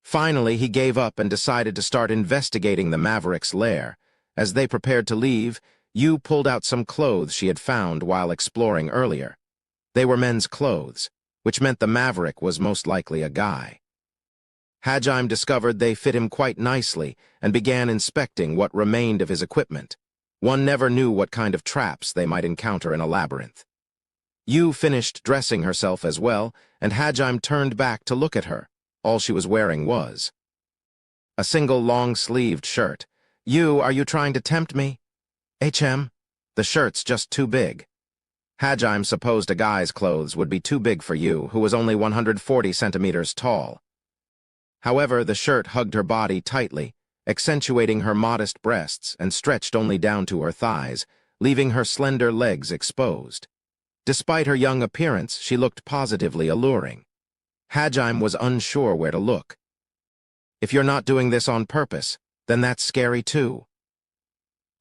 Finally, he gave up and decided to start investigating the Maverick's lair. As they prepared to leave, Yu pulled out some clothes she had found while exploring earlier. They were men's clothes, which meant the maverick was most likely a guy. Hajime discovered they fit him quite nicely and began inspecting what remained of his equipment. One never knew what kind of traps they might encounter in a labyrinth. Yu finished dressing herself as well, and Hajime turned back to look at her. All she was wearing was a single long-sleeved shirt. "You, are you trying to tempt me?" The shirt's just too big." Hajime supposed a guy's clothes would be too big for Yu, who was only 140 centimeters tall. However, the shirt hugged her body tightly, accentuating her modest breasts and stretched only down to her thighs, leaving her slender legs exposed. Despite her young appearance, she looked positively alluring. Hajime was unsure where to look. "If you're not doing this on purpose, then that's scary too."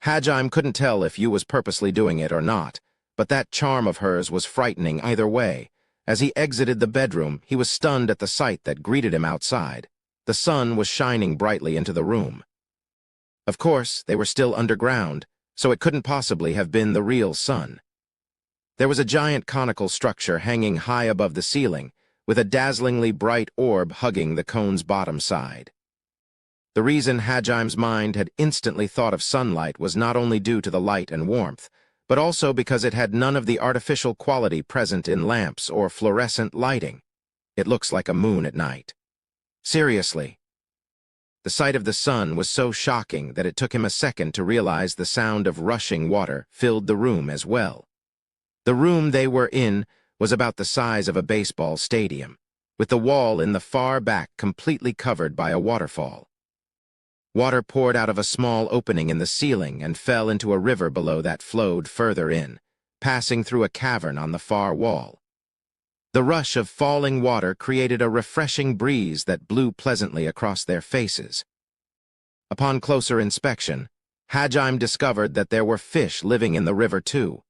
Hajime couldn't tell if Yu was purposely doing it or not, but that charm of hers was frightening either way. As he exited the bedroom, he was stunned at the sight that greeted him outside. The sun was shining brightly into the room. Of course, they were still underground, so it couldn't possibly have been the real sun. There was a giant conical structure hanging high above the ceiling, with a dazzlingly bright orb hugging the cone's bottom side. The reason Hajime's mind had instantly thought of sunlight was not only due to the light and warmth, but also because it had none of the artificial quality present in lamps or fluorescent lighting. It looks like a moon at night. Seriously. The sight of the sun was so shocking that it took him a second to realize the sound of rushing water filled the room as well. The room they were in was about the size of a baseball stadium, with the wall in the far back completely covered by a waterfall. Water poured out of a small opening in the ceiling and fell into a river below that flowed further in, passing through a cavern on the far wall. The rush of falling water created a refreshing breeze that blew pleasantly across their faces. Upon closer inspection, Hajime discovered that there were fish living in the river too.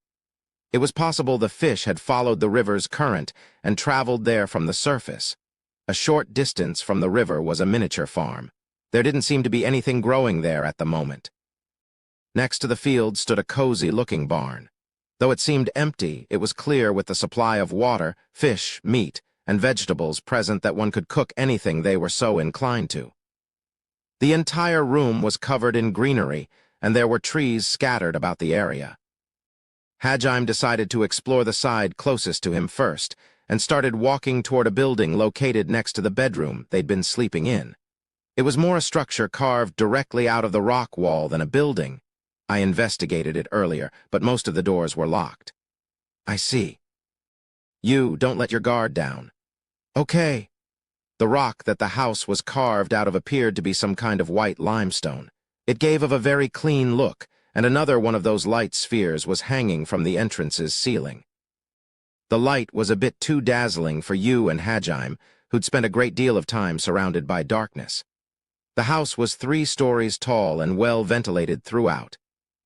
It was possible the fish had followed the river's current and traveled there from the surface. A short distance from the river was a miniature farm. There didn't seem to be anything growing there at the moment. Next to the field stood a cozy-looking barn. Though it seemed empty, it was clear with the supply of water, fish, meat, and vegetables present that one could cook anything they were so inclined to. The entire room was covered in greenery, and there were trees scattered about the area. Hajime decided to explore the side closest to him first, and started walking toward a building located next to the bedroom they'd been sleeping in. It was more a structure carved directly out of the rock wall than a building. I investigated it earlier, but most of the doors were locked. "I see." "You, don't let your guard down." "Okay." The rock that the house was carved out of appeared to be some kind of white limestone. It gave of a very clean look, and another one of those light spheres was hanging from the entrance's ceiling. The light was a bit too dazzling for Yu and Hajime, who'd spent a great deal of time surrounded by darkness. The house was 3 stories tall and well ventilated throughout.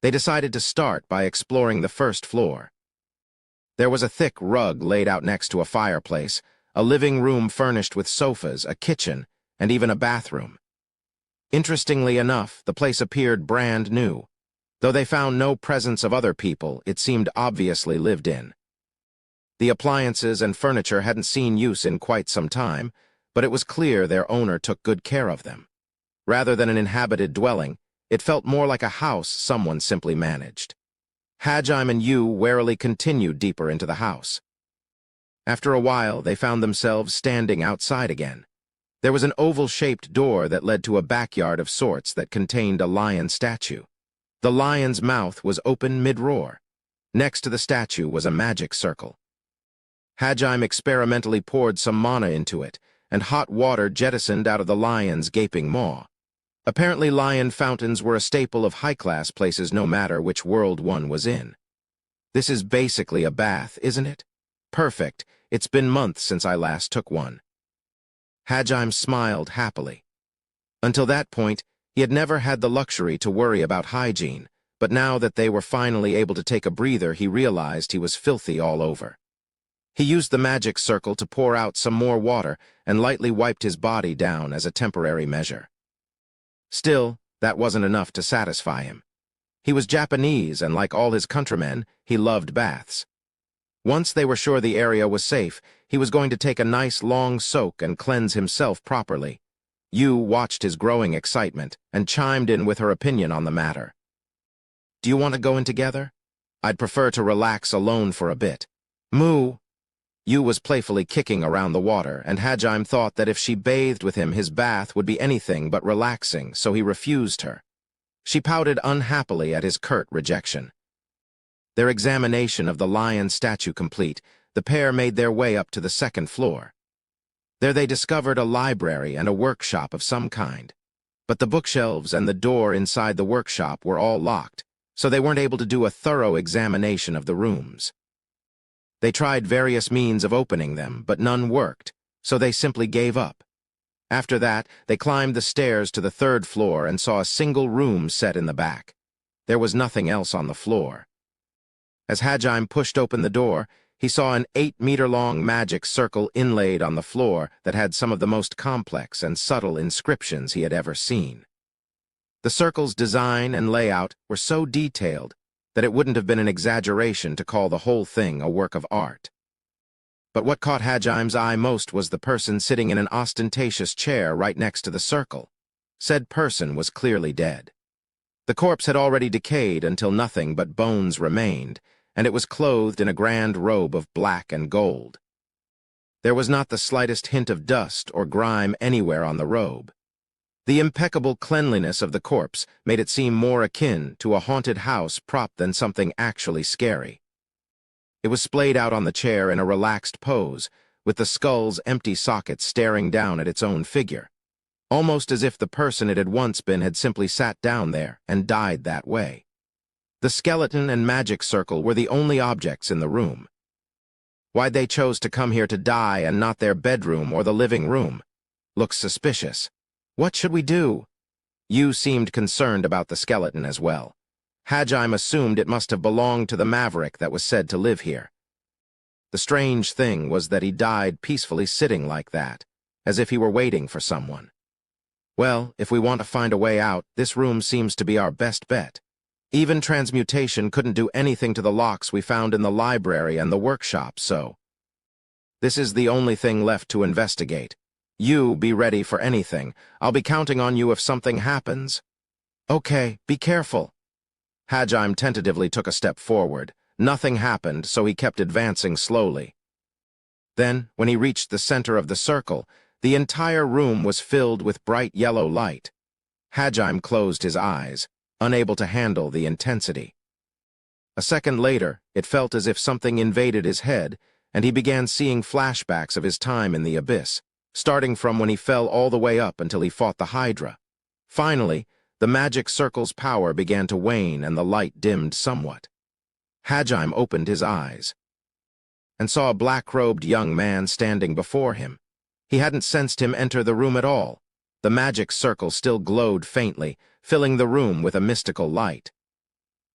They decided to start by exploring the first floor. There was a thick rug laid out next to a fireplace, a living room furnished with sofas, a kitchen, and even a bathroom. Interestingly enough, the place appeared brand new. Though they found no presence of other people, it seemed obviously lived in. The appliances and furniture hadn't seen use in quite some time, but it was clear their owner took good care of them. Rather than an inhabited dwelling, it felt more like a house someone simply managed. Hajime and Yu warily continued deeper into the house. After a while, they found themselves standing outside again. There was an oval-shaped door that led to a backyard of sorts that contained a lion statue. The lion's mouth was open mid-roar. Next to the statue was a magic circle. Hajime experimentally poured some mana into it, and hot water jettisoned out of the lion's gaping maw. Apparently, lion fountains were a staple of high-class places no matter which world one was in. "This is basically a bath, isn't it?" "Perfect. It's been months since I last took one." Hajime smiled happily. Until that point, he had never had the luxury to worry about hygiene, but now that they were finally able to take a breather, he realized he was filthy all over. He used the magic circle to pour out some more water and lightly wiped his body down as a temporary measure. Still, that wasn't enough to satisfy him. He was Japanese, and like all his countrymen, he loved baths. Once they were sure the area was safe, he was going to take a nice long soak and cleanse himself properly. Yu watched his growing excitement and chimed in with her opinion on the matter. "Do you want to go in together? I'd prefer to relax alone for a bit." "Moo!" Yu was playfully kicking around the water, and Hajime thought that if she bathed with him, his bath would be anything but relaxing, so he refused her. She pouted unhappily at his curt rejection. Their examination of the lion statue complete, the pair made their way up to the second floor. There they discovered a library and a workshop of some kind. But the bookshelves and the door inside the workshop were all locked, so they weren't able to do a thorough examination of the rooms. They tried various means of opening them, but none worked, so they simply gave up. After that, they climbed the stairs to the third floor and saw a single room set in the back. There was nothing else on the floor. As Hajime pushed open the door, he saw an 8-meter-long magic circle inlaid on the floor that had some of the most complex and subtle inscriptions he had ever seen. The circle's design and layout were so detailed that it wouldn't have been an exaggeration to call the whole thing a work of art. But what caught Hajime's eye most was the person sitting in an ostentatious chair right next to the circle. Said person was clearly dead. The corpse had already decayed until nothing but bones remained, and it was clothed in a grand robe of black and gold. There was not the slightest hint of dust or grime anywhere on the robe. The impeccable cleanliness of the corpse made it seem more akin to a haunted house prop than something actually scary. It was splayed out on the chair in a relaxed pose, with the skull's empty socket staring down at its own figure, almost as if the person it had once been had simply sat down there and died that way. The skeleton and magic circle were the only objects in the room. Why they chose to come here to die and not their bedroom or the living room looks suspicious. "What should we do?" Yu seemed concerned about the skeleton as well. Hajime assumed it must have belonged to the maverick that was said to live here. The strange thing was that he died peacefully sitting like that, as if he were waiting for someone. "Well, if we want to find a way out, this room seems to be our best bet. Even transmutation couldn't do anything to the locks we found in the library and the workshop, so this is the only thing left to investigate. You be ready for anything. I'll be counting on you if something happens." "Okay, be careful." Hajime tentatively took a step forward. Nothing happened, so he kept advancing slowly. Then, when he reached the center of the circle, the entire room was filled with bright yellow light. Hajime closed his eyes, unable to handle the intensity. A second later, it felt as if something invaded his head, and he began seeing flashbacks of his time in the abyss, starting from when he fell all the way up until he fought the Hydra. Finally, the magic circle's power began to wane and the light dimmed somewhat. Hajime opened his eyes and saw a black-robed young man standing before him. He hadn't sensed him enter the room at all. The magic circle still glowed faintly, filling the room with a mystical light.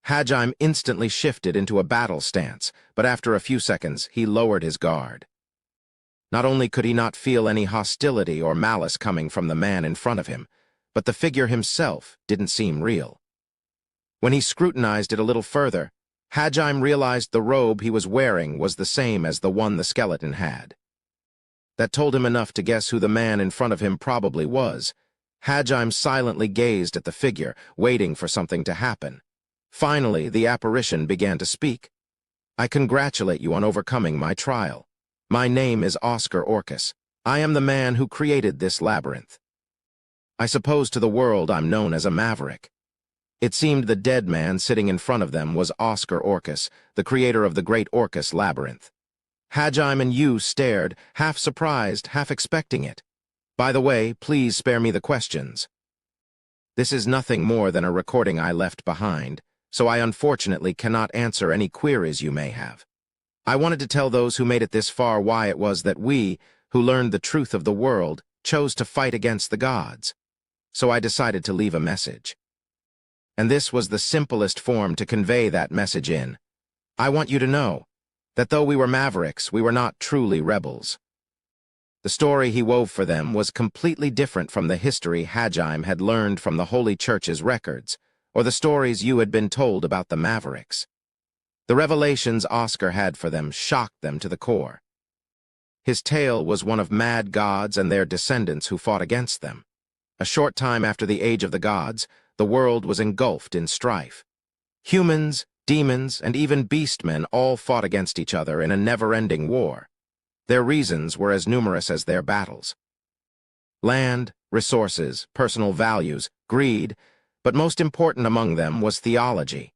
Hajime instantly shifted into a battle stance, but after a few seconds, he lowered his guard. Not only could he not feel any hostility or malice coming from the man in front of him, but the figure himself didn't seem real. When he scrutinized it a little further, Hajime realized the robe he was wearing was the same as the one the skeleton had. That told him enough to guess who the man in front of him probably was. Hajime silently gazed at the figure, waiting for something to happen. Finally, the apparition began to speak. "I congratulate you on overcoming my trial. My name is Oscar Orcus. I am the man who created this labyrinth. I suppose to the world I'm known as a maverick." It seemed the dead man sitting in front of them was Oscar Orcus, the creator of the Great Orcus Labyrinth. Hajime and Yu stared, half surprised, half expecting it. "By the way, please spare me the questions. This is nothing more than a recording I left behind, so I unfortunately cannot answer any queries you may have. I wanted to tell those who made it this far why it was that we, who learned the truth of the world, chose to fight against the gods. So I decided to leave a message. And this was the simplest form to convey that message in. I want you to know that though we were mavericks, we were not truly rebels." The story he wove for them was completely different from the history Hajime had learned from the Holy Church's records, or the stories you had been told about the Mavericks. The revelations Oscar had for them shocked them to the core. His tale was one of mad gods and their descendants who fought against them. A short time after the Age of the Gods, the world was engulfed in strife. Humans, demons, and even beastmen all fought against each other in a never-ending war. Their reasons were as numerous as their battles. Land, resources, personal values, greed, but most important among them was theology.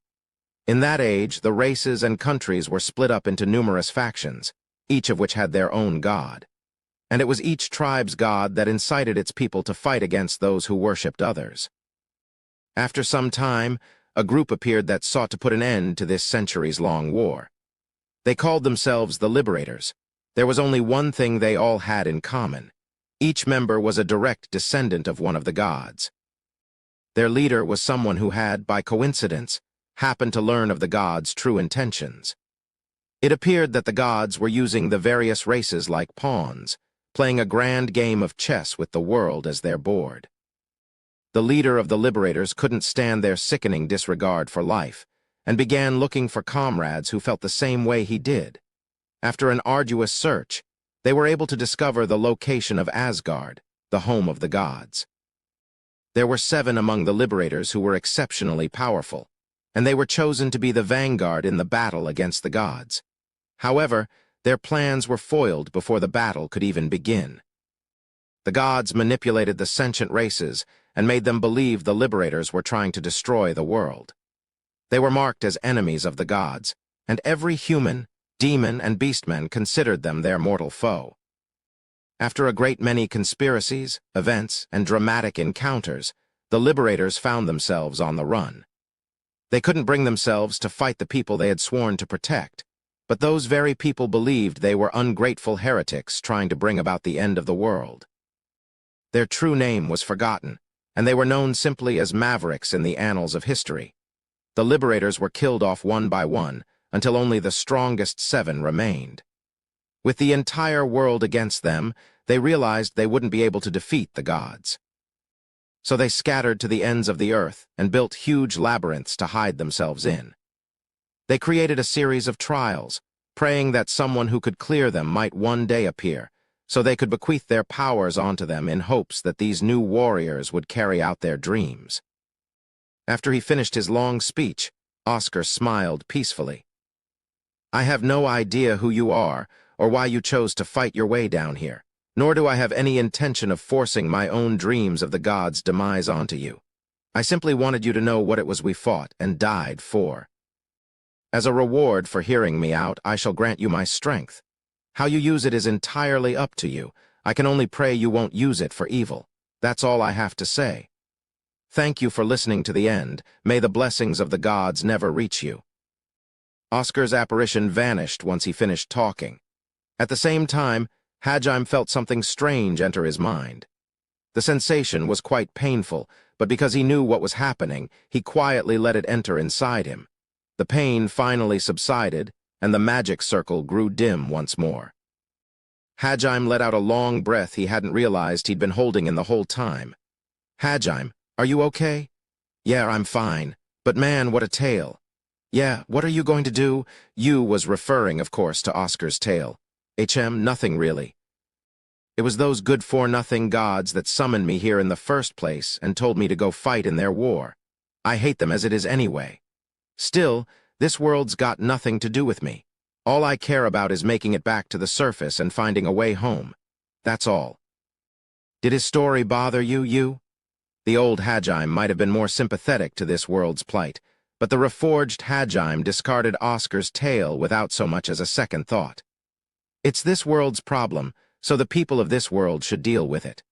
In that age, the races and countries were split up into numerous factions, each of which had their own god. And it was each tribe's god that incited its people to fight against those who worshipped others. After some time, a group appeared that sought to put an end to this centuries-long war. They called themselves the Liberators. There was only one thing they all had in common. Each member was a direct descendant of one of the gods. Their leader was someone who had, by coincidence, happened to learn of the gods' true intentions. It appeared that the gods were using the various races like pawns, playing a grand game of chess with the world as their board. The leader of the Liberators couldn't stand their sickening disregard for life, and began looking for comrades who felt the same way he did. After an arduous search, they were able to discover the location of Asgard, the home of the gods. There were 7 among the Liberators who were exceptionally powerful, and they were chosen to be the vanguard in the battle against the gods. However, their plans were foiled before the battle could even begin. The gods manipulated the sentient races and made them believe the Liberators were trying to destroy the world. They were marked as enemies of the gods, and every human, demon, and beastman considered them their mortal foe. After a great many conspiracies, events, and dramatic encounters, the Liberators found themselves on the run. They couldn't bring themselves to fight the people they had sworn to protect, but those very people believed they were ungrateful heretics trying to bring about the end of the world. Their true name was forgotten, and they were known simply as Mavericks in the annals of history. The Liberators were killed off one by one, until only the strongest 7 remained. With the entire world against them, they realized they wouldn't be able to defeat the gods. So they scattered to the ends of the earth and built huge labyrinths to hide themselves in. They created a series of trials, praying that someone who could clear them might one day appear, so they could bequeath their powers onto them in hopes that these new warriors would carry out their dreams. After he finished his long speech, Oscar smiled peacefully. "I have no idea who you are or why you chose to fight your way down here, nor do I have any intention of forcing my own dreams of the gods' demise onto you. I simply wanted you to know what it was we fought and died for. As a reward for hearing me out, I shall grant you my strength. How you use it is entirely up to you. I can only pray you won't use it for evil. That's all I have to say. Thank you for listening to the end. May the blessings of the gods never reach you." Oscar's apparition vanished once he finished talking. At the same time, Hajime felt something strange enter his mind. The sensation was quite painful, but because he knew what was happening, he quietly let it enter inside him. The pain finally subsided, and the magic circle grew dim once more. Hajime let out a long breath he hadn't realized he'd been holding in the whole time. "Hajime, are you okay?" "Yeah, I'm fine. But man, what a tale." "Yeah, what are you going to do?" "You" was referring, of course, to Oscar's tale. Nothing really. It was those good-for-nothing gods that summoned me here in the first place and told me to go fight in their war. I hate them as it is anyway. Still, this world's got nothing to do with me. All I care about is making it back to the surface and finding a way home. That's all." Did his story bother you? The old Hajime might have been more sympathetic to this world's plight, but the reforged Hajime discarded Oscar's tale without so much as a second thought. It's this world's problem, so the people of this world should deal with it.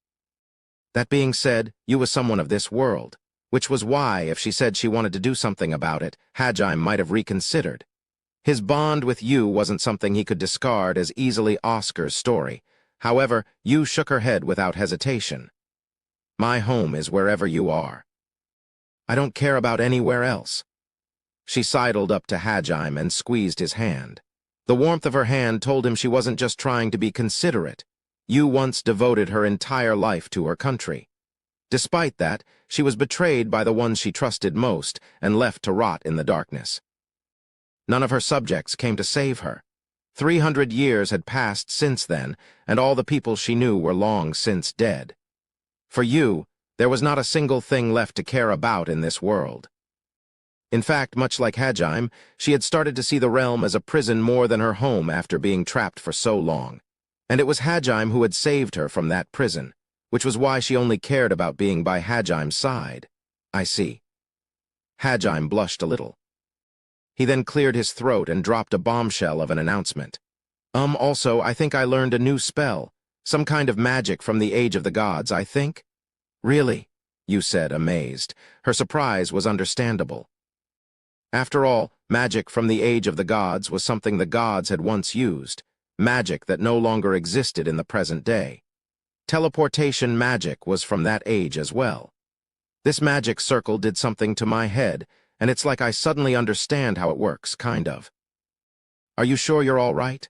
That being said, you was someone of this world, which was why, if she said she wanted to do something about it, Hajime might have reconsidered. His bond with you wasn't something he could discard as easily Oscar's story. However, you shook her head without hesitation. "My home is wherever you are. I don't care about anywhere else." She sidled up to Hajime and squeezed his hand. The warmth of her hand told him she wasn't just trying to be considerate. You once devoted her entire life to her country. Despite that, she was betrayed by the ones she trusted most and left to rot in the darkness. None of her subjects came to save her. 300 years had passed since then, and all the people she knew were long since dead. For you, there was not a single thing left to care about in this world. In fact, much like Hajime, she had started to see the realm as a prison more than her home after being trapped for so long. And it was Hajime who had saved her from that prison, which was why she only cared about being by Hajime's side. I see. Hajime blushed a little. He then cleared his throat and dropped a bombshell of an announcement. Also, I think I learned a new spell. Some kind of magic from the Age of the Gods, I think. Really? You said, amazed. Her surprise was understandable. After all, magic from the Age of the Gods was something the gods had once used, magic that no longer existed in the present day. Teleportation magic was from that age as well. This magic circle did something to my head, and it's like I suddenly understand how it works, kind of. Are you sure you're all right?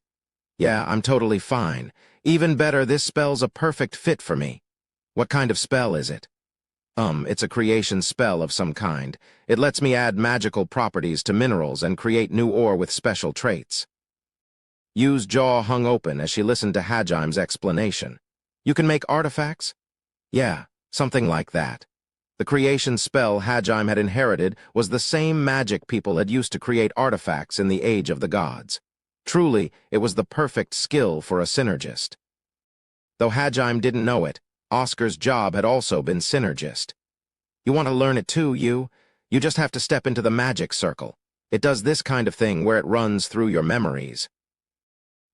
Yeah, I'm totally fine. Even better, this spell's a perfect fit for me. What kind of spell is it? It's a creation spell of some kind. It lets me add magical properties to minerals and create new ore with special traits. Yu's jaw hung open as she listened to Hajime's explanation. You can make artifacts? Yeah, something like that. The creation spell Hajime had inherited was the same magic people had used to create artifacts in the Age of the Gods. Truly, it was the perfect skill for a synergist. Though Hajime didn't know it, Oscar's job had also been synergist. You want to learn it too, Yu? You just have to step into the magic circle. It does this kind of thing where it runs through your memories.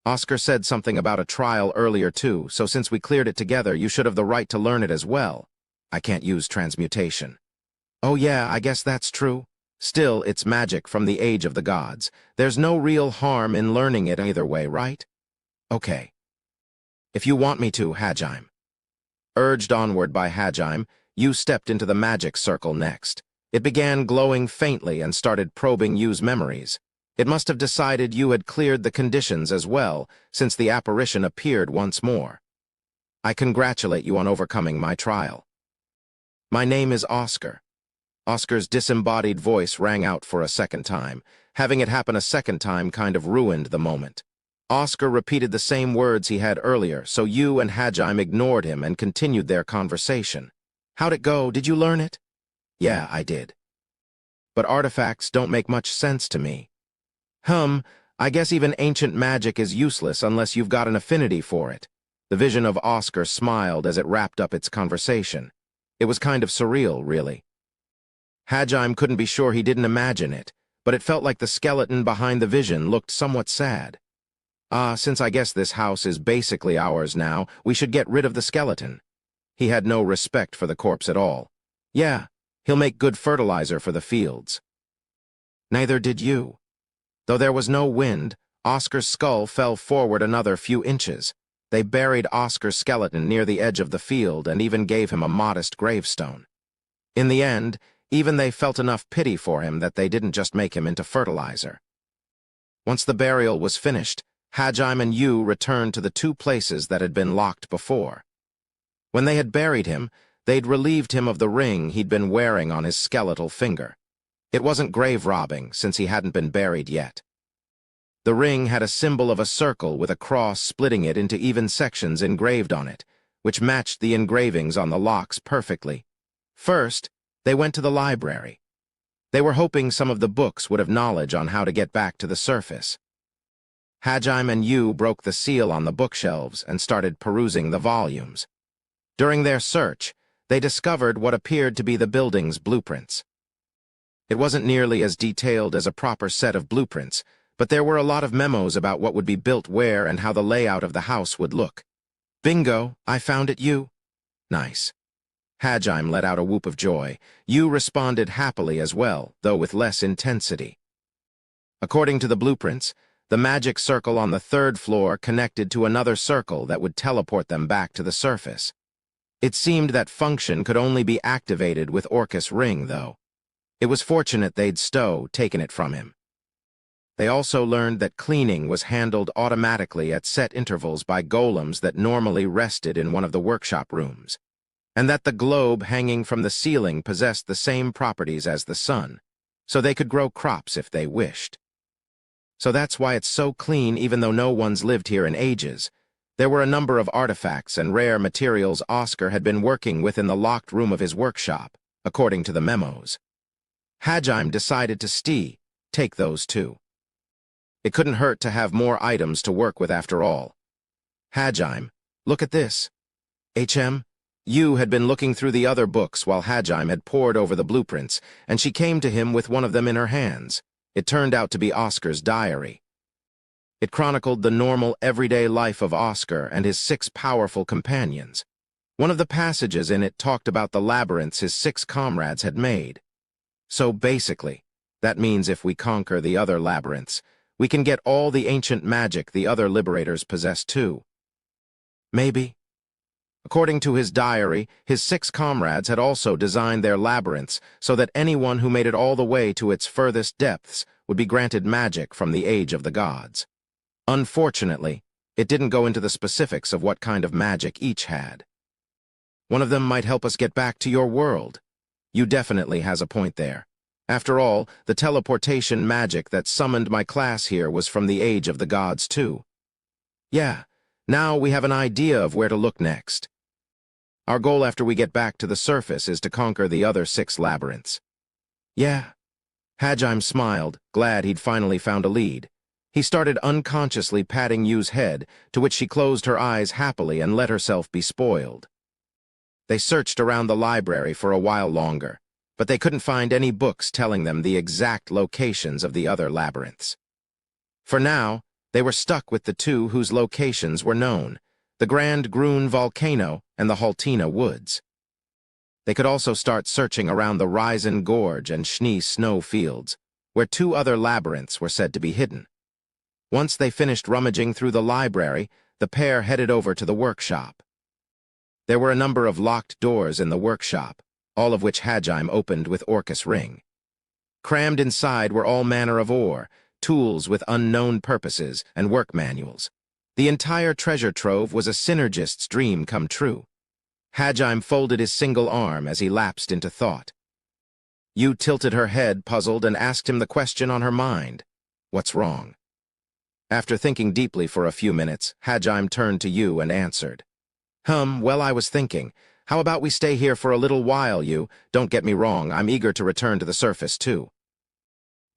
Oscar said something about a trial earlier too, so since we cleared it together, you should have the right to learn it as well. I can't use transmutation. Oh yeah, I guess that's true. Still, it's magic from the Age of the Gods. There's no real harm in learning it either way, right? Okay. If you want me to, Hajime. Urged onward by Hajime, Yu stepped into the magic circle next. It began glowing faintly and started probing Yu's memories. It must have decided Yu had cleared the conditions as well, since the apparition appeared once more. I congratulate you on overcoming my trial. My name is Oscar. Oscar's disembodied voice rang out for a second time. Having it happen a second time kind of ruined the moment. Oscar repeated the same words he had earlier, so Yu and Hajime ignored him and continued their conversation. How'd it go? Did you learn it? Yeah, I did. But artifacts don't make much sense to me. I guess even ancient magic is useless unless you've got an affinity for it. The vision of Oscar smiled as it wrapped up its conversation. It was kind of surreal, really. Hajime couldn't be sure he didn't imagine it, but it felt like the skeleton behind the vision looked somewhat sad. Since I guess this house is basically ours now, we should get rid of the skeleton. He had no respect for the corpse at all. Yeah, he'll make good fertilizer for the fields. Neither did you. Though there was no wind, Oscar's skull fell forward another few inches. They buried Oscar's skeleton near the edge of the field and even gave him a modest gravestone. In the end, even they felt enough pity for him that they didn't just make him into fertilizer. Once the burial was finished, Hajime and Yu returned to the two places that had been locked before. When they had buried him, they'd relieved him of the ring he'd been wearing on his skeletal finger. It wasn't grave robbing, since he hadn't been buried yet. The ring had a symbol of a circle with a cross splitting it into even sections engraved on it, which matched the engravings on the locks perfectly. First, they went to the library. They were hoping some of the books would have knowledge on how to get back to the surface. Hajime and Yu broke the seal on the bookshelves and started perusing the volumes. During their search, they discovered what appeared to be the building's blueprints. It wasn't nearly as detailed as a proper set of blueprints, but there were a lot of memos about what would be built where and how the layout of the house would look. Bingo, I found it, Yu. Nice. Hajime let out a whoop of joy. Yu responded happily as well, though with less intensity. According to the blueprints, the magic circle on the third floor connected to another circle that would teleport them back to the surface. It seemed that function could only be activated with Orcus' ring, though. It was fortunate they'd taken it from him. They also learned that cleaning was handled automatically at set intervals by golems that normally rested in one of the workshop rooms. and that the globe hanging from the ceiling possessed the same properties as the sun, so they could grow crops if they wished. So that's why it's so clean even though no one's lived here in ages. There were a number of artifacts and rare materials Oscar had been working with in the locked room of his workshop, according to the memos. Hajime decided to take those too. It couldn't hurt to have more items to work with after all. Hajime, look at this. Yu had been looking through the other books while Hajime had pored over the blueprints, and she came to him with one of them in her hands. It turned out to be Oscar's diary. It chronicled the normal, everyday life of Oscar and his 6 powerful companions. One of the passages in it talked about the labyrinths his 6 comrades had made. So basically, that means if we conquer the other labyrinths, we can get all the ancient magic the other liberators possess too. Maybe. According to his diary, his 6 comrades had also designed their labyrinths so that anyone who made it all the way to its furthest depths would be granted magic from the age of the gods. Unfortunately, it didn't go into the specifics of what kind of magic each had. One of them might help us get back to your world. You definitely has a point there. After all, the teleportation magic that summoned my class here was from the age of the gods too. Yeah, now we have an idea of where to look next. Our goal after we get back to the surface is to conquer the other 6 labyrinths. Yeah. Hajime smiled, glad he'd finally found a lead. He started unconsciously patting Yu's head, to which she closed her eyes happily and let herself be spoiled. They searched around the library for a while longer, but they couldn't find any books telling them the exact locations of the other labyrinths. For now, they were stuck with the 2 whose locations were known, the Grand Grun Volcano and the Haltina Woods. They could also start searching around the Risen Gorge and Schnee Snow Fields, where 2 other labyrinths were said to be hidden. Once they finished rummaging through the library, the pair headed over to the workshop. There were a number of locked doors in the workshop, all of which Hajime opened with Orcus Ring. Crammed inside were all manner of ore, tools with unknown purposes, and work manuals. The entire treasure trove was a synergist's dream come true. Hajime folded his single arm as he lapsed into thought. Yu tilted her head, puzzled, and asked him the question on her mind. What's wrong? After thinking deeply for a few minutes, Hajime turned to Yu and answered. Well, I was thinking, how about we stay here for a little while, Yu? Don't get me wrong, I'm eager to return to the surface, too.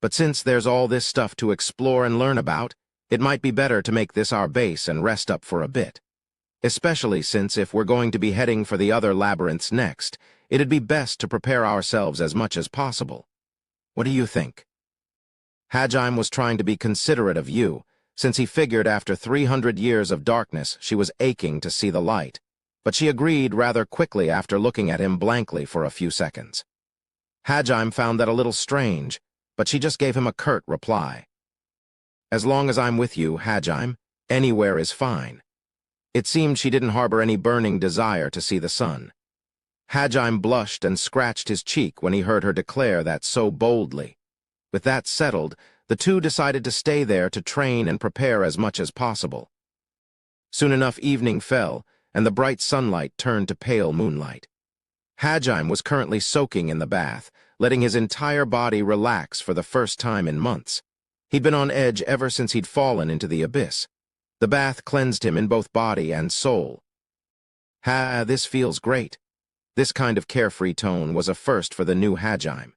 But since there's all this stuff to explore and learn about, it might be better to make this our base and rest up for a bit. Especially since if we're going to be heading for the other labyrinths next, it'd be best to prepare ourselves as much as possible. What do you think? Hajime was trying to be considerate of Yu, since he figured after 300 years of darkness she was aching to see the light, but she agreed rather quickly after looking at him blankly for a few seconds. Hajime found that a little strange, but she just gave him a curt reply. As long as I'm with you, Hajime, anywhere is fine. It seemed she didn't harbor any burning desire to see the sun. Hajime blushed and scratched his cheek when he heard her declare that so boldly. With that settled, the 2 decided to stay there to train and prepare as much as possible. Soon enough evening fell, and the bright sunlight turned to pale moonlight. Hajime was currently soaking in the bath, letting his entire body relax for the first time in months. He'd been on edge ever since he'd fallen into the abyss. The bath cleansed him in both body and soul. This feels great. This kind of carefree tone was a first for the new Hajime.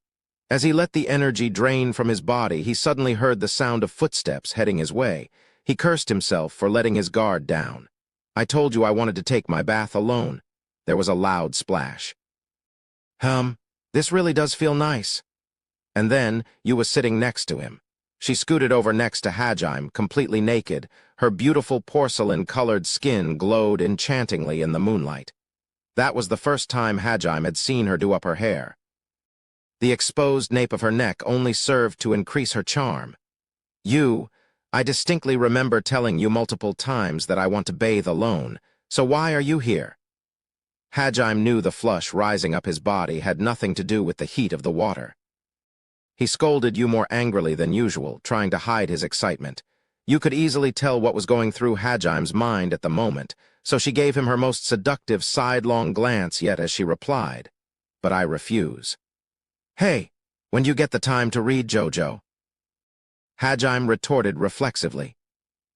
As he let the energy drain from his body, he suddenly heard the sound of footsteps heading his way. He cursed himself for letting his guard down. I told you I wanted to take my bath alone. There was a loud splash. This really does feel nice. And then, Yu was sitting next to him. She scooted over next to Hajime, completely naked. Her beautiful porcelain-colored skin glowed enchantingly in the moonlight. That was the first time Hajime had seen her do up her hair. The exposed nape of her neck only served to increase her charm. Yu, I distinctly remember telling you multiple times that I want to bathe alone, so why are you here? Hajime knew the flush rising up his body had nothing to do with the heat of the water. He scolded Yu more angrily than usual, trying to hide his excitement. You could easily tell what was going through Hajim's mind at the moment, so she gave him her most seductive sidelong glance yet as she replied, "But I refuse." "Hey, when you get the time to read, Jojo?" Hajime retorted reflexively,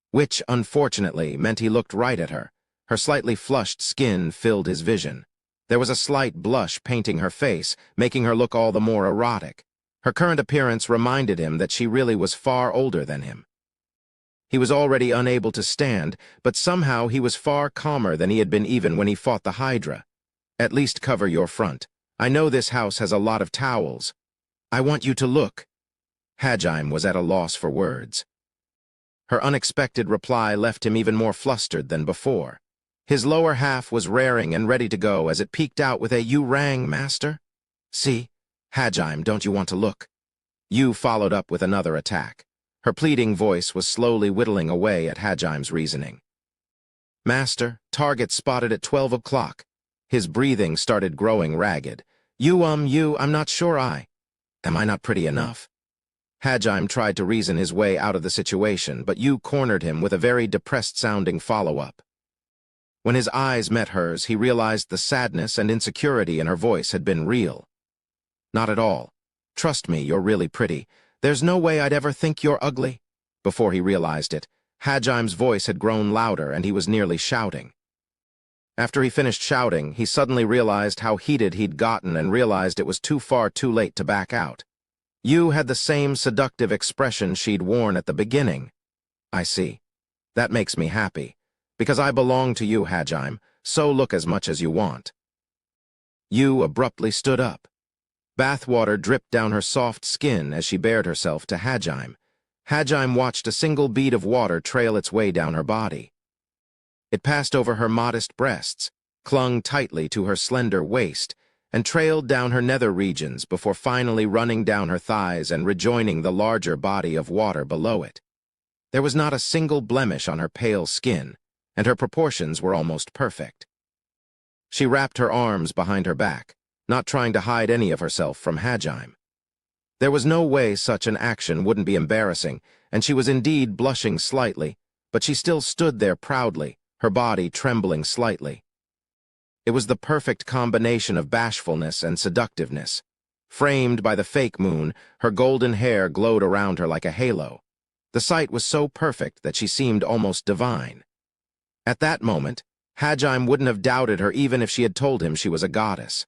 which, unfortunately, meant he looked right at her. Her slightly flushed skin filled his vision. There was a slight blush painting her face, making her look all the more erotic. Her current appearance reminded him that she really was far older than him. He was already unable to stand, but somehow he was far calmer than he had been even when he fought the Hydra. "At least cover your front. I know this house has a lot of towels. I want you to look." Hajime was at a loss for words. Her unexpected reply left him even more flustered than before. His lower half was raring and ready to go as it peeked out with a "You rang, master?" "See? Hajime, don't you want to look?" Yu followed up with another attack. Her pleading voice was slowly whittling away at Hajime's reasoning. "Master, target spotted at 12 o'clock. His breathing started growing ragged. I'm not sure Am I not pretty enough?" Hajime tried to reason his way out of the situation, but Yu cornered him with a very depressed-sounding follow-up. When his eyes met hers, he realized the sadness and insecurity in her voice had been real. "Not at all. Trust me, you're really pretty. There's no way I'd ever think you're ugly." Before he realized it, Hajime's voice had grown louder and he was nearly shouting. After he finished shouting, he suddenly realized how heated he'd gotten and realized it was too late to back out. Yu had the same seductive expression she'd worn at the beginning. "I see. That makes me happy. Because I belong to you, Hajime, so look as much as you want." Yu abruptly stood up. Bathwater dripped down her soft skin as she bared herself to Hajime. Hajime watched a single bead of water trail its way down her body. It passed over her modest breasts, clung tightly to her slender waist, and trailed down her nether regions before finally running down her thighs and rejoining the larger body of water below it. There was not a single blemish on her pale skin, and her proportions were almost perfect. She wrapped her arms behind her back, not trying to hide any of herself from Hajime. There was no way such an action wouldn't be embarrassing, and she was indeed blushing slightly, but she still stood there proudly, her body trembling slightly. It was the perfect combination of bashfulness and seductiveness. Framed by the fake moon, her golden hair glowed around her like a halo. The sight was so perfect that she seemed almost divine. At that moment, Hajime wouldn't have doubted her even if she had told him she was a goddess.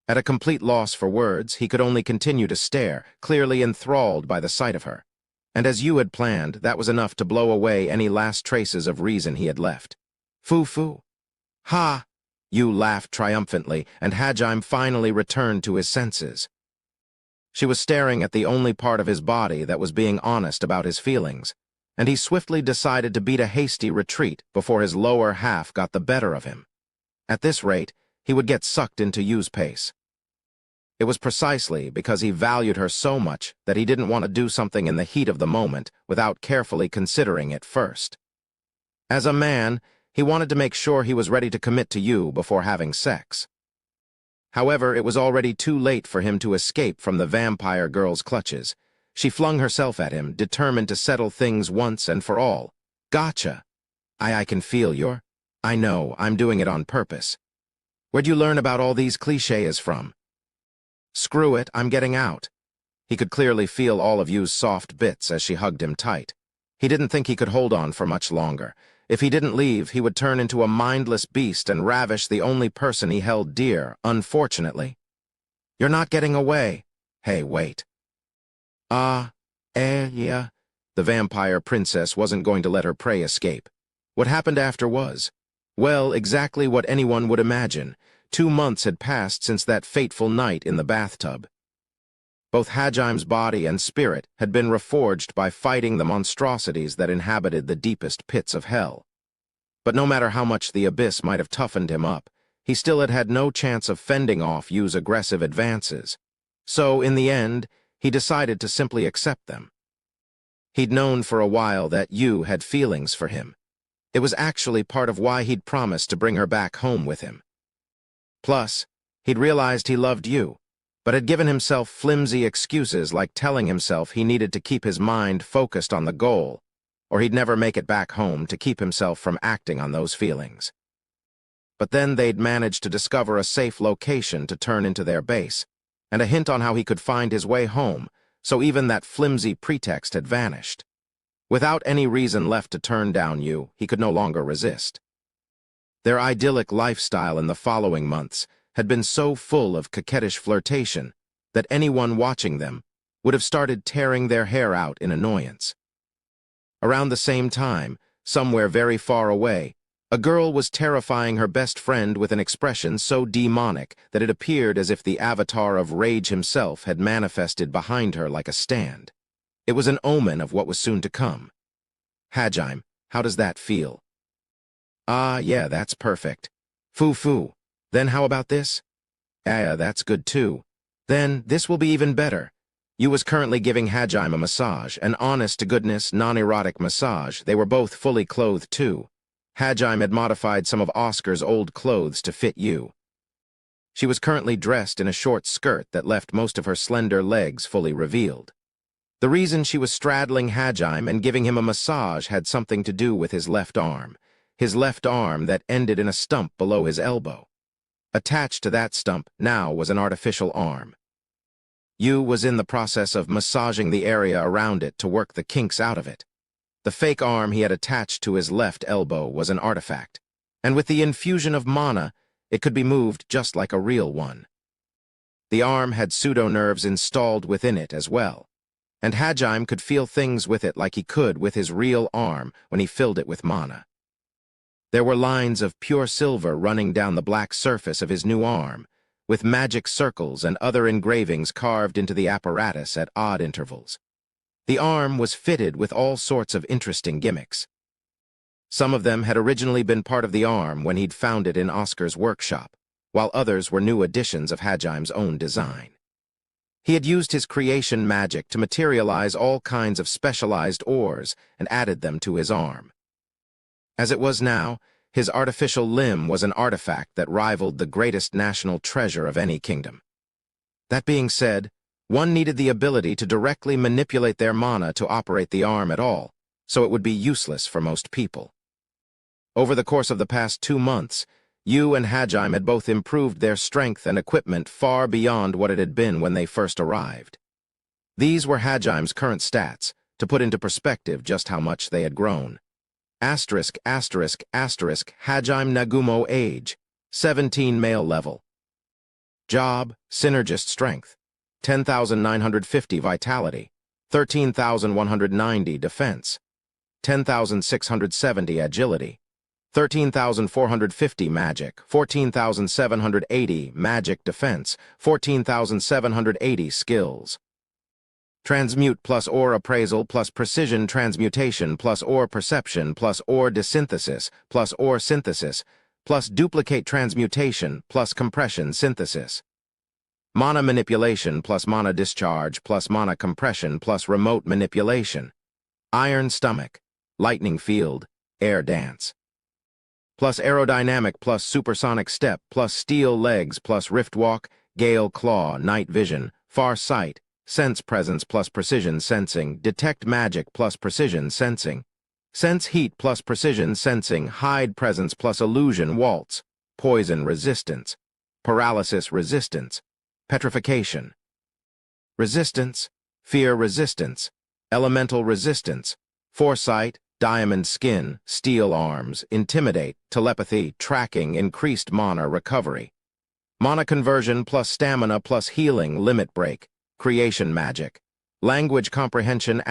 At a complete loss for words, he could only continue to stare, clearly enthralled by the sight of her. And as Yu had planned, that was enough to blow away any last traces of reason he had left. "Foo-foo." "Ha!" Yu laughed triumphantly, and Hajime finally returned to his senses. She was staring at the only part of his body that was being honest about his feelings, and he swiftly decided to beat a hasty retreat before his lower half got the better of him. At this rate, he would get sucked into Yu's pace. It was precisely because he valued her so much that he didn't want to do something in the heat of the moment without carefully considering it first. As a man, he wanted to make sure he was ready to commit to Yu before having sex. However, it was already too late for him to escape from the vampire girl's clutches. She flung herself at him, determined to settle things once and for all. "Gotcha. I can feel your... I know, I'm doing it on purpose. Where'd you learn about all these clichés from?" "Screw it, I'm getting out." He could clearly feel all of Yu's soft bits as she hugged him tight. He didn't think he could hold on for much longer. If he didn't leave, he would turn into a mindless beast and ravish the only person he held dear, unfortunately. "You're not getting away." "Hey, wait." Yeah." The vampire princess wasn't going to let her prey escape. What happened after was, well, exactly what anyone would imagine. 2 months had passed since that fateful night in the bathtub. Both Hajime's body and spirit had been reforged by fighting the monstrosities that inhabited the deepest pits of hell. But no matter how much the abyss might have toughened him up, he still had had no chance of fending off Yu's aggressive advances. So, in the end, he decided to simply accept them. He'd known for a while that Yu had feelings for him. It was actually part of why he'd promised to bring her back home with him. Plus, he'd realized he loved Yu, but had given himself flimsy excuses like telling himself he needed to keep his mind focused on the goal. or he'd never make it back home to keep himself from acting on those feelings. But then they'd managed to discover a safe location to turn into their base, and a hint on how he could find his way home, so even that flimsy pretext had vanished. Without any reason left to turn down you, he could no longer resist. Their idyllic lifestyle in the following months had been so full of coquettish flirtation that anyone watching them would have started tearing their hair out in annoyance. Around the same time, somewhere very far away, a girl was terrifying her best friend with an expression so demonic that it appeared as if the avatar of Rage himself had manifested behind her like a stand. It was an omen of what was soon to come. Hajime, how does that feel? Ah, yeah, that's perfect. Foo. Then how about this? Yeah, that's good too. Then this will be even better. You was currently giving Hajime a massage, an honest-to-goodness, non-erotic massage. They were both fully clothed too. Hajime had modified some of Oscar's old clothes to fit you. She was currently dressed in a short skirt that left most of her slender legs fully revealed. The reason she was straddling Hajime and giving him a massage had something to do with his left arm that ended in a stump below his elbow. Attached to that stump now was an artificial arm. Yu was in the process of massaging the area around it to work the kinks out of it. The fake arm he had attached to his left elbow was an artifact, and with the infusion of mana, it could be moved just like a real one. The arm had pseudo-nerves installed within it as well, and Hajime could feel things with it like he could with his real arm when he filled it with mana. There were lines of pure silver running down the black surface of his new arm, with magic circles and other engravings carved into the apparatus at odd intervals. The arm was fitted with all sorts of interesting gimmicks. Some of them had originally been part of the arm when he'd found it in Oscar's workshop, while others were new additions of Hajime's own design. He had used his creation magic to materialize all kinds of specialized ores and added them to his arm. As it was now, his artificial limb was an artifact that rivaled the greatest national treasure of any kingdom. That being said, one needed the ability to directly manipulate their mana to operate the arm at all, so it would be useless for most people. Over the course of the past 2 months, Yu and Hajime had both improved their strength and equipment far beyond what it had been when they first arrived. These were Hajime's current stats, to put into perspective just how much they had grown. Asterisk, Hajime Nagumo age, 17 male level. Job, synergist strength, 10,950 vitality, 13,190 defense, 10,670 agility, 13,450 magic, 14,780 magic defense, 14,780 skills. Transmute plus ore appraisal plus precision transmutation plus ore perception plus ore desynthesis plus ore synthesis plus duplicate transmutation plus compression synthesis. Mana manipulation plus mana discharge plus mana compression plus remote manipulation. Iron stomach, lightning field, air dance. Plus aerodynamic plus supersonic step plus steel legs plus rift walk, gale claw, night vision, far sight, sense presence plus precision sensing, detect magic plus precision sensing, sense heat plus precision sensing, hide presence plus illusion waltz, poison resistance, paralysis resistance, petrification, resistance, fear resistance, elemental resistance, foresight, diamond skin, steel arms, intimidate, telepathy, tracking, increased mana recovery, mana conversion plus stamina plus healing, limit break, creation magic, language comprehension ****,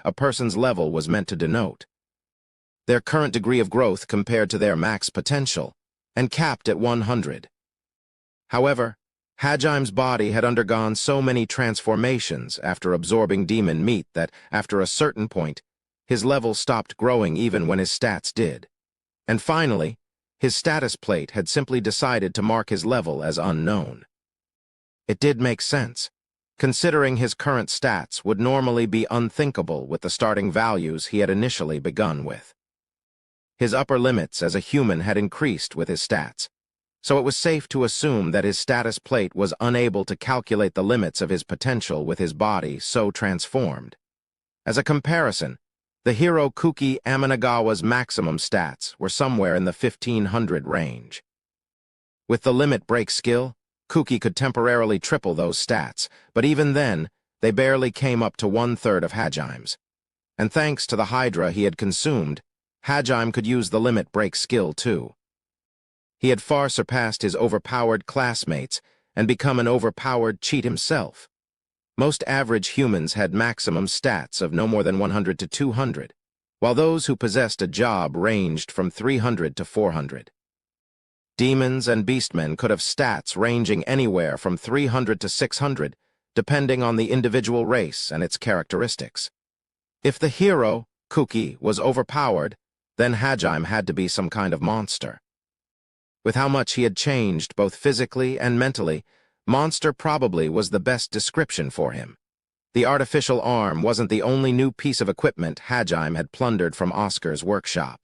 a person's level was meant to denote their current degree of growth compared to their max potential, and capped at 100. However, Hajime's body had undergone so many transformations after absorbing demon meat that, after a certain point, his level stopped growing even when his stats did. And finally, his status plate had simply decided to mark his level as unknown. It did make sense, considering his current stats would normally be unthinkable with the starting values he had initially begun with. His upper limits as a human had increased with his stats, so it was safe to assume that his status plate was unable to calculate the limits of his potential with his body so transformed. As a comparison, the hero Kuki Aminagawa's maximum stats were somewhere in the 1500 range. With the limit break skill, Kuki could temporarily triple those stats, but even then, they barely came up to 1/3 of Hajime's. And thanks to the Hydra he had consumed, Hajime could use the limit break skill too. He had far surpassed his overpowered classmates and become an overpowered cheat himself. Most average humans had maximum stats of no more than 100 to 200, while those who possessed a job ranged from 300 to 400. Demons and beastmen could have stats ranging anywhere from 300 to 600, depending on the individual race and its characteristics. If the hero, Kuki, was overpowered, then Hajime had to be some kind of monster. With how much he had changed both physically and mentally, monster probably was the best description for him. The artificial arm wasn't the only new piece of equipment Hajime had plundered from Oscar's workshop.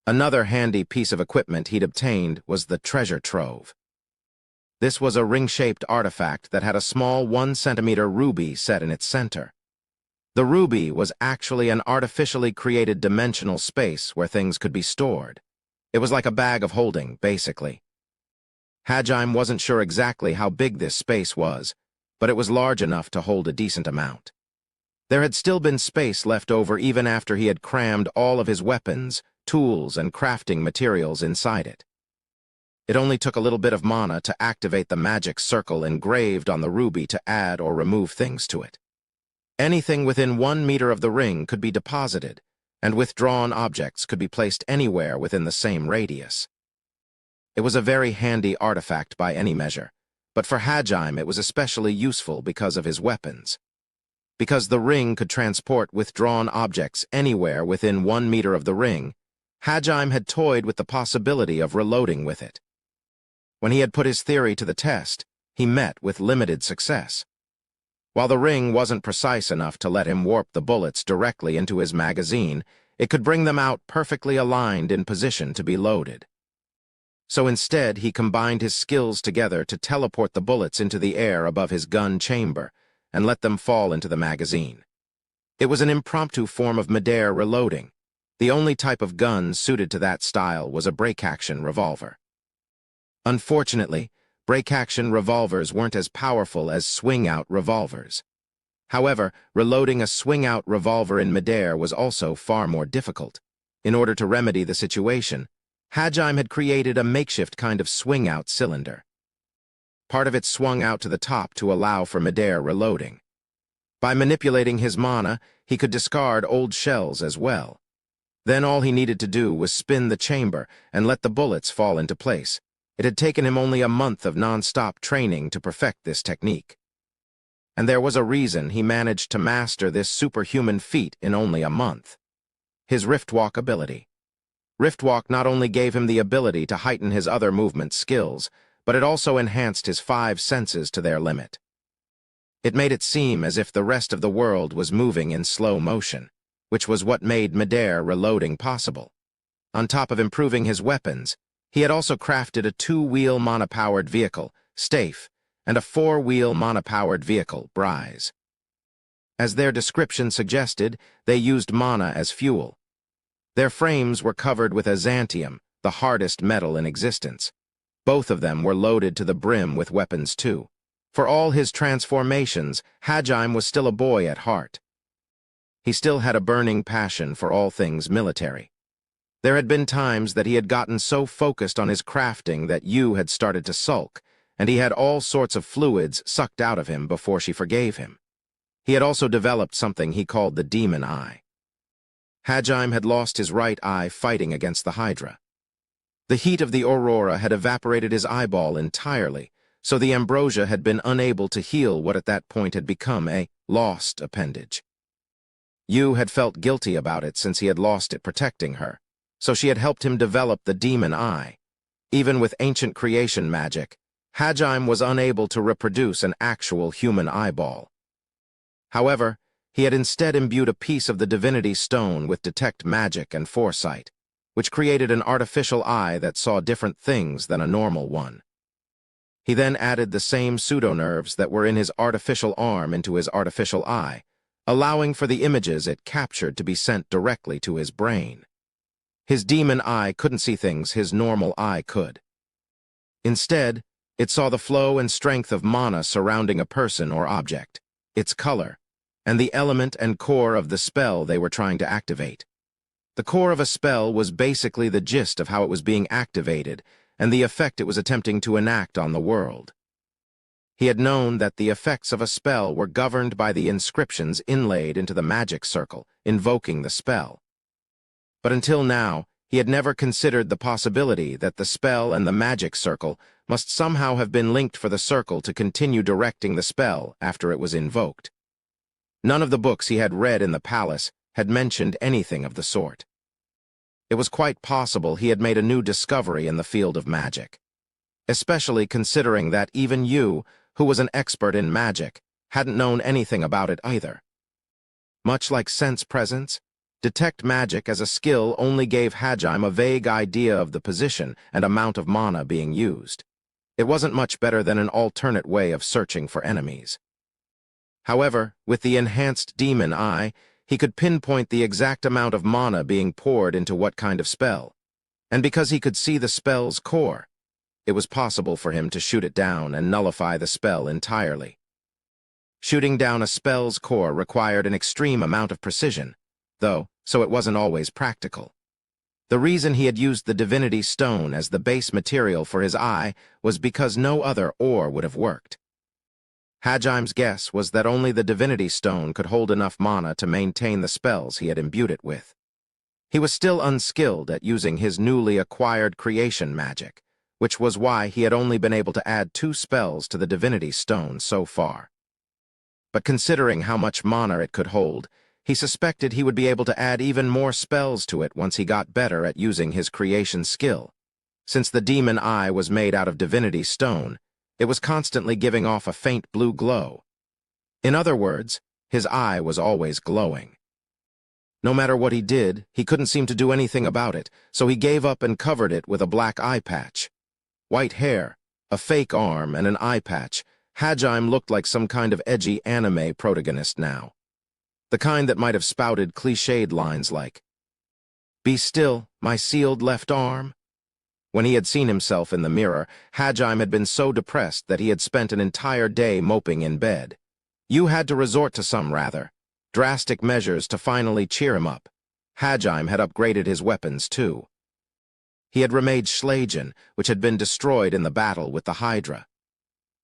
Another handy piece of equipment he'd obtained was the treasure trove. This was a ring-shaped artifact that had a small 1-centimeter ruby set in its center. The ruby was actually an artificially created dimensional space where things could be stored. It was like a bag of holding, basically. Hajime wasn't sure exactly how big this space was, but it was large enough to hold a decent amount. There had still been space left over even after he had crammed all of his weapons, tools, and crafting materials inside it. It only took a little bit of mana to activate the magic circle engraved on the ruby to add or remove things to it. Anything within 1 meter of the ring could be deposited, and withdrawn objects could be placed anywhere within the same radius. It was a very handy artifact by any measure, but for Hajime it was especially useful because of his weapons. Because the ring could transport withdrawn objects anywhere within 1 meter of the ring, Hajime had toyed with the possibility of reloading with it. When he had put his theory to the test, he met with limited success. While the ring wasn't precise enough to let him warp the bullets directly into his magazine, it could bring them out perfectly aligned in position to be loaded. So instead, he combined his skills together to teleport the bullets into the air above his gun chamber and let them fall into the magazine. It was an impromptu form of midair reloading. The only type of gun suited to that style was a break-action revolver. Unfortunately, break-action revolvers weren't as powerful as swing-out revolvers. However, reloading a swing-out revolver in midair was also far more difficult. In order to remedy the situation, Hajime had created a makeshift kind of swing-out cylinder. Part of it swung out to the top to allow for midair reloading. By manipulating his mana, he could discard old shells as well. Then all he needed to do was spin the chamber and let the bullets fall into place. It had taken him only a month of non-stop training to perfect this technique. And there was a reason he managed to master this superhuman feat in only a month. His Riftwalk ability. Riftwalk not only gave him the ability to heighten his other movement skills, but it also enhanced his 5 senses to their limit. It made it seem as if the rest of the world was moving in slow motion, which was what made midair reloading possible. On top of improving his weapons, he had also crafted a 2-wheel mana-powered vehicle, Stafe, and a 4-wheel mana-powered vehicle, Brise. As their description suggested, they used mana as fuel. Their frames were covered with azantium, the hardest metal in existence. Both of them were loaded to the brim with weapons too. For all his transformations, Hajime was still a boy at heart. He still had a burning passion for all things military. There had been times that he had gotten so focused on his crafting that Yu had started to sulk, and he had all sorts of fluids sucked out of him before she forgave him. He had also developed something he called the demon eye. Hajime had lost his right eye fighting against the Hydra. The heat of the aurora had evaporated his eyeball entirely, so the ambrosia had been unable to heal what at that point had become a lost appendage. Yu had felt guilty about it since he had lost it protecting her, so she had helped him develop the demon eye. Even with ancient creation magic, Hajime was unable to reproduce an actual human eyeball. However, he had instead imbued a piece of the divinity stone with detect magic and foresight, which created an artificial eye that saw different things than a normal one. He then added the same pseudonerves that were in his artificial arm into his artificial eye, allowing for the images it captured to be sent directly to his brain. His demon eye couldn't see things his normal eye could. Instead, it saw the flow and strength of mana surrounding a person or object, its color, and the element and core of the spell they were trying to activate. The core of a spell was basically the gist of how it was being activated and the effect it was attempting to enact on the world. He had known that the effects of a spell were governed by the inscriptions inlaid into the magic circle, invoking the spell. But until now, he had never considered the possibility that the spell and the magic circle must somehow have been linked for the circle to continue directing the spell after it was invoked. None of the books he had read in the palace had mentioned anything of the sort. It was quite possible he had made a new discovery in the field of magic, especially considering that even you, who was an expert in magic, hadn't known anything about it either. Much like sense presence, detect magic as a skill only gave Hajime a vague idea of the position and amount of mana being used. It wasn't much better than an alternate way of searching for enemies. However, with the enhanced demon eye, he could pinpoint the exact amount of mana being poured into what kind of spell, and because he could see the spell's core, it was possible for him to shoot it down and nullify the spell entirely. Shooting down a spell's core required an extreme amount of precision, though, so it wasn't always practical. The reason he had used the divinity stone as the base material for his eye was because no other ore would have worked. Hajime's guess was that only the divinity stone could hold enough mana to maintain the spells he had imbued it with. He was still unskilled at using his newly acquired creation magic, which was why he had only been able to add 2 spells to the divinity stone so far. But considering how much mana it could hold, he suspected he would be able to add even more spells to it once he got better at using his creation skill. Since the demon eye was made out of divinity stone, it was constantly giving off a faint blue glow. In other words, his eye was always glowing. No matter what he did, he couldn't seem to do anything about it, so he gave up and covered it with a black eye patch. White hair, a fake arm, and an eye patch, Hajime looked like some kind of edgy anime protagonist now. The kind that might have spouted cliched lines like, "Be still, my sealed left arm." When he had seen himself in the mirror, Hajime had been so depressed that he had spent an entire day moping in bed. You had to resort to some rather drastic measures to finally cheer him up. Hajime had upgraded his weapons too. He had remade Schlagen, which had been destroyed in the battle with the Hydra.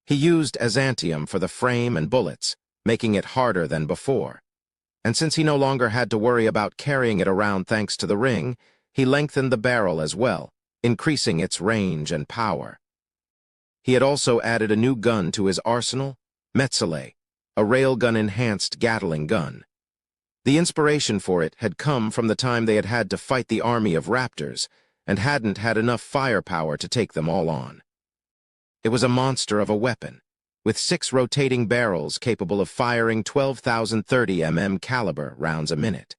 He used Azantium for the frame and bullets, making it harder than before. And since he no longer had to worry about carrying it around thanks to the ring, he lengthened the barrel as well, increasing its range and power. He had also added a new gun to his arsenal, Metzele, a railgun-enhanced Gatling gun. The inspiration for it had come from the time they had had to fight the army of raptors and hadn't had enough firepower to take them all on. It was a monster of a weapon, with 6 rotating barrels capable of firing 12,030 mm caliber rounds a minute.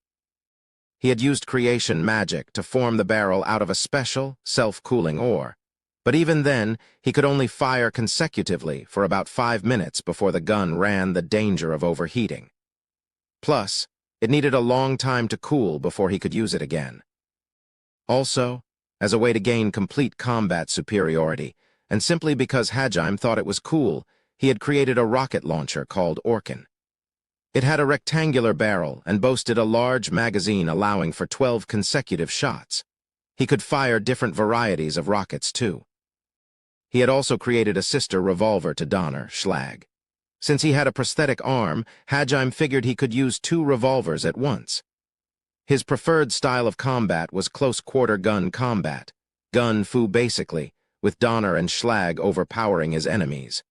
He had used creation magic to form the barrel out of a special, self-cooling ore, but even then, he could only fire consecutively for about 5 minutes before the gun ran the danger of overheating. Plus, it needed a long time to cool before he could use it again. Also, as a way to gain complete combat superiority, and simply because Hajime thought it was cool, he had created a rocket launcher called Orkin. It had a rectangular barrel and boasted a large magazine allowing for 12 consecutive shots. He could fire different varieties of rockets too. He had also created a sister revolver to Donner, Schlag. Since he had a prosthetic arm, Hajime figured he could use 2 revolvers at once. His preferred style of combat was close-quarter gun combat, gun fu basically, with Donner and Schlag overpowering his enemies.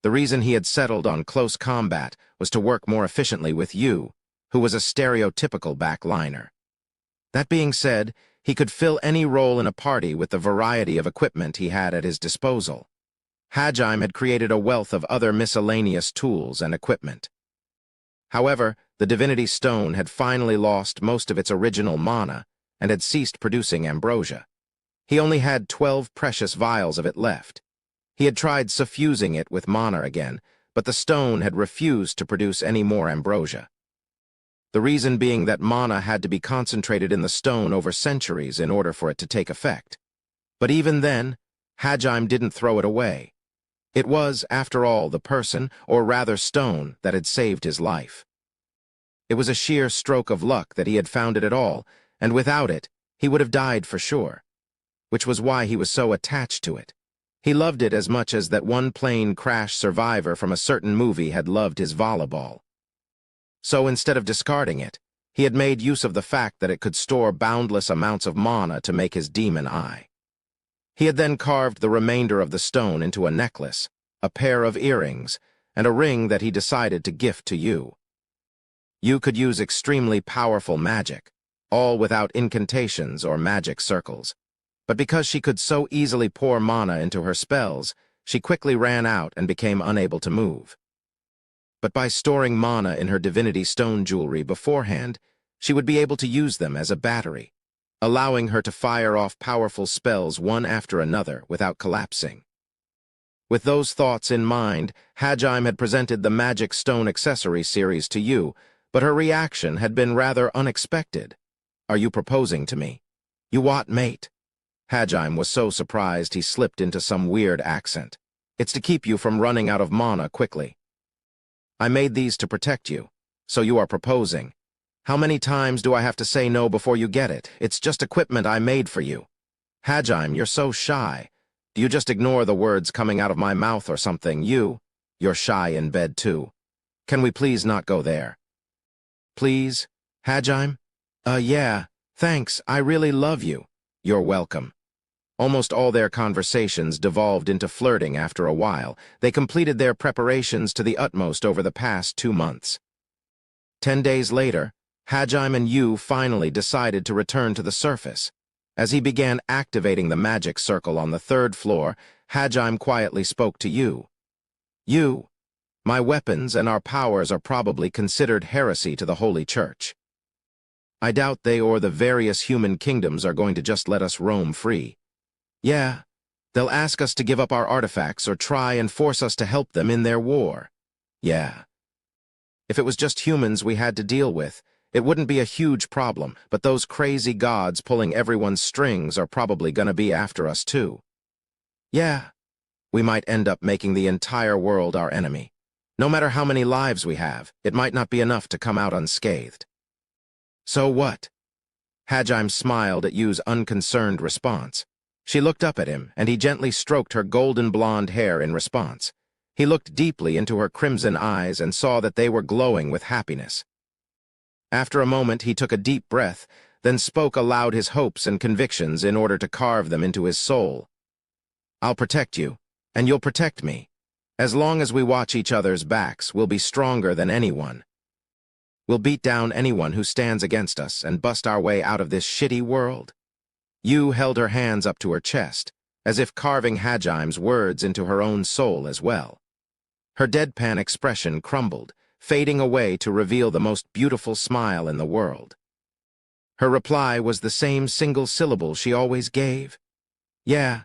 The reason he had settled on close combat was to work more efficiently with Yu, who was a stereotypical backliner. That being said, he could fill any role in a party with the variety of equipment he had at his disposal. Hajime had created a wealth of other miscellaneous tools and equipment. However, the Divinity Stone had finally lost most of its original mana and had ceased producing ambrosia. He only had 12 precious vials of it left. He had tried suffusing it with mana again, but the stone had refused to produce any more ambrosia. The reason being that mana had to be concentrated in the stone over centuries in order for it to take effect. But even then, Hajime didn't throw it away. It was, after all, the person, or rather stone, that had saved his life. It was a sheer stroke of luck that he had found it at all, and without it, he would have died for sure, which was why he was so attached to it. He loved it as much as that one plane crash survivor from a certain movie had loved his volleyball. So instead of discarding it, he had made use of the fact that it could store boundless amounts of mana to make his demon eye. He had then carved the remainder of the stone into a necklace, a pair of earrings, and a ring that he decided to gift to you. You could use extremely powerful magic, all without incantations or magic circles. But because she could so easily pour mana into her spells, she quickly ran out and became unable to move. But by storing mana in her divinity stone jewelry beforehand, she would be able to use them as a battery, allowing her to fire off powerful spells one after another without collapsing. With those thoughts in mind, Hajime had presented the Magic Stone Accessory series to you, but her reaction had been rather unexpected. "Are you proposing to me? You what, mate?" Hajime was so surprised he slipped into some weird accent. "It's to keep you from running out of mana quickly. I made these to protect you, so you are proposing. How many times do I have to say no before you get it? It's just equipment I made for you." "Hajime, you're so shy. Do you just ignore the words coming out of my mouth or something? You're shy in bed too. Can we please not go there?" "Please? Hajime? Yeah, thanks, I really love you." "You're welcome." Almost all their conversations devolved into flirting after a while. They completed their preparations to the utmost over the past 2 months. 10 days later, Hajime and Yu finally decided to return to the surface. As he began activating the magic circle on the 3rd floor, Hajime quietly spoke to Yu. "Yu, my weapons and our powers are probably considered heresy to the Holy Church. I doubt they or the various human kingdoms are going to just let us roam free. Yeah, they'll ask us to give up our artifacts or try and force us to help them in their war. Yeah. If it was just humans we had to deal with, it wouldn't be a huge problem, but those crazy gods pulling everyone's strings are probably gonna be after us too. Yeah, we might end up making the entire world our enemy. No matter how many lives we have, it might not be enough to come out unscathed." "So what?" Hajime smiled at Yu's unconcerned response. She looked up at him, and he gently stroked her golden blonde hair in response. He looked deeply into her crimson eyes and saw that they were glowing with happiness. After a moment, he took a deep breath, then spoke aloud his hopes and convictions in order to carve them into his soul. "I'll protect you, and you'll protect me. As long as we watch each other's backs, we'll be stronger than anyone. We'll beat down anyone who stands against us and bust our way out of this shitty world." Yu held her hands up to her chest, as if carving Hajime's words into her own soul as well. Her deadpan expression crumbled, fading away to reveal the most beautiful smile in the world. Her reply was the same single syllable she always gave. "Yeah."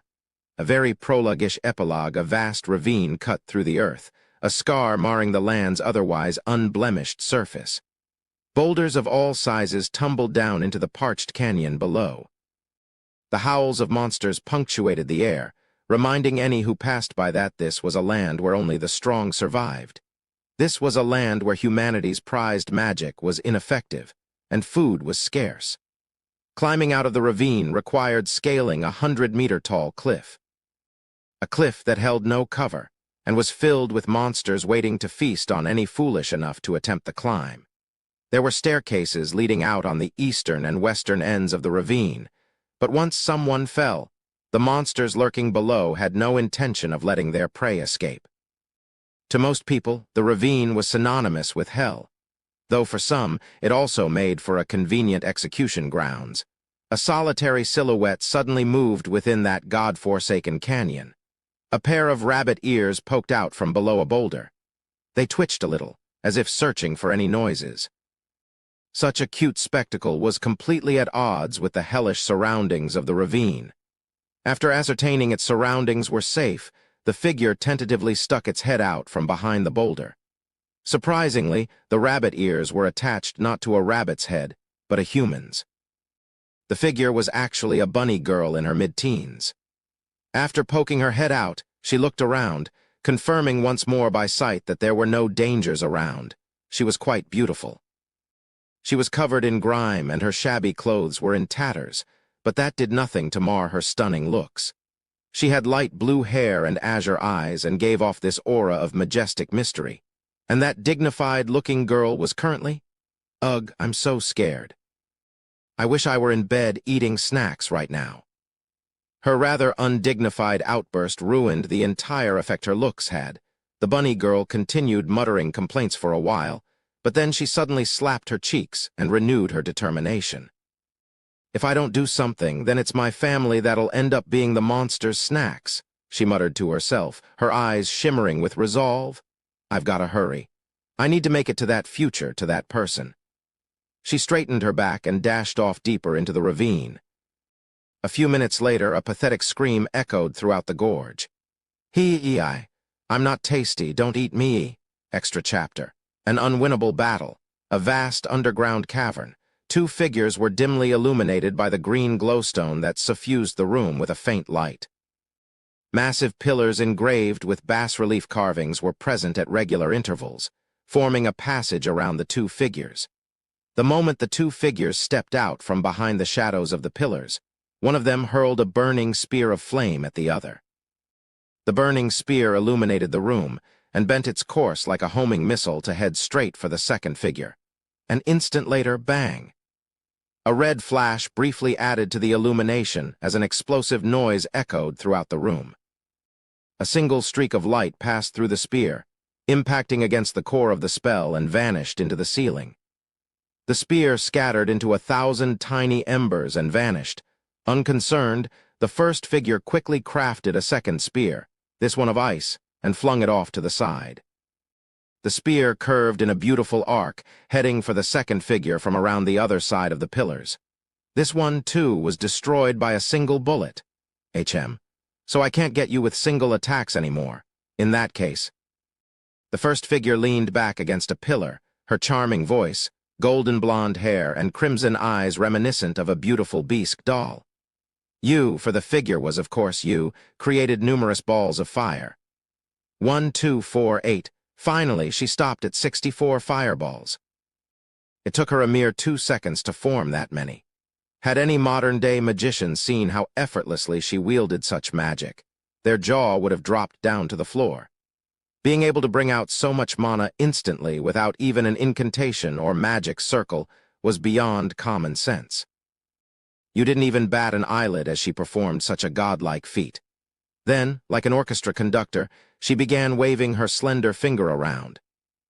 A very prologue-ish epilogue, a vast ravine cut through the earth, a scar marring the land's otherwise unblemished surface. Boulders of all sizes tumbled down into the parched canyon below. The howls of monsters punctuated the air, reminding any who passed by that this was a land where only the strong survived. This was a land where humanity's prized magic was ineffective, and food was scarce. Climbing out of the ravine required scaling a 100-meter-tall cliff. A cliff that held no cover, and was filled with monsters waiting to feast on any foolish enough to attempt the climb. There were staircases leading out on the eastern and western ends of the ravine, but once someone fell, the monsters lurking below had no intention of letting their prey escape. To most people, the ravine was synonymous with hell, though for some, it also made for a convenient execution grounds. A solitary silhouette suddenly moved within that god-forsaken canyon. A pair of rabbit ears poked out from below a boulder. They twitched a little, as if searching for any noises. Such a cute spectacle was completely at odds with the hellish surroundings of the ravine. After ascertaining its surroundings were safe, the figure tentatively stuck its head out from behind the boulder. Surprisingly, the rabbit ears were attached not to a rabbit's head, but a human's. The figure was actually a bunny girl in her mid-teens. After poking her head out, she looked around, confirming once more by sight that there were no dangers around. She was quite beautiful. She was covered in grime and her shabby clothes were in tatters, but that did nothing to mar her stunning looks. She had light blue hair and azure eyes and gave off this aura of majestic mystery. And that dignified-looking girl was currently... Ugh, I'm so scared. I wish I were in bed eating snacks right now. Her rather undignified outburst ruined the entire effect her looks had. The bunny girl continued muttering complaints for a while, but then she suddenly slapped her cheeks and renewed her determination. If I don't do something, then it's my family that'll end up being the monster's snacks, she muttered to herself, her eyes shimmering with resolve. I've got to hurry. I need to make it to that future, to that person. She straightened her back and dashed off deeper into the ravine. A few minutes later, a pathetic scream echoed throughout the gorge. Hee-ee-I. I'm not tasty, don't eat me. Extra chapter. An unwinnable battle. A vast underground cavern. Two figures were dimly illuminated by the green glowstone that suffused the room with a faint light. Massive pillars engraved with bas-relief carvings were present at regular intervals, forming a passage around the two figures. The moment the two figures stepped out from behind the shadows of the pillars, one of them hurled a burning spear of flame at the other. The burning spear illuminated the room and bent its course like a homing missile to head straight for the second figure. An instant later, bang! A red flash briefly added to the illumination as an explosive noise echoed throughout the room. A single streak of light passed through the spear, impacting against the core of the spell and vanished into the ceiling. The spear scattered into 1,000 tiny embers and vanished. Unconcerned, the first figure quickly crafted a second spear, this one of ice, and flung it off to the side. The spear curved in a beautiful arc, heading for the second figure from around the other side of the pillars. This one, too, was destroyed by a single bullet. So I can't get you with single attacks anymore. In that case. The first figure leaned back against a pillar, her charming voice, golden blonde hair, and crimson eyes reminiscent of a beautiful bisque doll. You, for the figure was of course you, created numerous balls of fire. 1, 2, 4, 8. Finally, she stopped at 64 fireballs. It took her a mere 2 seconds to form that many. Had any modern-day magician seen how effortlessly she wielded such magic, their jaw would have dropped down to the floor. Being able to bring out so much mana instantly without even an incantation or magic circle was beyond common sense. You didn't even bat an eyelid as she performed such a godlike feat. Then, like an orchestra conductor, she began waving her slender finger around.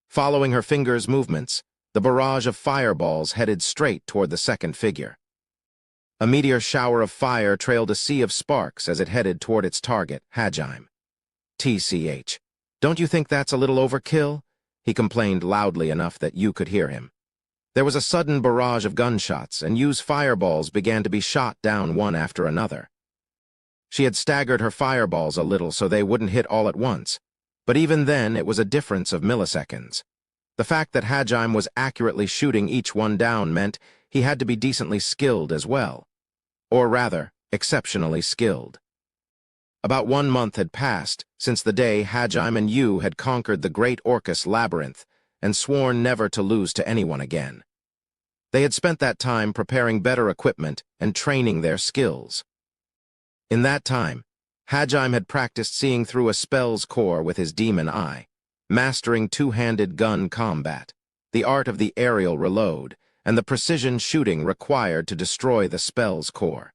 Following her finger's movements, the barrage of fireballs headed straight toward the second figure. A meteor shower of fire trailed a sea of sparks as it headed toward its target, Hajime. TCH. Don't you think that's a little overkill? He complained loudly enough that you could hear him. There was a sudden barrage of gunshots, and Yu's fireballs began to be shot down one after another. She had staggered her fireballs a little so they wouldn't hit all at once, but even then it was a difference of milliseconds. The fact that Hajime was accurately shooting each one down meant he had to be decently skilled as well. Or rather, exceptionally skilled. About 1 month had passed since the day Hajime and Yu had conquered the Great Orcus Labyrinth and sworn never to lose to anyone again. They had spent that time preparing better equipment and training their skills. In that time, Hajime had practiced seeing through a spell's core with his demon eye, mastering two-handed gun combat, the art of the aerial reload, and the precision shooting required to destroy the spell's core.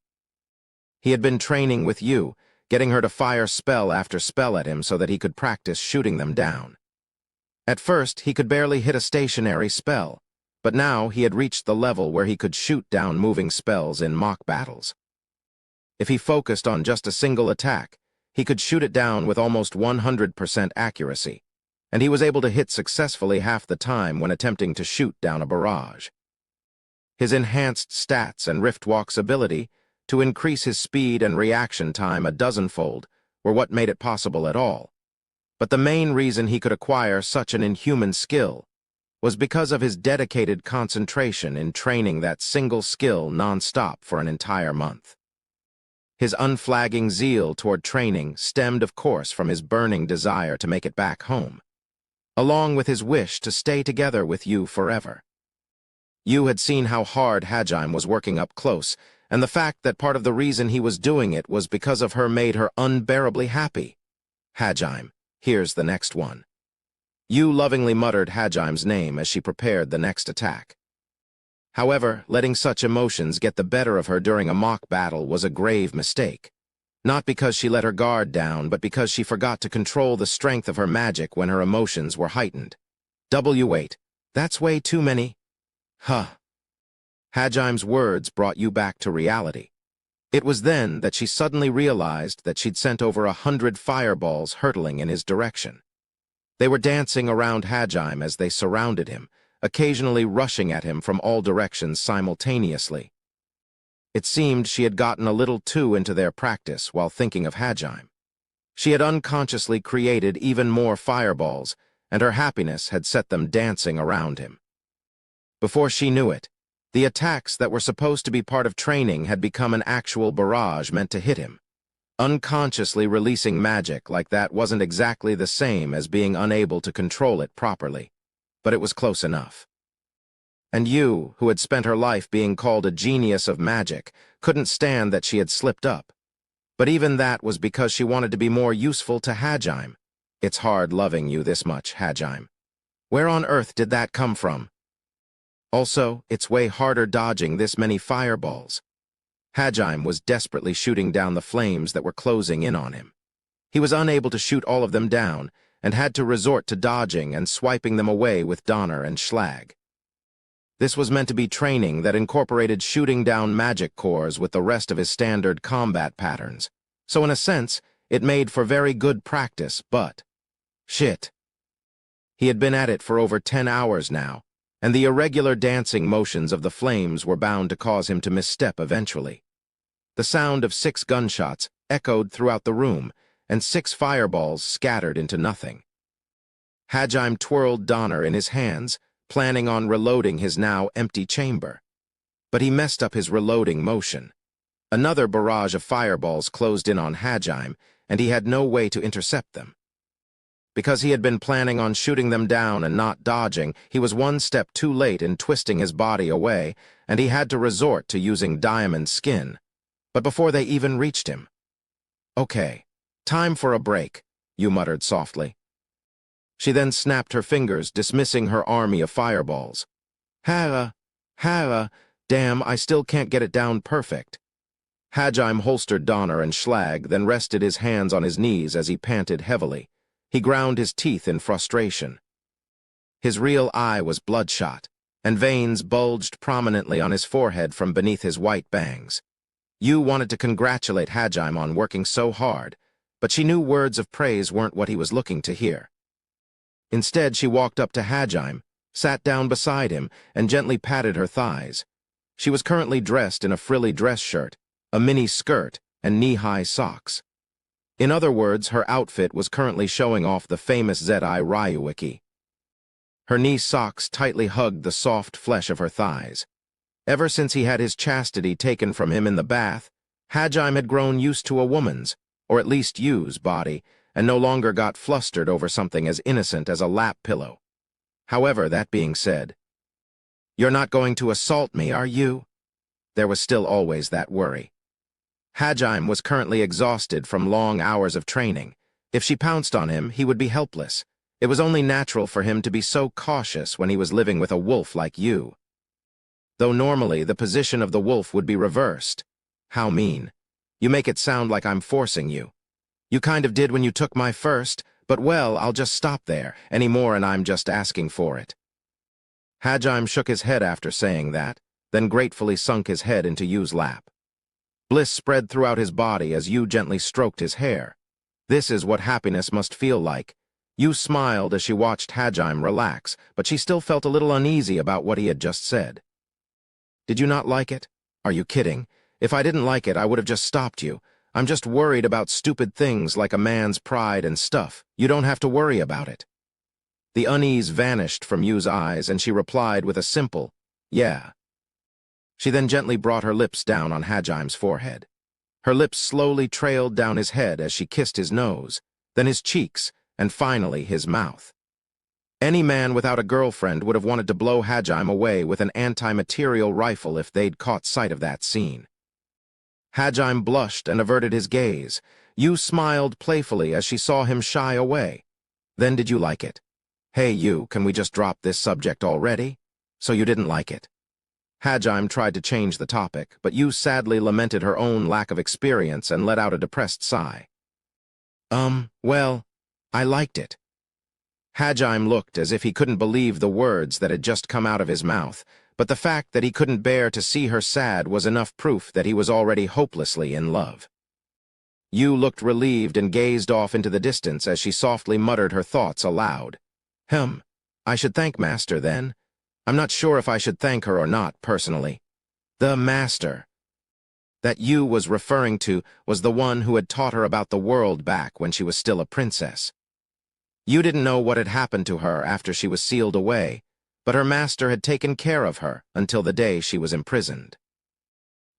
He had been training with Yu, getting her to fire spell after spell at him so that he could practice shooting them down. At first, he could barely hit a stationary spell, but now he had reached the level where he could shoot down moving spells in mock battles. If he focused on just a single attack, he could shoot it down with almost 100% accuracy, and he was able to hit successfully half the time when attempting to shoot down a barrage. His enhanced stats and Riftwalk's ability to increase his speed and reaction time a dozenfold were what made it possible at all. But the main reason he could acquire such an inhuman skill was because of his dedicated concentration in training that single skill non-stop for an entire month. His unflagging zeal toward training stemmed, of course, from his burning desire to make it back home, along with his wish to stay together with you forever. You had seen how hard Hajime was working up close, and the fact that part of the reason he was doing it was because of her made her unbearably happy. Hajime, here's the next one. You lovingly muttered Hajime's name as she prepared the next attack. However, letting such emotions get the better of her during a mock battle was a grave mistake. Not because she let her guard down, but because she forgot to control the strength of her magic when her emotions were heightened. Wait, that's way too many. Huh. Hajime's words brought you back to reality. It was then that she suddenly realized that she'd sent over 100 fireballs hurtling in his direction. They were dancing around Hajime as they surrounded him, occasionally rushing at him from all directions simultaneously. It seemed she had gotten a little too into their practice while thinking of Hajime. She had unconsciously created even more fireballs, and her happiness had set them dancing around him. Before she knew it, the attacks that were supposed to be part of training had become an actual barrage meant to hit him. Unconsciously releasing magic like that wasn't exactly the same as being unable to control it properly, but it was close enough. And you, who had spent her life being called a genius of magic, couldn't stand that she had slipped up. But even that was because she wanted to be more useful to Hajime. It's hard loving you this much, Hajime. Where on earth did that come from? Also, it's way harder dodging this many fireballs. Hajime was desperately shooting down the flames that were closing in on him. He was unable to shoot all of them down, and had to resort to dodging and swiping them away with Donner and Schlag. This was meant to be training that incorporated shooting down magic cores with the rest of his standard combat patterns, so in a sense, it made for very good practice, but shit. He had been at it for over 10 hours now, and the irregular dancing motions of the flames were bound to cause him to misstep eventually. The sound of 6 gunshots echoed throughout the room, and 6 fireballs scattered into nothing. Hajime twirled Donner in his hands, planning on reloading his now empty chamber. But he messed up his reloading motion. Another barrage of fireballs closed in on Hajime, and he had no way to intercept them. Because he had been planning on shooting them down and not dodging, he was one step too late in twisting his body away, and he had to resort to using Diamond Skin. But before they even reached him. Okay, time for a break, you muttered softly. She then snapped her fingers, dismissing her army of fireballs. Hara, damn, I still can't get it down perfect. Hajime holstered Donner and Schlag, then rested his hands on his knees as he panted heavily. He ground his teeth in frustration. His real eye was bloodshot, and veins bulged prominently on his forehead from beneath his white bangs. You wanted to congratulate Hajime on working so hard, but she knew words of praise weren't what he was looking to hear. Instead, she walked up to Hajime, sat down beside him, and gently patted her thighs. She was currently dressed in a frilly dress shirt, a mini skirt, and knee-high socks. In other words, her outfit was currently showing off the famous Zedai Ryuiki. Her knee socks tightly hugged the soft flesh of her thighs. Ever since he had his chastity taken from him in the bath, Hajime had grown used to a woman's, or at least you's, body, and no longer got flustered over something as innocent as a lap pillow. However, that being said, "You're not going to assault me, are you?" There was still always that worry. Hajime was currently exhausted from long hours of training. If she pounced on him, he would be helpless. It was only natural for him to be so cautious when he was living with a wolf like you. Though normally the position of the wolf would be reversed. How mean. You make it sound like I'm forcing you. You kind of did when you took my first, but well, I'll just stop there, any more and I'm just asking for it. Hajime shook his head after saying that, then gratefully sunk his head into Yu's lap. Bliss spread throughout his body as Yu gently stroked his hair. This is what happiness must feel like. Yu smiled as she watched Hajime relax, but she still felt a little uneasy about what he had just said. Did you not like it? Are you kidding? If I didn't like it, I would have just stopped you. I'm just worried about stupid things like a man's pride and stuff. You don't have to worry about it." The unease vanished from Yu's eyes, and she replied with a simple, "Yeah." She then gently brought her lips down on Hajim's forehead. Her lips slowly trailed down his head as she kissed his nose, then his cheeks, and finally his mouth. Any man without a girlfriend would have wanted to blow Hajime away with an anti-material rifle if they'd caught sight of that scene. Hajime blushed and averted his gaze. Yu smiled playfully as she saw him shy away. "Then did you like it?" "Hey, Yu, can we just drop this subject already?" "So you didn't like it?" Hajime tried to change the topic, but Yu sadly lamented her own lack of experience and let out a depressed sigh. Well, I liked it." Hajime looked as if he couldn't believe the words that had just come out of his mouth, but the fact that he couldn't bear to see her sad was enough proof that he was already hopelessly in love. Yu looked relieved and gazed off into the distance as she softly muttered her thoughts aloud. I should thank Master then. I'm not sure if I should thank her or not, personally. The Master that Yu was referring to was the one who had taught her about the world back when she was still a princess. Yu didn't know what had happened to her after she was sealed away, but her master had taken care of her until the day she was imprisoned.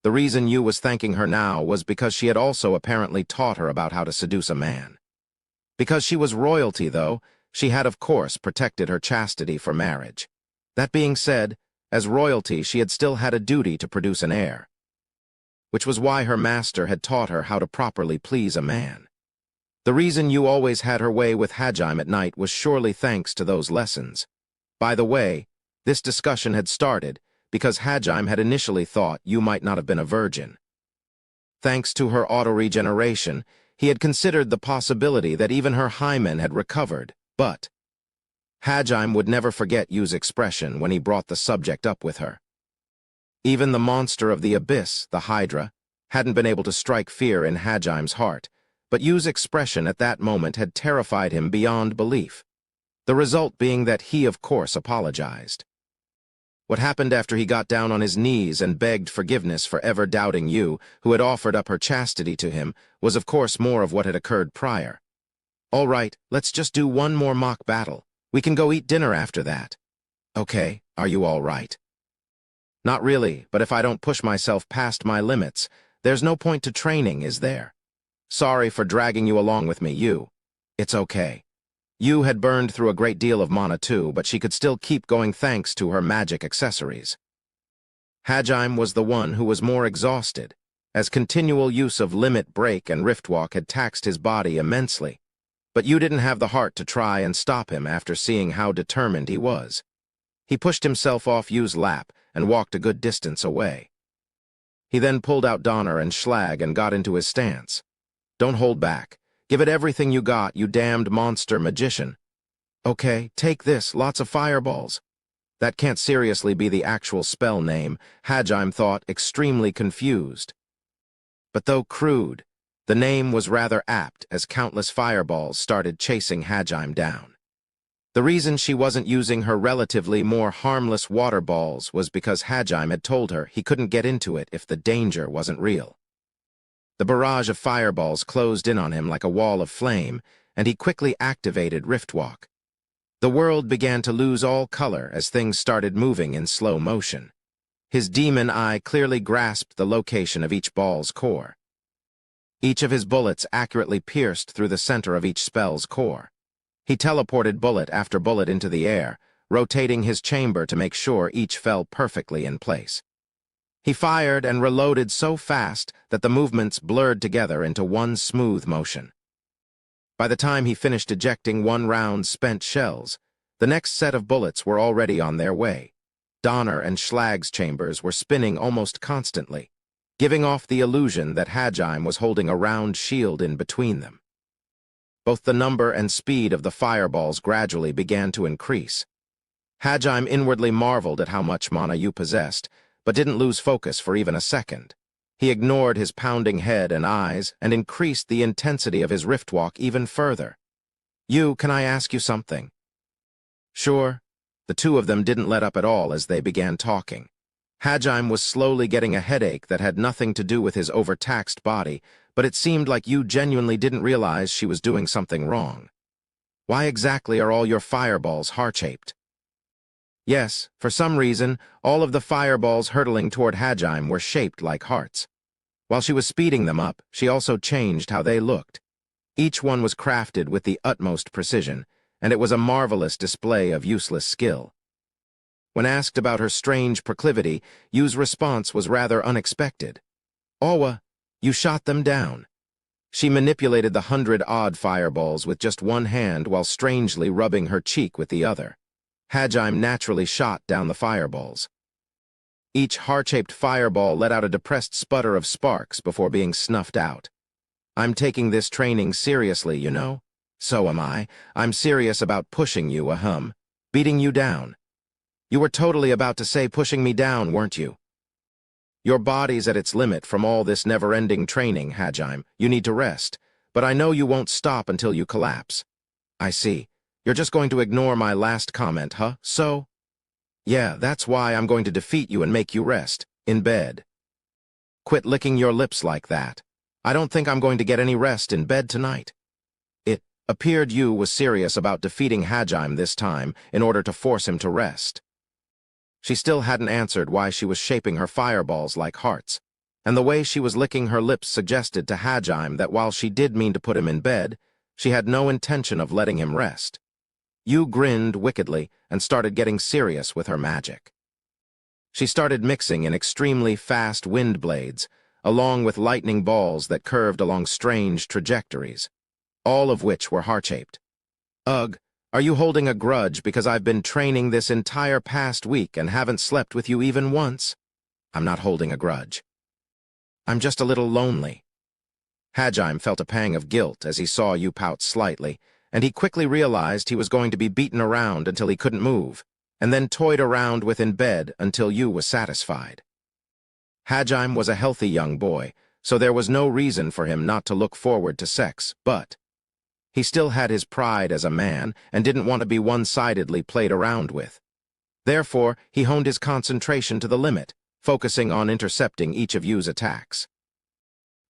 The reason Yu was thanking her now was because she had also apparently taught her about how to seduce a man. Because she was royalty, though, she had of course protected her chastity for marriage. That being said, as royalty she had still had a duty to produce an heir, which was why her master had taught her how to properly please a man. The reason Yu always had her way with Hajime at night was surely thanks to those lessons. By the way, this discussion had started because Hajime had initially thought Yu might not have been a virgin. Thanks to her auto-regeneration, he had considered the possibility that even her hymen had recovered, but Hajime would never forget Yu's expression when he brought the subject up with her. Even the monster of the abyss, the Hydra, hadn't been able to strike fear in Hajime's heart, but Yu's expression at that moment had terrified him beyond belief, the result being that he, of course, apologized. What happened after he got down on his knees and begged forgiveness for ever doubting Yu, who had offered up her chastity to him, was of course more of what had occurred prior. "All right, let's just do one more mock battle. We can go eat dinner after that." "Okay, are you all right?" "Not really, but if I don't push myself past my limits, there's no point to training, is there? Sorry for dragging you along with me, Yu." "It's okay." Yu had burned through a great deal of mana too, but she could still keep going thanks to her magic accessories. Hajime was the one who was more exhausted, as continual use of limit break and riftwalk had taxed his body immensely. But Yu didn't have the heart to try and stop him after seeing how determined he was. He pushed himself off Yu's lap and walked a good distance away. He then pulled out Donner and Schlag and got into his stance. "Don't hold back. Give it everything you got, you damned monster magician." "Okay, take this, lots of fireballs." That can't seriously be the actual spell name, Hajime thought, extremely confused. But though crude, the name was rather apt as countless fireballs started chasing Hajime down. The reason she wasn't using her relatively more harmless water balls was because Hajime had told her he couldn't get into it if the danger wasn't real. The barrage of fireballs closed in on him like a wall of flame, and he quickly activated Riftwalk. The world began to lose all color as things started moving in slow motion. His demon eye clearly grasped the location of each ball's core. Each of his bullets accurately pierced through the center of each spell's core. He teleported bullet after bullet into the air, rotating his chamber to make sure each fell perfectly in place. He fired and reloaded so fast that the movements blurred together into one smooth motion. By the time he finished ejecting one round's spent shells, the next set of bullets were already on their way. Donner and Schlag's chambers were spinning almost constantly, giving off the illusion that Hajime was holding a round shield in between them. Both the number and speed of the fireballs gradually began to increase. Hajime inwardly marveled at how much mana Yu possessed, but didn't lose focus for even a second. He ignored his pounding head and eyes and increased the intensity of his riftwalk even further. "Yu, can I ask you something?" "Sure." The two of them didn't let up at all as they began talking. Hajime was slowly getting a headache that had nothing to do with his overtaxed body, but it seemed like you genuinely didn't realize she was doing something wrong. Why exactly are all your fireballs heart-shaped? Yes, for some reason, all of the fireballs hurtling toward Hajime were shaped like hearts. While she was speeding them up, she also changed how they looked. Each one was crafted with the utmost precision, and it was a marvelous display of useless skill. When asked about her strange proclivity, Yu's response was rather unexpected. "Awa, you shot them down." She manipulated the 100-odd fireballs with just one hand while strangely rubbing her cheek with the other. Hajime naturally shot down the fireballs. Each heart-shaped fireball let out a depressed sputter of sparks before being snuffed out. "I'm taking this training seriously, you know." "So am I. I'm serious about pushing you, beating you down." "You were totally about to say pushing me down, weren't you?" "Your body's at its limit from all this never-ending training, Hajime. You need to rest, but I know you won't stop until you collapse." "I see. You're just going to ignore my last comment, huh? So?" "Yeah, that's why I'm going to defeat you and make you rest, in bed." "Quit licking your lips like that. I don't think I'm going to get any rest in bed tonight." It appeared Yu was serious about defeating Hajime this time in order to force him to rest. She still hadn't answered why she was shaping her fireballs like hearts, and the way she was licking her lips suggested to Hajime that while she did mean to put him in bed, she had no intention of letting him rest. Yu grinned wickedly and started getting serious with her magic. She started mixing in extremely fast wind blades, along with lightning balls that curved along strange trajectories, all of which were heart-shaped. "Ugh, are you holding a grudge because I've been training this entire past week and haven't slept with you even once?" "I'm not holding a grudge. I'm just a little lonely." Hajime felt a pang of guilt as he saw Yu pout slightly, and he quickly realized he was going to be beaten around until he couldn't move, and then toyed around with in bed until Yu was satisfied. Hajime was a healthy young boy, so there was no reason for him not to look forward to sex, but he still had his pride as a man and didn't want to be one-sidedly played around with. Therefore, he honed his concentration to the limit, focusing on intercepting each of Yu's attacks.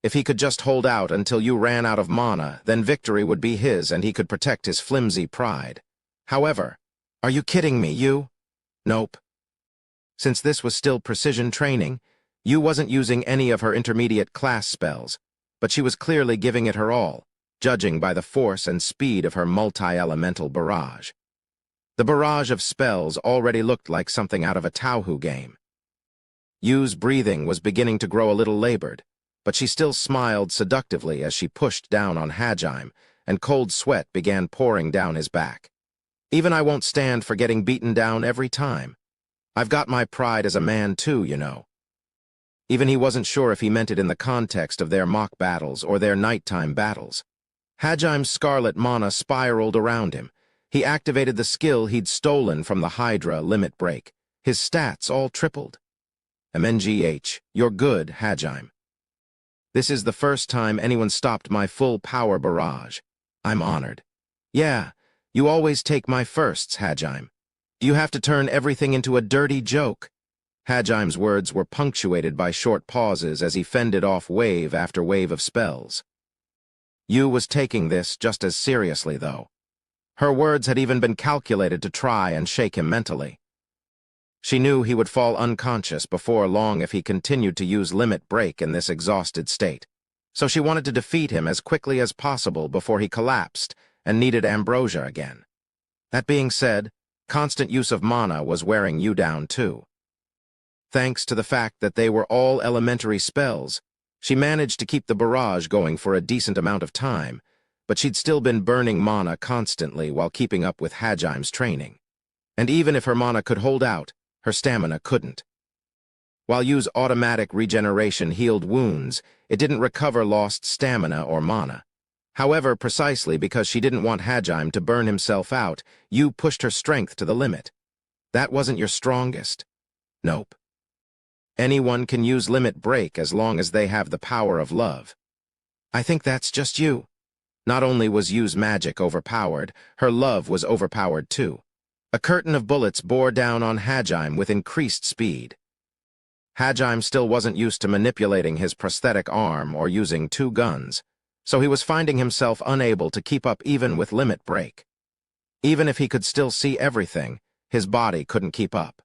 If he could just hold out until Yu ran out of mana, then victory would be his and he could protect his flimsy pride. However, "Are you kidding me, Yu?" "Nope." Since this was still precision training, Yu wasn't using any of her intermediate class spells, but she was clearly giving it her all, judging by the force and speed of her multi-elemental barrage. The barrage of spells already looked like something out of a Tauhu game. Yu's breathing was beginning to grow a little labored, but she still smiled seductively as she pushed down on Hajime, and cold sweat began pouring down his back. "Even I won't stand for getting beaten down every time. I've got my pride as a man too, you know." Even he wasn't sure if he meant it in the context of their mock battles or their nighttime battles. Hajime's scarlet mana spiraled around him. He activated the skill he'd stolen from the Hydra limit break. His stats all tripled. "MNGH, you're good, Hajime. This is the first time anyone stopped my full power barrage. I'm honored." "Yeah, you always take my firsts, Hajime. Do you have to turn everything into a dirty joke?" Hajime's words were punctuated by short pauses as he fended off wave after wave of spells. Yu was taking this just as seriously, though. Her words had even been calculated to try and shake him mentally. She knew he would fall unconscious before long if he continued to use limit break in this exhausted state, so she wanted to defeat him as quickly as possible before he collapsed and needed ambrosia again. That being said, constant use of mana was wearing Yu down too. Thanks to the fact that they were all elementary spells, she managed to keep the barrage going for a decent amount of time, but she'd still been burning mana constantly while keeping up with Hajime's training. And even if her mana could hold out, her stamina couldn't. While Yu's automatic regeneration healed wounds, it didn't recover lost stamina or mana. However, precisely because she didn't want Hajime to burn himself out, Yu pushed her strength to the limit. "That wasn't your strongest?" "Nope. Anyone can use limit break as long as they have the power of love." "I think that's just you." Not only was Yu's magic overpowered, her love was overpowered too. A curtain of bullets bore down on Hajime with increased speed. Hajime still wasn't used to manipulating his prosthetic arm or using two guns, so he was finding himself unable to keep up even with limit break. Even if he could still see everything, his body couldn't keep up.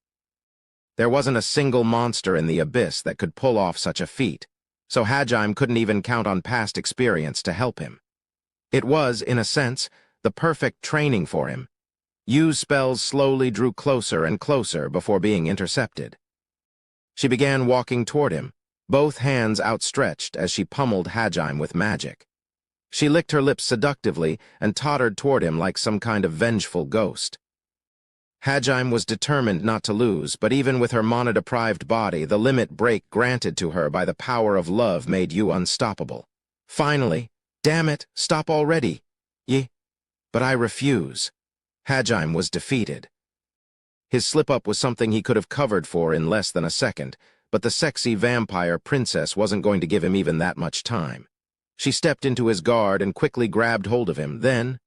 There wasn't a single monster in the abyss that could pull off such a feat, so Hajime couldn't even count on past experience to help him. It was, in a sense, the perfect training for him. Yu's spells slowly drew closer and closer before being intercepted. She began walking toward him, both hands outstretched as she pummeled Hajime with magic. She licked her lips seductively and tottered toward him like some kind of vengeful ghost. Hajime was determined not to lose, but even with her mana-deprived body, the limit break granted to her by the power of love made Yu unstoppable. Finally, "Damn it, stop already! But I refuse." Hajime was defeated. His slip-up was something he could have covered for in less than a second, but the sexy vampire princess wasn't going to give him even that much time. She stepped into his guard and quickly grabbed hold of him. Then,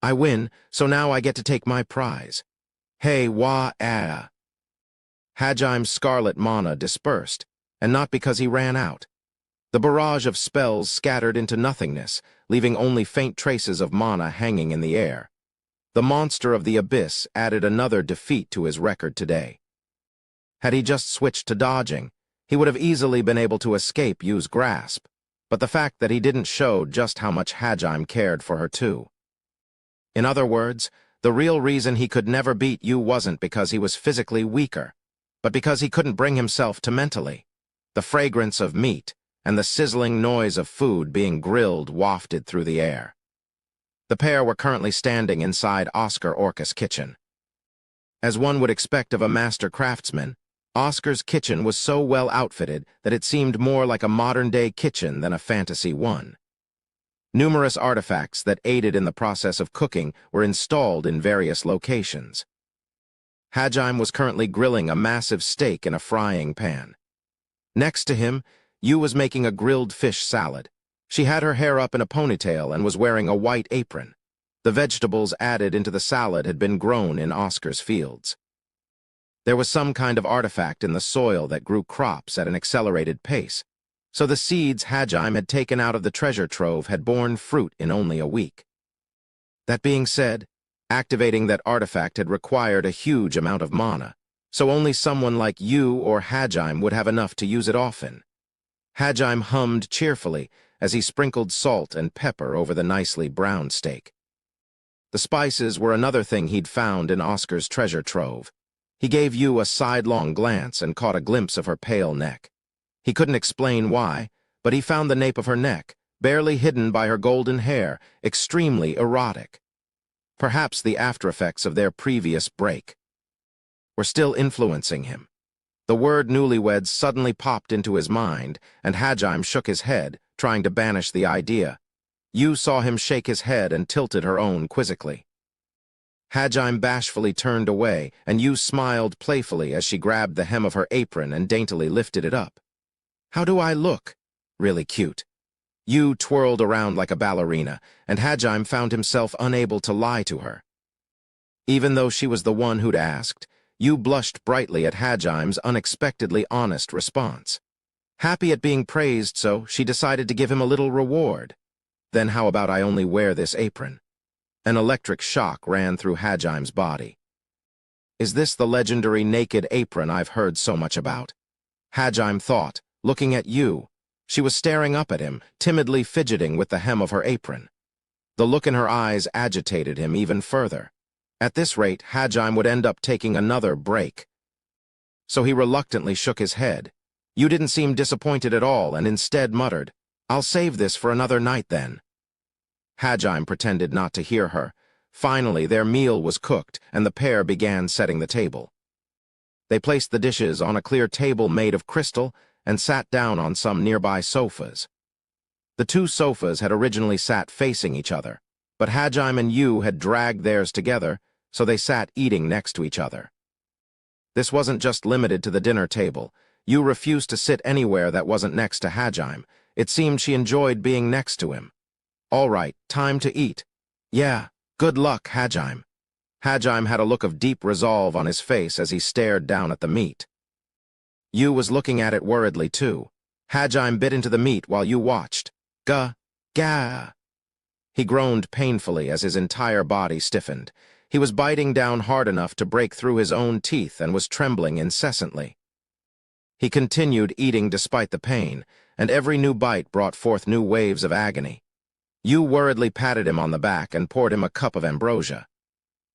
"I win, so now I get to take my prize. Hey, wah-ah." Hajime's scarlet mana dispersed, and not because he ran out. The barrage of spells scattered into nothingness, leaving only faint traces of mana hanging in the air. The monster of the abyss added another defeat to his record today. Had he just switched to dodging, he would have easily been able to escape Yu's grasp, but the fact that he didn't showed just how much Hajime cared for her too. In other words, the real reason he could never beat Yu wasn't because he was physically weaker, but because he couldn't bring himself to mentally. The fragrance of meat and the sizzling noise of food being grilled wafted through the air. The pair were currently standing inside Oscar Orcus' kitchen. As one would expect of a master craftsman, Oscar's kitchen was so well outfitted that it seemed more like a modern-day kitchen than a fantasy one. Numerous artifacts that aided in the process of cooking were installed in various locations. Hajime was currently grilling a massive steak in a frying pan. Next to him, Yu was making a grilled fish salad. She had her hair up in a ponytail and was wearing a white apron. The vegetables added into the salad had been grown in Oscar's fields. There was some kind of artifact in the soil that grew crops at an accelerated pace, so the seeds Hajime had taken out of the treasure trove had borne fruit in only a week. That being said, activating that artifact had required a huge amount of mana, so only someone like Yu or Hajime would have enough to use it often. Hajime hummed cheerfully as he sprinkled salt and pepper over the nicely browned steak. The spices were another thing he'd found in Oscar's treasure trove. He gave Yu a sidelong glance and caught a glimpse of her pale neck. He couldn't explain why, but he found the nape of her neck, barely hidden by her golden hair, extremely erotic. Perhaps the aftereffects of their previous break were still influencing him. The word newlyweds suddenly popped into his mind, and Hajime shook his head, trying to banish the idea. Yu saw him shake his head and tilted her own quizzically. Hajime bashfully turned away, and Yu smiled playfully as she grabbed the hem of her apron and daintily lifted it up. "How do I look?" "Really cute." Yu twirled around like a ballerina, and Hajime found himself unable to lie to her. Even though she was the one who'd asked, Yu blushed brightly at Hajime's unexpectedly honest response. Happy at being praised so, she decided to give him a little reward. "Then how about I only wear this apron?" An electric shock ran through Hajime's body. Is this the legendary naked apron I've heard so much about? Hajime thought, looking at Yu. She was staring up at him, timidly fidgeting with the hem of her apron. The look in her eyes agitated him even further. At this rate, Hajime would end up taking another break. So he reluctantly shook his head. Yu didn't seem disappointed at all and instead muttered, "I'll save this for another night then." Hajime pretended not to hear her. Finally, their meal was cooked, and the pair began setting the table. They placed the dishes on a clear table made of crystal and sat down on some nearby sofas. The two sofas had originally sat facing each other, but Hajime and Yu had dragged theirs together, so they sat eating next to each other. This wasn't just limited to the dinner table. Yu refused to sit anywhere that wasn't next to Hajime. It seemed she enjoyed being next to him. "All right, time to eat." "Yeah, good luck, Hajime." Hajime had a look of deep resolve on his face as he stared down at the meat. Yu was looking at it worriedly too. Hajime bit into the meat while Yu watched. Gah. He groaned painfully as his entire body stiffened. He was biting down hard enough to break through his own teeth and was trembling incessantly. He continued eating despite the pain, and every new bite brought forth new waves of agony. Yu worriedly patted him on the back and poured him a cup of ambrosia.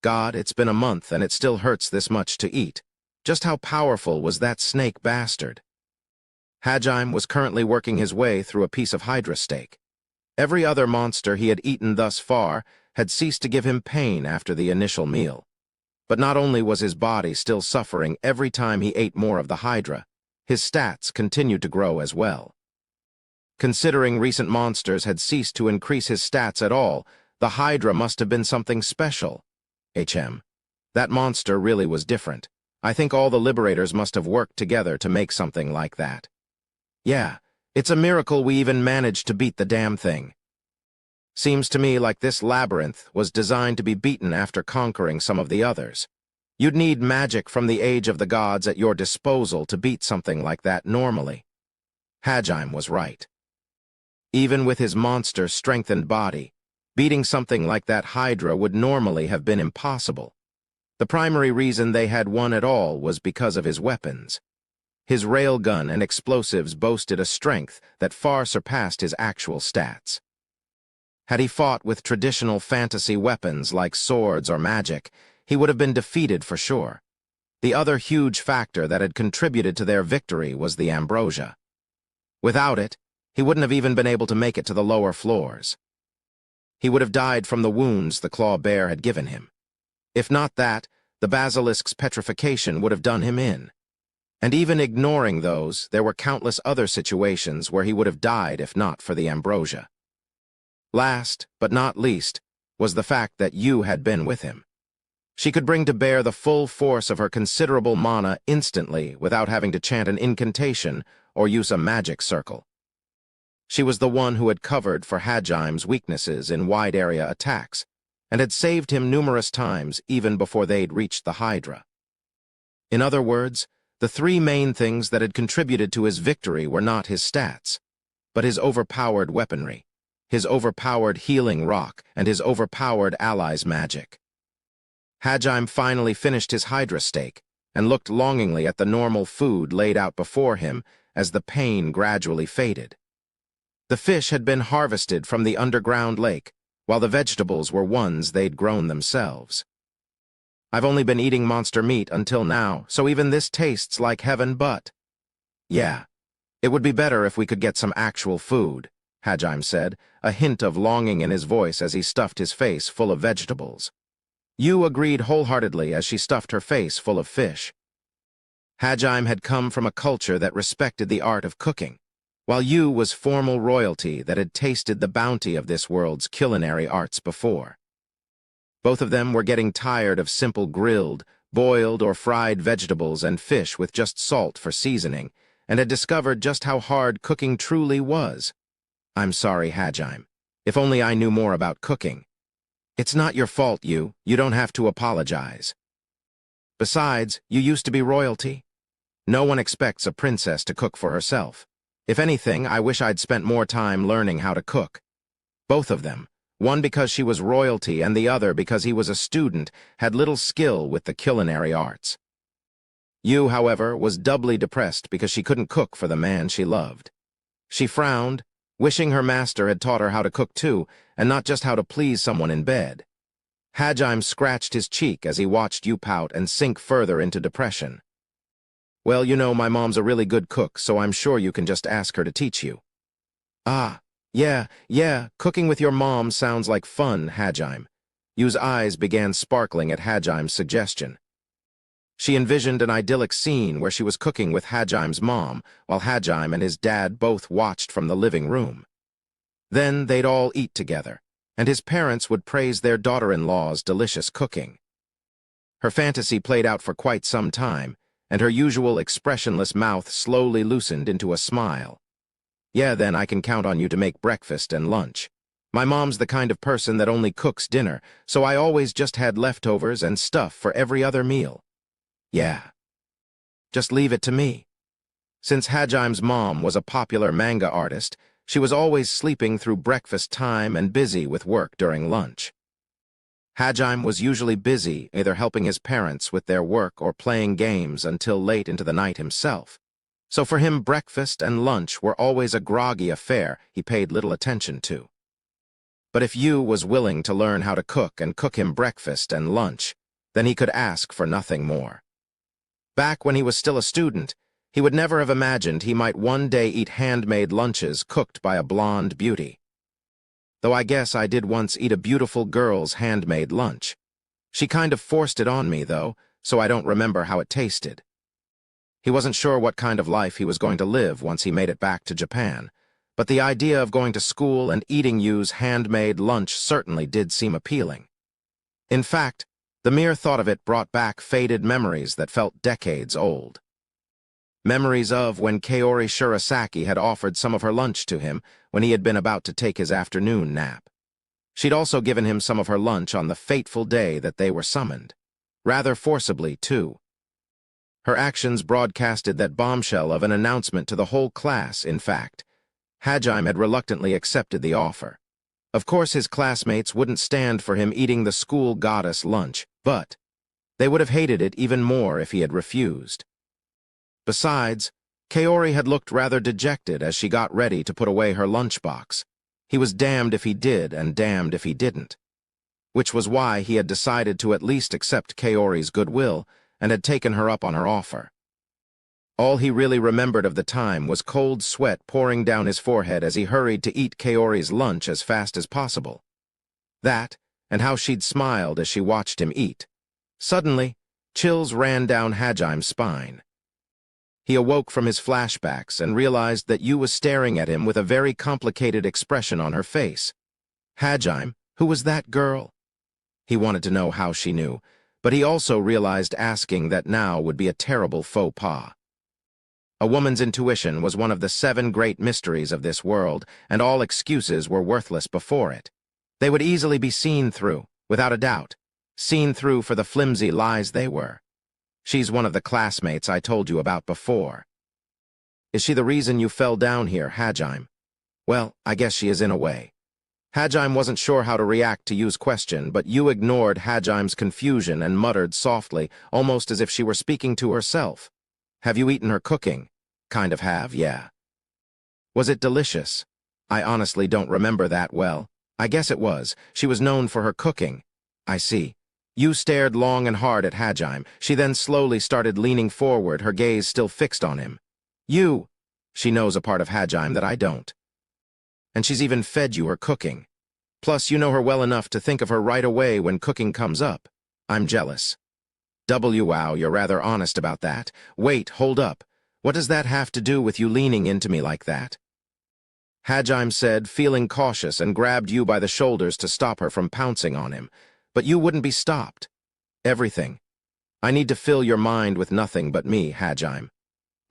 God, it's been a month and it still hurts this much to eat. Just how powerful was that snake bastard? Hajime was currently working his way through a piece of hydra steak. Every other monster he had eaten thus far had ceased to give him pain after the initial meal. But not only was his body still suffering every time he ate more of the hydra, his stats continued to grow as well. Considering recent monsters had ceased to increase his stats at all, the hydra must have been something special. That monster really was different. I think all the liberators must have worked together to make something like that. Yeah, it's a miracle we even managed to beat the damn thing. Seems to me like this labyrinth was designed to be beaten after conquering some of the others. You'd need magic from the age of the gods at your disposal to beat something like that normally. Hajime was right. Even with his monster-strengthened body, beating something like that hydra would normally have been impossible. The primary reason they had won at all was because of his weapons. His railgun and explosives boasted a strength that far surpassed his actual stats. Had he fought with traditional fantasy weapons like swords or magic, he would have been defeated for sure. The other huge factor that had contributed to their victory was the ambrosia. Without it, he wouldn't have even been able to make it to the lower floors. He would have died from the wounds the claw bear had given him. If not that, the basilisk's petrification would have done him in. And even ignoring those, there were countless other situations where he would have died if not for the ambrosia. Last, but not least, was the fact that Yu had been with him. She could bring to bear the full force of her considerable mana instantly without having to chant an incantation or use a magic circle. She was the one who had covered for Hajime's weaknesses in wide-area attacks, and had saved him numerous times even before they'd reached the Hydra. In other words, the three main things that had contributed to his victory were not his stats, but his overpowered weaponry, his overpowered healing rock, and his overpowered allies' magic. Hajime finally finished his Hydra steak and looked longingly at the normal food laid out before him as the pain gradually faded. The fish had been harvested from the underground lake, while the vegetables were ones they'd grown themselves. I've only been eating monster meat until now, so even this tastes like heaven, but... Yeah, it would be better if we could get some actual food, Hajime said, a hint of longing in his voice as he stuffed his face full of vegetables. Yu agreed wholeheartedly as she stuffed her face full of fish. Hajime had come from a culture that respected the art of cooking, while Yu was formal royalty that had tasted the bounty of this world's culinary arts before. Both of them were getting tired of simple grilled, boiled, or fried vegetables and fish with just salt for seasoning, and had discovered just how hard cooking truly was. I'm sorry, Hajime. If only I knew more about cooking. It's not your fault, Yu. You don't have to apologize. Besides, you used to be royalty. No one expects a princess to cook for herself. If anything, I wish I'd spent more time learning how to cook. Both of them, one because she was royalty and the other because he was a student, had little skill with the culinary arts. Yu, however, was doubly depressed because she couldn't cook for the man she loved. She frowned, wishing her master had taught her how to cook too, and not just how to please someone in bed. Hajime scratched his cheek as he watched Yu pout and sink further into depression. Well, you know, my mom's a really good cook, so I'm sure you can just ask her to teach you. Ah, yeah, cooking with your mom sounds like fun, Hajime. Yu's eyes began sparkling at Hajime's suggestion. She envisioned an idyllic scene where she was cooking with Hajime's mom, while Hajime and his dad both watched from the living room. Then they'd all eat together, and his parents would praise their daughter-in-law's delicious cooking. Her fantasy played out for quite some time, and her usual expressionless mouth slowly loosened into a smile. Yeah, then I can count on you to make breakfast and lunch. My mom's the kind of person that only cooks dinner, so I always just had leftovers and stuff for every other meal. Yeah. Just leave it to me. Since Hajim's mom was a popular manga artist, she was always sleeping through breakfast time and busy with work during lunch. Hajime was usually busy either helping his parents with their work or playing games until late into the night himself. So for him, breakfast and lunch were always a groggy affair he paid little attention to. But if Yu was willing to learn how to cook and cook him breakfast and lunch, then he could ask for nothing more. Back when he was still a student, he would never have imagined he might one day eat handmade lunches cooked by a blonde beauty. Though I guess I did once eat a beautiful girl's handmade lunch. She kind of forced it on me, though, so I don't remember how it tasted. He wasn't sure what kind of life he was going to live once he made it back to Japan, but the idea of going to school and eating Yu's handmade lunch certainly did seem appealing. In fact, the mere thought of it brought back faded memories that felt decades old. Memories of when Kaori Shirasaki had offered some of her lunch to him when he had been about to take his afternoon nap. She'd also given him some of her lunch on the fateful day that they were summoned. Rather forcibly, too. Her actions broadcasted that bombshell of an announcement to the whole class, in fact. Hajime had reluctantly accepted the offer. Of course his classmates wouldn't stand for him eating the school goddess lunch, but they would have hated it even more if he had refused. Besides, Kaori had looked rather dejected as she got ready to put away her lunchbox. He was damned if he did and damned if he didn't. Which was why he had decided to at least accept Kaori's goodwill and had taken her up on her offer. All he really remembered of the time was cold sweat pouring down his forehead as he hurried to eat Kaori's lunch as fast as possible. That, and how she'd smiled as she watched him eat. Suddenly, chills ran down Hajime's spine. He awoke from his flashbacks and realized that Yu was staring at him with a very complicated expression on her face. Hajime, who was that girl? He wanted to know how she knew, but he also realized asking that now would be a terrible faux pas. A woman's intuition was one of the 7 great mysteries of this world, and all excuses were worthless before it. They would easily be seen through, without a doubt, seen through for the flimsy lies they were. She's one of the classmates I told you about before. Is she the reason you fell down here, Hajime? Well, I guess she is in a way. Hajime wasn't sure how to react to Yu's question, but Yu ignored Hajime's confusion and muttered softly, almost as if she were speaking to herself. Have you eaten her cooking? Kind of have, yeah. Was it delicious? I honestly don't remember that well. I guess it was. She was known for her cooking. I see. Yu stared long and hard at Hajime. She then slowly started leaning forward, her gaze still fixed on him. Yu! She knows a part of Hajime that I don't. And she's even fed you her cooking. Plus, you know her well enough to think of her right away when cooking comes up. I'm jealous. Wow, you're rather honest about that. Wait, hold up. What does that have to do with you leaning into me like that? Hajime said, feeling cautious, and grabbed Yu by the shoulders to stop her from pouncing on him. But you wouldn't be stopped. Everything. I need to fill your mind with nothing but me, Hajime.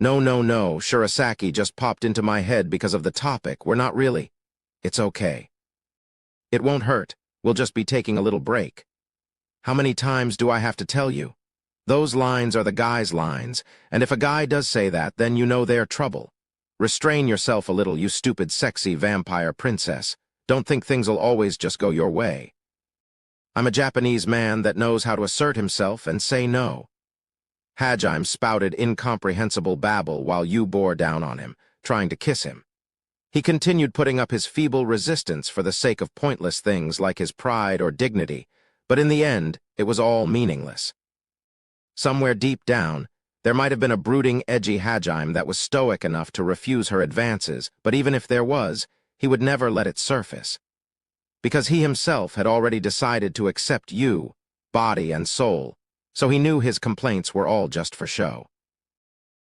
No, Shirasaki just popped into my head because of the topic. We're not really. It's okay. It won't hurt. We'll just be taking a little break. How many times do I have to tell you? Those lines are the guy's lines, and if a guy does say that, then you know they're trouble. Restrain yourself a little, you stupid sexy vampire princess. Don't think things'll always just go your way. I'm a Japanese man that knows how to assert himself and say no. Hajime spouted incomprehensible babble while Yu bore down on him, trying to kiss him. He continued putting up his feeble resistance for the sake of pointless things like his pride or dignity, but in the end, it was all meaningless. Somewhere deep down, there might have been a brooding, edgy Hajime that was stoic enough to refuse her advances, but even if there was, he would never let it surface. Because he himself had already decided to accept Yu, body and soul, so he knew his complaints were all just for show.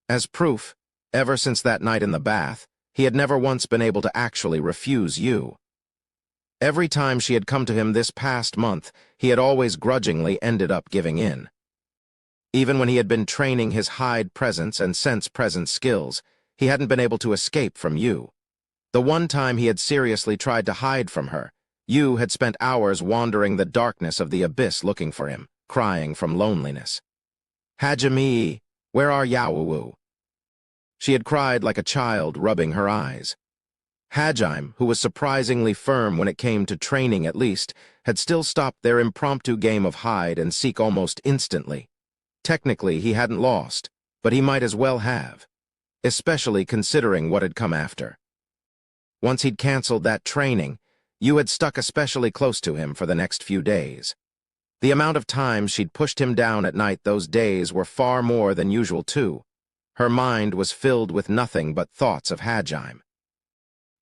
As proof, ever since that night in the bath, he had never once been able to actually refuse Yu. Every time she had come to him this past month, he had always grudgingly ended up giving in. Even when he had been training his hide presence and sense presence skills, he hadn't been able to escape from Yu. The one time he had seriously tried to hide from her, Yu had spent hours wandering the darkness of the abyss looking for him, crying from loneliness. Hajime, where are Yaowu? She had cried like a child, rubbing her eyes. Hajime, who was surprisingly firm when it came to training at least, had still stopped their impromptu game of hide and seek almost instantly. Technically, he hadn't lost, but he might as well have, especially considering what had come after. Once he'd canceled that training, Yu had stuck especially close to him for the next few days. The amount of times she'd pushed him down at night those days were far more than usual too. Her mind was filled with nothing but thoughts of Hajime.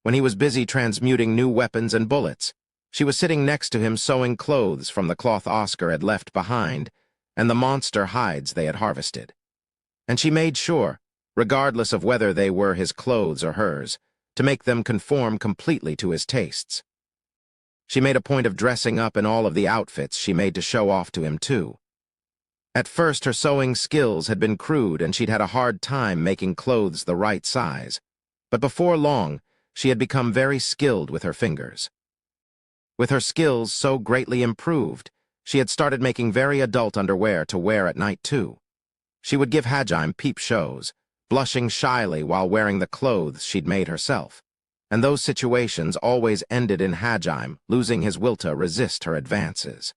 When he was busy transmuting new weapons and bullets, she was sitting next to him sewing clothes from the cloth Oscar had left behind and the monster hides they had harvested. And she made sure, regardless of whether they were his clothes or hers, to make them conform completely to his tastes. She made a point of dressing up in all of the outfits she made to show off to him too. At first her sewing skills had been crude and she'd had a hard time making clothes the right size, but before long she had become very skilled with her fingers. With her skills so greatly improved, she had started making very adult underwear to wear at night too. She would give Hajime peep shows, blushing shyly while wearing the clothes she'd made herself, and those situations always ended in Hajime losing his will to resist her advances.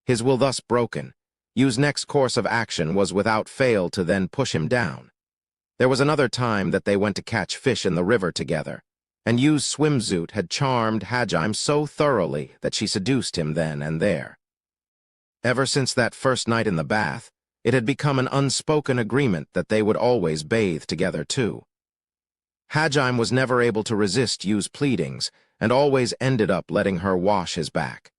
His will thus broken, Yu's next course of action was without fail to then push him down. There was another time that they went to catch fish in the river together, and Yu's swimsuit had charmed Hajime so thoroughly that she seduced him then and there. Ever since that first night in the bath, it had become an unspoken agreement that they would always bathe together too. Hajime was never able to resist Yu's pleadings and always ended up letting her wash his back.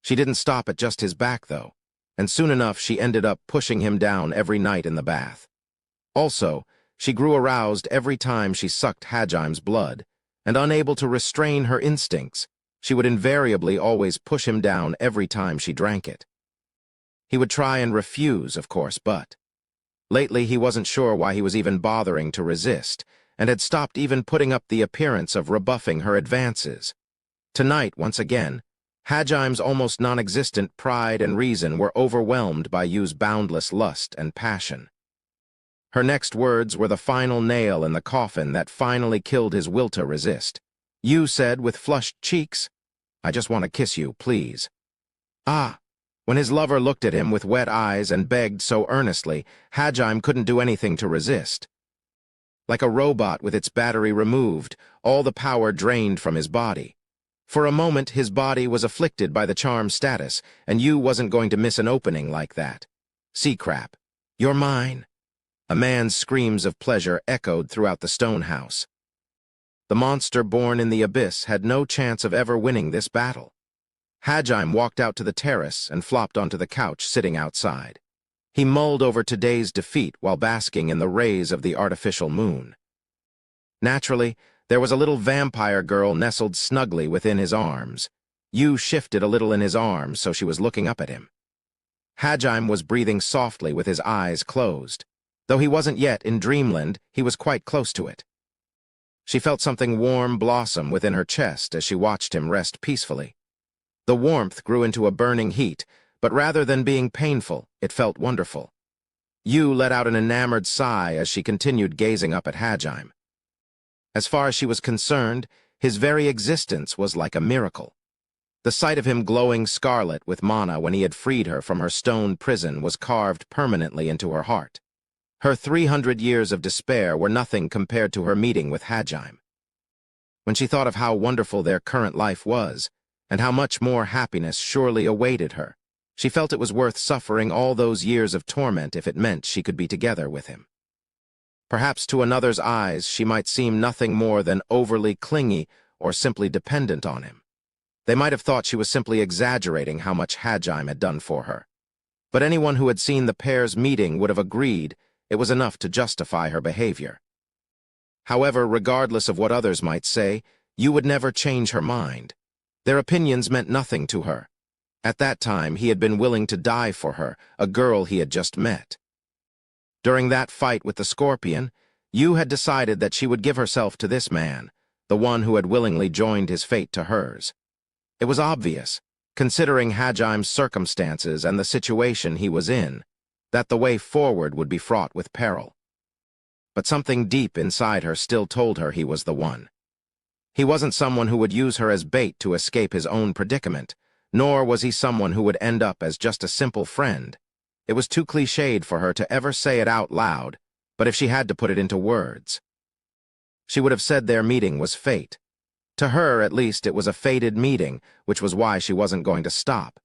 She didn't stop at just his back though, and soon enough she ended up pushing him down every night in the bath. Also, she grew aroused every time she sucked Hajime's blood, and unable to restrain her instincts, she would invariably always push him down every time she drank it. He would try and refuse, of course, but lately he wasn't sure why he was even bothering to resist, and had stopped even putting up the appearance of rebuffing her advances. Tonight, once again, Hajime's almost non-existent pride and reason were overwhelmed by Yu's boundless lust and passion. Her next words were the final nail in the coffin that finally killed his will to resist. Yu said with flushed cheeks, "I just want to kiss you, please." Ah! When his lover looked at him with wet eyes and begged so earnestly, Hajime couldn't do anything to resist. Like a robot with its battery removed, all the power drained from his body. For a moment, his body was afflicted by the charm status, and Yu wasn't going to miss an opening like that. "Sea crap, you're mine." A man's screams of pleasure echoed throughout the stone house. The monster born in the abyss had no chance of ever winning this battle. Hajime walked out to the terrace and flopped onto the couch sitting outside. He mulled over today's defeat while basking in the rays of the artificial moon. Naturally, there was a little vampire girl nestled snugly within his arms. Yu shifted a little in his arms so she was looking up at him. Hajime was breathing softly with his eyes closed. Though he wasn't yet in dreamland, he was quite close to it. She felt something warm blossom within her chest as she watched him rest peacefully. The warmth grew into a burning heat, but rather than being painful, it felt wonderful. Yu let out an enamored sigh as she continued gazing up at Hajime. As far as she was concerned, his very existence was like a miracle. The sight of him glowing scarlet with mana when he had freed her from her stone prison was carved permanently into her heart. Her 300 years of despair were nothing compared to her meeting with Hajime. When she thought of how wonderful their current life was, and how much more happiness surely awaited her, she felt it was worth suffering all those years of torment if it meant she could be together with him. Perhaps to another's eyes she might seem nothing more than overly clingy or simply dependent on him. They might have thought she was simply exaggerating how much Hajime had done for her. But anyone who had seen the pair's meeting would have agreed it was enough to justify her behavior. However, regardless of what others might say, Yu would never change her mind. Their opinions meant nothing to her. At that time, he had been willing to die for her, a girl he had just met. During that fight with the scorpion, Yu had decided that she would give herself to this man, the one who had willingly joined his fate to hers. It was obvious, considering Hajime's circumstances and the situation he was in, that the way forward would be fraught with peril. but something deep inside her still told her he was the one. He wasn't someone who would use her as bait to escape his own predicament, nor was he someone who would end up as just a simple friend. It was too cliched for her to ever say it out loud, but if she had to put it into words, she would have said their meeting was fate. To her, at least, it was a fated meeting, which was why she wasn't going to stop.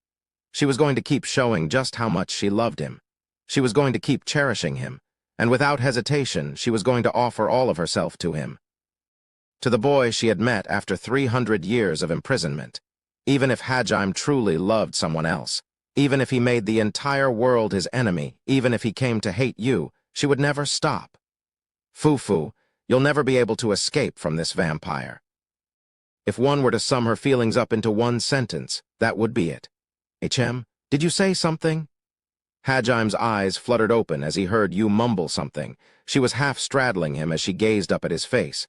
She was going to keep showing just how much she loved him. She was going to keep cherishing him, and without hesitation, she was going to offer all of herself to him. To the boy she had met after 300 years of imprisonment. Even if Hajime truly loved someone else, even if he made the entire world his enemy, even if he came to hate you, she would never stop. Fufu, you'll never be able to escape from this vampire. If one were to sum her feelings up into one sentence, that would be it. HM, did you say something? Hajime's eyes fluttered open as he heard Yu mumble something. She was half straddling him as she gazed up at his face.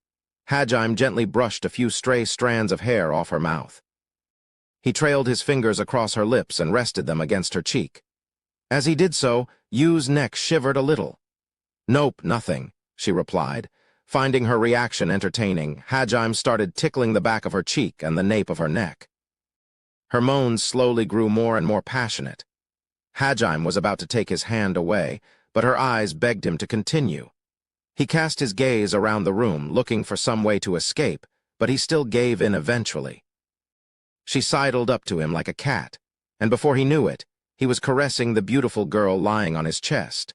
Hajime gently brushed a few stray strands of hair off her mouth. He trailed his fingers across her lips and rested them against her cheek. As he did so, Yu's neck shivered a little. Nope, nothing, she replied. Finding her reaction entertaining, Hajime started tickling the back of her cheek and the nape of her neck. Her moans slowly grew more and more passionate. Hajime was about to take his hand away, but her eyes begged him to continue. He cast his gaze around the room, looking for some way to escape, but he still gave in eventually. She sidled up to him like a cat, and before he knew it, he was caressing the beautiful girl lying on his chest.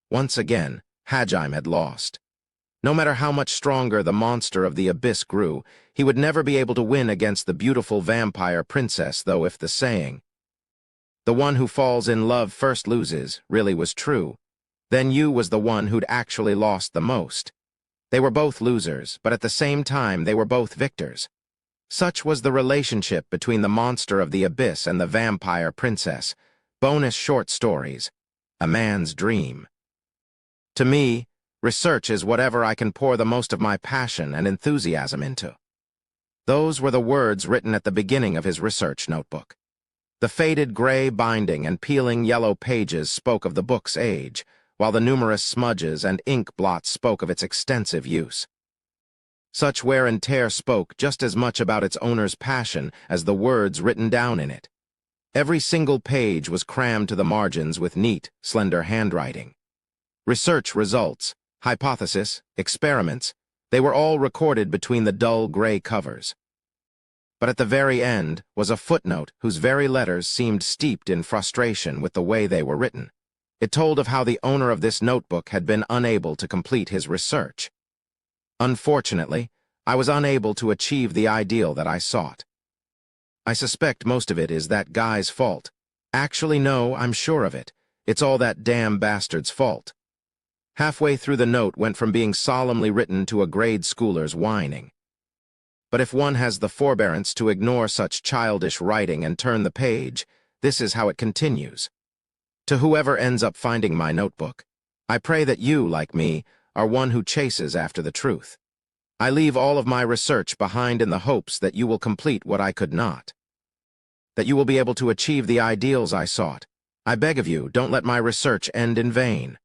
Once again, Hajime had lost. No matter how much stronger the monster of the abyss grew, he would never be able to win against the beautiful vampire princess, though if the saying, "The one who falls in love first loses," really was true, then Yu was the one who'd actually lost the most. They were both losers, but at the same time they were both victors. Such was the relationship between the monster of the abyss and the vampire princess. Bonus short stories. A man's dream. To me, research is whatever I can pour the most of my passion and enthusiasm into. Those were the words written at the beginning of his research notebook. The faded gray binding and peeling yellow pages spoke of the book's age, while the numerous smudges and ink blots spoke of its extensive use. Such wear and tear spoke just as much about its owner's passion as the words written down in it. Every single page was crammed to the margins with neat, slender handwriting. Research results, hypothesis, experiments, they were all recorded between the dull gray covers. But at the very end was a footnote whose very letters seemed steeped in frustration with the way they were written. It told of how the owner of this notebook had been unable to complete his research. Unfortunately, I was unable to achieve the ideal that I sought. I suspect most of it is that guy's fault. Actually, no, I'm sure of it. It's all that damn bastard's fault. Halfway through the note went from being solemnly written to a grade schooler's whining. But if one has the forbearance to ignore such childish writing and turn the page, this is how it continues. To whoever ends up finding my notebook, I pray that you, like me, are one who chases after the truth. I leave all of my research behind in the hopes that you will complete what I could not. That you will be able to achieve the ideals I sought. I beg of you, don't let my research end in vain.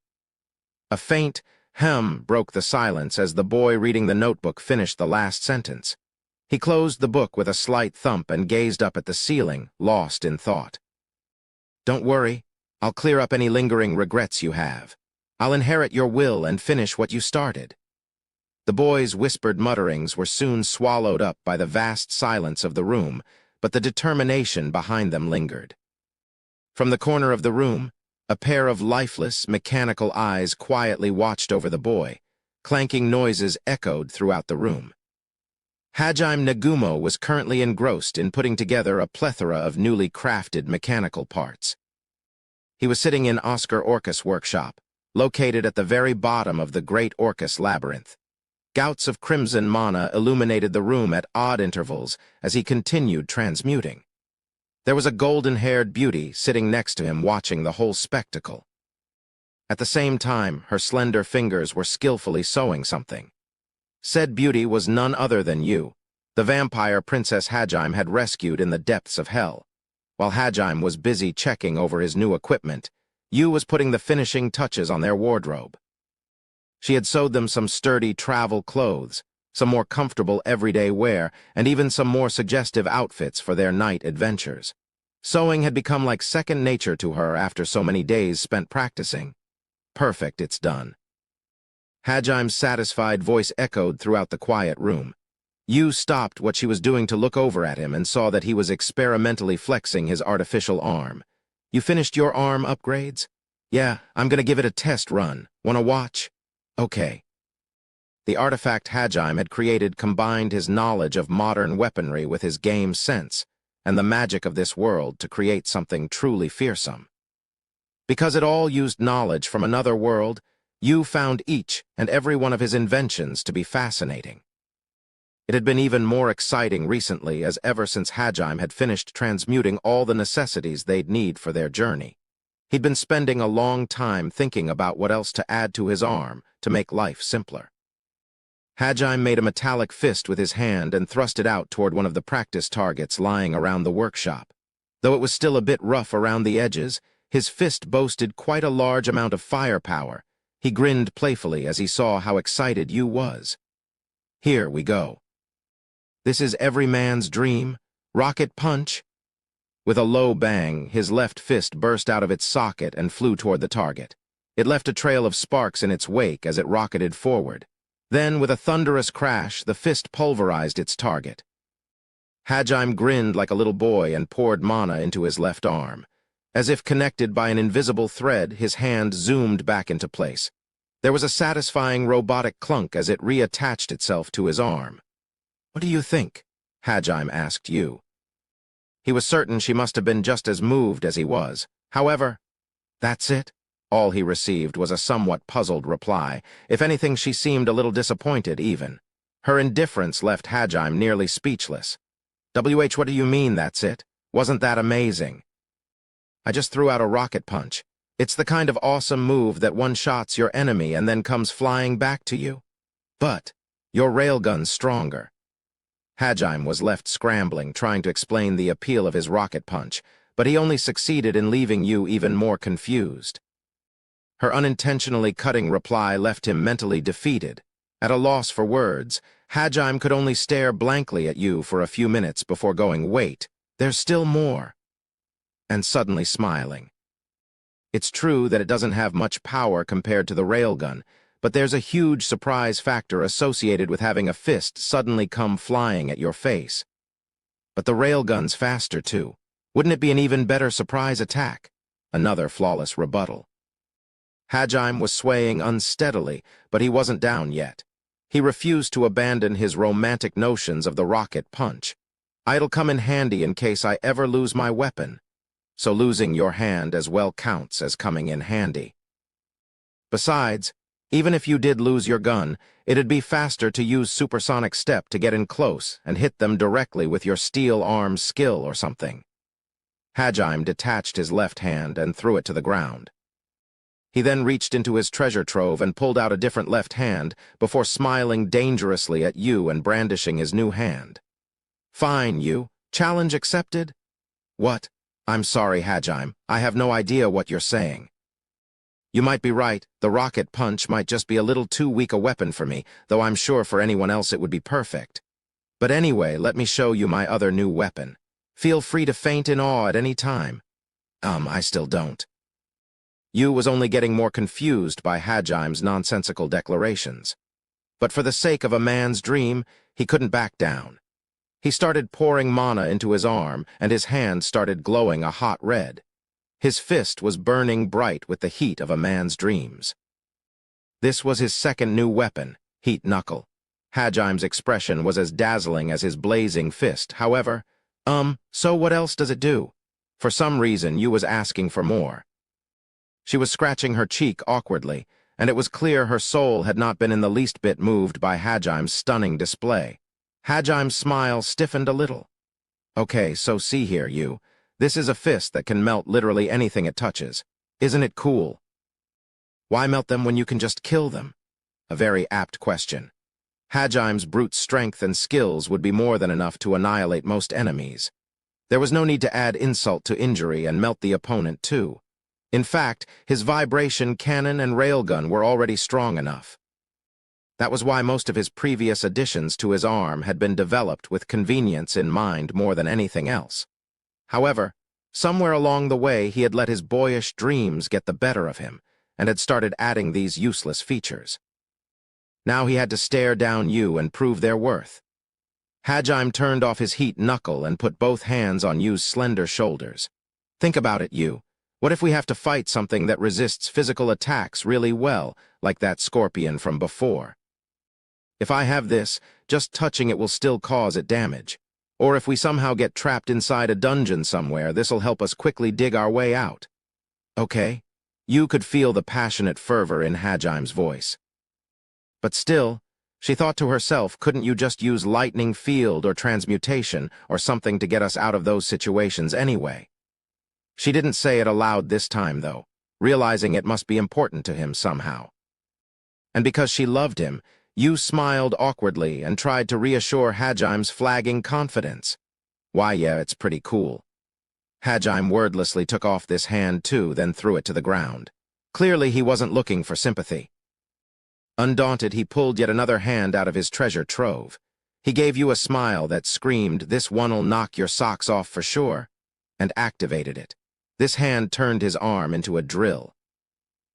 A faint hem broke the silence as the boy reading the notebook finished the last sentence. He closed the book with a slight thump and gazed up at the ceiling, lost in thought. Don't worry, I'll clear up any lingering regrets you have. I'll inherit your will and finish what you started. The boy's whispered mutterings were soon swallowed up by the vast silence of the room, but the determination behind them lingered. From the corner of the room, a pair of lifeless, mechanical eyes quietly watched over the boy. Clanking noises echoed throughout the room. Hajime Nagumo was currently engrossed in putting together a plethora of newly crafted mechanical parts. He was sitting in Oscar Orcus' workshop, located at the very bottom of the Great Orcus Labyrinth. Gouts of crimson mana illuminated the room at odd intervals as he continued transmuting. There was a golden-haired beauty sitting next to him watching the whole spectacle. At the same time, her slender fingers were skillfully sewing something. Said beauty was none other than Yu, the vampire Princess Hajime had rescued in the depths of hell. While Hajime was busy checking over his new equipment, Yu was putting the finishing touches on their wardrobe. She had sewed them some sturdy travel clothes, some more comfortable everyday wear, and even some more suggestive outfits for their night adventures. Sewing had become like second nature to her after so many days spent practicing. Perfect, it's done. Hajim's satisfied voice echoed throughout the quiet room. Yu stopped what she was doing to look over at him and saw that he was experimentally flexing his artificial arm. You finished your arm upgrades? Yeah, I'm gonna give it a test run. Wanna watch? Okay. The artifact Hajime had created combined his knowledge of modern weaponry with his game sense and the magic of this world to create something truly fearsome. Because it all used knowledge from another world, Yu found each and every one of his inventions to be fascinating. It had been even more exciting recently as ever since Hajime had finished transmuting all the necessities they'd need for their journey. He'd been spending a long time thinking about what else to add to his arm to make life simpler. Hajime made a metallic fist with his hand and thrust it out toward one of the practice targets lying around the workshop. Though it was still a bit rough around the edges, his fist boasted quite a large amount of firepower. He grinned playfully as he saw how excited Yu was. Here we go. This is every man's dream. Rocket punch. With a low bang, his left fist burst out of its socket and flew toward the target. It left a trail of sparks in its wake as it rocketed forward. Then, with a thunderous crash, the fist pulverized its target. Hajime grinned like a little boy and poured mana into his left arm. As if connected by an invisible thread, his hand zoomed back into place. There was a satisfying robotic clunk as it reattached itself to his arm. What do you think? Hajime asked Yu. He was certain she must have been just as moved as he was. However, that's it. All he received was a somewhat puzzled reply. If anything, she seemed a little disappointed even. Her indifference left Hajime nearly speechless. What do you mean, that's it? Wasn't that amazing? I just threw out a rocket punch. It's the kind of awesome move that one-shots your enemy and then comes flying back to you. But your railgun's stronger. Hajime was left scrambling, trying to explain the appeal of his rocket punch, but he only succeeded in leaving Yu even more confused. Her unintentionally cutting reply left him mentally defeated. At a loss for words, Hajime could only stare blankly at Yu for a few minutes before going, "Wait, there's still more," and suddenly smiling. It's true that it doesn't have much power compared to the railgun, but there's a huge surprise factor associated with having a fist suddenly come flying at your face. But the railgun's faster too. Wouldn't it be an even better surprise attack? Another flawless rebuttal. Hajime was swaying unsteadily, but he wasn't down yet. He refused to abandon his romantic notions of the rocket punch. It'll come in handy in case I ever lose my weapon. So losing your hand as well counts as coming in handy. Besides, even if you did lose your gun, it'd be faster to use supersonic step to get in close and hit them directly with your steel arm skill or something. Hajime detached his left hand and threw it to the ground. He then reached into his treasure trove and pulled out a different left hand before smiling dangerously at Yu and brandishing his new hand. Fine, Yu. Challenge accepted? What? I'm sorry, Hajime. I have no idea what you're saying. You might be right. The rocket punch might just be a little too weak a weapon for me, though I'm sure for anyone else it would be perfect. But anyway, let me show you my other new weapon. Feel free to faint in awe at any time. I still don't. Yu was only getting more confused by Hajime's nonsensical declarations. But for the sake of a man's dream, he couldn't back down. He started pouring mana into his arm, and his hand started glowing a hot red. His fist was burning bright with the heat of a man's dreams. This was his second new weapon, Heat Knuckle. Hajime's expression was as dazzling as his blazing fist. However, so what else does it do? For some reason, Yu was asking for more. She was scratching her cheek awkwardly, and it was clear her soul had not been in the least bit moved by Hajime's stunning display. Hajime's smile stiffened a little. Okay, so see here, Yu. This is a fist that can melt literally anything it touches. Isn't it cool? Why melt them when you can just kill them? A very apt question. Hajime's brute strength and skills would be more than enough to annihilate most enemies. There was no need to add insult to injury and melt the opponent too. In fact, his vibration cannon and railgun were already strong enough. That was why most of his previous additions to his arm had been developed with convenience in mind more than anything else. However, somewhere along the way he had let his boyish dreams get the better of him and had started adding these useless features. Now he had to stare down Yu and prove their worth. Hajime turned off his heat knuckle and put both hands on Yu's slender shoulders. Think about it, Yu. What if we have to fight something that resists physical attacks really well, like that scorpion from before? If I have this, just touching it will still cause it damage. Or if we somehow get trapped inside a dungeon somewhere, this'll help us quickly dig our way out. Okay? Yu could feel the passionate fervor in Hajime's voice. But still, she thought to herself, couldn't you just use lightning field or transmutation or something to get us out of those situations anyway? She didn't say it aloud this time, though, realizing it must be important to him somehow. And because she loved him, Yu smiled awkwardly and tried to reassure Hajime's flagging confidence. Why, yeah, it's pretty cool. Hajime wordlessly took off this hand too, then threw it to the ground. Clearly he wasn't looking for sympathy. Undaunted, he pulled yet another hand out of his treasure trove. He gave Yu a smile that screamed, "This one'll knock your socks off for sure," and activated it. This hand turned his arm into a drill.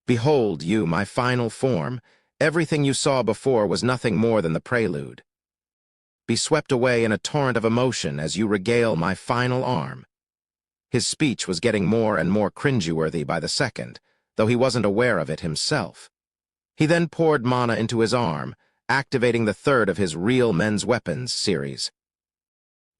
Behold, Yu, my final form. Everything you saw before was nothing more than the prelude. Be swept away in a torrent of emotion as you regale my final arm. His speech was getting more and more cringeworthy by the second, though he wasn't aware of it himself. He then poured mana into his arm, activating the third of his Real Men's Weapons series.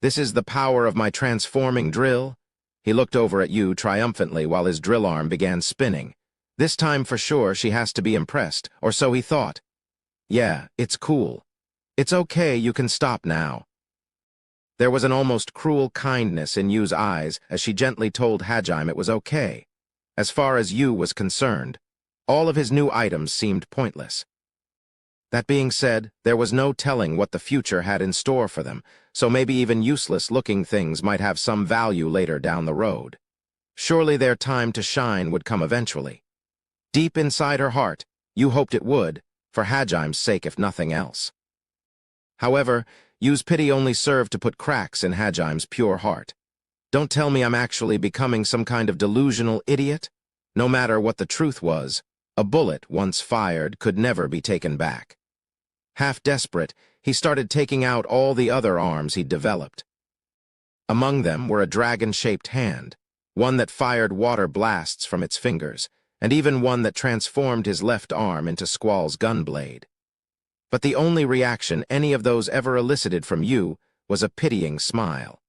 This is the power of my transforming drill? He looked over at Yu triumphantly while his drill arm began spinning. This time for sure she has to be impressed, or so he thought. Yeah, it's cool. It's okay, you can stop now. There was an almost cruel kindness in Yu's eyes as she gently told Hajime it was okay. As far as Yu was concerned, all of his new items seemed pointless. That being said, there was no telling what the future had in store for them, so maybe even useless-looking things might have some value later down the road. Surely their time to shine would come eventually. Deep inside her heart, Yu hoped it would, for Hajime's sake if nothing else. However, Yu's pity only served to put cracks in Hajime's pure heart. Don't tell me I'm actually becoming some kind of delusional idiot? No matter what the truth was, a bullet, once fired, could never be taken back. Half desperate, he started taking out all the other arms he'd developed. Among them were a dragon-shaped hand, one that fired water blasts from its fingers, and even one that transformed his left arm into Squall's gunblade. But the only reaction any of those ever elicited from Yu was a pitying smile.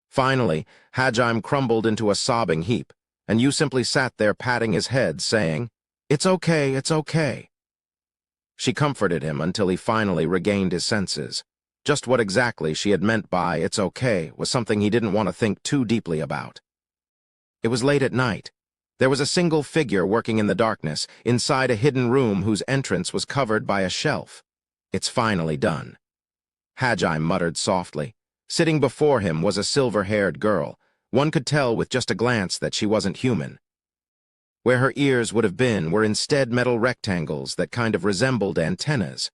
Finally, Hajime crumbled into a sobbing heap, and Yu simply sat there patting his head, saying, "It's okay, it's okay." She comforted him until he finally regained his senses. Just what exactly she had meant by "it's okay" was something he didn't want to think too deeply about. It was late at night. There was a single figure working in the darkness, inside a hidden room whose entrance was covered by a shelf. "It's finally done." Hajime muttered softly. Sitting before him was a silver-haired girl. One could tell with just a glance that she wasn't human. Where her ears would have been were instead metal rectangles that kind of resembled antennas.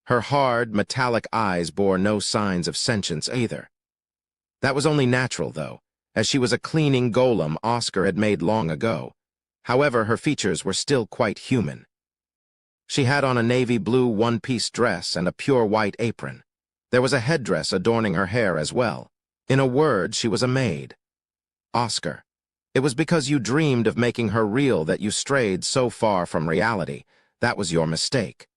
Her hard, metallic eyes bore no signs of sentience either. That was only natural, though, as she was a cleaning golem Oscar had made long ago. However, her features were still quite human. She had on a navy blue one-piece dress and a pure white apron. There was a headdress adorning her hair as well. In a word, she was a maid. Oscar, it was because you dreamed of making her real that you strayed so far from reality. That was your mistake.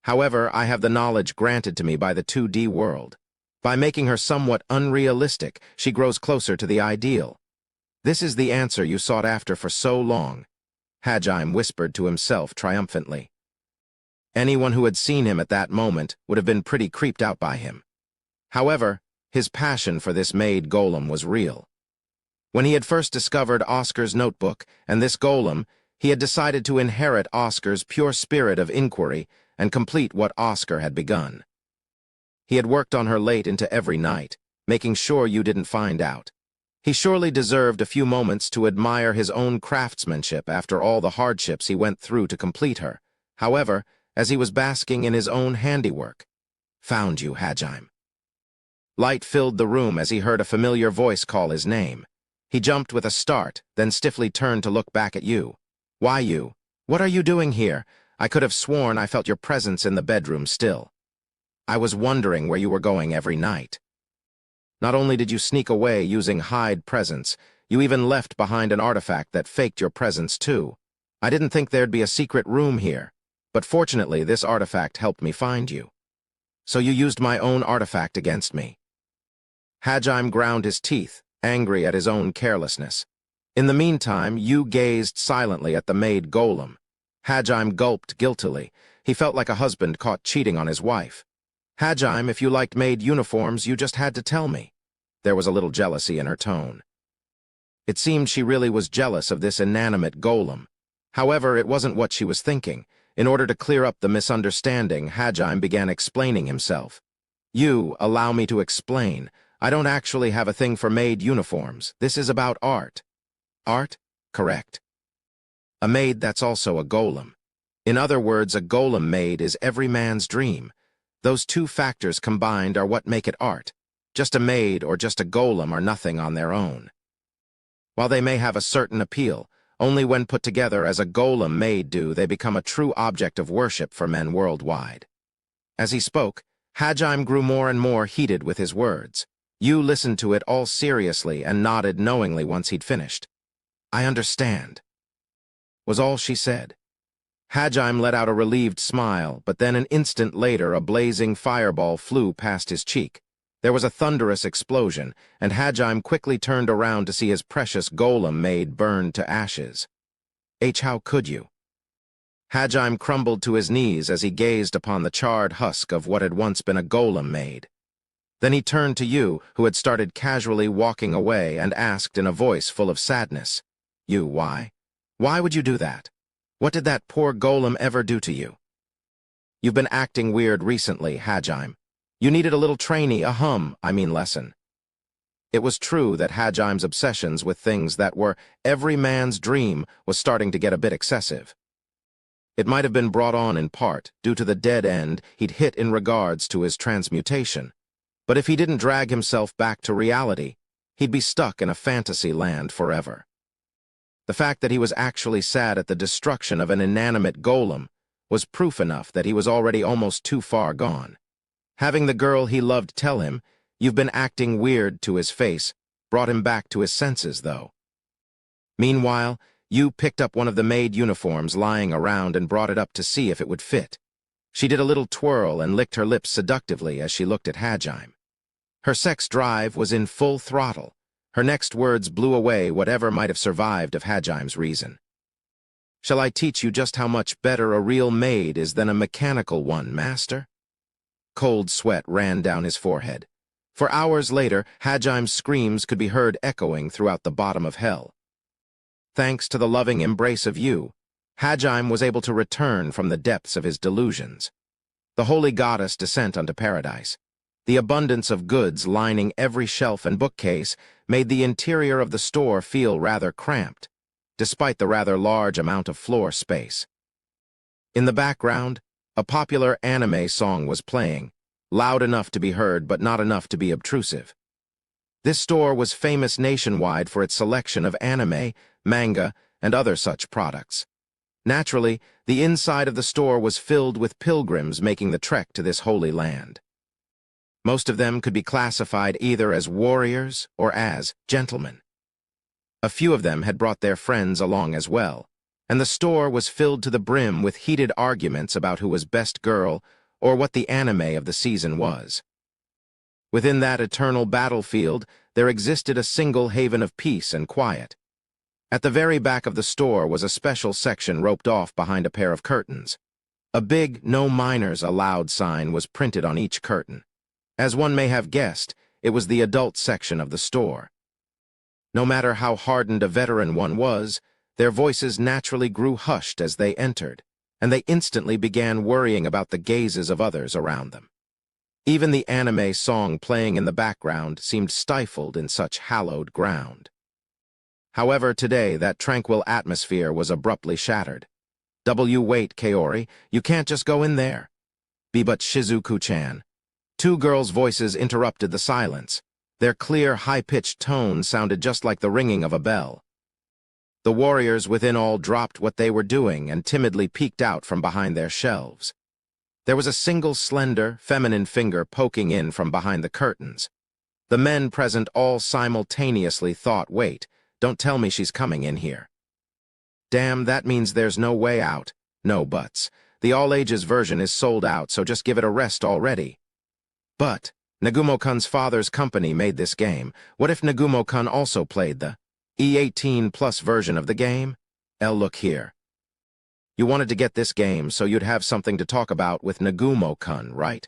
However, I have the knowledge granted to me by the 2D world. By making her somewhat unrealistic, she grows closer to the ideal. This is the answer you sought after for so long, Hajime whispered to himself triumphantly. Anyone who had seen him at that moment would have been pretty creeped out by him. However, his passion for this maid golem was real. When he had first discovered Oscar's notebook and this golem, he had decided to inherit Oscar's pure spirit of inquiry and complete what Oscar had begun. He had worked on her late into every night, making sure you didn't find out. He surely deserved a few moments to admire his own craftsmanship after all the hardships he went through to complete her. However, as he was basking in his own handiwork. "Found you, Hajime." Light filled the room as he heard a familiar voice call his name. He jumped with a start, then stiffly turned to look back at you. "Why you? What are you doing here? I could have sworn I felt your presence in the bedroom still. I was wondering where you were going every night." Not only did you sneak away using hide presence, you even left behind an artifact that faked your presence too. I didn't think there'd be a secret room here, but fortunately this artifact helped me find you. So you used my own artifact against me. Hajime ground his teeth, angry at his own carelessness. In the meantime, you gazed silently at the maid golem. Hajime gulped guiltily. He felt like a husband caught cheating on his wife. "Hajime, if you liked maid uniforms, you just had to tell me." There was a little jealousy in her tone. It seemed she really was jealous of this inanimate golem. However, it wasn't what she was thinking. In order to clear up the misunderstanding, Hajime began explaining himself. "You, allow me to explain. I don't actually have a thing for maid uniforms. This is about art." "Art?" "Correct. A maid that's also a golem. In other words, a golem maid is every man's dream. Those two factors combined are what make it art. Just a maid or just a golem are nothing on their own. While they may have a certain appeal, only when put together as a golem maid do they become a true object of worship for men worldwide." As he spoke, Hajime grew more and more heated with his words. You listened to it all seriously and nodded knowingly once he'd finished. "I understand," was all she said. Hajime let out a relieved smile, but then an instant later a blazing fireball flew past his cheek. There was a thunderous explosion, and Hajime quickly turned around to see his precious golem maid burned to ashes. How could you?" Hajime crumbled to his knees as he gazed upon the charred husk of what had once been a golem maid. Then he turned to you, who had started casually walking away, and asked in a voice full of sadness, "You, why? Why would you do that? What did that poor golem ever do to you?" "You've been acting weird recently, Hajime. You needed a little lesson." It was true that Hajime's obsessions with things that were every man's dream was starting to get a bit excessive. It might have been brought on in part due to the dead end he'd hit in regards to his transmutation. But if he didn't drag himself back to reality, he'd be stuck in a fantasy land forever. The fact that he was actually sad at the destruction of an inanimate golem was proof enough that he was already almost too far gone. Having the girl he loved tell him, "You've been acting weird," to his face, brought him back to his senses, though. Meanwhile, you picked up one of the maid uniforms lying around and brought it up to see if it would fit. She did a little twirl and licked her lips seductively as she looked at Hajime. Her sex drive was in full throttle. Her next words blew away whatever might have survived of Hajime's reason. "Shall I teach you just how much better a real maid is than a mechanical one, master?" Cold sweat ran down his forehead. For hours later, Hajime's screams could be heard echoing throughout the bottom of hell. Thanks to the loving embrace of you, Hajime was able to return from the depths of his delusions. The holy goddess descent unto paradise. The abundance of goods lining every shelf and bookcase made the interior of the store feel rather cramped, despite the rather large amount of floor space. In the background, a popular anime song was playing, loud enough to be heard but not enough to be obtrusive. This store was famous nationwide for its selection of anime, manga, and other such products. Naturally, the inside of the store was filled with pilgrims making the trek to this holy land. Most of them could be classified either as warriors or as gentlemen. A few of them had brought their friends along as well, and the store was filled to the brim with heated arguments about who was best girl or what the anime of the season was. Within that eternal battlefield, there existed a single haven of peace and quiet. At the very back of the store was a special section roped off behind a pair of curtains. A big "No Minors Allowed" sign was printed on each curtain. As one may have guessed, it was the adult section of the store. No matter how hardened a veteran one was, their voices naturally grew hushed as they entered, and they instantly began worrying about the gazes of others around them. Even the anime song playing in the background seemed stifled in such hallowed ground. However, today that tranquil atmosphere was abruptly shattered. Wait, Kaori, you can't just go in there. But Shizuku-chan. Two girls' voices interrupted the silence. Their clear, high-pitched tone sounded just like the ringing of a bell. The warriors within all dropped what they were doing and timidly peeked out from behind their shelves. There was a single slender, feminine finger poking in from behind the curtains. The men present all simultaneously thought, wait, don't tell me she's coming in here. Damn, that means there's no way out. No buts. The all-ages version is sold out, so just give it a rest already. But Nagumo-kun's father's company made this game. What if Nagumo-kun also played the E18+ version of the game? Look here. You wanted to get this game so you'd have something to talk about with Nagumo-kun, right?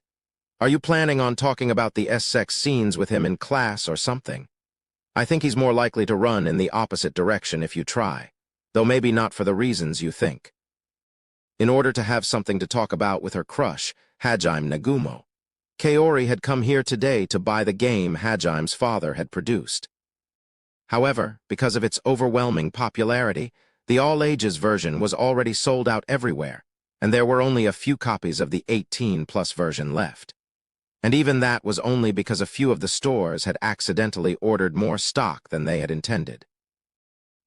Are you planning on talking about the sex scenes with him in class or something? I think he's more likely to run in the opposite direction if you try, though maybe not for the reasons you think. In order to have something to talk about with her crush, Hajime Nagumo, Kaori had come here today to buy the game Hajime's father had produced. However, because of its overwhelming popularity, the all-ages version was already sold out everywhere, and there were only a few copies of the 18+ version left. And even that was only because a few of the stores had accidentally ordered more stock than they had intended.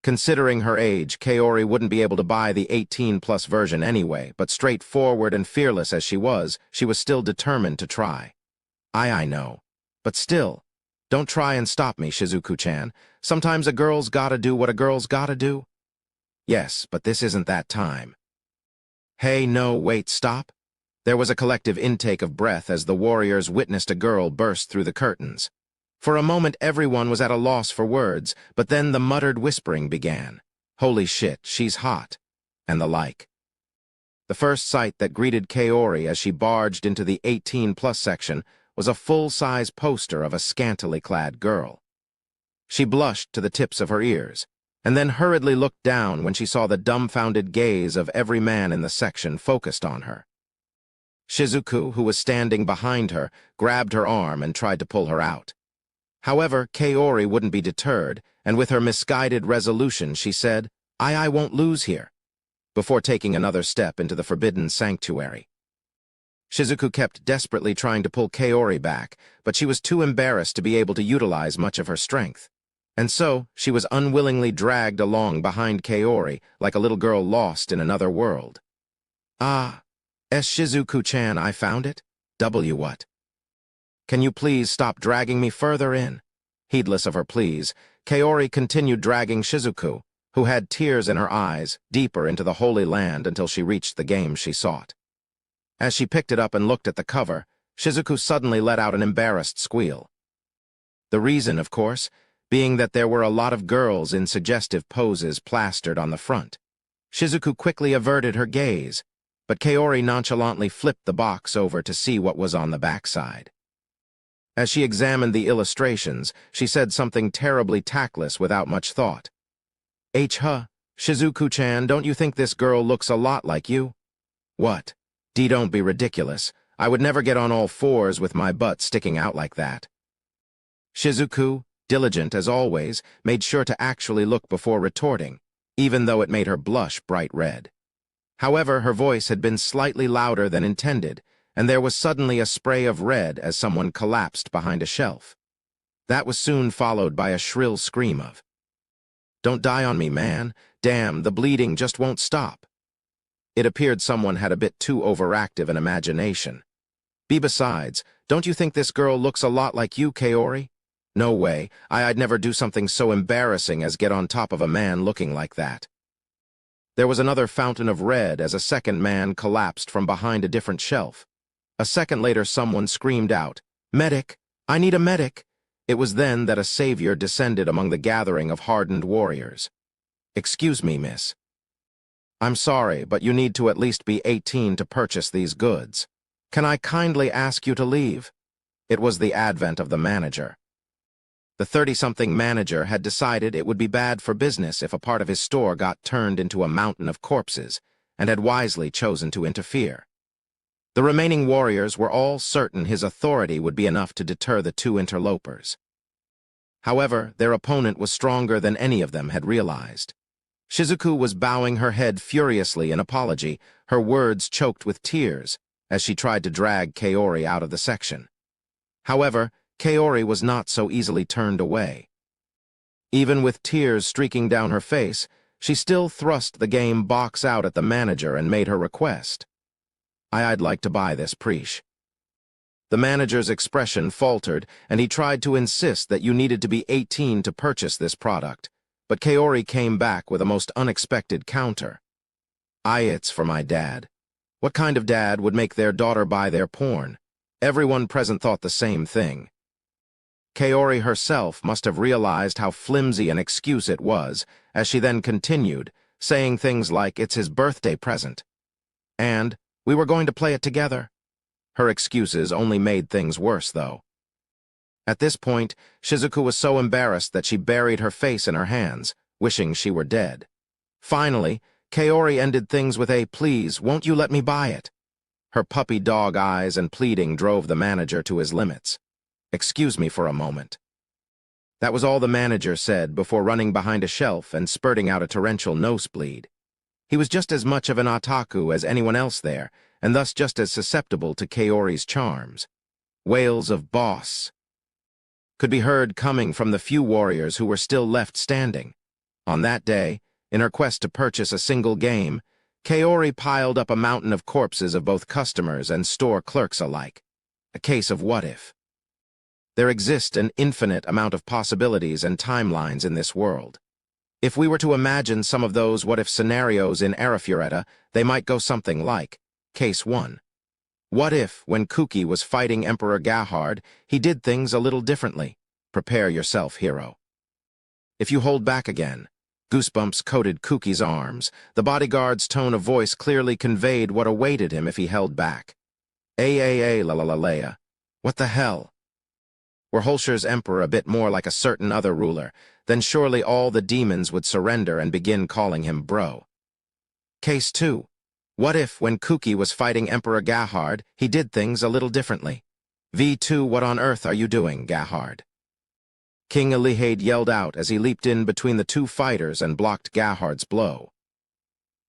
Considering her age, Kaori wouldn't be able to buy the 18+ version anyway, but straightforward and fearless as she was still determined to try. I know. But still, don't try and stop me, Shizuku-chan. Sometimes a girl's gotta do what a girl's gotta do. Yes, but this isn't that time. Hey, no, wait, stop. There was a collective intake of breath as the warriors witnessed a girl burst through the curtains. For a moment, everyone was at a loss for words, but then the muttered whispering began. Holy shit, she's hot, and the like. The first sight that greeted Kaori as she barged into the 18+ section was a full-size poster of a scantily clad girl. She blushed to the tips of her ears, and then hurriedly looked down when she saw the dumbfounded gaze of every man in the section focused on her. Shizuku, who was standing behind her, grabbed her arm and tried to pull her out. However, Kaori wouldn't be deterred, and with her misguided resolution, she said, I won't lose here, before taking another step into the forbidden sanctuary. Shizuku kept desperately trying to pull Kaori back, but she was too embarrassed to be able to utilize much of her strength. And so, she was unwillingly dragged along behind Kaori, like a little girl lost in another world. Shizuku-chan, I found it? What? Can you please stop dragging me further in? Heedless of her pleas, Kaori continued dragging Shizuku, who had tears in her eyes, deeper into the Holy Land until she reached the game she sought. As she picked it up and looked at the cover, Shizuku suddenly let out an embarrassed squeal. The reason, of course, being that there were a lot of girls in suggestive poses plastered on the front. Shizuku quickly averted her gaze, but Kaori nonchalantly flipped the box over to see what was on the backside. As she examined the illustrations, she said something terribly tactless without much thought. Shizuku-chan, don't you think this girl looks a lot like you? What? Don't be ridiculous. I would never get on all fours with my butt sticking out like that. Shizuku, diligent as always, made sure to actually look before retorting, even though it made her blush bright red. However, her voice had been slightly louder than intended, and there was suddenly a spray of red as someone collapsed behind a shelf. That was soon followed by a shrill scream of, "Don't die on me, man. Damn, the bleeding just won't stop." It appeared someone had a bit too overactive an imagination. Besides, don't you think this girl looks a lot like you, Kaori? No way, I'd never do something so embarrassing as get on top of a man looking like that. There was another fountain of red as a second man collapsed from behind a different shelf. A second later, someone screamed out, "Medic! I need a medic!" It was then that a savior descended among the gathering of hardened warriors. "Excuse me, miss. I'm sorry, but you need to at least be 18 to purchase these goods. Can I kindly ask you to leave?" It was the advent of the manager. The 30-something manager had decided it would be bad for business if a part of his store got turned into a mountain of corpses, and had wisely chosen to interfere. The remaining warriors were all certain his authority would be enough to deter the two interlopers. However, their opponent was stronger than any of them had realized. Shizuku was bowing her head furiously in apology, her words choked with tears, as she tried to drag Kaori out of the section. However, Kaori was not so easily turned away. Even with tears streaking down her face, she still thrust the game box out at the manager and made her request. I'd like to buy this, Preesh. The manager's expression faltered, and he tried to insist that you needed to be 18 to purchase this product, but Kaori came back with a most unexpected counter. It's for my dad. What kind of dad would make their daughter buy their porn? Everyone present thought the same thing. Kaori herself must have realized how flimsy an excuse it was, as she then continued, saying things like it's his birthday present. And we were going to play it together. Her excuses only made things worse, though. At this point, Shizuku was so embarrassed that she buried her face in her hands, wishing she were dead. Finally, Kaori ended things with a, "Please, won't you let me buy it?" Her puppy dog eyes and pleading drove the manager to his limits. "Excuse me for a moment." That was all the manager said before running behind a shelf and spurting out a torrential nosebleed. He was just as much of an otaku as anyone else there, and thus just as susceptible to Kaori's charms. Wails of "boss" could be heard coming from the few warriors who were still left standing. On that day, in her quest to purchase a single game, Kaori piled up a mountain of corpses of both customers and store clerks alike. A case of what if. There exist an infinite amount of possibilities and timelines in this world. If we were to imagine some of those what-if scenarios in Arifureta, they might go something like, Case 1. What if, when Kuki was fighting Emperor Gahard, he did things a little differently? Prepare yourself, hero. If you hold back again. Goosebumps coated Kuki's arms. The bodyguard's tone of voice clearly conveyed what awaited him if he held back. La la la Leia. What the hell? Were Holscher's emperor a bit more like a certain other ruler, then surely all the demons would surrender and begin calling him bro. Case 2. What if, when Kuki was fighting Emperor Gahard, he did things a little differently? V2, what on earth are you doing, Gahard? King Elihade yelled out as he leaped in between the two fighters and blocked Gahard's blow.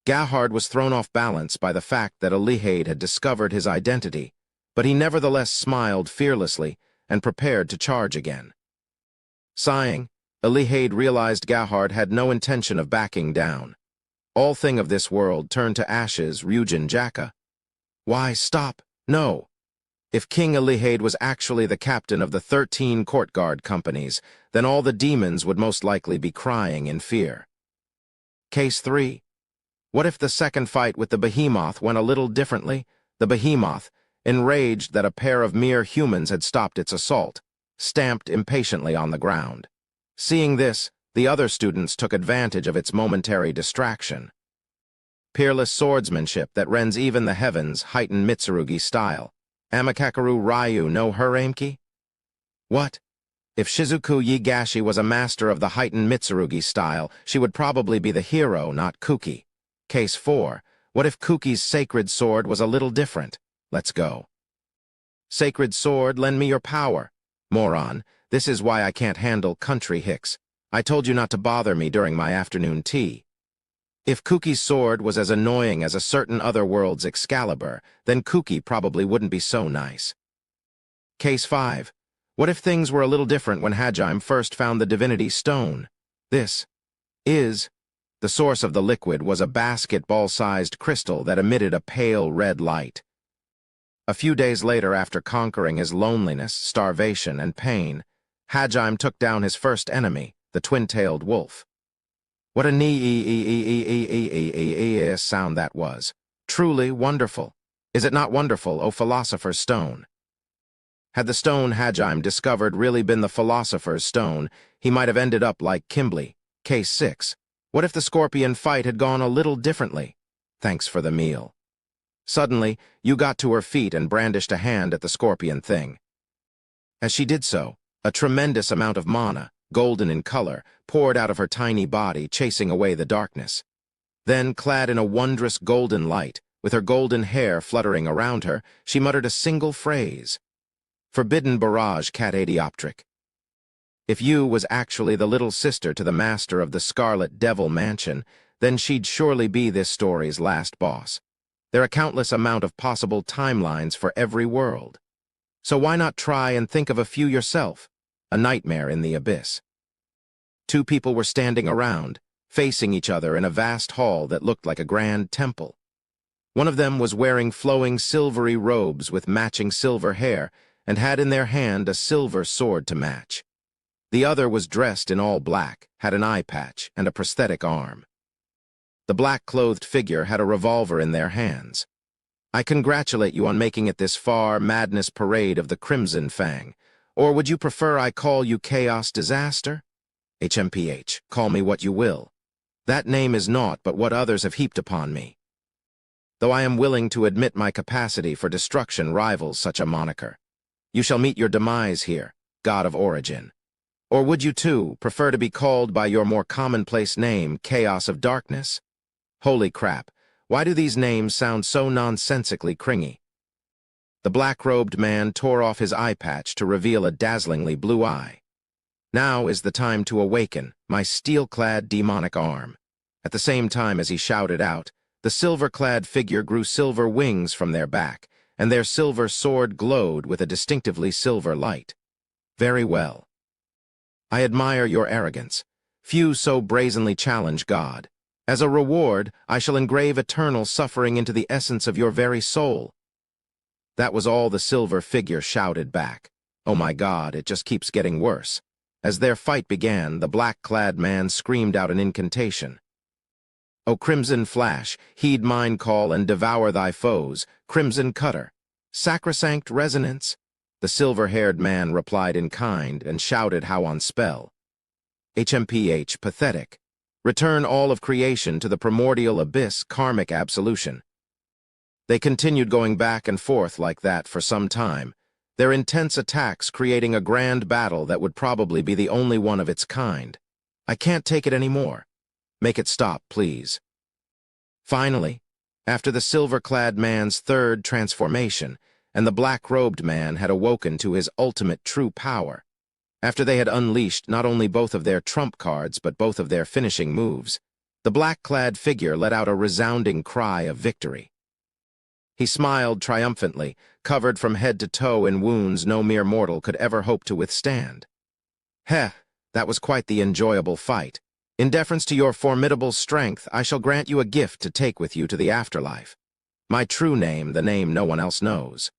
Gahard was thrown off balance by the fact that Elihade had discovered his identity, but he nevertheless smiled fearlessly and prepared to charge again. Sighing, Elihade realized Gahard had no intention of backing down. All thing of this world turned to ashes, Ryujin Jaka. Why, stop, no. If King Elihade was actually the captain of the 13 court guard companies, then all the demons would most likely be crying in fear. Case 3. What if the second fight with the behemoth went a little differently? The behemoth, enraged that a pair of mere humans had stopped its assault, stamped impatiently on the ground. Seeing this, the other students took advantage of its momentary distraction. Peerless swordsmanship that rends even the heavens heightened Mitsurugi style. Amakakaru Ryu no Huraimki? What? If Shizuku Yigashi was a master of the heightened Mitsurugi style, she would probably be the hero, not Kuki. Case 4. What if Kuki's sacred sword was a little different? Let's go. Sacred sword, lend me your power. Moron, this is why I can't handle country hicks. I told you not to bother me during my afternoon tea. If Kuki's sword was as annoying as a certain other world's Excalibur, then Kuki probably wouldn't be so nice. Case 5. What if things were a little different when Hajime first found the divinity stone? This is... The source of the liquid was a basketball-sized crystal that emitted a pale red light. A few days later, after conquering his loneliness, starvation, and pain, Hajime took down his first enemy, the twin-tailed wolf. What a sound that was. Truly wonderful. Is it not wonderful, O Philosopher's Stone? Had the stone Hajime discovered really been the Philosopher's Stone, he might have ended up like Kimberly. Case 6. What if the scorpion fight had gone a little differently? Thanks for the meal. Suddenly, you got to her feet and brandished a hand at the scorpion thing. As she did so, a tremendous amount of mana, golden in color, poured out of her tiny body, chasing away the darkness. Then, clad in a wondrous golden light, with her golden hair fluttering around her, she muttered a single phrase. Forbidden barrage, cat adioptric. If you was actually the little sister to the master of the Scarlet Devil Mansion, then she'd surely be this story's last boss. There are countless amount of possible timelines for every world. So why not try and think of a few yourself? A nightmare in the abyss. Two people were standing around, facing each other in a vast hall that looked like a grand temple. One of them was wearing flowing silvery robes with matching silver hair and had in their hand a silver sword to match. The other was dressed in all black, had an eye patch, and a prosthetic arm. The black-clothed figure had a revolver in their hands. I congratulate you on making it this far, Madness Parade of the Crimson Fang. Or would you prefer I call you Chaos Disaster? HMPH, call me what you will. That name is naught but what others have heaped upon me. Though I am willing to admit my capacity for destruction rivals such a moniker. You shall meet your demise here, God of Origin. Or would you, too, prefer to be called by your more commonplace name, Chaos of Darkness? Holy crap, why do these names sound so nonsensically cringy? The black-robed man tore off his eye patch to reveal a dazzlingly blue eye. Now is the time to awaken, my steel-clad demonic arm. At the same time as he shouted out, the silver-clad figure grew silver wings from their back, and their silver sword glowed with a distinctively silver light. Very well. I admire your arrogance. Few so brazenly challenge God. As a reward, I shall engrave eternal suffering into the essence of your very soul. That was all the silver figure shouted back. Oh my God, it just keeps getting worse. As their fight began, the black-clad man screamed out an incantation. O Crimson Flash, heed mine call and devour thy foes, Crimson Cutter. Sacrosanct Resonance. The silver-haired man replied in kind and shouted how on spell. HMPH, pathetic. Return all of creation to the primordial abyss, karmic absolution. They continued going back and forth like that for some time, their intense attacks creating a grand battle that would probably be the only one of its kind. I can't take it anymore. Make it stop, please. Finally, after the silver-clad man's third transformation, and the black-robed man had awoken to his ultimate true power, after they had unleashed not only both of their trump cards but both of their finishing moves, the black-clad figure let out a resounding cry of victory. He smiled triumphantly, covered from head to toe in wounds no mere mortal could ever hope to withstand. Heh, that was quite the enjoyable fight. In deference to your formidable strength, I shall grant you a gift to take with you to the afterlife. My true name, the name no one else knows.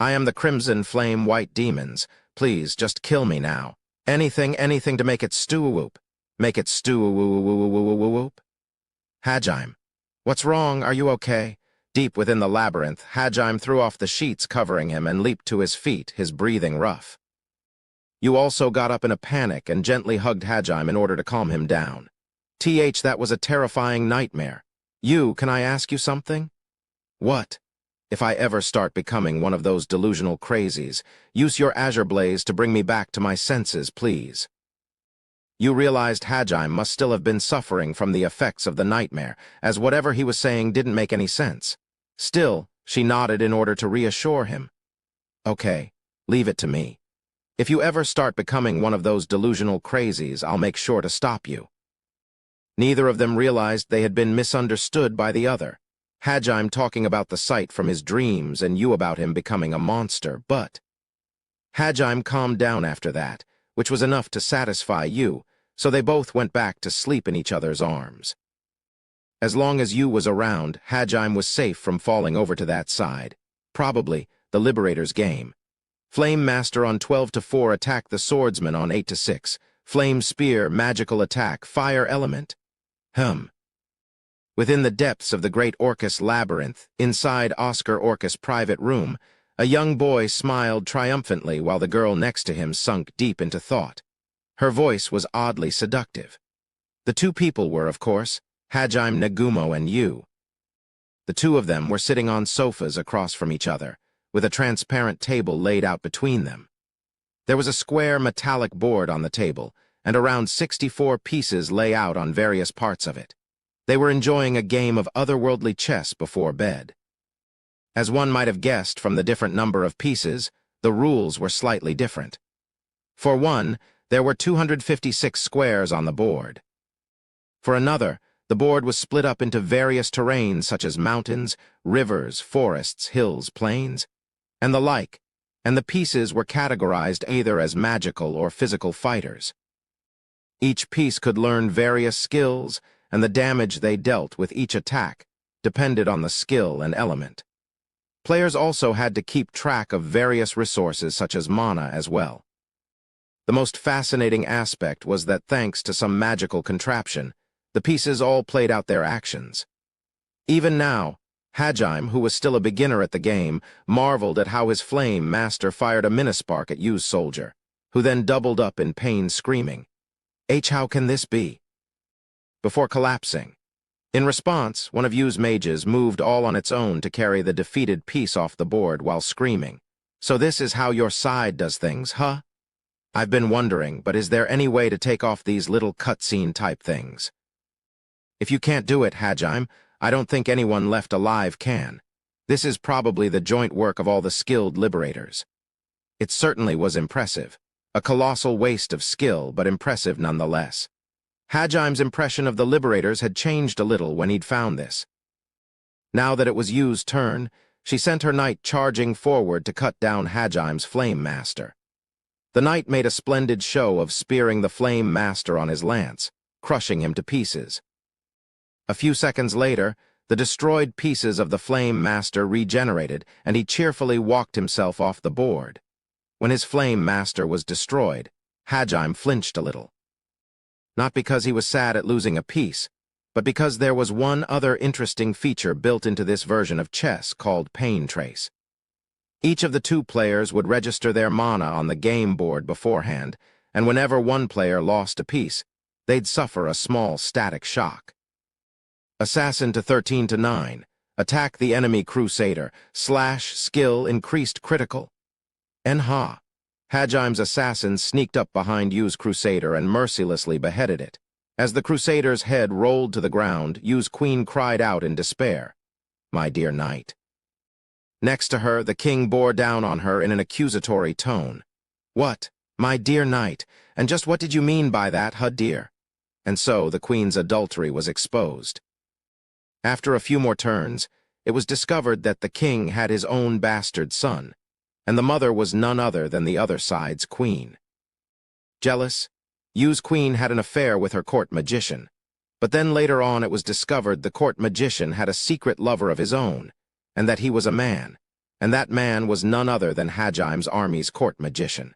I am the Crimson Flame White Demons. Please, just kill me now. Anything to make it stew-whoop. Make it stew-whoop. Hajime. What's wrong? Are you okay? Deep within the labyrinth, Hajime threw off the sheets covering him and leaped to his feet, his breathing rough. You also got up in a panic and gently hugged Hajime in order to calm him down. That was a terrifying nightmare. Can I ask you something? What? If I ever start becoming one of those delusional crazies, use your Azure Blaze to bring me back to my senses, please. You realized Hajime must still have been suffering from the effects of the nightmare, as whatever he was saying didn't make any sense. Still, she nodded in order to reassure him. Okay, leave it to me. If you ever start becoming one of those delusional crazies, I'll make sure to stop you. Neither of them realized they had been misunderstood by the other. Hajime talking about the sight from his dreams and you about him becoming a monster, but Hajime calmed down after that, which was enough to satisfy you, so they both went back to sleep in each other's arms. As long as you was around, Hajime was safe from falling over to that side. Probably the Liberator's game. Flame Master on 12-4 attack the Swordsman on 8-6. Flame Spear, magical attack, fire element. Within the depths of the great Orcus labyrinth, inside Oscar Orcus' private room, a young boy smiled triumphantly while the girl next to him sunk deep into thought. Her voice was oddly seductive. The two people were, of course, Hajime Nagumo and you. The two of them were sitting on sofas across from each other, with a transparent table laid out between them. There was a square metallic board on the table, and around 64 pieces lay out on various parts of it. They were enjoying a game of otherworldly chess before bed. As one might have guessed from the different number of pieces, the rules were slightly different. For one, there were 256 squares on the board. For another, The board was split up into various terrains such as mountains, rivers, forests, hills, plains, and the like, and the pieces were categorized either as magical or physical fighters. Each piece could learn various skills, and the damage they dealt with each attack depended on the skill and element. Players also had to keep track of various resources such as mana as well. The most fascinating aspect was that thanks to some magical contraption, the pieces all played out their actions. Even now, Hajime, who was still a beginner at the game, marveled at how his flame master fired a minispark at Yu's soldier, who then doubled up in pain screaming, How can this be?" before collapsing. In response, one of Yu's mages moved all on its own to carry the defeated piece off the board while screaming, "So this is how your side does things, huh? I've been wondering, but is there any way to take off these little cutscene type things? If you can't do it, Hajime, I don't think anyone left alive can. This is probably the joint work of all the skilled liberators." It certainly was impressive. A colossal waste of skill, but impressive nonetheless. Hajime's impression of the liberators had changed a little when he'd found this. Now that it was Yu's turn, she sent her knight charging forward to cut down Hajime's flame master. The knight made a splendid show of spearing the flame master on his lance, crushing him to pieces. A few seconds later, the destroyed pieces of the flame master regenerated, and he cheerfully walked himself off the board. When his flame master was destroyed, Hajime flinched a little. Not because he was sad at losing a piece, but because there was one other interesting feature built into this version of chess called Pain Trace. Each of the two players would register their mana on the game board beforehand, and whenever one player lost a piece, they'd suffer a small static shock. Assassin to 13-9. Attack the enemy crusader. / skill increased critical. Enha. Hajime's assassin sneaked up behind Yu's crusader and mercilessly beheaded it. As the crusader's head rolled to the ground, Yu's queen cried out in despair, "My dear knight." Next to her, the king bore down on her in an accusatory tone. "What? My dear knight? And just what did you mean by that, dear?" And so the queen's adultery was exposed. After a few more turns, it was discovered that the king had his own bastard son, and the mother was none other than the other side's queen. Jealous, Yu's queen had an affair with her court magician, but then later on it was discovered the court magician had a secret lover of his own, and that he was a man, and that man was none other than Hajime's army's court magician.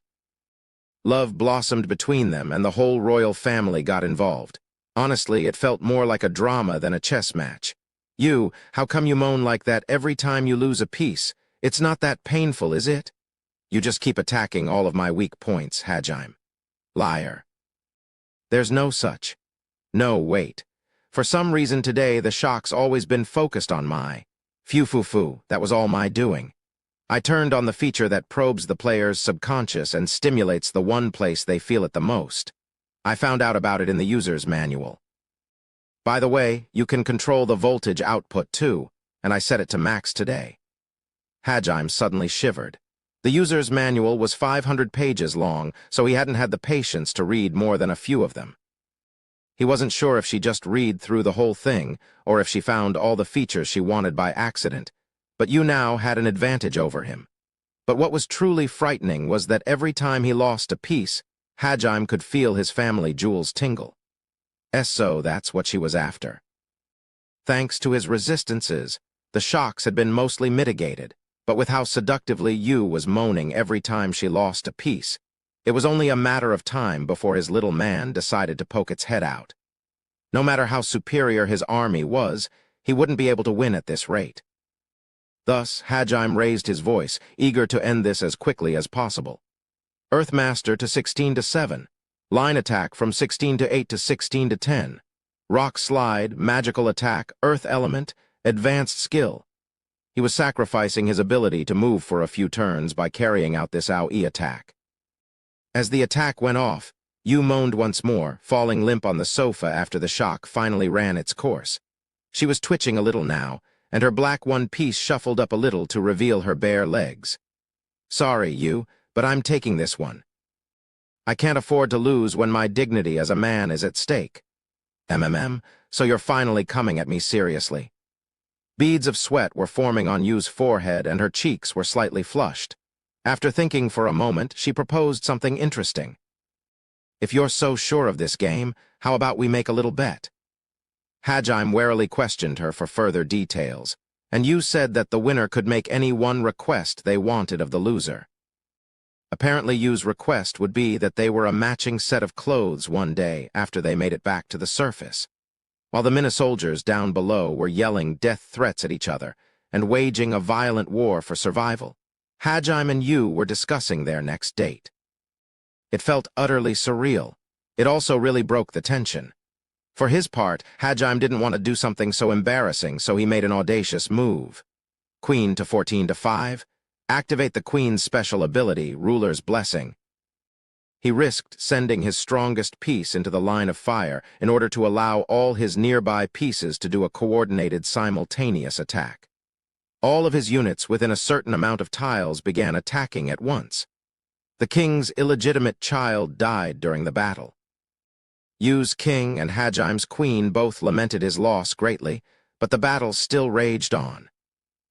Love blossomed between them, and the whole royal family got involved. Honestly, it felt more like a drama than a chess match. "You, how come you moan like that every time you lose a piece? It's not that painful, is it? You just keep attacking all of my weak points, Hajime." Liar. There's no such. No, wait. For some reason today, the shock's always been focused on my. Phew, that was all my doing. I turned on the feature that probes the player's subconscious and stimulates the one place they feel it the most. I found out about it in the user's manual. By the way, you can control the voltage output too, and I set it to max today. Hajime suddenly shivered. The user's manual was 500 pages long, so he hadn't had the patience to read more than a few of them. He wasn't sure if she just read through the whole thing, or if she found all the features she wanted by accident, but Yu now had an advantage over him. But what was truly frightening was that every time he lost a piece, Hajime could feel his family jewels tingle. So that's what she was after. Thanks to his resistances, the shocks had been mostly mitigated, but with how seductively Yu was moaning every time she lost a piece, it was only a matter of time before his little man decided to poke its head out. No matter how superior his army was, he wouldn't be able to win at this rate. Thus, Hajime raised his voice, eager to end this as quickly as possible. Earthmaster to 16-7. Line attack from 16-8 to 16-10. Rock slide, magical attack, earth element, advanced skill. He was sacrificing his ability to move for a few turns by carrying out this AoE attack. As the attack went off, Yu moaned once more, falling limp on the sofa after the shock finally ran its course. She was twitching a little now, and her black one-piece shuffled up a little to reveal her bare legs. "Sorry, Yu, but I'm taking this one. I can't afford to lose when my dignity as a man is at stake." So you're finally coming at me seriously. Beads of sweat were forming on Yu's forehead and her cheeks were slightly flushed. After thinking for a moment, she proposed something interesting. If you're so sure of this game, how about we make a little bet? Hajime warily questioned her for further details, and Yu said that the winner could make any one request they wanted of the loser. Apparently Yu's request would be that they were a matching set of clothes one day after they made it back to the surface, while the Mina soldiers down below were yelling death threats at each other and waging a violent war for survival. Hajime and Yu were discussing their next date. It felt utterly surreal. It also really broke the tension. For his part, Hajime didn't want to do something so embarrassing, so he made an audacious move. Queen to 14-5. Activate the Queen's special ability, Ruler's Blessing. He risked sending his strongest piece into the line of fire in order to allow all his nearby pieces to do a coordinated simultaneous attack. All of his units within a certain amount of tiles began attacking at once. The king's illegitimate child died during the battle. Yu's king and Hajime's queen both lamented his loss greatly, but the battle still raged on.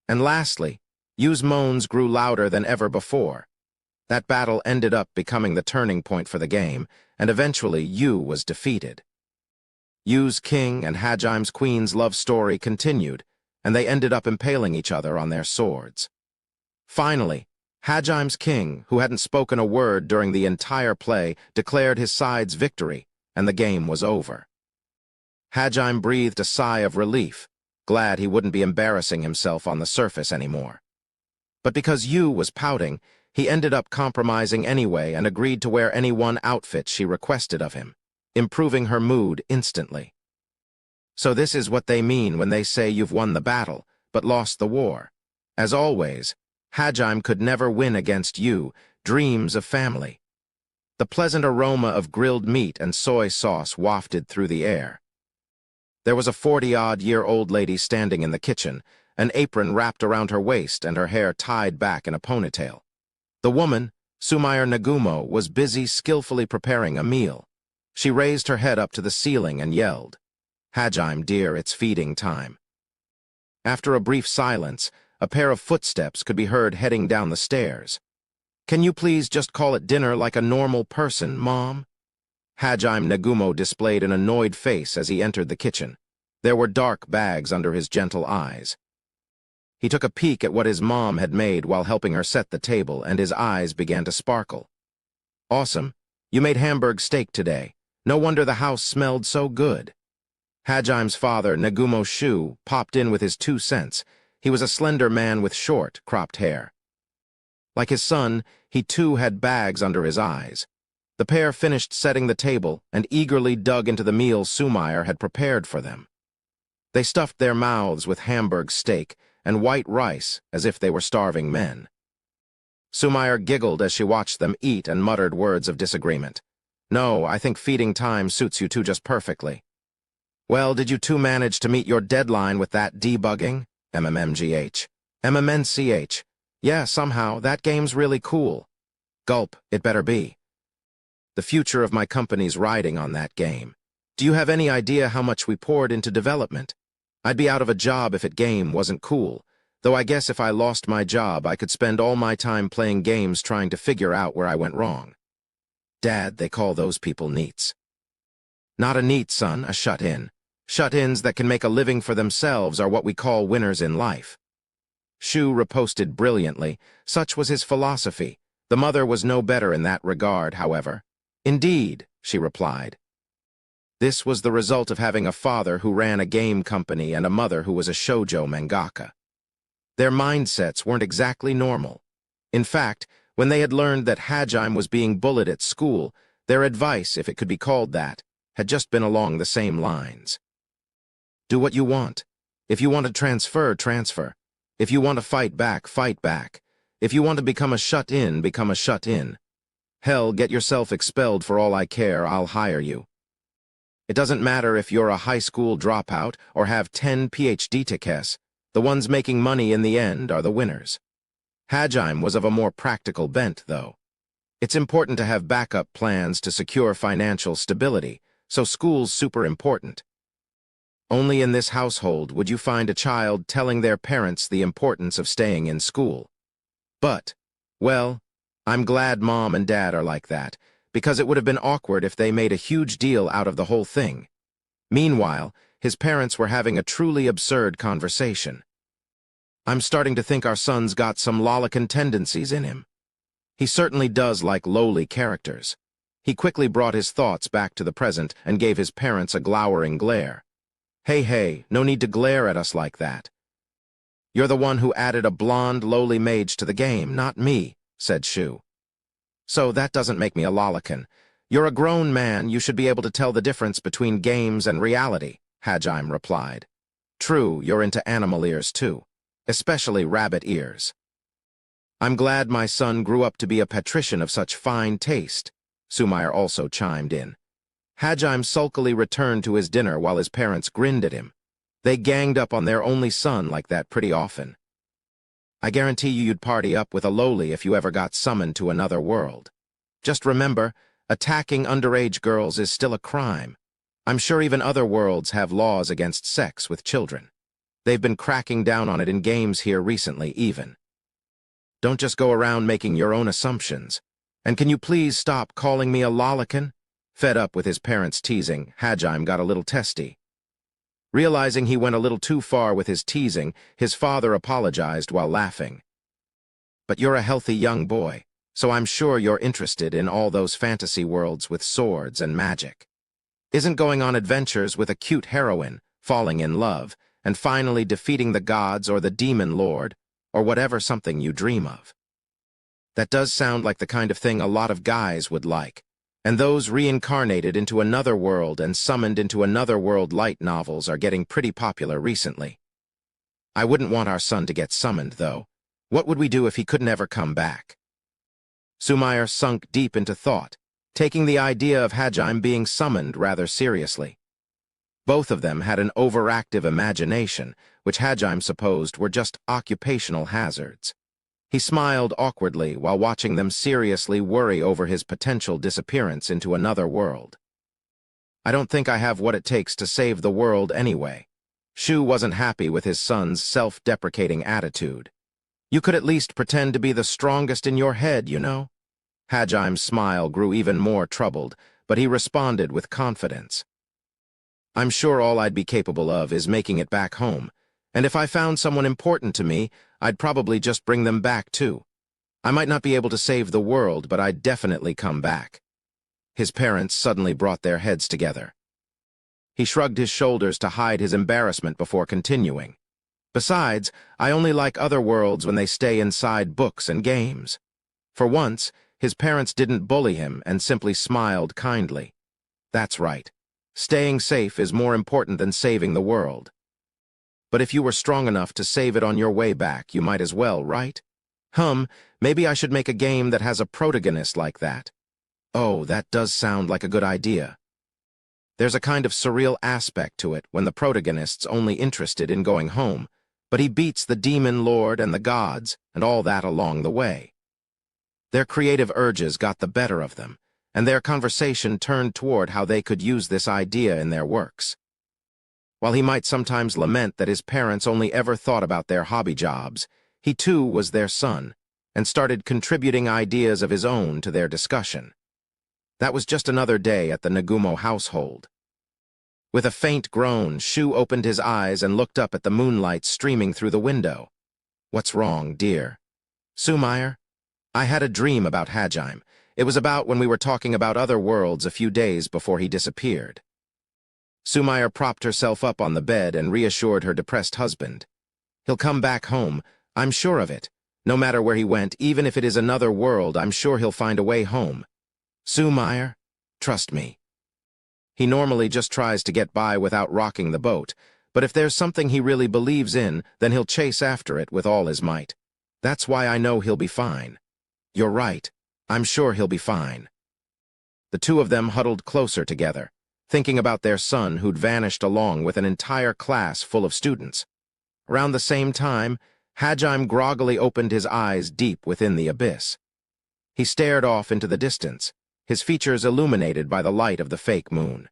And lastly, Yu's moans grew louder than ever before. That battle ended up becoming the turning point for the game, and eventually Yu was defeated. Yu's king and Hajime's queen's love story continued, and they ended up impaling each other on their swords. Finally, Hajime's king, who hadn't spoken a word during the entire play, declared his side's victory, and the game was over. Hajime breathed a sigh of relief, glad he wouldn't be embarrassing himself on the surface anymore. But because Yu was pouting, he ended up compromising anyway and agreed to wear any one outfit she requested of him, improving her mood instantly. So this is what they mean when they say you've won the battle, but lost the war. As always, Hajime could never win against Yu, dreams of family. The pleasant aroma of grilled meat and soy sauce wafted through the air. There was a 40-odd-year-old lady standing in the kitchen, an apron wrapped around her waist and her hair tied back in a ponytail. The woman, Sumair Nagumo, was busy skillfully preparing a meal. She raised her head up to the ceiling and yelled, "Hajime, dear, it's feeding time." After a brief silence, a pair of footsteps could be heard heading down the stairs. "Can you please just call it dinner like a normal person, Mom?" Hajime Nagumo displayed an annoyed face as he entered the kitchen. There were dark bags under his gentle eyes. He took a peek at what his mom had made while helping her set the table, and his eyes began to sparkle. "Awesome. You made Hamburg steak today. No wonder the house smelled so good." Hajime's father, Nagumo Shu, popped in with his 2 cents. He was a slender man with short, cropped hair. Like his son, he too had bags under his eyes. The pair finished setting the table and eagerly dug into the meal Sumair had prepared for them. They stuffed their mouths with Hamburg steak and white rice as if they were starving men. Sumair giggled as she watched them eat and muttered words of disagreement. "No, I think feeding time suits you two just perfectly." "Well, did you two manage to meet your deadline with that debugging?" MMMGH. MMNCH. "Yeah, somehow. That game's really cool." "Gulp, it better be. The future of my company's riding on that game. Do you have any idea how much we poured into development? I'd be out of a job if it game wasn't cool, though I guess if I lost my job, I could spend all my time playing games trying to figure out where I went wrong." "Dad, they call those people neats." "Not a neat, son, a shut-in. Shut-ins that can make a living for themselves are what we call winners in life." Shu riposted brilliantly. Such was his philosophy. The mother was no better in that regard, however. "Indeed," she replied. This was the result of having a father who ran a game company and a mother who was a shoujo mangaka. Their mindsets weren't exactly normal. In fact, when they had learned that Hajime was being bullied at school, their advice, if it could be called that, had just been along the same lines. Do what you want. If you want to transfer, transfer. If you want to fight back, fight back. If you want to become a shut-in, become a shut-in. Hell, get yourself expelled for all I care, I'll hire you. It doesn't matter if you're a high school dropout or have 10 PhD tickets. The ones making money in the end are the winners. Hajime was of a more practical bent, though. It's important to have backup plans to secure financial stability, so school's super important. Only in this household would you find a child telling their parents the importance of staying in school. But, well, I'm glad Mom and Dad are like that, because it would have been awkward if they made a huge deal out of the whole thing. Meanwhile, his parents were having a truly absurd conversation. I'm starting to think our son's got some lolicon tendencies in him. He certainly does like lowly characters. He quickly brought his thoughts back to the present and gave his parents a glowering glare. Hey, no need to glare at us like that. You're the one who added a blonde, lowly mage to the game, not me, said Shu. So that doesn't make me a lolicon. You're a grown man, you should be able to tell the difference between games and reality, Hajime replied. True, you're into animal ears too, especially rabbit ears. I'm glad my son grew up to be a patrician of such fine taste, Sumire also chimed in. Hajime sulkily returned to his dinner while his parents grinned at him. They ganged up on their only son like that pretty often. I guarantee you'd party up with a lowly if you ever got summoned to another world. Just remember, attacking underage girls is still a crime. I'm sure even other worlds have laws against sex with children. They've been cracking down on it in games here recently, even. Don't just go around making your own assumptions. And can you please stop calling me a lolicon? Fed up with his parents' teasing, Hajime got a little testy. Realizing he went a little too far with his teasing, his father apologized while laughing. But you're a healthy young boy, so I'm sure you're interested in all those fantasy worlds with swords and magic. Isn't going on adventures with a cute heroine, falling in love, and finally defeating the gods or the demon lord, or whatever something you dream of? That does sound like the kind of thing a lot of guys would like. And those reincarnated into another world and summoned into another world light novels are getting pretty popular recently. I wouldn't want our son to get summoned, though. What would we do if he couldn't ever come back? Sumire sunk deep into thought, taking the idea of Hajime being summoned rather seriously. Both of them had an overactive imagination, which Hajime supposed were just occupational hazards. He smiled awkwardly while watching them seriously worry over his potential disappearance into another world. I don't think I have what it takes to save the world anyway. Shu wasn't happy with his son's self-deprecating attitude. You could at least pretend to be the strongest in your head, you know? Hajime's smile grew even more troubled, but he responded with confidence. I'm sure all I'd be capable of is making it back home, and if I found someone important to me, I'd probably just bring them back too. I might not be able to save the world, but I'd definitely come back. His parents suddenly brought their heads together. He shrugged his shoulders to hide his embarrassment before continuing. Besides, I only like other worlds when they stay inside books and games. For once, his parents didn't bully him and simply smiled kindly. That's right. Staying safe is more important than saving the world. But if you were strong enough to save it on your way back, you might as well, right? Maybe I should make a game that has a protagonist like that. Oh, that does sound like a good idea. There's a kind of surreal aspect to it when the protagonist's only interested in going home, but he beats the demon lord and the gods and all that along the way. Their creative urges got the better of them, and their conversation turned toward how they could use this idea in their works. While he might sometimes lament that his parents only ever thought about their hobby jobs, he too was their son, and started contributing ideas of his own to their discussion. That was just another day at the Nagumo household. With a faint groan, Shu opened his eyes and looked up at the moonlight streaming through the window. What's wrong, dear? Sumire? I had a dream about Hajime. It was about when we were talking about other worlds a few days before he disappeared. Sumire propped herself up on the bed and reassured her depressed husband. He'll come back home, I'm sure of it. No matter where he went, even if it is another world, I'm sure he'll find a way home. Sumire, trust me. He normally just tries to get by without rocking the boat, but if there's something he really believes in, then he'll chase after it with all his might. That's why I know he'll be fine. You're right. I'm sure he'll be fine. The two of them huddled closer together, thinking about their son who'd vanished along with an entire class full of students. Around the same time, Hajime groggily opened his eyes deep within the abyss. He stared off into the distance, his features illuminated by the light of the fake moon.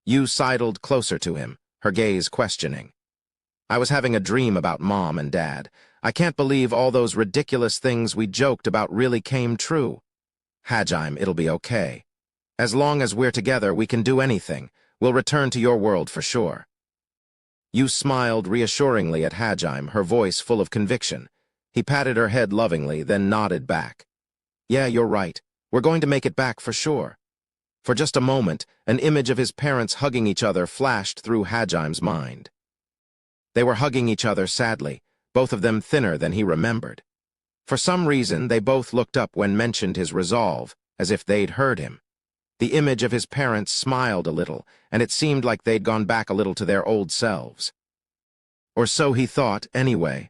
Yu sidled closer to him, her gaze questioning. I was having a dream about Mom and Dad. I can't believe all those ridiculous things we joked about really came true. Hajime, it'll be okay. As long as we're together, we can do anything. We'll return to your world for sure. Yu smiled reassuringly at Hajime, her voice full of conviction. He patted her head lovingly, then nodded back. Yeah, you're right. We're going to make it back for sure. For just a moment, an image of his parents hugging each other flashed through Hajime's mind. They were hugging each other sadly, both of them thinner than he remembered. For some reason, they both looked up when mentioned his resolve, as if they'd heard him. The image of his parents smiled a little, and it seemed like they'd gone back a little to their old selves. Or so he thought, anyway.